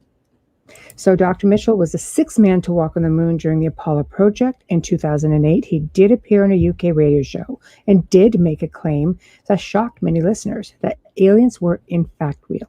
So Dr. Mitchell was the sixth man to walk on the moon during the Apollo project in 2008. He did appear on a UK radio show and did make a claim that shocked many listeners, that aliens were in fact real.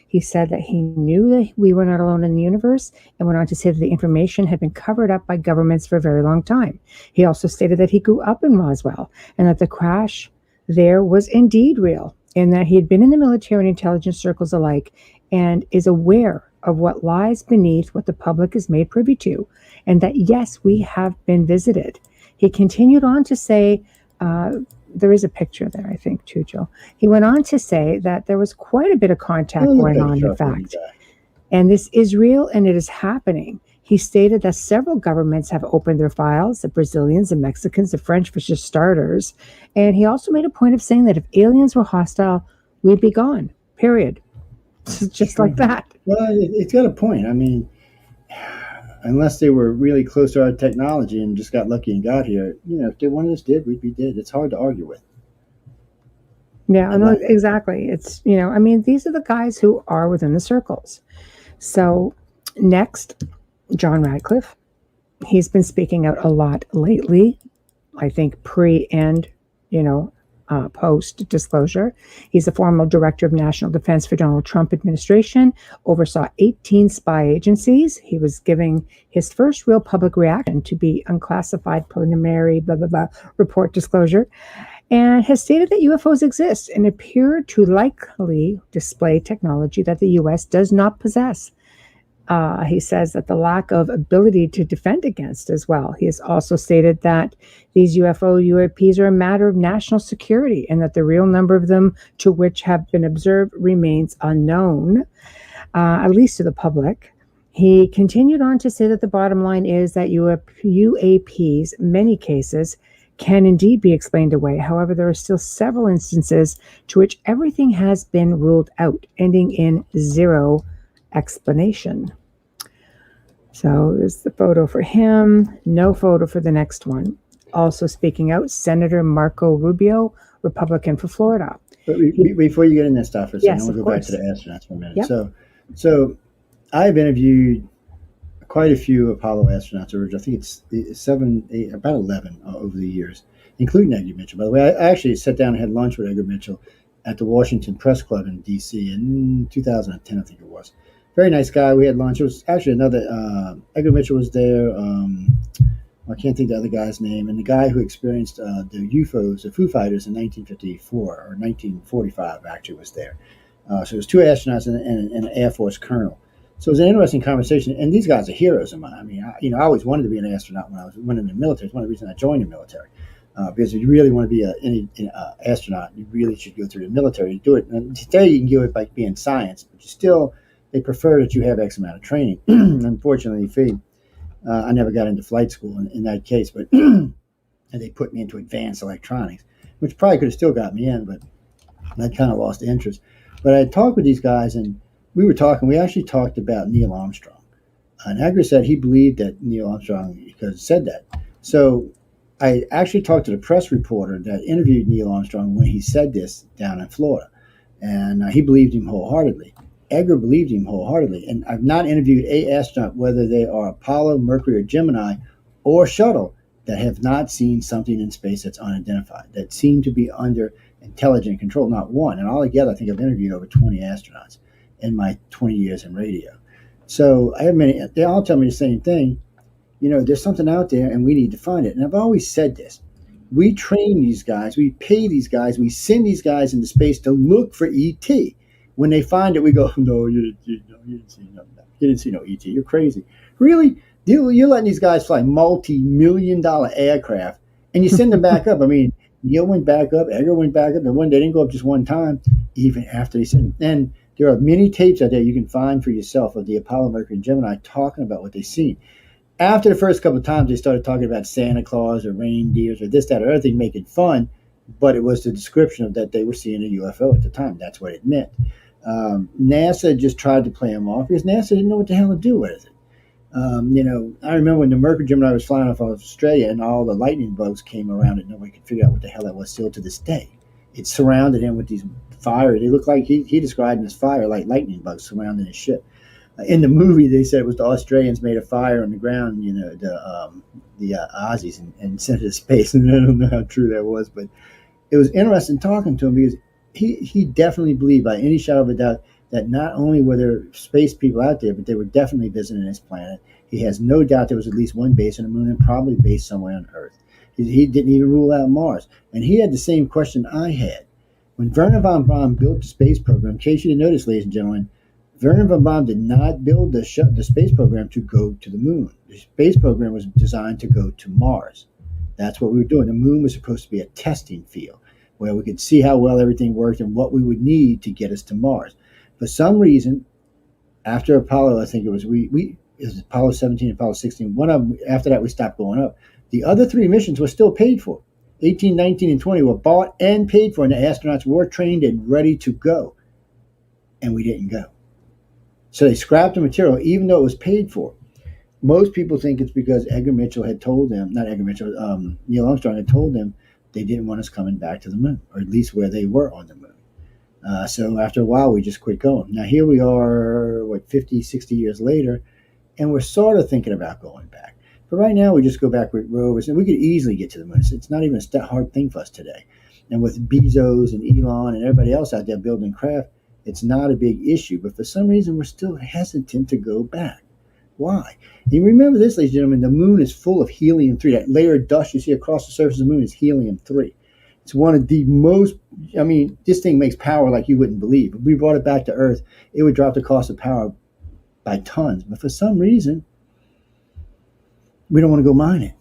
He said that he knew that we were not alone in the universe, and went on to say that the information had been covered up by governments for a very long time. He also stated that he grew up in Roswell and that the crash there was indeed real, and that he had been in the military and intelligence circles alike and is aware of what lies beneath what the public is made privy to, and that yes, we have been visited. He continued on to say, there is a picture there, I think, too, Joe. He went on to say that there was quite a bit of contact going on, in fact, and this is real and it is happening. He stated that several governments have opened their files, the Brazilians, the Mexicans, the French, for just starters. And he also made a point of saying that if aliens were hostile, we'd be gone, period. Just like that. Well, it's got a point. I mean, unless they were really close to our technology and just got lucky and got here, if one of us did, we'd be dead. It's hard to argue with. Yeah, no, exactly. It's, these are the guys who are within the circles. So next, John Radcliffe. He's been speaking out a lot lately, I think pre and, post-disclosure. He's a former director of national defense for Donald Trump administration, oversaw 18 spy agencies. He was giving his first real public reaction to the unclassified preliminary report disclosure, and has stated that UFOs exist and appear to likely display technology that the U.S. does not possess. He says that the lack of ability to defend against as well. He has also stated that these UAPs are a matter of national security and that the real number of them to which have been observed remains unknown, at least to the public. He continued on to say that the bottom line is that UAPs, many cases, can indeed be explained away. However, there are still several instances to which everything has been ruled out, ending in zero explanation. So there's the photo for him, no photo for the next one. Also speaking out, Senator Marco Rubio, Republican for Florida. But before you get in that stuff for a second, yes, I want to go back to the astronauts for a minute. Yep. So I've interviewed quite a few Apollo astronauts, or I think it's 7, 8, about 11 over the years, including Edgar Mitchell. By the way, I actually sat down and had lunch with Edgar Mitchell at the Washington Press Club in D.C. in 2010, I think it was. Very nice guy. We had lunch. It was actually another, Edgar Mitchell was there. I can't think of the other guy's name. And the guy who experienced the UFOs, the Foo Fighters in 1954 or 1945 actually was there. So it was 2 astronauts and an Air Force colonel. So it was an interesting conversation. And these guys are heroes of mine. I mean, I always wanted to be an astronaut when I went in the military. It's one of the reasons I joined the military. Because if you really want to be an astronaut, you really should go through the military to do it. And today you can do it by being science, but you still, they prefer that you have X amount of training. Unfortunately, I never got into flight school in that case, but and they put me into advanced electronics, which probably could have still got me in, but I kind of lost interest. But I talked with these guys, and we actually talked about Neil Armstrong. And Edgar said he believed that Neil Armstrong because said that. So I actually talked to the press reporter that interviewed Neil Armstrong when he said this down in Florida, and he believed him wholeheartedly. Edgar believed him wholeheartedly, and I've not interviewed a astronaut, whether they are Apollo, Mercury, or Gemini, or Shuttle, that have not seen something in space that's unidentified, that seem to be under intelligent control. Not one. And altogether, I think I've interviewed over 20 astronauts in my 20 years in radio. So I have many. They all tell me the same thing. There's something out there, and we need to find it. And I've always said this. We train these guys. We pay these guys. We send these guys into space to look for ET. When they find it, we go, no, you didn't see no. You didn't see no ET. You're crazy. Really? You're letting these guys fly multi-million-dollar aircraft, and you send them back up. I mean, Neil went back up, Edgar went back up, and they didn't go up just one time, even after they said. And there are many tapes out there you can find for yourself of the Apollo, Mercury, and Gemini talking about what they've seen. After the first couple of times, they started talking about Santa Claus or reindeers or this, that, or other thing, making fun, but it was the description of that they were seeing a UFO at the time. That's what it meant. NASA just tried to play them off because NASA didn't know what the hell to do with it. I remember when the Mercury Gemini was flying off of Australia and all the lightning bugs came around and nobody could figure out what the hell that was still to this day. It surrounded him with these fire. They looked like he described them as fire, like lightning bugs surrounding his ship. In the movie, they said it was the Australians made a fire on the ground, the Aussies, and sent it to space. And I don't know how true that was, but it was interesting talking to him because he definitely believed by any shadow of a doubt that not only were there space people out there, but they were definitely visiting this planet. He has no doubt there was at least one base on the moon and probably base somewhere on Earth. He didn't even rule out Mars. And he had the same question I had. When Werner von Braun built the space program, in case you didn't notice, ladies and gentlemen, Werner von Braun did not build the space program to go to the moon. The space program was designed to go to Mars. That's what we were doing. The moon was supposed to be a testing field where we could see how well everything worked and what we would need to get us to Mars. For some reason, after Apollo, I think it was it was Apollo 17, Apollo 16. One of them, after that, we stopped going up. The other three missions were still paid for. 18, 19, and 20 were bought and paid for, and the astronauts were trained and ready to go. And we didn't go. So they scrapped the material, even though it was paid for. Most people think it's because Edgar Mitchell had told them, not Edgar Mitchell, Neil Armstrong had told them they didn't want us coming back to the moon, or at least where they were on the moon. So after a while, we just quit going. Now, here we are, 50, 60 years later, and we're sort of thinking about going back. But right now, we just go back with rovers, and we could easily get to the moon. It's not even a hard thing for us today. And with Bezos and Elon and everybody else out there building craft, it's not a big issue. But for some reason, we're still hesitant to go back. Why? And you remember this, ladies and gentlemen, the moon is full of helium-3. That layer of dust you see across the surface of the moon is helium-3. It's one of the most, this thing makes power like you wouldn't believe. If we brought it back to Earth, it would drop the cost of power by tons. But for some reason, we don't want to go mine it.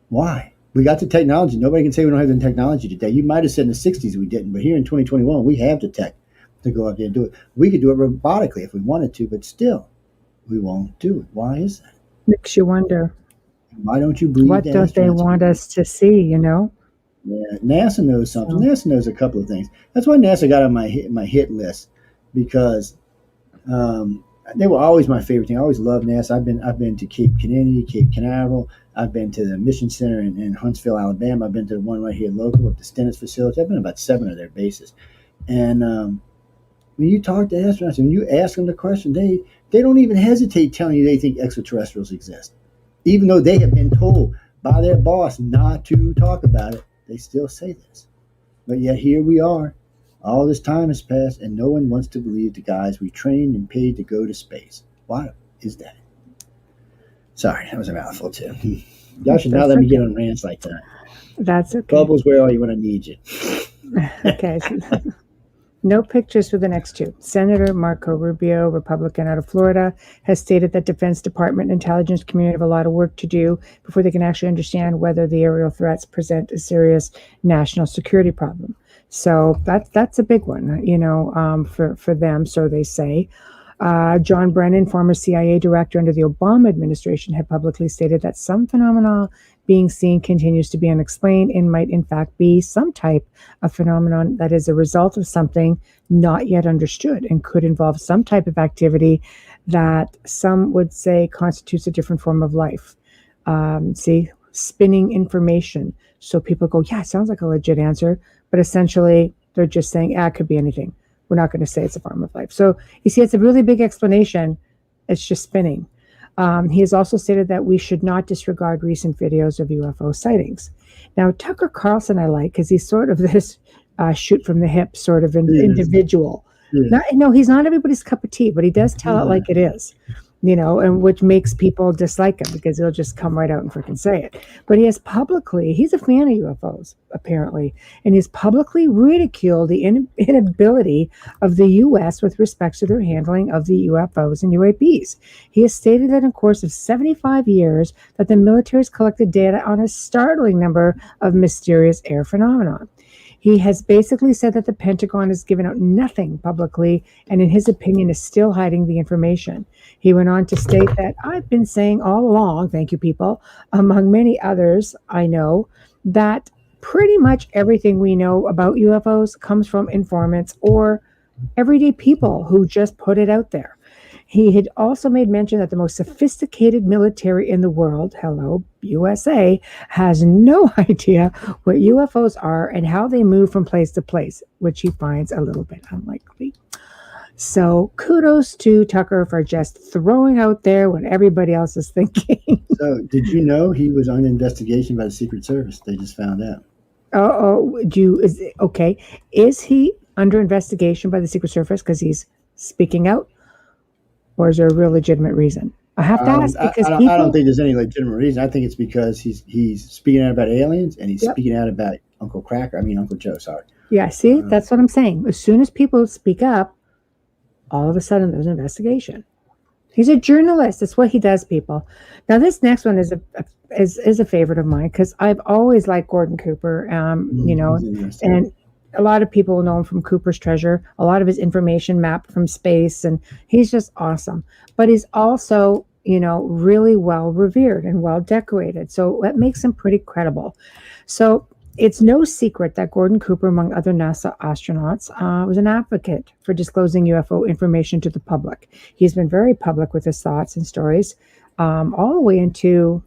Why? We got the technology. Nobody can say we don't have the technology today. You might have said in the 60s we didn't, but here in 2021, we have the tech to go out there and do it. We could do it robotically if we wanted to, but still, we won't do it. Why is that? Makes you wonder. Why don't you believe what don't they want us to see, Yeah, NASA knows something. NASA knows a couple of things. That's why NASA got on my hit list, because they were always my favorite thing. I always loved NASA. I've been to Cape Kennedy, Cape Canaveral. I've been to the Mission Center in Huntsville, Alabama. I've been to the one right here local at the Stennis facility. I've been about 7 of their bases. And when you talk to astronauts, when you ask them the question, they don't even hesitate telling you they think extraterrestrials exist. Even though they have been told by their boss not to talk about it, they still say this. But yet here we are. All this time has passed, and no one wants to believe the guys we trained and paid to go to space. Why is that? Sorry, that was a mouthful too. Y'all should not let me get on rants like that. That's okay. Bubbles, where are you when I need you? Okay. No pictures for the next two. Senator Marco Rubio, Republican out of Florida, has stated that Defense Department and intelligence community have a lot of work to do before they can actually understand whether the aerial threats present a serious national security problem. So that's a big one, for them, so they say. John Brennan, former CIA director under the Obama administration, had publicly stated that some phenomena being seen continues to be unexplained and might in fact be some type of phenomenon that is a result of something not yet understood and could involve some type of activity that some would say constitutes a different form of life. Spinning information. So people go, yeah, it sounds like a legit answer, but essentially they're just saying, it could be anything. We're not going to say it's a form of life. So you see, it's a really big explanation. It's just spinning. He has also stated that we should not disregard recent videos of UFO sightings. Now, Tucker Carlson I like, because he's sort of this shoot from the hip sort of individual. Yeah. No, he's not everybody's cup of tea, but he does tell it like it is. and which makes people dislike him because he'll just come right out and freaking say it. But he's a fan of UFOs, apparently, and he's publicly ridiculed the inability of the U.S. with respect to their handling of the UFOs and UAPs. He has stated that in the course of 75 years that the military has collected data on a startling number of mysterious air phenomena. He has basically said that the Pentagon has given out nothing publicly and, in his opinion, is still hiding the information. He went on to state that I've been saying all along, thank you, people, among many others I know, that pretty much everything we know about UFOs comes from informants or everyday people who just put it out there. He had also made mention that the most sophisticated military in the world, hello, USA, has no idea what UFOs are and how they move from place to place, which he finds a little bit unlikely. So kudos to Tucker for just throwing out there what everybody else is thinking. So did you know he was under investigation by the Secret Service? They just found out. Is he under investigation by the Secret Service because he's speaking out? Or is there a real legitimate reason? I have to ask because I don't think there's any legitimate reason. I think it's because he's speaking out about aliens and he's speaking out about Uncle Joe. Sorry. Yeah, see, that's what I'm saying. As soon as people speak up, all of a sudden there's an investigation. He's a journalist. That's what he does, people. Now, this next one is a favorite of mine because I've always liked Gordon Cooper. And a lot of people know him from Cooper's Treasure, a lot of his information mapped from space, and he's just awesome. But he's also, really well revered and well decorated. So that makes him pretty credible. So it's no secret that Gordon Cooper, among other NASA astronauts, was an advocate for disclosing UFO information to the public. He's been very public with his thoughts and stories all the way into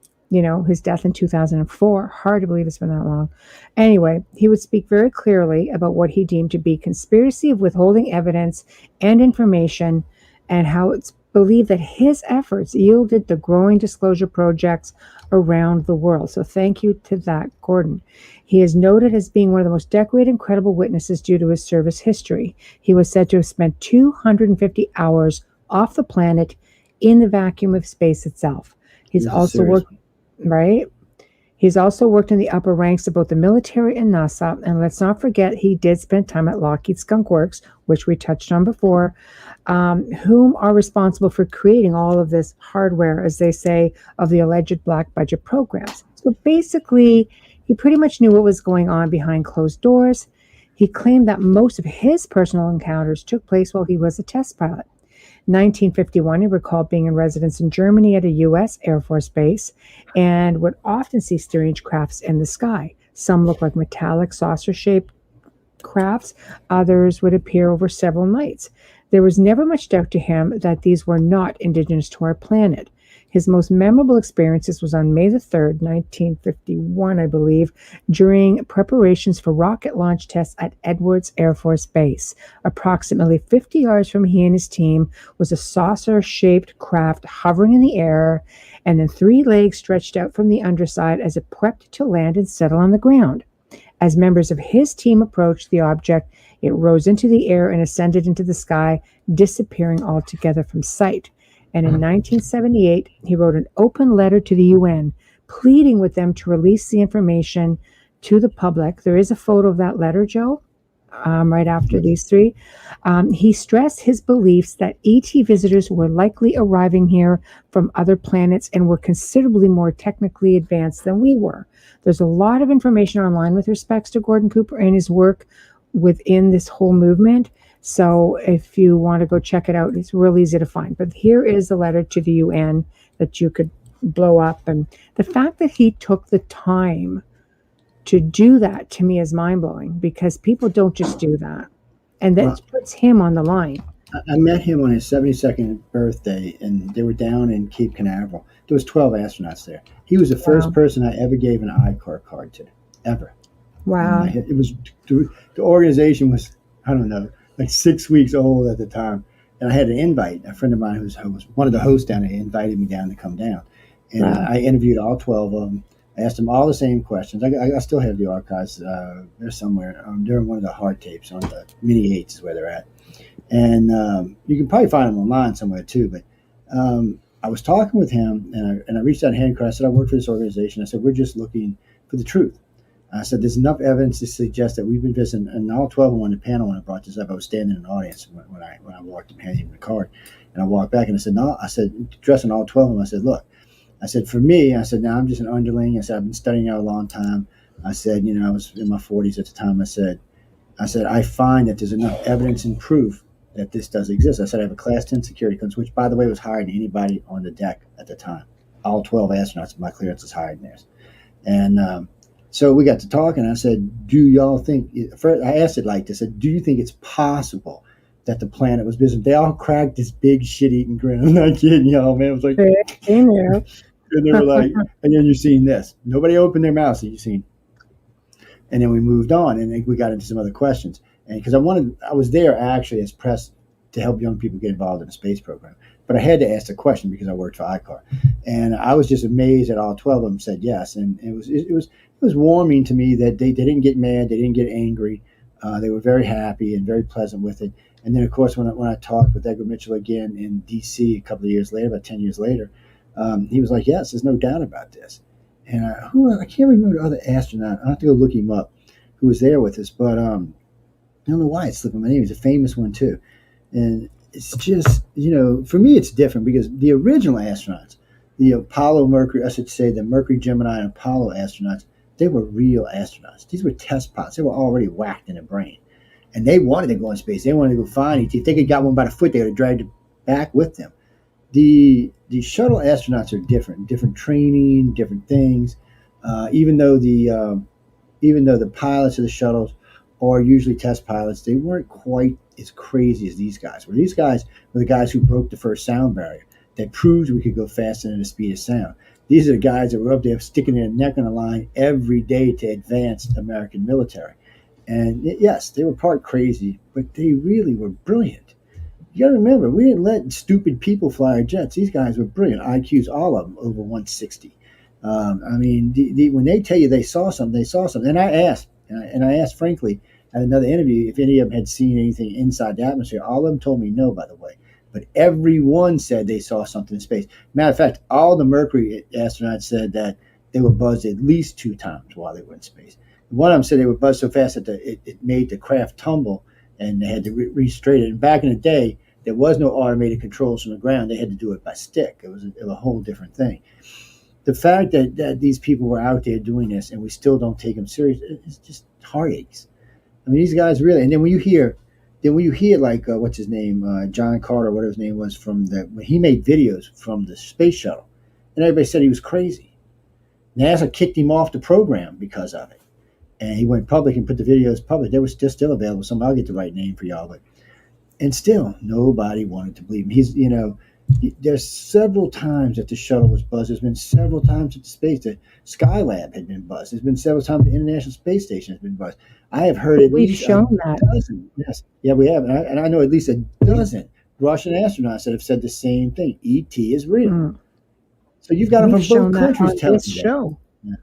his death in 2004. Hard to believe it's been that long. Anyway, he would speak very clearly about what he deemed to be conspiracy of withholding evidence and information, and how it's believed that his efforts yielded the growing disclosure projects around the world. So thank you to that, Gordon. He is noted as being one of the most decorated and credible witnesses due to his service history. He was said to have spent 250 hours off the planet in the vacuum of space itself. He's also worked in the upper ranks of both the military and NASA. And let's not forget, he did spend time at Lockheed Skunk Works, which we touched on before, whom are responsible for creating all of this hardware, as they say, of the alleged black budget programs. So basically, he pretty much knew what was going on behind closed doors. He claimed that most of his personal encounters took place while he was a test pilot. 1951, he recalled being in residence in Germany at a U.S. Air Force base and would often see strange crafts in the sky. Some look like metallic saucer-shaped crafts. Others would appear over several nights. There was never much doubt to him that these were not indigenous to our planet. His most memorable experiences was on May the 3rd, 1951, I believe, during preparations for rocket launch tests at Edwards Air Force Base. Approximately 50 yards from he and his team was a saucer-shaped craft hovering in the air, and then 3 legs stretched out from the underside as it prepped to land and settle on the ground. As members of his team approached the object, it rose into the air and ascended into the sky, disappearing altogether from sight. And in 1978, he wrote an open letter to the UN, pleading with them to release the information to the public. There is a photo of that letter, Joe, right after these 3. He stressed his beliefs that ET visitors were likely arriving here from other planets and were considerably more technically advanced than we were. There's a lot of information online with respects to Gordon Cooper and his work within this whole movement. So if you want to go check it out, it's real easy to find. But here is the letter to the UN that you could blow up. And the fact that he took the time to do that, to me, is mind-blowing, because people don't just do that. And that puts him on the line. I met him on his 72nd birthday, and they were down in Cape Canaveral. There was 12 astronauts there. He was the first person I ever gave an ICAR card to, ever. Wow. It was, the organization was, I don't know, like 6 weeks old at the time. And I had an invite. A friend of mine who was one of the hosts down there invited me down to come down. And I interviewed all 12 of them. I asked them all the same questions. I still have the archives. They're somewhere. They're in one of the hard tapes on the mini 8s is where they're at. And you can probably find them online somewhere too. But I was talking with him, and I reached out to Hancock. I said, I work for this organization. I said, we're just looking for the truth. I said, there's enough evidence to suggest that we've been visiting, and all 12 of them on the panel when I brought this up, I was standing in an audience when I walked him, handing him the card, and I walked back and I said, no, I said, addressing all 12 of them, I said, look, I said, for me, I said, now I'm just an underling. I said, I've been studying out a long time. I said, I was in my 40s at the time. I said, I find that there's enough evidence and proof that this does exist. I said, I have a Class 10 security clearance, which, by the way, was higher than anybody on the deck at the time. All 12 astronauts, my clearance is higher than theirs. And so we got to talking. I said, do y'all think, first, I asked it like this, I said, do you think it's possible that the planet was visible? They all cracked this big shit-eating grin. I'm not kidding y'all, man. It was like, and they were like, and then you're seeing this. Nobody opened their mouth, so you seen. And then we moved on, and then we got into some other questions. And because I was there actually as press to help young people get involved in the space program. But I had to ask the question because I worked for ICAR. And I was just amazed that all 12 of them said yes. And it was warming to me that they didn't get mad, they didn't get angry. They were very happy and very pleasant with it. And then, of course, when I talked with Edgar Mitchell again in D.C. a couple of years later, about 10 years later, he was like, yes, there's no doubt about this. And I can't remember the other astronaut. I have to go look him up who was there with us. But I don't know why it's slipping my name. He's a famous one, too. And it's just, for me, it's different because the original astronauts, the Apollo Mercury, I should say the Mercury, Gemini, and Apollo astronauts, they were real astronauts. These were test pilots. They were already whacked in the brain. And they wanted to go in space. They wanted to go find ET. If they could got one by the foot, they would have dragged it back with them. The shuttle astronauts are different training, different things. Even though the pilots of the shuttles are usually test pilots, they weren't quite as crazy as these guys were. These guys were the guys who broke the first sound barrier that proved we could go faster than the speed of sound. These are the guys that were up there sticking their neck on the line every day to advance the American military. And yes, they were part crazy, but they really were brilliant. You got to remember, we didn't let stupid people fly our jets. These guys were brilliant. IQs, all of them, over 160. When they tell you they saw something, they saw something. And I asked frankly at another interview if any of them had seen anything inside the atmosphere. All of them told me no, by the way. But everyone said they saw something in space. Matter of fact, all the Mercury astronauts said that they were buzzed at least 2 times while they were in space. One of them said they were buzzed so fast that it made the craft tumble, and they had to re-straight it. And back in the day, there was no automated controls from the ground. They had to do it by stick. It was a whole different thing. The fact that these people were out there doing this and we still don't take them serious, it's just heartaches. I mean, these guys really. And then when you hear like what's his name, John Carter, whatever his name was, when he made videos from the space shuttle, and everybody said he was crazy. NASA kicked him off the program because of it, and he went public and put the videos public. They were still available. I'll get the right name for y'all, and still nobody wanted to believe him. There's several times that the shuttle was buzzed. There's been several times that the Skylab had been buzzed. There's been several times the International Space Station has been buzzed. I have heard at least a dozen. Yes, yeah, we have, and I know at least a dozen Russian astronauts that have said the same thing. ET is real. Mm. So you've got them from both countries telling this show. Yeah.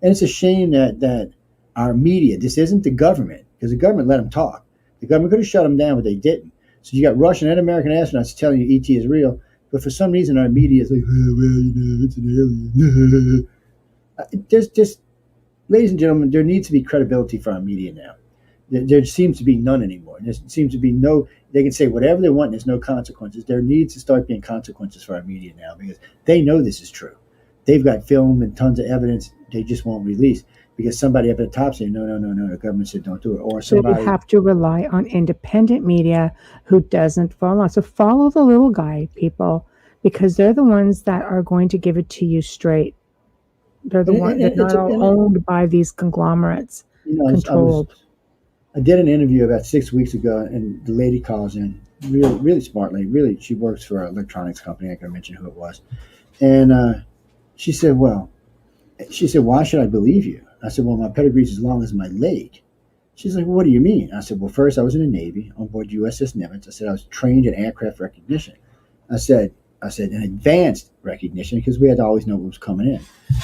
And it's a shame that our media. This isn't the government, because the government let them talk. The government could have shut them down, but they didn't. So you got Russian and American astronauts telling you ET is real, but for some reason our media is like, it's an alien. There's just, ladies and gentlemen, there needs to be credibility for our media now. There seems to be none anymore. There seems to be they can say whatever they want and there's no consequences. There needs to start being consequences for our media now because they know this is true. They've got film and tons of evidence they just won't release. Because somebody up at the top saying, no, the government said don't do it. Or somebody. So you have to rely on independent media who doesn't follow. So follow the little guy, people, because they're the ones that are going to give it to you straight. They're the ones that are not owned by these conglomerates, controlled. I did an interview about 6 weeks ago, and the lady calls in, really, really smart lady. Really, she works for an electronics company. I can't mention who it was. And she said, why should I believe you? I said, well, my pedigree's as long as my leg. She's like, well, what do you mean? I said, well, first, I was in the Navy on board USS Nimitz. I said, I was trained in aircraft recognition. I said, in advanced recognition, because we had to always know what was coming in.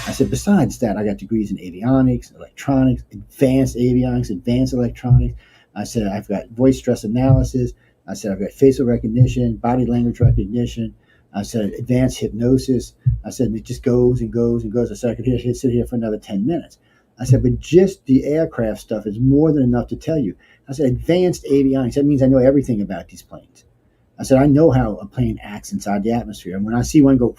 I said, besides that, I got degrees in avionics, electronics, advanced avionics, advanced electronics. I said, I've got voice stress analysis. I said, I've got facial recognition, body language recognition. I said, advanced hypnosis. I said, it just goes and goes and goes. I said, I could sit here for another 10 minutes. I said, but just the aircraft stuff is more than enough to tell you. I said, advanced avionics. That means I know everything about these planes. I said, I know how a plane acts inside the atmosphere. And when I see one go,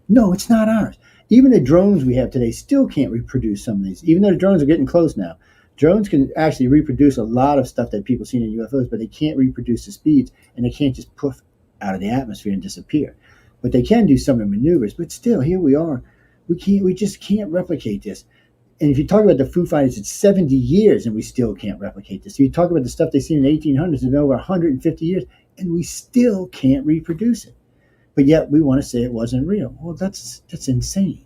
no, it's not ours. Even the drones we have today still can't reproduce some of these, even though the drones are getting close now. Drones can actually reproduce a lot of stuff that people see in UFOs, but they can't reproduce the speeds, and they can't just poof out of the atmosphere and disappear. But they can do some of the maneuvers. But still, here we are. We just can't replicate this. And if you talk about the Foo Fighters, it's 70 years, and we still can't replicate this. If you talk about the stuff they seen in the 1800s, it's been over 150 years, and we still can't reproduce it. But yet we want to say it wasn't real. Well, that's insane.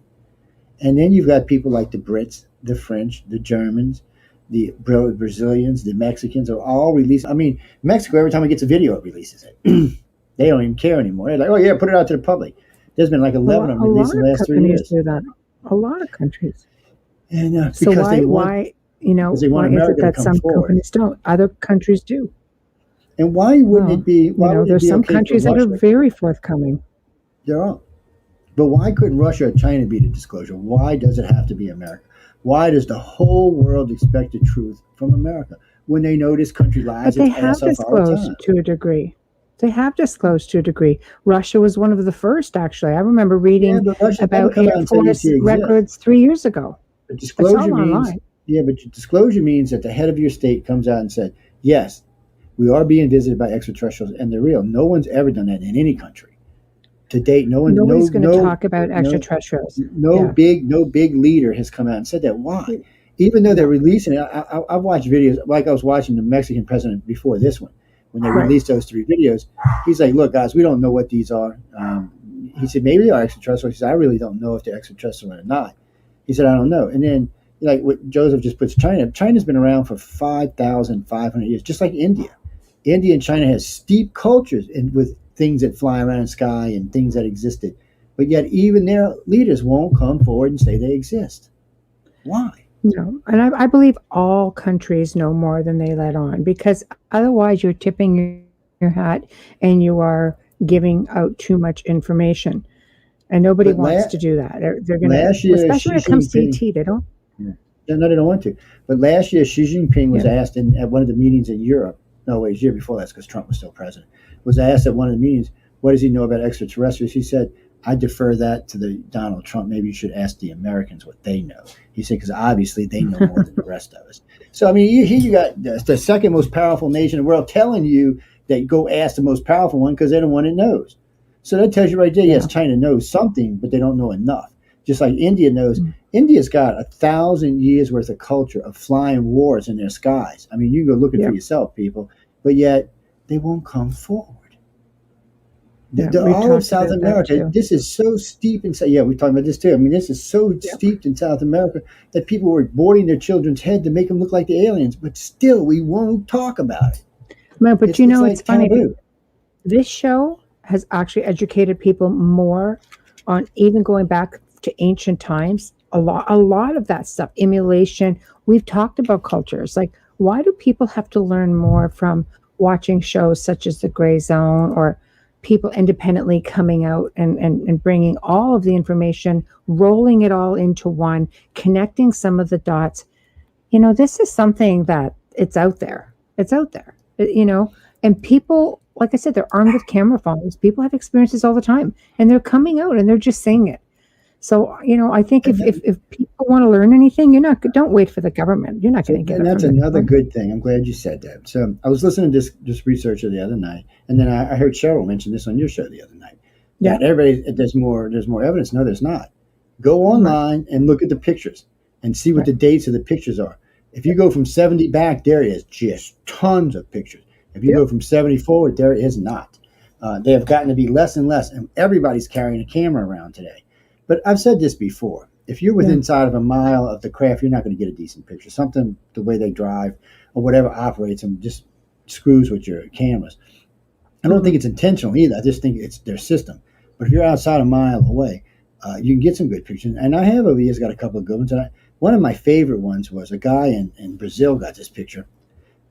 And then you've got people like the Brits, the French, the Germans, the Brazilians, the Mexicans are all releasing. I mean, Mexico, every time it gets a video, it releases it. They don't even care anymore. They're like, oh, yeah, put it out to the public. There's been like 11 of them released in the last 3 years. Do that. A lot of countries. And so why is it that some companies don't? Other countries do. And why wouldn't it be? There's some countries that are very forthcoming. There are. But why couldn't Russia or China be the disclosure? Why does it have to be America? Why does the whole world expect the truth from America when they know this country lies? But they have disclosed to a degree. They have disclosed to a degree. Russia was one of the first, actually. I remember reading about Air Force records 3 years ago. But disclosure means, but disclosure means that the head of your state comes out and said, yes, we are being visited by extraterrestrials, and they're real. No one's ever done that in any country. To date, nobody's going to talk about extraterrestrials. No big leader has come out and said that. Why? Even though they're releasing it, I've watched videos, like I was watching the Mexican president before this one, when they released those 3 videos. He's like, look, guys, we don't know what these are. He said, maybe they are extraterrestrials. He said, I really don't know if they're extraterrestrial or not. He said, I don't know. And then, like what Joseph just puts China's been around for 5,500 years, just like India. India and China has steep cultures with things that fly around in the sky and things that existed. But yet even their leaders won't come forward and say they exist. Why? No. And I believe all countries know more than they let on, because otherwise you're tipping your hat and you are giving out too much information. And nobody wants to do that. They're going to, especially when it comes to ET, they don't. Yeah. No, they don't want to. But last year, Xi Jinping was asked at one of the meetings in Europe. No, wait, it was the year before that, because Trump was still president. Was asked at one of the meetings, what does he know about extraterrestrials? He said, I defer that to the Donald Trump. Maybe you should ask the Americans what they know. He said, because obviously they know more than the rest of us. So, I mean, here you got the second most powerful nation in the world telling you that go ask the most powerful one because they're the one that knows. So that tells you right there, yes, China knows something, but they don't know enough. Just like India knows. India's got 1,000 years worth of culture of flying wars in their skies. I mean, you can go look for yourself, people. But yet, they won't come forward. All of South America, this is so steep inside. Yeah, we're talking about this too. I mean, this is so steeped in South America that people were boarding their children's head to make them look like the aliens. But still, we won't talk about it. No, but it's funny. This show has actually educated people more on even going back to ancient times. A lot of that stuff, emulation. We've talked about cultures. Like, why do people have to learn more from watching shows such as The Gray Zone, or people independently coming out and bringing all of the information, rolling it all into one, connecting some of the dots? This is something that it's out there. It's out there, and people, like I said, they're armed with camera phones. People have experiences all the time, and they're coming out and they're just saying it. So, I think if people want to learn anything, don't wait for the government. You're not going to get it. And that's another good thing. I'm glad you said that. So I was listening to this researcher the other night, and then I heard Cheryl mention this on your show the other night. Yeah. That there's more evidence. No, there's not. Go online and look at the pictures and see what the dates of the pictures are. If you go from 70 back, there is just tons of pictures. If you go from 70 forward, there is not. They have gotten to be less and less, and everybody's carrying a camera around today. But I've said this before. If you're within inside of a mile of the craft, you're not going to get a decent picture. Something, the way they drive or whatever operates them, just screws with your cameras. I don't think it's intentional either. I just think it's their system. But if you're outside a mile away, you can get some good pictures. And I have over the years got a couple of good ones. And one of my favorite ones was a guy in Brazil got this picture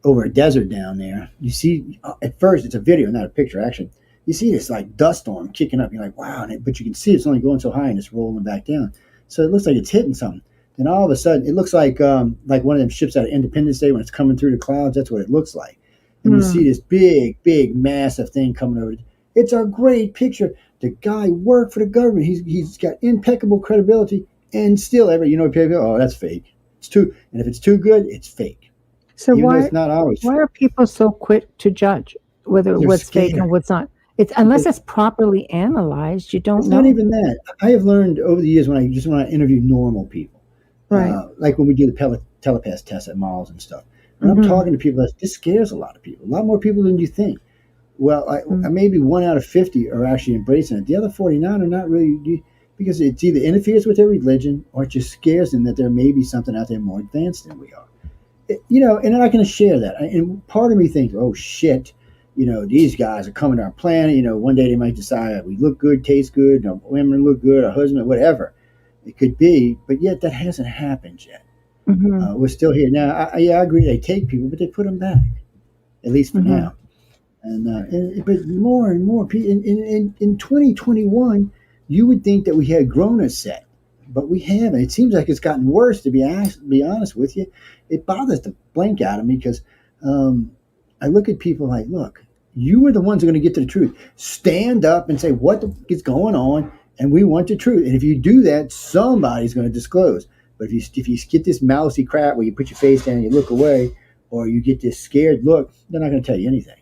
over a desert down there. You see, at first, it's a video, not a picture, actually. you see this like dust storm kicking up. You're like, wow, but you can see it's only going so high and it's rolling back down. So it looks like it's hitting something. Then all of a sudden, it looks like one of them ships out of Independence Day when it's coming through the clouds. That's what it looks like. And you see this big, big, massive thing coming over. It's a great picture. The guy worked for the government. He's got impeccable credibility, and still, people go, oh, that's fake. It's too, and if it's too good, it's fake. So Even though it's not always why fake. are people so quick to judge whether They're what's scared. fake and what's not? Unless it's properly analyzed, you don't It's know. not even that. I have learned over the years when I interview normal people, Right. Like when we do the telepath tests at malls and stuff. When I'm talking to people, this scares a lot of people, a lot more people than you think. Well, maybe 1 out of 50 are actually embracing it. The other 49 are not really, because it's either interferes with their religion or it just scares them that there may be something out there more advanced than we are. And they're not going to share that. And part of me thinks, oh, shit, these guys are coming to our planet. One day they might decide we look good, taste good, our women look good, our husband, whatever. It could be, but yet that hasn't happened yet. We're still here. Now, I agree they take people, but they put them back, at least for now. But more and more people in 2021, you would think that we had grown a set, but we haven't. It seems like it's gotten worse. To be honest with you, it bothers the blank out of me because I look at people like, look, you are the ones who are going to get to the truth. Stand up and say what is going on, and we want the truth. And if you do that, somebody's going to disclose. But if you get this mousy crap where you put your face down and you look away, or you get this scared look, they're not going to tell you anything.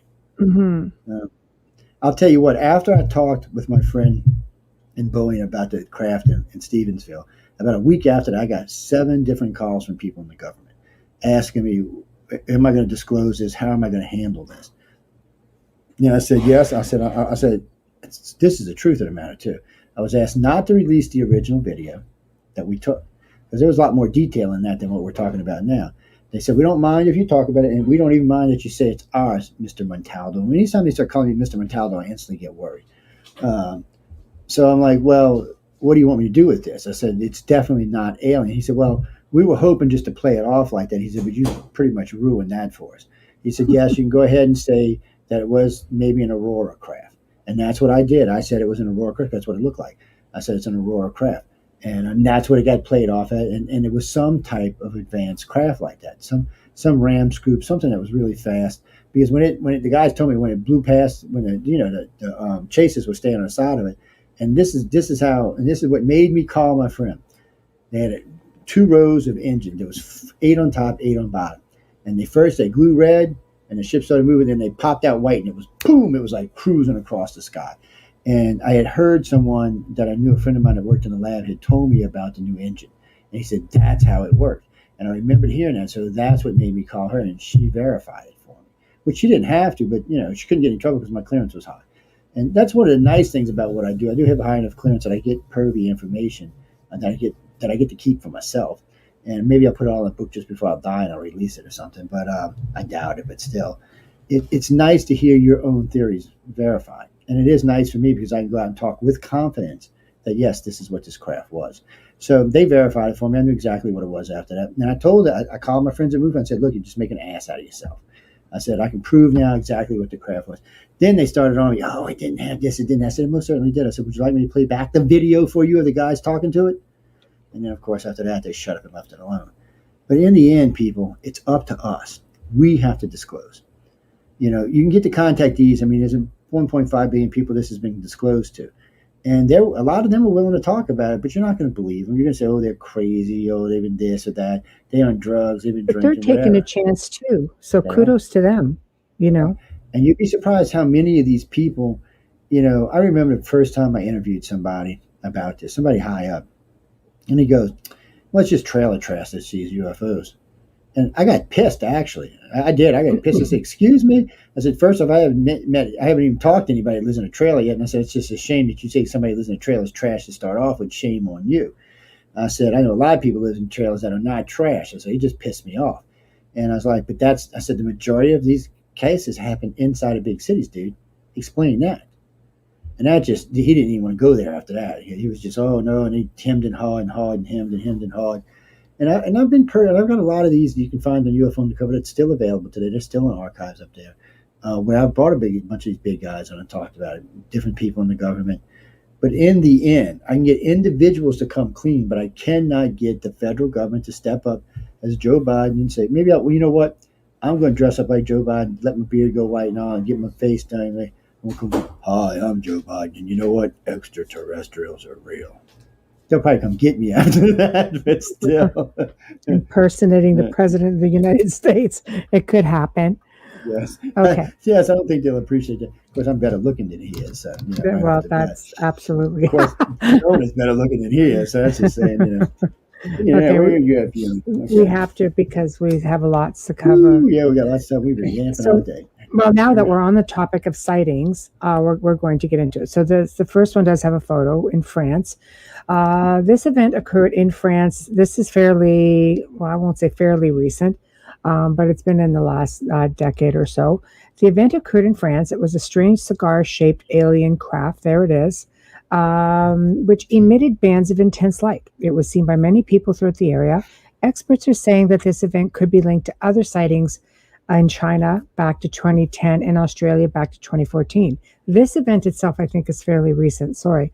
I'll tell you what, after I talked with my friend in Boeing about the craft in Stevensville, about a week after that, I got 7 different calls from people in the government asking me, am I going to disclose this? How am I going to handle this? I said, yes. I said, this is the truth of the matter, too. I was asked not to release the original video that we took, because there was a lot more detail in that than what we're talking about now. They said, we don't mind if you talk about it, and we don't even mind that you say it's ours, Mr. Montaldo. And anytime they start calling me Mr. Montaldo, I instantly get worried. So I'm like, well, what do you want me to do with this? I said, it's definitely not alien. He said, well, we were hoping just to play it off like that. He said, but you pretty much ruined that for us. He said, yes, you can go ahead and say that it was maybe an Aurora craft. And that's what I did. I said it was an Aurora craft. That's what it looked like. I said it's an Aurora craft. And that's what it got played off at. And it was some type of advanced craft like that. Some ram scoop, something that was really fast. Because when the guys told me when it blew past, when the chasers were staying on the side of it. And this is what made me call my friend. They had 2 rows of engine. There was 8 on top, 8 on bottom. And they glue red, and the ship started moving. Then they popped out white, and it was boom. It was like cruising across the sky. And I had heard someone that I knew, a friend of mine that worked in the lab, had told me about the new engine. And he said, that's how it worked. And I remembered hearing that. So that's what made me call her, and she verified it for me, which she didn't have to, but she couldn't get in trouble because my clearance was high. And that's one of the nice things about what I do. I do have a high enough clearance that I get pervy information that I get to keep for myself. And maybe I'll put it all in a book just before I'll die and I'll release it or something. But I doubt it. But still, it's nice to hear your own theories verified. And it is nice for me because I can go out and talk with confidence that, yes, this is what this craft was. So they verified it for me. I knew exactly what it was after that. And I called my friends at MUFON and said, look, you're just making an ass out of yourself. I said, I can prove now exactly what the craft was. Then they started on me, oh, it didn't have this, it didn't have that. I said, it most certainly did. I said, would you like me to play back the video for you of the guys talking to it? And then, of course, after that, they shut up and left it alone. But in the end, people, it's up to us. We have to disclose. You can get the contactees. I mean, there's 1.5 billion people this has been disclosed to. And a lot of them are willing to talk about it, but you're not going to believe them. You're going to say, oh, they're crazy. Oh, they've been this or that. They're on drugs. They've been drinking. But they're taking whatever. a chance, too. So kudos to them, And you'd be surprised how many of these people, I remember the first time I interviewed somebody about this, somebody high up. And he goes, let's just trailer trash these UFOs. And I got pissed, actually. I did. I got pissed. I said, excuse me? I said, first off, I haven't even talked to anybody that lives in a trailer yet. And I said, it's just a shame that you say somebody who lives in a trailer is trash to start off with. Shame on you. I said, I know a lot of people live in trailers that are not trash. I said, he just pissed me off. And I was like, I said, the majority of these cases happen inside of big cities, dude. Explain that. And he didn't even want to go there after that. He was just, oh, no. And he hemmed and hawed and hawed and hemmed and hemmed and hawed. And I've got a lot of these you can find on UFO Undercover that's still available today. They're still in archives up there. where I brought a bunch of these big guys on and talked about it, different people in the government. But in the end, I can get individuals to come clean, but I cannot get the federal government to step up as Joe Biden and say, maybe, well, you know what? I'm going to dress up like Joe Biden, let my beard go white and all, and get my face done. Like, hi, I'm Joe Biden. And you know what? Extraterrestrials are real. They'll probably come get me after that, but still. Impersonating the President of the United States. It could happen. Yes. Okay. Yes, I don't think they'll appreciate that. Of course, I'm better looking than he is. So, right, well, that's absolutely. Of course, Joe is better looking than he is. So that's just saying, we have to, because we have lots to cover. Ooh, yeah, we got lots of stuff. We've been yapping all day. Well, now that we're on the topic of sightings, we're going to get into it. So the first one does have a photo in France. This event occurred in France. This is fairly, well, I won't say fairly recent, but it's been in the last decade or so. The event occurred in France. It was a strange cigar-shaped alien craft. There it is. Which emitted bands of intense light. It was seen by many people throughout the area. Experts are saying that this event could be linked to other sightings in China back to 2010 and Australia back to 2014. This event itself, I think, is fairly recent. Sorry.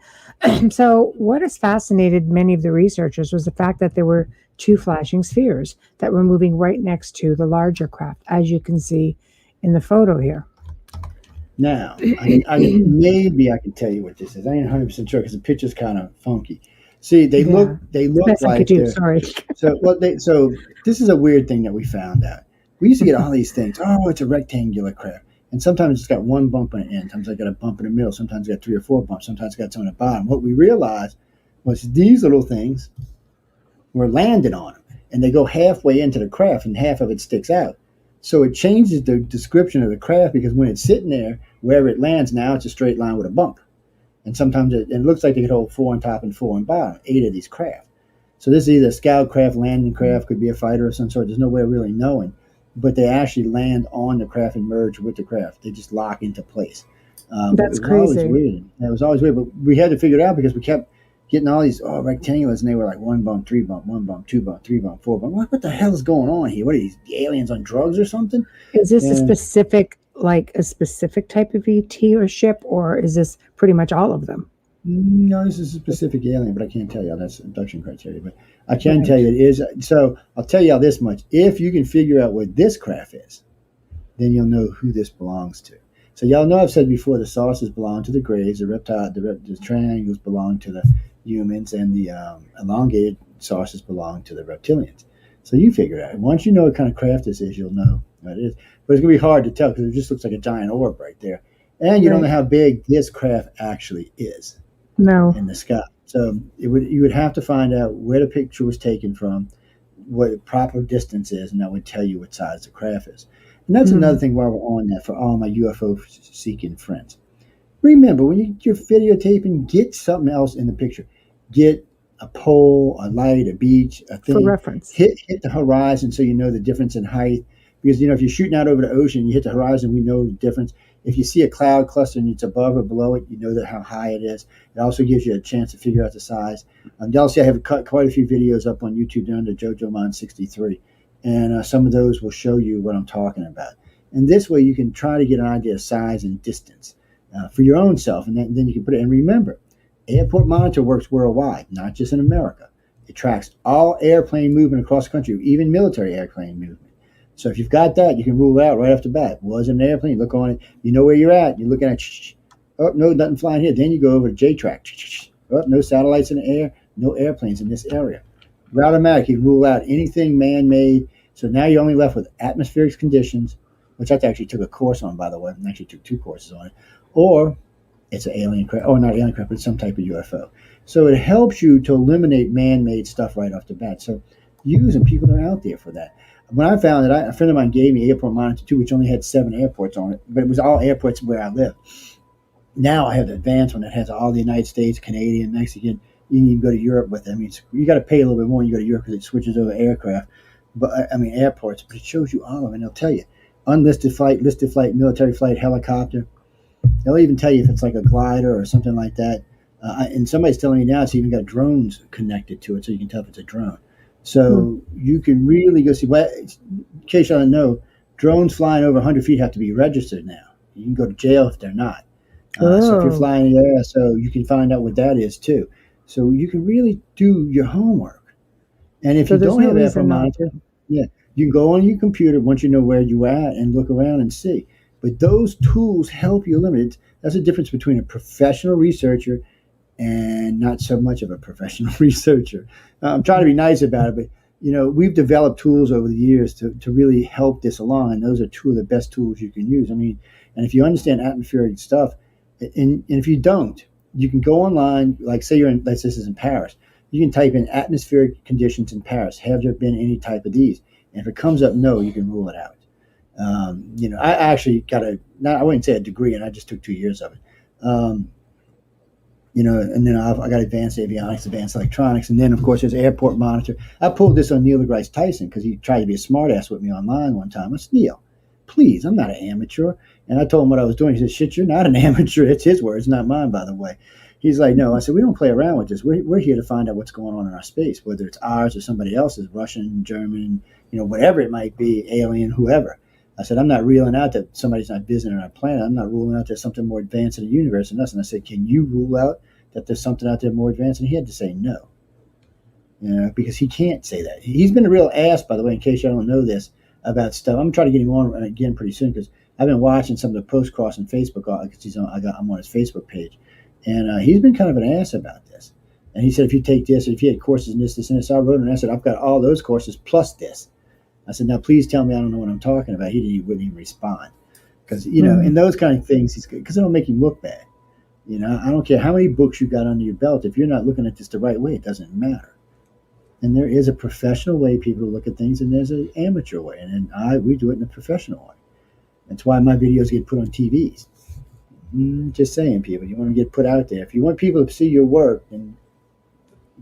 So what has fascinated many of the researchers was the fact that there were two flashing spheres that were moving right next to the larger craft, as you can see in the photo here. Now, maybe I can tell you what this is. I ain't 100% sure because the picture's kind of funky. See, they look like sorry. So this is a weird thing that we found out. We used to get all these things. Oh, it's a rectangular craft, and sometimes it's got one bump on the end. Sometimes it's got a bump in the middle. Sometimes it's got 3 or 4 bumps. Sometimes it's got some on the bottom. What we realized was these little things were landed on them, and they go halfway into the craft, and half of it sticks out. So it changes the description of the craft because when it's sitting there, wherever it lands now, it's a straight line with a bump. And sometimes it looks like they could hold 4 on top and 4 on bottom, 8 of these craft. So this is either a scout craft, landing craft, could be a fighter of some sort. There's no way of really knowing. But they actually land on the craft and merge with the craft. They just lock into place. That's crazy. It was always weird. But we had to figure it out because we kept getting all these rectangulars, and they were like 1 bump, 3 bump, 1 bump, 2 bump, 3 bump, 4 bump. What the hell is going on here? What are these aliens on drugs or something? Is this a specific type of ET or ship, or is this pretty much all of them? No, this is a specific alien, but I can't tell you. That's abduction criteria. But I can tell you it is. So I'll tell you all this much. If you can figure out what this craft is, then you'll know who this belongs to. So y'all know I've said before the saucers belong to the grays, the triangles belong to the humans, and the elongated saucers belong to the reptilians. So you figure it out. Once you know what kind of craft this is, you'll know what it is. But it's going to be hard to tell because it just looks like a giant orb right there. And you don't know how big this craft actually is. No. In the sky. So you would have to find out where the picture was taken from, what the proper distance is, and that would tell you what size the craft is. And that's another thing while we're on that for all my UFO seeking friends. Remember, when you're videotaping, get something else in the picture. Get a pole, a light, a beach, a thing. For reference. Hit the horizon so you know the difference in height. Because, if you're shooting out over the ocean, you hit the horizon, we know the difference. If you see a cloud cluster and it's above or below it, you know how high it is. It also gives you a chance to figure out the size. Y'all see I have cut quite a few videos up on YouTube down to JoJoMon63. And some of those will show you what I'm talking about. And this way you can try to get an idea of size and distance for your own self. And then you can put it. And remember, Airport Monitor works worldwide, not just in America. It tracks all airplane movement across the country, even military airplane movement. So if you've got that, you can rule it out right off the bat. Was it an airplane? You look on it. You know where you're at. You're looking at, oh, no, nothing flying here. Then you go over to J-Track. Oh, no satellites in the air. No airplanes in this area. Routomatic, you rule out anything man-made. So now you're only left with atmospheric conditions, which I actually took a course on, by the way. I actually took 2 courses on it. Or it's an alien craft. Or not alien craft, but it's some type of UFO. So it helps you to eliminate man-made stuff right off the bat. So using people that are out there for that. When I found it, a friend of mine gave me Airport Monitor 2, which only had 7 airports on it, but it was all airports where I live. Now I have the advanced one that has all the United States, Canadian, Mexican. You can even go to Europe with it. I mean, you got to pay a little bit more when you go to Europe because it switches over aircraft. But airports. But it shows you all of them, and they'll tell you unlisted flight, listed flight, military flight, helicopter. They'll even tell you if it's like a glider or something like that. And somebody's telling me now it's even got drones connected to it, so you can tell if it's a drone. So you can really go see. Well, in case I don't know, Drones flying over 100 feet have to be registered now. You can go to jail if they're not. So if you're flying in the air, so you can find out what that is too. So you can really do your homework. And if you don't have UFO monitor, you can go on your computer once you know where you're at and look around and see. But those tools help you limit. That's the difference between a professional researcher and not so much of a professional researcher. I'm trying to be nice about it, but we've developed tools over the years to really help this along, and those are two of the best tools you can use. I mean, and if you understand atmospheric stuff, and if you don't, you can go online, like say this is in Paris, you can type in atmospheric conditions in Paris. Have there been any type of these? And if it comes up no, you can rule it out. I actually got I wouldn't say a degree, and I just took 2 years of it. And then I got advanced avionics, advanced electronics, and then of course there's airport monitor. I pulled this on Neil deGrasse Tyson because he tried to be a smartass with me online one time. I said, Neil, please, I'm not an amateur. And I told him what I was doing. He said, shit, you're not an amateur. It's his words, not mine, by the way. He's like, no. I said, we don't play around with this. We're here to find out what's going on in our space, whether it's ours or somebody else's, Russian, German, whatever it might be, alien, whoever. I said, I'm not reeling out that somebody's not visiting our planet. I'm not ruling out there's something more advanced in the universe than us. And I said, can you rule out that there's something out there more advanced? And he had to say no, because he can't say that. He's been a real ass, by the way, in case you don't know this about stuff. I'm trying to get him on again pretty soon because I've been watching some of the posts crossing Facebook because I'm on his Facebook page. And he's been kind of an ass about this. And he said, if you take this, if you had courses in this, and this, I wrote him and I said, I've got all those courses plus this. I said, now please tell me I don't know what I'm talking about. He wouldn't even respond because, and those kind of things, because it'll make him look bad. I don't care how many books you got under your belt. If you're not looking at this the right way, it doesn't matter. And there is a professional way people look at things, and there's an amateur way. And we do it in a professional way. That's why my videos get put on TVs. Just saying, people, you want to get put out there. If you want people to see your work, then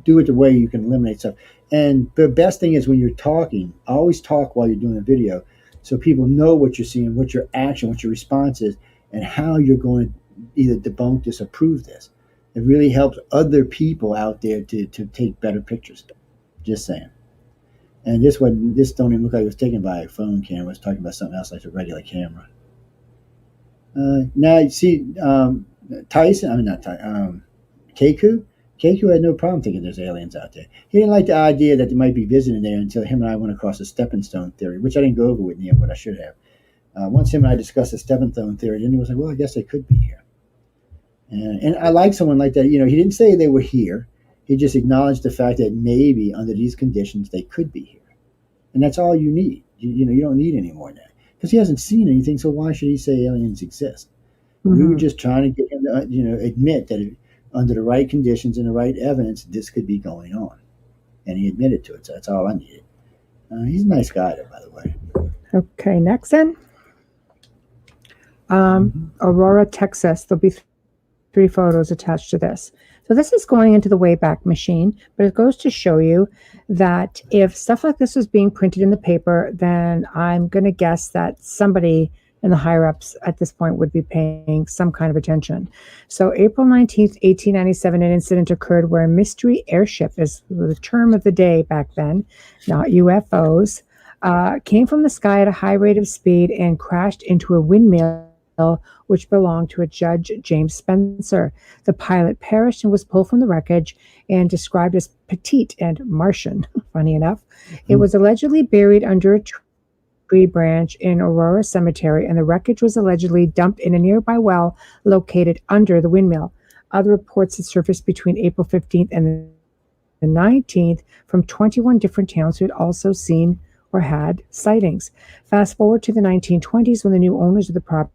do it the way you can eliminate stuff. And the best thing is when you're talking, always talk while you're doing a video so people know what you're seeing, what your action, what your response is, and how you're going to either debunk this or prove this. It really helps other people out there to take better pictures. Just saying. And this don't even look like it was taken by a phone camera. It was talking about something else like a regular camera. Now you see Keiko had no problem thinking there's aliens out there. He didn't like the idea that they might be visiting there until him and I went across the stepping stone theory, which I didn't go over with Neil, but I should have. Once him and I discussed the stepping stone theory, then he was like, well, I guess they could be here. And I like someone like that. He didn't say they were here. He just acknowledged the fact that maybe under these conditions they could be here. And that's all you need. You don't need any more than that. Because he hasn't seen anything, so why should he say aliens exist? Mm-hmm. We were just trying to get him to, admit that under the right conditions and the right evidence, this could be going on. And he admitted to it, so that's all I needed. He's a nice guy, though, by the way. Okay, next then. Aurora, Texas. There'll be 3 photos attached to this. So this is going into the Wayback Machine, but it goes to show you that if stuff like this was being printed in the paper, then I'm going to guess that somebody in the higher-ups at this point would be paying some kind of attention. So April 19th, 1897, an incident occurred where a mystery airship, is the term of the day back then, not UFOs, came from the sky at a high rate of speed and crashed into a windmill which belonged to a Judge James Spencer. The pilot perished and was pulled from the wreckage and described as petite and Martian, funny enough. It was allegedly buried under a tree branch in Aurora Cemetery, and the wreckage was allegedly dumped in a nearby well located under the windmill. Other reports had surfaced between April 15th and the 19th from 21 different towns who had also seen or had sightings. Fast forward to the 1920s when the new owners of the property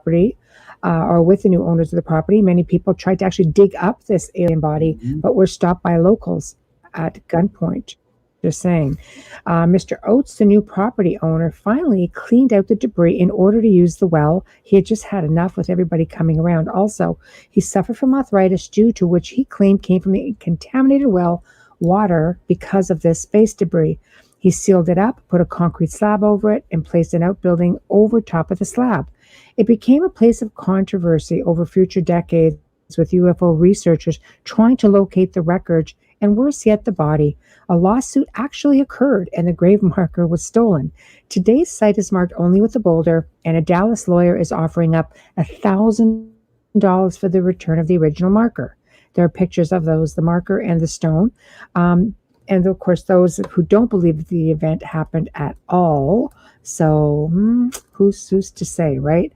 with the new owners of the property, many people tried to actually dig up this alien body, but were stopped by locals at gunpoint. Just saying. Mr. Oates, the new property owner, finally cleaned out the debris in order to use the well. He had just had enough with everybody coming around. Also, he suffered from arthritis, due to which he claimed came from the contaminated well water because of this space debris. He sealed it up, put a concrete slab over it, and placed an outbuilding over top of the slab. It became a place of controversy over future decades, with UFO researchers trying to locate the wreckage And worse yet, the body. A lawsuit actually occurred and the grave marker was stolen. Today's site is marked only with a boulder, and a Dallas lawyer is offering up $1,000 for the return of the original marker. There are pictures of those, the marker and the stone. And of course, those who don't believe the event happened at all. So who's to say, right?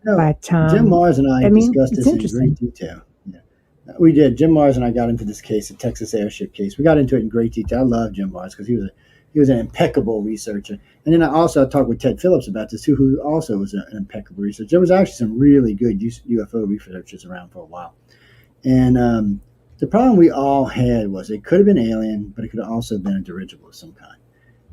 No, but Jim Mars and I discussed this in great detail. Yeah. We did. Jim Mars and I got into this case, the Texas airship case. We got into it in great detail. I love Jim Mars because he was an impeccable researcher. And then I also talked with Ted Phillips about this too, who also was an impeccable researcher. There was actually some really good UFO researchers around for a while. And the problem we all had was it could have been alien, but it could have also been a dirigible of some kind.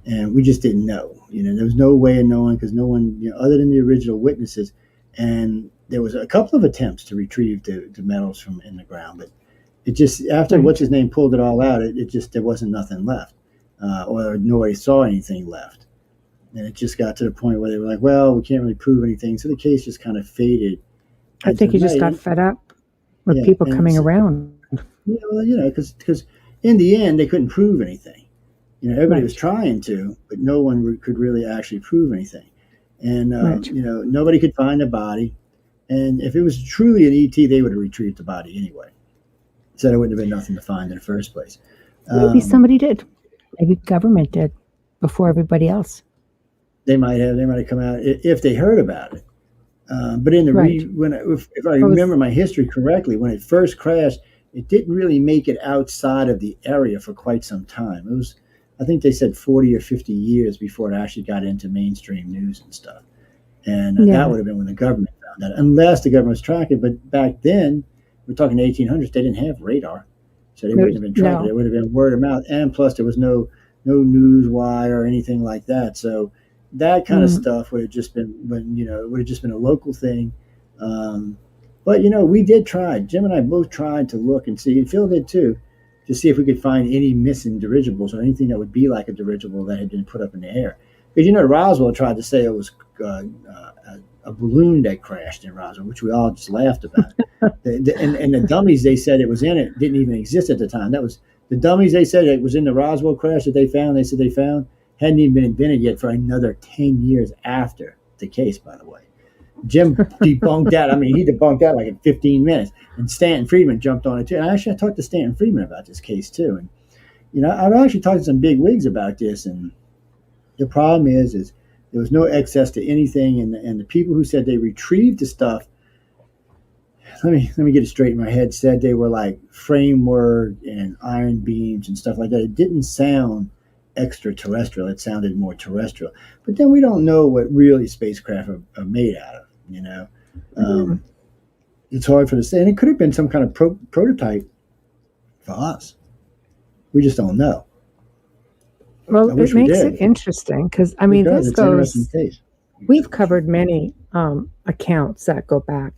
And we just didn't know. There was no way of knowing because no one, other than the original witnesses. And there was a couple of attempts to retrieve the metals from in the ground, but it just, after what's his name pulled it all out, it just, there wasn't nothing left, or nobody saw anything left. And it just got to the point where they were like, well, we can't really prove anything. So the case just kind of faded. I think he just got fed up with people coming around. Yeah, well, because in the end, they couldn't prove anything. Everybody was trying to, but no one could really actually prove anything. And, nobody could find the body. And if it was truly an ET, they would have retrieved the body anyway. So there wouldn't have been nothing to find in the first place. Maybe somebody did. Maybe government did before everybody else. They might have come out if they heard about it. But in the if I remember my history correctly, when it first crashed, it didn't really make it outside of the area for quite some time. It was, I think they said 40 or 50 years before it actually got into mainstream news and stuff. And that would have been when the government found that, unless the government was tracking. But back then, we're talking 1800s, they didn't have radar. So they wouldn't have been tracking. It would have been word of mouth. And plus, there was no news wire or anything like that. So that kind of stuff would have just been, it would have just been a local thing. But, we did try. Jim and I both tried to look and see, and Phil did too, to see if we could find any missing dirigibles or anything that would be like a dirigible that had been put up in the air. Because, Roswell tried to say it was a balloon that crashed in Roswell, which we all just laughed about. and the dummies they said it was in it didn't even exist at the time. That was the dummies they said it was in the Roswell crash that they found. They said they found hadn't even been invented yet for another 10 years after the case, by the way. Jim debunked that. I mean, he debunked that like in 15 minutes. And Stanton Friedman jumped on it too. And I talked to Stanton Friedman about this case too. And, I've actually talked to some big wigs about this. And the problem is there was no access to anything. And the people who said they retrieved the stuff, let me get it straight in my head, said they were like framework and iron beams and stuff like that. It didn't sound extraterrestrial. It sounded more terrestrial. But then we don't know what really spacecraft are made out of. It's hard for us to say. And it could have been some kind of prototype for us. We just don't know. Well, it makes it interesting because, this goes, we've covered many accounts that go back,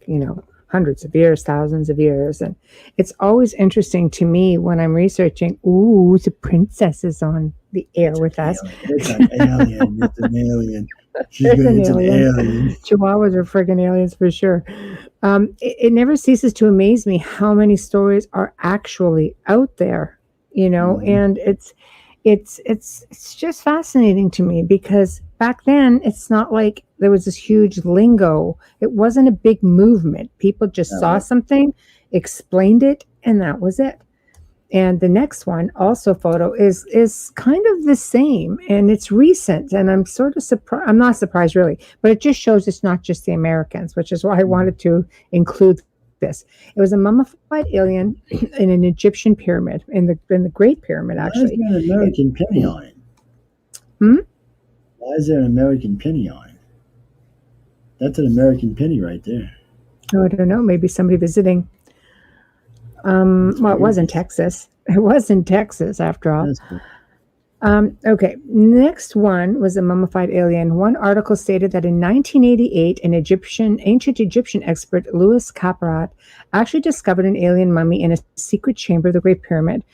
hundreds of years, thousands of years. And it's always interesting to me when I'm researching, the princess is on the air with us. It's an alien. It's an alien. It's an alien. Chihuahuas are friggin' aliens for sure. It never ceases to amaze me how many stories are actually out there, and it's just fascinating to me because back then it's not like there was this huge lingo. It wasn't a big movement. People just saw something, explained it, and that was it. And the next one, also photo, is kind of the same, and it's recent. And I'm sort of surprised. I'm not surprised really, but it just shows it's not just the Americans, which is why I wanted to include this. It was a mummified alien in an Egyptian pyramid, in the Great Pyramid, actually. Why is there an American penny on it? Why is there an American penny on it? That's an American penny right there. Oh, I don't know. Maybe somebody visiting. Well, it was in Texas. It was in Texas, after all. Okay, next one was a mummified alien. One article stated that in 1988, an ancient Egyptian expert, Louis Caprat, actually discovered an alien mummy in a secret chamber of the Great Pyramid.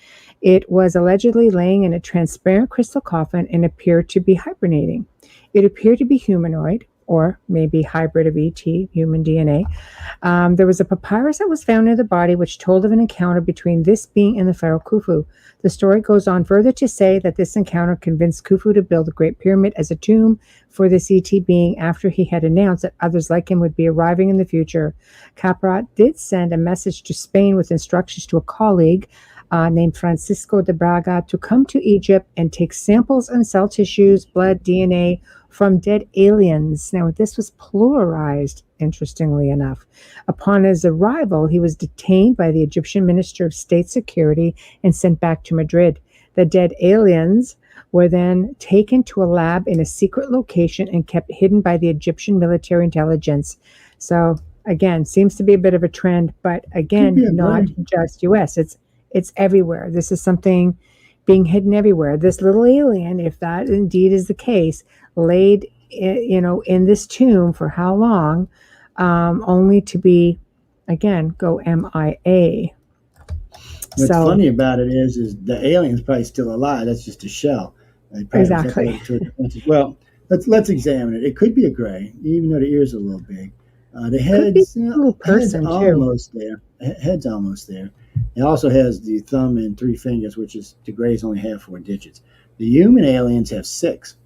It was allegedly laying in a transparent crystal coffin and appeared to be hibernating. It appeared to be humanoid, or maybe hybrid of ET, human DNA. There was a papyrus that was found near the body which told of an encounter between this being and the pharaoh Khufu. The story goes on further to say that this encounter convinced Khufu to build the Great Pyramid as a tomb for this ET being after he had announced that others like him would be arriving in the future. Caprat did send a message to Spain with instructions to a colleague named Francisco de Braga to come to Egypt and take samples and cell tissues, blood, DNA from dead aliens. Now, this was pluralized, interestingly enough. Upon his arrival, he was detained by the Egyptian Minister of State Security and sent back to Madrid. The dead aliens were then taken to a lab in a secret location and kept hidden by the Egyptian military intelligence. So, again, seems to be a bit of a trend, but again, not just U.S. It's everywhere. This is something being hidden everywhere. This little alien, if that indeed is the case, laid, in this tomb for how long, only to be, again, go MIA. What's funny about it is the alien's probably still alive. That's just a shell. Exactly. Well, let's examine it. It could be a gray, even though the ears are a little big. The head's a little person almost there. Head's almost there. It also has the thumb and 3 fingers, which is the grays only have 4 digits. The human aliens have 6,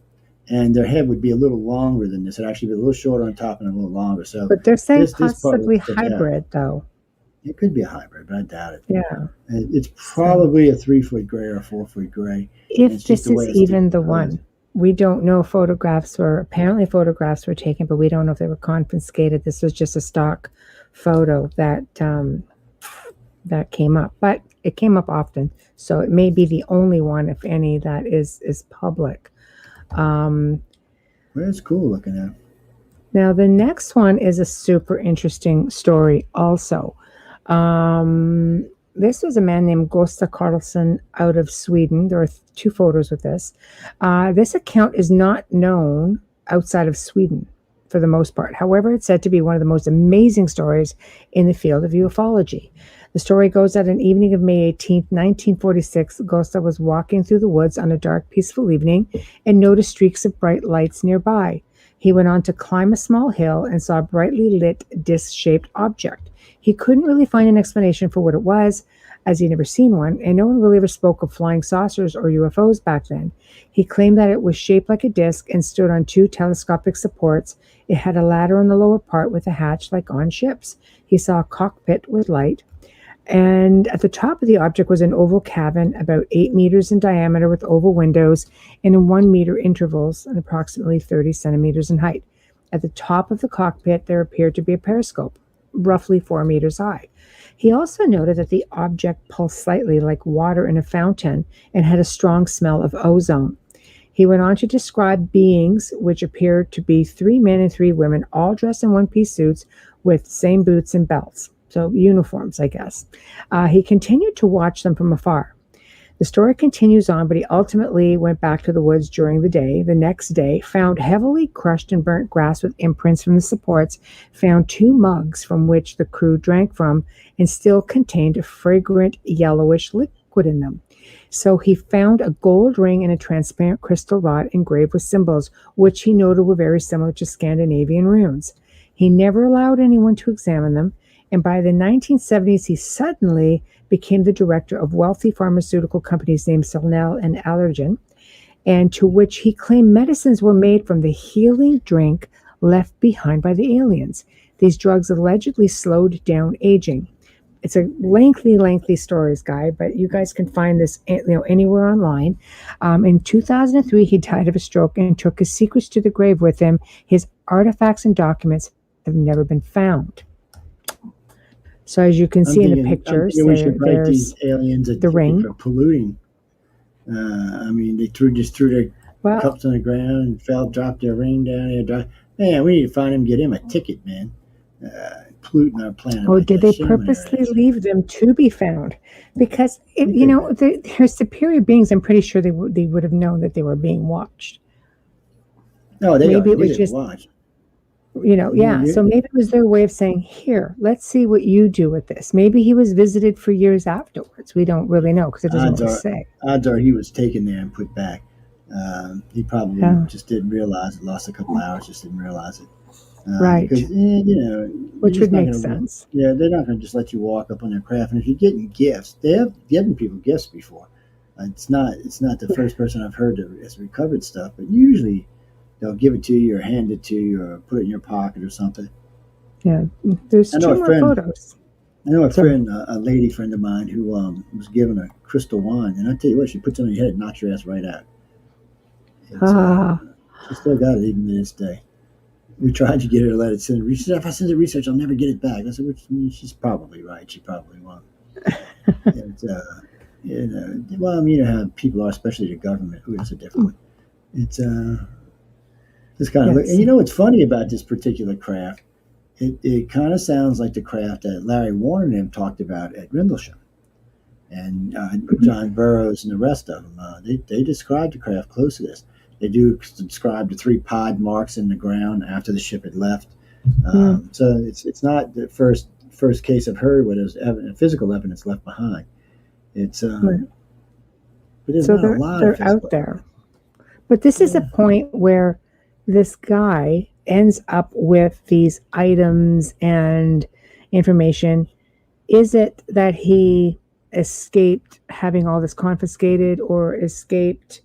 and their head would be a little longer than this. It'd actually be a little shorter on top and a little longer. So, but they're saying possibly hybrid, though. It could be a hybrid, but I doubt it. Yeah, it's probably a 3-foot gray or a 4-foot gray. If this is even the one. We don't know. Apparently photographs were taken, but we don't know if they were confiscated. This was just a stock photo that came up, but it came up often, so it may be the only one, if any, that is public. Well, it's cool looking at. Now the next one is a super interesting story also. This was a man named Gösta Karlsson out of Sweden. There are 2 photos with this. This account is not known outside of Sweden for the most part. However, it's said to be one of the most amazing stories in the field of ufology. The story goes that an evening of May 18, 1946, Gösta was walking through the woods on a dark, peaceful evening and noticed streaks of bright lights nearby. He went on to climb a small hill and saw a brightly lit disc-shaped object. He couldn't really find an explanation for what it was, as he'd never seen one, and no one really ever spoke of flying saucers or UFOs back then. He claimed that it was shaped like a disc and stood on 2 telescopic supports. It had a ladder on the lower part with a hatch like on ships. He saw a cockpit with light, and at the top of the object was an oval cabin about 8 meters in diameter with oval windows and in 1 meter intervals and approximately 30 centimeters in height. At the top of the cockpit, there appeared to be a periscope, roughly 4 meters high. He also noted that the object pulsed slightly like water in a fountain and had a strong smell of ozone. He went on to describe beings which appeared to be 3 men and 3 women, all dressed in one-piece suits with same boots and belts. So uniforms, I guess. He continued to watch them from afar. The story continues on, but he ultimately went back to the woods during the day. The next day, found heavily crushed and burnt grass with imprints from the supports, found 2 mugs from which the crew drank from, and still contained a fragrant yellowish liquid in them. So he found a gold ring and a transparent crystal rod engraved with symbols, which he noted were very similar to Scandinavian runes. He never allowed anyone to examine them, and by the 1970s, he suddenly became the director of wealthy pharmaceutical companies named Cellnell and Allergan, and to which he claimed medicines were made from the healing drink left behind by the aliens. These drugs allegedly slowed down aging. It's a lengthy stories, Guy, but you guys can find this anywhere online. In 2003, he died of a stroke and took his secrets to the grave with him. His artifacts and documents have never been found. So as you can see in the pictures, there's these aliens the ring for polluting. They threw their cups on the ground and dropped their ring down there. Man, we need to find him, get him a ticket, man. Polluting our planet. Or did they purposely leave them to be found? Because they're superior beings. I'm pretty sure they would have known that they were being watched. No, maybe it was just watched. So maybe it was their way of saying, here, let's see what you do with this. Maybe he was visited for years afterwards. We don't really know because it doesn't really say. Odds are he was taken there and put back. He probably just didn't realize it. Lost a couple hours, just didn't realize it. Right. Because, which would make sense. Yeah, they're not going to just let you walk up on their craft. And if you're getting gifts, they have given people gifts before. It's not the first person I've heard that has recovered stuff, but usually they'll give it to you or hand it to you or put it in your pocket or something. Yeah, there's two more photos. I know a lady friend of mine who was given a crystal wand, and I tell you what, she puts it on your head and knocks your ass right out. She still got it even to this day. We tried to get her to let it send it. She said, if I send it research, I'll never get it back. I said, she's probably right. She probably won't. Well, how people are, especially the government. Ooh, that's a different one. It's kind of, and what's funny about this particular craft? It kind of sounds like the craft that Larry Warner and him talked about at Rendlesham, and John Burroughs and the rest of them. They described the craft close to this. They do describe the 3 pod marks in the ground after the ship had left. So it's not the first case I've heard where there's physical evidence left behind. It's but there's so not a lot they're out there. But this is a point where this guy ends up with these items and information. Is it that he escaped having all this confiscated, or escaped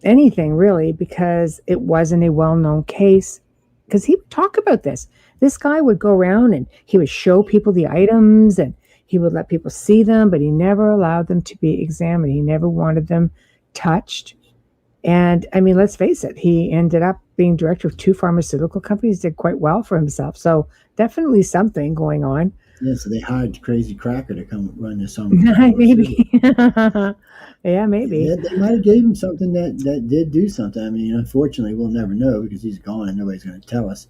anything really, because it wasn't a well-known case? Because he would talk about this. This guy would go around and he would show people the items and he would let people see them, but he never allowed them to be examined. He never wanted them touched. And I mean, let's face it, he ended up being director of 2 pharmaceutical companies, did quite well for himself. So definitely something going on. Yeah, so they hired Crazy Cracker to come run this on. Maybe. Yeah, maybe. Yeah, they might have gave him something that did do something. I mean, unfortunately, we'll never know because he's gone and nobody's going to tell us.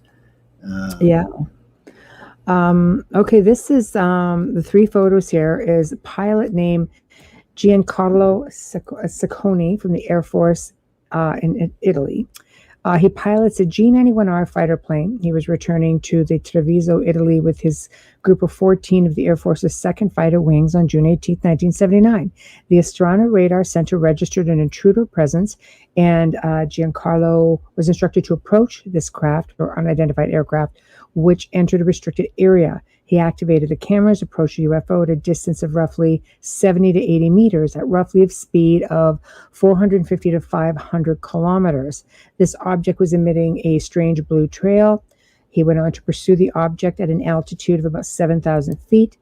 Okay, this is the 3 photos here is a pilot named Giancarlo Sacconi from the Air Force in Italy. He pilots a G-91R fighter plane. He was returning to the Treviso, Italy with his group of 14 of the Air Force's 2nd Fighter Wings on June 18, 1979. The Astrana Radar Center registered an intruder presence, and Giancarlo was instructed to approach this craft, or unidentified aircraft, which entered a restricted area. He activated the cameras, approached the UFO at a distance of roughly 70 to 80 meters at roughly a speed of 450 to 500 kilometers. This object was emitting a strange blue trail. He went on to pursue the object at an altitude of about 7,000 feet.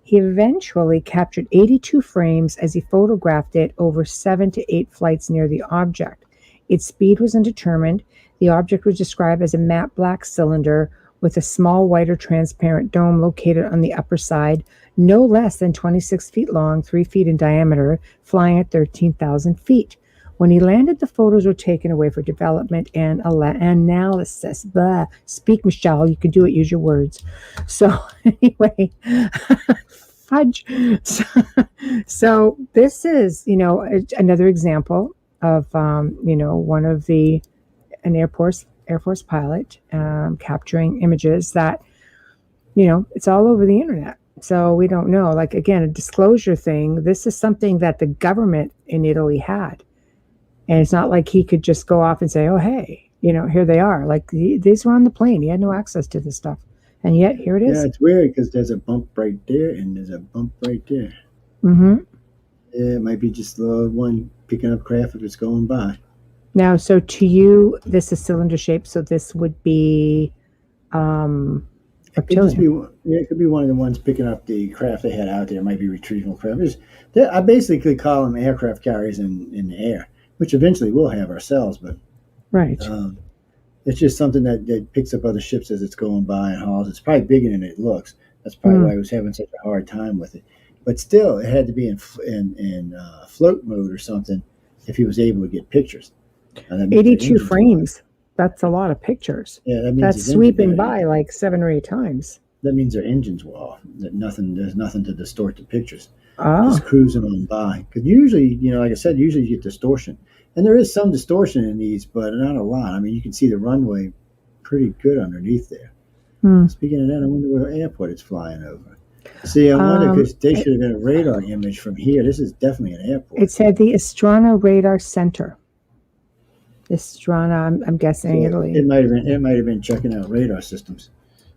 He eventually captured 82 frames as he photographed it over 7 to 8 flights near the object. Its speed was undetermined. The object was described as a matte black cylinder with a small white or transparent dome located on the upper side, no less than 26 feet long, 3 feet in diameter, flying at 13,000 feet. When he landed, the photos were taken away for development and analysis. Blah. Speak, Michelle. You can do it. Use your words. So anyway, fudge. So this is, another example of, one of an Air Force pilot capturing images that, it's all over the internet. So we don't know. Like, again, a disclosure thing. This is something that the government in Italy had. And it's not like he could just go off and say, oh, hey, here they are. Like, these were on the plane. He had no access to this stuff. And yet, here it is. Yeah, it's weird because there's a bump right there and there's a bump right there. Mm-hmm. Yeah, it might be just the one picking up craft if it's going by. Now, so to you, this is cylinder shaped, so this would be reptilian. It could be one of the ones picking up the craft they had out there. It might be retrieval craft. I basically call them aircraft carriers in the air, which eventually we'll have ourselves. But right, it's just something that picks up other ships as it's going by and hauls. It's probably bigger than it looks. That's probably why I was having such a hard time with it. But still, it had to be in float mode or something if he was able to get pictures. 82 frames. That's a lot of pictures. Yeah, that means that's sweeping by like 7 or 8 times. That means their engines were off. There's nothing to distort the pictures. Oh. Just cruising on by. Because usually, like I said, you get distortion. And there is some distortion in these, but not a lot. I mean, you can see the runway pretty good underneath there. Speaking of that, I wonder what airport it's flying over. See, I wonder because they should have been a radar image from here. This is definitely an airport. It said the Astrana Radar Center. Estrana, I'm guessing So Italy. it might have been checking out radar systems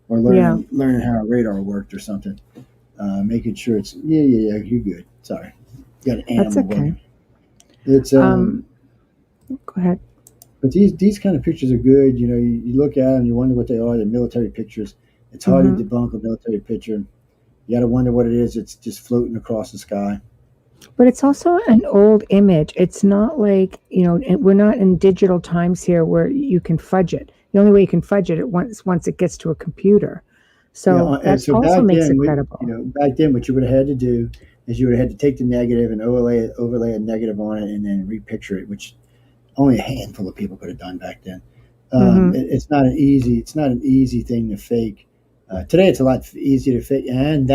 or learning how radar worked or something. Making sure it's you're good. Sorry, got an animal. That's okay. Running. It's go ahead. But these kind of pictures are good. You know, you look at them, you wonder what they are. They're military pictures. It's hard to debunk a military picture. You got to wonder what it is. It's just floating across the sky. But it's also an old image. It's not like, we're not in digital times here where you can fudge it. The only way you can fudge it once it gets to a computer. So that also makes it credible. Back then, what you would have had to do is you would have had to take the negative and overlay a negative on it and then repicture it, which only a handful of people could have done back then. It's not an easy thing to fake. Today, it's a lot easier to fake, and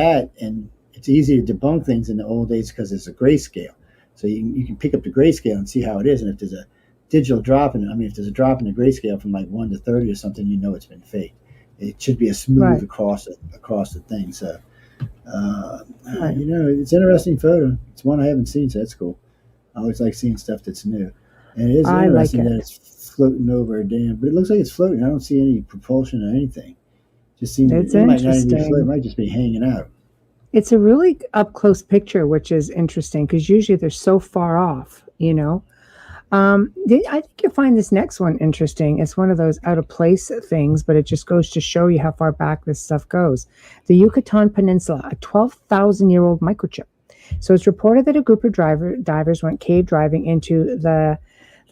it's easier to debunk things in the old days because it's a grayscale. So you can pick up the grayscale and see how it is, and if there's a digital drop if there's a drop in the grayscale from like 1 to 30 or something, it's been faked. It should be a smooth across the thing. So, it's an interesting photo. It's one I haven't seen, so that's cool. I always like seeing stuff that's new. And it is interesting that it's floating over a dam, but it looks like it's floating. I don't see any propulsion or anything. Just seems it might not even be floating. It might just be hanging out. It's a really up close picture, which is interesting because usually they're so far off. I think you'll find this next one interesting. It's one of those out of place things, but it just goes to show you how far back this stuff goes. The Yucatan Peninsula, a 12,000-year-old microchip. So it's reported that a group of divers went cave diving into the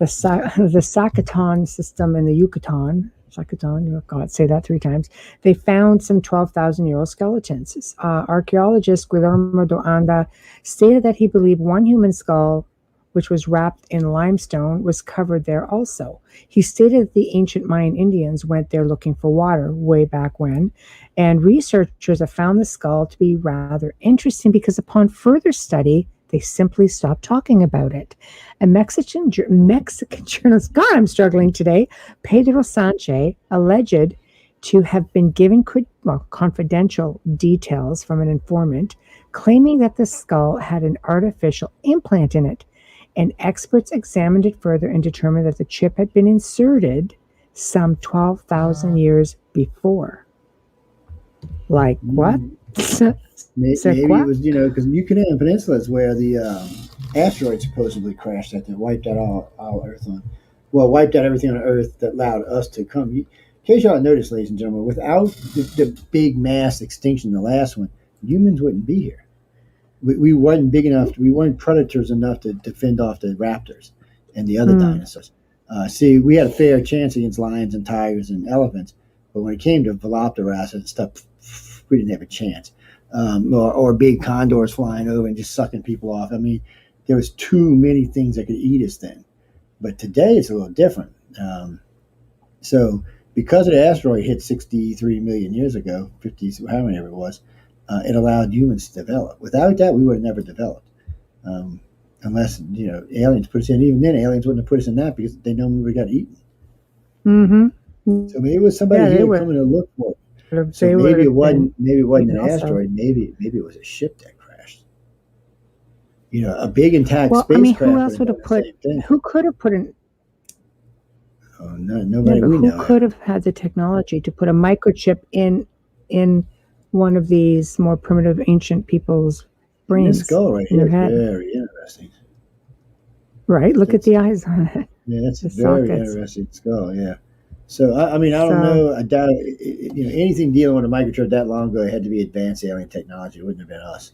Sakatan system in the Yucatan. Sakatan, God, say that 3 times. They found some 12,000-year-old skeletons. Archaeologist Guillermo de Anda stated that he believed one human skull, which was wrapped in limestone, was covered there also. He stated that the ancient Mayan Indians went there looking for water way back when, and researchers have found the skull to be rather interesting because upon further study, they simply stopped talking about it. A Mexican journalist, God, I'm struggling today, Pedro Sanchez, alleged to have been given confidential details from an informant, claiming that the skull had an artificial implant in it. And experts examined it further and determined that the chip had been inserted some 12,000 years before. Like what? Maybe it was, because Yucatan Peninsula is where the asteroid supposedly crashed that wiped out all Earth wiped out everything on Earth that allowed us to come. In case y'all noticed, ladies and gentlemen, without the big mass extinction, the last one, humans wouldn't be here. We weren't big enough. We weren't predators enough to fend off the raptors and the other dinosaurs. See, we had a fair chance against lions and tigers and elephants, but when it came to velociraptors and stuff, we didn't have a chance. Or big condors flying over and just sucking people off. I mean, there was too many things that could eat us then. But today it's a little different. So because of the asteroid hit 63 million years ago, 50, how many ever it was, it allowed humans to develop. Without that, we would have never developed. Unless, aliens put us in. Even then, aliens wouldn't have put us in that because they know we would have got eaten. Mm-hmm. So maybe it was somebody here coming to look for it. So maybe it wasn't an asteroid. Maybe it was a ship that crashed. A big intact spacecraft. Who else would have put? Who could have put an? Oh no, nobody we know. Who could have had the technology to put a microchip in one of these more primitive ancient people's brains? This skull right here is very interesting. Right, look at the eyes on it. Yeah, that's a very interesting skull. Yeah. So, I don't know. I doubt anything dealing with a microchip that long ago, it had to be advanced alien technology. It wouldn't have been us.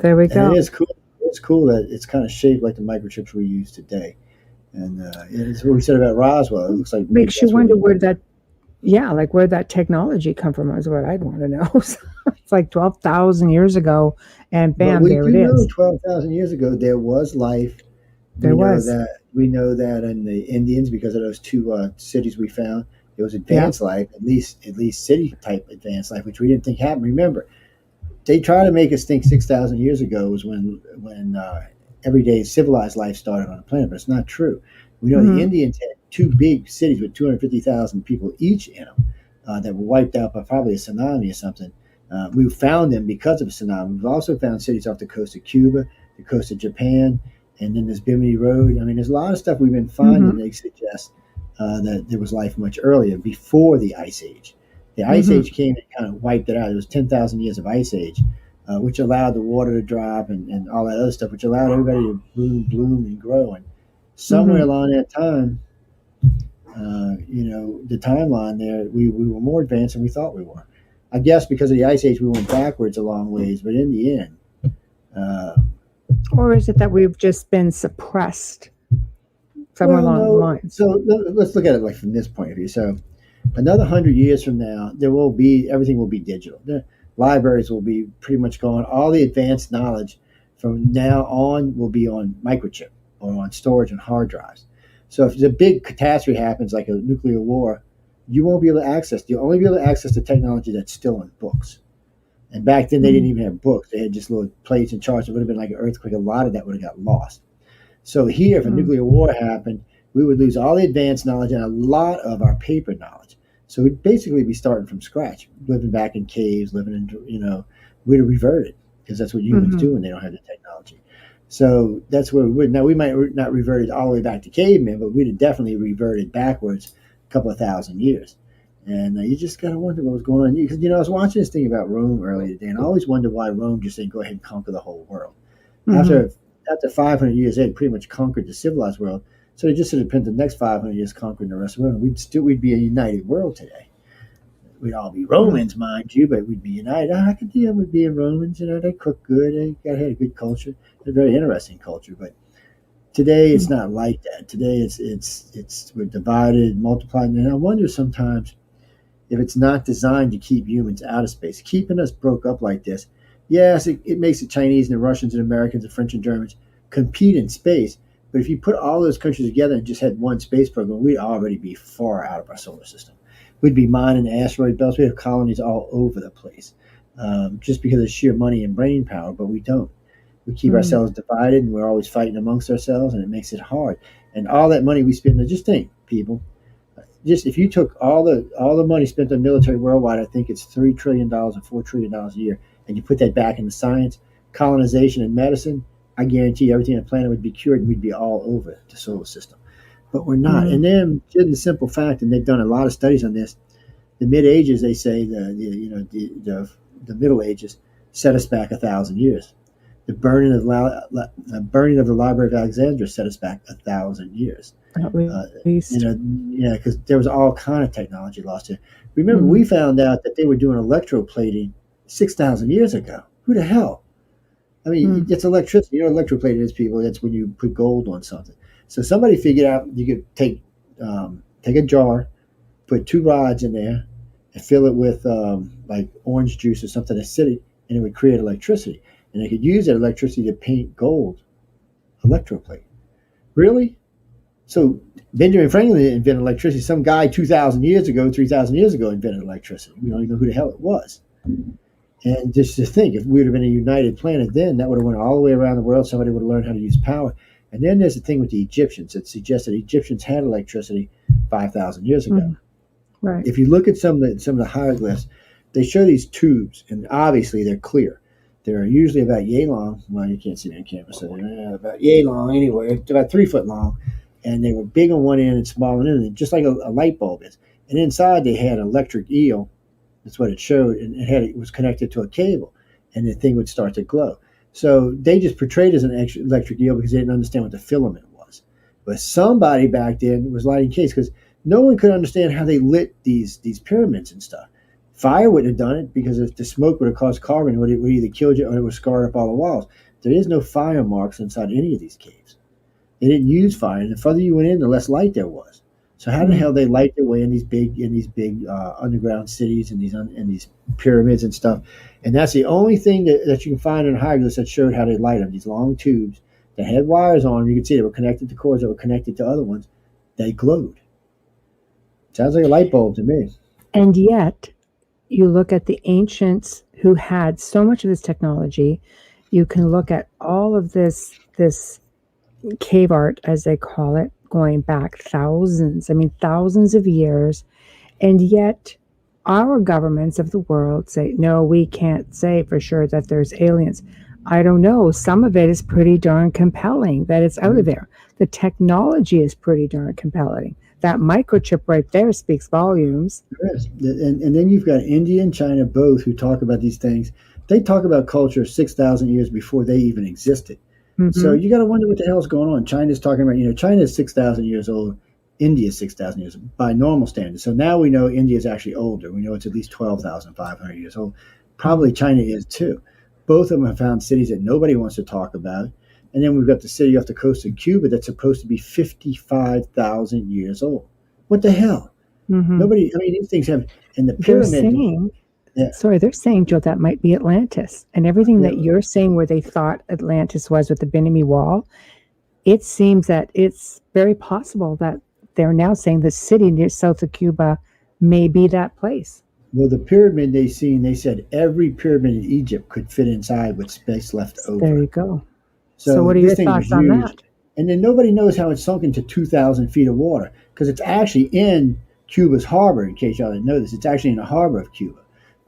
There we go. It is cool. It's cool that it's kind of shaped like the microchips we use today. And it's what we said about Roswell. It looks like makes you wonder where that technology come from is what I'd want to know. It's like 12,000 years ago, and bam, there it is. 12,000 years ago, there was life. We know that in the Indians, because of those 2 cities we found, there was advanced life, at least city type advanced life, which we didn't think happened. Remember, they try to make us think 6,000 years ago was when everyday civilized life started on the planet, but it's not true. We know the Indians had 2 big cities with 250,000 people each in them that were wiped out by probably a tsunami or something. We found them because of a tsunami. We've also found cities off the coast of Cuba, the coast of Japan, And then there's Bimini Road. I mean, there's a lot of stuff we've been finding that suggests that there was life much earlier, before the Ice Age. The Ice Age came and kind of wiped it out. It was 10,000 years of Ice Age, which allowed the water to drop and all that other stuff, which allowed everybody to bloom and grow. And somewhere along that time, the timeline there, we were more advanced than we thought we were. I guess because of the Ice Age, we went backwards a long ways, but in the end. Or is it that we've just been suppressed somewhere along the lines? So let's look at it like from this point of view. So another 100 years from now, everything will be digital. The libraries will be pretty much gone. All the advanced knowledge from now on will be on microchip or on storage and hard drives. So if the big catastrophe happens, like a nuclear war, you won't be able to access. You'll only be able to access the technology that's still in books. And back then, they didn't even have books. They had just little plates and charts. It would have been like an earthquake. A lot of that would have got lost. So here, if a nuclear war happened, we would lose all the advanced knowledge and a lot of our paper knowledge. So we'd basically be starting from scratch, living back in caves, living in, we'd have reverted, because that's what humans do when they don't have the technology. So that's where we would. Now, we might not reverted all the way back to cavemen, but we'd have definitely reverted backwards a couple of thousand years. And you just got to wonder what was going on. Because, I was watching this thing about Rome earlier today, and I always wondered why Rome just didn't go ahead and conquer the whole world. After 500 years, they had pretty much conquered the civilized world. So they just should have spent the next 500 years conquering the rest of the world. We'd be a united world today. We'd all be Romans, mind you, but we'd be united. I could deal with being Romans. They cook good. They had a good culture, a very interesting culture. But today, it's not like that. Today, we're divided, multiplied. And I wonder sometimes, if it's not designed to keep humans out of space, keeping us broke up like this, yes, it makes the Chinese and the Russians and Americans and French and Germans compete in space. But if you put all those countries together and just had one space program, we'd already be far out of our solar system. We'd be mining asteroid belts. We have colonies all over the place, just because of sheer money and brain power, but we don't. We keep ourselves divided, and we're always fighting amongst ourselves, and it makes it hard. And all that money we spend, just think, people, just if you took all the money spent on military worldwide, I think it's $3 trillion or $4 trillion a year, and you put that back into science, colonization, and medicine, I guarantee everything on the planet would be cured, and we'd be all over the solar system. But we're not. And then, given the simple fact, and they've done a lot of studies on this, the Mid Ages, they say the Middle Ages set us back 1,000 years. The burning of the Library of Alexandria set us back 1,000 years. At least. Because there was all kind of technology lost here. Remember, we found out that they were doing electroplating 6,000 years ago. Who the hell? I mean, it's electricity. Electroplating is, people. That's when you put gold on something. So somebody figured out you could take a jar, put 2 rods in there, and fill it with like orange juice or something acidic, and it would create electricity. And they could use that electricity to paint gold electroplate. Really? So Benjamin Franklin invented electricity. Some guy 2,000 years ago, 3,000 years ago invented electricity. We don't even know who the hell it was. And just to think, if we would have been a united planet then, that would have went all the way around the world. Somebody would have learned how to use power. And then there's the thing with the Egyptians. It suggests that Egyptians had electricity 5,000 years ago. Right. If you look at some of the hieroglyphs, they show these tubes, and obviously they're clear. They're usually about yay long. Well, you can't see me on camera, so they're about yay long anyway. It's about 3 foot long. And they were big on one end and small on the other end, just like a light bulb is. And inside they had an electric eel. That's what it showed. And it was connected to a cable. And the thing would start to glow. So they just portrayed it as an electric eel because they didn't understand what the filament was. But somebody back then was lighting cakes, because no one could understand how they lit these pyramids and stuff. Fire wouldn't have done it, because if the smoke would have caused carbon, it would either killed you or it would have scarred up all the walls. There is no fire marks inside any of these caves. They didn't use fire, and the further you went in, the less light there was. So how the hell they light their way in these big underground cities and these pyramids and stuff? And that's the only thing that you can find in hieroglyphs that showed how they light them. These long tubes that had wires on them. You could see they were connected to cords that were connected to other ones. They glowed. Sounds like a light bulb to me. And yet, you look at the ancients who had so much of this technology. You can look at all of this cave art, as they call it, going back thousands of years. And yet our governments of the world say, no, we can't say for sure that there's aliens. I don't know. Some of it is pretty darn compelling that it's out of there. The technology is pretty darn compelling. That microchip right there speaks volumes. Yes. And then you've got India and China both who talk about these things. They talk about culture 6,000 years before they even existed. Mm-hmm. So you got to wonder what the hell's going on. China's talking about, China is 6,000 years old. India is 6,000 years by normal standards. So now we know India is actually older. We know it's at least 12,500 years old. Probably China is too. Both of them have found cities that nobody wants to talk about. And then we've got the city off the coast of Cuba that's supposed to be 55,000 years old. What the hell? Mm-hmm. Nobody, these things have, and the pyramid. They're saying, Joe, that might be Atlantis. And everything that you're saying where they thought Atlantis was with the Bimini Wall, it seems that it's very possible that they're now saying the city near south of Cuba may be that place. Well, the pyramid they said every pyramid in Egypt could fit inside with space left over. There you go. So what are your thoughts on that? And then nobody knows how it sunk into 2,000 feet of water because it's actually in Cuba's harbor, in case y'all didn't know this. It's actually in the harbor of Cuba.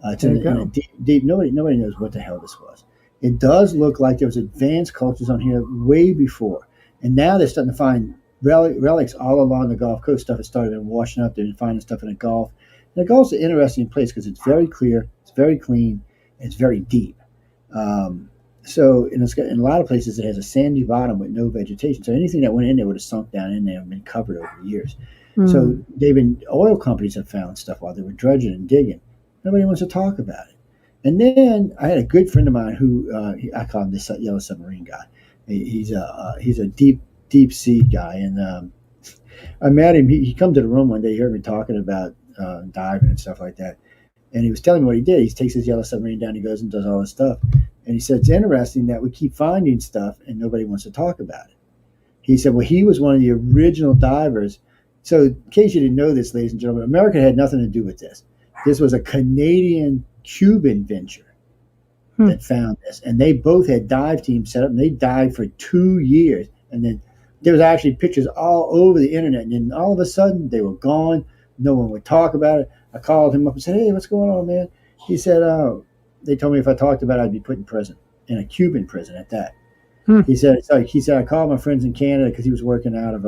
It's in a deep, nobody knows what the hell this was. It does look like there was advanced cultures on here way before. And now they're starting to find relics all along the Gulf Coast. Stuff has started washing up. They're finding stuff in the Gulf. And the Gulf's an interesting place because it's very clear, it's very clean, and it's very deep. So in a lot of places, it has a sandy bottom with no vegetation. So anything that went in there would have sunk down in there and been covered over the years. So oil companies have found stuff while they were dredging and digging. Nobody wants to talk about it. And then I had a good friend of mine who I call him the Yellow Submarine guy. He's a deep sea guy, and I met him. He come to the room one day. He heard me talking about diving and stuff like that, and he was telling me what he did. He takes his Yellow Submarine down. He goes and does all this stuff, and he said it's interesting that we keep finding stuff and nobody wants to talk about it. He said, well, he was one of the original divers. So in case you didn't know this, ladies and gentlemen, America had nothing to do with this. This was a Canadian-Cuban venture that found this. And they both had dive teams set up, and they dived for 2 years. And then there was actually pictures all over the internet. And then all of a sudden, they were gone. No one would talk about it. I called him up and said, hey, what's going on, man? He said, they told me if I talked about it, I'd be put in prison, in a Cuban prison at that. He said, I called my friends in Canada because he was working out of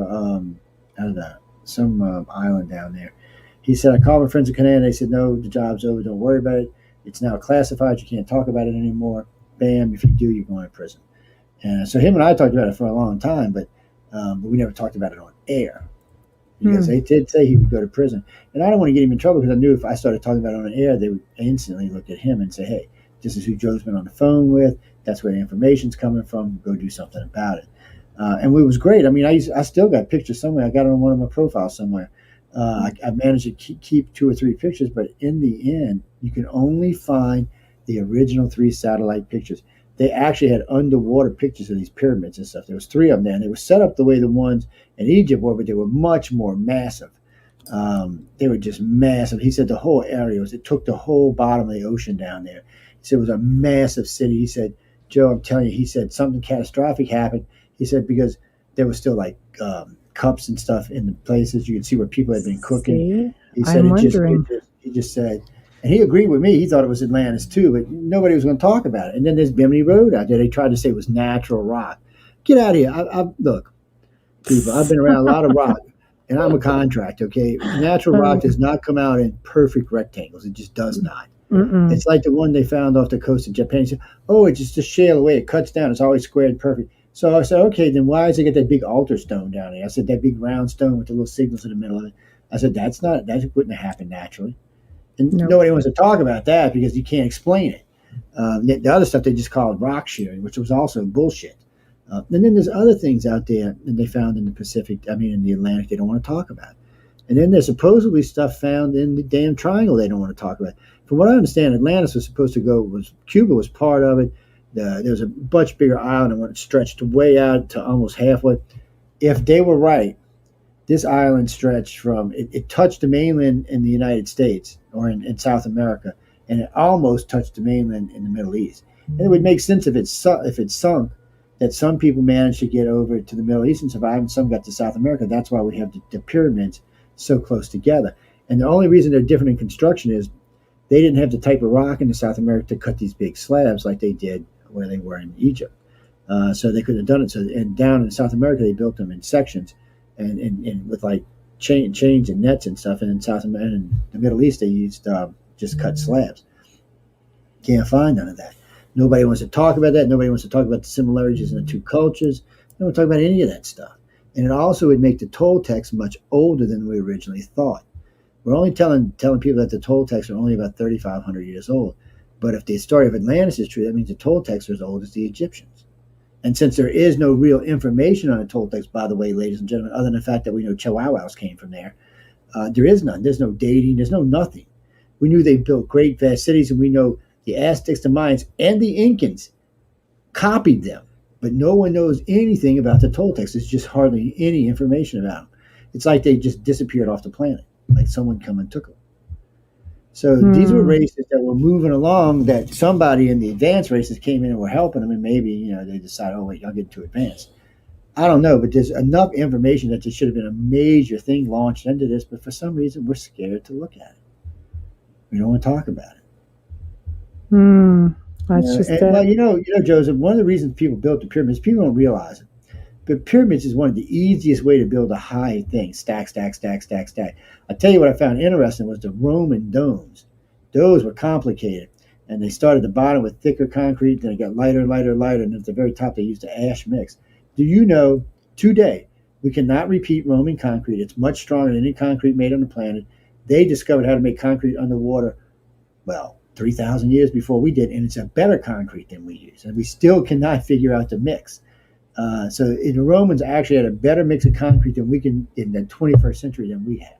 some island down there. He said, I called my friends in Canada. They said, no, the job's over. Don't worry about it. It's now classified. You can't talk about it anymore. Bam, if you do, you're going to prison. And so him and I talked about it for a long time, but we never talked about it on air because they did say he would go to prison. And I don't want to get him in trouble because I knew if I started talking about it on air, they would instantly look at him and say, hey, this is who Joe's been on the phone with. That's where the information's coming from. Go do something about it. And it was great. I still got pictures somewhere. I got it on one of my profiles somewhere. I managed to keep 2 or 3 pictures, but in the end, you can only find the original 3 satellite pictures. They actually had underwater pictures of these pyramids and stuff. There was 3 of them there, and they were set up the way the ones in Egypt were, but they were much more massive. They were just massive. He said the whole area it took the whole bottom of the ocean down there. He said it was a massive city. He said, Joe, I'm telling you, he said something catastrophic happened. He said because there was still like cups and stuff in the places you could see where people had been cooking. He said he just said, and he agreed with me. He thought it was Atlantis too, but nobody was going to talk about it. And then there's Bimini Road out there. They tried to say it was natural rock. Get out of here! Look, people. I've been around a lot of rock, and I'm a contractor. Okay, natural rock does not come out in perfect rectangles. It just does not. It's like the one they found off the coast of Japan. He said, "Oh, it's just a shale away. It cuts down. It's always squared perfect." So I said, okay, then why does it get that big altar stone down there? I said, that big round stone with the little signals in the middle of it. I said, that wouldn't have happened naturally. And nobody wants to talk about that because you can't explain it. The other stuff they just called rock shearing, which was also bullshit. And then there's other things out there that they found in the Pacific, in the Atlantic they don't want to talk about. And then there's supposedly stuff found in the damn triangle they don't want to talk about. From what I understand, Atlantis was supposed to Cuba was part of it. There was a much bigger island and it stretched way out to almost halfway. If they were right, this island stretched from, it touched the mainland in the United States or in South America, and it almost touched the mainland in the Middle East. And it would make sense if it sunk, that some people managed to get over to the Middle East and survive, and some got to South America. That's why we have the pyramids so close together. And the only reason they're different in construction is they didn't have the type of rock in South America to cut these big slabs like they did where they were in Egypt. So they could have done it. So, and down in South America, they built them in sections and with like chains and nets and stuff. And in South America, and in the Middle East, they used just cut slabs. Can't find none of that. Nobody wants to talk about that. Nobody wants to talk about the similarities in the two cultures. They don't talk about any of that stuff. And it also would make the Toltecs much older than we originally thought. We're only telling people that the Toltecs are only about 3,500 years old. But if the story of Atlantis is true, that means the Toltecs are as old as the Egyptians. And since there is no real information on the Toltecs, by the way, ladies and gentlemen, other than the fact that we know Chihuahuas came from there, there is none. There's no dating. There's no nothing. We knew they built great vast cities, and we know the Aztecs, the Mayans, and the Incans copied them. But no one knows anything about the Toltecs. There's just hardly any information about them. It's like they just disappeared off the planet, like someone come and took them. So these were races that were moving along, that somebody in the advanced races came in and were helping them, and maybe, they decided, oh, wait, y'all get too advanced. I don't know, but there's enough information that there should have been a major thing launched into this, but for some reason we're scared to look at it. We don't want to talk about it. That's just it. Well, Joseph, one of the reasons people built the pyramids, people don't realize it, but pyramids is one of the easiest way to build a high thing. Stack, stack, stack, stack, stack. I tell you what I found interesting was the Roman domes. Those were complicated. And they started at the bottom with thicker concrete, then it got lighter, lighter, lighter, and at the very top they used the ash mix. Do you know, today, we cannot repeat Roman concrete. It's much stronger than any concrete made on the planet. They discovered how to make concrete underwater, 3,000 years before we did, and it's a better concrete than we use. And we still cannot figure out the mix. So the Romans actually had a better mix of concrete than we can in the 21st century than we have.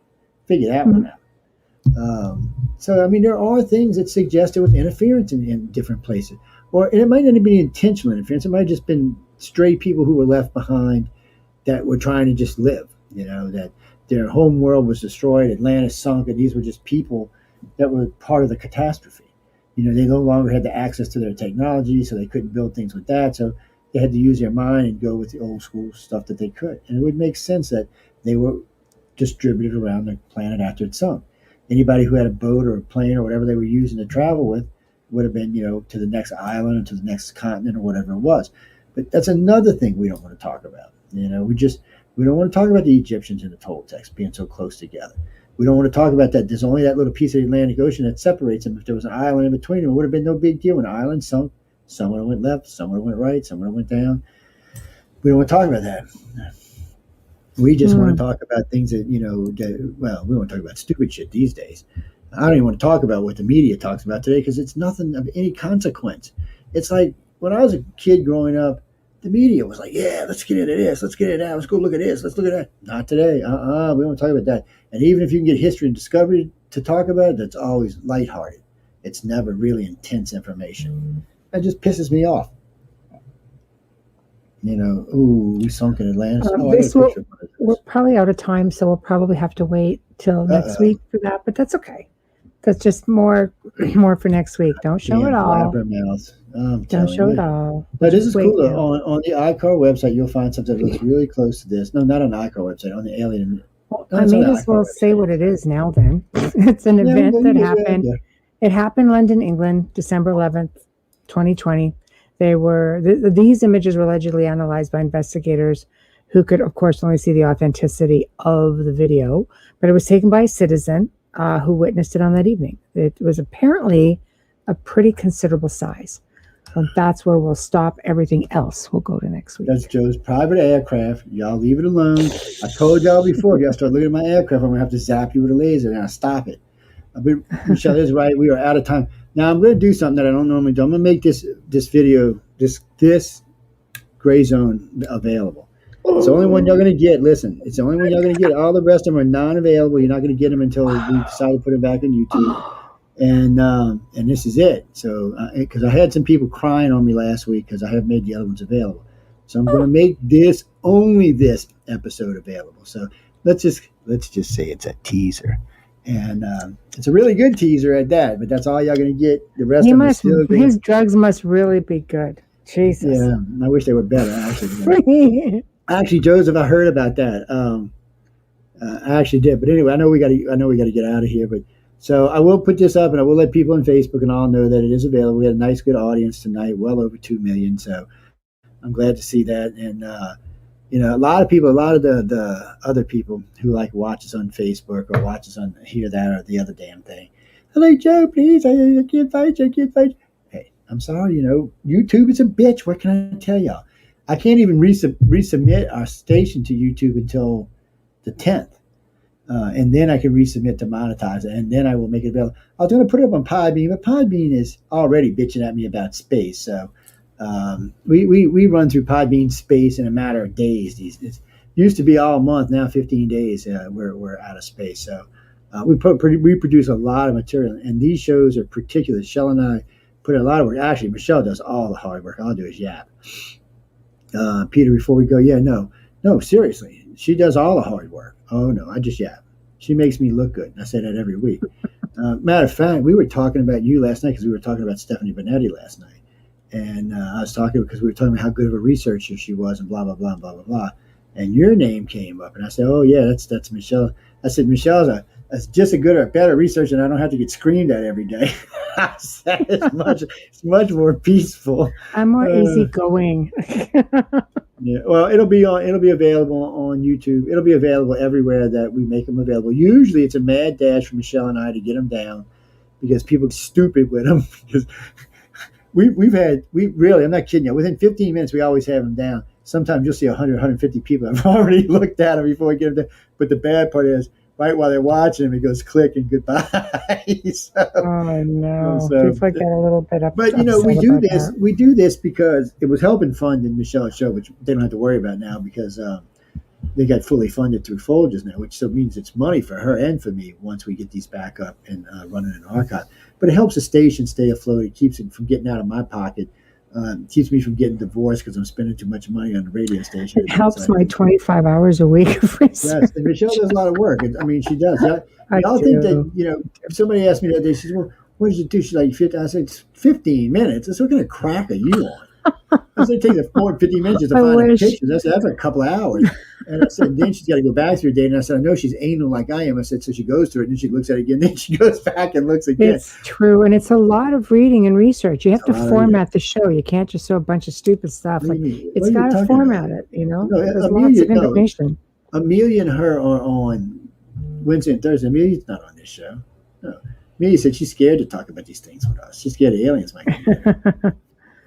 Figure that one out. There are things that suggest there was interference in different places. And it might not even be intentional interference. It might have just been stray people who were left behind that were trying to just live, that their home world was destroyed, Atlantis sunk, and these were just people that were part of the catastrophe. They no longer had the access to their technology, so they couldn't build things with that. So they had to use their mind and go with the old school stuff that they could. And it would make sense that they were distributed around the planet after it sunk. Anybody who had a boat or a plane or whatever they were using to travel with would have been, to the next island or to the next continent or whatever it was. But that's another thing we don't want to talk about. We don't want to talk about the Egyptians and the Toltecs being so close together. We don't want to talk about that. There's only that little piece of the Atlantic Ocean that separates them. If there was an island in between them, it would have been no big deal. When the island sunk, someone went left, someone went right, someone went down. We don't want to talk about that. We just want to talk about things that, we want to talk about stupid shit these days. I don't even want to talk about what the media talks about today because it's nothing of any consequence. It's like when I was a kid growing up, the media was like, yeah, let's get into this. Let's get into that. Let's go look at this. Let's look at that. Not today. We don't want to talk about that. And even if you can get history and discovery to talk about it, that's always lighthearted. It's never really intense information. That just pisses me off. We sunk in Atlantis. We're probably out of time, so we'll probably have to wait till next week for that, but that's okay. That's just more for next week. Don't show it all. Don't show it all. But this is cool. On the ICAR website, you'll find something that looks really close to this. No, not on the ICAR website, on the Alien. I may as well say what it is now then. It's an event that happened. It happened in London, England, December 11th, 2020. These images were allegedly analyzed by investigators who could, of course, only see the authenticity of the video, but it was taken by a citizen who witnessed it on that evening. It was apparently a pretty considerable size. So that's where we'll stop. Everything else will go to next week. That's Joe's private aircraft. Y'all leave it alone. I told y'all before, y'all start looking at my aircraft, I'm going to have to zap you with a laser, and I'll stop it. But Michelle is right. We are out of time. Now, I'm going to do something that I don't normally do. I'm going to make this video, this gray zone available. It's the only one y'all going to get. Listen, it's the only one y'all going to get. All the rest of them are non-available. You're not going to get them until we decide to put them back on YouTube. And this is it. So, because I had some people crying on me last week because I haven't made the other ones available. So I'm going to make only this episode available. So let's just say it's a teaser. And it's a really good teaser at that, but that's all y'all going to get. The rest of them his drugs must really be good. Jesus. Yeah, I wish they were better, actually. Actually, Joseph, I heard about that. I actually did. But anyway, I know we got to get out of here, but So I will put this up, and I will let people on Facebook and all know that it is available. We had a nice, good audience tonight, well over 2 million. So I'm glad to see that. And a lot of people, a lot of the other people who like watch us on Facebook or watch us on Hear That or the other damn thing. I'm like, Joe, please, I can't fight you. Hey, I'm sorry, YouTube is a bitch. What can I tell y'all? I can't even resubmit our station to YouTube until the 10th. And then I can resubmit to monetize it, and then I will make it available. I was going to put it up on Podbean, but Podbean is already bitching at me about space. So we run through Podbean space in a matter of days. It used to be all month, now 15 days. We're out of space. So we produce a lot of material, and these shows are particular. Michelle and I put in a lot of work. Actually, Michelle does all the hard work. All I'll do is yap. Peter, before we go, no, seriously, she does all the hard work. Oh no, I just yap. She makes me look good. I say that every week. Matter of fact, we were talking about you last night because we were talking about Stephanie Bonetti last night. And I was talking because we were talking about how good of a researcher she was and blah, blah, blah, blah, blah, blah. And your name came up. And I said, oh, yeah, that's Michelle. I said, Michelle's just a good or better researcher, and I don't have to get screamed at every day. I said, it's much more peaceful. I'm more easygoing. Yeah, well, it'll be available on YouTube. It'll be available everywhere that we make them available. Usually, it's a mad dash for Michelle and I to get them down because people are stupid with them. Because I'm not kidding you. Within 15 minutes, we always have them down. Sometimes you'll see 100, 150 people have already looked at them before we get them down. But the bad part is, right while they're watching them, it goes click and goodbye. Oh no! People get a little bit upset. But we do this because it was helping fund in Michelle's show, which they don't have to worry about now because they got fully funded through Folgers now, which still means it's money for her and for me once we get these back up and running an archive. But it helps the station stay afloat. It keeps it from getting out of my pocket. Keeps me from getting divorced because I'm spending too much money on the radio station. It helps my 25 hours a week of research. Yes, and Michelle does a lot of work. I mean, she does. Y'all think that, if somebody asked me that day, she said, well, what did you do? She's like, 15. I said, it's 15 minutes. I said, what kind of crack are you on? I said, it takes 15 minutes just to find a picture. That's a couple of hours. And I said, then she's got to go back through a day. And I said, I know she's anal like I am. I said, so she goes through it, and then she looks at it again. Then she goes back and looks again. It's true. And it's a lot of reading and research. You have to format the show. You can't just throw a bunch of stupid stuff. It's got to format it, No, there's lots of information. Amelia and her are on Wednesday and Thursday. Amelia's not on this show. No. Amelia said she's scared to talk about these things with us. She's scared the aliens might get her.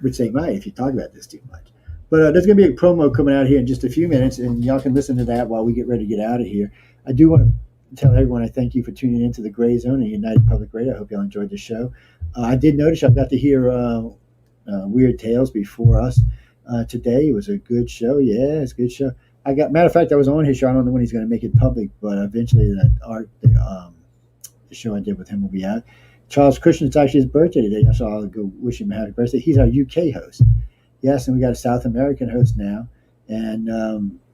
Which they might if you talk about this too much. But there's going to be a promo coming out here in just a few minutes, and y'all can listen to that while we get ready to get out of here. I do want to tell everyone I thank you for tuning into the Gray Zone and United Public Radio. I hope y'all enjoyed the show. I did notice I got to hear Weird Tales before us today. It was a good show. Yeah, it's a good show. Matter of fact, I was on his show. I don't know when he's going to make it public, but eventually the show I did with him will be out. Charles Christian, it's actually his birthday today, so I'll go wish him a happy birthday. He's our UK host. Yes, and we got a South American host now. And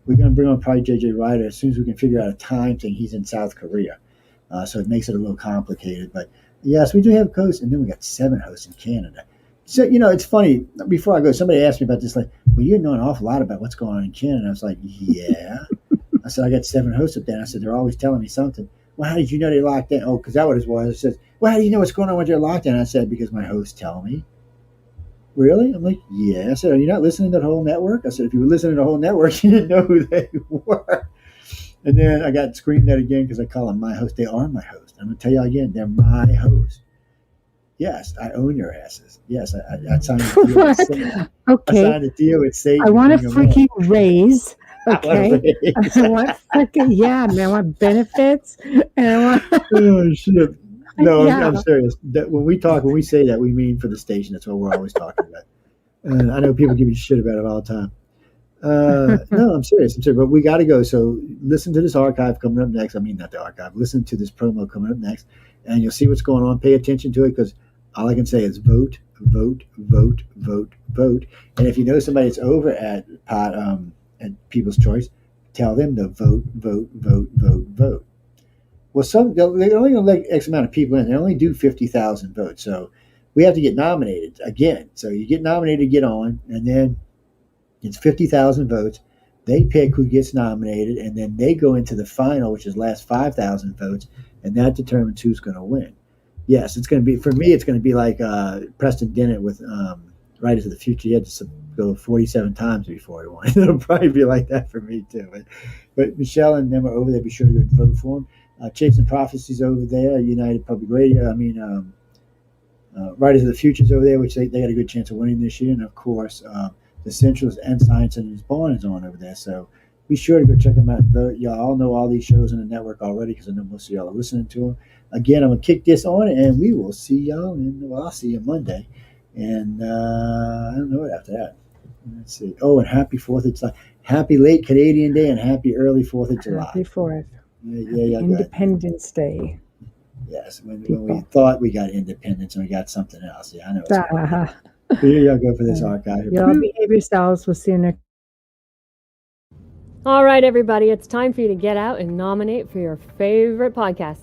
we're going to bring on probably JJ Ryder as soon as we can figure out a time thing. He's in South Korea. So it makes it a little complicated. But yes, we do have hosts, and then we got 7 hosts in Canada. So, it's funny. Before I go, somebody asked me about this, like, well, you know an awful lot about what's going on in Canada. I was like, yeah. I said, I got 7 hosts up there. I said, they're always telling me something. Well, how did you know they locked in? Oh, because that was what it was. I said, well, how do you know what's going on with your lockdown? I said, because my hosts tell me. Really? I'm like, yeah. I said, are you not listening to the whole network? I said, if you were listening to the whole network, you didn't know who they were. And then I got screamed at again because I call them my host. They are my host. I'm going to tell you again, they're my host. Yes, I own your asses. Yes, I signed a deal with Satan. Okay. I signed a deal with Satan. I want a freaking raise. Okay. I want freaking, I want benefits. And I want oh shit. No, I'm serious. That when we say that, we mean for the station. That's what we're always talking about. And I know people give me shit about it all the time. No, I'm serious. But we got to go. So listen to this archive coming up next. I mean, not the archive. Listen to this promo coming up next, and you'll see what's going on. Pay attention to it because all I can say is vote, vote, vote, vote, vote. And if you know somebody that's over at People's Choice, tell them to vote, vote, vote, vote, vote. Well, they're only going to let X amount of people in. They only do 50,000 votes. So we have to get nominated again. So you get nominated to get on, and then it's 50,000 votes. They pick who gets nominated, and then they go into the final, which is last 5,000 votes, and that determines who's going to win. Yes, it's going to be, for me, it's going to be like Preston Dennett with Writers of the Future. He had to go 47 times before he won. It'll probably be like that for me, too. But Michelle and them are over there. Be sure to go vote for them. Chasing Prophecies over there, United Public Radio. Writers of the Future's over there, which they got a good chance of winning this year. And, of course, the Centrals and Science and Is Born is on over there. So be sure to go check them out and vote. Y'all all know all these shows on the network already because I know most of y'all are listening to them. Again, I'm going to kick this on, and we will see y'all. I'll see you Monday. And I don't know what after that. Let's see. Oh, and happy 4th of July. Happy late Canadian Day and happy early 4th of July. Happy 4th. Yeah, Independence Day. Yes, when we thought we got independence and we got something else. Yeah, I know. Here y'all go for this archive. Y'all behave yourselves. We'll see you next. All right, everybody, it's time for you to get out and nominate for your favorite podcast.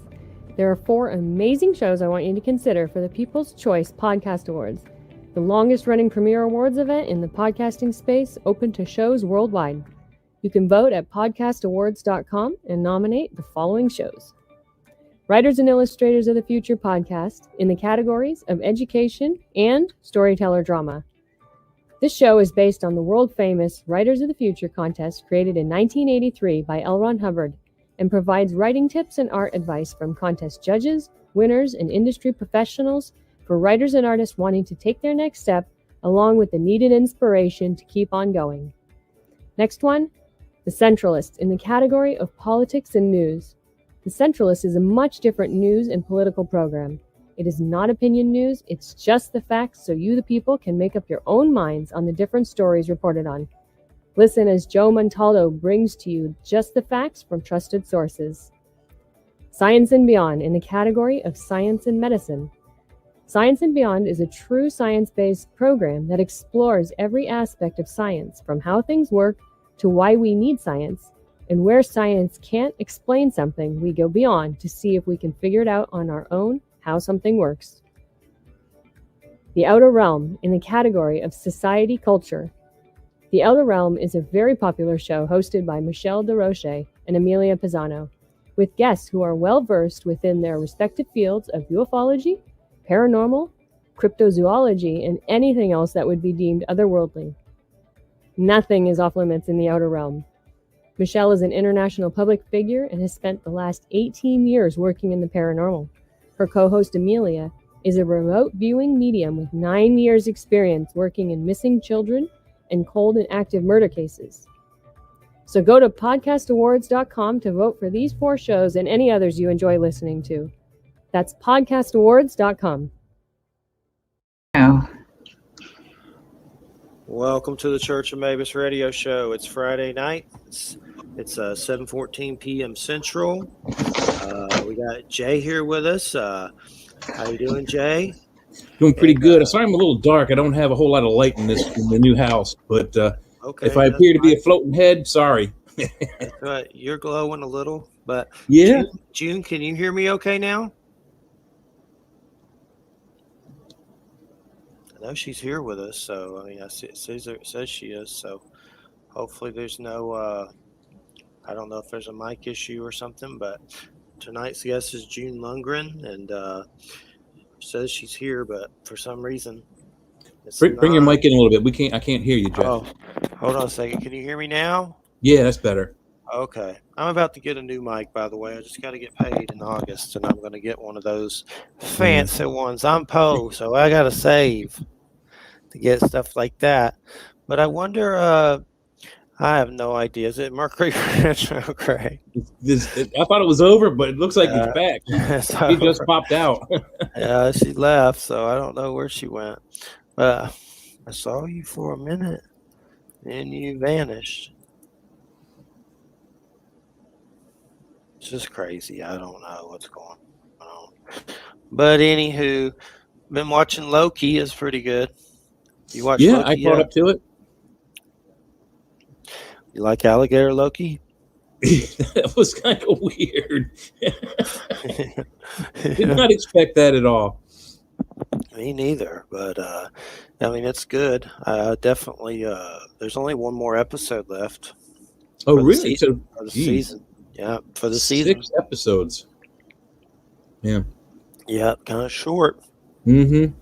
There are 4 amazing shows I want you to consider for the People's Choice Podcast Awards, the longest-running premier awards event in the podcasting space, open to shows worldwide. You can vote at podcastawards.com and nominate the following shows. Writers and Illustrators of the Future podcast in the categories of education and storyteller drama. This show is based on the world-famous Writers of the Future contest created in 1983 by L. Ron Hubbard and provides writing tips and art advice from contest judges, winners, and industry professionals for writers and artists wanting to take their next step, along with the needed inspiration to keep on going. Next one, The Centralist in the category of politics and news. The Centralist is a much different news and political program. It is not opinion news, it's just the facts so you, the people, can make up your own minds on the different stories reported on. Listen as Joe Montaldo brings to you just the facts from trusted sources. Science and Beyond in the category of science and medicine. Science and Beyond is a true science-based program that explores every aspect of science, from how things work to why we need science. And where science can't explain something, we go beyond to see if we can figure it out on our own how something works. The Outer Realm in the category of society culture. The Outer Realm is a very popular show hosted by Michelle DeRoche and Amelia Pisano, with guests who are well-versed within their respective fields of ufology, paranormal, cryptozoology, and anything else that would be deemed otherworldly. Nothing is off limits in the Outer Realm. Michelle is an international public figure and has spent the last 18 years working in the paranormal. Her co-host Amelia is a remote viewing medium with 9 years experience working in missing children and cold and active murder cases. So go to podcastawards.com to vote for these 4 shows and any others you enjoy listening to. That's podcastawards.com. Welcome to the Church of Mavis radio show. It's Friday night. It's 7:14 p.m. Central. We got Jay here with us. How you doing, Jay? Doing pretty good. Sorry, I'm a little dark. I don't have a whole lot of light in the new house, but okay, if I appear to be a floating head, sorry. That's right. You're glowing a little, but yeah. June, can you hear me okay now? I know she's here with us, so I mean, it says she is. So hopefully, there's no. I don't know if there's a mic issue or something, but tonight's guest is June Lundgren, and says she's here, but for some reason, bring your mic in a little bit. I can't hear you, Jeff. Oh, hold on a second. Can you hear me now? Yeah, that's better. Okay. I'm about to get a new mic, by the way. I just got to get paid in August, and I'm going to get one of those fancy ones. I'm Poe, so I got to save to get stuff like that. But I wonder, I have no idea. Is it Mercury retrograde? I thought it was over, but it looks like it's back. So, he just popped out. Yeah, she left, so I don't know where she went. But I saw you for a minute, and you vanished. It's just crazy. I don't know what's going on. But anywho, been watching Loki. Is pretty good. You watch Yeah, Loki I caught up to it. You like alligator Loki? That was kind of weird. Did not expect that at all. Me neither, but I mean, it's good. Definitely, there's only one more episode left, Oh, really? For the season. Yeah, for the season. 6 episodes. Yeah. Yeah, kind of short. Mm-hmm.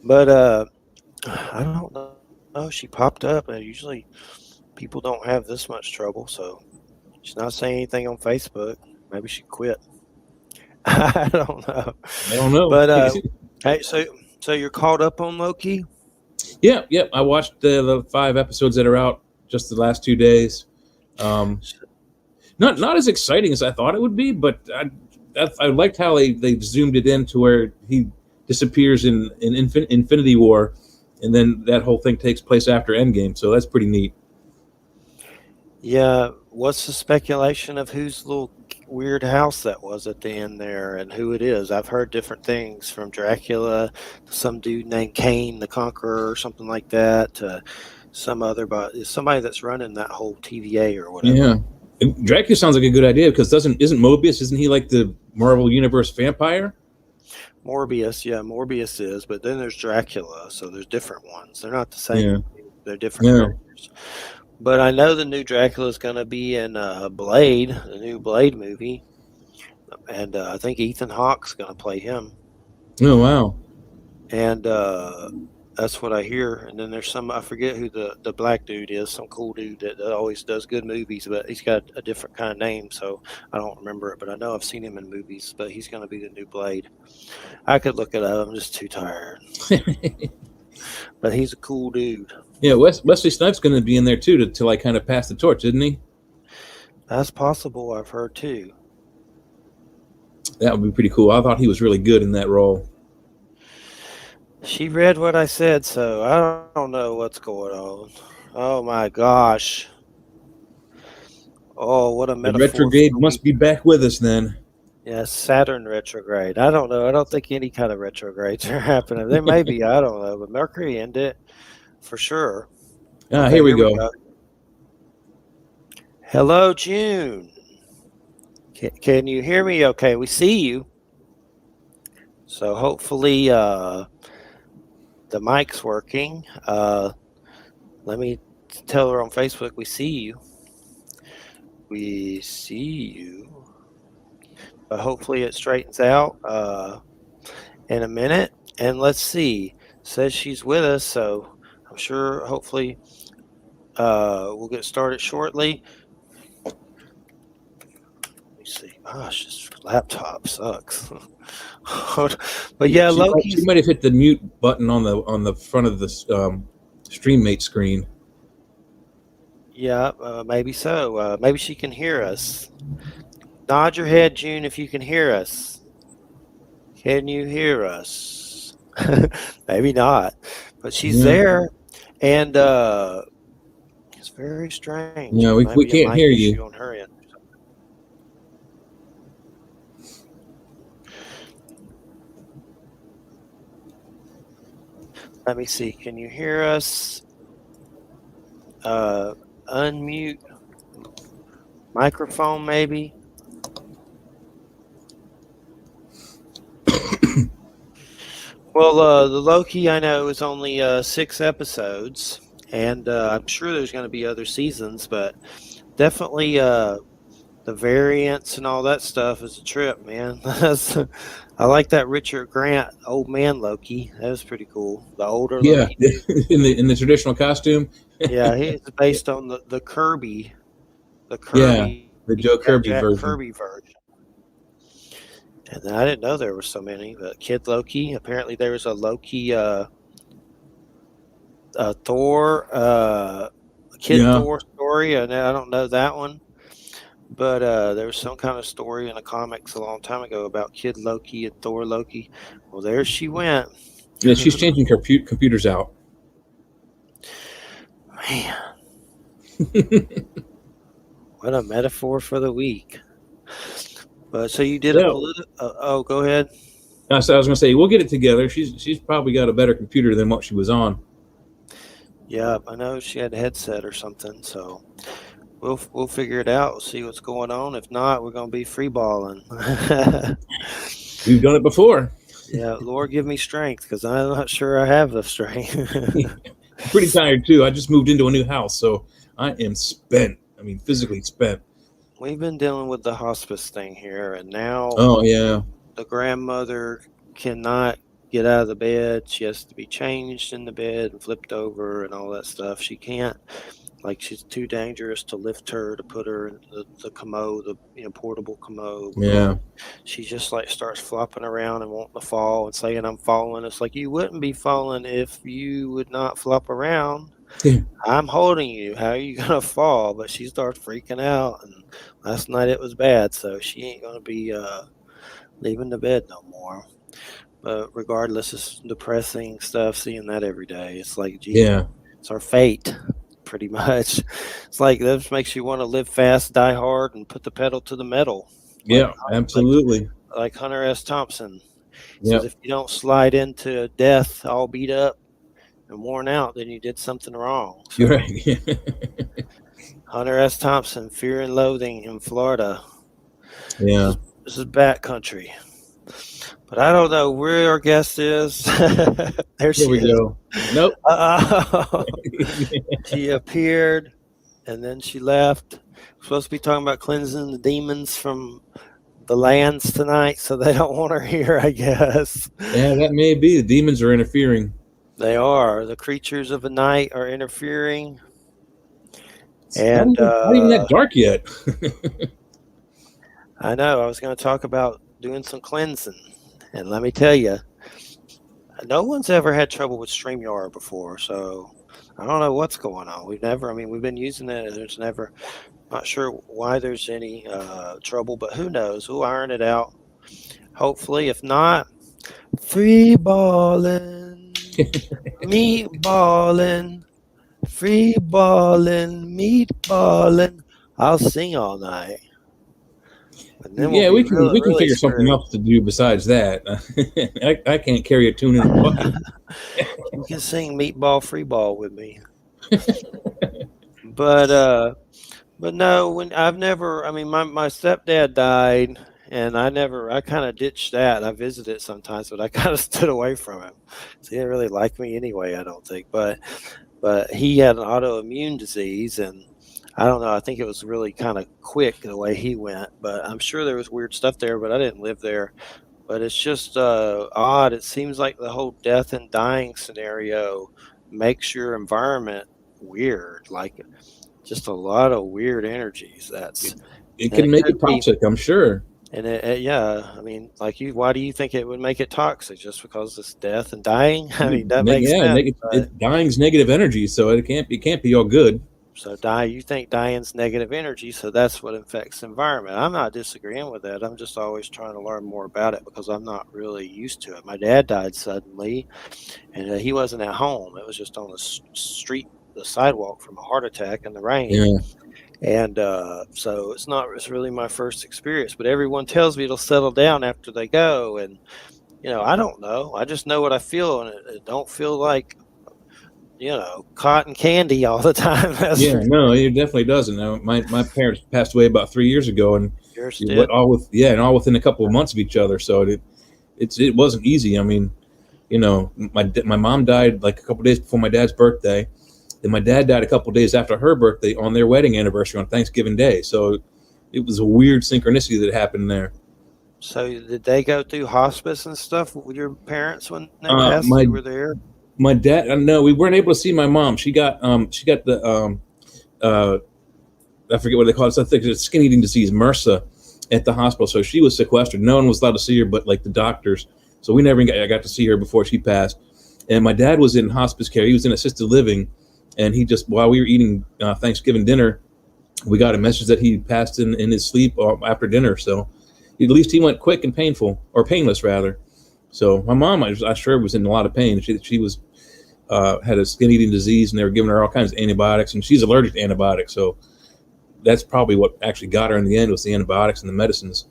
But I don't know. She popped up, and usually people don't have this much trouble, so she's not saying anything on Facebook. Maybe she quit. I don't know. I don't know. But hey, so you're caught up on Loki? Yeah. I watched the 5 episodes that are out just the last 2 days. Not as exciting as I thought it would be, but I liked how they zoomed it in to where he disappears in Infinity War, and then that whole thing takes place after Endgame. So that's pretty neat. Yeah. What's the speculation of whose little weird house that was at the end there and who it is? I've heard different things, from Dracula to some dude named Kane the Conqueror or something like that, to some other, but somebody that's running that whole TVA or whatever. Yeah. Dracula sounds like a good idea, because isn't Mobius, isn't he like the Marvel Universe vampire? Morbius is, but then there's Dracula, so there's different ones. They're not the same. Yeah. They're different characters. But I know the new Dracula is going to be in Blade, the new Blade movie, and I think Ethan Hawke's going to play him. Oh, wow. And that's what I hear. And then there's I forget who the black dude is, some cool dude that always does good movies, but he's got a different kind of name, so I don't remember it. But I know I've seen him in movies, but he's going to be the new Blade. I could look it up. I'm just too tired. But he's a cool dude. Yeah, Wesley Snipes going to be in there too to like kind of pass the torch, isn't he? That's possible. I've heard too. That would be pretty cool. I thought he was really good in that role. She read what I said, so I don't know what's going on. Oh my gosh. Oh, what a metaphor. The retrograde must be back with us then. Yeah, Saturn retrograde. I don't know. I don't think any kind of retrogrades are happening. There may be, I don't know, but Mercury ended for sure. Okay, here we go. Hello, June. Can you hear me okay? We see you. So hopefully the mic's working. Let me tell her on Facebook, we see you. We see you. But hopefully it straightens out in a minute. And let's see. Says she's with us, so I'm sure hopefully we'll get started shortly. Let me see. Gosh, this laptop sucks. But yeah, Loki. She might have hit the mute button on the front of the StreamMate screen. Yeah, maybe so. Maybe she can hear us. Nod your head, June, if you can hear us. Can you hear us? Maybe not, but she's there, and it's very strange. Yeah, we can't hear you. On her end. Let me see. Can you hear us? Unmute microphone, maybe. Well, the Loki, I know, is only 6 episodes, and I'm sure there's going to be other seasons, but definitely the variants and all that stuff is a trip, man. I like that Richard Grant old man Loki. That was pretty cool. The older Loki. in the traditional costume. Yeah, he's based on the Kirby. The Joe Kirby version. Kirby version. And I didn't know there were so many, but Kid Loki. Apparently, there was a Loki, Thor, Thor story, and I don't know that one. But there was some kind of story in the comics a long time ago about Kid Loki and Thor Loki. Well, there she went. Yeah, she's changing her computers out. Man, what a metaphor for the week. But so you did go ahead. I was going to say, we'll get it together. She's probably got a better computer than what she was on. Yeah, I know she had a headset or something. So we'll figure it out. We'll see what's going on. If not, we're going to be free balling. We've done it before. Yeah, Lord, give me strength, because I'm not sure I have the strength. Pretty tired too. I just moved into a new house, so I am spent. I mean, physically spent. We've been dealing with the hospice thing here, and now the grandmother cannot get out of the bed. She has to be changed in the bed and flipped over and all that stuff. She can't, like, she's too dangerous to lift her, to put her in the commode, the portable commode. Yeah. She just like starts flopping around and wanting to fall and saying, "I'm falling." It's like, you wouldn't be falling if you would not flop around. I'm holding you. How are you gonna fall? But she starts freaking out, and last night it was bad, so she ain't gonna be leaving the bed no more. But regardless, it's depressing stuff. Seeing that every day, it's like, geez, it's our fate, pretty much. It's like this makes you want to live fast, die hard, and put the pedal to the metal. Yeah, absolutely. Like Hunter S. Thompson says, if you don't slide into death all beat up and worn out, then you did something wrong. So, you're right. Hunter S. Thompson, Fear and Loathing in Florida. Yeah. This is bat country. But I don't know where our guest is. There we go. Nope. She appeared and then she left. We're supposed to be talking about cleansing the demons from the lands tonight, so they don't want her here, I guess. Yeah, that may be. The demons are interfering. They are. The creatures of the night are interfering. And not even that dark yet. I know. I was going to talk about doing some cleansing. And let me tell you, no one's ever had trouble with StreamYard before, so I don't know what's going on. We've been using it, and there's never, not sure why there's any trouble, but who knows? We'll iron it out. Hopefully, if not, free balling, meatballing, free balling, meatballing. I'll sing all night. Yeah, we can figure something else to do besides that. I can't carry a tune in a bucket. You can sing Meatball Free Ball with me. But no, when I've never, my stepdad died, and I kind of ditched that. I visited sometimes, but I kind of stood away from him. So he didn't really like me anyway, I don't think. But he had an autoimmune disease, and I don't know. I think it was really kind of quick the way he went, but I'm sure there was weird stuff there, but I didn't live there. But it's just odd. It seems like the whole death and dying scenario makes your environment weird, like just a lot of weird energies. It can make it toxic, I'm sure. And why do you think it would make it toxic? Just because it's death and dying? I mean, that makes sense. Dying's negative energy, so it can't be all good. So you think dying's negative energy, so that's what affects the environment. I'm not disagreeing with that. I'm just always trying to learn more about it because I'm not really used to it. My dad died suddenly, and he wasn't at home. It was just on the street, the sidewalk from a heart attack in the rain. Yeah. And so it's really my first experience. But everyone tells me it'll settle down after they go, and I don't know. I just know what I feel, and it don't feel like cotton candy all the time. No, it definitely doesn't. My parents passed away about 3 years ago, and all within a couple of months of each other. So it wasn't easy. I mean, my mom died like a couple of days before my dad's birthday, and my dad died a couple of days after her birthday on their wedding anniversary on Thanksgiving Day. So it was a weird synchronicity that happened there. So did they go through hospice and stuff with your parents when they passed? You were there? My dad, no, we weren't able to see my mom. She got the I forget what they call it. I think it's skin eating disease, MRSA, at the hospital. So she was sequestered. No one was allowed to see her, but like the doctors. So we never got to see her before she passed. And my dad was in hospice care. He was in assisted living, and he just, while we were eating Thanksgiving dinner, we got a message that he passed in his sleep after dinner. So at least he went quick and painless rather. So my mom, I sure was in a lot of pain. She was had a skin eating disease, and they were giving her all kinds of antibiotics, and she's allergic to antibiotics. So that's probably what actually got her in the end, was the antibiotics and the medicines.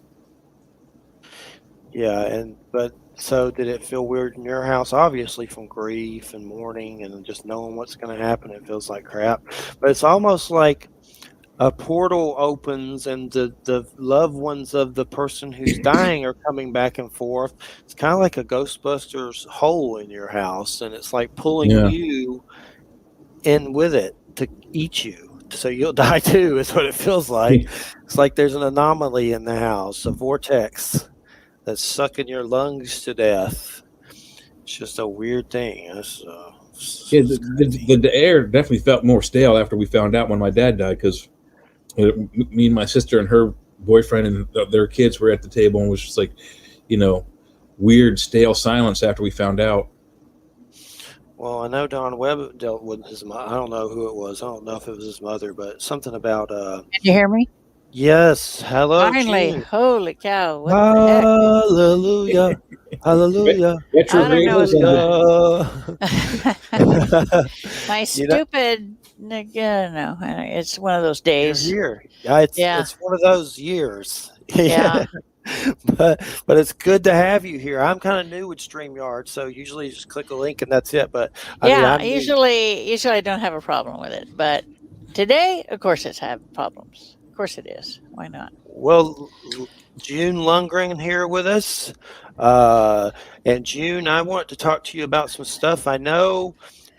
Yeah, but so did it feel weird in your house? Obviously, from grief and mourning and just knowing what's going to happen, it feels like crap. But it's almost like a portal opens and the loved ones of the person who's dying are coming back and forth. It's kind of like a Ghostbusters hole in your house, and it's like pulling you in with it to eat you, so you'll die too, is what it feels like. It's like there's an anomaly in the house, a vortex that's sucking your lungs to death. It's just a weird thing. The air definitely felt more stale after we found out when my dad died, because me and my sister and her boyfriend and their kids were at the table, and it was just like, weird stale silence after we found out. Well, I know Don Webb dealt with his mother. I don't know who it was. I don't know if it was his mother, but something about. Can you hear me? Yes. Hello. Finally. Gene. Holy cow. What Hallelujah. Hallelujah. I don't know my stupid. No, it's one of those days. You're here. Yeah, it's one of those years. Yeah. but it's good to have you here. I'm kind of new with StreamYard, so usually just click a link and that's it. But usually I don't have a problem with it, but today, of course, it's having problems. Of course, it is. Why not? Well, June Lundgren here with us, and June, I want to talk to you about some stuff. I know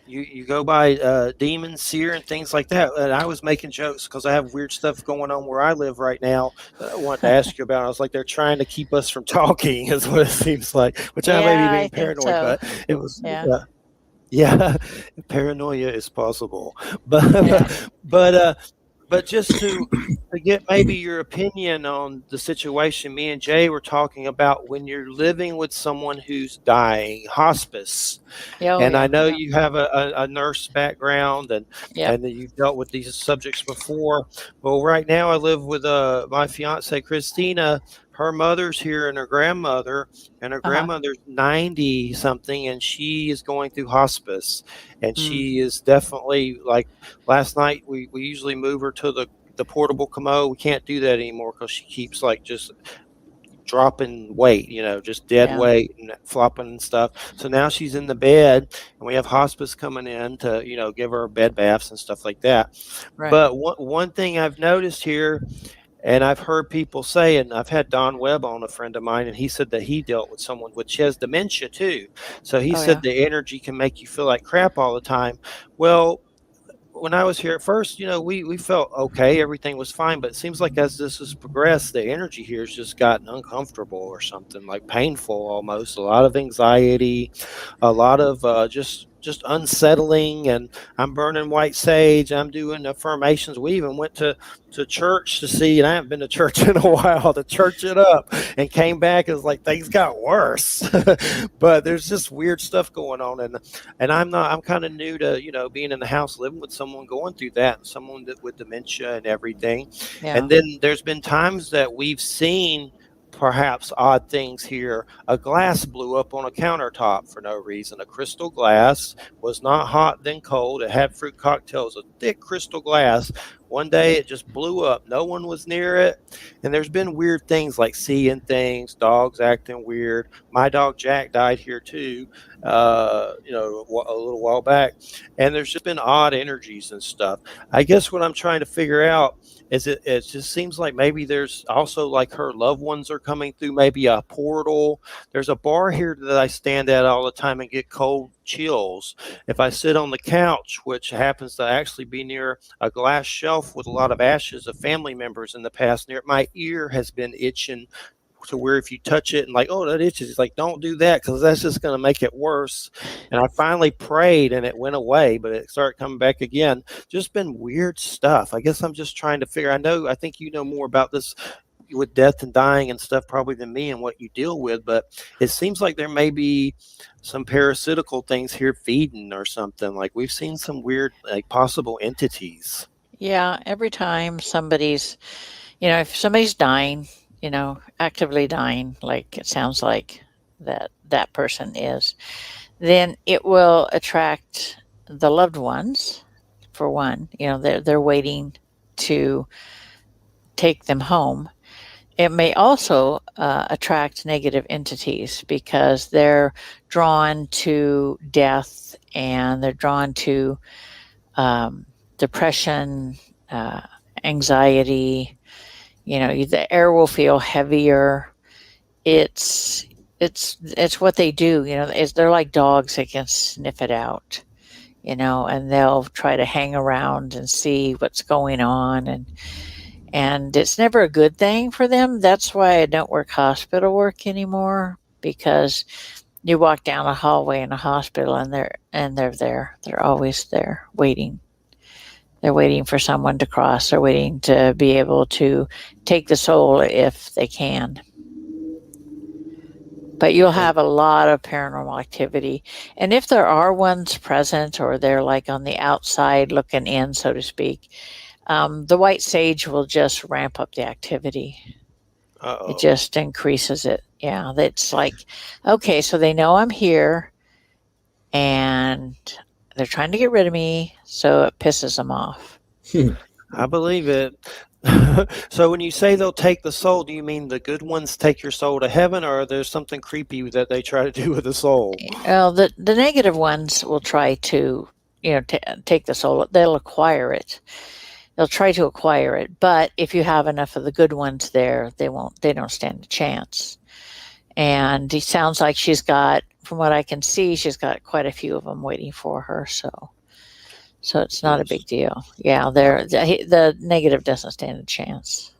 you go by Demon Seer and things like that, and I was making jokes because I have weird stuff going on where I live right now that I wanted to ask you about. I was like, they're trying to keep us from talking, is what it seems like, which I may be being paranoid, but it was paranoia is possible, but just to get maybe your opinion on the situation. Me and Jay were talking about when you're living with someone who's dying, hospice. I know you have a nurse background and you've dealt with these subjects before. Well, right now I live with my fiance, Christina. Her mother's here and her grandmother, and her grandmother's 90 something, and she is going through hospice, and she is definitely, like, last night we usually move her to the portable commode. We can't do that anymore because she keeps like just dropping weight, just dead weight and flopping and stuff. So now she's in the bed, and we have hospice coming in to, give her bed baths and stuff like that. Right. But one thing I've noticed here, and I've heard people say, and I've had Don Webb on, a friend of mine, and he said that he dealt with someone which has dementia too. So he said the energy can make you feel like crap all the time. Well, when I was here at first, we felt okay, everything was fine, but it seems like as this has progressed, the energy here has just gotten uncomfortable or something, like painful almost. A lot of anxiety, a lot of just unsettling, and I'm burning white sage, I'm doing affirmations. We even went to church to see, and I haven't been to church in a while, to church it up, and came back. It was like things got worse. But there's just weird stuff going on, and I'm kind of new to being in the house, living with someone going through that, and someone with dementia and everything. And then there's been times that we've seen perhaps odd things here. A glass blew up on a countertop for no reason. A crystal glass, was not hot then cold. It had fruit cocktails, a thick crystal glass. One day it just blew up. No one was near it. And there's been weird things like seeing things, dogs acting weird. My dog Jack died here too, a little while back. And there's just been odd energies and stuff. I guess what I'm trying to figure out is it just seems like maybe there's also, like, her loved ones are coming through, maybe a portal. There's a bar here that I stand at all the time and get cold chills. If I sit on the couch, which happens to actually be near a glass shelf with a lot of ashes of family members in the past, near my ear has been itching to where if you touch it and like, oh, that itches, it's like, don't do that because that's just going to make it worse. And I finally prayed and it went away, but it started coming back again. Just been weird stuff. I guess I'm just trying to figure. I think you know more about this with death and dying and stuff probably than me and what you deal with, but it seems like there may be some parasitical things here feeding or something. Like, we've seen some weird, like, possible entities. Yeah, every time somebody's, if somebody's dying, actively dying, like it sounds like that person is, then it will attract the loved ones. For one, they're waiting to take them home. It may also attract negative entities because they're drawn to death, and they're drawn to depression, anxiety. The air will feel heavier. It's what they do. They're like dogs that can sniff it out. and they'll try to hang around and see what's going on. And it's never a good thing for them. That's why I don't work hospital work anymore, because you walk down a hallway in a hospital and they're there. They're always there waiting. They're waiting for someone to cross. They're waiting to be able to take the soul if they can. But you'll have a lot of paranormal activity. And if there are ones present, or they're like on the outside looking in, so to speak, the white sage will just ramp up the activity. Uh-oh. It just increases it. Yeah, it's like, okay, so they know I'm here and they're trying to get rid of me, so it pisses them off. I believe it. So when you say they'll take the soul, do you mean the good ones take your soul to heaven, or there's something creepy that they try to do with the soul? Well, the negative ones will try to, take the soul. They'll acquire it. They'll try to acquire it. But if you have enough of the good ones there, they don't stand a chance. And it sounds like she's got, from what I can see, she's got quite a few of them waiting for her. So it's not a big deal. Yeah, the negative doesn't stand a chance.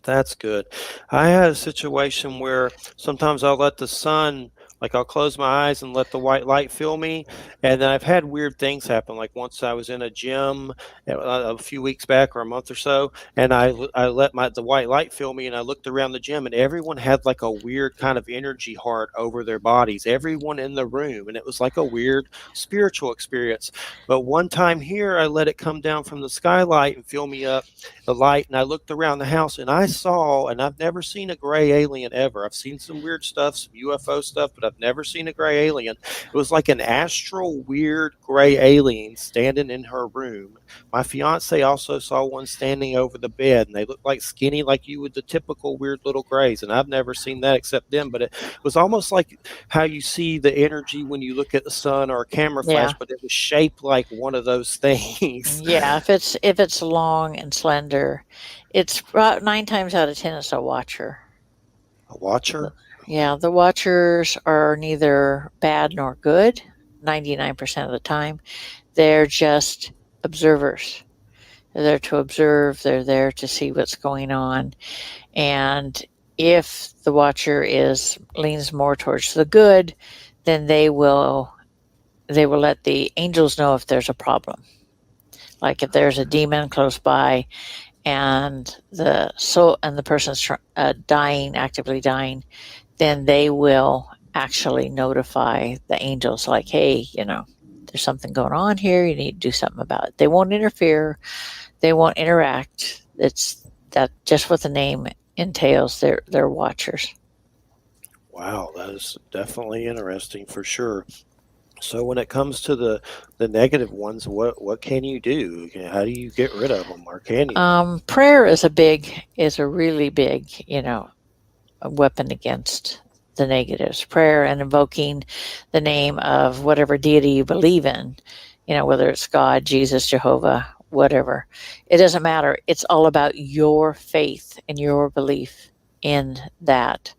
That's good. I had a situation where sometimes I'll let the sun, like I'll close my eyes and let the white light fill me. And then I've had weird things happen. Like once I was in a gym a few weeks back or a month or so, and I let the white light fill me, and I looked around the gym, and everyone had like a weird kind of energy heart over their bodies, everyone in the room. And it was like a weird spiritual experience. But one time here, I let it come down from the skylight and fill me up, the light, and I looked around the house, and I saw, and I've never seen a gray alien ever. I've seen some weird stuff, some UFO stuff, but I've never seen a gray alien. It was like an astral weird gray alien standing in her room. My fiance also saw one standing over the bed, and they looked like skinny, like you would the typical weird little grays. And I've never seen that except them. But it was almost like how you see the energy when you look at the sun or a camera flash, but it was shaped like one of those things. Yeah, if it's long and slender, it's about 9 times out of 10 it's a watcher. A watcher? Yeah, the watchers are neither bad nor good 99% of the time. They're just observers. They're there to observe. They're there to see what's going on. And if the watcher leans more towards the good, then they will let the angels know if there's a problem. Like if there's a demon close by and the soul and the person's actively dying, then they will actually notify the angels, like, hey, there's something going on here. You need to do something about it. They won't interfere. They won't interact. It's that just what the name entails. They're watchers. Wow, that is definitely interesting for sure. So when it comes to the negative ones, what can you do? How do you get rid of them, or can you? Prayer is a really big, a weapon against the negatives. Prayer and invoking the name of whatever deity you believe in, whether it's God, Jesus, Jehovah, whatever. It doesn't matter. It's all about your faith and your belief in that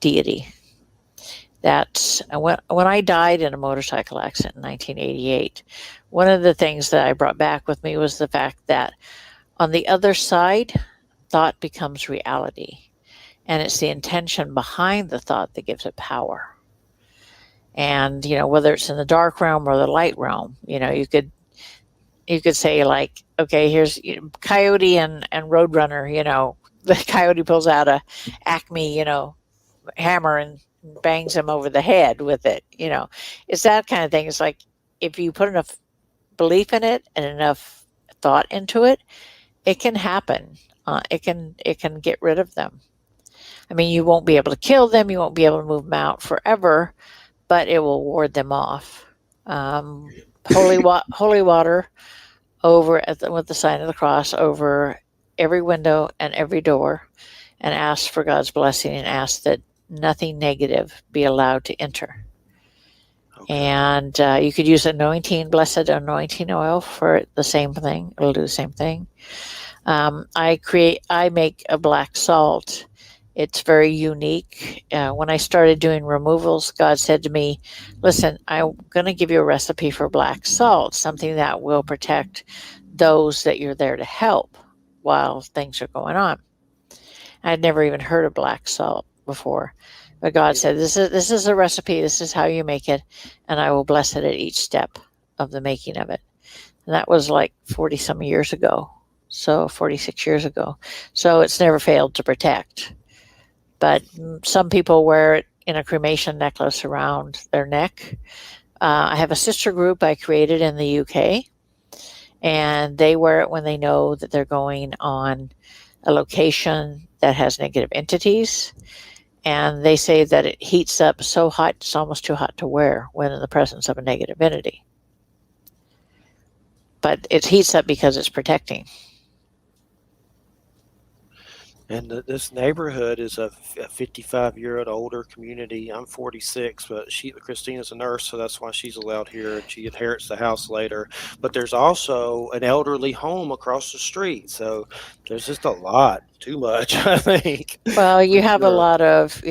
deity. That's when I died in a motorcycle accident in 1988. One of the things that I brought back with me was the fact that on the other side, thought becomes reality. And it's the intention behind the thought that gives it power. And, whether it's in the dark realm or the light realm, you could say, like, okay, here's Coyote and Roadrunner, the Coyote pulls out a Acme, hammer and bangs him over the head with it. It's that kind of thing. It's like, if you put enough belief in it and enough thought into it, it can happen. It can get rid of them. I mean, you won't be able to kill them. You won't be able to move them out forever, but it will ward them off. Holy water over with the sign of the cross over every window and every door, and ask for God's blessing, and ask that nothing negative be allowed to enter. Okay. And you could use blessed anointing oil for the same thing. It'll do the same thing. I make a black salt, It's very unique. When I started doing removals, God said to me, listen, I'm going to give you a recipe for black salt, something that will protect those that you're there to help while things are going on. I'd never even heard of black salt before. But God said, this is a recipe. This is how you make it. And I will bless it at each step of the making of it. And that was like 40 some years ago. So 46 years ago. So it's never failed to protect. But some people wear it in a cremation necklace around their neck. I have a sister group I created in the UK, and they wear it when they know that they're going on a location that has negative entities. And they say that it heats up so hot, it's almost too hot to wear when in the presence of a negative entity. But it heats up because it's protecting. And this neighborhood is a 55-year-old older community. I'm 46, but Christina's a nurse, so that's why she's allowed here, and she inherits the house later. But there's also an elderly home across the street, so there's just a lot, too much, I think. Well, you have a lot of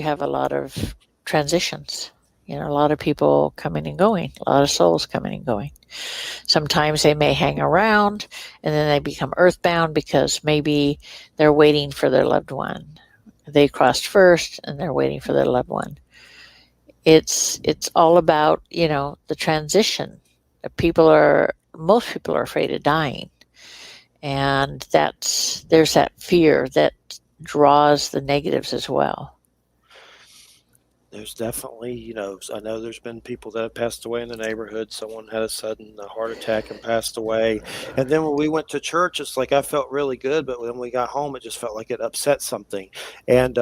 transitions. A lot of people coming and going, a lot of souls coming and going. Sometimes they may hang around and then they become earthbound because maybe they're waiting for their loved one. They crossed first and they're waiting for their loved one. It's all about, the transition. Most people are afraid of dying. And there's that fear that draws the negatives as well. There's definitely, I know there's been people that have passed away in the neighborhood. Someone had a sudden heart attack and passed away. And then when we went to church, it's like I felt really good, but when we got home, it just felt like it upset something. And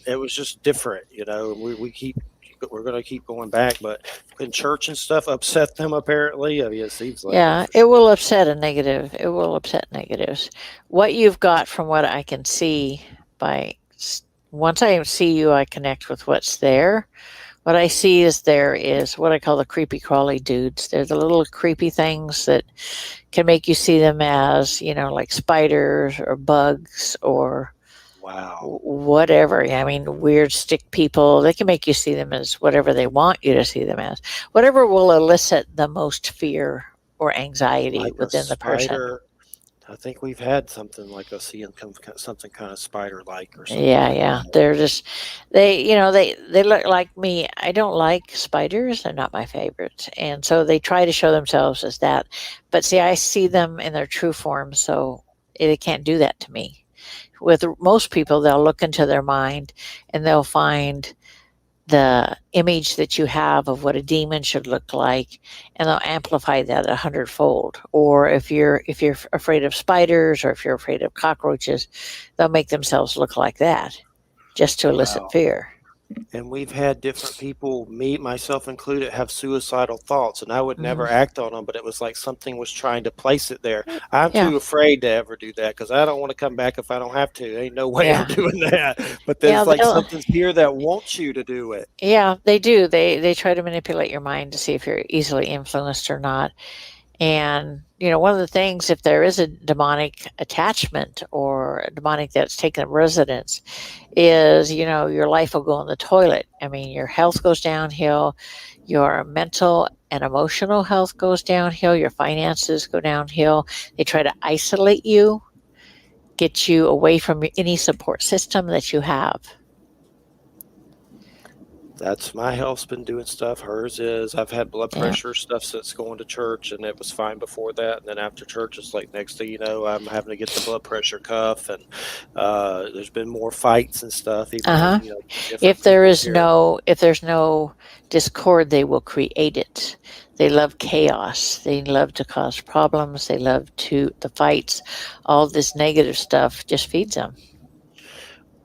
it was just different, we're going to keep going back, but in church and stuff upset them apparently. I mean, it seems like. Yeah, it will upset a negative. It will upset negatives. What you've got from what I can see once I see you, I connect with what's there. What I see is there is what I call the creepy crawly dudes. They're the little creepy things that can make you see them as, like spiders or bugs or whatever. I mean, weird stick people. They can make you see them as whatever they want you to see them as. Whatever will elicit the most fear or anxiety like within the person. I think we've had something like seeing something kind of spider-like or something. Yeah. They're just they look like me. I don't like spiders. They're not my favorite, and so they try to show themselves as that. But see, I see them in their true form, so they can't do that to me. With most people, they'll look into their mind and they'll find the image that you have of what a demon should look like, and they'll amplify that 100-fold. Or if you're afraid of spiders or if you're afraid of cockroaches, they'll make themselves look like that just to elicit fear. And we've had different people, me, myself included, have suicidal thoughts, and I would never act on them, but it was like something was trying to place it there. I'm too afraid to ever do that because I don't want to come back if I don't have to. Ain't no way I'm doing that. But there's something's here that wants you to do it. Yeah, they do. They try to manipulate your mind to see if you're easily influenced or not. And, one of the things, if there is a demonic attachment or a demonic that's taken residence, is, your life will go in the toilet. I mean, your health goes downhill, your mental and emotional health goes downhill, your finances go downhill. They try to isolate you, get you away from any support system that you have. That's my health's been doing stuff. Hers is. I've had blood pressure stuff since going to church, and it was fine before that. And then after church, it's like next thing you know, I'm having to get the blood pressure cuff, and there's been more fights and stuff. Even, if there's no discord, they will create it. They love chaos. They love to cause problems. They love the fights. All this negative stuff just feeds them.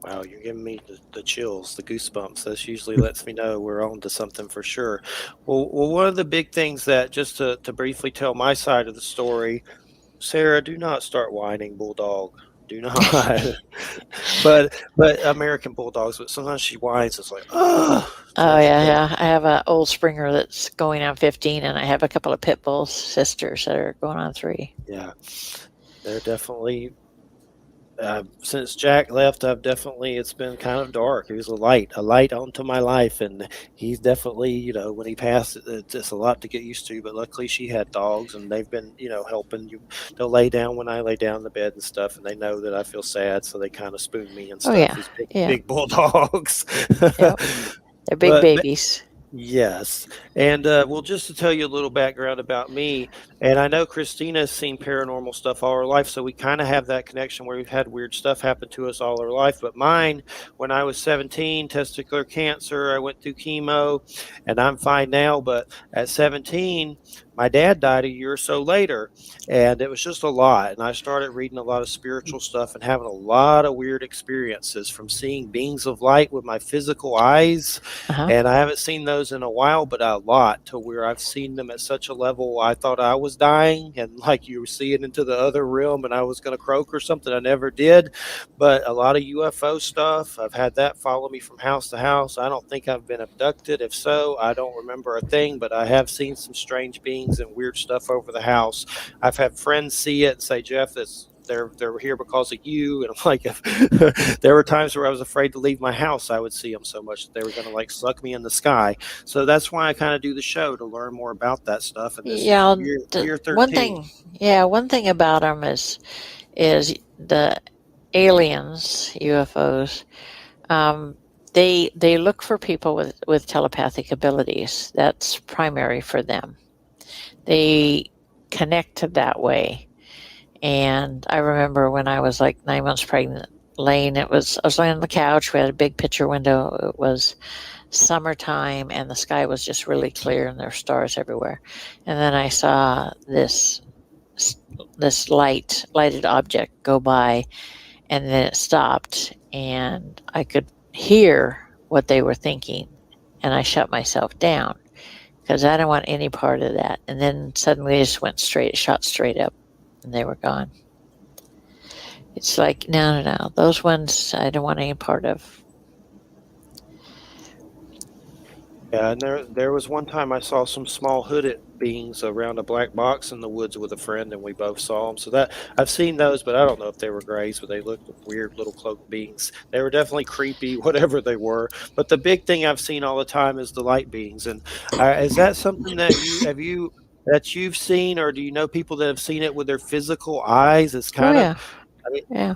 Wow, you're giving me the chills, the goosebumps. This usually lets me know we're on to something for sure. Well, one of the big things that, just to briefly tell my side of the story, Sarah, do not start whining, Bulldog. Do not. but American Bulldogs, but sometimes she whines. It's like, ugh. Oh, yeah. I have an old Springer that's going on 15, and I have a couple of pit bull sisters that are going on 3. Yeah, they're definitely since Jack left, it's been kind of dark. He was a light onto my life, and he's definitely, when he passed, it's a lot to get used to. But luckily, she had dogs, and they've been, helping you. They'll lay down when I lay down in the bed and stuff, and they know that I feel sad, so they kind of spoon me and stuff. Oh, yeah. These Yeah. big bulldogs. Yep. They're big babies. Yes. And well, just to tell you a little background about me, and I know Christina's seen paranormal stuff all her life, so we kind of have that connection where we've had weird stuff happen to us all our life. But mine, when I was 17, testicular cancer, I went through chemo, and I'm fine now. But at 17, my dad died a year or so later, and it was just a lot. And I started reading a lot of spiritual stuff and having a lot of weird experiences, from seeing beings of light with my physical eyes. And I haven't seen those in a while, but a lot, to where I've seen them at such a level I thought I was dying, and like you were seeing into the other realm and I was going to croak or something. I never did. But a lot of UFO stuff, I've had that follow me from house to house. I don't think I've been abducted. If so, I don't remember a thing, but I have seen some strange beings and weird stuff over the house. I've had friends see it and say, Jeff, they're here because of you. And I'm like, there were times where I was afraid to leave my house. I would see them so much that they were going to like suck me in the sky. So that's why I kind of do the show, to learn more about that stuff. And this is year 13. One thing about them is the aliens, UFOs. They look for people with telepathic abilities. That's primary for them. They connect that way. And I remember when I was like 9 months pregnant, I was laying on the couch. We had a big picture window. It was summertime, and the sky was just really clear, and there were stars everywhere. And then I saw this lighted object go by, and then it stopped, and I could hear what they were thinking, and I shut myself down because I didn't want any part of that. And then suddenly it just shot straight up, and they were gone. It's like, no. Those ones I don't want any part of. Yeah, and there was one time I saw some small hooded beings around a black box in the woods with a friend, and we both saw them. So that I've seen those, but I don't know if they were grays, but they looked weird little cloaked beings. They were definitely creepy, whatever they were. But the big thing I've seen all the time is the light beings. And is that something that you've seen, or do you know people that have seen it with their physical eyes? It's kind of, yeah.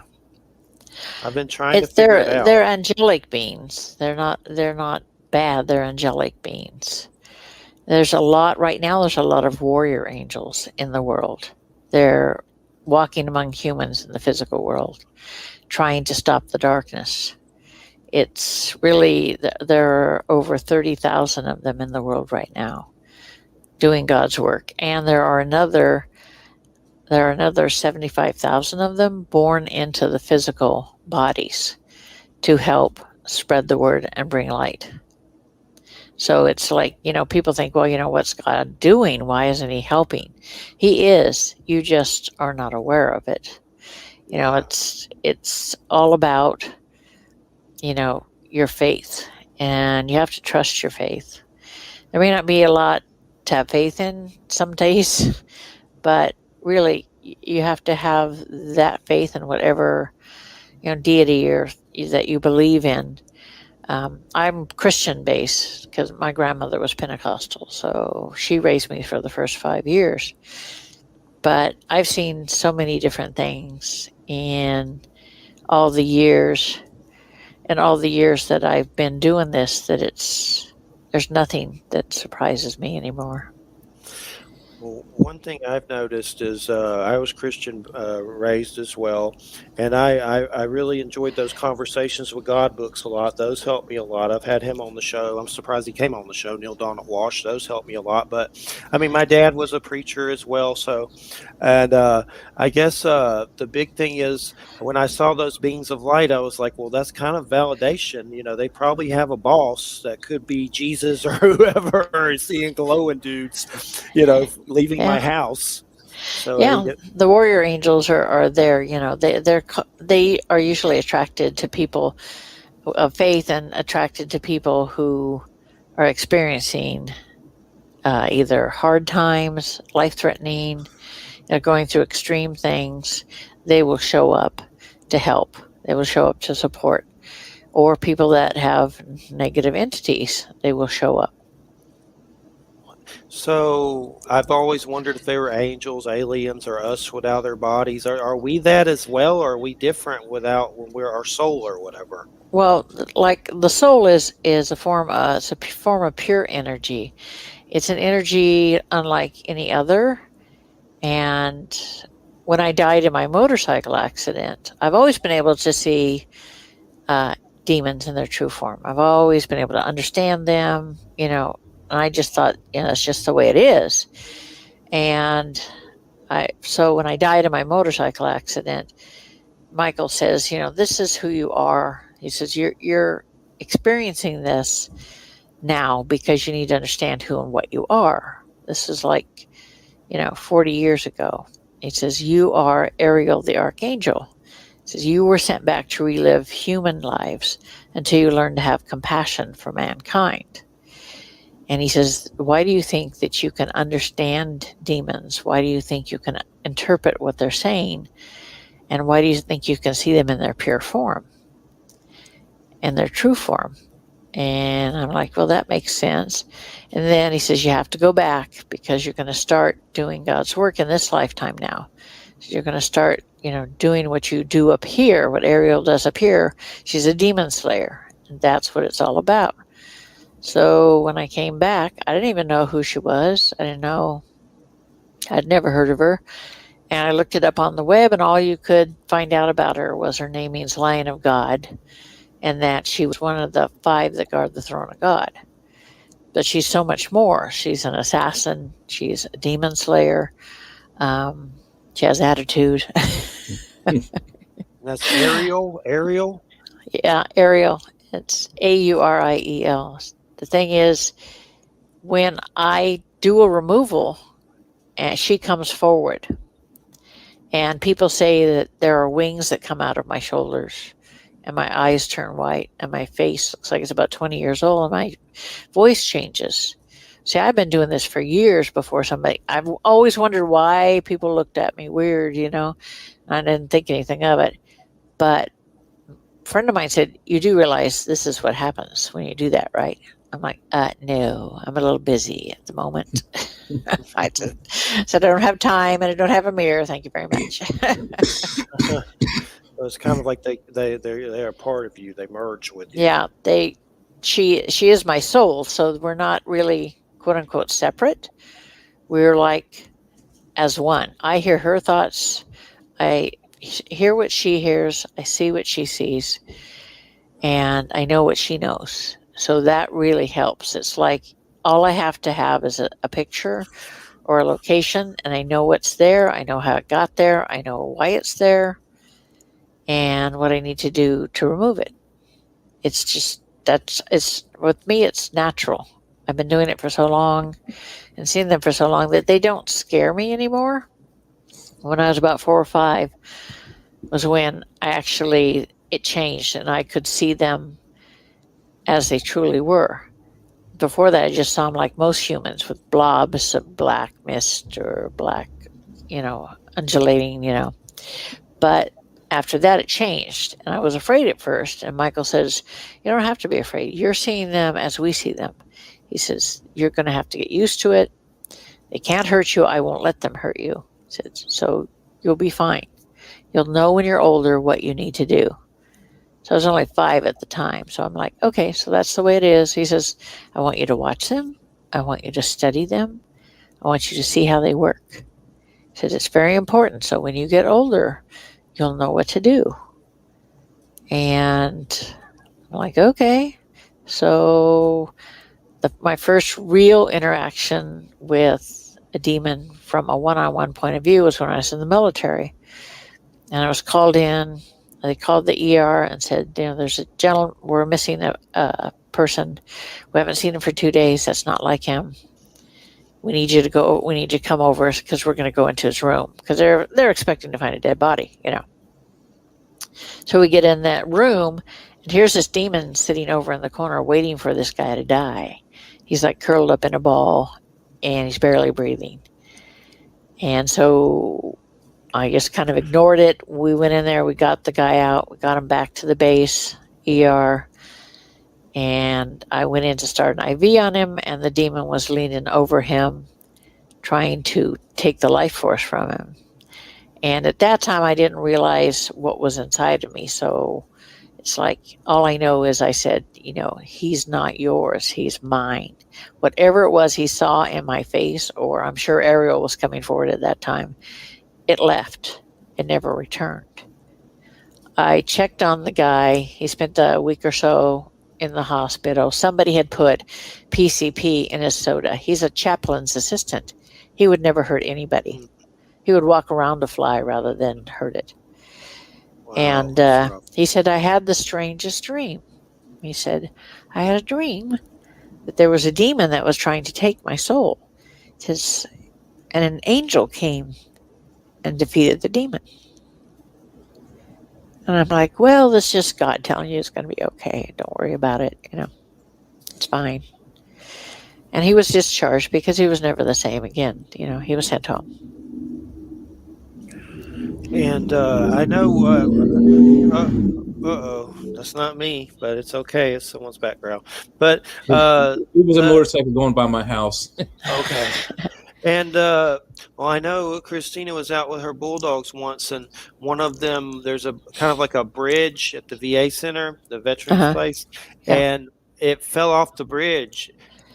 I've been trying to figure it out. They're angelic beings. They're not bad. They're angelic beings. There's a lot of warrior angels in the world. They're walking among humans in the physical world, trying to stop the darkness. It's really, there are over 30,000 of them in the world right now doing God's work. And there are another 75,000 of them born into the physical bodies to help spread the word and bring light. So it's like, people think, well, what's God doing? Why isn't he helping? He is. You just are not aware of it. It's all about, your faith, and you have to trust your faith. There may not be a lot to have faith in some days, but really you have to have that faith in whatever, deity that you believe in. I'm Christian based because my grandmother was Pentecostal, so she raised me for the first 5 years. But I've seen so many different things in all the years that I've been doing this, that there's nothing that surprises me anymore. Well, one thing I've noticed is I was Christian raised as well, and I really enjoyed those conversations with God books a lot. Those helped me a lot. I've had him on the show. I'm surprised he came on the show, Neil Donald Walsh. Those helped me a lot. But, I mean, my dad was a preacher as well. So, and I guess the big thing is when I saw those beings of light, I was like, well, that's kind of validation. They probably have a boss that could be Jesus or whoever, seeing glowing dudes, leaving my house. So the warrior angels are there. They are usually attracted to people of faith and attracted to people who are experiencing either hard times, life-threatening, going through extreme things. They will show up to help. They will show up to support. Or people that have negative entities, they will show up. So I've always wondered if they were angels, aliens, or us without their bodies. Are we that as well, or are we different without when we're our soul or whatever? Well, like the soul is a form of pure energy. It's an energy unlike any other. And when I died in my motorcycle accident, I've always been able to see demons in their true form. I've always been able to understand them, and I just thought, it's just the way it is. And so when I died in my motorcycle accident, Michael says, this is who you are. He says, you're experiencing this now because you need to understand who and what you are. This is like, 40 years ago. He says, you are Ariel the Archangel. He says, you were sent back to relive human lives until you learn to have compassion for mankind. And he says, why do you think that you can understand demons? Why do you think you can interpret what they're saying? And why do you think you can see them in their pure form, in their true form? And I'm like, well, that makes sense. And then he says, you have to go back because you're going to start doing God's work in this lifetime now. So you're going to start, doing what you do up here, what Ariel does up here. She's a demon slayer, and that's what it's all about. So when I came back, I didn't even know who she was. I didn't know. I'd never heard of her. And I looked it up on the web, and all you could find out about her was her name means Lion of God, and that she was one of the 5 that guard the throne of God. But she's so much more. She's an assassin. She's a demon slayer. She has attitude. That's Ariel? Ariel? Yeah, Ariel. It's Auriel. The thing is, when I do a removal, and she comes forward, and people say that there are wings that come out of my shoulders, and my eyes turn white, and my face looks like it's about 20 years old, and my voice changes. See, I've been doing this for years before somebody. I've always wondered why people looked at me weird, I didn't think anything of it. But a friend of mine said, you do realize this is what happens when you do that, right? I'm like, no, I'm a little busy at the moment. I said, I don't have time and I don't have a mirror. Thank you very much. It's kind of like they're a part of you. They merge with you. Yeah, she is my soul. So we're not really quote unquote separate. We're like as one. I hear her thoughts. I hear what she hears. I see what she sees, and I know what she knows. So that really helps. It's like all I have to have is a picture or a location, and I know what's there. I know how it got there. I know why it's there, and what I need to do to remove it. It's just it's with me. It's natural. I've been doing it for so long and seeing them for so long that they don't scare me anymore. When I was about 4 or 5 was when it changed and I could see them as they truly were. Before that, I just saw them like most humans with blobs of black mist or black, undulating, But after that, it changed. And I was afraid at first. And Michael says, you don't have to be afraid. You're seeing them as we see them. He says, you're going to have to get used to it. They can't hurt you. I won't let them hurt you. He said, so you'll be fine. You'll know when you're older what you need to do. So I was only 5 at the time. So I'm like, okay, so that's the way it is. He says, I want you to watch them. I want you to study them. I want you to see how they work. He said, it's very important. So when you get older, you'll know what to do. And I'm like, okay. So my first real interaction with a demon from a one-on-one point of view was when I was in the military. And I was called in. They called the ER and said, there's a gentleman, we're missing a person. We haven't seen him for 2 days. That's not like him. We need you to come over because we're going to go into his room because they're expecting to find a dead body, So we get in that room and here's this demon sitting over in the corner waiting for this guy to die. He's like curled up in a ball and he's barely breathing. And so I just kind of ignored it. We went in there, we got the guy out, we got him back to the base, ER, and I went in to start an IV on him, and the demon was leaning over him, trying to take the life force from him. And at that time, I didn't realize what was inside of me. So it's like, all I know is I said, he's not yours, he's mine. Whatever it was he saw in my face, or I'm sure Ariel was coming forward at that time, it left. It never returned. I checked on the guy. He spent a week or so in the hospital. Somebody had put PCP in his soda. He's a chaplain's assistant. He would never hurt anybody. He would walk around a fly rather than hurt it. Wow, and he said, I had the strangest dream. He said, I had a dream that there was a demon that was trying to take my soul. And an angel came and defeated the demon. And I'm like, well, this is just God telling you it's going to be okay. Don't worry about it. It's fine. And he was discharged because he was never the same again. He was sent home. And I know, that's not me, but it's okay. It's someone's background. But it was a motorcycle going by my house. Okay. And I know Christina was out with her bulldogs once, and one of them, there's a kind of like a bridge at the VA center, the veterans place, and it fell off the bridge.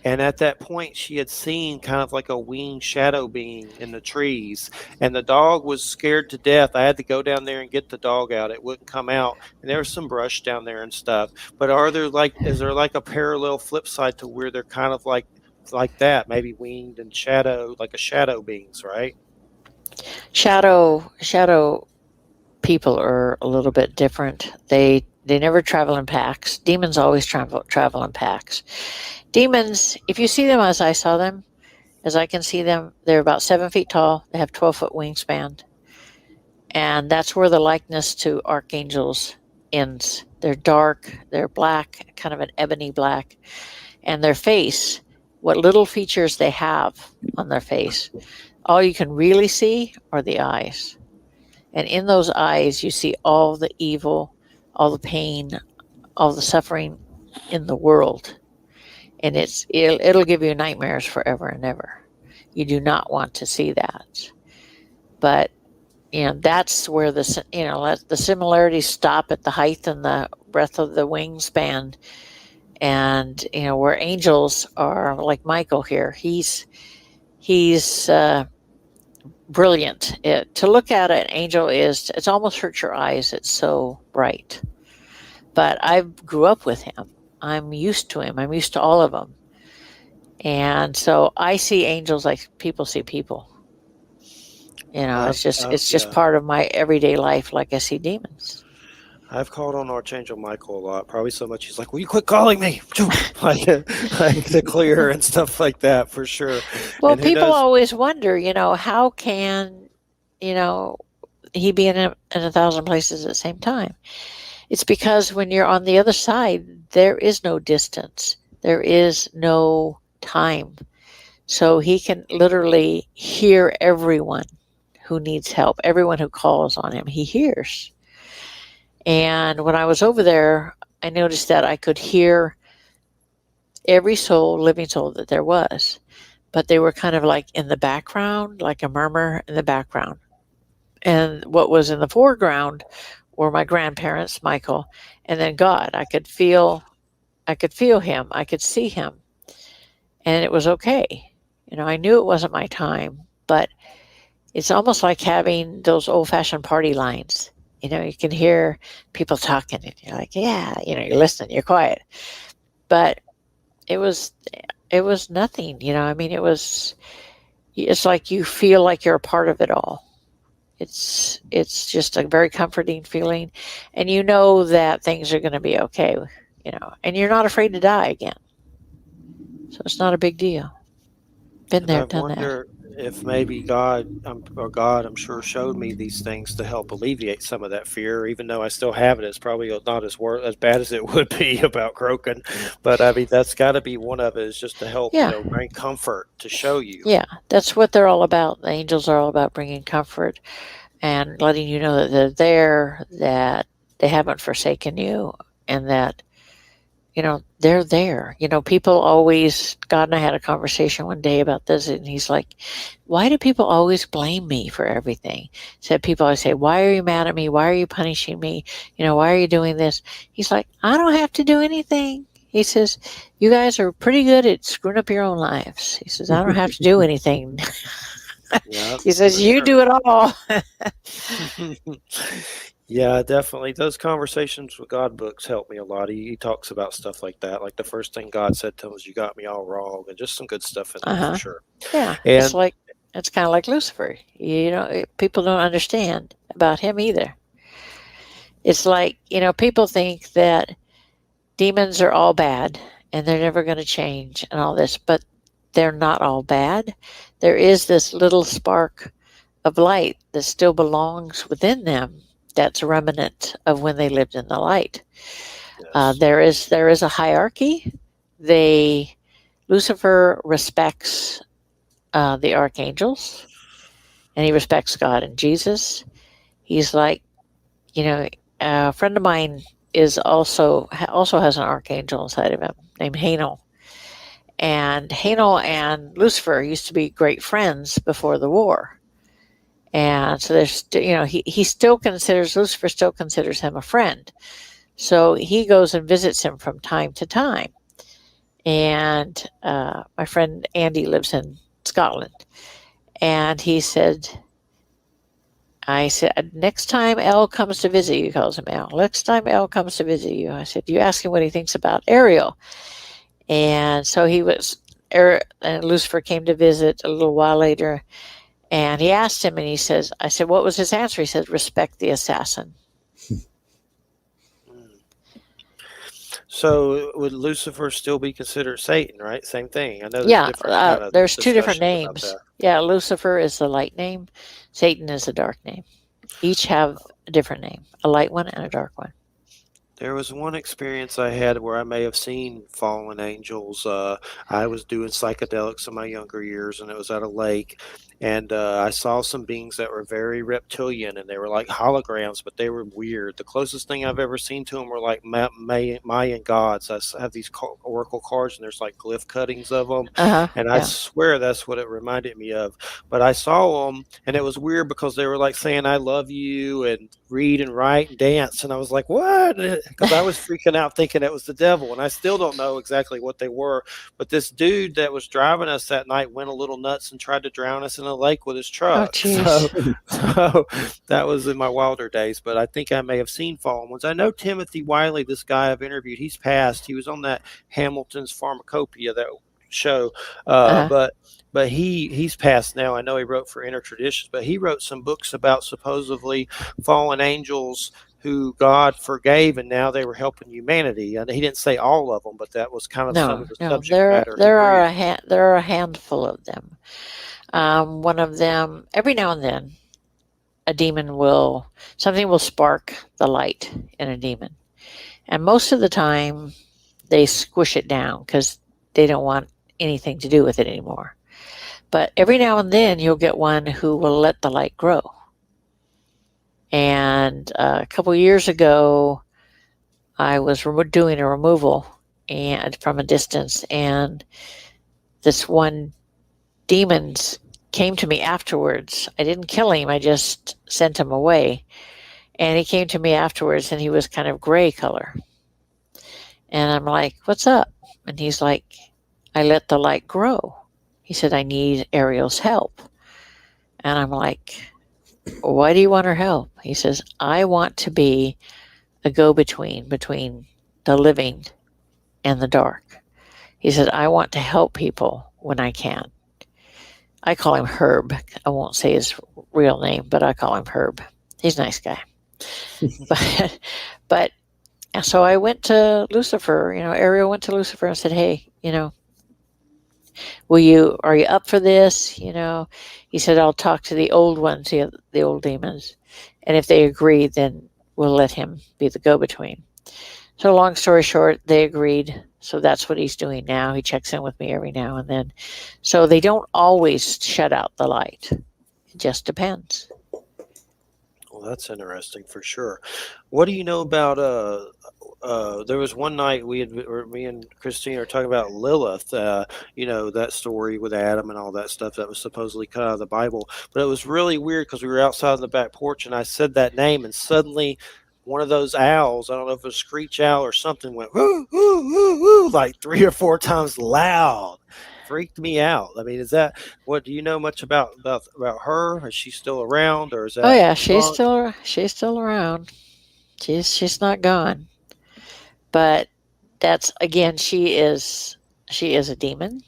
And at that point, she had seen kind of like a winged shadow being in the trees, and the dog was scared to death. I had to go down there and get the dog out. It wouldn't come out, and there was some brush down there and stuff. But is there like a parallel flip side to where they're kind of like that, maybe winged and shadow, like a shadow beings, right? Shadow people are a little bit different. They never travel in packs. Demons always travel in packs. Demons, if you see them as I saw them, as I can see them, they're about 7 feet tall. They have 12-foot wingspan. And that's where the likeness to archangels ends. They're dark, they're black, kind of an ebony black. And their face, what little features they have on their face, all you can really see are the eyes. And in those eyes, you see all the evil, all the pain, all the suffering in the world. And it'll give you nightmares forever and ever. You do not want to see that. But, that's where the similarities stop at the height and the breadth of the wingspan. And, where angels are, like Michael here, he's brilliant. To look at an angel it's almost hurt your eyes. It's so bright. But I grew up with him. I'm used to him. I'm used to all of them. And so I see angels like people see people. It's just part of my everyday life, like I see demons. I've called on Archangel Michael a lot, probably so much he's like, will you quit calling me? like to clear and stuff like that, for sure. Well, people always wonder, how can, he be in 1,000 places at the same time? It's because when you're on the other side, there is no distance. There is no time. So he can literally hear everyone who needs help, everyone who calls on him, he hears. And when I was over there, I noticed that I could hear every living soul that there was. But they were kind of like in the background, like a murmur in the background. And what was in the foreground were my grandparents, Michael, and then God. I could feel him. I could see him. And it was okay. I knew it wasn't my time, but it's almost like having those old-fashioned party lines. You can hear people talking and you're like, yeah, you're listening, you're quiet. But it was nothing, it's like you feel like you're a part of it all. It's just a very comforting feeling, and that things are going to be okay, and you're not afraid to die again. So it's not a big deal. Been there, done that. I wonder if maybe God, I'm sure, showed me these things to help alleviate some of that fear. Even though I still have it, it's probably not as bad as it would be about croaking. But I mean, that's got to be one of it, is just to help, bring comfort, to show you. Yeah, that's what they're all about. The angels are all about bringing comfort and letting you know that they're there, that they haven't forsaken you, and that, they're there. People always, God and I had a conversation one day about this, and he's like, why do people always blame me for everything? So people always say, why are you mad at me? Why are you punishing me? Why are you doing this? He's like, I don't have to do anything. He says, you guys are pretty good at screwing up your own lives. He says, I don't have to do anything. Yeah, he says, you do it all. Yeah, definitely. Those conversations with God books help me a lot. He talks about stuff like that. Like the first thing God said to him was, you got me all wrong, and just some good stuff in there for sure. Yeah. And It's kind of like Lucifer. People don't understand about him either. It's like, people think that demons are all bad and they're never going to change and all this, but they're not all bad. There is this little spark of light that still belongs within them. That's a remnant of when they lived in the light. Yes. There is a hierarchy. Lucifer respects the archangels, and he respects God and Jesus. He's like, a friend of mine is also has an archangel inside of him named Hanel. And Hanel and Lucifer used to be great friends before the war. And so there's, Lucifer still considers him a friend. So he goes and visits him from time to time. And my friend Andy lives in Scotland. And I said, next time Elle comes to visit you, he calls him Elle. Next time Elle comes to visit you, I said, you ask him what he thinks about Ariel. And so and Lucifer came to visit a little while later. And he asked him, and I said, what was his answer? He said, respect the assassin. So would Lucifer still be considered Satan, right? Same thing. I know there's there's two different names. Yeah, Lucifer is the light name. Satan is the dark name. Each have a different name, a light one and a dark one. There was one experience I had where I may have seen fallen angels. I was doing psychedelics in my younger years, and it was at a lake. And I saw some beings that were very reptilian, and they were like holograms, but they were weird. The closest thing I've ever seen to them were like Mayan gods. I have these oracle cards, and there's like glyph cuttings of them. And I swear that's what it reminded me of. But I saw them, and it was weird because they were like saying, I love you, and read and write and dance. And I was like, what? Because I was freaking out thinking it was the devil. And I still don't know exactly what they were. But this dude that was driving us that night went a little nuts and tried to drown us in a lake with his truck. So that was in my wilder days. But I think I may have seen fallen ones. I know Timothy Wiley, this guy I've interviewed, he's passed. He was on that Hamilton's Pharmacopoeia, that show. But he's passed now. I know he wrote for Inner Traditions, but he wrote some books about supposedly fallen angels who God forgave, and now they were helping humanity. And he didn't say all of them, but that was kind of some of the subject matter. There are a handful of them. One of them, every now and then, something will spark the light in a demon. And most of the time, they squish it down because they don't want anything to do with it anymore. But every now and then, you'll get one who will let the light grow. And a couple years ago, I was doing a removal and from a distance, and this one demon came to me afterwards. I didn't kill him, I just sent him away. And he came to me afterwards, and he was kind of gray color. And I'm like, what's up? And he's like, I let the light grow. He said, I need Ariel's help. And I'm like, why do you want her help? He says, I want to be a go-between between the living and the dark. He said, I want to help people when I can. I call him Herb. I won't say his real name, but I call him Herb. He's a nice guy. but so I went to Lucifer, Ariel went to Lucifer and said, hey, are you up for this? He said, I'll talk to the old ones, the old demons. And if they agree, then we'll let him be the go-between. So long story short, they agreed. So that's what he's doing now. He checks in with me every now and then. So they don't always shut out the light. It just depends. Well, that's interesting for sure. What do you know about there was one night me and Christine were talking about Lilith, that story with Adam and all that stuff that was supposedly cut out of the Bible. But it was really weird because we were outside on the back porch and I said that name and suddenly one of those owls, I don't know if it was a screech owl or something, went whoo, whoo, whoo, whoo, like 3 or 4 times loud. Freaked me out. I mean, what do you know much about her? Is she still around, or is that? Oh yeah, she's still around. She's not gone. But that's again, she is a demon.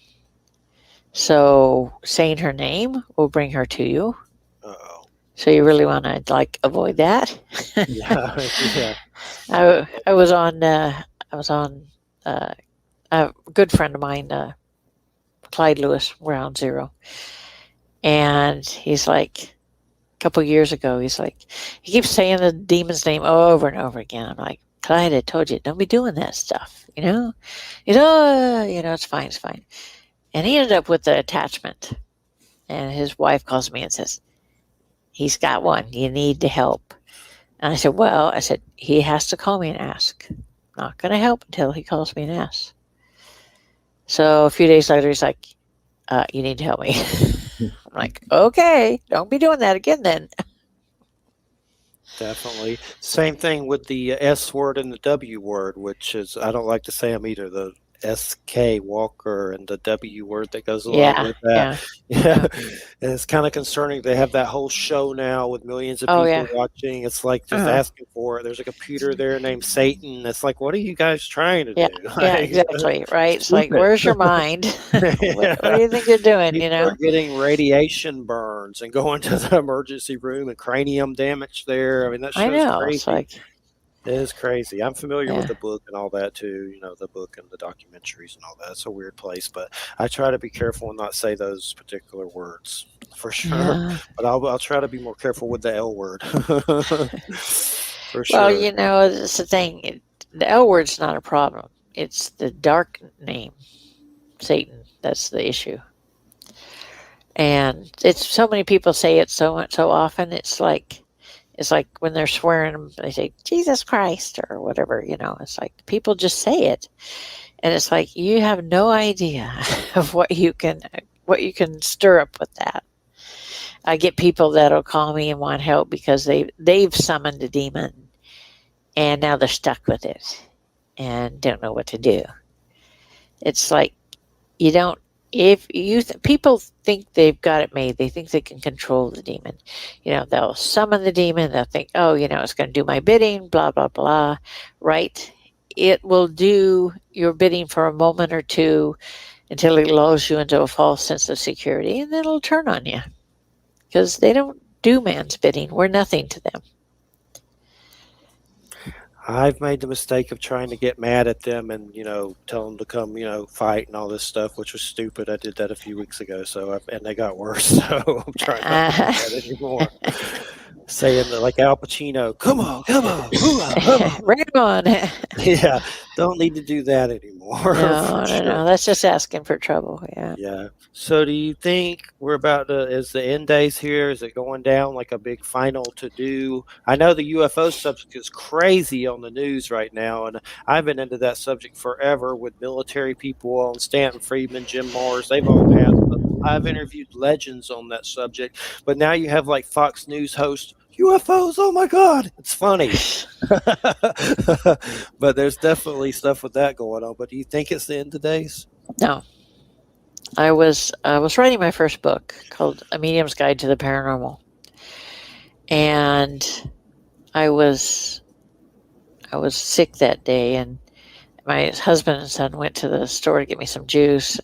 So saying her name will bring her to you. Uh-oh. So you really want to avoid that. Yeah. I was on a good friend of mine, Clyde Lewis, Ground Zero, and he's like, a couple years ago, he's like, he keeps saying the demon's name over and over again. I'm like, Clyde, I told you, don't be doing that stuff. It's fine, it's fine. And he ended up with the attachment, and his wife calls me and says, he's got one. You need to help. And I said, he has to call me and ask. I'm not going to help until he calls me and asks. So a few days later, he's like, you need to help me. I'm like, okay, don't be doing that again then. Definitely. Same thing with the S word and the W word, which is, I don't like to say them either. The SK Walker and the W word that goes along with that. Yeah. And it's kind of concerning. They have that whole show now with millions of people watching. It's like just asking for it. There's a computer there named Satan. It's like, what are you guys trying to do? Yeah, exactly. Right. It's like, where's your mind? What do you think you're doing? People are getting radiation burns and going to the emergency room and cranium damage there. I mean, that show's crazy. It's like, it is crazy. I'm familiar with the book and all that too. The book and the documentaries and all that. It's a weird place, but I try to be careful and not say those particular words for sure. Yeah. But I'll try to be more careful with the L word. For sure. Well, it's the thing. The L word's not a problem. It's the dark name, Satan. That's the issue. And it's so many people say it so often. It's like when they're swearing, they say, Jesus Christ, or whatever, it's like people just say it. And it's like, you have no idea of what you can stir up with that. I get people that'll call me and want help because they've summoned a demon and now they're stuck with it and don't know what to do. It's like, people think they've got it made. They think they can control the demon. They'll summon the demon. They'll think, it's going to do my bidding, blah, blah, blah, right? It will do your bidding for a moment or two until it lulls you into a false sense of security, and then it'll turn on you because they don't do man's bidding. We're nothing to them. I've made the mistake of trying to get mad at them and, tell them to come, fight and all this stuff, which was stupid. I did that a few weeks ago, and they got worse. So I'm trying not to do that anymore. Saying like Al Pacino, come on, bring it on. Yeah, don't need to do that anymore. No, that's just asking for trouble. Yeah. So do you think we're about is the end days here? Is it going down like a big final to do? I know the UFO subject is crazy on the news right now, and I've been into that subject forever with military people on Stanton Friedman, Jim Mars. They've all passed. I've interviewed legends on that subject, but now you have like Fox News host UFOs. Oh my God, it's funny. But there's definitely stuff with that going on. But do you think it's the end of days? No. I was writing my first book called A Medium's Guide to the Paranormal, and I was sick that day, and my husband and son went to the store to get me some juice,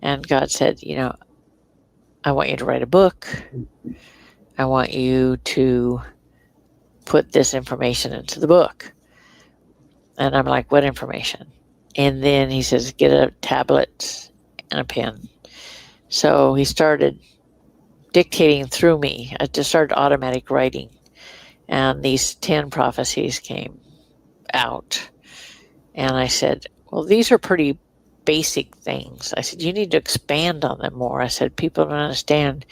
and God said, I want you to write a book. I want you to put this information into the book. And I'm like, what information? And then he says, get a tablet and a pen. So he started dictating through me. I just started automatic writing. And these 10 prophecies came out. And I said, well, these are pretty basic things. I said, you need to expand on them more. I said, people don't understand,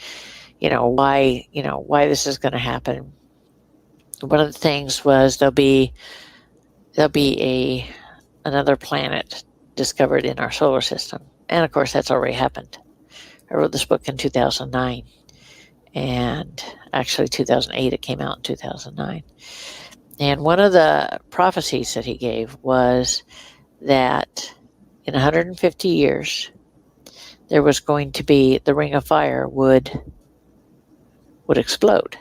why this is going to happen. one of the things was there'll be another planet discovered in our solar system, and of course that's already happened. I wrote this book in 2009, and actually 2008. It came out in 2009. And one of the prophecies that he gave was that in 150 years, there was going to be the ring of fire would explode.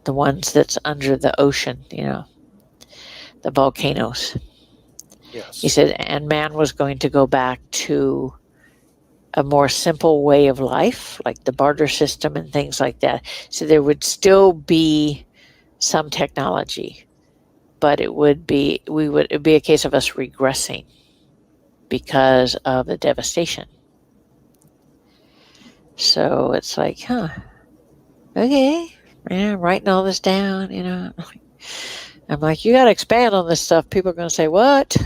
The ones that's under the ocean, the volcanoes. Yes. He said, and man was going to go back to a more simple way of life, like the barter system and things like that. So there would still be some technology, but it would be a case of us regressing because of the devastation. So it's like, okay, I'm writing all this down, I'm like, you got to expand on this stuff. People are going to say, what?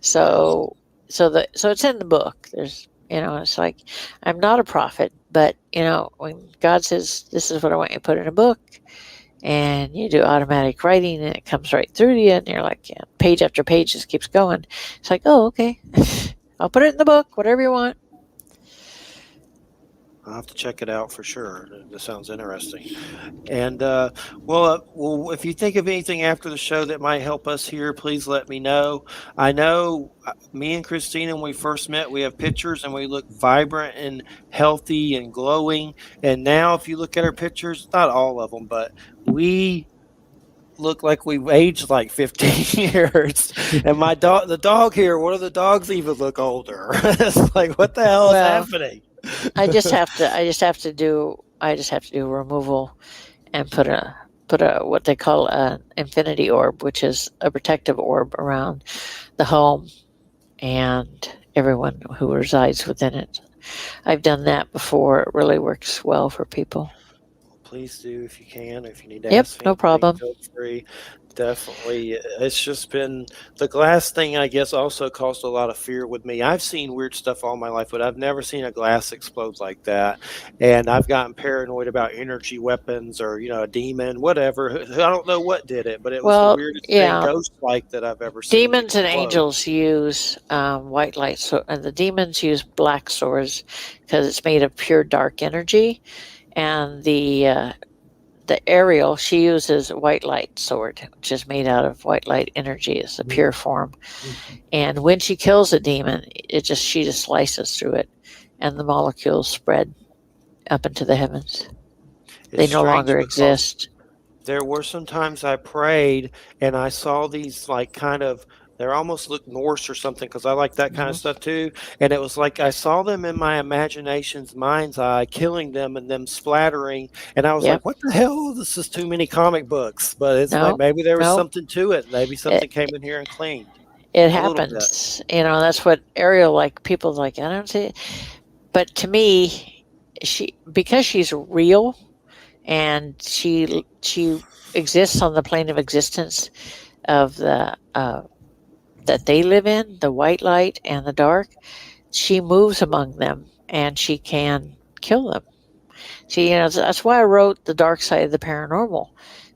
So it's in the book. There's, it's like, I'm not a prophet, but, when God says, this is what I want you to put in a book, and you do automatic writing and it comes right through to you, and you're like, yeah, page after page just keeps going. It's like, oh, okay. I'll put it in the book, whatever you want. I'll have to check it out for sure. This sounds interesting. And well, if you think of anything after the show that might help us here, please let me know. I know me and Christina, when we first met, we have pictures and we look vibrant and healthy and glowing. And now, if you look at our pictures, not all of them, but we look like we've aged like 15 years. And the dog here, one of the dogs even look older. It's like, what the hell is happening? I just have to do removal and put a what they call an infinity orb, which is a protective orb around the home and everyone who resides within it. I've done that before. It really works well for people. Please do if you can. If you need to ask me, no problem. Feel free. Definitely. It's just been the glass thing, I guess, also caused a lot of fear with me. I've seen weird stuff all my life, but I've never seen a glass explode like that. And I've gotten paranoid about energy weapons or, a demon, whatever. I don't know what did it, but it was the weirdest thing ghost-like that I've ever seen. Demons and angels use white light, and the demons use black swords because it's made of pure dark energy. And the Ariel, she uses white light sword, which is made out of white light energy. It's a pure form. And when she kills a demon, she just slices through it, and the molecules spread up into the heavens. They no longer exist. There were some times I prayed and I saw these they almost look Norse or something, because I like that kind of stuff too. And it was like I saw them in my imagination's mind's eye, killing them and them splattering. And I was like, what the hell? This is too many comic books. But it's like maybe there was something to it. Maybe something came in here and cleaned. It happens. That's what Ariel, people I don't see it. But to me, because she's real and she exists on the plane of existence of the that they live in, the white light and the dark, she moves among them and she can kill them. That's why I wrote The Dark Side of the Paranormal.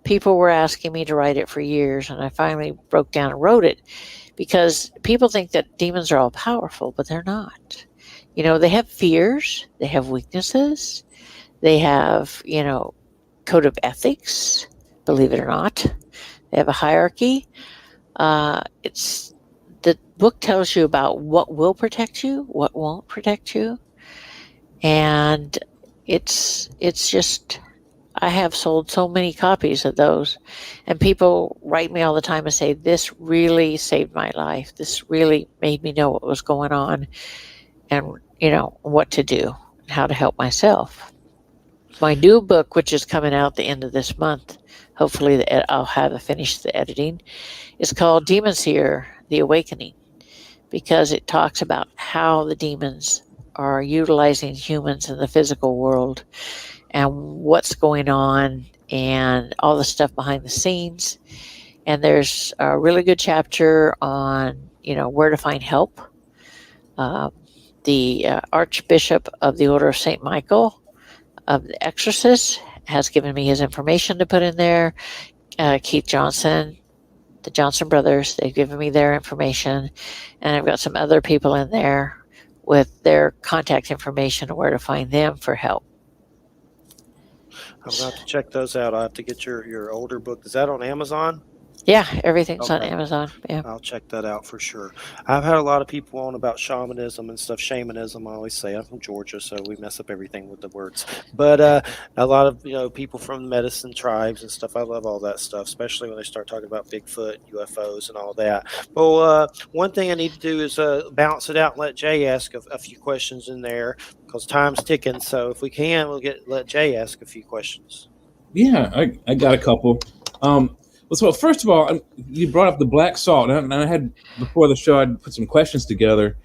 People were asking me to write it for years, and I finally broke down and wrote it because people think that demons are all powerful, but they're not. They have fears, they have weaknesses, they have, code of ethics, believe it or not. They have a hierarchy. The book tells you about what will protect you, what won't protect you. And it's just, I have sold so many copies of those, and people write me all the time and say, this really saved my life. This really made me know what was going on and, what to do, how to help myself. My new book, which is coming out the end of this month, hopefully I'll have finished the editing, is called Demon Seer, The Awakening, because it talks about how the demons are utilizing humans in the physical world and what's going on and all the stuff behind the scenes. And there's a really good chapter on, where to find help. The Archbishop of the Order of St. Michael of the Exorcists has given me his information to put in there. Keith Johnson, the Johnson brothers, they've given me their information, and I've got some other people in there with their contact information and where to find them for help. I'm going to have to check those out. I have to get your older book. Is that on Amazon? Yeah, everything's on Amazon. Yeah, I'll check that out for sure. I've had a lot of people on about shamanism and stuff. Shamanism, I always say. I'm from Georgia, so we mess up everything with the words. But a lot of people from medicine tribes and stuff. I love all that stuff, especially when they start talking about Bigfoot, UFOs, and all that. Well, one thing I need to do is balance it out and let Jay ask a few questions in there because time's ticking. So if we can, let Jay ask a few questions. Yeah, I got a couple. So first of all, you brought up the black salt, and I had before the show I'd put some questions together,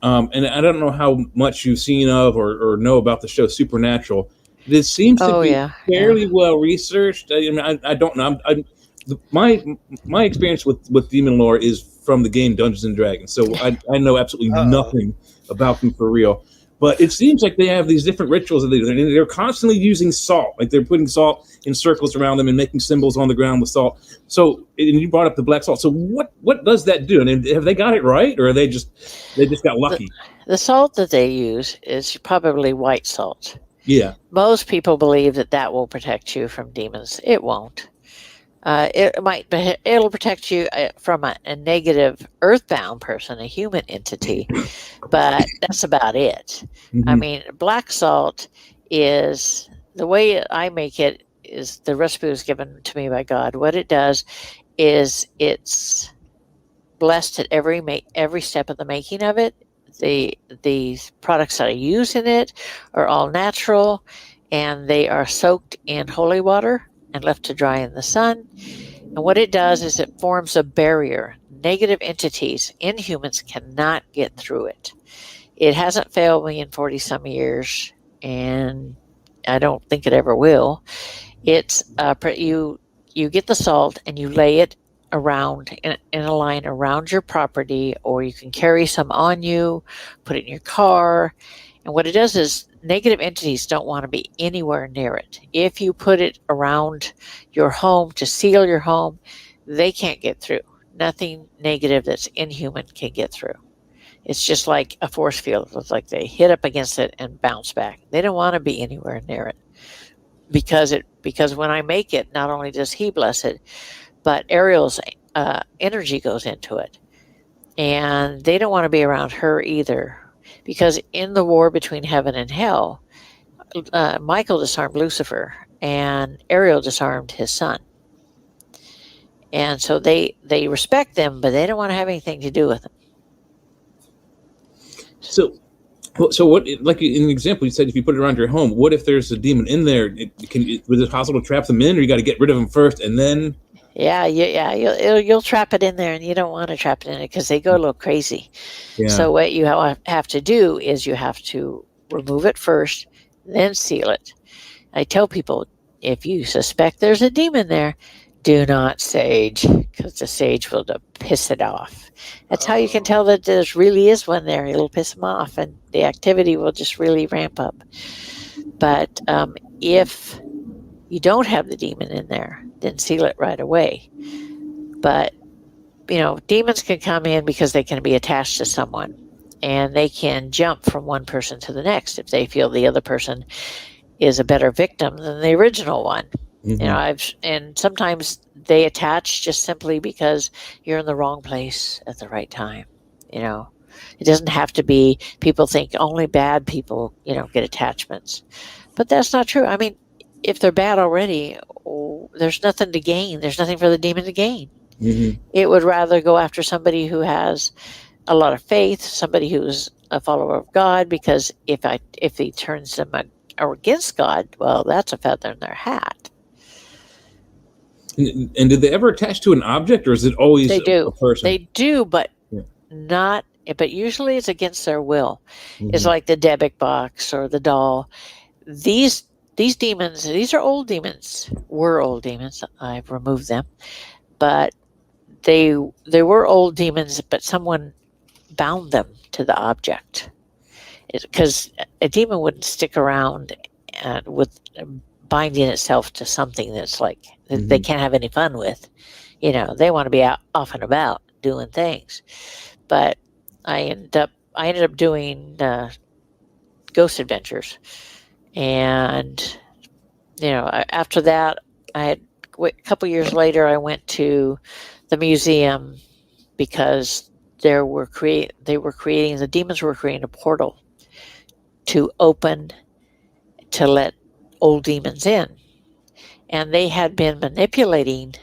and I don't know how much you've seen of or know about the show Supernatural. It seems to be fairly well researched. I mean, I don't know. My experience with demon lore is from the game Dungeons and Dragons, so I know absolutely nothing about them for real. But it seems like they have these different rituals that they do. And they're constantly using salt. Like they're putting salt in circles around them and making symbols on the ground with salt. So, and you brought up the black salt. So what does that do? And have they got it right, or are they just got lucky? The salt that they use is probably white salt. Yeah. Most people believe that will protect you from demons. It won't. It'll protect you from a negative earthbound person, a human entity, but that's about it. Mm-hmm. I mean, black salt is, the way I make it is, the recipe was given to me by God. What it does is it's blessed at every step of the making of it. The products that I use in it are all natural, and they are soaked in holy water and left to dry in the sun. And what it does is it forms a barrier. Negative entities, inhumans, cannot get through it. It hasn't failed me in 40 some years, and I don't think it ever will. It's you get the salt and you lay it around in a line around your property, or you can carry some on you, put it in your car. And what it does is, negative entities don't want to be anywhere near it. If you put it around your home to seal your home, they can't get through. Nothing negative that's inhuman can get through. It's just like a force field. It's like they hit up against it and bounce back. They don't want to be anywhere near it. Because when I make it, not only does he bless it, but Ariel's energy goes into it. And they don't want to be around her either. Because in the war between heaven and hell, Michael disarmed Lucifer and Ariel disarmed his son. And so they respect them, but they don't want to have anything to do with them. So what, like in an example, you said if you put it around your home, what if there's a demon in there? Was it possible to trap them in, or you got to get rid of them first and then? Yeah. You'll trap it in there, and you don't want to trap it in it because they go a little crazy. Yeah. So what you have to do is you have to remove it first, then seal it. I tell people, if you suspect there's a demon there, do not sage, because the sage will piss it off. That's how you can tell that there really is one there. It'll piss them off, and the activity will just really ramp up. But if you don't have the demon in there, then seal it right away. But, demons can come in because they can be attached to someone, and they can jump from one person to the next if they feel the other person is a better victim than the original one. Mm-hmm. And sometimes they attach just simply because you're in the wrong place at the right time. It doesn't have to be, people think only bad people, get attachments, but that's not true. I mean, if they're bad already, there's nothing to gain. There's nothing for the demon to gain. Mm-hmm. It would rather go after somebody who has a lot of faith, somebody who's a follower of God, because if he turns them against God, well, that's a feather in their hat. And did they ever attach to an object, or is it always a person? They do, but not. But usually it's against their will. Mm-hmm. It's like the Dybbuk box or the doll. These demons, these are old demons. Were old demons. I've removed them, but they were old demons. But someone bound them to the object, because a demon wouldn't stick around with binding itself to something that's like they can't have any fun with. They want to be out off and about doing things. But I ended up doing ghost adventures, and after that, a couple years later, I went to the museum because the demons were creating a portal to open to let old demons in, and they had been manipulating.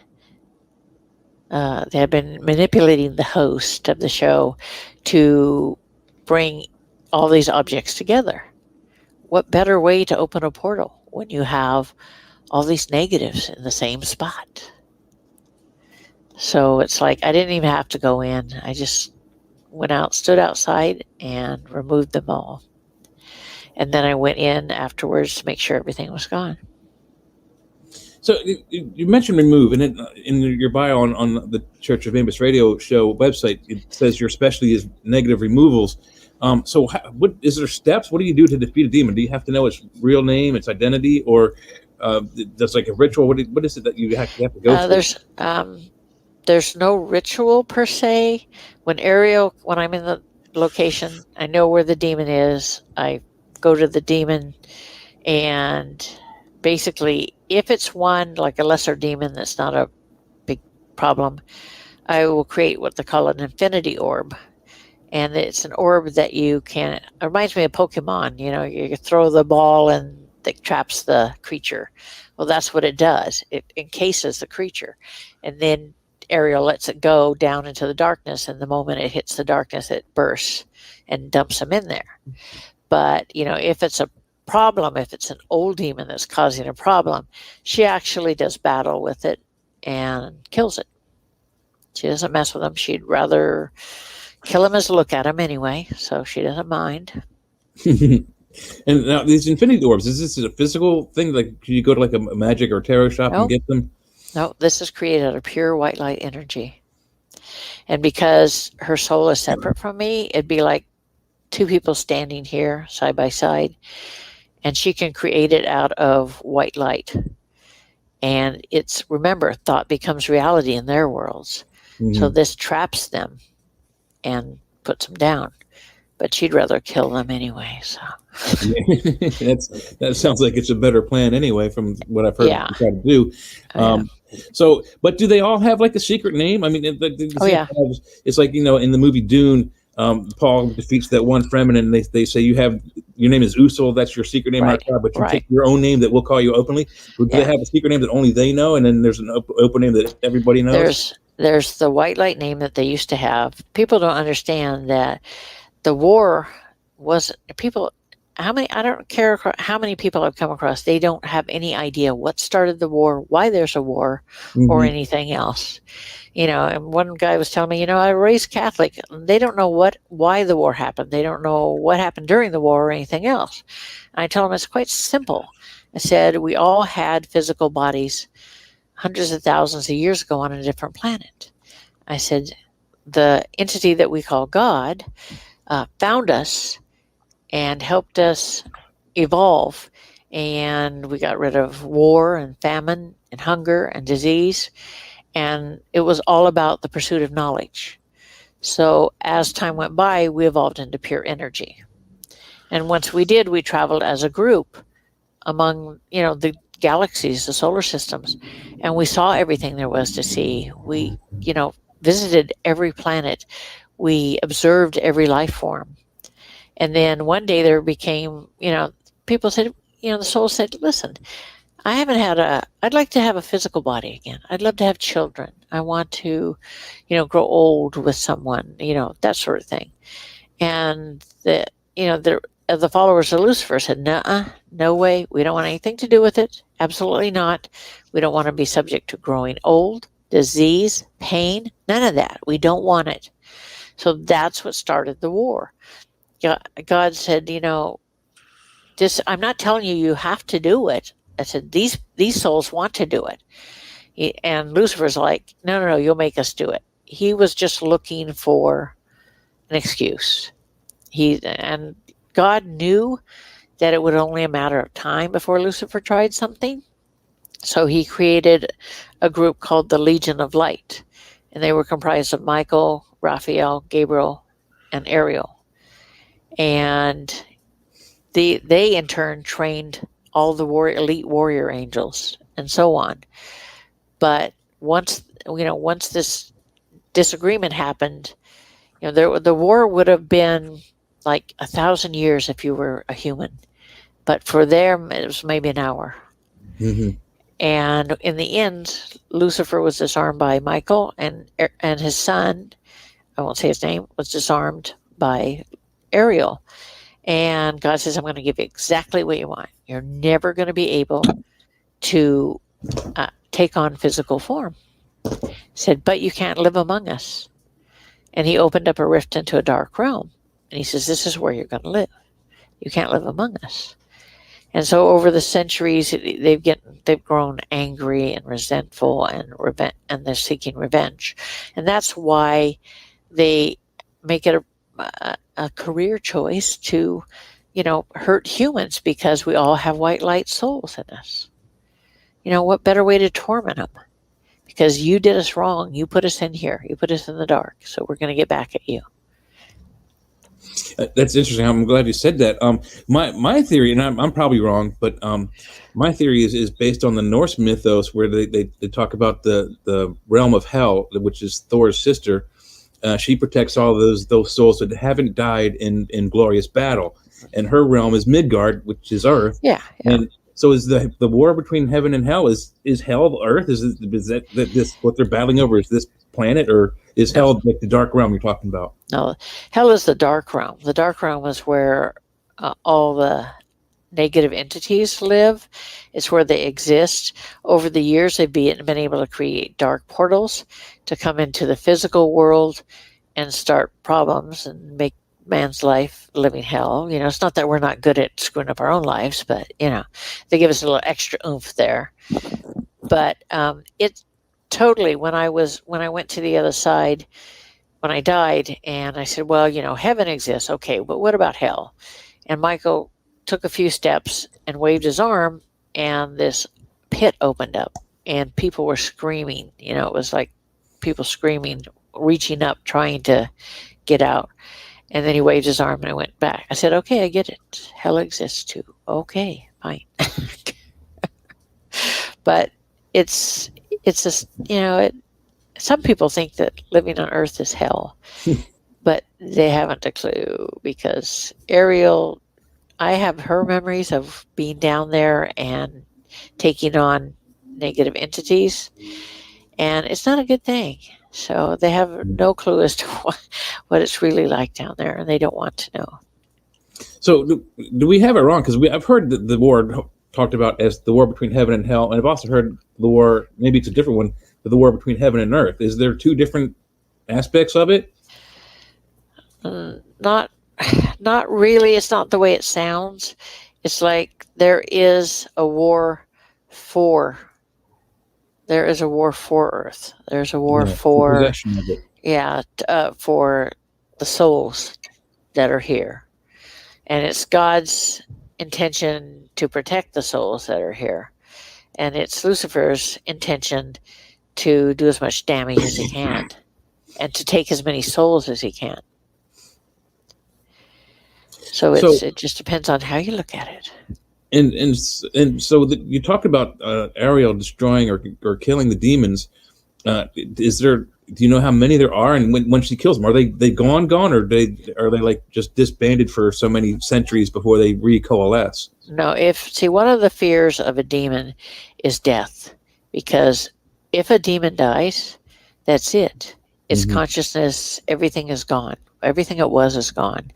They had been manipulating the host of the show to bring all these objects together. What better way to open a portal when you have all these negatives in the same spot? So it's like I didn't even have to go in. I just went out, stood outside, and removed them all. And then I went in afterwards to make sure everything was gone. So you mentioned remove, and in your bio on the Church of Amos radio show website, it says your specialty is negative removals. So what is there steps? What do you do to defeat a demon? Do you have to know its real name, its identity, or does like a ritual? What is it that you have to go through? There's no ritual per se. When I'm in the location, I know where the demon is. I go to the demon, and basically, if it's one like a lesser demon that's not a big problem, I will create what they call an infinity orb. And it's an orb that it reminds me of Pokemon. You throw the ball and it traps the creature. Well, that's what it does. It encases the creature. And then Ariel lets it go down into the darkness. And the moment it hits the darkness, it bursts and dumps them in there. But, if it's a problem, if it's an old demon that's causing a problem, she actually does battle with it and kills it. She doesn't mess with them. She'd rather kill him as look at him anyway, so she doesn't mind. And now these infinity orbs, is this a physical thing? Like, can you go to like a magic or tarot shop and get them? No, this is created out of pure white light energy. And because her soul is separate from me, it'd be like two people standing here side by side, and she can create it out of white light. And remember, thought becomes reality in their worlds. So this traps them and puts them down. But she'd rather kill them anyway. So that sounds like it's a better plan anyway, from what I've heard you try to do. But do they all have like a secret name? I mean, it's like in the movie Dune. Paul defeats that one Fremen, and they say your name is Usul. That's your secret name, but you take your own name that we'll call you openly. Do they have a secret name that only they know, and then there's an open name that everybody knows? There's the white light name that they used to have. People don't understand that the war wasn't people. I don't care how many people I've come across. They don't have any idea what started the war, why there's a war, or anything else. And one guy was telling me, I raised Catholic. They don't know why the war happened. They don't know what happened during the war or anything else. And I tell them it's quite simple. I said, we all had physical bodies hundreds of thousands of years ago on a different planet. I said, the entity that we call God found us and helped us evolve. And we got rid of war and famine and hunger and disease. And it was all about the pursuit of knowledge. So as time went by, we evolved into pure energy. And once we did, we traveled as a group among, the galaxies, the solar systems, and we saw everything there was to see. We, visited every planet. We observed every life form. And then one day there became, people said, the soul said, listen, I'd like to have a physical body again. I'd love to have children. I want to, grow old with someone, that sort of thing. And the followers of Lucifer said, no way. We don't want anything to do with it. Absolutely not. We don't want to be subject to growing old, disease, pain, none of that. We don't want it. So that's what started the war. God said, I'm not telling you have to do it. I said, these souls want to do it. And Lucifer's like, no, you'll make us do it. He was just looking for an excuse. And God knew that it would only a matter of time before Lucifer tried something. So he created a group called the Legion of Light, and they were comprised of Michael, Raphael, Gabriel, and Ariel. And they in turn trained all the elite warrior angels and so on. But once this disagreement happened, the war would have been like 1,000 years if you were a human, but for them it was maybe an hour. Mm-hmm. And in the end, Lucifer was disarmed by Michael, and his son, I won't say his name, was disarmed by Ariel. And God says, I'm going to give you exactly what you want. You're never going to be able to take on physical form. He said, but you can't live among us. And he opened up a rift into a dark realm. And he says, this is where you're going to live. You can't live among us. And so over the centuries, they've grown angry and resentful, and they're seeking revenge. And that's why they make it a career choice to, hurt humans, because we all have white light souls in us. What better way to torment them? Because you did us wrong. You put us in here. You put us in the dark. So we're going to get back at you. That's interesting. I'm glad you said that. My theory, and I'm probably wrong, but my theory is based on the Norse mythos, where they talk about the realm of hell, which is Thor's sister. She protects all those souls that haven't died in glorious battle, and her realm is Midgard, which is Earth. Yeah. And so is the war between heaven and hell? Is hell Earth? Is that this what they're battling over? Is this planet, or is hell like the dark realm you're talking about? No, hell is the dark realm. The dark realm is where all the negative entities live. It's where they exist. Over the years, they've been able to create dark portals to come into the physical world and start problems and make man's life living hell. It's not that we're not good at screwing up our own lives, but they give us a little extra oomph there. But it totally, when I went to the other side, when I died, and I said, well, heaven exists. Okay, but what about hell? And Michael took a few steps and waved his arm, and this pit opened up, and people were screaming. It was like people screaming, reaching up, trying to get out. And then he waved his arm, and I went back. I said, okay, I get it. Hell exists too. Okay, fine. But it's just, some people think that living on Earth is hell, but they haven't a clue, because Ariel, I have her memories of being down there and taking on negative entities, and it's not a good thing. So they have no clue as to what it's really like down there, and they don't want to know. So do we have it wrong? Because I've heard the war talked about as the war between heaven and hell, and I've also heard the war, maybe it's a different one, but the war between heaven and earth. Is there two different aspects of it? Not really. It's not the way it sounds. It's like there is a war for Earth. There's a war for possession of it. For the souls that are here, and it's God's intention to protect the souls that are here, and it's Lucifer's intention to do as much damage as he can, and to take as many souls as he can. So it just depends on how you look at it. And so you talked about Ariel destroying or killing the demons. Do you know how many there are? And when she kills them, are they gone, or are they like just disbanded for so many centuries before they recoalesce? No, one of the fears of a demon is death, because if a demon dies, that's it. Its consciousness, everything is gone. Everything it was is gone.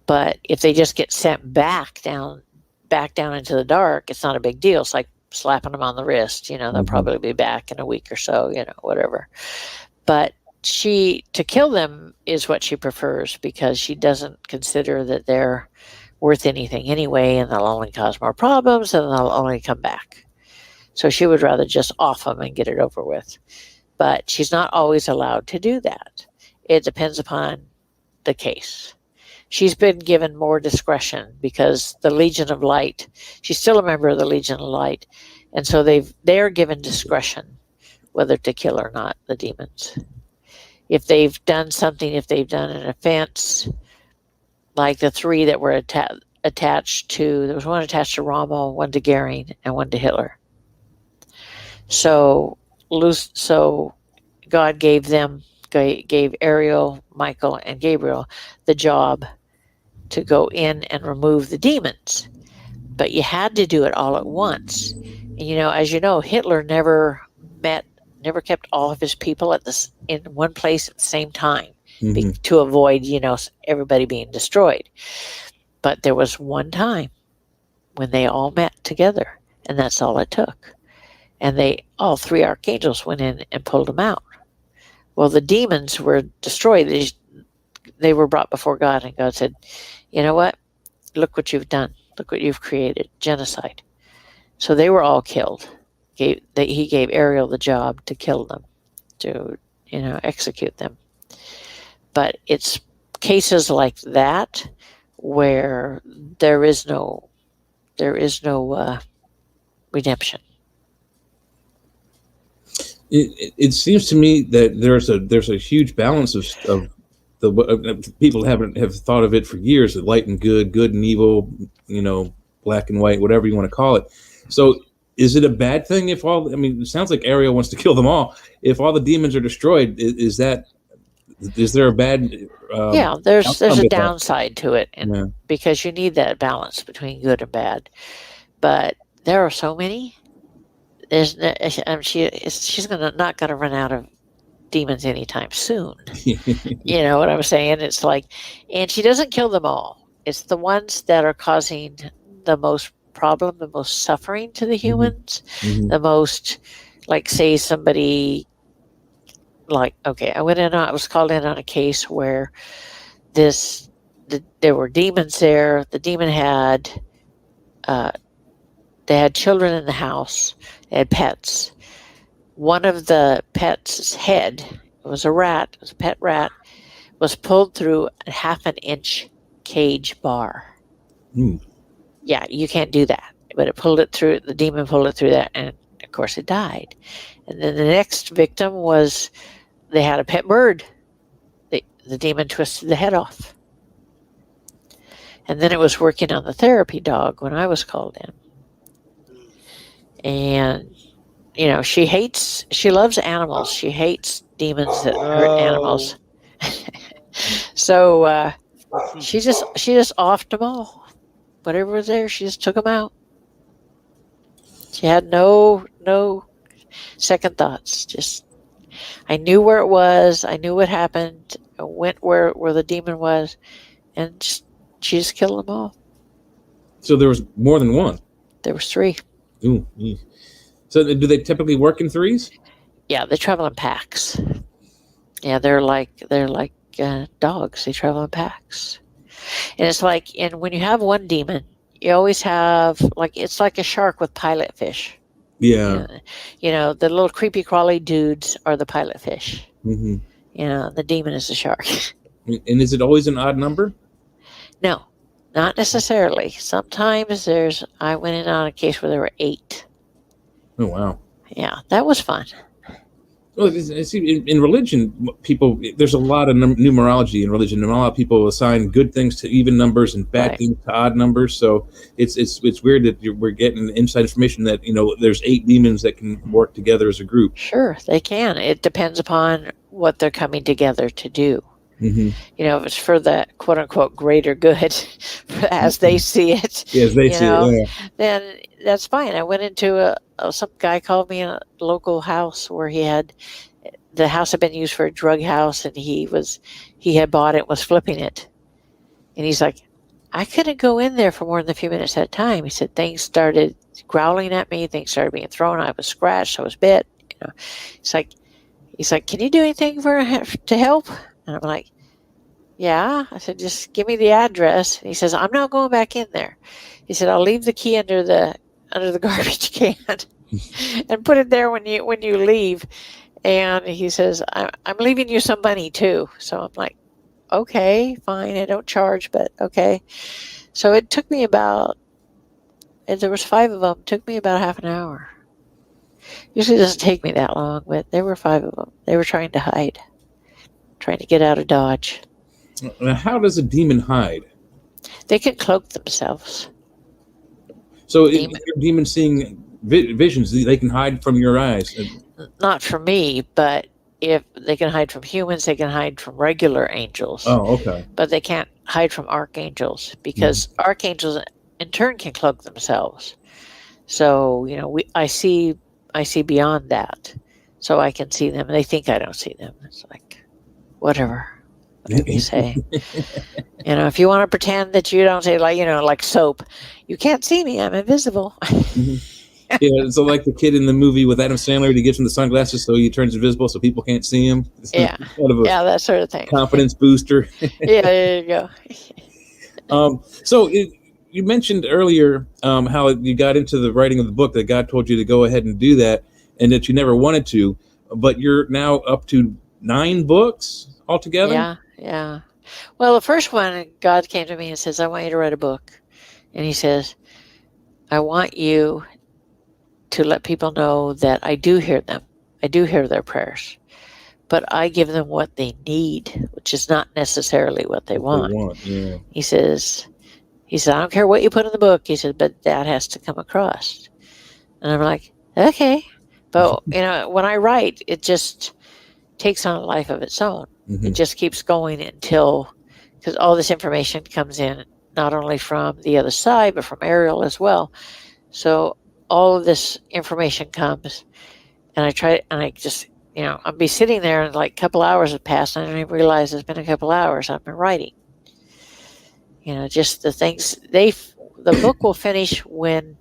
But if they just get sent back down into the dark, it's not a big deal. It's like slapping them on the wrist. They'll probably be back in a week or so, whatever. But to kill them is what she prefers, because she doesn't consider that they're worth anything anyway, and they'll only cause more problems, and they'll only come back. So she would rather just off them and get it over with. But she's not always allowed to do that. It depends upon the case. she's been given more discretion because the Legion of Light, she's still a member of the Legion of Light, and so they're given discretion whether to kill or not, the demons. If they've done something, if they've done an offense, like the three that were attached to, there was one attached to Rommel, one to Goering, and one to Hitler. So God gave Ariel, Michael, and Gabriel the job to go in and remove the demons. But you had to do it all at once. And, as you know, Hitler never kept all of his people in one place at the same time to avoid, everybody being destroyed. But there was one time when they all met together, and that's all it took. And all three archangels went in and pulled them out. Well, the demons were destroyed. They were brought before God, and God said, you know what? Look what you've done. Look what you've created. Genocide. So they were all killed. He gave Ariel the job to kill them, to, execute them. But it's cases like that where there is no redemption. It seems to me that there's a huge balance of the people have thought of it for years: of light and good, good and evil, black and white, whatever you want to call it. So, is it a bad thing if it sounds like Ariel wants to kill them all. If all the demons are destroyed, is there a bad? Yeah, there's a downside to it, because you need that balance between good and bad. But there are so many. She's not going to run out of demons anytime soon. You know what I'm saying? It's like, and she doesn't kill them all. It's the ones that are causing the most problem, the most suffering to the humans, the most, like, say somebody, like, okay, I was called in on a case where there were demons there. The demon had, they had children in the house. They had pets. One of the pets' head, it was a pet rat, was pulled through a 1/2 inch cage bar. Yeah, you can't do that. But the demon pulled it through that, and of course it died. And then the next victim they had a pet bird. The demon twisted the head off. And then it was working on the therapy dog when I was called in. And, she loves animals. She hates demons that hurt animals. So she just offed them all. Whatever was there, she just took them out. She had no second thoughts. Just, I knew where it was. I knew what happened. I went where the demon was, and she just killed them all. So there was more than one? There was 3. Ooh. So do they typically work in 3s? Yeah, they travel in packs. Yeah, they're like dogs. They travel in packs. And it's like, and when you have one demon, you always have, it's like a shark with pilot fish. Yeah. The little creepy crawly dudes are the pilot fish. The demon is the shark. And is it always an odd number? No, not necessarily. Sometimes I went in on a case where there were 8. Oh, wow. Yeah, that was fun. Well, in religion, there's a lot of numerology in religion, and a lot of people assign good things to even numbers and bad things to odd numbers. So it's weird that we're getting inside information that there's 8 demons that can work together as a group. Sure, they can. It depends upon what they're coming together to do. If it's for the quote unquote greater good, as they see it, then that's fine. I went into some guy called me in a local house where the house had been used for a drug house, and he had bought it, was flipping it, and he's like, I couldn't go in there for more than a few minutes at a time. He said things started growling at me, things started being thrown. I was scratched, I was bit. He's like, can you do anything to help? And I'm like, yeah. I said, just give me the address. And he says, I'm not going back in there. He said, I'll leave the key under the garbage can and put it there when you leave. And he says, I'm leaving you some money too. So I'm like, okay, fine. I don't charge, but okay. So it took me about, there was 5 of them, it took me about half an hour. Usually it doesn't take me that long, but there were 5 of them. They were trying to hide, trying to get out of Dodge. How does a demon hide? They can cloak themselves. So if you're demon seeing visions, they can hide from your eyes. Not from me, but if they can hide from humans, they can hide from regular angels. Oh, okay. But they can't hide from archangels, because archangels in turn can cloak themselves. So, I see beyond that. So I can see them. They think I don't see them. It's like, whatever you say. If you want to pretend that you don't say, like soap, you can't see me, I'm invisible. Yeah, so like the kid in the movie with Adam Sandler, he gives him the sunglasses so he turns invisible so people can't see him. Yeah, that sort of thing. Confidence booster. Yeah, there you go. So you mentioned earlier how you got into the writing of the book, that God told you to go ahead and do that, and that you never wanted to, but you're now up to 9 books altogether? Yeah. Well, the first one, God came to me and says, I want you to write a book. And he says, I want you to let people know that I do hear them. I do hear their prayers. But I give them what they need, which is not necessarily what they want. Yeah. He says, I don't care what you put in the book. He said, but that has to come across. And I'm like, okay. But, when I write, it just takes on a life of its own. It just keeps going because all this information comes in, not only from the other side, but from Ariel as well. So all of this information comes, and I'll be sitting there, and like a couple hours have passed, and I don't even realize it's been a couple hours. I've been writing. Just the things the book will finish when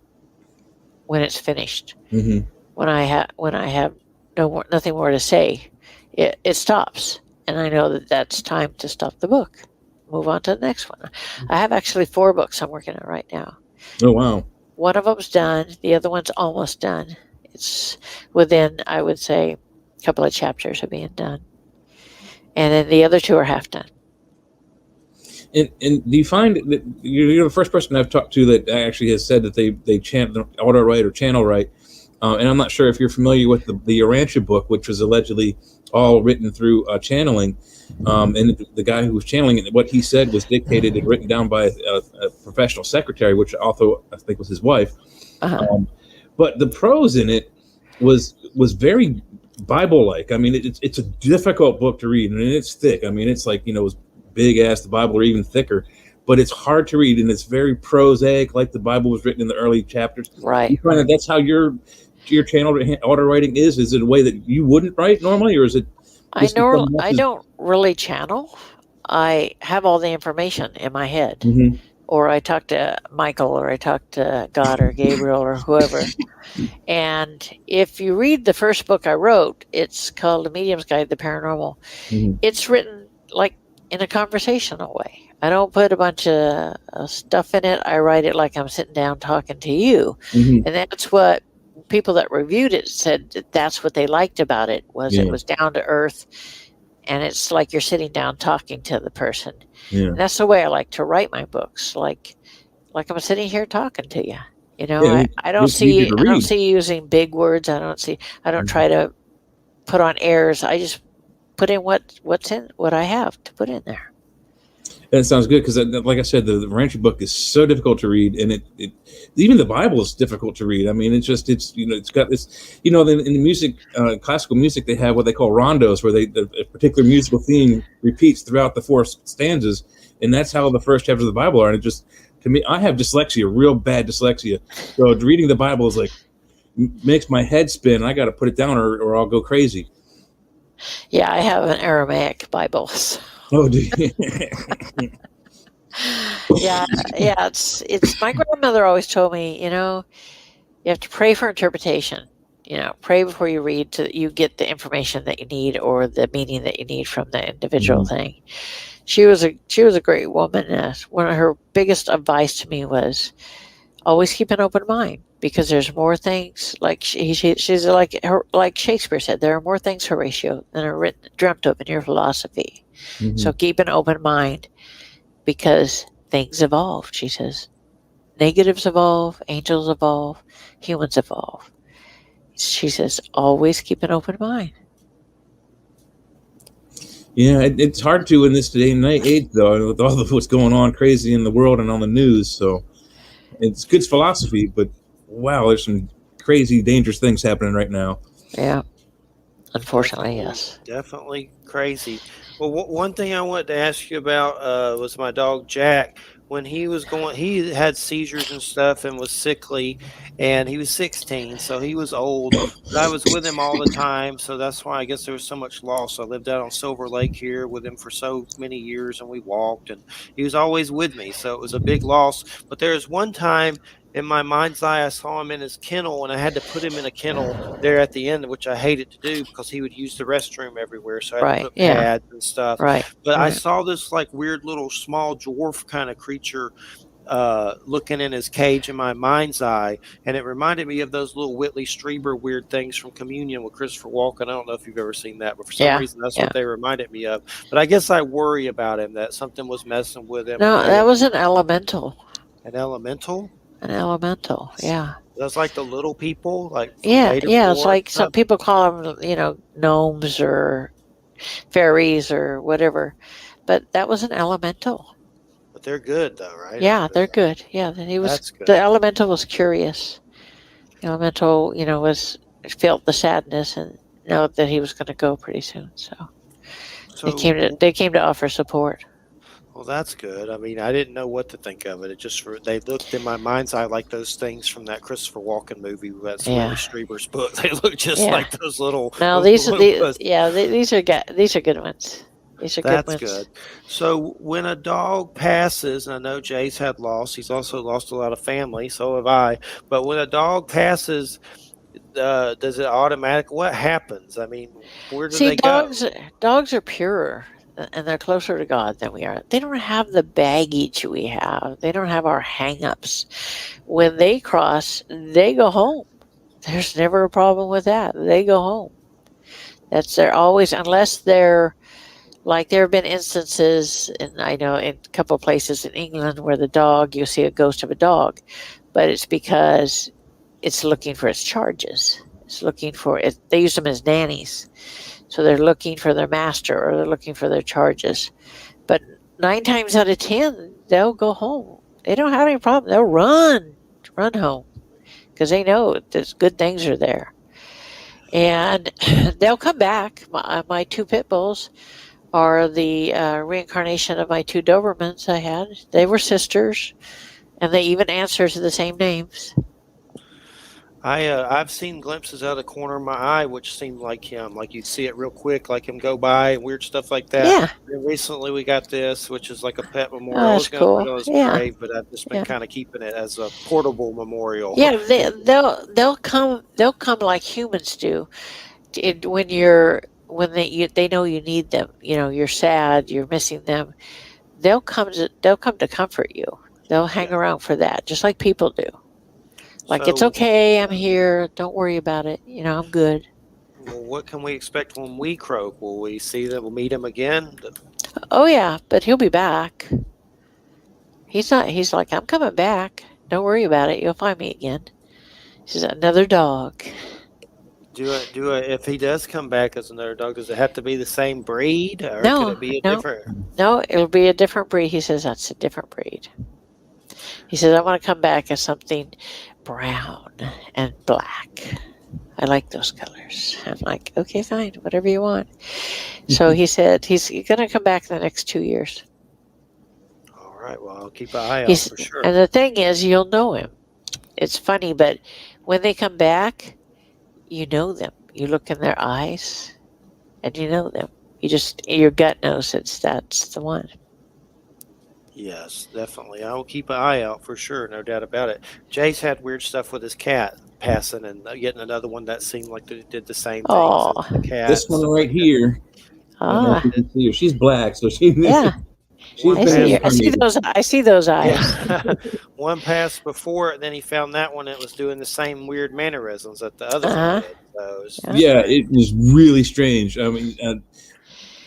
it's finished. When I have nothing more to say, it stops, and I know that that's time to stop the book, move on to the next one. I have actually 4 books I'm working on right now. Oh wow! One of them's done. The other one's almost done. It's within, I would say, a couple of chapters of being done, and then the other 2 are half done. And do you find that you're the first person I've talked to that actually has said that they auto write or channel write? And I'm not sure if you're familiar with the Urantia book, which was allegedly all written through channeling. And the guy who was channeling it, what he said was dictated and written down by a professional secretary, which also I think was his wife. But the prose in it was very Bible-like. I mean, it's a difficult book to read, and it's thick. I mean, it's like, it's big as the Bible or even thicker. But it's hard to read, and it's very prosaic, like the Bible was written in the early chapters. Right. You find that that's how your channel auto writing is? Is it a way that you wouldn't write normally, or is it? I don't really channel. I have all the information in my head, or I talk to Michael, or I talk to God or Gabriel or whoever. And if you read the first book I wrote, it's called A Medium's Guide to the Paranormal. It's written like in a conversational way. I don't put a bunch of stuff in it. I write it like I'm sitting down talking to you. And that's what people that reviewed it said, that's what they liked about it, was it was down to earth, and it's like you're sitting down talking to the person. And that's the way I like to write my books, like I'm sitting here talking to you. I don't see using big words. I don't try to put on airs. I just put in what's in what I have to put in there. That sounds good, because, like I said, the Urantia book is so difficult to read, and it even the Bible is difficult to read. I mean, it's got this, in the music, classical music, they have what they call rondos, where a particular musical theme repeats throughout the 4 stanzas, and that's how the first chapters of the Bible are. And it just, to me, I have dyslexia, real bad dyslexia, so reading the Bible is like makes my head spin. I got to put it down, or I'll go crazy. Yeah, I have an Aramaic Bible. So. Oh, do you? Yeah. It's my grandmother always told me, you have to pray for interpretation. Pray before you read, so that you get the information that you need, or the meaning that you need from the individual thing. She was a great woman. One of her biggest advice to me was always keep an open mind, because there's more things, like she's like Shakespeare said, there are more things, Horatio, than are dreamt of in your philosophy. Mm-hmm. So keep an open mind because things evolve, she says. Negatives evolve, angels evolve, humans evolve. She says, always keep an open mind. Yeah, it's hard to in this day and age, though, with all of what's going on crazy in the world and on the news. So it's good philosophy, but wow, there's some crazy, dangerous things happening right now. Yeah, unfortunately, yes. Definitely crazy. Well, one thing I wanted to ask you about was my dog Jack. When he was he had seizures and stuff and was sickly, and he was 16, so he was old. But I was with him all the time, so that's why I guess there was so much loss. I lived out on Silver Lake here with him for so many years, and we walked, and he was always with me, so it was a big loss. But there was one time in my mind's eye, I saw him in his kennel, and I had to put him in a kennel there at the end, which I hated to do because he would use the restroom everywhere. So I had to put pads and stuff. Right. But I saw this like weird little small dwarf kind of creature looking in his cage in my mind's eye, and it reminded me of those little Whitley Strieber weird things from Communion with Christopher Walken. I don't know if you've ever seen that, but for some reason that's what they reminded me of. But I guess I worry about him, that something was messing with him. No, that was an elemental. An elemental? An elemental, yeah. That's like the little people, like it's like some people call them, gnomes or fairies or whatever, but that was an elemental. But they're good, though, right? Yeah, they're good. Yeah, the elemental was curious. The elemental, felt the sadness and know that he was going to go pretty soon. So they came to offer support. Well, that's good. I mean, I didn't know what to think of it. They looked in my mind's eye like those things from that Christopher Walken movie. That's Willie Strieber's book. They look just like those little. No, these are good ones. These are good ones. That's good. So when a dog passes, and I know Jay's had loss. He's also lost a lot of family. So have I. But when a dog passes, does it automatic? What happens? I mean, where do they go? Dogs are purer. And they're closer to God than we are. They don't have the baggage we have. They don't have our hang-ups. When they cross, they go home. There's never a problem with that. They go home. They're always, unless they're, like there have been instances, and I know in a couple of places in England where you'll see a ghost of a dog, but it's because it's looking for its charges. It's looking for it. They use them as nannies. So they're looking for their master or they're looking for their charges. But 9 times out of 10, they'll go home. They don't have any problem. They'll run home because they know there's good things are there. And they'll come back. My 2 pit bulls are the reincarnation of my 2 Dobermans I had. They were sisters, and they even answer to the same names. I've seen glimpses out of the corner of my eye, which seemed like him. Like you'd see it real quick, like him go by, and weird stuff like that. Yeah. And recently, we got this, which is like a pet memorial. Oh, that's cool. I was going to put it on his grave, but I've just been kind of keeping it as a portable memorial. Yeah, they'll come like humans do. When they know you need them. You're sad, you're missing them. They'll come to comfort you. They'll hang around for that, just like people do. Like, it's okay, I'm here, don't worry about it, I'm good. Well, what can we expect when we croak? Will we see them, we'll meet him again? Oh, yeah, but he'll be back. He's like, I'm coming back. Don't worry about it, you'll find me again. He's another dog. If he does come back as another dog, does it have to be the same breed? Or No, could it be a different? No, it'll be a different breed. He says that's a different breed. He says, I want to come back as something brown and black. I like those colors. I'm like, okay, fine, whatever you want. So he said he's going to come back in the next 2 years. All right, well, I'll keep an eye out for sure. And the thing is, you'll know him. It's funny, but when they come back, you know them. You look in their eyes, and you know them. Your gut knows that's the one. Yes, definitely. I will keep an eye out for sure, no doubt about it. Jay's had weird stuff with his cat passing and getting another one that seemed like they did the same things as the cat. This one right here. She's black, so she. Yeah. I see those eyes. Yeah. One passed before it, then he found that one that was doing the same weird mannerisms that the other one did. So it was really strange. I mean,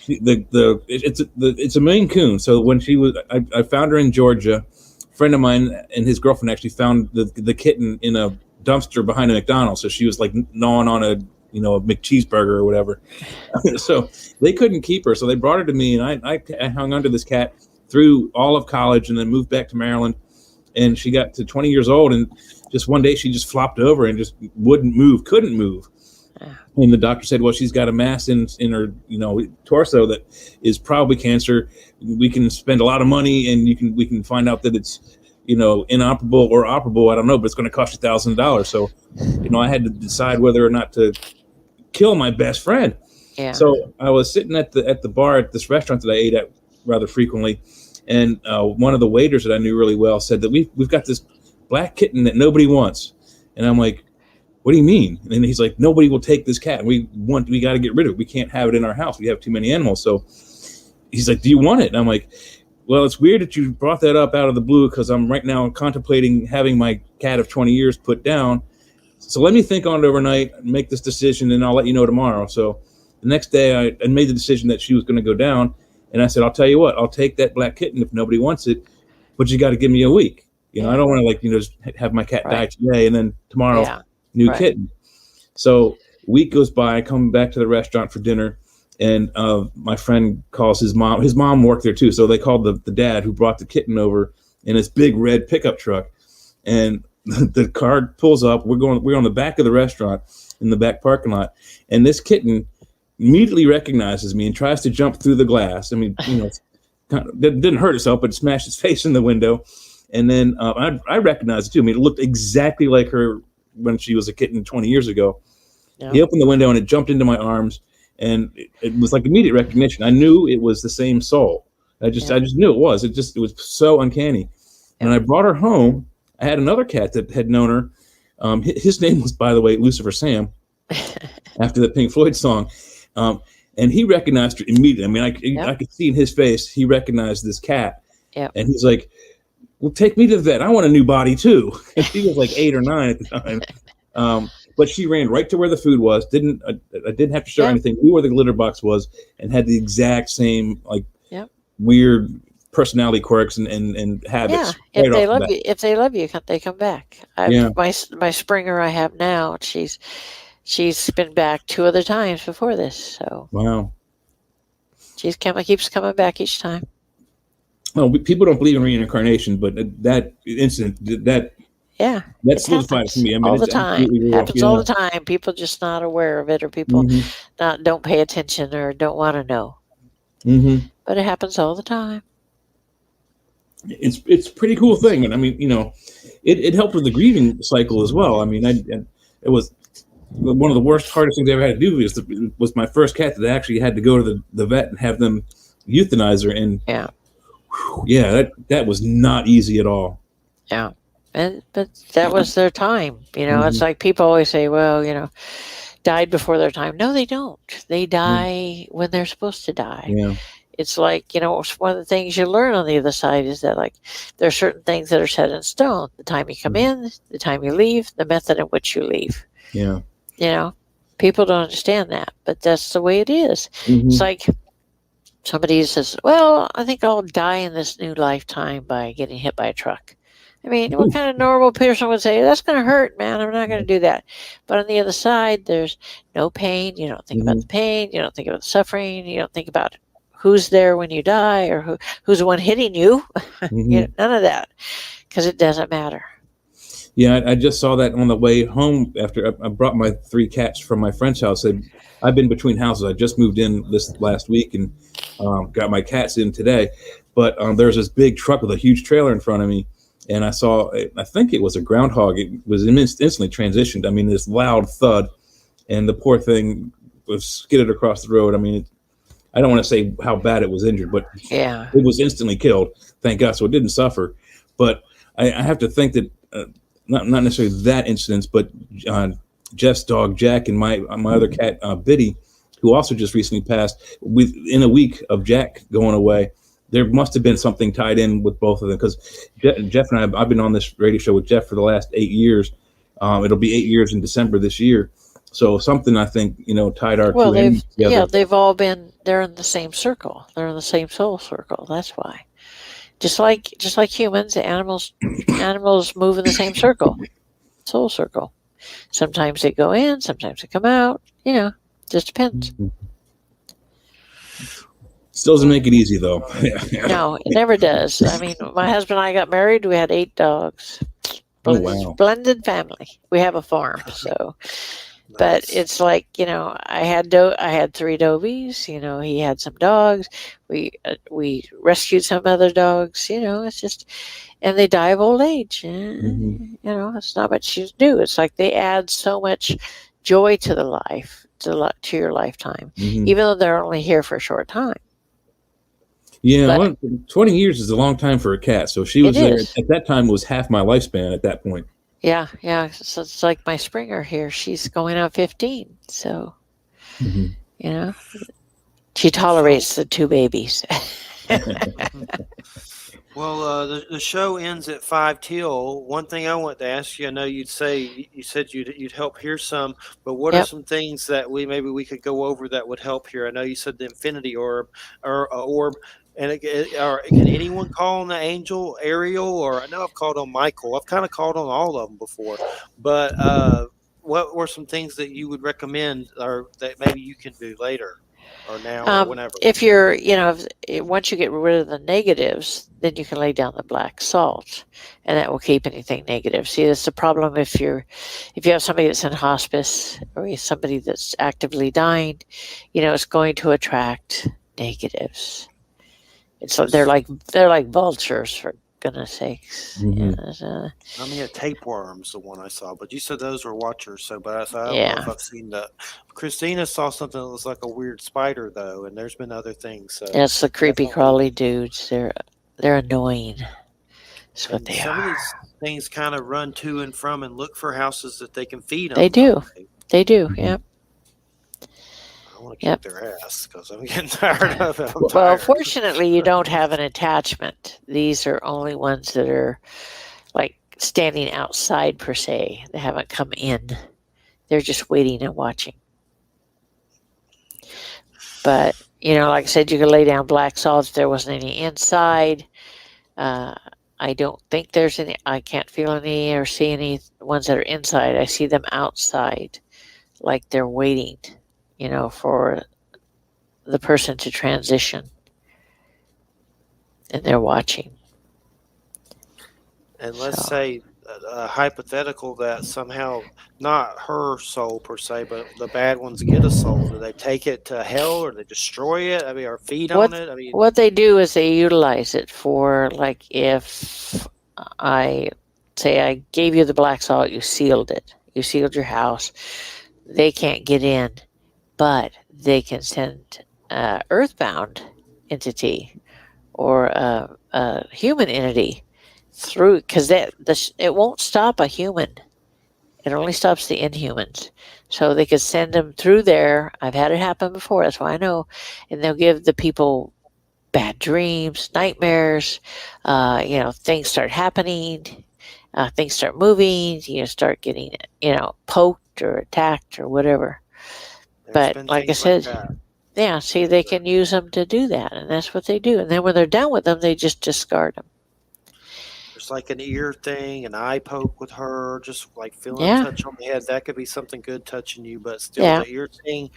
It's a Maine Coon. So when I found her in Georgia. A friend of mine and his girlfriend actually found the kitten in a dumpster behind a McDonald's. So she was like gnawing on a McCheeseburger or whatever. So they couldn't keep her. So they brought her to me, and I hung onto this cat through all of college, and then moved back to Maryland. And she got to 20 years old, and just one day she just flopped over and just couldn't move. And the doctor said, well, she's got a mass in her, torso that is probably cancer. We can spend a lot of money, and we can find out that it's, inoperable or operable. I don't know, but it's going to cost you $1,000. So, I had to decide whether or not to kill my best friend. Yeah. So I was sitting at the bar at this restaurant that I ate at rather frequently, and one of the waiters that I knew really well said that we've got this black kitten that nobody wants, and I'm like, what do you mean? And he's like, nobody will take this cat. We got to get rid of it. We can't have it in our house. We have too many animals. So he's like, do you want it? And I'm like, well, it's weird that you brought that up out of the blue, because I'm right now contemplating having my cat of 20 years put down. So let me think on it overnight and make this decision, and I'll let you know tomorrow. So the next day I made the decision that she was going to go down. And I said, I'll tell you what, I'll take that black kitten if nobody wants it, but you got to give me a week. I don't want to just have my cat die today and then tomorrow new kitten. So a week goes by, I come back to the restaurant for dinner, and my friend calls his mom. His mom worked there too. So they called the dad who brought the kitten over in his big red pickup truck. And the car pulls up. We're on the back of the restaurant in the back parking lot. And this kitten immediately recognizes me and tries to jump through the glass. I mean, it didn't hurt itself, but it smashed its face in the window. And then I recognized it too. I mean, it looked exactly like her when she was a kitten 20 years ago. Yeah. He opened the window and it jumped into my arms, and it was like immediate recognition. I knew it was the same soul. I just knew it was. It was so uncanny. And I brought her home. I had another cat that had known her. His name was, by the way, Lucifer Sam, after the Pink Floyd song. And he recognized her immediately. I mean, I could see in his face, he recognized this cat. Yep. And he's like, well, take me to the vet. I want a new body too. She was like 8 or 9 at the time. But she ran right to where the food was. I didn't have to show her anything. Knew where the litter box was, and had the exact same weird personality quirks and habits. Yeah, if they love you, they come back. My Springer I have now, she's been back 2 other times before this. So wow, keeps coming back each time. Well, people don't believe in reincarnation, but that incident, that solidified for me. I mean, all the time. It happens all the time. People just not aware of it, or people don't pay attention, or don't want to know. Mm-hmm. But it happens all the time. It's a pretty cool thing, and I mean, it helped with the grieving cycle as well. I mean, it was one of the hardest things I ever had to do was my first cat that I actually had to go to the vet and have them euthanize her, and that was not easy at all. Yeah. But that was their time. It's like people always say, well, died before their time. No, they don't. They die when they're supposed to die. Yeah. It's like, one of the things you learn on the other side is that, like, there are certain things that are set in stone. The time you come in, the time you leave, the method in which you leave. Yeah. People don't understand that, but that's the way it is. Mm-hmm. It's like somebody says, well, I think I'll die in this new lifetime by getting hit by a truck. I mean, what kind of normal person would say, that's going to hurt, man, I'm not going to do that. But on the other side, there's no pain. You don't think about the pain. You don't think about the suffering. You don't think about who's there when you die, or who's the one hitting you. None of that, because it doesn't matter. Yeah, I just saw that on the way home after I brought my 3 cats from my friend's house. I've been between houses. I just moved in this last week and got my cats in today. But there's this big truck with a huge trailer in front of me. And I saw, I think it was a groundhog. It was instantly transitioned. I mean, this loud thud, and the poor thing was skidded across the road. I mean, I don't want to say how bad it was injured, but it was instantly killed. Thank God, so it didn't suffer. But I have to think that not necessarily that incident, but Jeff's dog Jack and my other cat Biddy, who also just recently passed, within a week of Jack going away. There must have been something tied in with both of them, because Jeff and I've been on this radio show with Jeff for the last 8 years. It'll be 8 years in December this year. So something I think tied our well, two ends together. they're in the same circle. They're in the same soul circle. That's why. Just like humans, animals move in the same circle, soul circle. Sometimes they go in, sometimes they come out. Just depends. Still doesn't make it easy, though. No, it never does. I mean, my husband and I got married. We had 8 dogs. Oh, wow. Blended family. We have a farm, so. But it's like, I had 3 dogies. He had some dogs. We rescued some other dogs. It's just, and they die of old age. It's not much you do. It's like they add so much joy to the life, to your lifetime, even though they're only here for a short time. Yeah, 20 years is a long time for a cat. So she was there at that time, was half my lifespan at that point. Yeah. So it's like my Springer here. She's going on 15. So, she tolerates the 2 babies. Well, the show ends at 5 till. One thing I want to ask you, I know you said you'd help here some, but what are some things that we could go over that would help here? I know you said the infinity orb or orb. And can anyone call on the angel Ariel? Or I know I've called on Michael. I've kind of called on all of them before. But what were some things that you would recommend, or that maybe you can do later, or now, or whenever? If you're, once you get rid of the negatives, then you can lay down the black salt, and that will keep anything negative. See, that's the problem if you have somebody that's in hospice or somebody that's actively dying. It's going to attract negatives. They're like vultures, for goodness sakes. I mean, tapeworms, the one I saw, but you said those were watchers. So, but I don't know if I've seen that. Christina saw something that was like a weird spider, though, and there's been other things. So it's the creepy crawly dudes. They're annoying. That's what they are. Some of these things kind of run to and from and look for houses that they can feed them. They do. They do. Yeah. I want to kick their ass because I'm getting tired of it. Well, fortunately, you don't have an attachment. These are only ones that are like standing outside per se. They haven't come in. They're just waiting and watching. But, like I said, you could lay down black salt if there wasn't any inside. I don't think there's any. I can't feel any or see any ones that are inside. I see them outside, like they're waiting, for the person to transition. And they're watching. And let's say a hypothetical that somehow not her soul per se, but the bad ones get a soul. Do they take it to hell, or they destroy it? I mean, or feed on it? I mean, what they do is they utilize it for, like, if I gave you the black salt, you sealed it. You sealed your house. They can't get in, but they can send earthbound entity or a human entity through, because it won't stop a human. It only stops the inhumans. So they could send them through there. I've had it happen before. That's why I know. And they'll give the people bad dreams, nightmares. Things start happening. Things start moving. Start getting poked or attacked or whatever. But like I said, they can use them to do that, and that's what they do. And then when they're done with them, they just discard them. There's like an ear thing, an eye poke with her, just like feeling a touch on the head. That could be something good touching you, but still the ear thing.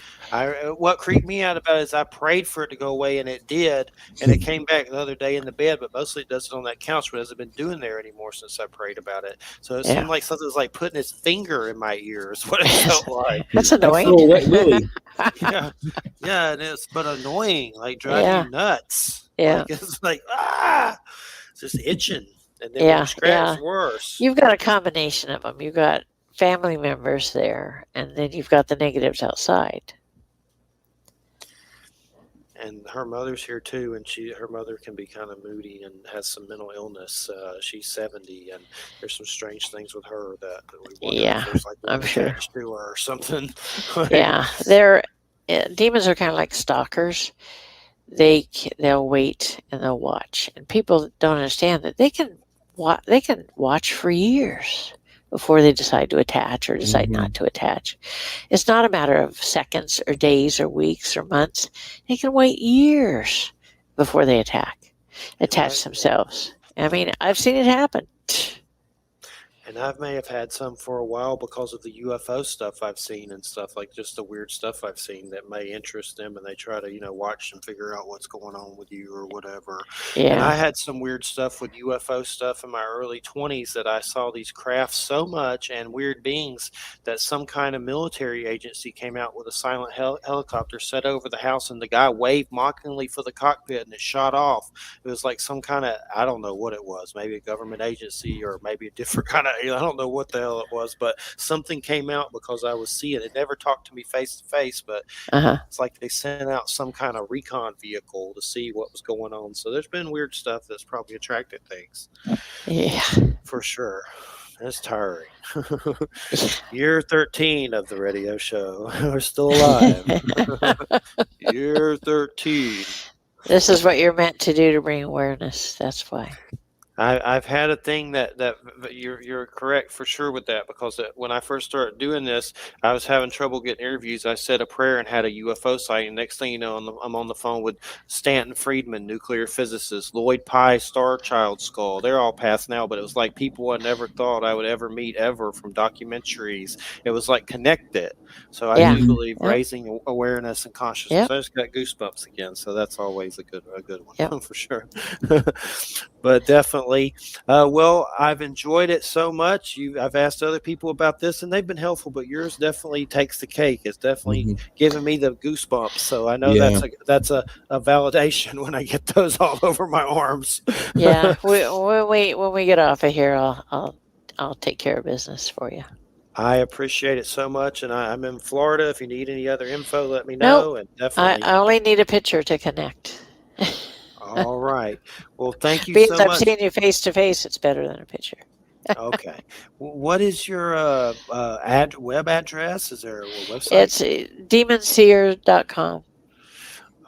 What creeped me out about it is I prayed for it to go away, and it did, and it came back the other day in the bed, but mostly it does it on that couch, but it hasn't been doing there anymore since I prayed about it. So it seemed like something was like putting its finger in my ear is what it felt like. That's annoying. Oh, wet Willie. Yeah, and it's but annoying, like driving you nuts. Yeah, like, it's like it's just itching. And then when you scratch, worse. You've got a combination of them. You've got family members there, and then you've got the negatives outside. And her mother's here too, and her mother can be kind of moody and has some mental illness. She's 70, and there's some strange things with her that we wonder if there's like I'm sure to her or something. Demons are kind of like stalkers. They'll wait and they'll watch, and people don't understand that they can watch for years, before they decide to attach or decide not to attach. It's not a matter of seconds or days or weeks or months. They can wait years before they attach themselves. I mean, I've seen it happen. And I may have had some for a while because of the UFO stuff I've seen and stuff, like just the weird stuff I've seen that may interest them, and they try to, watch and figure out what's going on with you or whatever. Yeah. And I had some weird stuff with UFO stuff in my early 20s that I saw these crafts so much and weird beings that some kind of military agency came out with a silent helicopter set over the house, and the guy waved mockingly for the cockpit and it shot off. It was like some kind of, I don't know what it was, maybe a government agency or maybe a different kind of, I don't know what the hell it was, but something came out because I was seeing it. Never talked to me face to face, but it's like they sent out some kind of recon vehicle to see what was going on. So there's been weird stuff that's probably attracted things. Yeah, for sure. It's tiring. Year 13 of the radio show. We're still alive. Year 13. This is what you're meant to do to bring awareness. That's why. I've had a thing that you're correct for sure with that, because when I first started doing this, I was having trouble getting interviews. I said a prayer and had a UFO sighting. Next thing you know, I'm on the phone with Stanton Friedman, nuclear physicist, Lloyd Pye, Star Child Skull. They're all past now, but it was like people I never thought I would ever meet ever from documentaries. It was like connected. So I do believe raising awareness and consciousness. I just got goosebumps again, so that's always a good one for sure. But definitely, well, I've enjoyed it so much. I've asked other people about this, and they've been helpful. But yours definitely takes the cake. It's definitely giving me the goosebumps. So I know that's a validation when I get those all over my arms. Yeah, when we get off of here, I'll take care of business for you. I appreciate it so much, and I'm in Florida. If you need any other info, let me know. Nope. And definitely, I only need a picture to connect. All right. Well, thank you Because so I've much. seen you face to face, it's better than a picture. Okay. What is your web address? Is there a website? It's demonseer.com.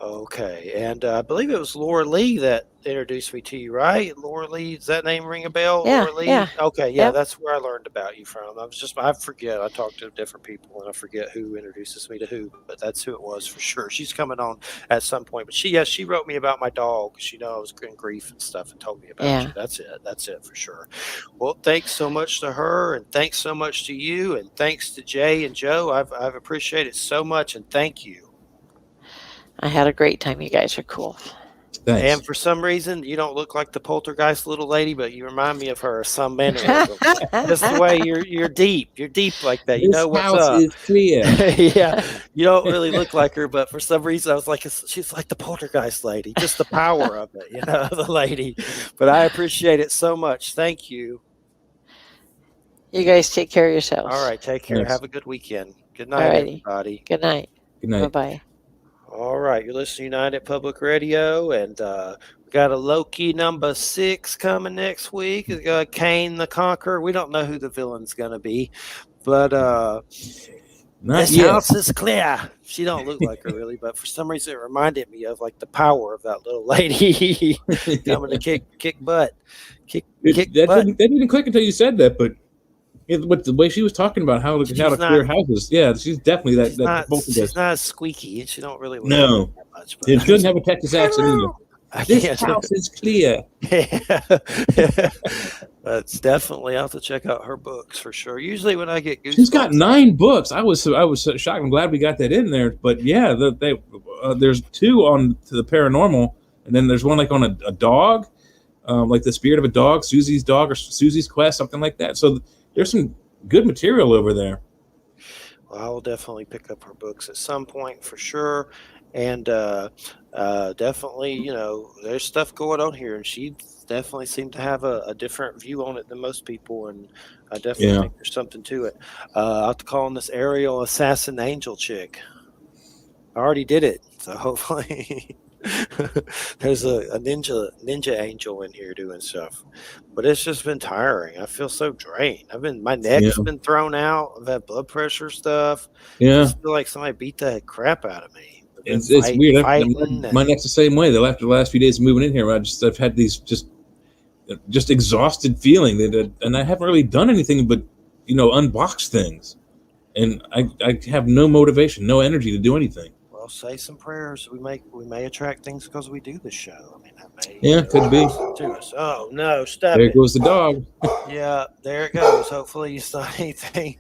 Okay. And I believe it was Laura Lee that introduced me to you, right? Laura Lee, does that name ring a bell? Yeah, Laura Lee? yeah. Okay, yeah, Yep. that's where I learned about you from. I forget. I talk to different people and I forget who introduces me to who, but that's who it was for sure. She's coming on at some point. But she wrote me about my dog. She knew I was in grief and stuff and told me about you. That's it for sure. Well, thanks so much to her, and thanks so much to you, and thanks to Jay and Joe. I've appreciated it so much, and thank you. I had a great time. You guys are cool. Thanks. And for some reason, you don't look like the poltergeist little lady, but you remind me of her some mannerisms. Just the way you're deep. You're deep like that. You This know what's house up. is clear. Yeah, you don't really look like her, but for some reason, I was like, she's like the poltergeist lady. Just the power of it, the lady. But I appreciate it so much. Thank you. You guys take care of yourselves. All right, take care. Thanks. Have a good weekend. Good night, everybody. Good night. Good night. Bye-bye. All right, you're listening to United Public Radio, and we got a Loki number 6 coming next week. It's got Kane the Conqueror. We don't know who the villain's going to be, but this house is clear. She don't look like her really, but for some reason it reminded me of like the power of that little lady coming to kick butt. That didn't click until you said that, but with the way she was talking about how to clear houses, she's definitely that. She's not as squeaky, and she don't really look no that much. It shouldn't have a Texas accent either. This house is clear. It's definitely. I'll have to check out her books for sure. Usually when I get goosebumps, she's got 9 books. I was so shocked. I'm glad we got that in there. But yeah, there's 2 on to the paranormal, and then there's one like on a dog, like the spirit of a dog, Susie's dog or Susie's Quest, something like that. So there's some good material over there. Well, I will definitely pick up her books at some point for sure. And definitely, there's stuff going on here, and she definitely seemed to have a different view on it than most people, and I definitely think there's something to it. I'll have to call on this aerial assassin angel chick. I already did it, so hopefully there's a ninja angel in here doing stuff. But it's just been tiring. I feel so drained. My neck's been thrown out. I've had blood pressure stuff. I just feel like somebody beat the crap out of me. It's weird. My neck's the same way. After the last few days of moving in here, I've had these just exhausted feeling and I haven't really done anything but unbox things, and I have no motivation, no energy to do anything. Well, say some prayers. We may attract things because we do this show. I mean, that may could be to us. Oh no, stop there it! Goes the dog. Yeah, there it goes. Hopefully, it's not anything.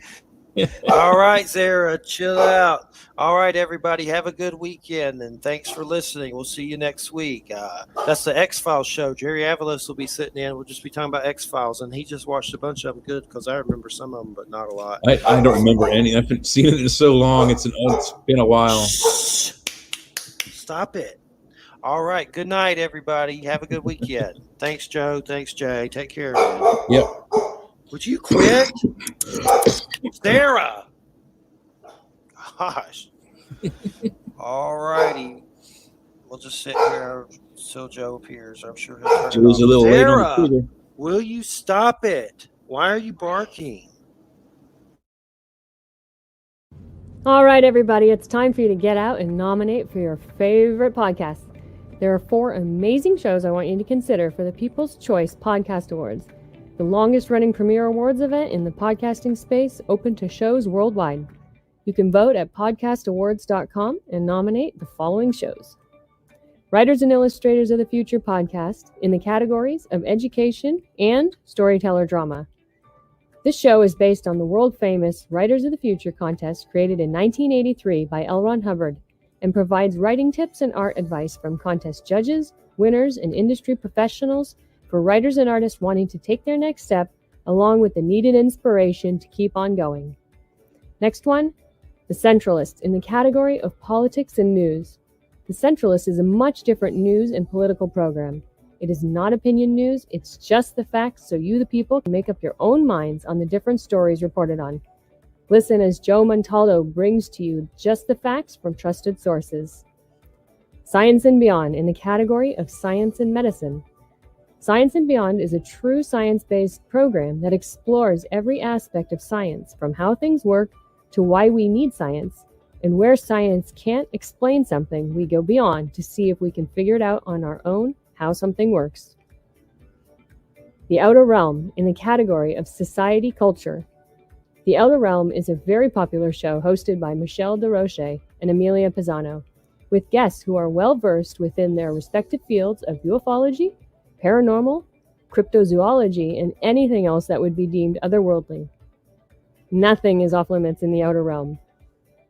All right, Sarah, chill out. All right, everybody, have a good weekend, and thanks for listening. We'll see you next week. That's the X-Files show. Jerry Avalos will be sitting in. We'll just be talking about X-Files, and he just watched a bunch of them. Good, because I remember some of them, but not a lot. I don't remember any. I haven't seen it in so long. It's been a while. Stop it. All right, good night, everybody. Have a good weekend. Thanks, Joe. Thanks, Jay. Take care, man. Yep. Would you quit? Sarah! Gosh. All righty. We'll just sit here until Joe appears. I'm sure he'll turn Joe's it a little off. late Sarah, on the Twitter. will you stop it? Why are you barking? All right, everybody, it's time for you to get out and nominate for your favorite podcast. There are 4 amazing shows I want you to consider for the People's Choice Podcast Awards, the longest-running premier awards event in the podcasting space, open to shows worldwide. You can vote at podcastawards.com and nominate the following shows. Writers and Illustrators of the Future podcast in the categories of education and storyteller drama. This show is based on the world-famous Writers of the Future contest created in 1983 by L. Ron Hubbard and provides writing tips and art advice from contest judges, winners, and industry professionals for writers and artists wanting to take their next step, along with the needed inspiration to keep on going. Next one, The Centralist in the category of politics and news. The Centralist is a much different news and political program. It is not opinion news, it's just the facts so you, the people, can make up your own minds on the different stories reported on. Listen as Joe Montaldo brings to you just the facts from trusted sources. Science and Beyond in the category of science and medicine. Science and Beyond is a true science-based program that explores every aspect of science, from how things work to why we need science, and where science can't explain something, we go beyond to see if we can figure it out on our own how something works. The Outer Realm in the category of society culture. The Outer Realm is a very popular show hosted by Michelle DeRoche and Amelia Pisano, with guests who are well-versed within their respective fields of ufology, paranormal, cryptozoology, and anything else that would be deemed otherworldly. Nothing is off limits in the Outer Realm.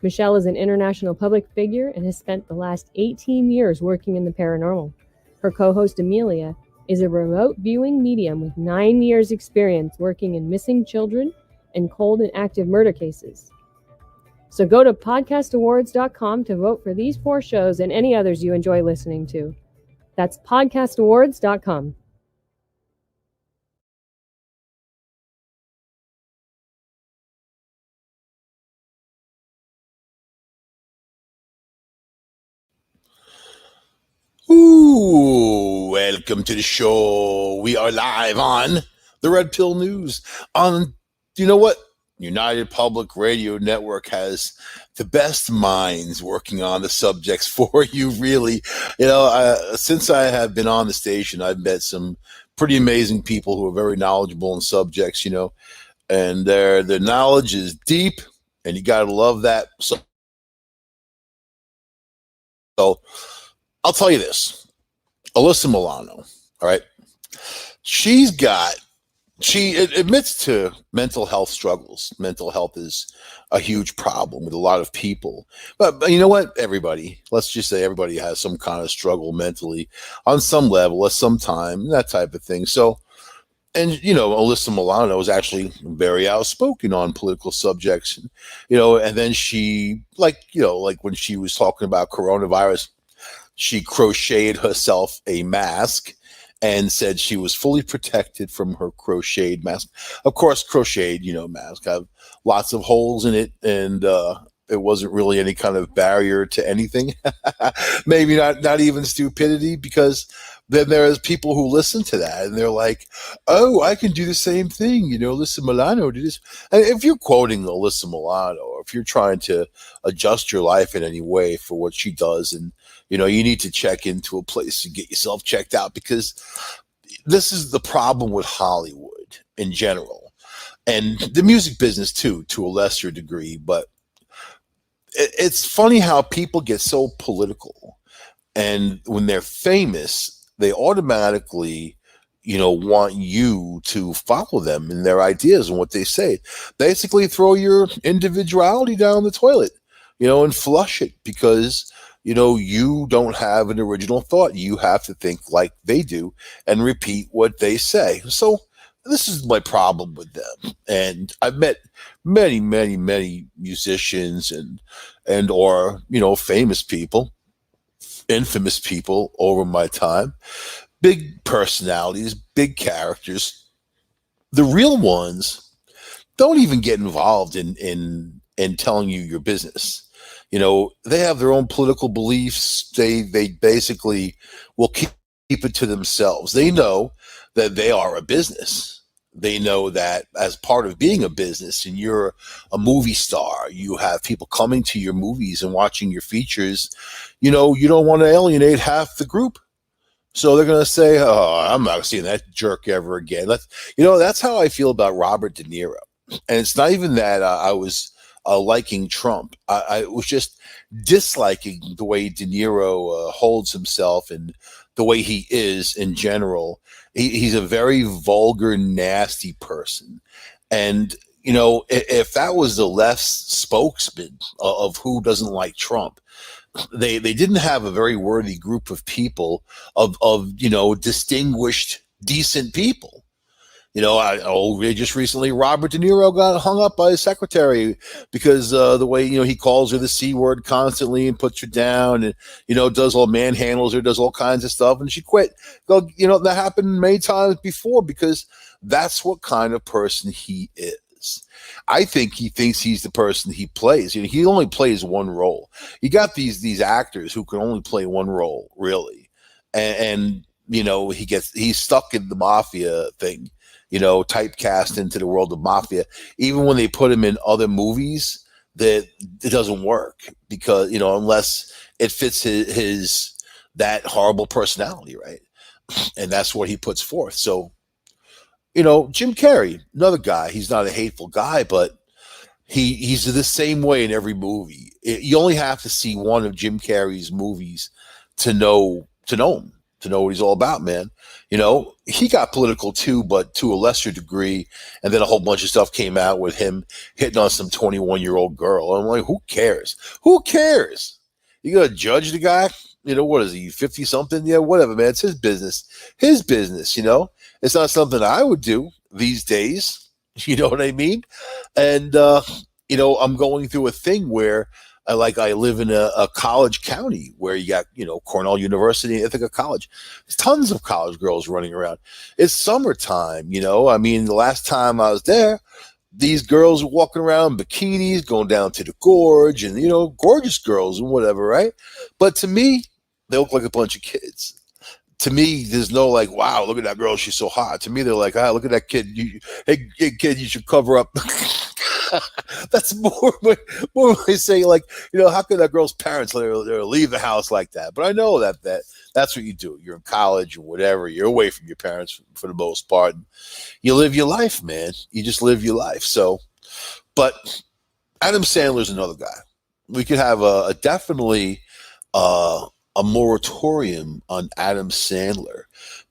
Michelle is an international public figure and has spent the last 18 years working in the paranormal. Her co-host Amelia is a remote viewing medium with 9 years experience working in missing children and cold and active murder cases. So go to podcastawards.com to vote for these 4 shows and any others you enjoy listening to. That's podcastawards.com. Ooh, welcome to the show. We are live on the Red Pill News. You know what? United Public Radio Network has the best minds working on the subjects for you, really. Since I have been on the station, I've met some pretty amazing people who are very knowledgeable in subjects, and their knowledge is deep, and you got to love that. So I'll tell you this. Alyssa Milano, all right? She admits to mental health struggles. Mental health is a huge problem with a lot of people. But you know what? Let's just say everybody has some kind of struggle mentally on some level at some time, that type of thing. So, and, Alyssa Milano is actually very outspoken on political subjects, and then she, like when she was talking about coronavirus, she crocheted herself a mask and said she was fully protected from her crocheted mask. Of course, crocheted, mask have lots of holes in it, and it wasn't really any kind of barrier to anything. Maybe not even stupidity, because then there's people who listen to that and they're like, oh, I can do the same thing. Alyssa Milano did this. And if you're quoting Alyssa Milano, or if you're trying to adjust your life in any way for what she does, and you need to check into a place to get yourself checked out, because this is the problem with Hollywood in general. and the music business too, to a lesser degree. But it's funny how people get so political, and when they're famous, they automatically, want you to follow them in their ideas and what they say. Basically, throw your individuality down the toilet, and flush it, because you don't have an original thought. You have to think like they do and repeat what they say. So this is my problem with them. And I've met many, many, many musicians and or famous people, infamous people over my time, big personalities, big characters. The real ones don't even get involved in telling you your business. They have their own political beliefs. They basically will keep it to themselves. They know that they are a business. They know that as part of being a business, and you're a movie star, you have people coming to your movies and watching your features. You don't want to alienate half the group. So they're going to say, "Oh, I'm not seeing that jerk ever again." That's how I feel about Robert De Niro. And it's not even that I was liking Trump. I was just disliking the way De Niro holds himself and the way he is in general. He's a very vulgar, nasty person. And, if that was the left's spokesman of who doesn't like Trump, they didn't have a very worthy group of people of distinguished, decent people. Just recently, Robert De Niro got hung up by his secretary because the way, he calls her the C word constantly and puts her down and, does all manhandles her, does all kinds of stuff. And she quit. That happened many times before because that's what kind of person he is. I think he thinks he's the person he plays. He only plays one role. You got these actors who can only play one role, really. And he's stuck in the mafia thing. Typecast into the world of mafia. Even when they put him in other movies, that it doesn't work because unless it fits his that horrible personality, right? And that's what he puts forth. So, Jim Carrey, another guy. He's not a hateful guy, but he's the same way in every movie. You only have to see one of Jim Carrey's movies to know him. To know what he's all about, man. He got political too, but to a lesser degree. And then a whole bunch of stuff came out with him hitting on some 21-year-old girl. I'm like, who cares? Who cares? You gonna judge the guy? What is he, 50 something? Yeah, whatever, man. It's his business. His business, It's not something I would do these days. You know what I mean? And I'm going through a thing where I live in a college county where you got, Cornell University, Ithaca College. There's tons of college girls running around. It's summertime, the last time I was there, these girls were walking around in bikinis, going down to the gorge and, gorgeous girls and whatever, right? But to me, they look like a bunch of kids. To me, there's no wow, look at that girl, she's so hot. To me, they're like, look at that kid. Hey, kid, you should cover up. That's more when I say how could that girl's parents let her leave the house like that? But I know that's what you do. You're in college or whatever. You're away from your parents for the most part. You live your life, man. You just live your life. So, but Adam Sandler's another guy. We could have definitely a moratorium on Adam Sandler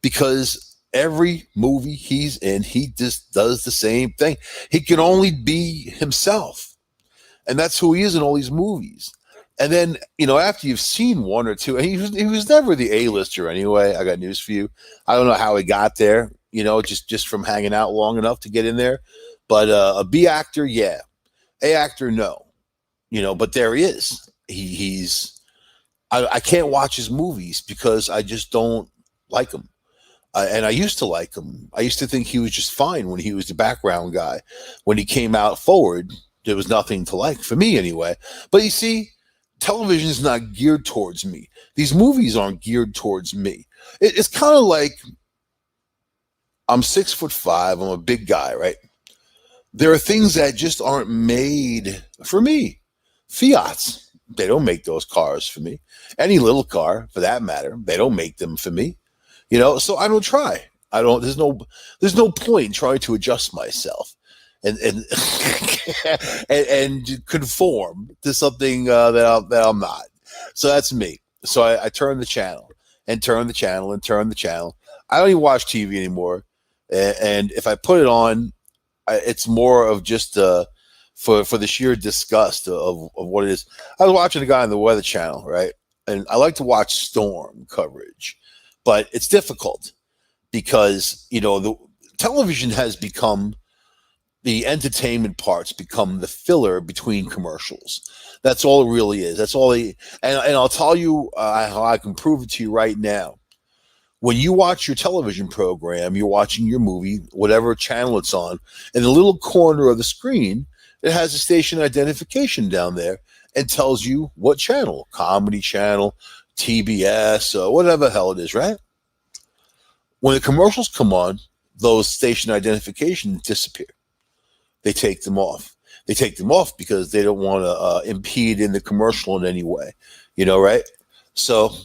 because every movie he's in, he just does the same thing. He can only be himself. And that's who he is in all these movies. And then, after you've seen one or two, and he was never the A-lister anyway. I got news for you. I don't know how he got there, just from hanging out long enough to get in there. But a B actor, yeah. A actor, no. But there he is. I can't watch his movies because I just don't like him. And I used to like him. I used to think he was just fine when he was the background guy. When he came out forward, there was nothing to like, for me anyway. But you see, television is not geared towards me. These movies aren't geared towards me. It's kind of like I'm 6'5". I'm a big guy, right? There are things that just aren't made for me. Fiats, they don't make those cars for me. Any little car, for that matter, they don't make them for me. So I don't try. There's no point in trying to adjust myself. and and conform to something that I'm not. So that's me. So I turn the channel and turn the channel and turn the channel. I don't even watch TV anymore, and if I put it on, it's more of just for the sheer disgust of what it is. I was watching a guy on the Weather Channel, right, and I like to watch storm coverage, but it's difficult because the television has become, the entertainment parts become the filler between commercials. That's all it really is. That's all and I'll tell you how I can prove it to you right now. When you watch your television program, you're watching your movie, whatever channel it's on, in the little corner of the screen, it has a station identification down there and tells you what channel, Comedy Channel, TBS, whatever the hell it is, right? When the commercials come on, those station identifications disappear. They take them off. They take them off because they don't want to impede in the commercial in any way, right? So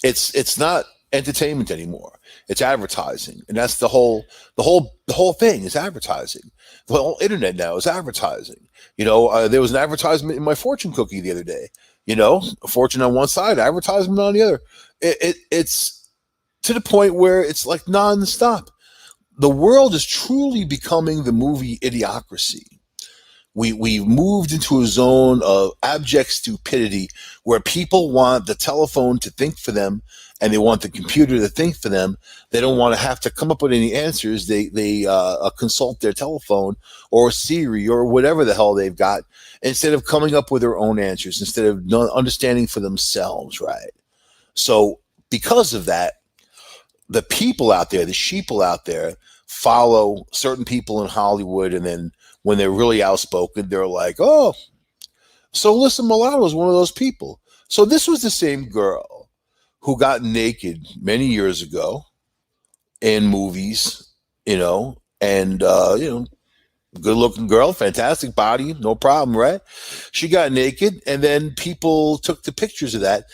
it's not entertainment anymore. It's advertising, and that's the whole thing is advertising. The whole internet now is advertising. There was an advertisement in my fortune cookie the other day. A fortune on one side, advertisement on the other. It's to the point where it's like nonstop. The world is truly becoming the movie Idiocracy. We've moved into a zone of abject stupidity where people want the telephone to think for them and they want the computer to think for them. They don't want to have to come up with any answers. They consult their telephone or Siri or whatever the hell they've got instead of coming up with their own answers, instead of understanding for themselves, right? So because of that, the people out there, the sheeple out there, follow certain people in Hollywood, and then when they're really outspoken, they're like, oh, so Alyssa Milano is one of those people. So this was the same girl who got naked many years ago in movies, and, good looking girl, fantastic body, no problem, right? She got naked, and then people took the pictures of that.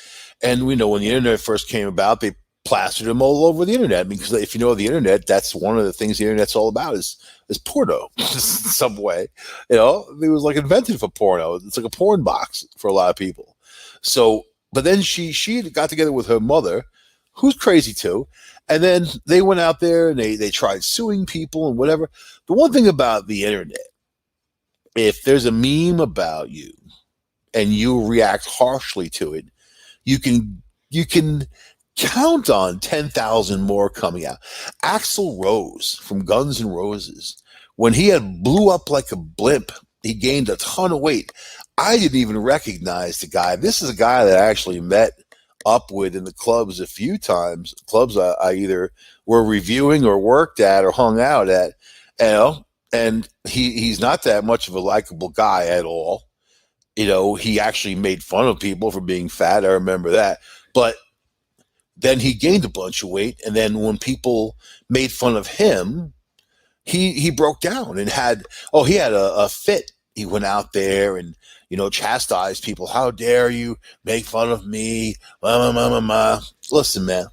And we know when the internet first came about, they plastered them all over the internet, because if you know the internet, that's one of the things the internet's all about is porno in some way. It was like invented for porno. It's like a porn box for a lot of people. So, but then she got together with her mother, who's crazy too, and then they went out there and they tried suing people and whatever. The one thing about the internet, if there's a meme about you and you react harshly to it, you can count on 10,000 more coming out. Axl Rose from Guns N' Roses, when he had blew up like a blimp, he gained a ton of weight. I didn't even recognize the guy. This is a guy that I actually met up with in the clubs a few times. Clubs I either were reviewing or worked at or hung out at, and he's not that much of a likable guy at all. He actually made fun of people for being fat. I remember that. But then he gained a bunch of weight, and then when people made fun of him, he broke down and had a fit. He went out there and chastised people. How dare you make fun of me? Listen, man,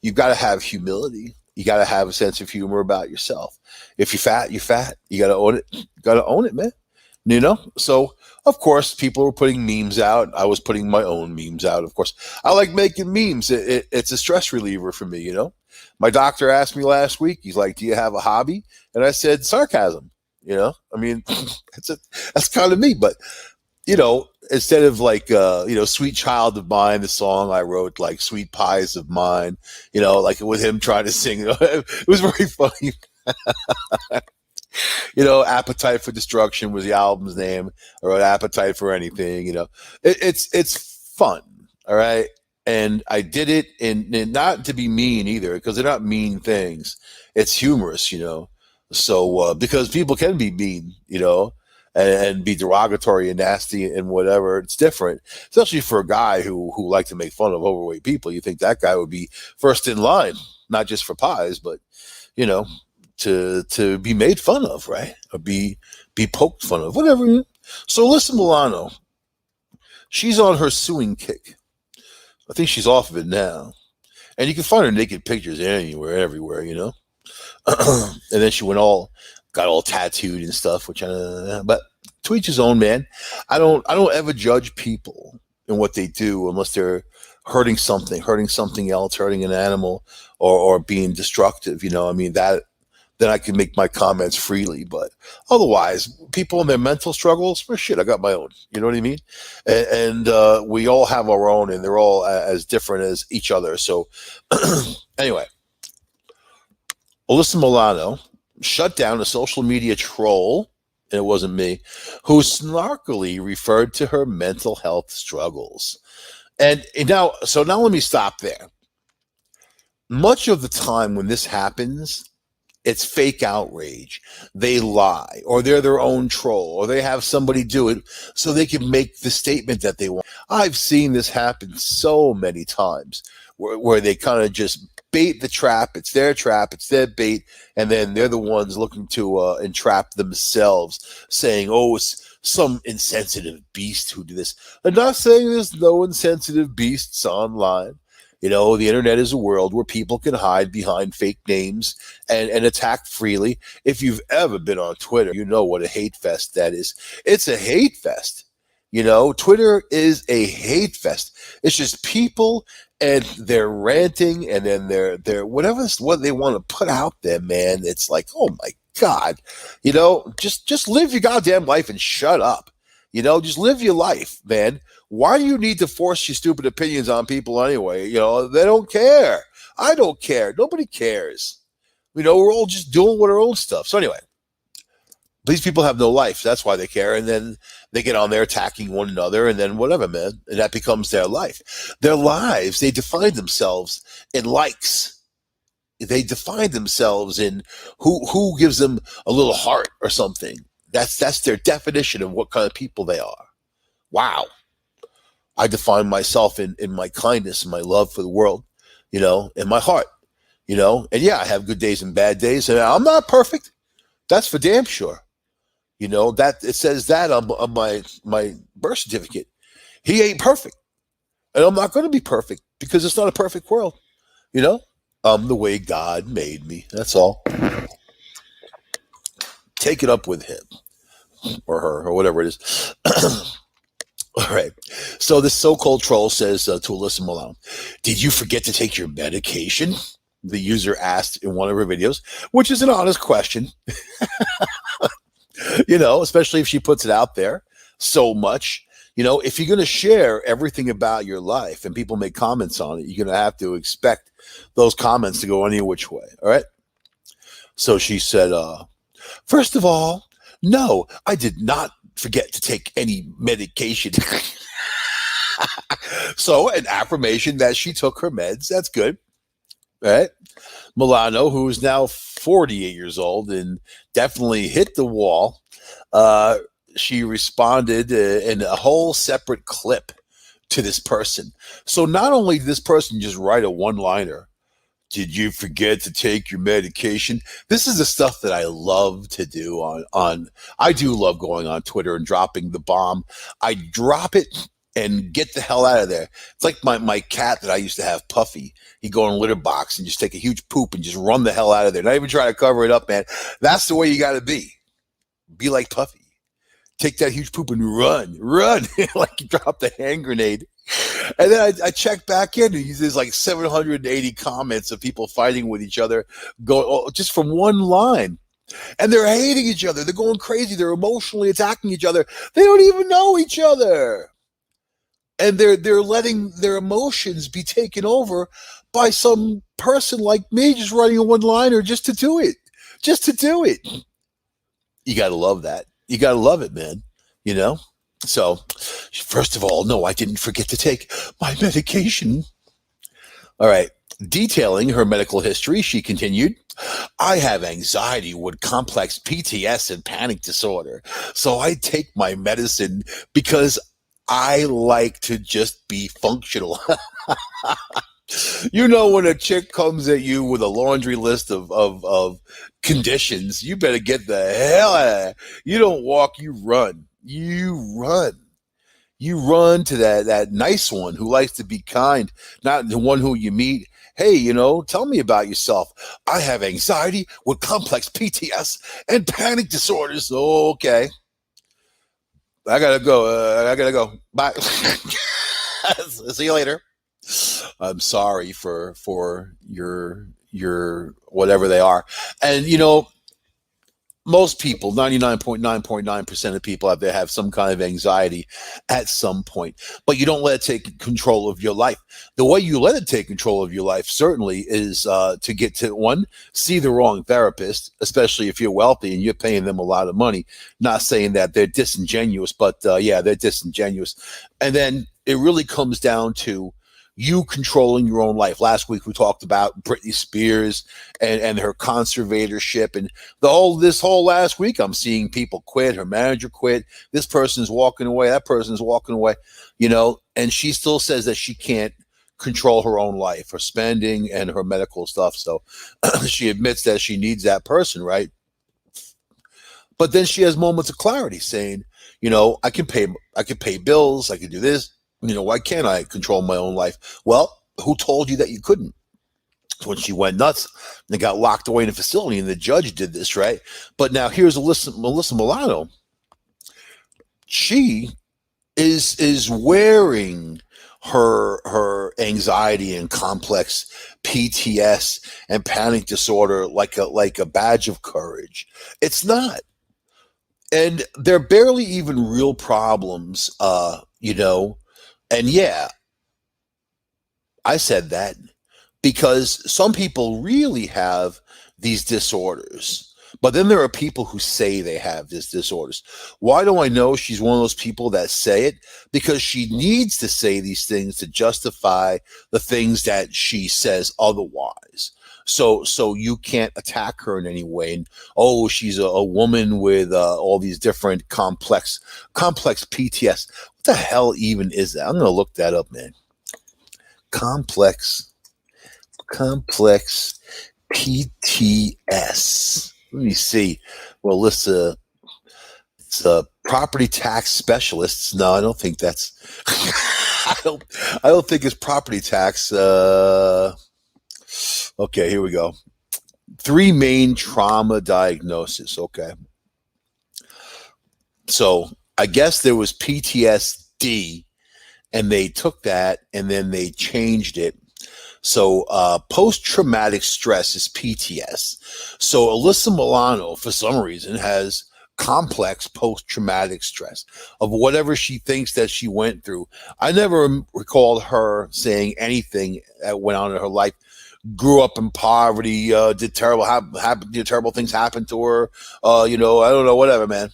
you've got to have humility. You got to have a sense of humor about yourself. If you're fat, you're fat. You got to own it. You got to own it, man. So of course, people were putting memes out. I was putting my own memes out. Of course, I like making memes. It's a stress reliever for me. My doctor asked me last week. He's like, "Do you have a hobby?" And I said, "Sarcasm." I mean, that's kind of me. But instead of like "Sweet Child of Mine," the song I wrote, like "Sweet Pies of Mine," like with him trying to sing. It was very funny. Appetite for Destruction was the album's name. I wrote Appetite for Anything. It's fun, all right. And I did it, and not to be mean either, because they're not mean things. It's humorous, So because people can be mean, and be derogatory and nasty and whatever. It's different, especially for a guy who liked to make fun of overweight people. You think that guy would be first in line, not just for pies, but to be made fun of, right? Or be poked fun of, whatever. So Alyssa Milano, she's on her suing kick. I think she's off of it now. And you can find her naked pictures anywhere, everywhere, And then she went all got all tattooed and stuff, which but to each his own, man. I don't ever judge people in what they do unless they're hurting something else, hurting an animal, or being destructive. I mean, that then I can make my comments freely. But otherwise, people in their mental struggles, well, shit, I got my own. You know what I mean? And we all have our own, and they're all as different as each other. So anyway, Alyssa Milano shut down a social media troll, and it wasn't me, who snarkily referred to her mental health struggles. And now let me stop there. Much of the time when this happens, it's fake outrage. They lie, or they're their own troll, or they have somebody do it so they can make the statement that they want. I've seen this happen so many times where they kind of just bait the trap. It's their bait, and then they're the ones looking to entrap themselves, saying, oh, it's some insensitive beast who did this. I'm not saying there's no insensitive beasts online. The internet is a world where people can hide behind fake names and attack freely. If you've ever been on Twitter, you know what a hate fest that is. It's a hate fest. Twitter is a hate fest. It's just people and they're ranting, and then they're what they want to put out there, man. It's like, oh my God, just live your goddamn life and shut up. Just live your life, man. Why do you need to force your stupid opinions on people anyway? They don't care. I don't care. Nobody cares. We're all just doing our own stuff. So anyway, these people have no life. That's why they care. And then they get on there attacking one another, and then whatever, man. And that becomes their life. Their lives, they define themselves in likes. They define themselves in who gives them a little heart or something. That's their definition of what kind of people they are. Wow. I define myself in my kindness and my love for the world, in my heart, and yeah, I have good days and bad days, and I'm not perfect. That's for damn sure. That it says that on my birth certificate. He ain't perfect, and I'm not going to be perfect because it's not a perfect world. I'm the way God made me. That's all. Take it up with him or her or whatever it is. All right. So this so-called troll says to Alyssa Milano, did you forget to take your medication? The user asked in one of her videos, which is an honest question. Especially if she puts it out there so much. If you're going to share everything about your life and people make comments on it, you're going to have to expect those comments to go any which way. All right. So she said, first of all, no, I did not forget to take any medication. So an affirmation that she took her meds. That's good. All right. Milano, who is now 48 years old and definitely hit the wall, she responded in a whole separate clip to this person. So not only did this person just write a one-liner, did you forget to take your medication? This is the stuff that I love to do I do love going on Twitter and dropping the bomb. I drop it and get the hell out of there. It's like my cat that I used to have, Puffy. He'd go in a litter box and just take a huge poop and just run the hell out of there. Not even try to cover it up, man. That's the way you got to be. Be like Puffy. Take that huge poop and run like you dropped a hand grenade. And then I checked back in, and there's like 780 comments of people fighting with each other, just from one line. And they're hating each other. They're going crazy. They're emotionally attacking each other. They don't even know each other. And they're letting their emotions be taken over by some person like me just writing a one-liner just to do it. You got to love that. You got to love it, man. So, first of all, no, I didn't forget to take my medication. All right. Detailing her medical history, she continued, I have anxiety with complex PTS and panic disorder. So I take my medicine because I like to just be functional. When a chick comes at you with a laundry list of conditions, you better get the hell out of there. You don't walk, you run. You run to that nice one who likes to be kind, not the one who you meet. Hey, tell me about yourself. I have anxiety with complex PTS and panic disorders. Okay. I gotta go. Bye. See you later. I'm sorry for your whatever they are. And most people, 99.9% of people out there have some kind of anxiety at some point, but you don't let it take control of your life. The way you let it take control of your life certainly is to get to see the wrong therapist, especially if you're wealthy and you're paying them a lot of money. Not saying that they're disingenuous, but yeah, they're disingenuous. And then it really comes down to you controlling your own life. Last week we talked about Britney Spears and her conservatorship, and this whole last week I'm seeing people quit. Her manager quit. This person's walking away. That person's walking away. And she still says that she can't control her own life, her spending, and her medical stuff. So she admits that she needs that person, right? But then she has moments of clarity, saying, I can pay bills. I can do this. Why can't I control my own life? Well, who told you that you couldn't? When she went nuts and got locked away in a facility, and the judge did this, right? But now here's Melissa Milano. She is wearing her anxiety and complex PTS and panic disorder like a badge of courage. It's not. And they're barely even real problems, And yeah, I said that because some people really have these disorders, but then there are people who say they have these disorders. Why do I know she's one of those people that say it? Because she needs to say these things to justify the things that she says otherwise. So you can't attack her in any way. And she's a woman with all these different complex PTS. What the hell even is that? I'm gonna look that up, man. Complex PTS. Let me see. Well, it's a property tax specialists. No, I don't think that's. I don't think it's property tax. Okay, here we go. 3 main trauma diagnoses. Okay. So I guess there was PTSD, and they took that and then they changed it. So post-traumatic stress is PTS. So Alyssa Milano, for some reason, has complex post-traumatic stress of whatever she thinks that she went through. I never recalled her saying anything that went on in her life. Grew up in poverty, did terrible things happen to her. I don't know, whatever, man.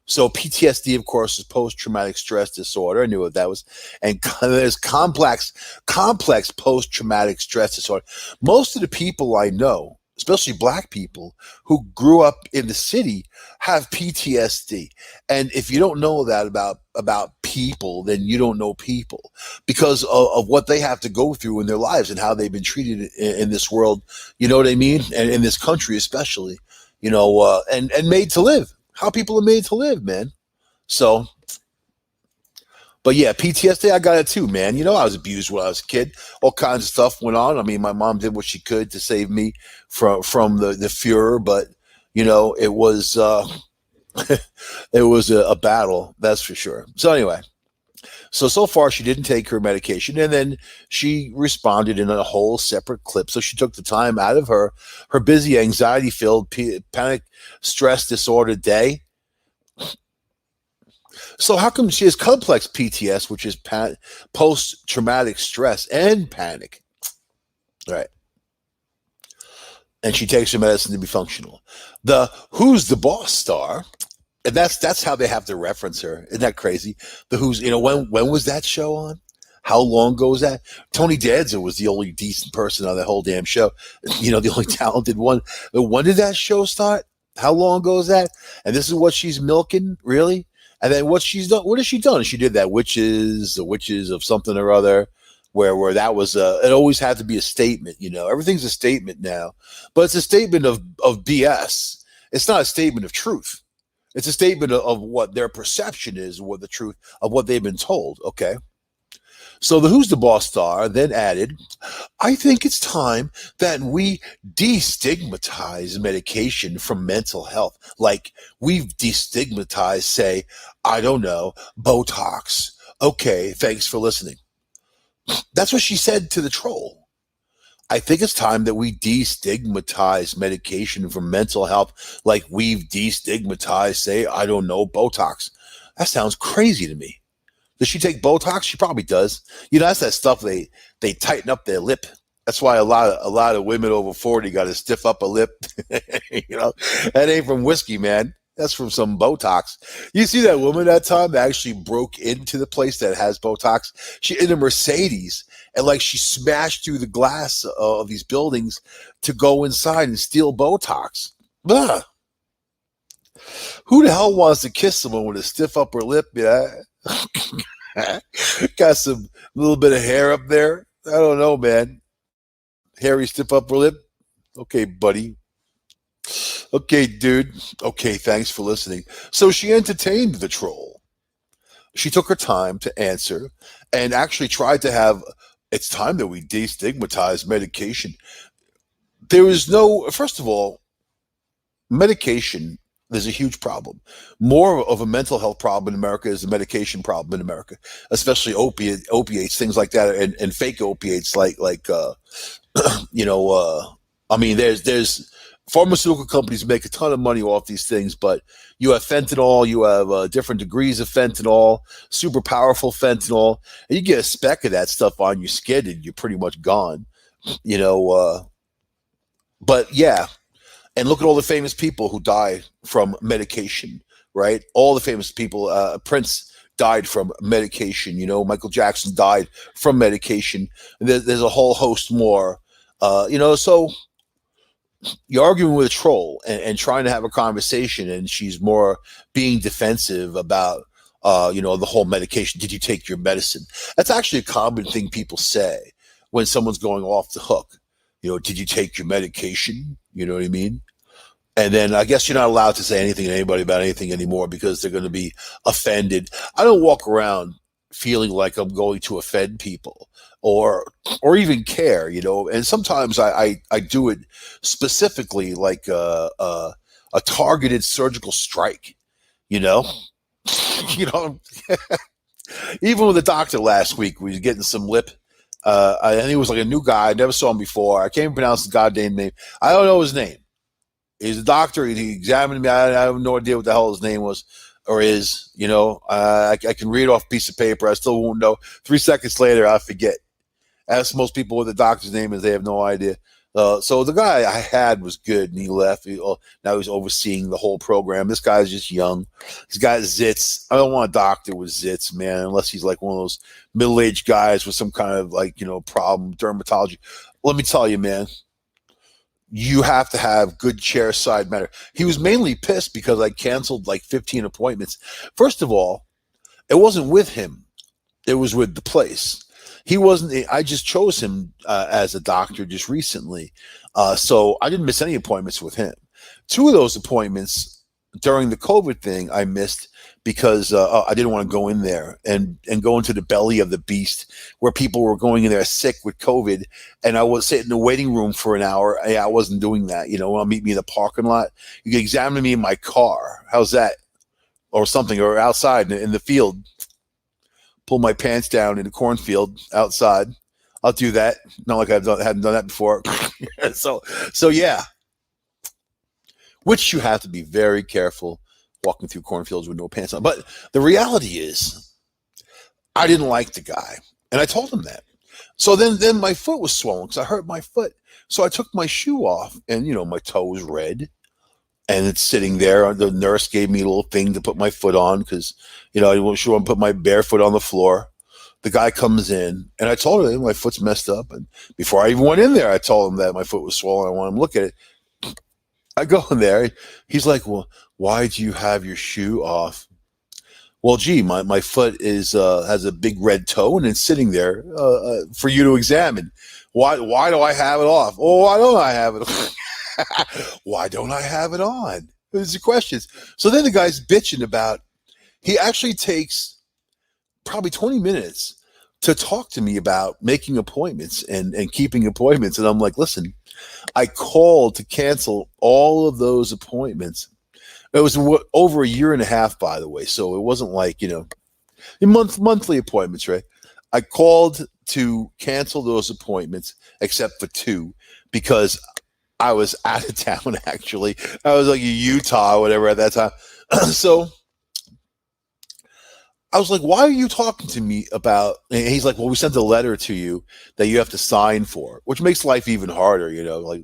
So PTSD, of course, is post-traumatic stress disorder. I knew what that was. And there's complex post-traumatic stress disorder. Most of the people I know, especially Black people who grew up in the city, have PTSD. And if you don't know that about people, then you don't know people, because of what they have to go through in their lives and how they've been treated in this world. You know what I mean? And in this country especially, and made to live. How people are made to live, man. So, but yeah, PTSD, I got it too, man. I was abused when I was a kid. All kinds of stuff went on. I mean, my mom did what she could to save me from the Fuhrer, but it was it was a battle, that's for sure. So anyway, so far she didn't take her medication, and then she responded in a whole separate clip. So she took the time out of her busy, anxiety-filled, panic stress disorder day. So how come she has complex PTS, which is post-traumatic stress and panic, right? And she takes her medicine to be functional. The Who's the Boss star, and that's how they have to reference her. Isn't that crazy? The Who's, when was that show on? How long ago was that? Tony Danza was the only decent person on that whole damn show. The only talented one. When did that show start? How long ago is that? And this is what she's milking, really? And then what she's done? What has she done? She did that the witches of something or other, where that was it always had to be a statement. Everything's a statement now, but it's a statement of BS. It's not a statement of truth. It's a statement of what their perception is, what the truth of what they've been told. Okay. So the Who's the Boss star then added, I think it's time that we destigmatize medication for mental health. Like we've destigmatized, say, I don't know, Botox. Okay, thanks for listening. That's what she said to the troll. I think it's time that we destigmatize medication for mental health like we've destigmatized, say, I don't know, Botox. That sounds crazy to me. Does she take Botox? She probably does. That's that stuff they tighten up their lip. That's why a lot of women over 40 got to stiff up a lip. That ain't from whiskey, man. That's from some Botox. You see that woman that time that actually broke into the place that has Botox? She in a Mercedes, and like she smashed through the glass of these buildings to go inside and steal Botox. Ugh. Who the hell wants to kiss someone with a stiff upper lip? Yeah. Got some little bit of hair up there. I don't know, man. Hairy stiff upper lip. Okay, buddy. Okay, dude. Okay, thanks for listening. So she entertained the troll. She took her time to answer and actually tried to have, it's time that we destigmatize medication. There is no, first of all, medication, there's a huge problem. More of a mental health problem in America is a medication problem in America, especially opiates, things like that, and fake opiates there's pharmaceutical companies make a ton of money off these things, but you have fentanyl, you have different degrees of fentanyl, super powerful fentanyl, and you get a speck of that stuff on your skin and you're pretty much gone, but yeah. And look at all the famous people who die from medication, right? All the famous people, Prince died from medication, Michael Jackson died from medication. And there's a whole host more, so you're arguing with a troll and trying to have a conversation, and she's more being defensive about, the whole medication. Did you take your medicine? That's actually a common thing people say when someone's going off the hook. Did you take your medication? You know what I mean? And then I guess you're not allowed to say anything to anybody about anything anymore because they're going to be offended. I don't walk around feeling like I'm going to offend people or even care, And sometimes I do it specifically like a targeted surgical strike, Even with the doctor last week, we was getting some lip. And he was like a new guy. I never saw him before. I can't even pronounce his goddamn name. I don't know his name. He's a doctor. He examined me. I have no idea what the hell his name was or is. I can read off a piece of paper. I still won't know. 3 seconds later, I forget. Ask most people what the doctor's name is. They have no idea. So the guy I had was good, and he left. Now he's overseeing the whole program. This guy's just young. He's got zits. I don't want a doctor with zits, man, unless he's like one of those middle-aged guys with some kind of problem, dermatology. Let me tell you, man. You have to have good chair side matter. He was mainly pissed because I canceled like 15 appointments. First of all, it wasn't with him. It was with the place. He wasn't, I just chose him as a doctor just recently. So I didn't miss any appointments with him. 2 of those appointments during the COVID thing I missed because I didn't want to go in there and go into the belly of the beast where people were going in there sick with COVID. And I was sitting in the waiting room for an hour. I wasn't doing that. I'll meet me in the parking lot. You can examine me in my car. How's that? Or something, or outside in the field. Pull my pants down in the cornfield outside. I'll do that. Not like hadn't done that before. So yeah. Which you have to be very careful walking through cornfields with no pants on. But the reality is, I didn't like the guy. And I told him that. So then my foot was swollen because I hurt my foot. So I took my shoe off and, my toe was red. And it's sitting there. The nurse gave me a little thing to put my foot on because, I wasn't sure I put my bare foot on the floor. The guy comes in and I told him my foot's messed up. And before I even went in there, I told him that my foot was swollen. I want him to look at it. I go in there. He's like, well, why do you have your shoe off? Well, gee, my foot has a big red toe and it's sitting there for you to examine. Why do I have it off? Oh, why don't I have it on? Why don't I have it on? Those are questions. So then the guy's bitching about, he actually takes probably 20 minutes to talk to me about making appointments and keeping appointments. And I'm like, listen, I called to cancel all of those appointments. It was over a year and a half, by the way. So it wasn't like, monthly appointments, right? I called to cancel those appointments except for 2 because I was out of town, actually. I was like in Utah or whatever at that time. So I was like, why are you talking to me about, and he's like, well, we sent a letter to you that you have to sign for, which makes life even harder, like,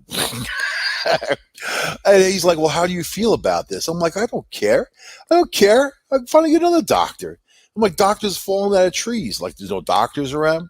and he's like, well, how do you feel about this? I'm like, I don't care. I can finally get another doctor. I'm like, doctors falling out of trees. Like, there's no doctors around.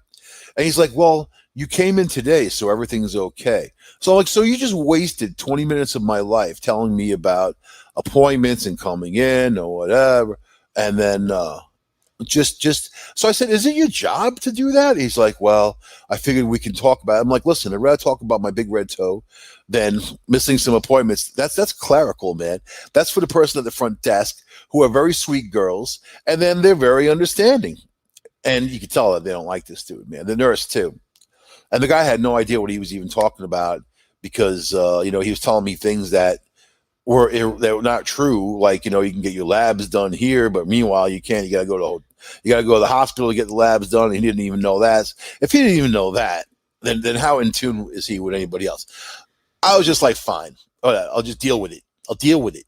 And he's like, well, you came in today, so everything's okay. So I'm like, so you just wasted 20 minutes of my life telling me about appointments and coming in or whatever. And then, so I said, is it your job to do that? He's like, well, I figured we can talk about it. I'm like, listen, I'd rather talk about my big red toe than missing some appointments. That's clerical, man. That's for the person at the front desk who are very sweet girls, and then they're very understanding. And you can tell that they don't like this dude, man. The nurse too. And the guy had no idea what he was even talking about because, he was telling me things that were not true. Like, you can get your labs done here, but meanwhile you can't. You got to go to the hospital to get the labs done. And he didn't even know that. If he didn't even know that, then how in tune is he with anybody else? I was just like, fine. All right, I'll just deal with it. I'll deal with it.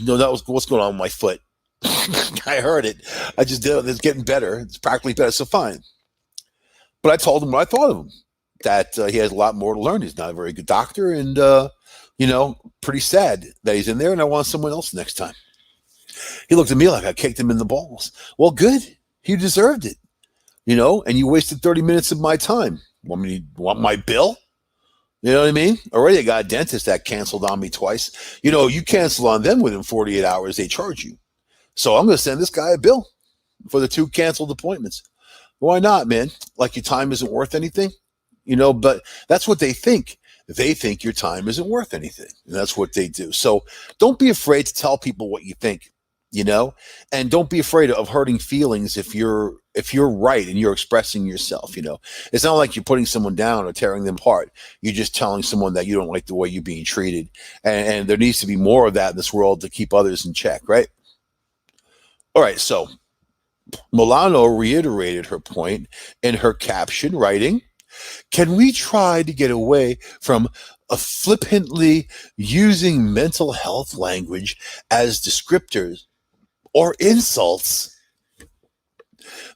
That was what's going on with my foot. I heard it. I just did it. It's getting better. It's practically better. So fine. But I told him what I thought of him, that he has a lot more to learn. He's not a very good doctor. And, pretty sad that he's in there. And I want someone else next time. He looked at me like I kicked him in the balls. Well, good. He deserved it, and you wasted 30 minutes of my time. Want my bill? You know what I mean? Already I got a dentist that canceled on me twice. You cancel on them within 48 hours, they charge you. So I'm going to send this guy a bill for the 2 canceled appointments. Why not, man? Like your time isn't worth anything, but that's what they think. They think your time isn't worth anything. And that's what they do. So don't be afraid to tell people what you think, and don't be afraid of hurting feelings if you're right and you're expressing yourself. It's not like you're putting someone down or tearing them apart. You're just telling someone that you don't like the way you're being treated. And there needs to be more of that in this world to keep others in check, right? All right. So Milano reiterated her point in her caption, writing, can we try to get away from flippantly using mental health language as descriptors or insults?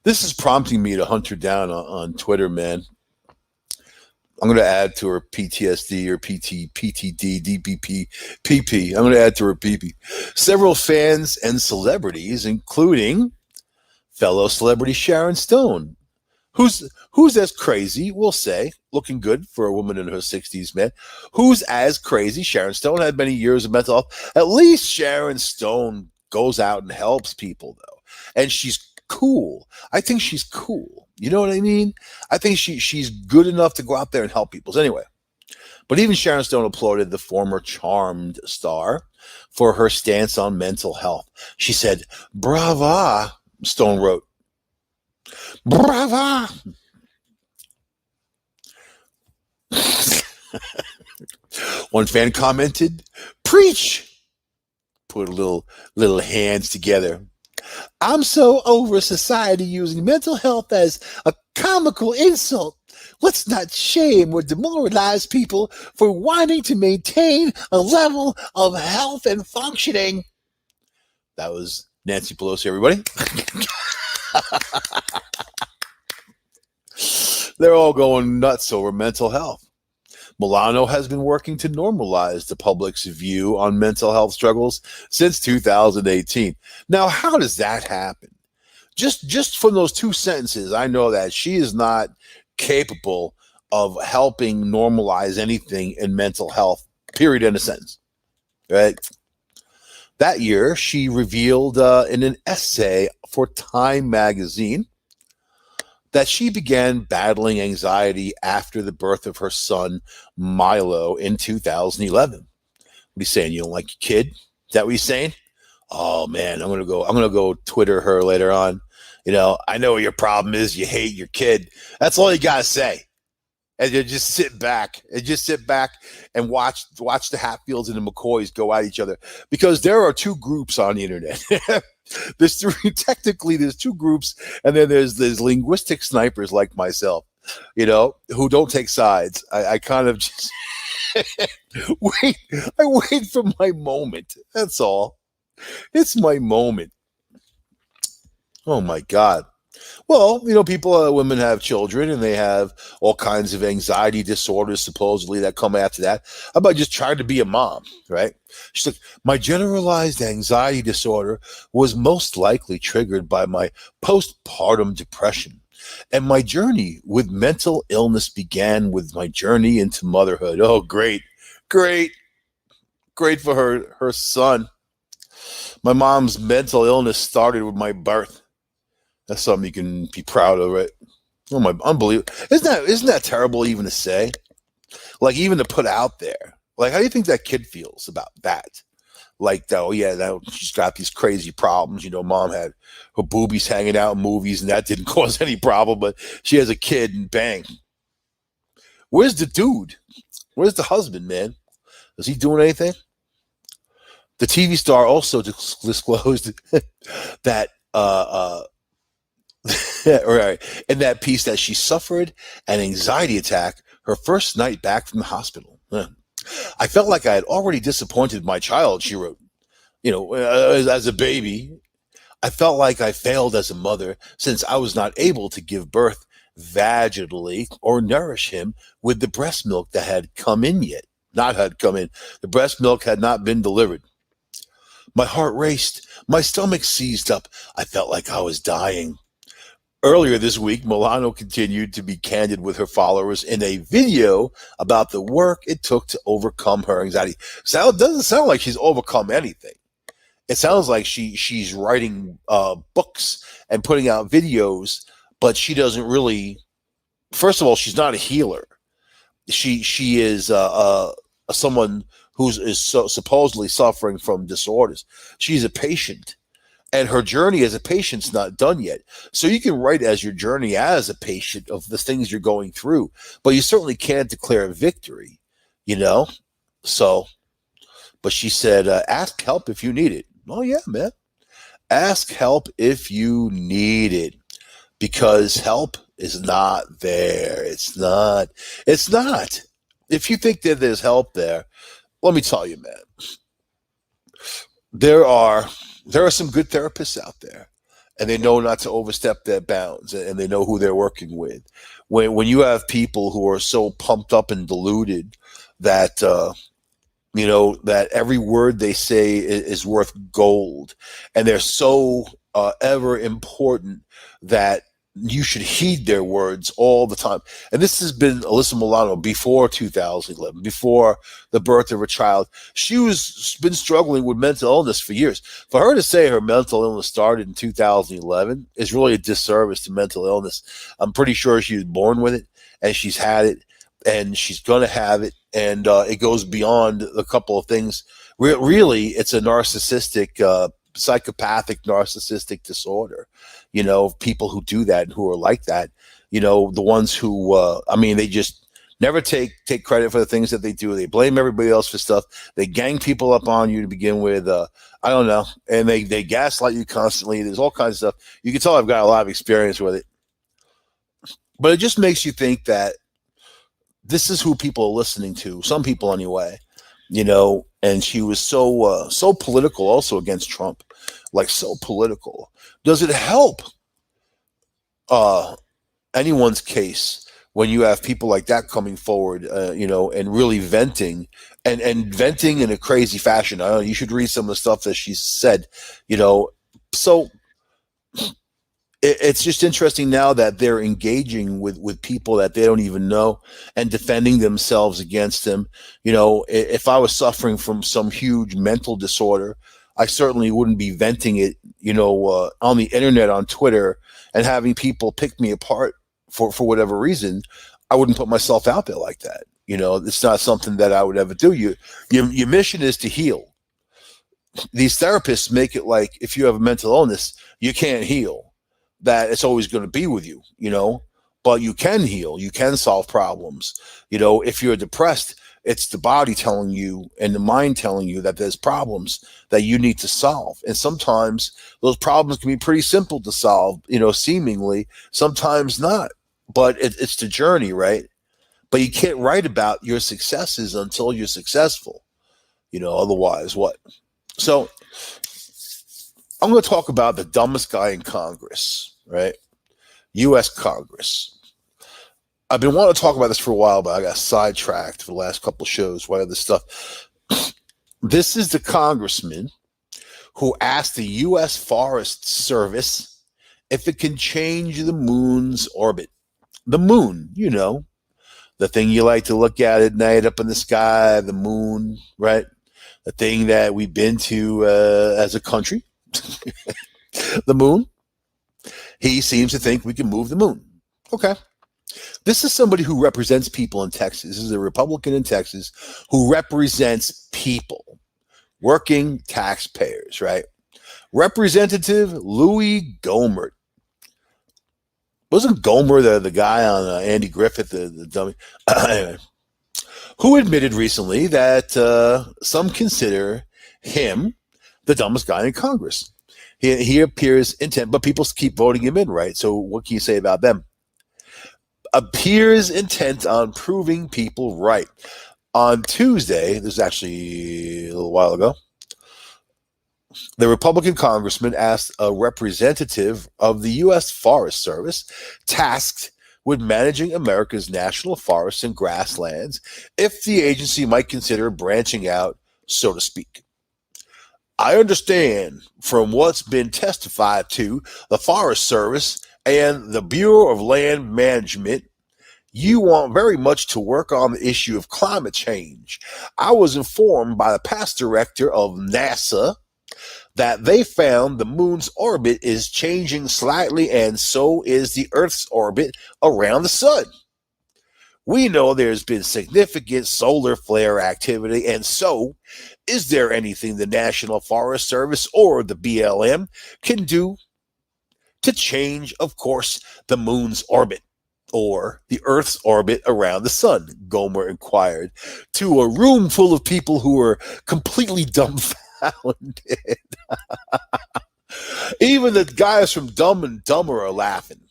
This is prompting me to hunt her down on Twitter, man. I'm going to add to her PTSD or PTD, DPP, PP. I'm going to add to her PP. Several fans and celebrities, including fellow celebrity Sharon Stone, who's as crazy, we'll say, looking good for a woman in her 60s, man. Who's as crazy? Sharon Stone had many years of mental health. At least Sharon Stone goes out and helps people, though. And she's cool. I think she's cool. You know what I mean? I think she's good enough to go out there and help people. So anyway, but even Sharon Stone applauded the former Charmed star for her stance on mental health. She said, brava, Stone wrote. Brava! One fan commented, preach! Put a little hands together. I'm so over society using mental health as a comical insult. Let's not shame or demoralize people for wanting to maintain a level of health and functioning. That was Nancy Pelosi, everybody. They're all going nuts over mental health. Milano has been working to normalize the public's view on mental health struggles since 2018. Now, how does that happen? Just from those 2 sentences, I know that she is not capable of helping normalize anything in mental health, period, in a sentence, right? That year, she revealed in an essay for Time magazine that she began battling anxiety after the birth of her son, Milo, in 2011. What are you saying? You don't like your kid? Is that what you're saying? Oh man, I'm gonna go Twitter her later on. I know what your problem is. You hate your kid. That's all you got to say. And you just sit back and watch the Hatfields and the McCoys go at each other, because there are two groups on the internet. There's two groups, and then there's linguistic snipers like myself, who don't take sides. I kind of just wait. I wait for my moment. That's all. It's my moment. Oh my God. Well, women have children and they have all kinds of anxiety disorders, supposedly, that come after that. How about just trying to be a mom, right? She's like, my generalized anxiety disorder was most likely triggered by my postpartum depression. And my journey with mental illness began with my journey into motherhood. Oh, great for her son. My mom's mental illness started with my birth. That's something you can be proud of, right? Oh my, unbelievable! Isn't that terrible even to say? Like, even to put out there. Like, how do you think that kid feels about that? Like, she's got these crazy problems. Mom had her boobies hanging out in movies, and that didn't cause any problem. But she has a kid, and bang. Where's the dude? Where's the husband, man? Is he doing anything? The TV star also disclosed that right, in that piece, that she suffered an anxiety attack her first night back from the hospital. I felt like I had already disappointed my child, she wrote. As a baby, I felt like I failed as a mother, since I was not able to give birth vaginally or nourish him with the breast milk that had come in yet. The breast milk had not been delivered. My heart raced. My stomach seized up. I felt like I was dying. Earlier this week, Milano continued to be candid with her followers in a video about the work it took to overcome her anxiety. So it doesn't sound like she's overcome anything. It sounds like she's writing books and putting out videos, but she doesn't really. First of all, she's not a healer. She is someone who's supposedly suffering from disorders. She's a patient. And her journey as a patient's not done yet. So you can write as your journey as a patient of the things you're going through, but you certainly can't declare victory, So, but she said, ask help if you need it. Oh, yeah, man. Ask help if you need it, because help is not there. It's not. If you think that there's help there, let me tell you, man, there are some good therapists out there, and they know not to overstep their bounds, and they know who they're working with. When you have people who are so pumped up and deluded that that every word they say is worth gold, and they're so ever important that you should heed their words all the time. And this has been Alyssa Milano before 2011, before the birth of her child. She's been struggling with mental illness for years. For her to say her mental illness started in 2011 is really a disservice to mental illness. I'm pretty sure she was born with it, and she's had it, and she's going to have it. And it goes beyond a couple of things. Really, it's a narcissistic, psychopathic narcissistic disorder. People who do that and who are like that, the ones who, they just never take credit for the things that they do. They blame everybody else for stuff. They gang people up on you to begin with. I don't know. And they gaslight you constantly. There's all kinds of stuff. You can tell I've got a lot of experience with it. But it just makes you think that this is who people are listening to. Some people anyway, and she was so political also against Trump, like so political. Does it help anyone's case when you have people like that coming forward, and really venting and venting in a crazy fashion? I don't know, you should read some of the stuff that she's said, So it's just interesting now that they're engaging with people that they don't even know and defending themselves against them. If I was suffering from some huge mental disorder, I certainly wouldn't be venting it, on the internet, on Twitter, and having people pick me apart for whatever reason. I wouldn't put myself out there like that. It's not something that I would ever do. Your mission is to heal. These therapists make it like if you have a mental illness, you can't heal. that it's always going to be with you, but you can heal, you can solve problems. If you're depressed, it's the body telling you and the mind telling you that there's problems that you need to solve. And sometimes those problems can be pretty simple to solve, seemingly, sometimes not. But it's the journey, right? But you can't write about your successes until you're successful. Otherwise, what? So I'm going to talk about the dumbest guy in Congress, right? U.S. Congress. I've been wanting to talk about this for a while, but I got sidetracked for the last couple of shows. Why other stuff? This is the congressman who asked the U.S. Forest Service if it can change the moon's orbit. The moon, the thing you like to look at night up in the sky, the moon, right? The thing that we've been to as a country, the moon. He seems to think we can move the moon. Okay. This is somebody who represents people in Texas. This is a Republican in Texas who represents people, working taxpayers, right? Representative Louis Gohmert. Wasn't Gohmert the guy on Andy Griffith, the dummy? Anyway, who admitted recently that some consider him the dumbest guy in Congress. He appears intent, but people keep voting him in, right? So what can you say about them? Appears intent on proving people right. On Tuesday, this is actually a little while ago, the Republican congressman asked a representative of the U.S. Forest Service, tasked with managing America's national forests and grasslands, if the agency might consider branching out, so to speak. I understand from what's been testified to the Forest Service and the Bureau of Land Management, you want very much to work on the issue of climate change. I was informed by the past director of NASA that they found the moon's orbit is changing slightly, and so is the Earth's orbit around the sun. We know there's been significant solar flare activity, and so is there anything the National Forest Service or the BLM can do to change, of course, the moon's orbit or the Earth's orbit around the sun? Gohmert inquired to a room full of people who were completely dumbfounded. Even the guys from Dumb and Dumber are laughing,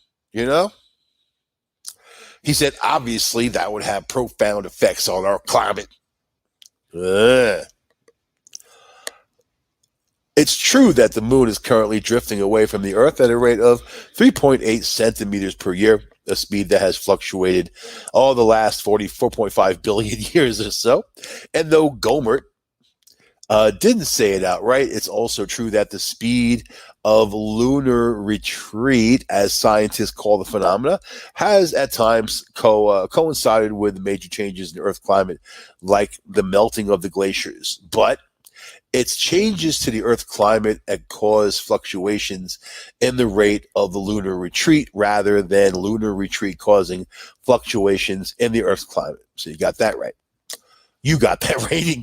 He said, obviously, that would have profound effects on our climate. It's true that the moon is currently drifting away from the Earth at a rate of 3.8 centimeters per year, a speed that has fluctuated all the last 44.5 billion years or so. And though Gohmert didn't say it outright, it's also true that the speed of lunar retreat, as scientists call the phenomena, has at times coincided with major changes in Earth climate, like the melting of the glaciers. But it's changes to the Earth climate that cause fluctuations in the rate of the lunar retreat rather than lunar retreat causing fluctuations in the Earth's climate. So you got that right. You got that rating,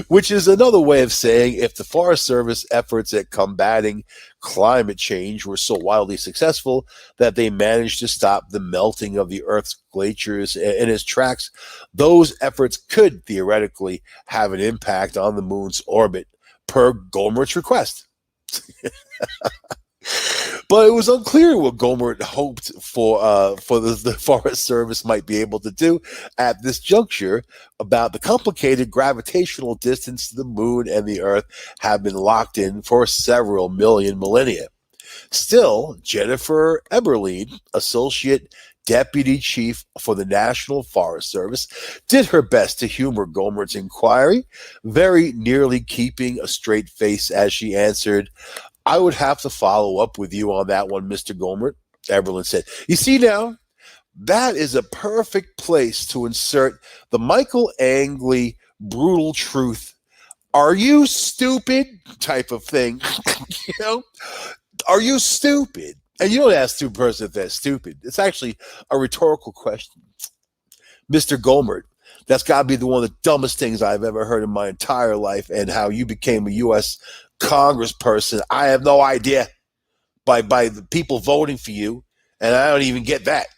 which is another way of saying if the Forest Service efforts at combating climate change were so wildly successful that they managed to stop the melting of the Earth's glaciers in its tracks, those efforts could theoretically have an impact on the moon's orbit, per Gohmert's request. But it was unclear what Gohmert hoped for the Forest Service might be able to do at this juncture about the complicated gravitational distance to the moon and the Earth have been locked in for several million millennia. Still, Jennifer Eberlein, Associate Deputy Chief for the National Forest Service, did her best to humor Gohmert's inquiry, very nearly keeping a straight face as she answered, I would have to follow up with you on that one, Mr. Gohmert, Eberlein said. You see now, that is a perfect place to insert the Michael Angley brutal truth. Are you stupid? Type of thing. Are you stupid? And you don't ask two persons if they're stupid. It's actually a rhetorical question. Mr. Gohmert, that's got to be one of the dumbest things I've ever heard in my entire life, and how you became a U.S. Congressperson, I have no idea. by the people voting for you, and I don't even get that.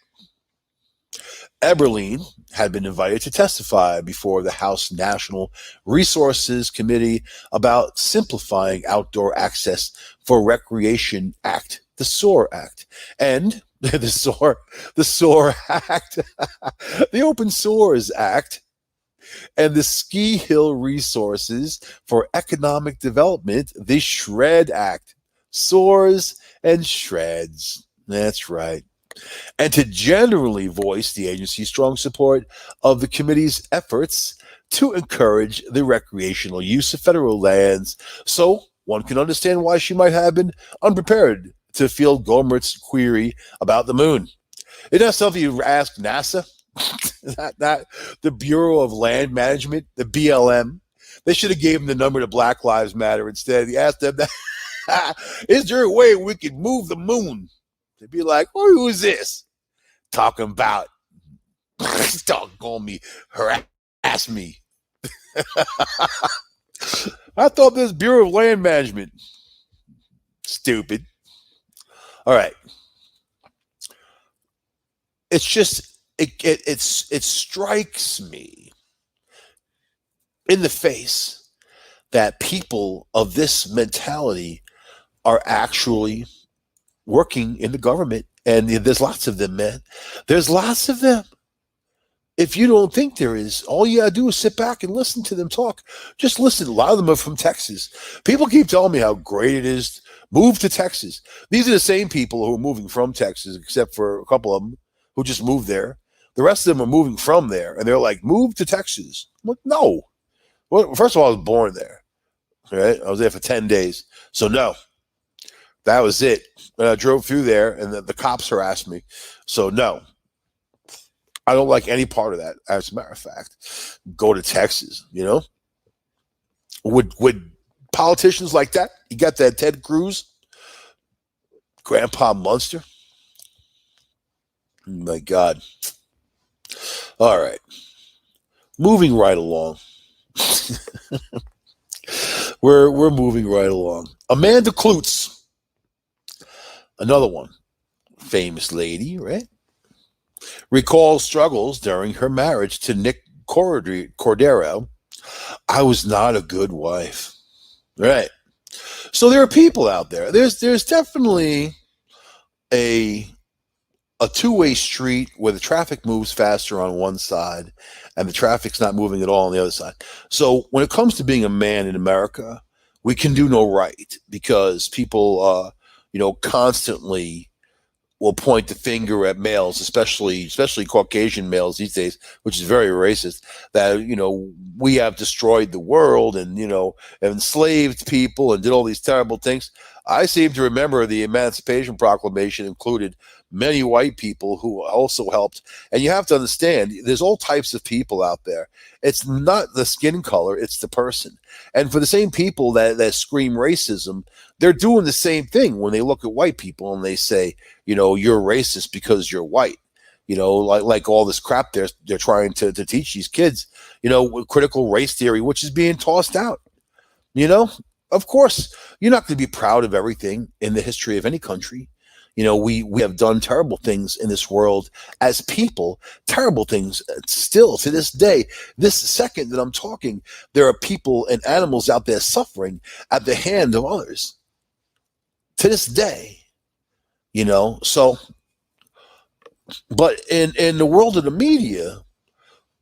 Eberlein had been invited to testify before the House National Resources Committee about simplifying outdoor access for Recreation Act, the SOAR Act, and the SOAR Act, the Open Source Act, and the Ski Hill Resources for Economic Development, the SHRED Act. Soars and shreds. That's right. And to generally voice the agency's strong support of the committee's efforts to encourage the recreational use of federal lands. So one can understand why she might have been unprepared to field Gohmert's query about the moon. Isn't that something you ask NASA? that the Bureau of Land Management, the BLM. They should have gave them the number to Black Lives Matter instead. You asked them that. Is there a way we could move the moon? They'd be like, oh, who is this? Talking about, doggone me, harass me. I thought this Bureau of Land Management. Stupid. All right. It's just, it strikes me in the face that people of this mentality are actually working in the government. And there's lots of them, man. There's lots of them. If you don't think there is, all you gotta do is sit back and listen to them talk. Just listen. A lot of them are from Texas. People keep telling me how great it is. Move to Texas. These are the same people who are moving from Texas, except for a couple of them who just moved there. The rest of them are moving from there, and they're like, move to Texas. I'm like, no. Well, first of all, I was born there. Right? I was there for 10 days. So no. That was it. And I drove through there, and the cops harassed me. So no. I don't like any part of that. As a matter of fact, go to Texas, you know? Would politicians like that? You got that Ted Cruz, Grandpa Munster. Oh my God. All right. Moving right along. We're moving right along. Amanda Klutz, another one, famous lady, right? Recalls struggles during her marriage to Nick Cordero. I was not a good wife. Right. So there are people out there. There's definitely a two-way street where the traffic moves faster on one side and the traffic's not moving at all on the other side. So when it comes to being a man in America, we can do no right because people constantly will point the finger at males, especially Caucasian males these days, which is very racist, that, we have destroyed the world and, enslaved people and did all these terrible things. I seem to remember the Emancipation Proclamation included many white people who also helped. And you have to understand, there's all types of people out there. It's not the skin color, it's the person. And for the same people that scream racism, they're doing the same thing when they look at white people and they say, you're racist because you're white. Like all this crap they're trying to teach these kids, critical race theory, which is being tossed out. Of course, you're not going to be proud of everything in the history of any country. We have done terrible things in this world as people, terrible things still to this day. This second that I'm talking, there are people and animals out there suffering at the hand of others to this day, so, but in the world of the media,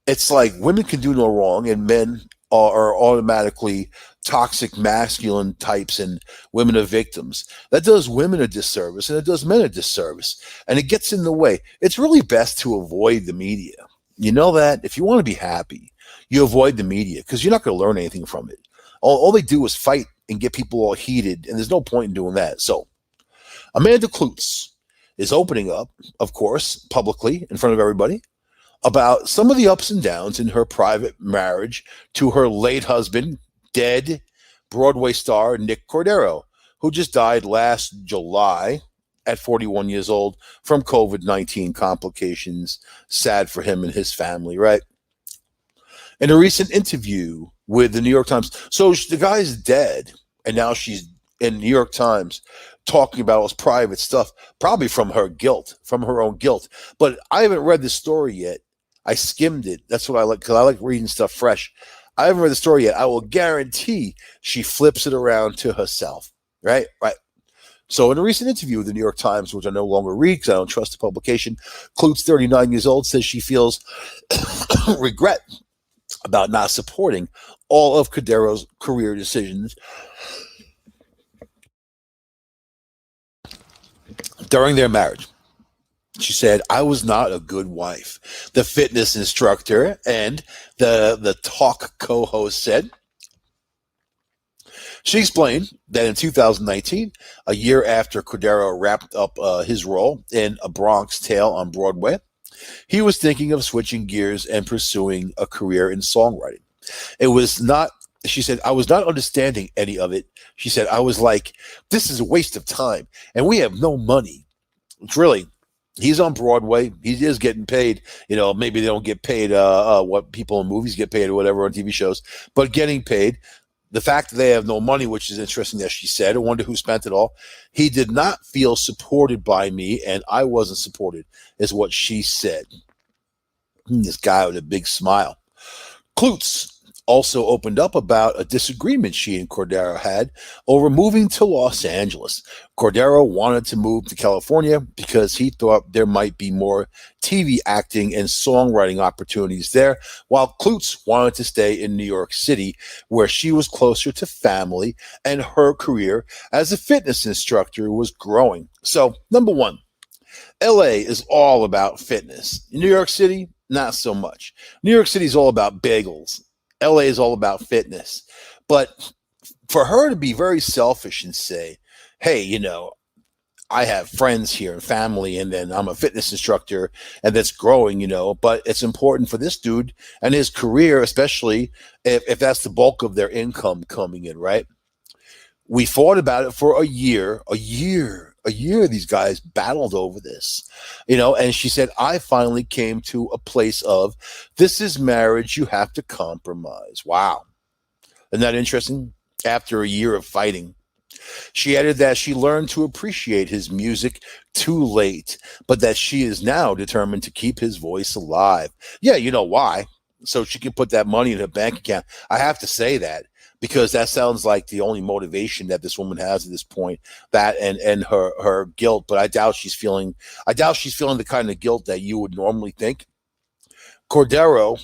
it's like women can do no wrong and men are automatically toxic masculine types and women are victims. That does women a disservice and it does men a disservice and it gets in the way. It's really best to avoid the media. You know that if you want to be happy, you avoid the media because you're not going to learn anything from it. All they do is fight and get people all heated, and there's no point in doing that. So Amanda Klutz is opening up, of course, publicly in front of everybody about some of the ups and downs in her private marriage to her late husband, dead Broadway star Nick Cordero, who just died last July at 41 years old from COVID-19 complications. Sad for him and his family, right? In a recent interview with the New York Times, so the guy's dead, and now she's in New York Times talking about all this private stuff, probably from her guilt, from her own guilt. But I haven't read the story yet. I skimmed it. That's what I like, because I like reading stuff fresh. I haven't read the story yet. I will guarantee she flips it around to herself. Right? Right. So in a recent interview with the New York Times, which I no longer read because I don't trust the publication, Klutz, 39 years old, says she feels regret about not supporting all of Cordero's career decisions during their marriage. She said, I was not a good wife. The fitness instructor and the talk co-host said. She explained that in 2019, a year after Cordero wrapped up his role in A Bronx Tale on Broadway, he was thinking of switching gears and pursuing a career in songwriting. It was not, she said, I was not understanding any of it. She said, I was like, this is a waste of time and we have no money. It's really, he's on Broadway. He is getting paid. You know, maybe they don't get paid what people in movies get paid or whatever on TV shows, but getting paid. The fact that they have no money, which is interesting that she said, I wonder who spent it all. He did not feel supported by me, and I wasn't supported, is what she said. This guy with a big smile. Klutz also opened up about a disagreement she and Cordero had over moving to Los Angeles. Cordero wanted to move to California because he thought there might be more TV acting and songwriting opportunities there, while Klutz wanted to stay in New York City, where she was closer to family and her career as a fitness instructor was growing. So, number one, LA is all about fitness. New York City, not so much. New York City is all about bagels. LA is all about fitness. But for her to be very selfish and say, hey, you know, I have friends here and family, and then I'm a fitness instructor, and that's growing, you know, but it's important for this dude and his career, especially if that's the bulk of their income coming in, right? We fought about it for a year. These guys battled over this, you know, and she said, I finally came to a place of, this is marriage, you have to compromise. Wow. Isn't that interesting? After a year of fighting. She added that she learned to appreciate his music too late, but that she is now determined to keep his voice alive. Yeah, you know why? So she can put that money in her bank account. I have to say that, because that sounds like the only motivation that this woman has at this point, that and her guilt. But I doubt she's feeling the kind of guilt that you would normally think. Cordero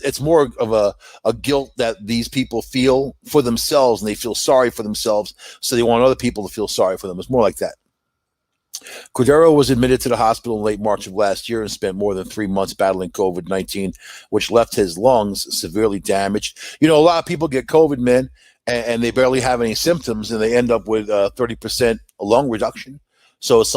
it's more of a guilt that these people feel for themselves, and they feel sorry for themselves, so they want other people to feel sorry for them. It's more like that. Cordero was admitted to the hospital in late March of last year and spent more than 3 months battling COVID-19, which left his lungs severely damaged. You know, a lot of people get COVID, man, and they barely have any symptoms, and they end up with 30% lung reduction. So it's